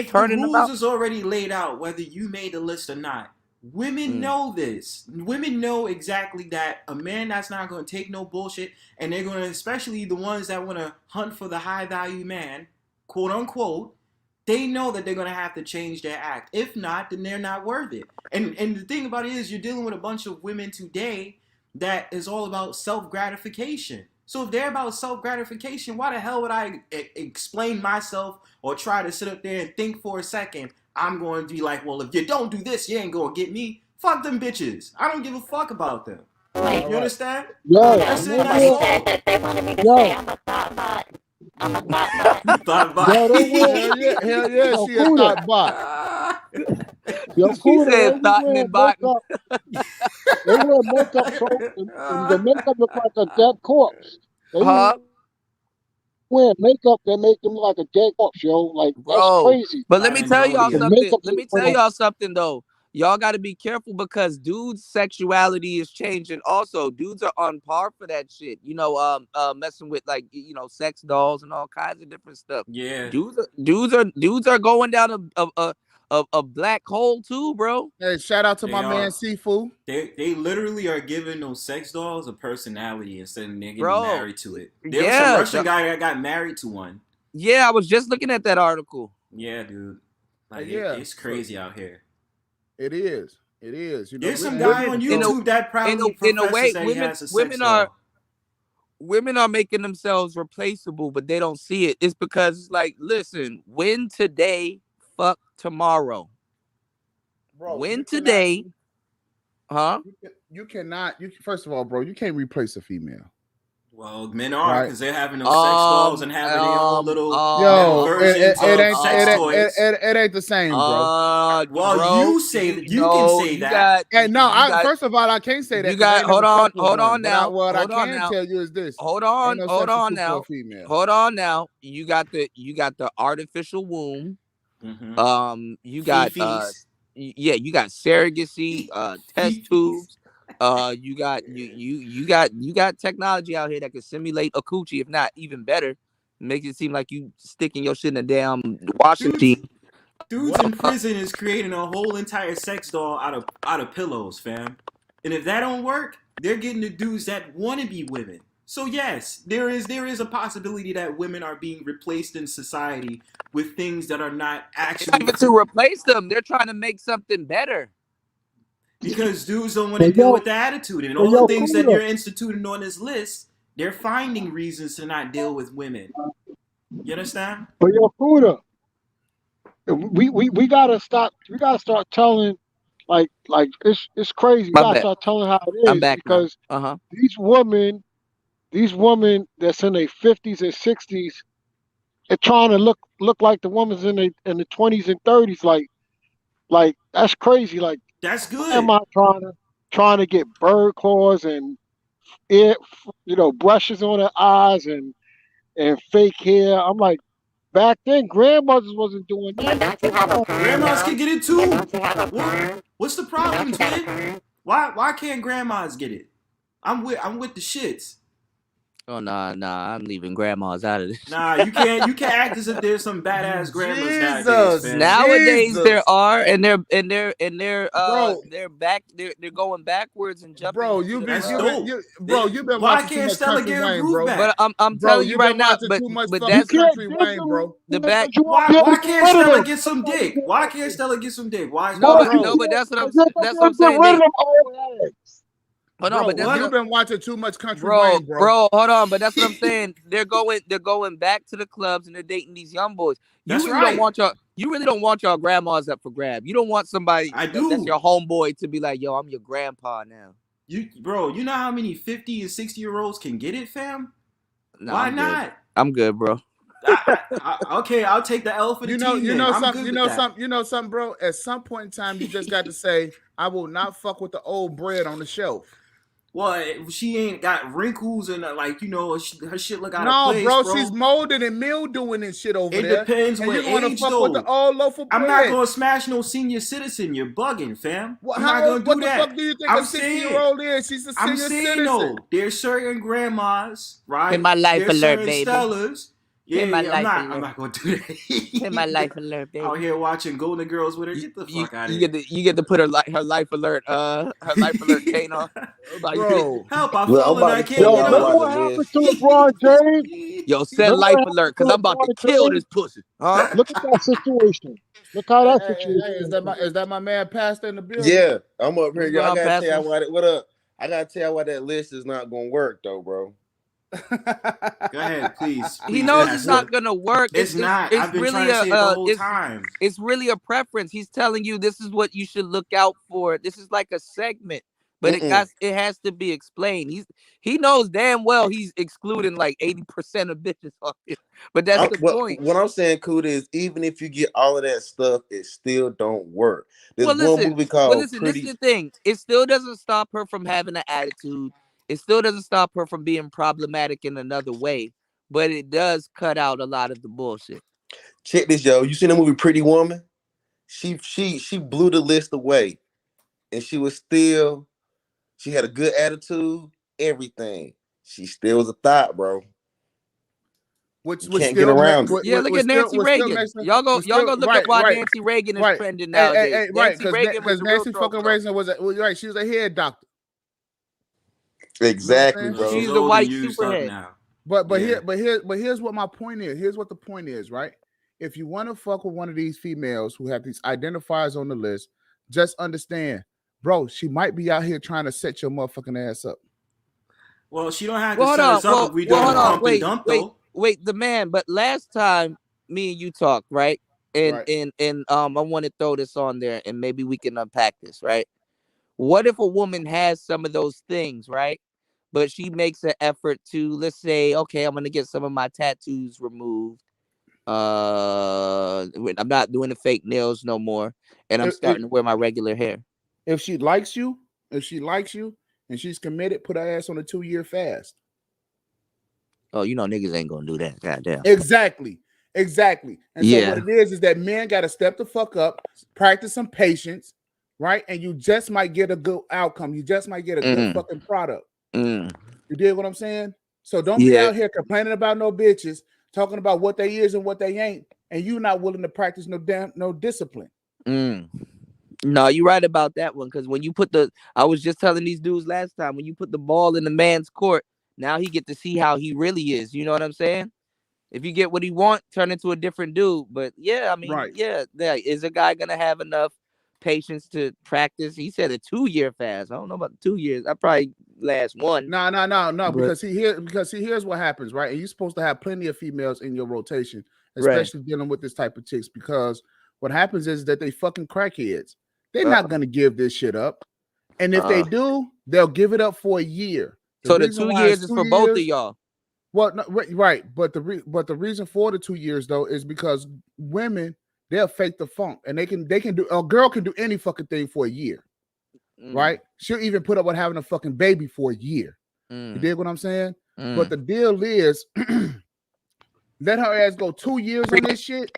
turning them out. If the rules is already laid out, whether you made the list or not, women know this. Women know exactly that a man that's not going to take no bullshit, and they're going to, especially the ones that want to hunt for the high value man, quote unquote, they know that they're going to have to change their act. If not, then they're not worth it. And the thing about it is you're dealing with a bunch of women today that is all about self-gratification. So if they're about self-gratification, why the hell would I explain myself or try to sit up there and think for a second? I'm going to be like, well, if you don't do this, you ain't going to get me. Fuck them bitches. I don't give a fuck about them. You understand? Yo, that's it. That's all. I'm a thought bot. Hell yeah, she a thought bot. Yo, she said thought and bot. They wear makeup so the makeup look like a dead corpse. They wear makeup that make them like a dead corpse, yo. Like that's crazy. But let me tell y'all something. Let me tell y'all something though. Y'all got to be careful because dudes' sexuality is changing. Also, dudes are on par for that shit. You know, messing with like sex dolls and all kinds of different stuff. Yeah, dudes are going down a black hole too, bro. Hey, shout out to my man Sifu. They literally are giving those sex dolls a personality instead of getting married to it. There was some Russian guy that got married to one. Yeah, I was just looking at that article. Yeah, dude. Like it's crazy out here. It is. You know, there's some guy on YouTube that proudly professes that he has a sex doll. Women are making themselves replaceable, but they don't see it. It's because, like, listen, win today, fuck tomorrow. Bro, win today, huh? You cannot. First of all, bro, you can't replace a female. Well, men are because they're having those sex dolls and having their own little versions of sex toys. It ain't the same, bro. Well, bro, you say that. You can say that. First of all, I can't say that. You got hold on now. What I can tell you is this. Hold on now. You got the artificial womb. Mm-hmm. You got you got surrogacy, test tubes. You got technology out here that can simulate a coochie, if not even better. Makes it seem like you sticking your shit in a damn washing machine. Dudes in prison is creating a whole entire sex doll out of pillows, fam. And if that don't work, they're getting the dudes that want to be women. So yes, there is a possibility that women are being replaced in society with things that are not actually. Not even to replace them. They're trying to make something better. Because dudes don't want to deal with the attitude and all the things that you're instituting on this list. They're finding reasons to not deal with women. You understand? But yo, Kuda, we gotta stop. We gotta start telling, like it's crazy. We gotta start telling how it is because these women that's in their 50s and 60s are trying to look like the women's in the 20s and 30s. Like that's crazy. Like that's good. Am I trying to get bird claws and brushes on their eyes and fake hair? I'm like, back then, grandmothers wasn't doing that. Grandmas can get it too. What's the problem, twin? Why can't grandmas get it? I'm with the shits. Oh nah, I'm leaving grandmas out of this. Nah, you can't act as if there's some badass grandmas nowadays. Man. Nowadays there are, and they're back. They're going backwards and jumping. Bro, you've been watching too much Country Wayne, bro. But I'm telling you right now, but that's Country Wayne, bro. The back. Why can't Stella get some dick? Why can't Stella get some dick? Why? No, but that's what I'm saying. Hold on, but you've been watching too much Country Wayne, bro. Bro, hold on, but that's what I'm saying. They're going back to the clubs and they're dating these young boys. You really don't want y'all grandmas up for grab. You don't want somebody that's your homeboy to be like, yo, I'm your grandpa now. You know how many 50 and 60-year-olds can get it, fam? No, why not? I'm good, bro. Okay, I'll take the L for the team. You know something, bro. At some point in time, you just got to say, I will not fuck with the old bread on the shelf. Well, she ain't got wrinkles and her shit look out of place, bro. She's molded and mildewing and shit over there. It depends and what age, fuck though. With the old loaf of bread. I'm not gonna smash no senior citizen. You're bugging, fam. What the fuck do you think a 60-year-old is? She's a senior citizen. No, there's certain grandmas, right? In my life there's alert, baby. Stellas. Yeah, I'm not gonna do that. In my life alert, baby. Out here watching Golden Girls with her. Get the fuck out of here. You get to put her life alert chain on. Bro, help! I fell and I can't get up. What happened to LeBron James? Yo, set life alert because I'm about to kill this pussy. Huh? Look at that situation. Look how that situation is. That my man Pastor in the building? Yeah, I'm up here. Yo, I gotta tell you what up. I gotta tell you why that list is not gonna work though, bro. Go ahead, please. He knows it's not gonna work. It's not. I've been trying to say it the whole time. It's really a preference. He's telling you this is what you should look out for. This is like a segment, but it has to be explained. He knows damn well he's excluding like 80% of bitches off here. But that's the point. What I'm saying, Kuda, is even if you get all of that stuff, it still don't work. There's one movie called this is the thing. It still doesn't stop her from having an attitude. It still doesn't stop her from being problematic in another way, but it does cut out a lot of the bullshit. Check this, yo. You seen the movie Pretty Woman? She blew the list away, and she had a good attitude, everything. She still was a thought, bro. Which can't get around it. Yeah, look at Nancy Reagan. Y'all go look at why Nancy Reagan is trending nowadays. Right, because Nancy fucking Reagan was right. She was a head doctor. Exactly, bro. She's a white superhead now. But here's what my point is. Here's what the point is, right? If you want to fuck with one of these females who have these identifiers on the list, just understand, bro, she might be out here trying to set your motherfucking ass up. Well, she don't have to set us up if we don't pump and dump, though. Wait, the man. But last time me and you talked, right? And I want to throw this on there, and maybe we can unpack this, right? What if a woman has some of those things, right? But she makes an effort to, let's say, okay, I'm gonna get some of my tattoos removed. I'm not doing the fake nails no more, and I'm starting to wear my regular hair. If she likes you, and she's committed, put her ass on a 2-year fast. Oh, niggas ain't gonna do that. Goddamn. Exactly. And so what it is that men got to step the fuck up, practice some patience, right? And you just might get a good outcome. You just might get a good fucking product. You dig what I'm saying? So don't be out here complaining about no bitches, talking about what they is and what they ain't, and you not willing to practice no discipline. No, you're right about that one. Because when you put I was just telling these dudes last time, when you put the ball in the man's court, now he get to see how he really is. You know what I'm saying? If you get what he want, turn into a different dude. But yeah, I mean, is a guy gonna have enough patience to practice? He said a 2-year fast. I don't know about the 2 years. I probably last one. No. But- Because here's what happens, right? And you're supposed to have plenty of females in your rotation, Right. especially dealing with this type of chicks. Because what happens is that they fucking crackheads. They're not gonna give this shit up, and if they do, they'll give it up for a year. So the 2 years is for both of y'all. Well, no, right, but the reason for the 2 years though is because women, they'll fake the funk, and they can do, a girl can do any fucking thing for a year, right? She'll even put up with having a fucking baby for a year. You dig what I'm saying? But the deal is, let her ass go 2 years on this shit,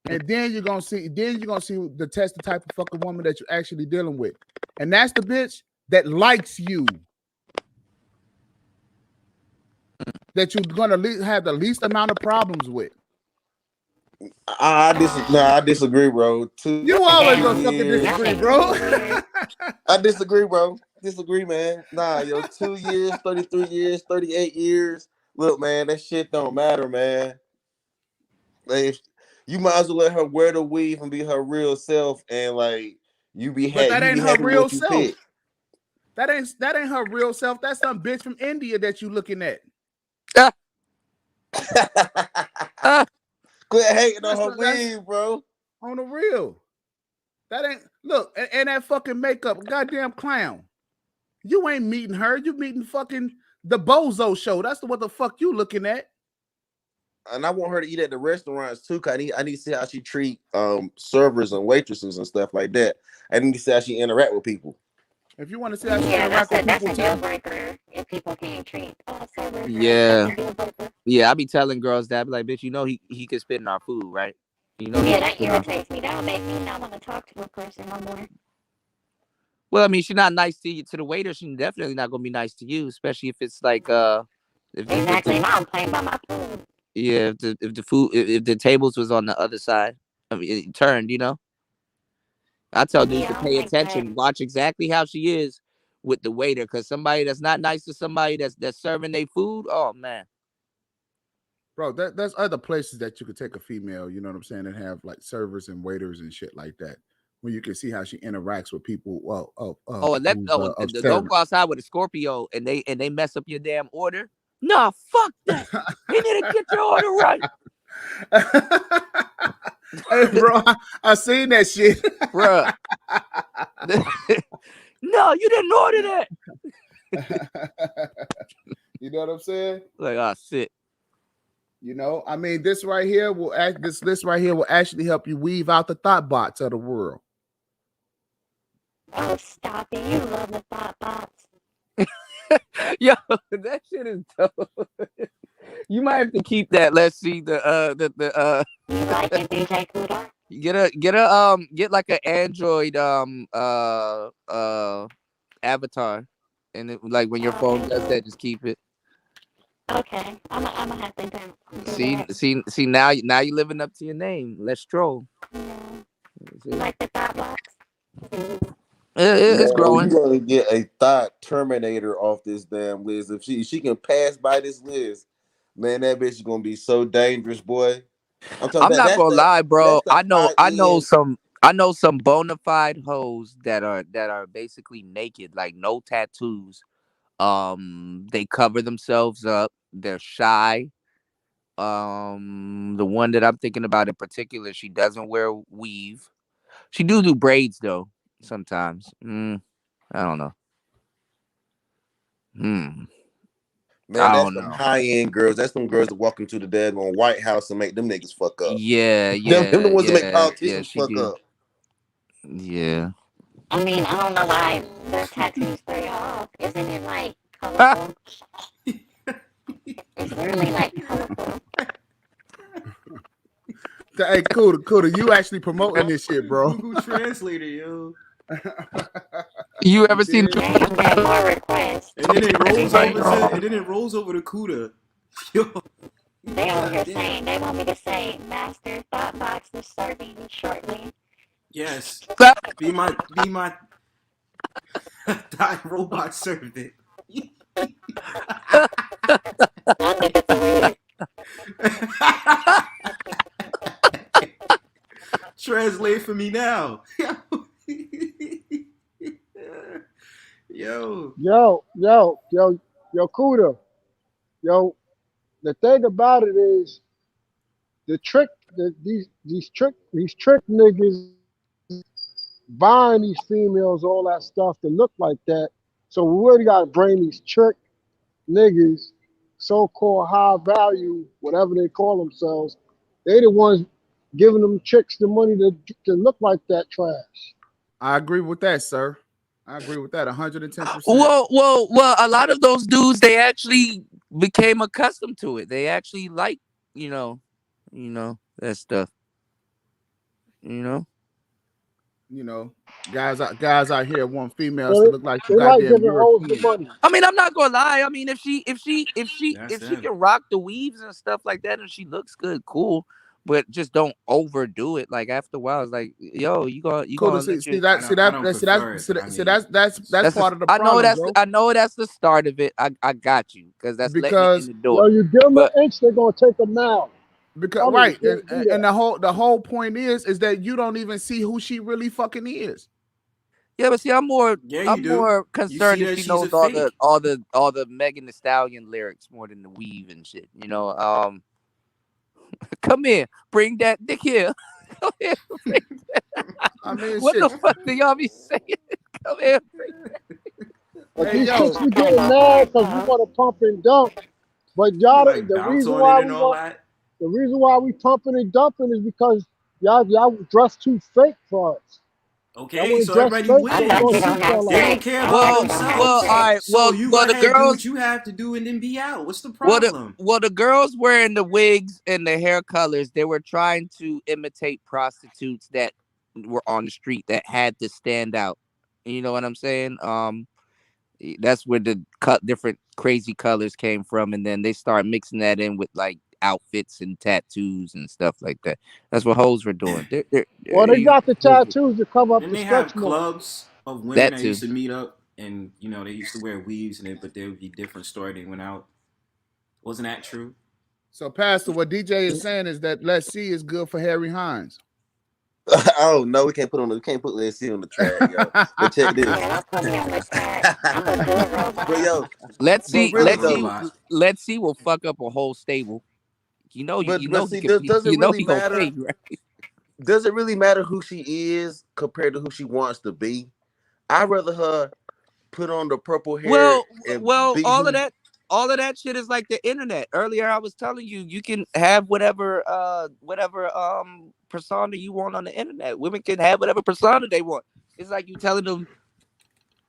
and then you're gonna see the test, the type of fucking woman that you're actually dealing with, and that's the bitch that likes you. That you're gonna have the least amount of problems with. I disagree, bro. You always gonna fucking disagree, bro. I disagree, bro. Disagree, man. Nah, 2 years, 33 years, 38 years. Look, man, that shit don't matter, man. Like, you might as well let her wear the weave and be her real self, and like you be happy. But that ain't her real self. That ain't her real self. That's some bitch from India that you looking at. Quit hating on her weave, bro. On the real. That ain't look, and that fucking makeup, goddamn clown. You ain't meeting her. You meeting fucking the Bozo show. That's what the fuck you looking at. And I want her to eat at the restaurants too. Cause I need to see how she treat servers and waitresses and stuff like that. I need to see how she interact with people. If you want to see how she interact with people, that's a deal breaker. If people can't treat servers, Yeah, I be telling girls that, I be like, bitch, you know he could spit in our food, right? You know. Yeah, that irritates me. That would make me not want to talk to a person no more. Well, I mean, she's not nice to the waiter. She's definitely not gonna be nice to you, especially if it's like Exactly. Now I'm playing by my food. Yeah, if the tables was on the other side, I mean, it turned, you know. I tell dudes to pay attention, watch exactly how she is with the waiter, because somebody that's not nice to somebody that's serving their food, oh man. Bro, there's other places that you could take a female, you know what I'm saying, and have like servers and waiters and shit like that, where you can see how she interacts with people. Don't go outside with a Scorpio and they mess up your damn order. Nah, fuck that. You need to get your order right. Hey, bro, I seen that shit, bro. No, you didn't order that. You know what I'm saying? Like, oh shit. You know, I mean, this right here will actually help you weave out the thought bots of the world. Oh, stop it! You love the thought bots. Yo, that shit is dope. You might have to keep that. Let's see the You like it, DJ Kuda? Get like an Android avatar, and it, like when your phone does that, just keep it. Okay, I'm gonna have to do See now you're living up to your name. Let's stroll. Yeah. You like the thought box? It's growing. You're gonna get a thought terminator off this damn list. If she can pass by this list, man, that bitch is gonna be so dangerous, boy. I'm not gonna lie, bro. I know some bona fide hoes that are basically naked, like no tattoos. They cover themselves up. They're shy. The one that I'm thinking about in particular, she doesn't wear weave. She do braids though sometimes. I don't know. Man, that's some high-end girls. That's some girls that walk into the daggone White House and make them niggas fuck up. Yeah. Them the ones that make politicians fuck up. Yeah. I mean, I don't know why the tattoos throw you off. Isn't it like colorful? It's really like colorful. Hey, Kuda, you actually promoting this shit, bro. Google Translator, yo. You ever seen? More requests. And then it rolls over to Kuda. Yo. They over here saying they want me to say, Master Thoughtbox is serving you shortly. Yes. Be my die robot servant. I think it's weird. Translate for me now. Yo. Kuda. Yo, the thing about it is the trick that these trick niggas buying these females all that stuff to look like that. So we really gotta bring these trick niggas, so-called high value, whatever they call themselves. They the ones giving them chicks the money to look like that trash. I agree with that, sir. I agree with that 110%. Well, a lot of those dudes, they actually became accustomed to it. They actually like, you know, that stuff. You know, guys out here want females So to look like they some like goddamn giving hoes the European. money. I mean, I'm not gonna lie. I mean, if she them. can rock the weaves and stuff like that, and she looks good, cool. But just don't overdo it. Like after a while, it's like, yo, you Cool gonna to let your I don't prefer it. that's part of the I know problem, bro. I know that's the start of it. I got you because that's letting it in Because the door. You give them But an inch, they're gonna take a mile. because right, and the whole point is that you don't even see who she really fucking is. yeah, but see, I'm more You concerned see if that she she's knows a fake. all the Megan Thee Stallion lyrics more than the weave and shit. Come here, bring that dick here. Come here, bring that. I mean, What shit. the fuck do y'all be saying? Come here, bring that. But Hey, these yo. chicks be getting mad because we want to pump and dump. But y'all, Like the bounce reason on it why and we all want, that. the reason why we pumping and dumping is because y'all dress too fake for us. Y'all Okay, want to so dress everybody fake, so we wins. gonna treat y'all They like don't that. care about Well, themselves. all right. So you go The ahead, do girls. what you have to do, and then be out. What's the Well, problem? the girls wearing the wigs and the hair colors, they were trying to imitate prostitutes that were on the street that had to stand out. You know what I'm saying? That's where the different crazy colors came from, and then they start mixing that in with like outfits and tattoos and stuff like that. That's what hoes were doing. Well, they got the tattoos to cover up Didn't the they stretch have marks. clubs of women That that too. used to meet up, and they used to wear weaves and it, but there would be different story. They went out. Wasn't that true? So, Pastor, what DJ is saying is that Let's See is good for Harry Hines. Oh no, we can't put Let's See on the track, yo. But check this. Yeah, don't put me on the track. I'm a good robot. But yo, Let's but see. really Let's though, see. Let's see. Will fuck up a whole stable. but He see, could. does it really He gonna matter? pay you, right? Does it really matter who she is compared to who she wants to be? I'd rather her put on the purple hair and Well, be who. all of that shit is like the internet. Earlier, I was telling you, you can have whatever persona you want on the internet. Women can have whatever persona they want. It's like you telling them,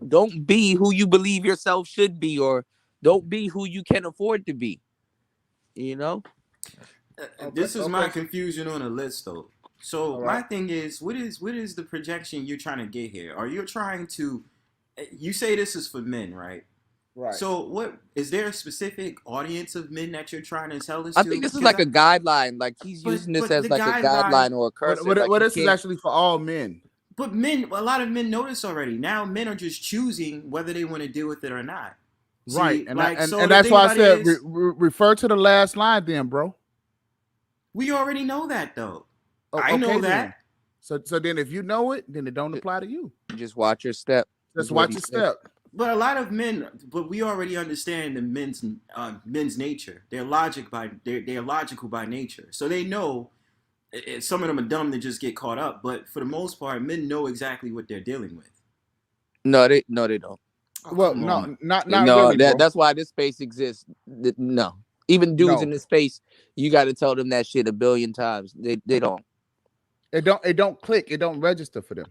don't be who you believe yourself should be, or don't be who you can afford to be. You know. This is my Okay. confusion on the list, though. So All my right. thing is, what is the projection you're trying to get here? Are you trying to? You say this is for men, right? Right. So what is there a specific audience of men that you're trying to tell this I to? think this is Because like a guideline. Like he's using this but as the like a guideline. guideline or a cursor. Like What you this is can't. actually for all men. But men, a lot of men know this already. Now men are just choosing whether they want to deal with it or not. Right. See, And like so and the that's thing why I about it said is, refer to the last line then, bro. we already know that though. Oh, I know okay that. then. So then if you know it, then it don't apply to you. Just watch your step. Just watch your step. But a lot of men, but we already understand the men's nature. They're logical by nature, so they know. Some of them are dumb to just get caught up, but for the most part, men know exactly what they're dealing with. No, they don't. Oh, Well, come no, on. not No, really, bro. that's why this space exists. No, even dudes in No. this space, you got to tell them that shit a billion times. They don't. It don't click. It don't register for them.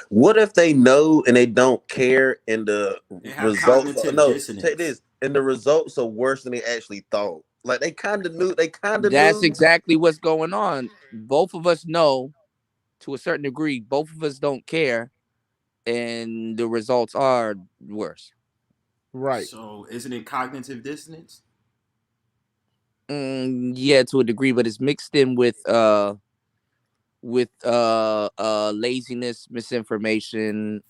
What if they know and they don't care, and the They have results? cognitive No, take dissonance. this, and the results are worse than they actually thought. Like they kind of knew. They kind of That's knew. exactly what's going on. Both of us know to a certain degree. Both of us don't care, and the results are worse. Right. So isn't it cognitive dissonance? Yeah, to a degree, but it's mixed in with laziness, misinformation,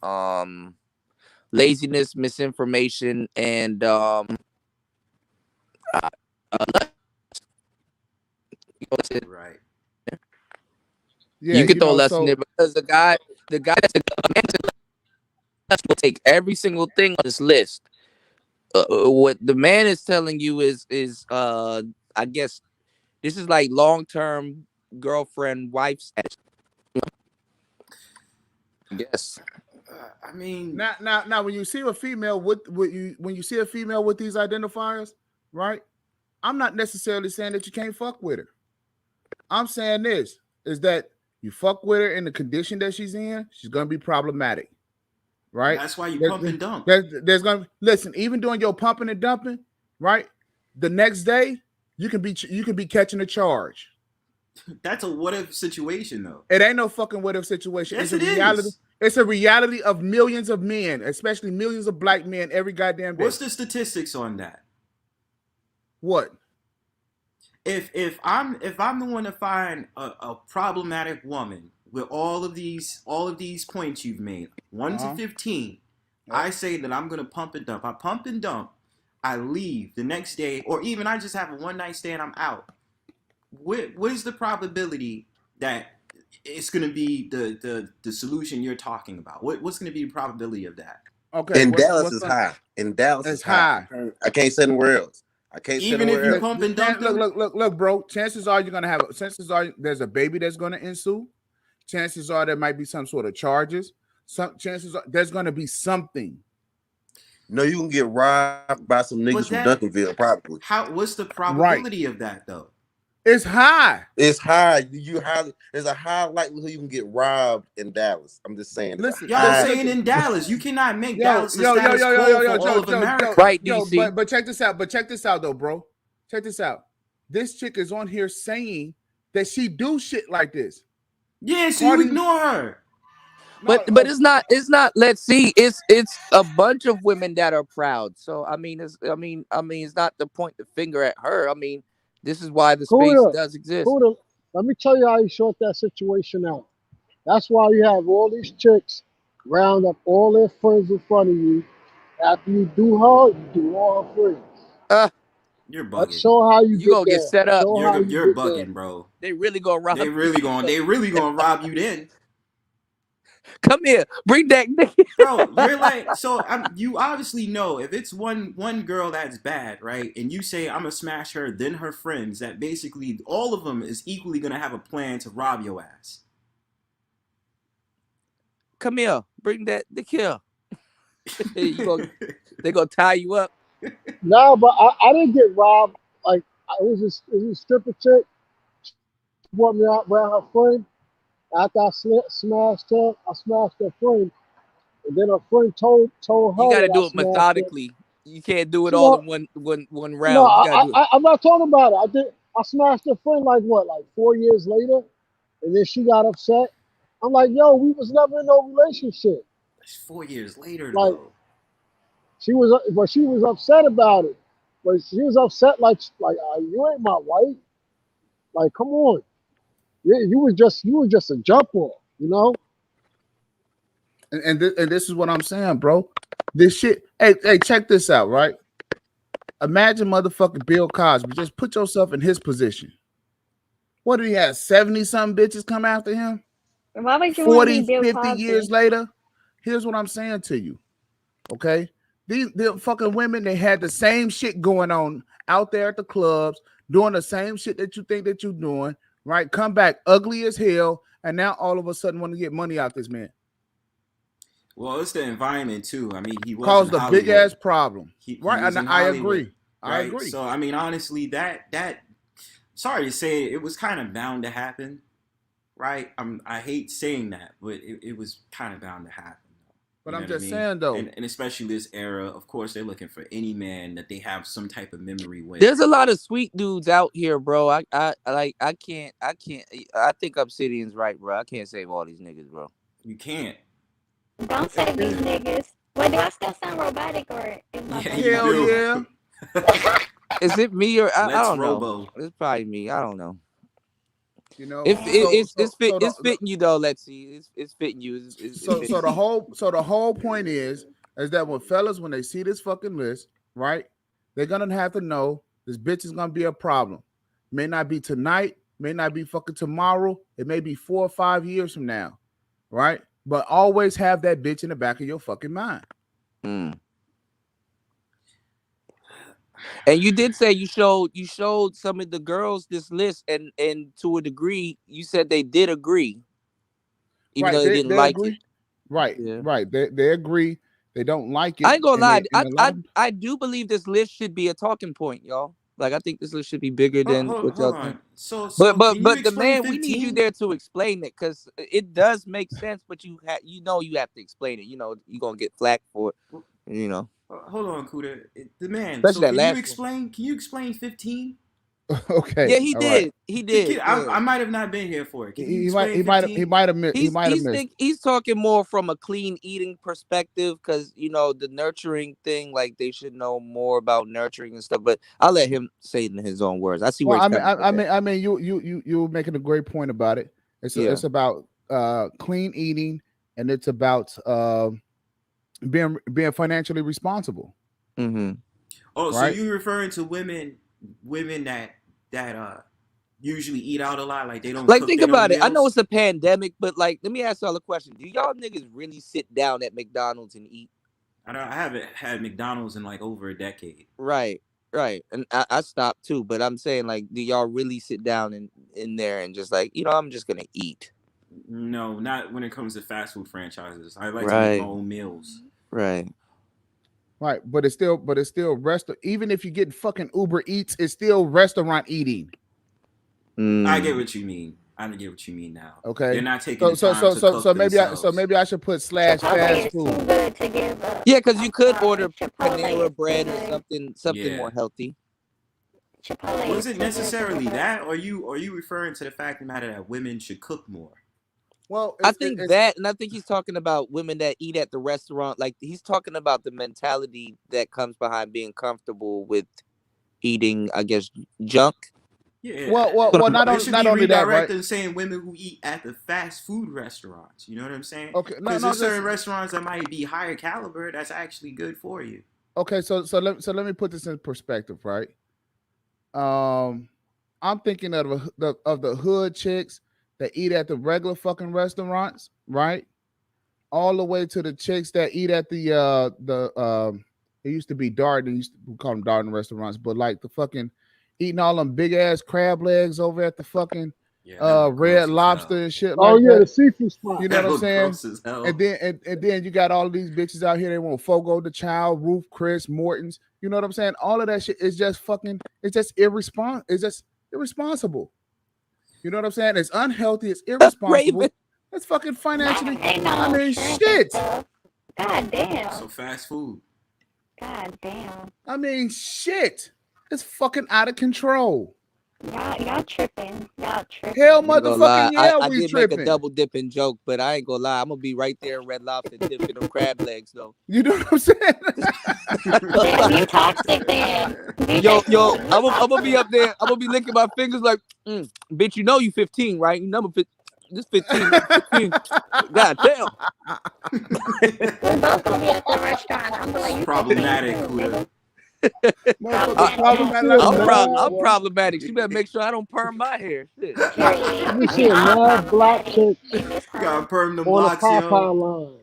and Right. Yeah, you could you throw know, less in there so because the guy that's a man will take every single thing on this list. What the man is telling you is I guess this is like long term girlfriend wife status. Yes. I mean, now, when you see a female when you see a female with these identifiers, right? I'm not necessarily saying that you can't fuck with her. I'm saying this is that you fuck with her in the condition that she's in, she's gonna be problematic, right? that's why you pump and dump. There's gonna listen, even doing your pumping and dumping, right? The next day you can be catching a charge. That's a what if situation, though. It ain't no fucking what if situation. Yes, It's a reality. It's a reality of millions of men, especially millions of black men, every goddamn day. What's the statistics on that? What? If I'm the one to find a problematic woman with all of these points you've made, 1 to 15, I say that I'm gonna pump and dump. I pump and dump. I leave the next day, or even I just have a one night stand. I'm out. What is the probability that it's going to be the solution you're talking about? What's going to be the probability of that? Okay. In Dallas is high. In Dallas is high. I can't say anywhere else. I can't say even if you else. pump and dump. Look, bro. Chances are you're gonna have. Chances are there's a baby that's gonna ensue. Chances are there might be some sort of charges. Some chances are there's gonna be something. No, you can get robbed by some niggas from Duncanville, probably. What's the probability of that though? It's high. It's high. There's a high likelihood you can get robbed in Dallas. I'm just saying. Listen, y'all saying in Dallas, you cannot make Dallas a status quo for all of America. Right, DC. But check this out. But check this out, though, bro. Check this out. This chick is on here saying that she do shit like this. Yeah, so you ignore her. But it's not. Let's see. It's a bunch of women that are proud. So I mean, it's not the point to finger at her. I mean, this is why the space does exist. Let me tell you how you sort that situation out. That's why you have all these chicks round up all their friends in front of you. After you do her, you do all her friends. You're bugging. Show how you gonna get set up. You're bugging, bro. They really gonna rob. They really gonna rob you then. Come here, bring that nigga. Bro, you're like, so you obviously know if it's one girl that's bad, right? And you say I'm gonna smash her, then her friends, that basically all of them is equally gonna have a plan to rob your ass. Come here, bring that the kill. They gonna tie you up. No, but I didn't get robbed. Like it was a stripper chick. She brought me out around her friend. After I smashed her, I smashed her friend, and then her friend told her. You gotta do it methodically. You can't do it all in one round. No, I'm not talking about it. I smashed her friend like 4 years later, and then she got upset. I'm like, yo, we was never in no relationship. It's 4 years later, though. She was upset about it. But she was upset like you ain't my wife. Like, come on. You were just a jump off, you know. And this is what I'm saying, bro. This shit. Hey, check this out, right? Imagine motherfucking Bill Cosby. Just put yourself in his position. What did he have? 70-something bitches come after him? Why would you 40, Bill 50 Cosby? years later. Here's what I'm saying to you. Okay? These fucking women, they had the same shit going on out there at the clubs, doing the same shit that you think that you're doing. Right, come back ugly as hell, and now all of a sudden want to get money out this man. Well, it's the environment too. I mean, he was caused a big ass problem. Right, and I agree. I agree. So I mean, honestly, that sorry to say, it was kind of bound to happen. Right, I hate saying that, but it was kind of bound to happen. But I'm just saying though, and especially this era, of course, they're looking for any man that they have some type of memory with. There's a lot of sweet dudes out here, bro. I can't. I think Obsidian's right, bro. I can't save all these niggas, bro. You can't. Don't save these niggas. Wait, do I still sound robotic or is my hell yeah? Is it me or I Let's don't know? Robo. It's probably me. I don't know. You know, It's fitting you though. Let's see. It's fitting you. It's so fitting the whole point is that when fellas, when they see this fucking list, right, they're gonna have to know this bitch is gonna be a problem. May not be tonight, may not be fucking tomorrow. It may be 4 or 5 years from now, right? But always have that bitch in the back of your fucking mind. And you did say you showed some of the girls this list, and to a degree, you said they did agree, even though they didn't like agree. it. Right, Yeah. right. They agree. They don't like it. I ain't gonna lie. And I do believe this list should be a talking point, y'all. Like I think this list should be bigger than what y'all Hold think. on. So But can you the explain man, we need you 15? there to explain it because it does make sense. But you have to explain it. You know you're gonna get flack for it. You know. Hold on, Kuda. The man. Especially So that can you last explain? Can you explain 15? Okay. Yeah, he all did. right. He did. I might have not been here for it. Can you He explain 15? might have missed. He's talking more from a clean eating perspective because the nurturing thing, like they should know more about nurturing and stuff. But I'll let him say it in his own words. I see where Well, he's coming from. I mean, you making a great point about it. It's about clean eating, and it's about being financially responsible. Mm-hmm. Oh, right? So you referring to women that usually eat out a lot, like they don't Like cook think their own about it. I know meals? it's a pandemic, but like let me ask y'all a question. Do y'all niggas really sit down at McDonald's and eat? I haven't had McDonald's in like over a decade. Right. And I stopped too, but I'm saying like, do y'all really sit down in there and just like, I'm just gonna eat? No, not when it comes to fast food franchises. I like to make Right. my own meals. Right. Right, but it's still restaurant. Even if you get fucking Uber Eats, it's still restaurant eating. I get what you mean. I get what you mean now. Okay, they're not taking the time to cook themselves. maybe I should put / fast food. Yeah, because you could order Panera bread or something more healthy. Was it necessarily that, or are you referring to the fact of the matter that women should cook more? Well, I think that, and I think he's talking about women that eat at the restaurant. Like he's talking about the mentality that comes behind being comfortable with eating, I guess, junk. Yeah. Well, not only that, right? And saying women who eat at the fast food restaurants. You know what I'm saying? Okay, because there's certain restaurants that might be higher caliber that's actually good for you. Okay, so let me put this in perspective, right? I'm thinking of the hood chicks that eat at the regular fucking restaurants, right? All the way to the chicks that eat at it used to be Darden, we call them Darden restaurants, but like the fucking eating all them big ass crab legs over at the fucking Red Lobster and shit. Oh like yeah, that. the seafood spot. You know what I'm saying? And then you got all these bitches out here. They want Fogo the Child, Ruth Chris, Morton's. You know what I'm saying? All of that shit is just fucking. It's just irresponsible. It's just irresponsible. You know what I'm saying? It's unhealthy. It's irresponsible. It's fucking financially. I mean, shit. God damn. So fast food. God damn. I mean, shit. It's fucking out of control. Y'all tripping. Hell, motherfucking yeah, I we did tripping. make a double dipping joke, but I ain't gonna lie. I'm gonna be right there in Red Lobster dipping them crab legs, though. You know what I'm saying? You toxic, man. Yo, I'm gonna be up there. I'm gonna be licking my fingers like, bitch. You know you 15, right? You number 15. This 15. 15. God damn. We're both gonna be at the restaurant. I'm like, problematic. I'm problematic. You better make sure I don't perm my hair. Shit. You see mad black chicks gotta perm them on the locks, Popeye line.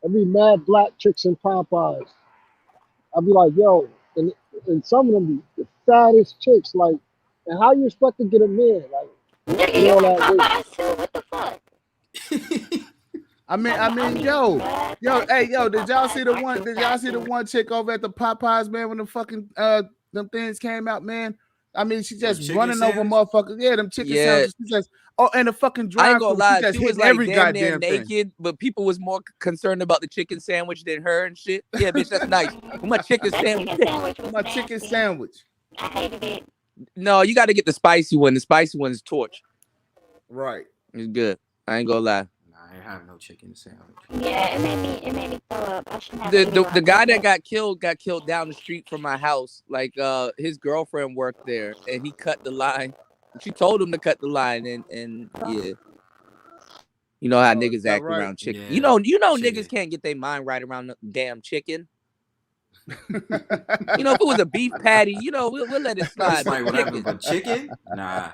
I be mad black chicks in Popeyes. I be like, yo, and some of them be the fattest chicks. Like, and how you expect to get them in? Like, you know Popeyes too? What the fuck? I mean, yo, hey, yo, did y'all see the one? Did y'all see the one chick over at the Popeyes, man, when the fucking them things came out, man? I mean, she just running over motherfuckers. Yeah, them chicken sandwiches. She just and the fucking drive. I ain't gonna lie, she was like every damn near goddamn naked, thing. but people was more concerned about the chicken sandwich than her and shit. Yeah, bitch, that's nice. My chicken sandwich. My chicken sandwich. I hated it. No, you got to get the spicy one. The spicy one is torch. Right. It's good. I ain't gonna lie. have no chicken sandwich. Yeah, it made me throw up. I shouldn't have The guy that got killed down the street from my house. Like his girlfriend worked there, and he cut the line. She told him to cut the line, and yeah, you know how niggas that act right? around chicken. Yeah, You know chicken. niggas can't get their mind right around the damn chicken. You know, if it was a beef patty, you know, we'll let it slide. It's like But whatever, chicken, but chicken? Nah.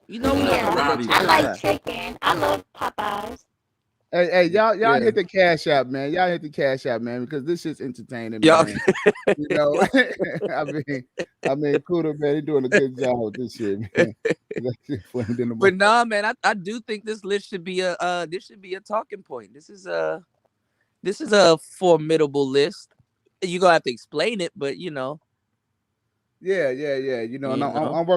you know, we Not gotta the let that Robbie chicken I like slide. chicken. I love Popeyes. Hey, y'all Yeah. hit the cash app, man. Y'all hit the cash app, man, because this shit's entertaining, Y'all- man. You know, I mean, Kuda, man, he doing a good job with this shit, man. That shit funny than the But nah, man, I do think this list should be a talking point. This is a formidable list. You're gonna have to explain it, but you know. Yeah. You know, and You I'm, know? I'm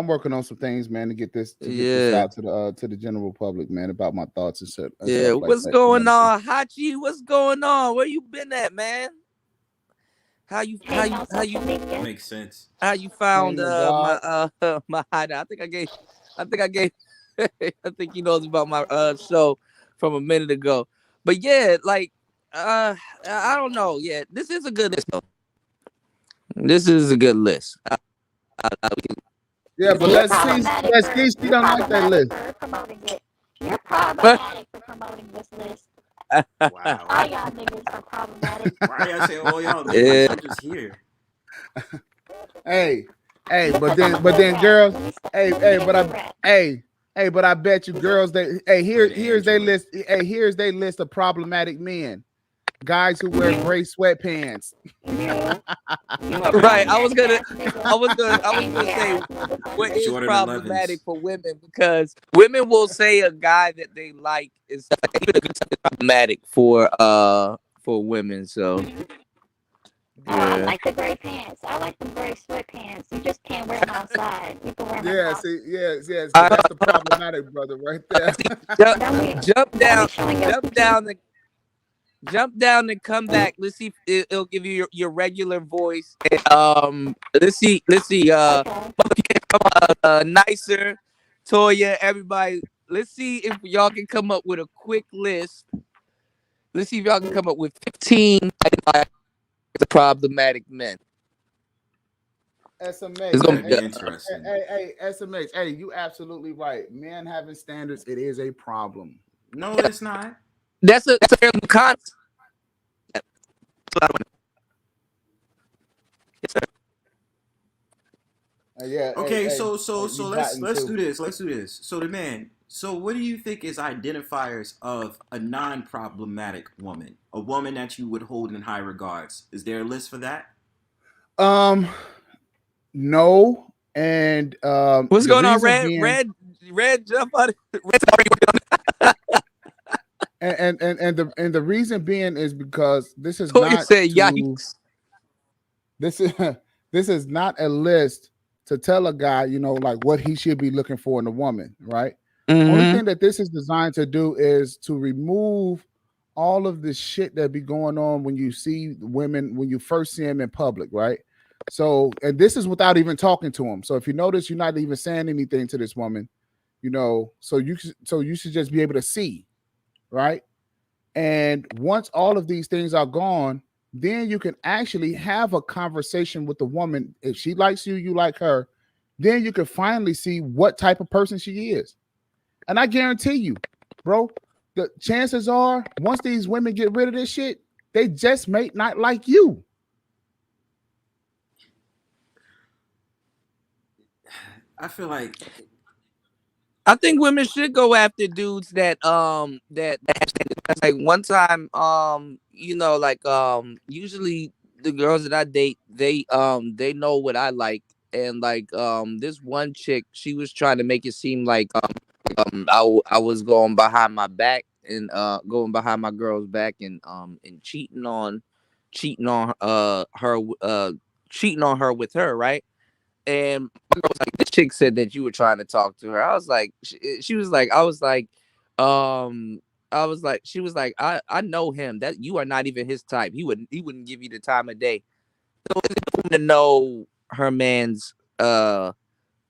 working on some things, man, to get this Yeah. out to the general public, man, about my thoughts and stuff. Yeah, Like what's that, going you know? on, Hachi? What's going on? Where you been at, man? How you Makes sense. how you found Kingdom God. my hideout? I think he knows about my show from a minute ago. But yeah, like I don't know. Yeah, this is a good list though. This is a good list. Yeah, but let's see, she don't like that list. You're problematic for promoting this list. Wow. All y'all niggas are problematic. Why y'all say all y'all niggas? I'm just here. Hey, but then girls, but I bet you girls here's their list. Hey, here's their list of problematic men. Guys who wear gray sweatpants. Right. I was gonna say what is Jordan problematic 11s. for women, because women will say a guy that they like is problematic for women. So I yeah. like the gray pants. I like the gray sweatpants. You just can't wear them outside. You can wear them Yeah, outside. see, yes. So that's the problematic brother right there. Jump down and come back. Let's see if it'll give you your regular voice. Let's see. Nicer, Toya, everybody. Let's see if y'all can come up with a quick list. Let's see if y'all can come up with 15 problematic men. SMH. It's gonna be interesting. Hey, SMH. Hey, you absolutely right. Men having standards, it is a problem. No, it's not. That's a fair concept. Yeah. Okay, hey, so you let's batting too. do this. Let's do this. So the man. So what do you think is identifiers of a non-problematic woman? A woman that you would hold in high regards. Is there a list for that? No. And what's going on, Red? Red, jump out. And the reason being is because this is Toya not said, yikes. This is not a list to tell a guy, you know, like what he should be looking for in a woman, right? Only thing that this is designed to do is to remove all of the shit that be going on when you see women, when you first see them in public, right? So, and this is without even talking to them. So if you notice, you're not even saying anything to this woman, you know, so you should just be able to see, right? And once all of these things are gone, then you can actually have a conversation with the woman. If she likes you, you like her, then you can finally see what type of person she is. And I guarantee you, bro, the chances are once these women get rid of this shit, they just may not like you. I feel like I think women should go after dudes that like one time you know, like usually the girls that I date, they know what I like, and like this one chick, she was trying to make it seem like I was going behind my back and going behind my girl's back and cheating on her with her, right? And my girl was like, this chick said that you were trying to talk to her. I was like, she was like, she was like, I know him, that you are not even his type. He wouldn't give you the time of day. So it's important to know her man's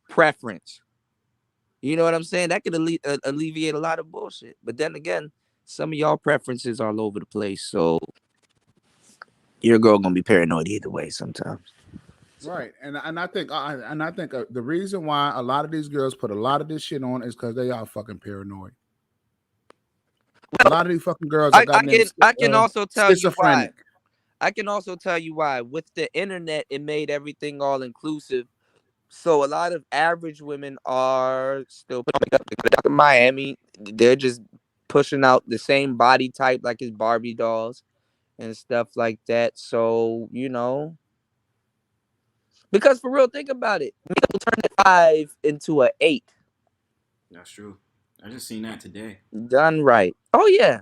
preference. You know what I'm saying? That could alleviate a lot of bullshit. But then again, some of y'all preferences are all over the place, so your girl gonna be paranoid either way sometimes. Right, and I think the reason why a lot of these girls put a lot of this shit on is because they are fucking paranoid. A lot of these fucking girls are goddamn I can also tell you why. schizophrenic. I can also tell you why. With the internet, it made everything all inclusive. So a lot of average women are still putting makeup. They put it out in Miami. They're just pushing out the same body type like his Barbie dolls and stuff like that. So, you know, because for real, think about it. Makeup will turn a 5 into a 8. That's true. I just seen that today. Done right. Oh yeah.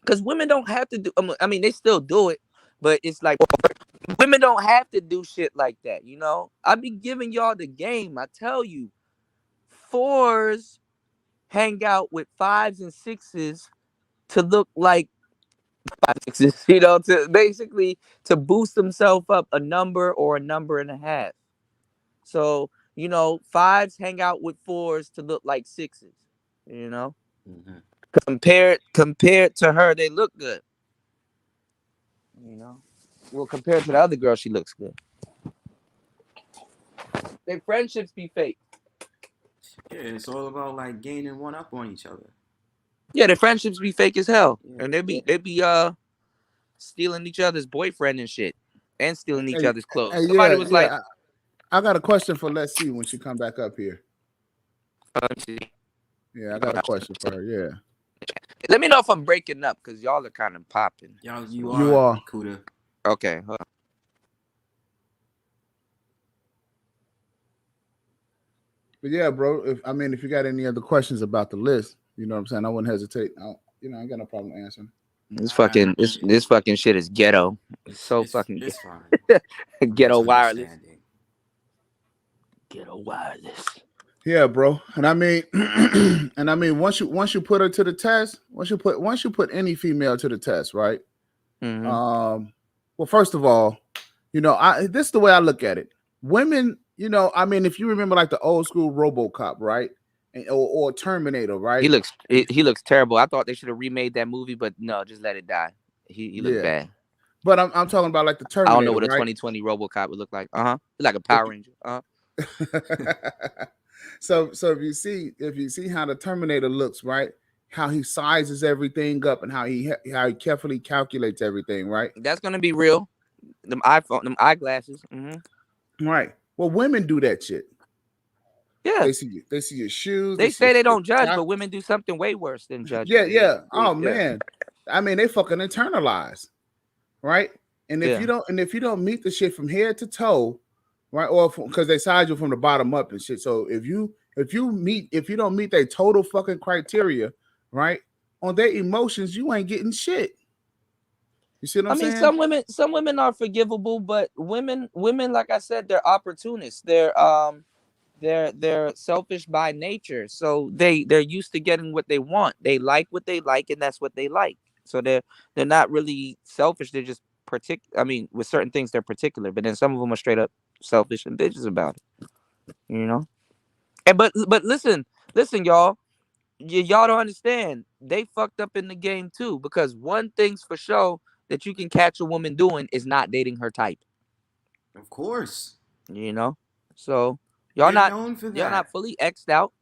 Because women don't have to do. I mean, they still do it, but it's like women don't have to do shit like that. You know, I be giving y'all the game. I tell you, 4s hang out with 5s and 6s to look like 5 6s. You know, to basically to boost themselves up a number or a number and a half. So you know, 5s hang out with 4s to look like 6s. You know. Mm-hmm. Compared to her, they look good. You know, well, compared to the other girl, she looks good. Their friendships be fake. Yeah, it's all about like gaining one up on each other. Yeah, their friendships be fake as hell, Yeah. and they be stealing each other's boyfriend and shit, and stealing each other's clothes. Hey, Somebody was like, I got a question for Let's See when she come back up here. Yeah, I got a question for her. Yeah. Let me know if I'm breaking up because y'all are kind of popping. Y'all, you are. Kuda. Okay. Hold on. But yeah, bro. If you got any other questions about the list, you know what I'm saying, I wouldn't hesitate. I ain't got no problem answering. This fucking shit is ghetto. It's so fucking it's fine. ghetto wireless. Ghetto wireless. Yeah, bro. And I mean, once you put her to the test, once you put any female to the test, right? Mm-hmm. Well, first of all, you know, this is the way I look at it. Women, you know, I mean, if you remember like the old school RoboCop, right? Or Terminator, right? He looks terrible. I thought they should have remade that movie, but no, just let it die. He looks bad. But I'm talking about like the Terminator. I don't know what a right? 2020 RoboCop would look like. Like a Power Ranger. So if you see how the Terminator looks, right? How he sizes everything up and how he carefully calculates everything, right? That's gonna be real. Them eyeglasses. Mm-hmm. Right. Well, women do that shit. Yeah. They see your shoes. They say they don't judge, but women do something way worse than judge. Yeah. Man. I mean, they fucking internalize, right? And if you don't meet the shit from head to toe, right, or because they size you from the bottom up and shit. So if you don't meet their total fucking criteria, right, on their emotions, you ain't getting shit. You see what I'm saying? Some women are forgivable, but women, like I said, they're opportunists. They're selfish by nature. So they're used to getting what they want. They like what they like, and that's what they like. So they're not really selfish. They're just with certain things they're particular, but then some of them are straight up selfish and bitches about it. You know? And but listen, y'all. Y'all don't understand. They fucked up in the game too, because one thing's for sure that you can catch a woman doing is not dating her type. Of course. You know? So y'all not fully X'd out.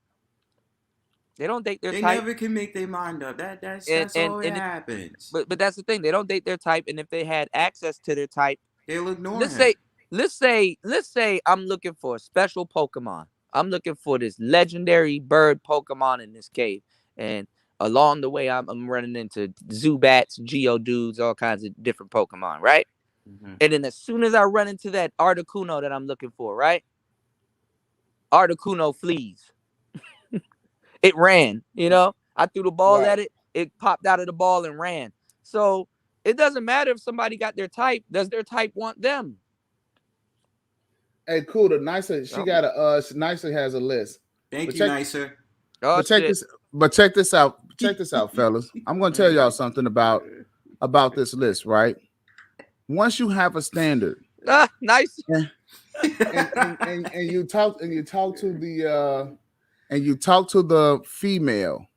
They don't date their type. They never can make their mind up. That's all that happens. But that's the thing. They don't date their type, and if they had access to their type, they'll ignore him. Let's say I'm looking for a special Pokemon. I'm looking for this legendary bird Pokemon in this cave, and along the way, I'm running into Zubats, Geodudes, all kinds of different Pokemon, right? Mm-hmm. And then as soon as I run into that Articuno that I'm looking for, right? Articuno flees. It ran, you know. I threw the ball at it. It popped out of the ball and ran. So it doesn't matter if somebody got their type. Does their type want them? Hey, cool. The Nicer, she got Nicer has a list. Thank you, Nicer. But check this out. Check this out, fellas. I'm going to tell y'all something about this list, right? Once you have a standard, nice, and you talk to the female,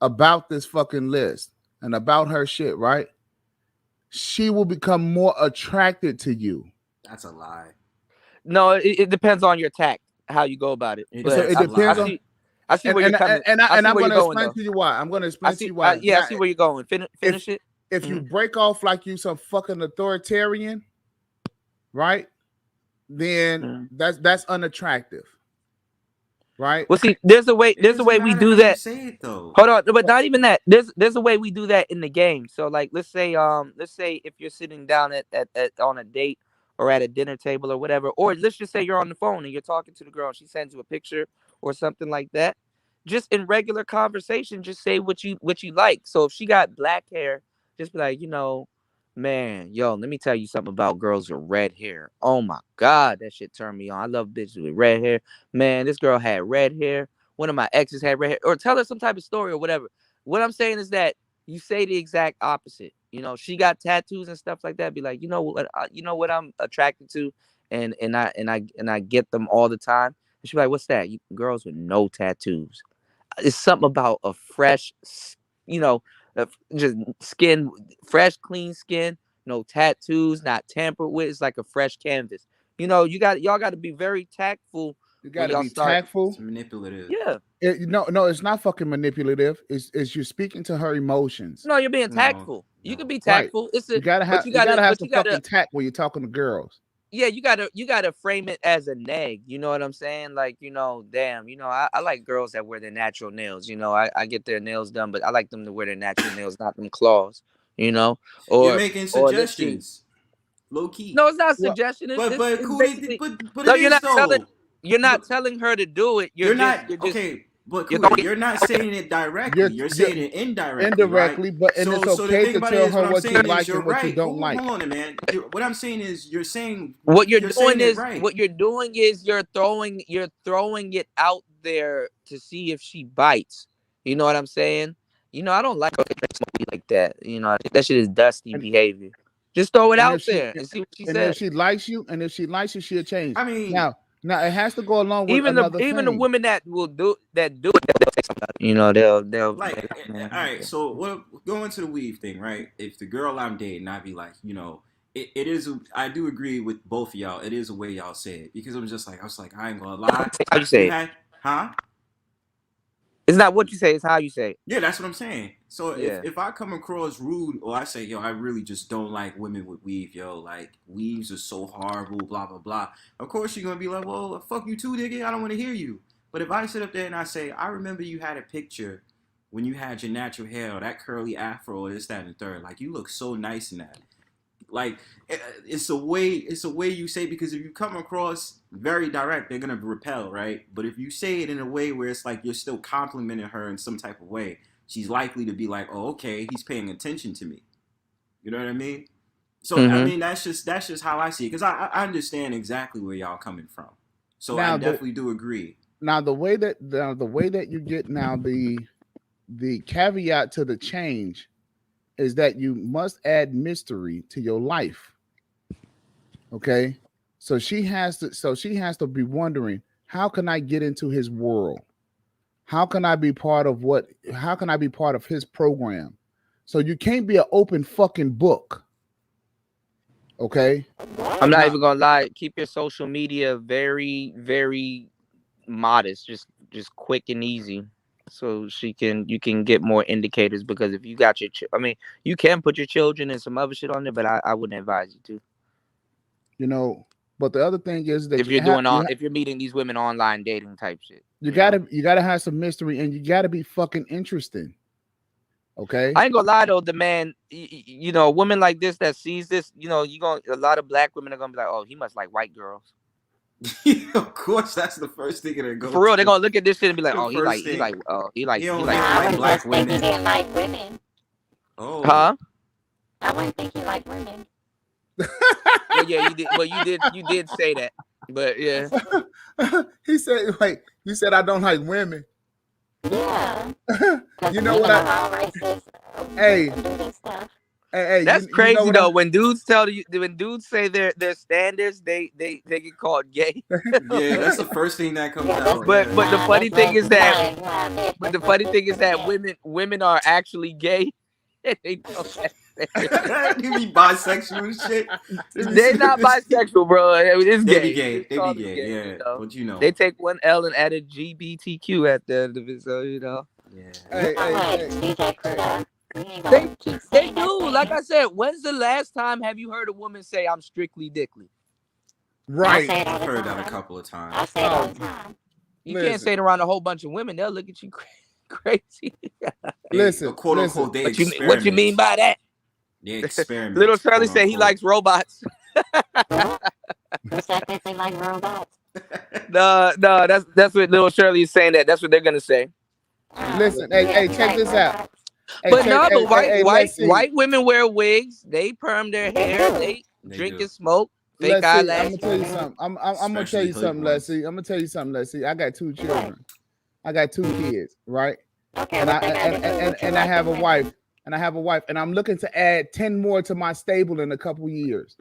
about this fucking list and about her shit, right? She will become more attracted to you. That's a lie. No, it depends on your tact, how you go about it. So it depends on. I see where you're coming. And I see I'm where going you're to going, explain though. to you why. I'm going to explain to you I why. see where you're going. Finish it. If you break off like you some fucking authoritarian, right? Then that's unattractive, right? Well, see, there's a way we do that. Say it though. Hold on, but not even that. There's a way we do that in the game. So like, let's say if you're sitting down at on a date or at a dinner table or whatever, or let's just say you're on the phone and you're talking to the girl and she sends you a picture or something like that. Just in regular conversation, just say what you like. So if she got black hair, just be like, man, yo, let me tell you something about girls with red hair. Oh my God, that shit turned me on. I love bitches with red hair. Man, this girl had red hair. One of my exes had red hair. Or tell her some type of story or whatever. What I'm saying is that you say the exact opposite. She got tattoos and stuff like that. Be like, you know what I'm attracted to, and I get them all the time. And she be like, what's that? Girls with no tattoos. It's something about a fresh, just skin, fresh, clean skin, no tattoos, not tampered with. It's like a fresh canvas. Y'all got to be very tactful. You got to be tactful. It's manipulative. Yeah. No, it's not fucking manipulative. It's you're speaking to her emotions. No, you're being tactful. You can be tactful. Right. You gotta have some fucking tact when you're talking to girls. Yeah, you gotta frame it as a neg. You know what I'm saying? Like, damn, I like girls that wear their natural nails. I get their nails done, but I like them to wear their natural nails, not them claws. Or you're making suggestions. Low key. No, it's not a suggestion. But no, it you're not telling her to do it. You're not okay. But you're not saying it directly. You're saying it indirectly. But and it's okay to tell her what you like and what you don't like. Hold on, man. What I'm saying is you're saying what you're doing is you're throwing it out there to see if she bites. You know what I'm saying? I don't like like that. That shit is dusty behavior. Just throw it out there and see what she says. And if she likes you, she'll change. I mean, now it has to go along with even the women that will do it, they'll say something about it. They'll like. All right, so going to the weave thing, right? If the girl I'm dating, I'd be like, it is. I do agree with both of y'all. It is a way y'all say it because I was like, I ain't gonna lie. How you say it? Huh? It's not what you say, it's how you say it. Yeah, that's what I'm saying. So if I come across rude or I say, yo, I really just don't like women with weave, yo, like weaves are so horrible, blah, blah, blah. Of course you're going to be like, well, fuck you too, nigga. I don't want to hear you. But if I sit up there and I say, I remember you had a picture when you had your natural hair or that curly afro or this, that, and the third. Like, you look so nice in that. Like, it's a way you say, because if you come across very direct, they're gonna repel, right? But if you say it in a way where it's like you're still complimenting her in some type of way, she's likely to be like, oh, okay, he's paying attention to me. You know what I mean? So I mean, that's just how I see it, because I understand exactly where y'all coming from. So now I definitely do agree. Now the way that you get the caveat to the change is that you must add mystery to your life. Okay, so she has to be wondering, how can I get into his world? How can I be part of his program? So you can't be an open fucking book. Okay, I'm not even gonna lie. Keep your social media very, very modest, just quick and easy. So you can get more indicators, because if you got you can put your children and some other shit on there, but I wouldn't advise you to. But the other thing is that if you're meeting these women online dating type shit, you gotta have some mystery, and you gotta be fucking interesting. Okay, I ain't gonna lie though, the man, a woman like this that sees this, a lot of black women are gonna be like, oh, he must like white girls. Of course, that's the first thing they're going. For real, they're gonna look at this shit and be like, he like black women. He didn't like women. Oh, huh? I wouldn't think he liked women. Well, yeah, you did. Well, you did say that, but yeah. He said, like, you said, I don't like women. Yeah. You know what? Hey, That's you know crazy what though. When dudes say their standards, they get called gay. Yeah, that's the first thing that comes out. But Yeah. the funny thing is that women are actually gay. They know that. You be bisexual and shit. They're not bisexual, bro. I mean, it's They gay. be gay. Just They call be it gay. gay, Yeah, but you know. They take one L and add a GBTQ at the end of it, so you know. Yeah. They do. Like I said, when's the last time have you heard a woman say I'm strictly dickly? Right. I've heard that a couple of times. I say it all the time. You can't say it around a whole bunch of women. They'll look at you crazy. Listen, quote unquote, they experiment. What you mean by that? They experiment. Little Shirley said he likes robots. Who said they like robots? No, that's what Little Shirley is saying. That's what they're gonna say. Listen, hey, check this out. But white women wear wigs. They perm their hair. They drink and smoke. Fake eyelashes. I'm gonna tell you something. I'm gonna tell you something, Leslie. I'm gonna tell you something, Leslie. I got 2 children. I got 2 kids, right? And I have a wife. And I'm looking to add 10 more to my stable in a couple years.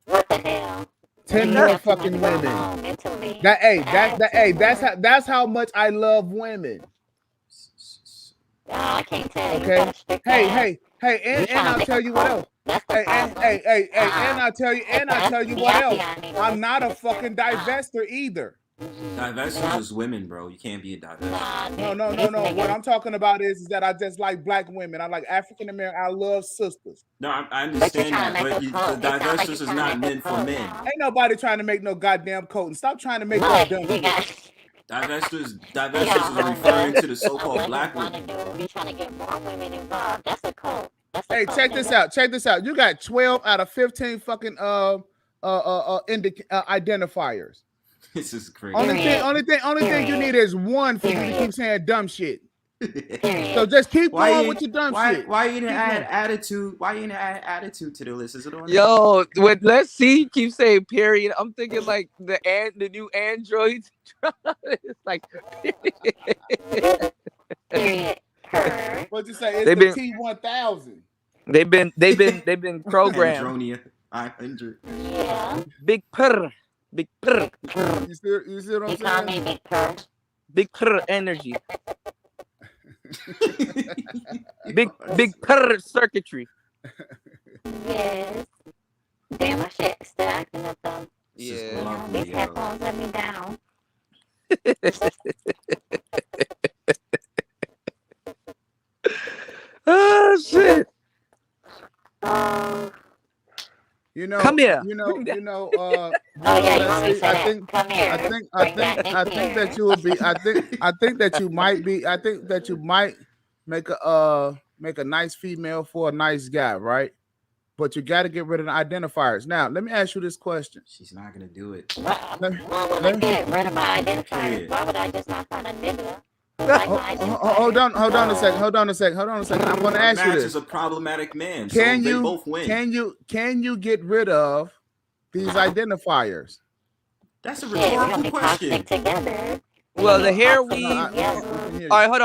What the hell? 10 more fucking women. That's how much I love women. I can't tell. Okay. Hey, and I'll tell you what else. Hey, and I'll tell you what else. I'm not a fucking divester either. Divestors is women, bro. You can't be a divester. No. What I'm talking about is that I just like black women. I like African American. I love sisters. No, I understand that, but the divestors is not meant for men. Ain't nobody trying to make no goddamn coat. And stop trying to make that dumb shit. Divestors is referring to the so-called black women. We're trying to get more women involved. That's a cult. Hey, check this out. You got 12 out of 15 fucking identifiers. This is crazy. Only thing you need is one for you to keep saying dumb shit. So just keep going with your dumb shit. Why you didn't add attitude? Why you didn't add attitude to the list? Is it on? Yo, when Let's See keep saying period, I'm thinking like the new androids. It's like period. What you say? It's the T1000. They've been programmed. Andronia 500. Yeah. Big purr. You see what I'm saying? Call me Big Purr. Big purr energy. big purr circuitry. Yes. Damn, my shit still acting up though. Yeah. These headphones let me down. Oh shit. You know, come here. I think that you will be. I think that you might be. I think that you might make a nice female for a nice guy, right? But you got to get rid of the identifiers. Now, let me ask you this question. She's not gonna do it. Why would I get rid of my identifiers? Why would I just not find a nigga? Hold on a second. I'm going to ask you this. Is a problematic man. Can you both win? Can you get rid of these identifiers? That's a rhetorical question. Well, the hair weave. All right, hold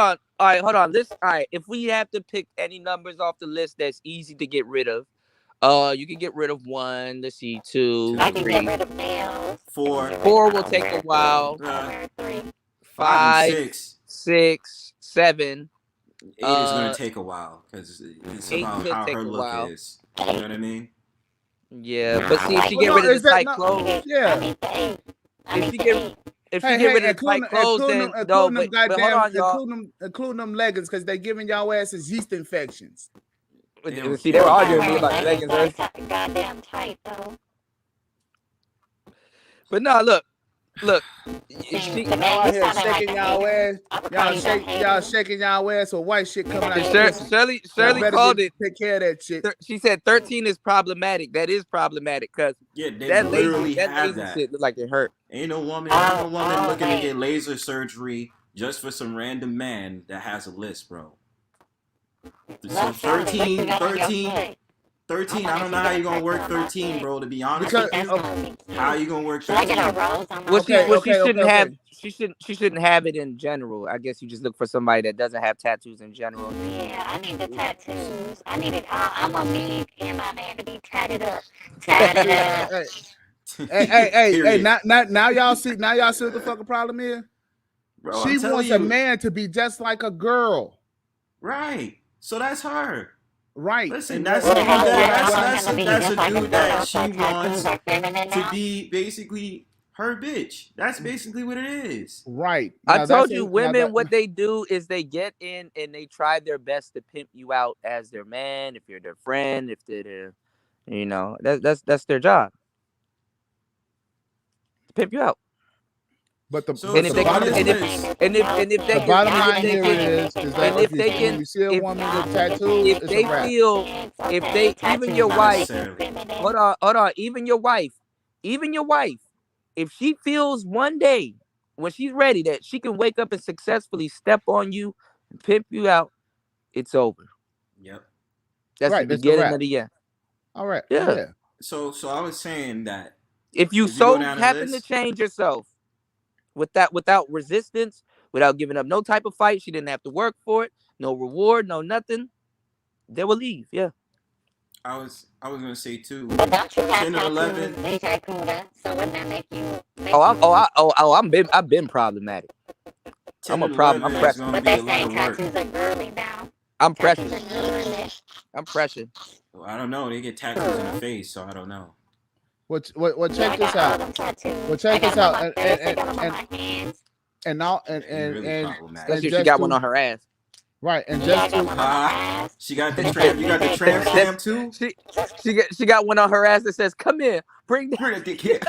on. If we have to pick any numbers off the list that's easy to get rid of, you can get rid of 1. Let's see, 2, 3. I can get rid of nails. 4. 4 will take a while. 5, 6, 7. 8 is gonna take a while because it's about how her look is. You know what I mean? Yeah, but see, if she get rid of the tight clothes, if she get rid of the tight clothes, then no. But hold on, y'all. Including them leggings because they giving y'all asses yeast infections. See, they were arguing me about the leggings. Goddamn tight though. But no, look. Y'all out here shaking y'all ass. Y'all shaking y'all ass with white shit coming out. Shirley called it. Take care of that shit. She said 13 is problematic. That is problematic because that lazy shit look like it hurt. Ain't no woman looking to get laser surgery just for some random man that has a list, bro. So 13. 13. I don't know how you gonna work 13, bro. To be honest with you, how you gonna work 13? She shouldn't have. She shouldn't have it in general. I guess you just look for somebody that doesn't have tattoos in general. Yeah, I need the tattoos. I need it. I'm gonna need and my man to be tatted up. Hey! Now y'all see what the fucking problem is. Bro, She wants a man to be just like a girl. Right. So that's her. Right. Listen, that's a dude that she wants to be basically her bitch. That's basically what it is. Right. I told you, women, what they do is they get in and they try their best to pimp you out as their man, if you're their friend, if they're that's their job. To pimp you out. But the bottom line here is that if you see a woman with tattoos, if they feel, if they even your wife, hold on, even your wife, if she feels one day when she's ready that she can wake up and successfully step on you and pimp you out, it's over. Yep. That's the beginning of the end. All right. Yeah. So I was saying that if you so happen to change yourself without resistance, without giving up no type of fight, she didn't have to work for it, no reward, no nothing, they will leave. Yeah. I was gonna say too. But don't you have 10 or 11. DJ Kuda, so wouldn't that make you? I've been problematic. I'm a problem. I'm pressure. But they say tattoos are girly now. I'm pressure. I'm pressure. Well, I don't know. They get tattoos in the face, so I don't know. Well, check this out. Well, check this out. And she got one on her ass. Right, and just to she got the tramp. You got the tramp stamp too. She got one on her ass that says, "Come here, bring that dick here."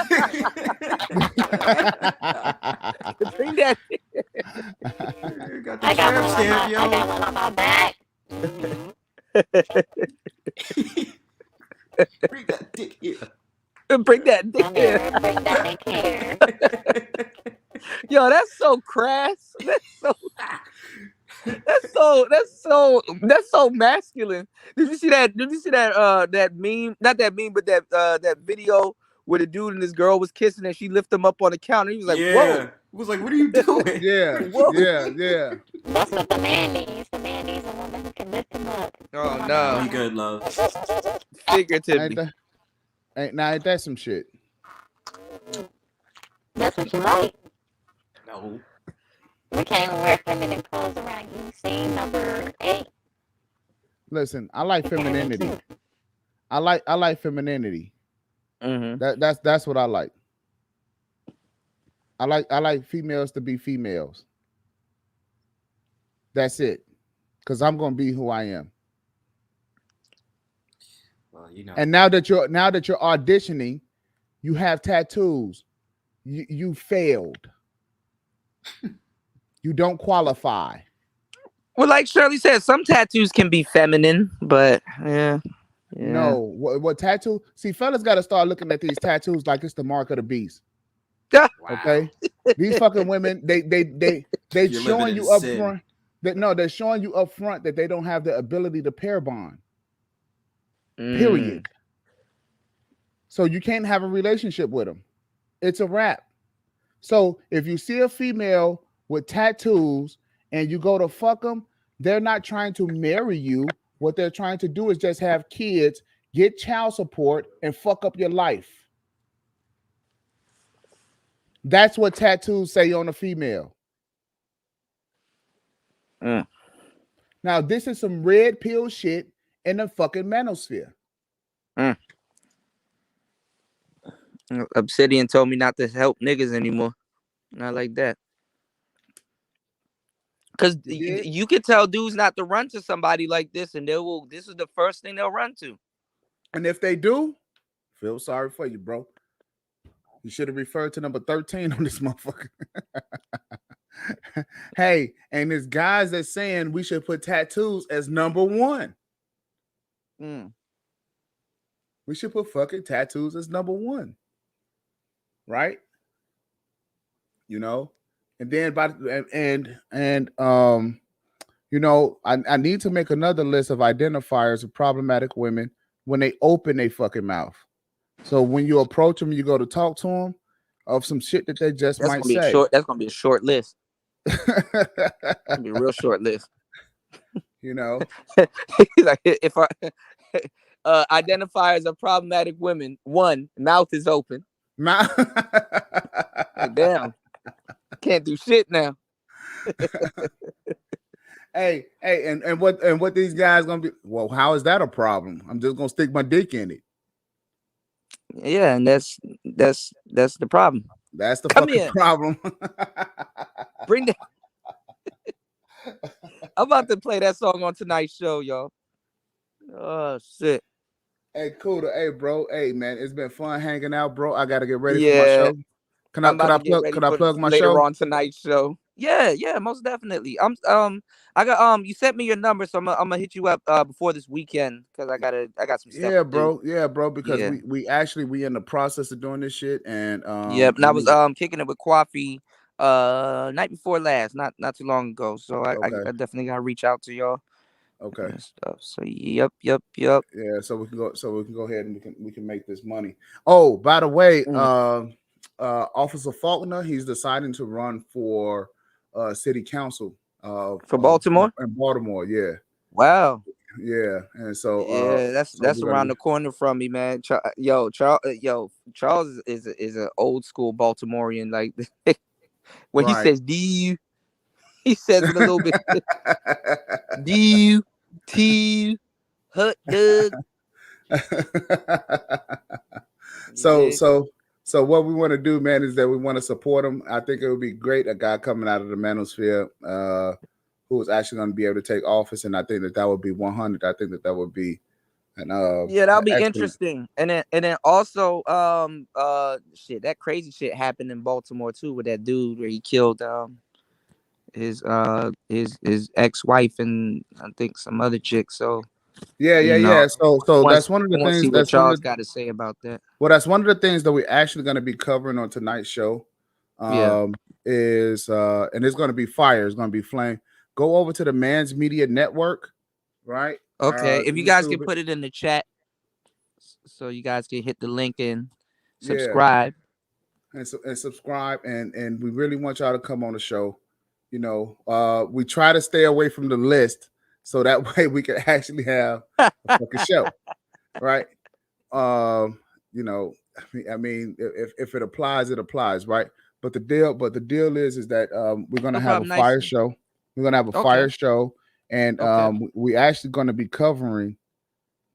Bring that. Got the tramp stamp, yo. I got one on my back. Bring that dick here. Bring that dick here. Bring that dick here. Yo, that's so crass. That's so masculine. Did you see that? That meme? Not that meme, but that video where the dude and this girl was kissing and she lifted him up on the counter. He was like, "Whoa!" He was like, "What are you doing?" Yeah, yeah. That's what the man needs. The man needs a woman who can lift him up. Oh no, we good, love. Figuratively. Ain't that some shit? That's what you like. No. We can't even wear feminine clothes around you. See, number 8. Listen, I like femininity. I like femininity. Mm-hmm. That's what I like. I like females to be females. That's it. Because I'm gonna be who I am. Well, you know. And now that you're auditioning, you have tattoos. You failed. You don't qualify. Well, like Shirley said, some tattoos can be feminine, but yeah. No, what tattoo? See, fellas got to start looking at these tattoos like it's the mark of the beast. Okay, these fucking women, they showing you up front. They're showing you up front that they don't have the ability to pair bond. Period. So you can't have a relationship with them. It's a wrap. So if you see a female with tattoos and you go to fuck them, they're not trying to marry you. What they're trying to do is just have kids, get child support, and fuck up your life. That's what tattoos say on a female. Now, this is some red pill shit in the fucking manosphere. Obsidian told me not to help niggas anymore. Not like that. Because you can tell dudes not to run to somebody like this, and this is the first thing they'll run to. And if they do, feel sorry for you, bro. You should have referred to number 13 on this motherfucker. Hey, and there's guys that saying we should put tattoos as number 1. We should put fucking tattoos as number 1. Right? You know? And then you know, I need to make another list of identifiers of problematic women when they open their fucking mouth. So when you approach them, you go to talk to them of some shit that they just That's might gonna be a say. short. That's gonna be a short list. It'll be a real short list. You know, like if I identifiers of problematic women, 1, mouth is open. Like, damn, can't do shit now. Hey, and what these guys gonna be? Well, how is that a problem? I'm just gonna stick my dick in it. Yeah, and that's the problem. That's the Come fucking here. problem. Bring that. I'm about to play that song on tonight's show, y'all. Oh shit. Hey, cool. Hey, bro. Hey, man, it's been fun hanging out, bro. I gotta get ready for my Yeah, show. Can I'm about to get ready could I for plug my later show? on tonight's show. Yeah, most definitely. I got you sent me your number, so I'm gonna hit you up before this weekend because I got some stuff to do. Yeah, bro. Because Yeah. we in the process of doing this shit, and Yep, and I was kicking it with Coffee night before last, not too long ago. So I definitely gotta reach out to y'all. Okay. And stuff. So yep. Yeah, so we can go ahead and we can make this money. Oh, by the way, Officer Faulkner, he's deciding to run for city council for Baltimore. In Baltimore, yeah. Wow. Yeah, and so that's around the corner from me, man. Charles is an old school Baltimorean. Like when he says "D," he says it a little bit. D, T, hot dog. So what we want to do, man, is that we want to support him. I think it would be great, a guy coming out of the Manosphere who is actually going to be able to take office, and I think that would be 100. I think that would be that'll be interesting. And then also that crazy shit happened in Baltimore too with that dude where he killed his ex-wife and I think some other chick. So yeah. So that's one of the things that Charles got to say about that. Well, that's one of the things that we're actually going to be covering on tonight's show. Is and it's going to be fire. It's going to be flame. Go over to the Man's Media Network, right? Okay, if you guys can put it in the chat, so you guys can hit the link and subscribe. And subscribe, and we really want y'all to come on the show. You know, we try to stay away from the list so that way we can actually have a fucking show, right? You know, I mean, if it applies, it applies, right? But the deal is that we're gonna have a fire show. We're gonna have a fire show, and we actually gonna be covering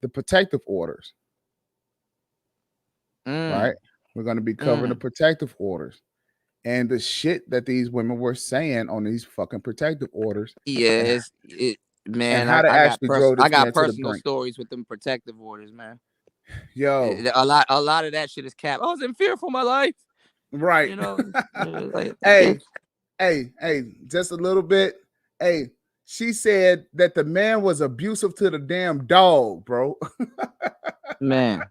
the protective orders, right? We're gonna be covering the protective orders and the shit that these women were saying on these fucking protective orders. Yes, man. And how to I got personal stories with them protective orders, man. Yo, a lot of that shit is cap. I was in fear for my life. Right. You know. Like, hey, just a little bit. Hey, she said that the man was abusive to the damn dog, bro. Man.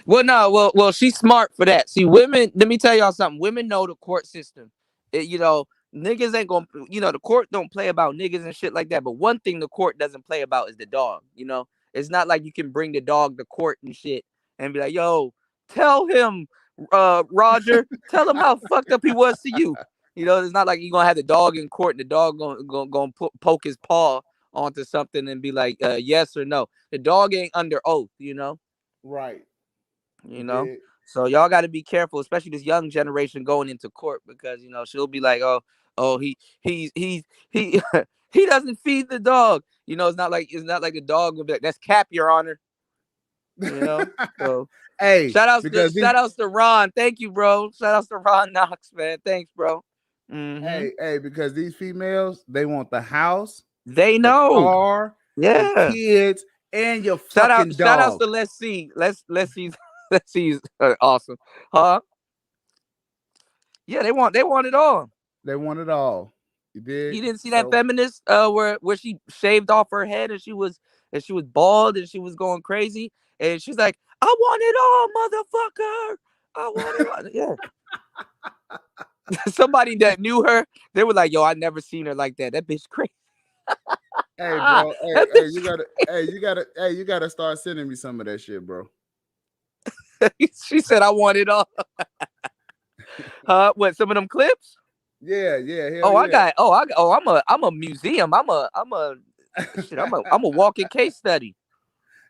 Well, she's smart for that. See, women, let me tell y'all something. Women know the court system. Niggas ain't gonna, the court don't play about niggas and shit like that. But one thing the court doesn't play about is the dog. It's not like you can bring the dog to court and shit and be like, yo, tell him, Roger, tell him how fucked up he was to you. It's not like you're gonna have the dog in court and the dog gonna poke his paw onto something and be like, yes or no. The dog ain't under oath, Right. So y'all got to be careful, especially this young generation going into court, because she'll be like, oh he he doesn't feed the dog. It's not like the dog will be like, that's cap, Your Honor. So hey, shout outs to Ron. Thank you, bro. Shout outs to Ron Knox, man. Thanks, bro. Hey, because these females, they want the house, they know, the car, the kids, and your fucking dog. Shout outs to Let's See. Let's see. Awesome, huh? Yeah, they want it all. They want it all. You did. You didn't see that feminist where she shaved off her head and she was bald and she was going crazy and she's like, I want it all, motherfucker. I want it all. Yeah. Somebody that knew her, they were like, yo, I never seen her like that. That bitch crazy. Hey, bro. That Hey, bitch- you gotta start sending me some of that shit, bro. She said I want it all. What, some of them clips? Yeah, hell Oh, I yeah. got. I'm a museum. I'm a walking case study.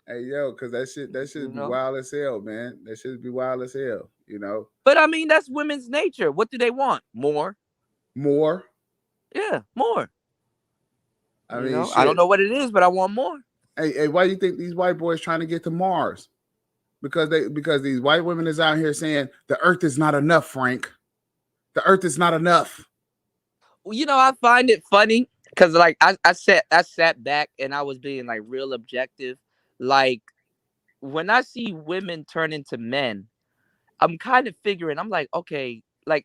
Hey, yo, because that You should be know. wild as hell, man. That should be wild as hell, you know. But I mean, that's women's nature. What do they want? More. More. Yeah, more. I You mean, know, I don't shit. know what it is, but I want more. Hey, why do you think these white boys trying to get to Mars? Because these white women is out here saying the Earth is not enough, Frank. The Earth is not enough. You know, I find it funny because like I sat back and I was being like real objective. Like when I see women turn into men, I'm kind of figuring. I'm like, okay, I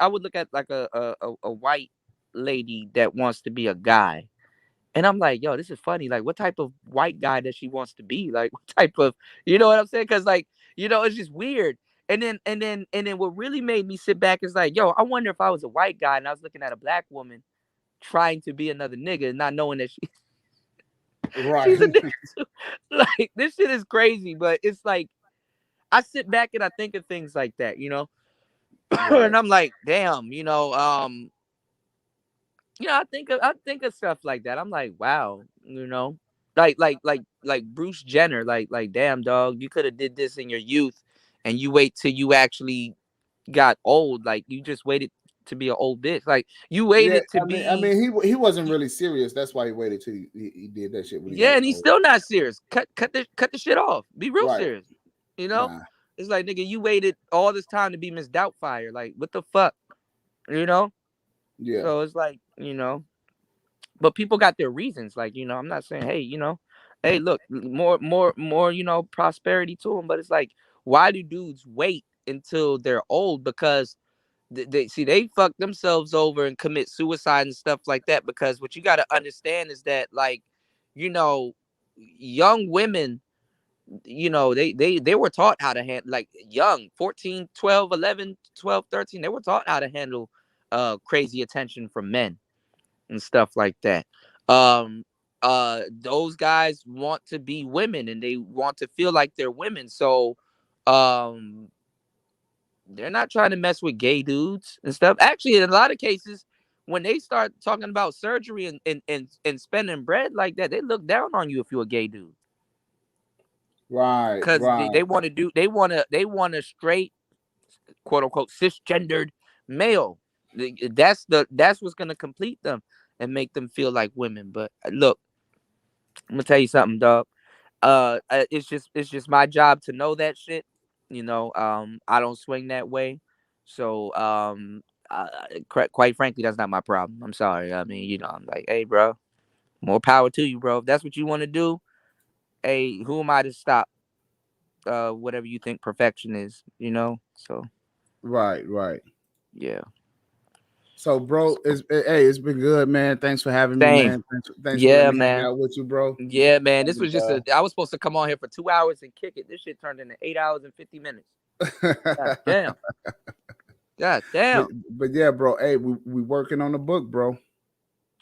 would look at like a white lady that wants to be a guy, and I'm like, yo, this is funny. Like, what type of white guy that she wants to be? Like, what type of, you know what I'm saying? Because like, it's just weird. And then what really made me sit back is like, yo, I wonder if I was a white guy and I was looking at a black woman trying to be another nigga, not knowing that she's a Right. nigga too. Like, this shit is crazy, but it's like I sit back and I think of things like that, Right. and I'm like, damn, I think of stuff like that. I'm like, wow, like Bruce Jenner, like damn dog, you could have did this in your youth, and you wait till you actually got old. Like you just waited to be an old bitch. Like you Yeah, waited to I be. mean, he wasn't really serious. That's why he waited till he did that shit when he got Yeah, and he's old. still not serious. Cut the shit off. Be real Right. serious. You know, Nah. it's like nigga, you waited all this time to be Miss Doubtfire. Like what the fuck, you know? Yeah. So it's like but people got their reasons. Like I'm not saying hey look, more prosperity to them. But it's like why do dudes wait until they're old? Because they fuck themselves over and commit suicide and stuff like that. Because what you got to understand is that like you know young women they were taught how to handle like young 14 12 11 12 13 they were taught how to handle crazy attention from men and stuff like that. Those guys want to be women and they want to feel like they're women, so um they're not trying to mess with gay dudes and stuff. Actually, in a lot of cases, when they start talking about surgery and spending bread like that, they look down on you if you're a gay dude. Right. Because they Right. want to they want a straight quote unquote cisgendered male. That's what's gonna complete them and make them feel like women. But look, I'm gonna tell you something, dog. It's just my job to know that shit. I don't swing that way. So quite frankly, that's not my problem. I'm sorry. I mean, I'm like, hey, bro, more power to you, bro. If that's what you want to do, hey, who am I to stop? Whatever you think perfection is, So Right. yeah. So, bro, it's been good, man. Thanks for having me, Same. man. Thanks for Yeah, letting me hang man. out with you, bro. Yeah, man. This was And, just I was supposed to come on here for 2 hours and kick it. This shit turned into 8 hours and 50 minutes. God damn. God but damn. but yeah, bro. Hey, we working on the book, bro.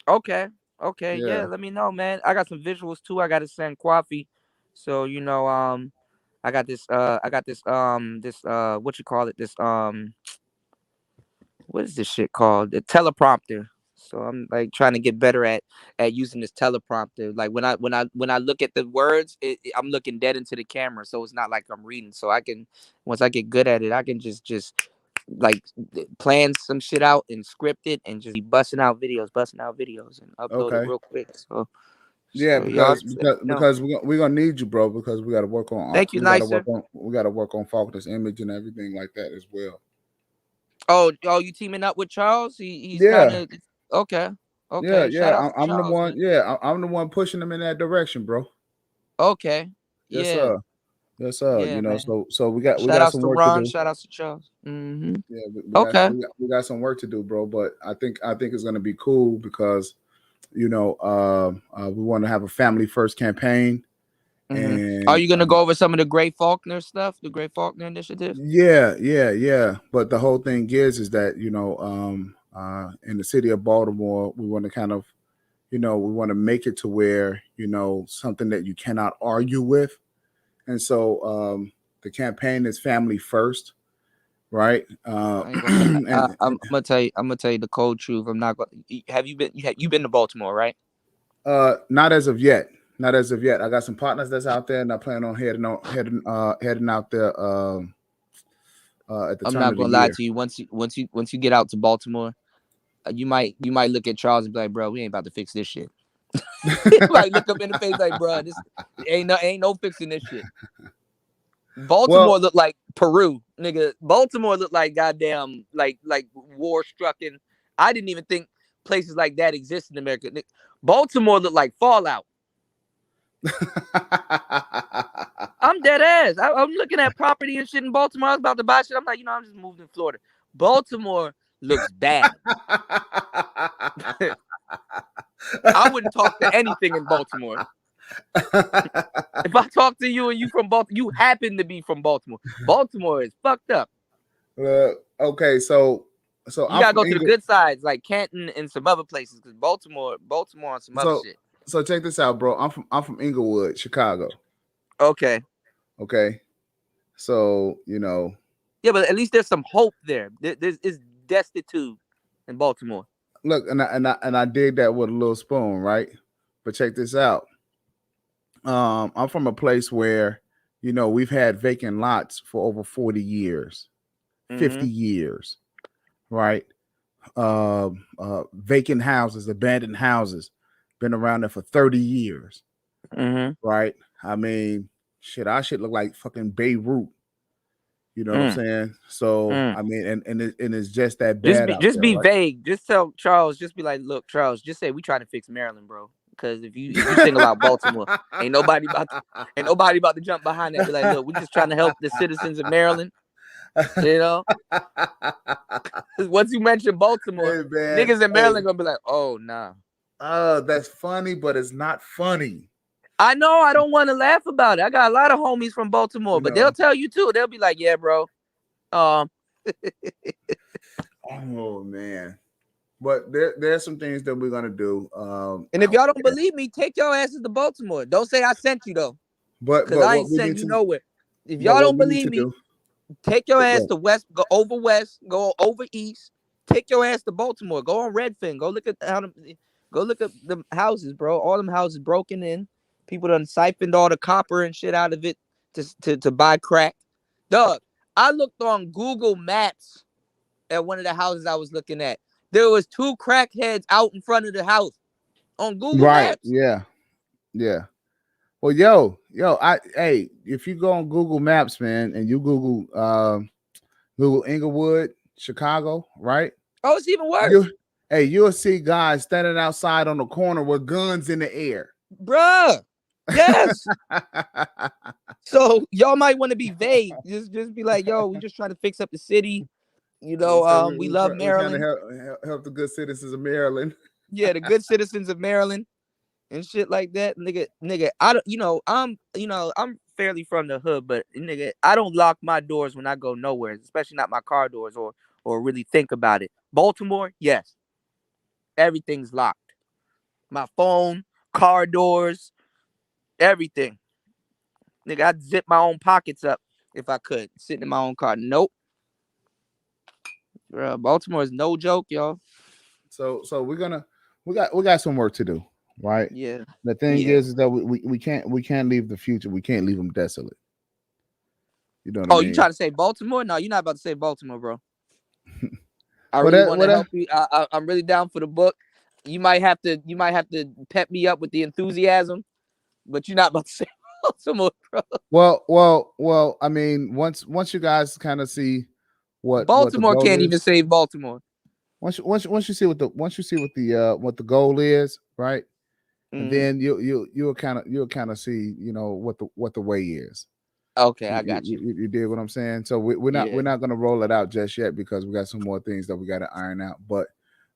Okay. Okay. Yeah. Yeah. Let me know, man. I got some visuals too. I got to send Coffee. So I got this what you call it, what is this shit called? The teleprompter. So I'm like trying to get better at using this teleprompter. Like when I look at the words, I'm looking dead into the camera, so it's not like I'm reading. So I can once I get good at it, I can just like plan some shit out and script it and just be busting out videos and upload it Okay. real quick. So Yeah, y'all because just let me because know. because we're gonna need you, bro. Because we got to work on Thank you, Nicer. Faulkner's image and everything like that as well. Oh, you teaming up with Charles? He's kind Yeah. of okay. Yeah. Okay. Shout Yeah. out to I'm the Charles, one. man. Yeah. I'm the one pushing them in that direction, bro. Okay. Yes, Yeah. sir. Yes, sir. Yeah, man. So we Shout got outs some to work to Ron. do. Shout outs to Charles. Mm-hmm. Yeah, Okay. we got some work to do, bro. But I think it's gonna be cool because we want to have a family first campaign, Mm-hmm. Are and you gonna go over some of the Gray Faulkner stuff, the Gray Faulkner initiative? yeah. But the whole thing is that in the city of Baltimore, we want to kind of we want to make it to where, something that you cannot argue with. And so the campaign is family first, right? I'm gonna tell you the cold truth. I'm not gonna. Have you been to Baltimore, right? Not as of yet. Not as of yet. I got some partners that's out there, and I plan on heading out there at the I'm turn not of the gonna lie year. to you. Once you get out to Baltimore, you might look at Charles and be like, bro, we ain't about to fix this shit. Like look up in the face like, bro, this ain't no fixing this shit. Baltimore looked like Peru, nigga. Baltimore looked like goddamn like war struck in. I didn't even think places like that exist in America. Baltimore looked like Fallout. I'm dead ass. I'm looking at property and shit in Baltimore. I was about to buy shit. I'm like, I'm just moved in Florida. Baltimore looks bad. I wouldn't talk to anything in Baltimore. If I talk to you and you from Baltimore, you happen to be from Baltimore. Baltimore is fucked up. Okay, so you gotta go to the good sides like Canton and some other places because Baltimore on some other shit. So check this out, bro. I'm from Inglewood, Chicago. Okay. So yeah, but at least there's some hope there. It's destitute in Baltimore. Look, and I dig that with a little spoon, right? But check this out. I'm from a place where we've had vacant lots for over 40 years, 50 years, right? Vacant houses, abandoned houses, been around there for 30 years, right? I mean, shit, our shit look like fucking Beirut. You know what I'm saying? So I mean, and it's just that bad. Just be right? vague. Just tell Charles. Just be like, look, Charles. Just say we trying to fix Maryland, bro. Because if you single out Baltimore, ain't nobody about to jump behind that. Be like, look, we're just trying to help the citizens of Maryland. Once you mention Baltimore, niggas in Maryland gonna be like, oh nah. That's funny, but it's not funny. I know. I don't want to laugh about it. I got a lot of homies from Baltimore, but they'll tell you too. They'll be like, yeah, bro. Oh man. But there's some things that we're gonna do. And if y'all don't believe me, take your asses to Baltimore. Don't say I sent you though. Because I ain't sent you nowhere. If y'all don't believe me, take your ass to west, go over east. Take your ass to Baltimore. Go on Redfin. Go look at the houses, bro. All them houses broken in. People done siphoned all the copper and shit out of it to buy crack. Dog, I looked on Google Maps at one of the houses I was looking at. There was 2 crackheads out in front of the house on Google Maps. Yeah. Well, hey, if you go on Google Maps, man, and you Google Inglewood, Chicago, right? Oh, it's even worse. You'll see guys standing outside on the corner with guns in the air. Bruh. Yes. So y'all might want to be vague. Just be like, yo, we just trying to fix up the city. We love Maryland. We're trying to help the good citizens of Maryland. Yeah, the good citizens of Maryland and shit like that. Nigga, I don't, I'm fairly from the hood, but nigga, I don't lock my doors when I go nowhere, especially not my car doors or really think about it. Baltimore, yes. Everything's locked. My phone, car doors, everything. Nigga, I'd zip my own pockets up if I could. Sitting in my own car. Nope. Bro, Baltimore is no joke, y'all. So we got some work to do, right? Yeah. The thing is that we can't leave the future. We can't leave them desolate. You know what I mean? You trying to say Baltimore? No, you're not about to say Baltimore, bro. I really want to help you. I'm really down for the book. You might have to pep me up with the enthusiasm, but you're not about to say Baltimore, bro. Well. I mean, once you guys kind of see what Baltimore can't even save Baltimore. Once you see what the goal is, right? And then you'll kind of see what the way is. Okay, I got you. You dig what I'm saying? So we're not gonna roll it out just yet because we got some more things that we got to iron out. But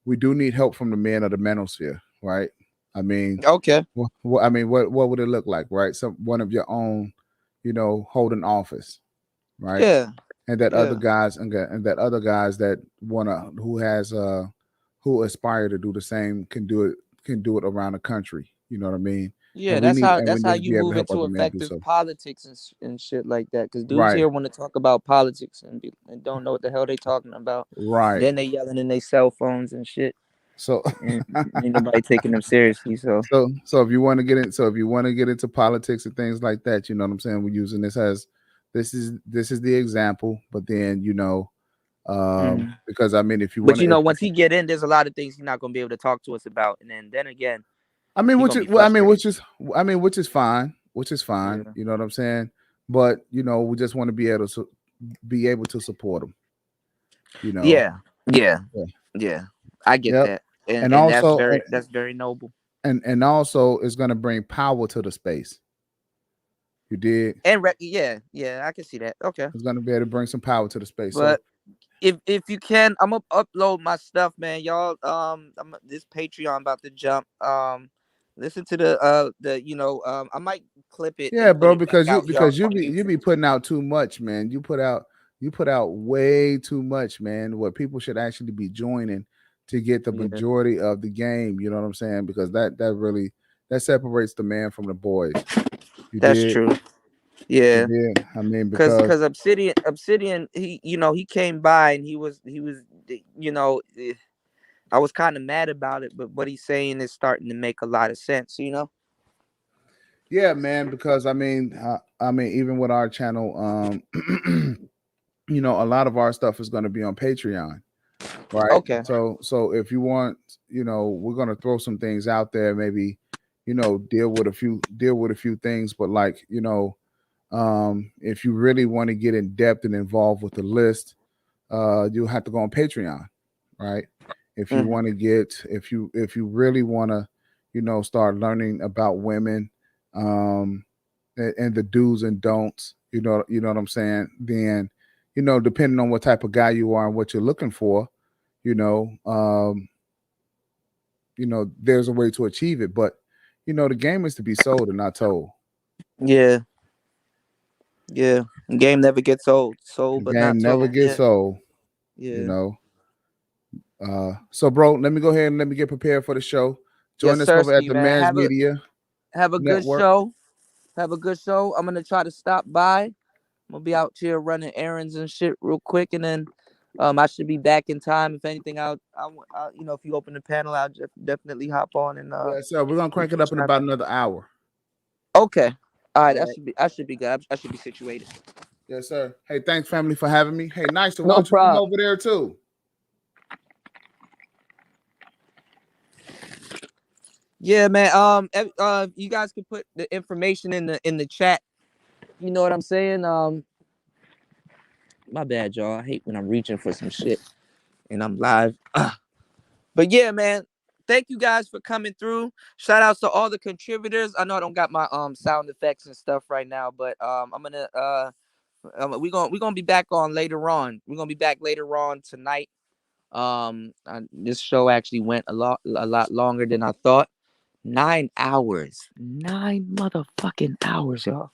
we do need help from the men of the Manosphere, right? I mean, okay. What would it look like, right? One of your own, holding office, right? Yeah. And that other guys that who aspire to do the same can do can do it around the country. You know what I mean? Yeah, And we need that's how to you be able to move help into other men do effective so. politics and shit like that. Because dudes Right. here want to talk about politics and don't know what the hell they talking about. Right. Then they yelling in their cell phones and shit. So and ain't nobody taking them seriously. So if you want to get into politics and things like that, you know what I'm saying? We're using this as this is the example, but then because I mean, if you want But to, once he get in, there's a lot of things he's not gonna be able to talk to us about, and then again, I mean, he which gonna is be frustrated. which is fine, Yeah. You know what I'm saying? But we just want to be able to support him. Yeah. I get that, and also that's very noble. And also, it's going to bring power to the space. You did, and yeah, I can see that. Okay, it's going to be able to bring some power to the space. But if you can, I'm gonna upload my stuff, man. Y'all, this Patreon about to jump. Listen to the I might clip it. Yeah, And put bro, it back out, y'all, you on YouTube. be putting out too much, man. You put out way too much, man. What people should actually be joining to get the majority of the game. You know what I'm saying? Because that really separates the man from the boys. That's true. Yeah. You did. I mean, because Obsidian, he came by and he was, I was kind of mad about it, but what he's saying is starting to make a lot of sense, Yeah, man. Because I mean, even with our channel, a lot of our stuff is going to be on Patreon, right? Okay. So if you want, we're going to throw some things out there, maybe, deal with a few things, but like, if you really want to get in depth and involved with the list, you'll have to go on Patreon, right? If you want to if you really want to, start learning about women, and the do's and don'ts, you know what I'm saying? Then, depending on what type of guy you are and what you're looking for, there's a way to achieve it. But, the game is to be sold and not told. Yeah. Yeah. The game never gets old. Sold, but not told. Never gets old. Yeah. So bro, let me go ahead and let me get prepared for the show. Join us over at the Man's Media. Have a good show. Have a good show. I'm gonna try to stop by. I'm gonna be out here running errands and shit real quick, and then I should be back in time. If anything, I'll if you open the panel, I'll definitely hop on and yeah. So we're gonna crank it up in about another hour. Okay. All right. I should be good. I should be situated. Yes, sir. Hey, thanks, family, for having me. Hey, nice. No problem. Come over there too. Yeah, man. You guys can put the information in the chat. You know what I'm saying? My bad, y'all. I hate when I'm reaching for some shit and I'm live. But yeah, man. Thank you guys for coming through. Shout outs to all the contributors. I know I don't got my sound effects and stuff right now, but I'm gonna we're gonna be back on later on. We're gonna be back later on tonight. This show actually went a lot longer than I thought. 9 hours. 9 motherfucking hours, y'all.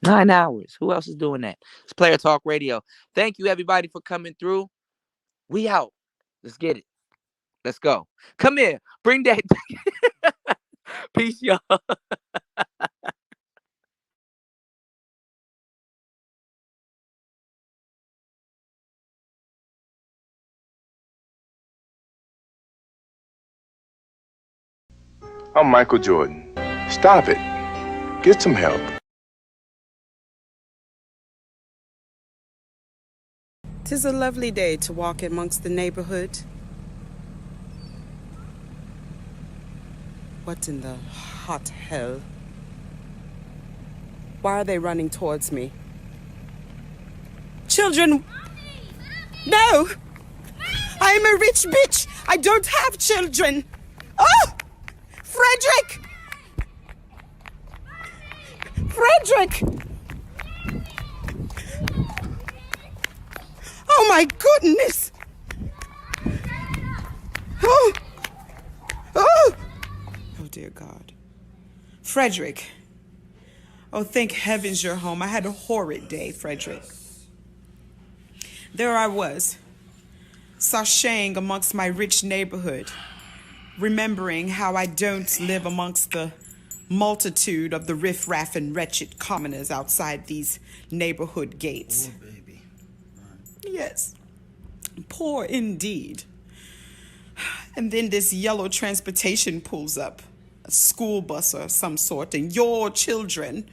9 hours. Who else is doing that? It's Player Talk Radio. Thank you, everybody, for coming through. We out. Let's get it. Let's go. Come here. Bring that. Peace, y'all. I'm Michael Jordan. Stop it. Get some help. 'Tis a lovely day to walk amongst the neighborhood. What in the hot hell? Why are they running towards me? Children! No! I am a rich bitch! I don't have children! Oh! Frederick! Frederick! Oh my goodness! Oh! Oh! Oh dear God. Frederick. Oh, thank heavens you're home. I had a horrid day, Frederick. There I was, sashaying amongst my rich neighborhood, remembering how I don't live amongst the multitude of the riffraff and wretched commoners outside these neighborhood gates. Poor baby. Yes, poor indeed. And then this yellow transportation pulls up, a school bus of some sort, and your children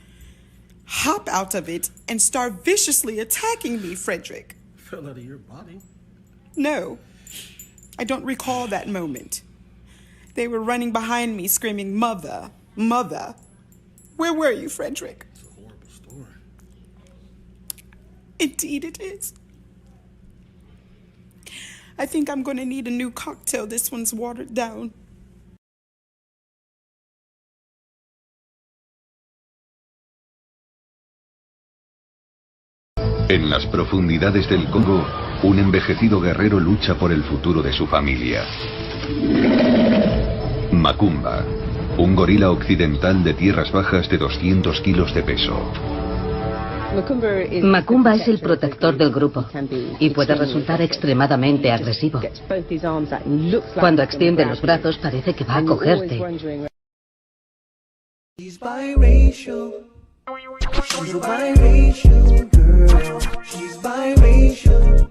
hop out of it and start viciously attacking me, Frederick. Fell out of your body. No, I don't recall that moment. They were running behind me, screaming, "Mother, Mother." Where were you, Frederick? It's a horrible story. Indeed it is. I think I'm going to need a new cocktail. This one's watered down. En las profundidades del Congo, un envejecido guerrero lucha por el futuro de su familia. Macumba, un gorila occidental de tierras bajas de 200 kilos de peso. Macumba es el protector del grupo y puede resultar extremadamente agresivo. Cuando extiende los brazos parece que va a cogerte. She's biracial. She's a biracial girl. She's biracial.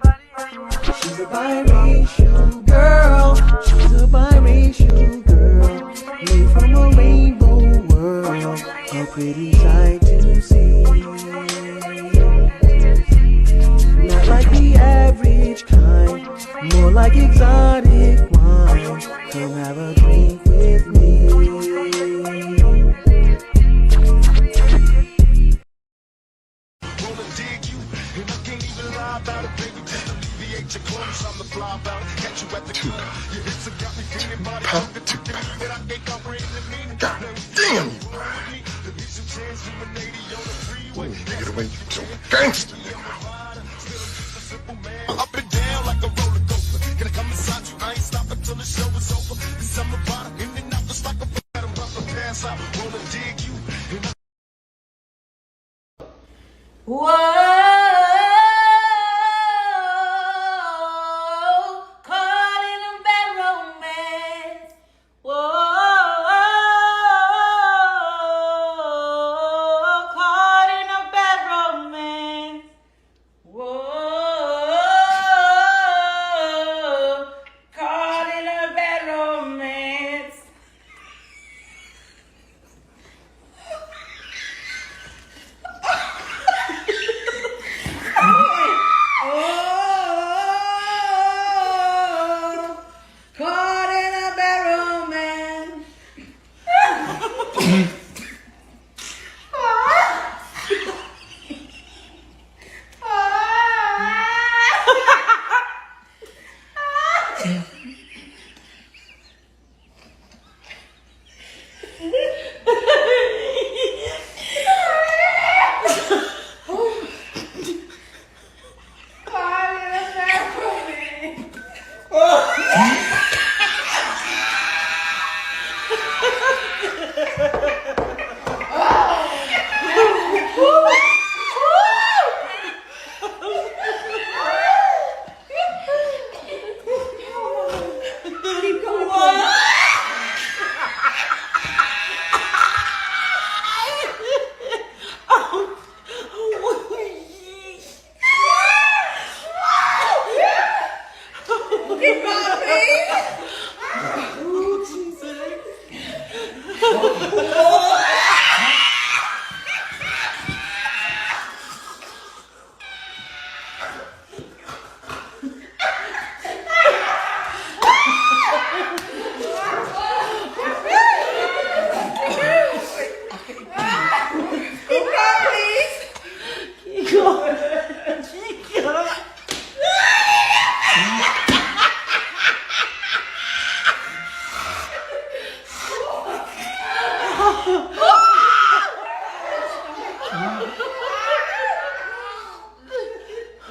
She's a biracial girl. She's a biracial girl. Made from a rainbow world. A pretty sight to see. Not like the average kind, more like exotic wine. Come have a drink with me. God damn you! Get away, you so gangster, Up and down like a roller coaster. Gonna come inside you, I ain't stopping till the show is over. Cause I'm a bottom, in and out just like a bat. I'm about to pass out, wanna dig you. Whoa.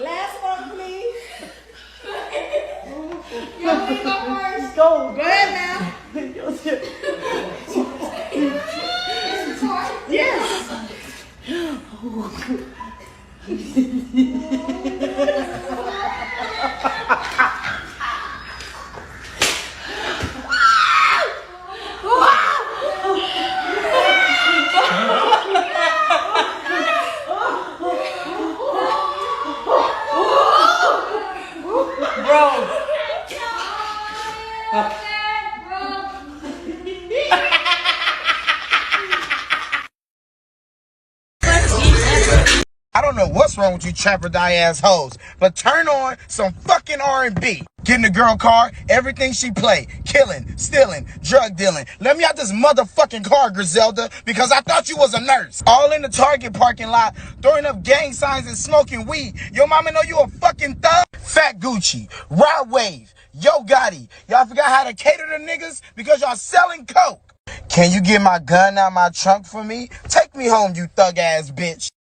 Last one, please. Y'all want to go first? Go ahead now. Yes. I don't know what's wrong with you trapper die ass hoes, but turn on some fucking R&B. Get in the girl car, everything she play, killing, stealing, drug dealing. Let me out this motherfucking car, Griselda, because I thought you was a nurse. All in the Target parking lot, throwing up gang signs and smoking weed. Your mama know you a fucking thug? Fat Gucci, Rod Wave, Yo Gotti. Y'all forgot how to cater to niggas because y'all selling coke. Can you get my gun out my trunk for me? Take me home, you thug ass bitch.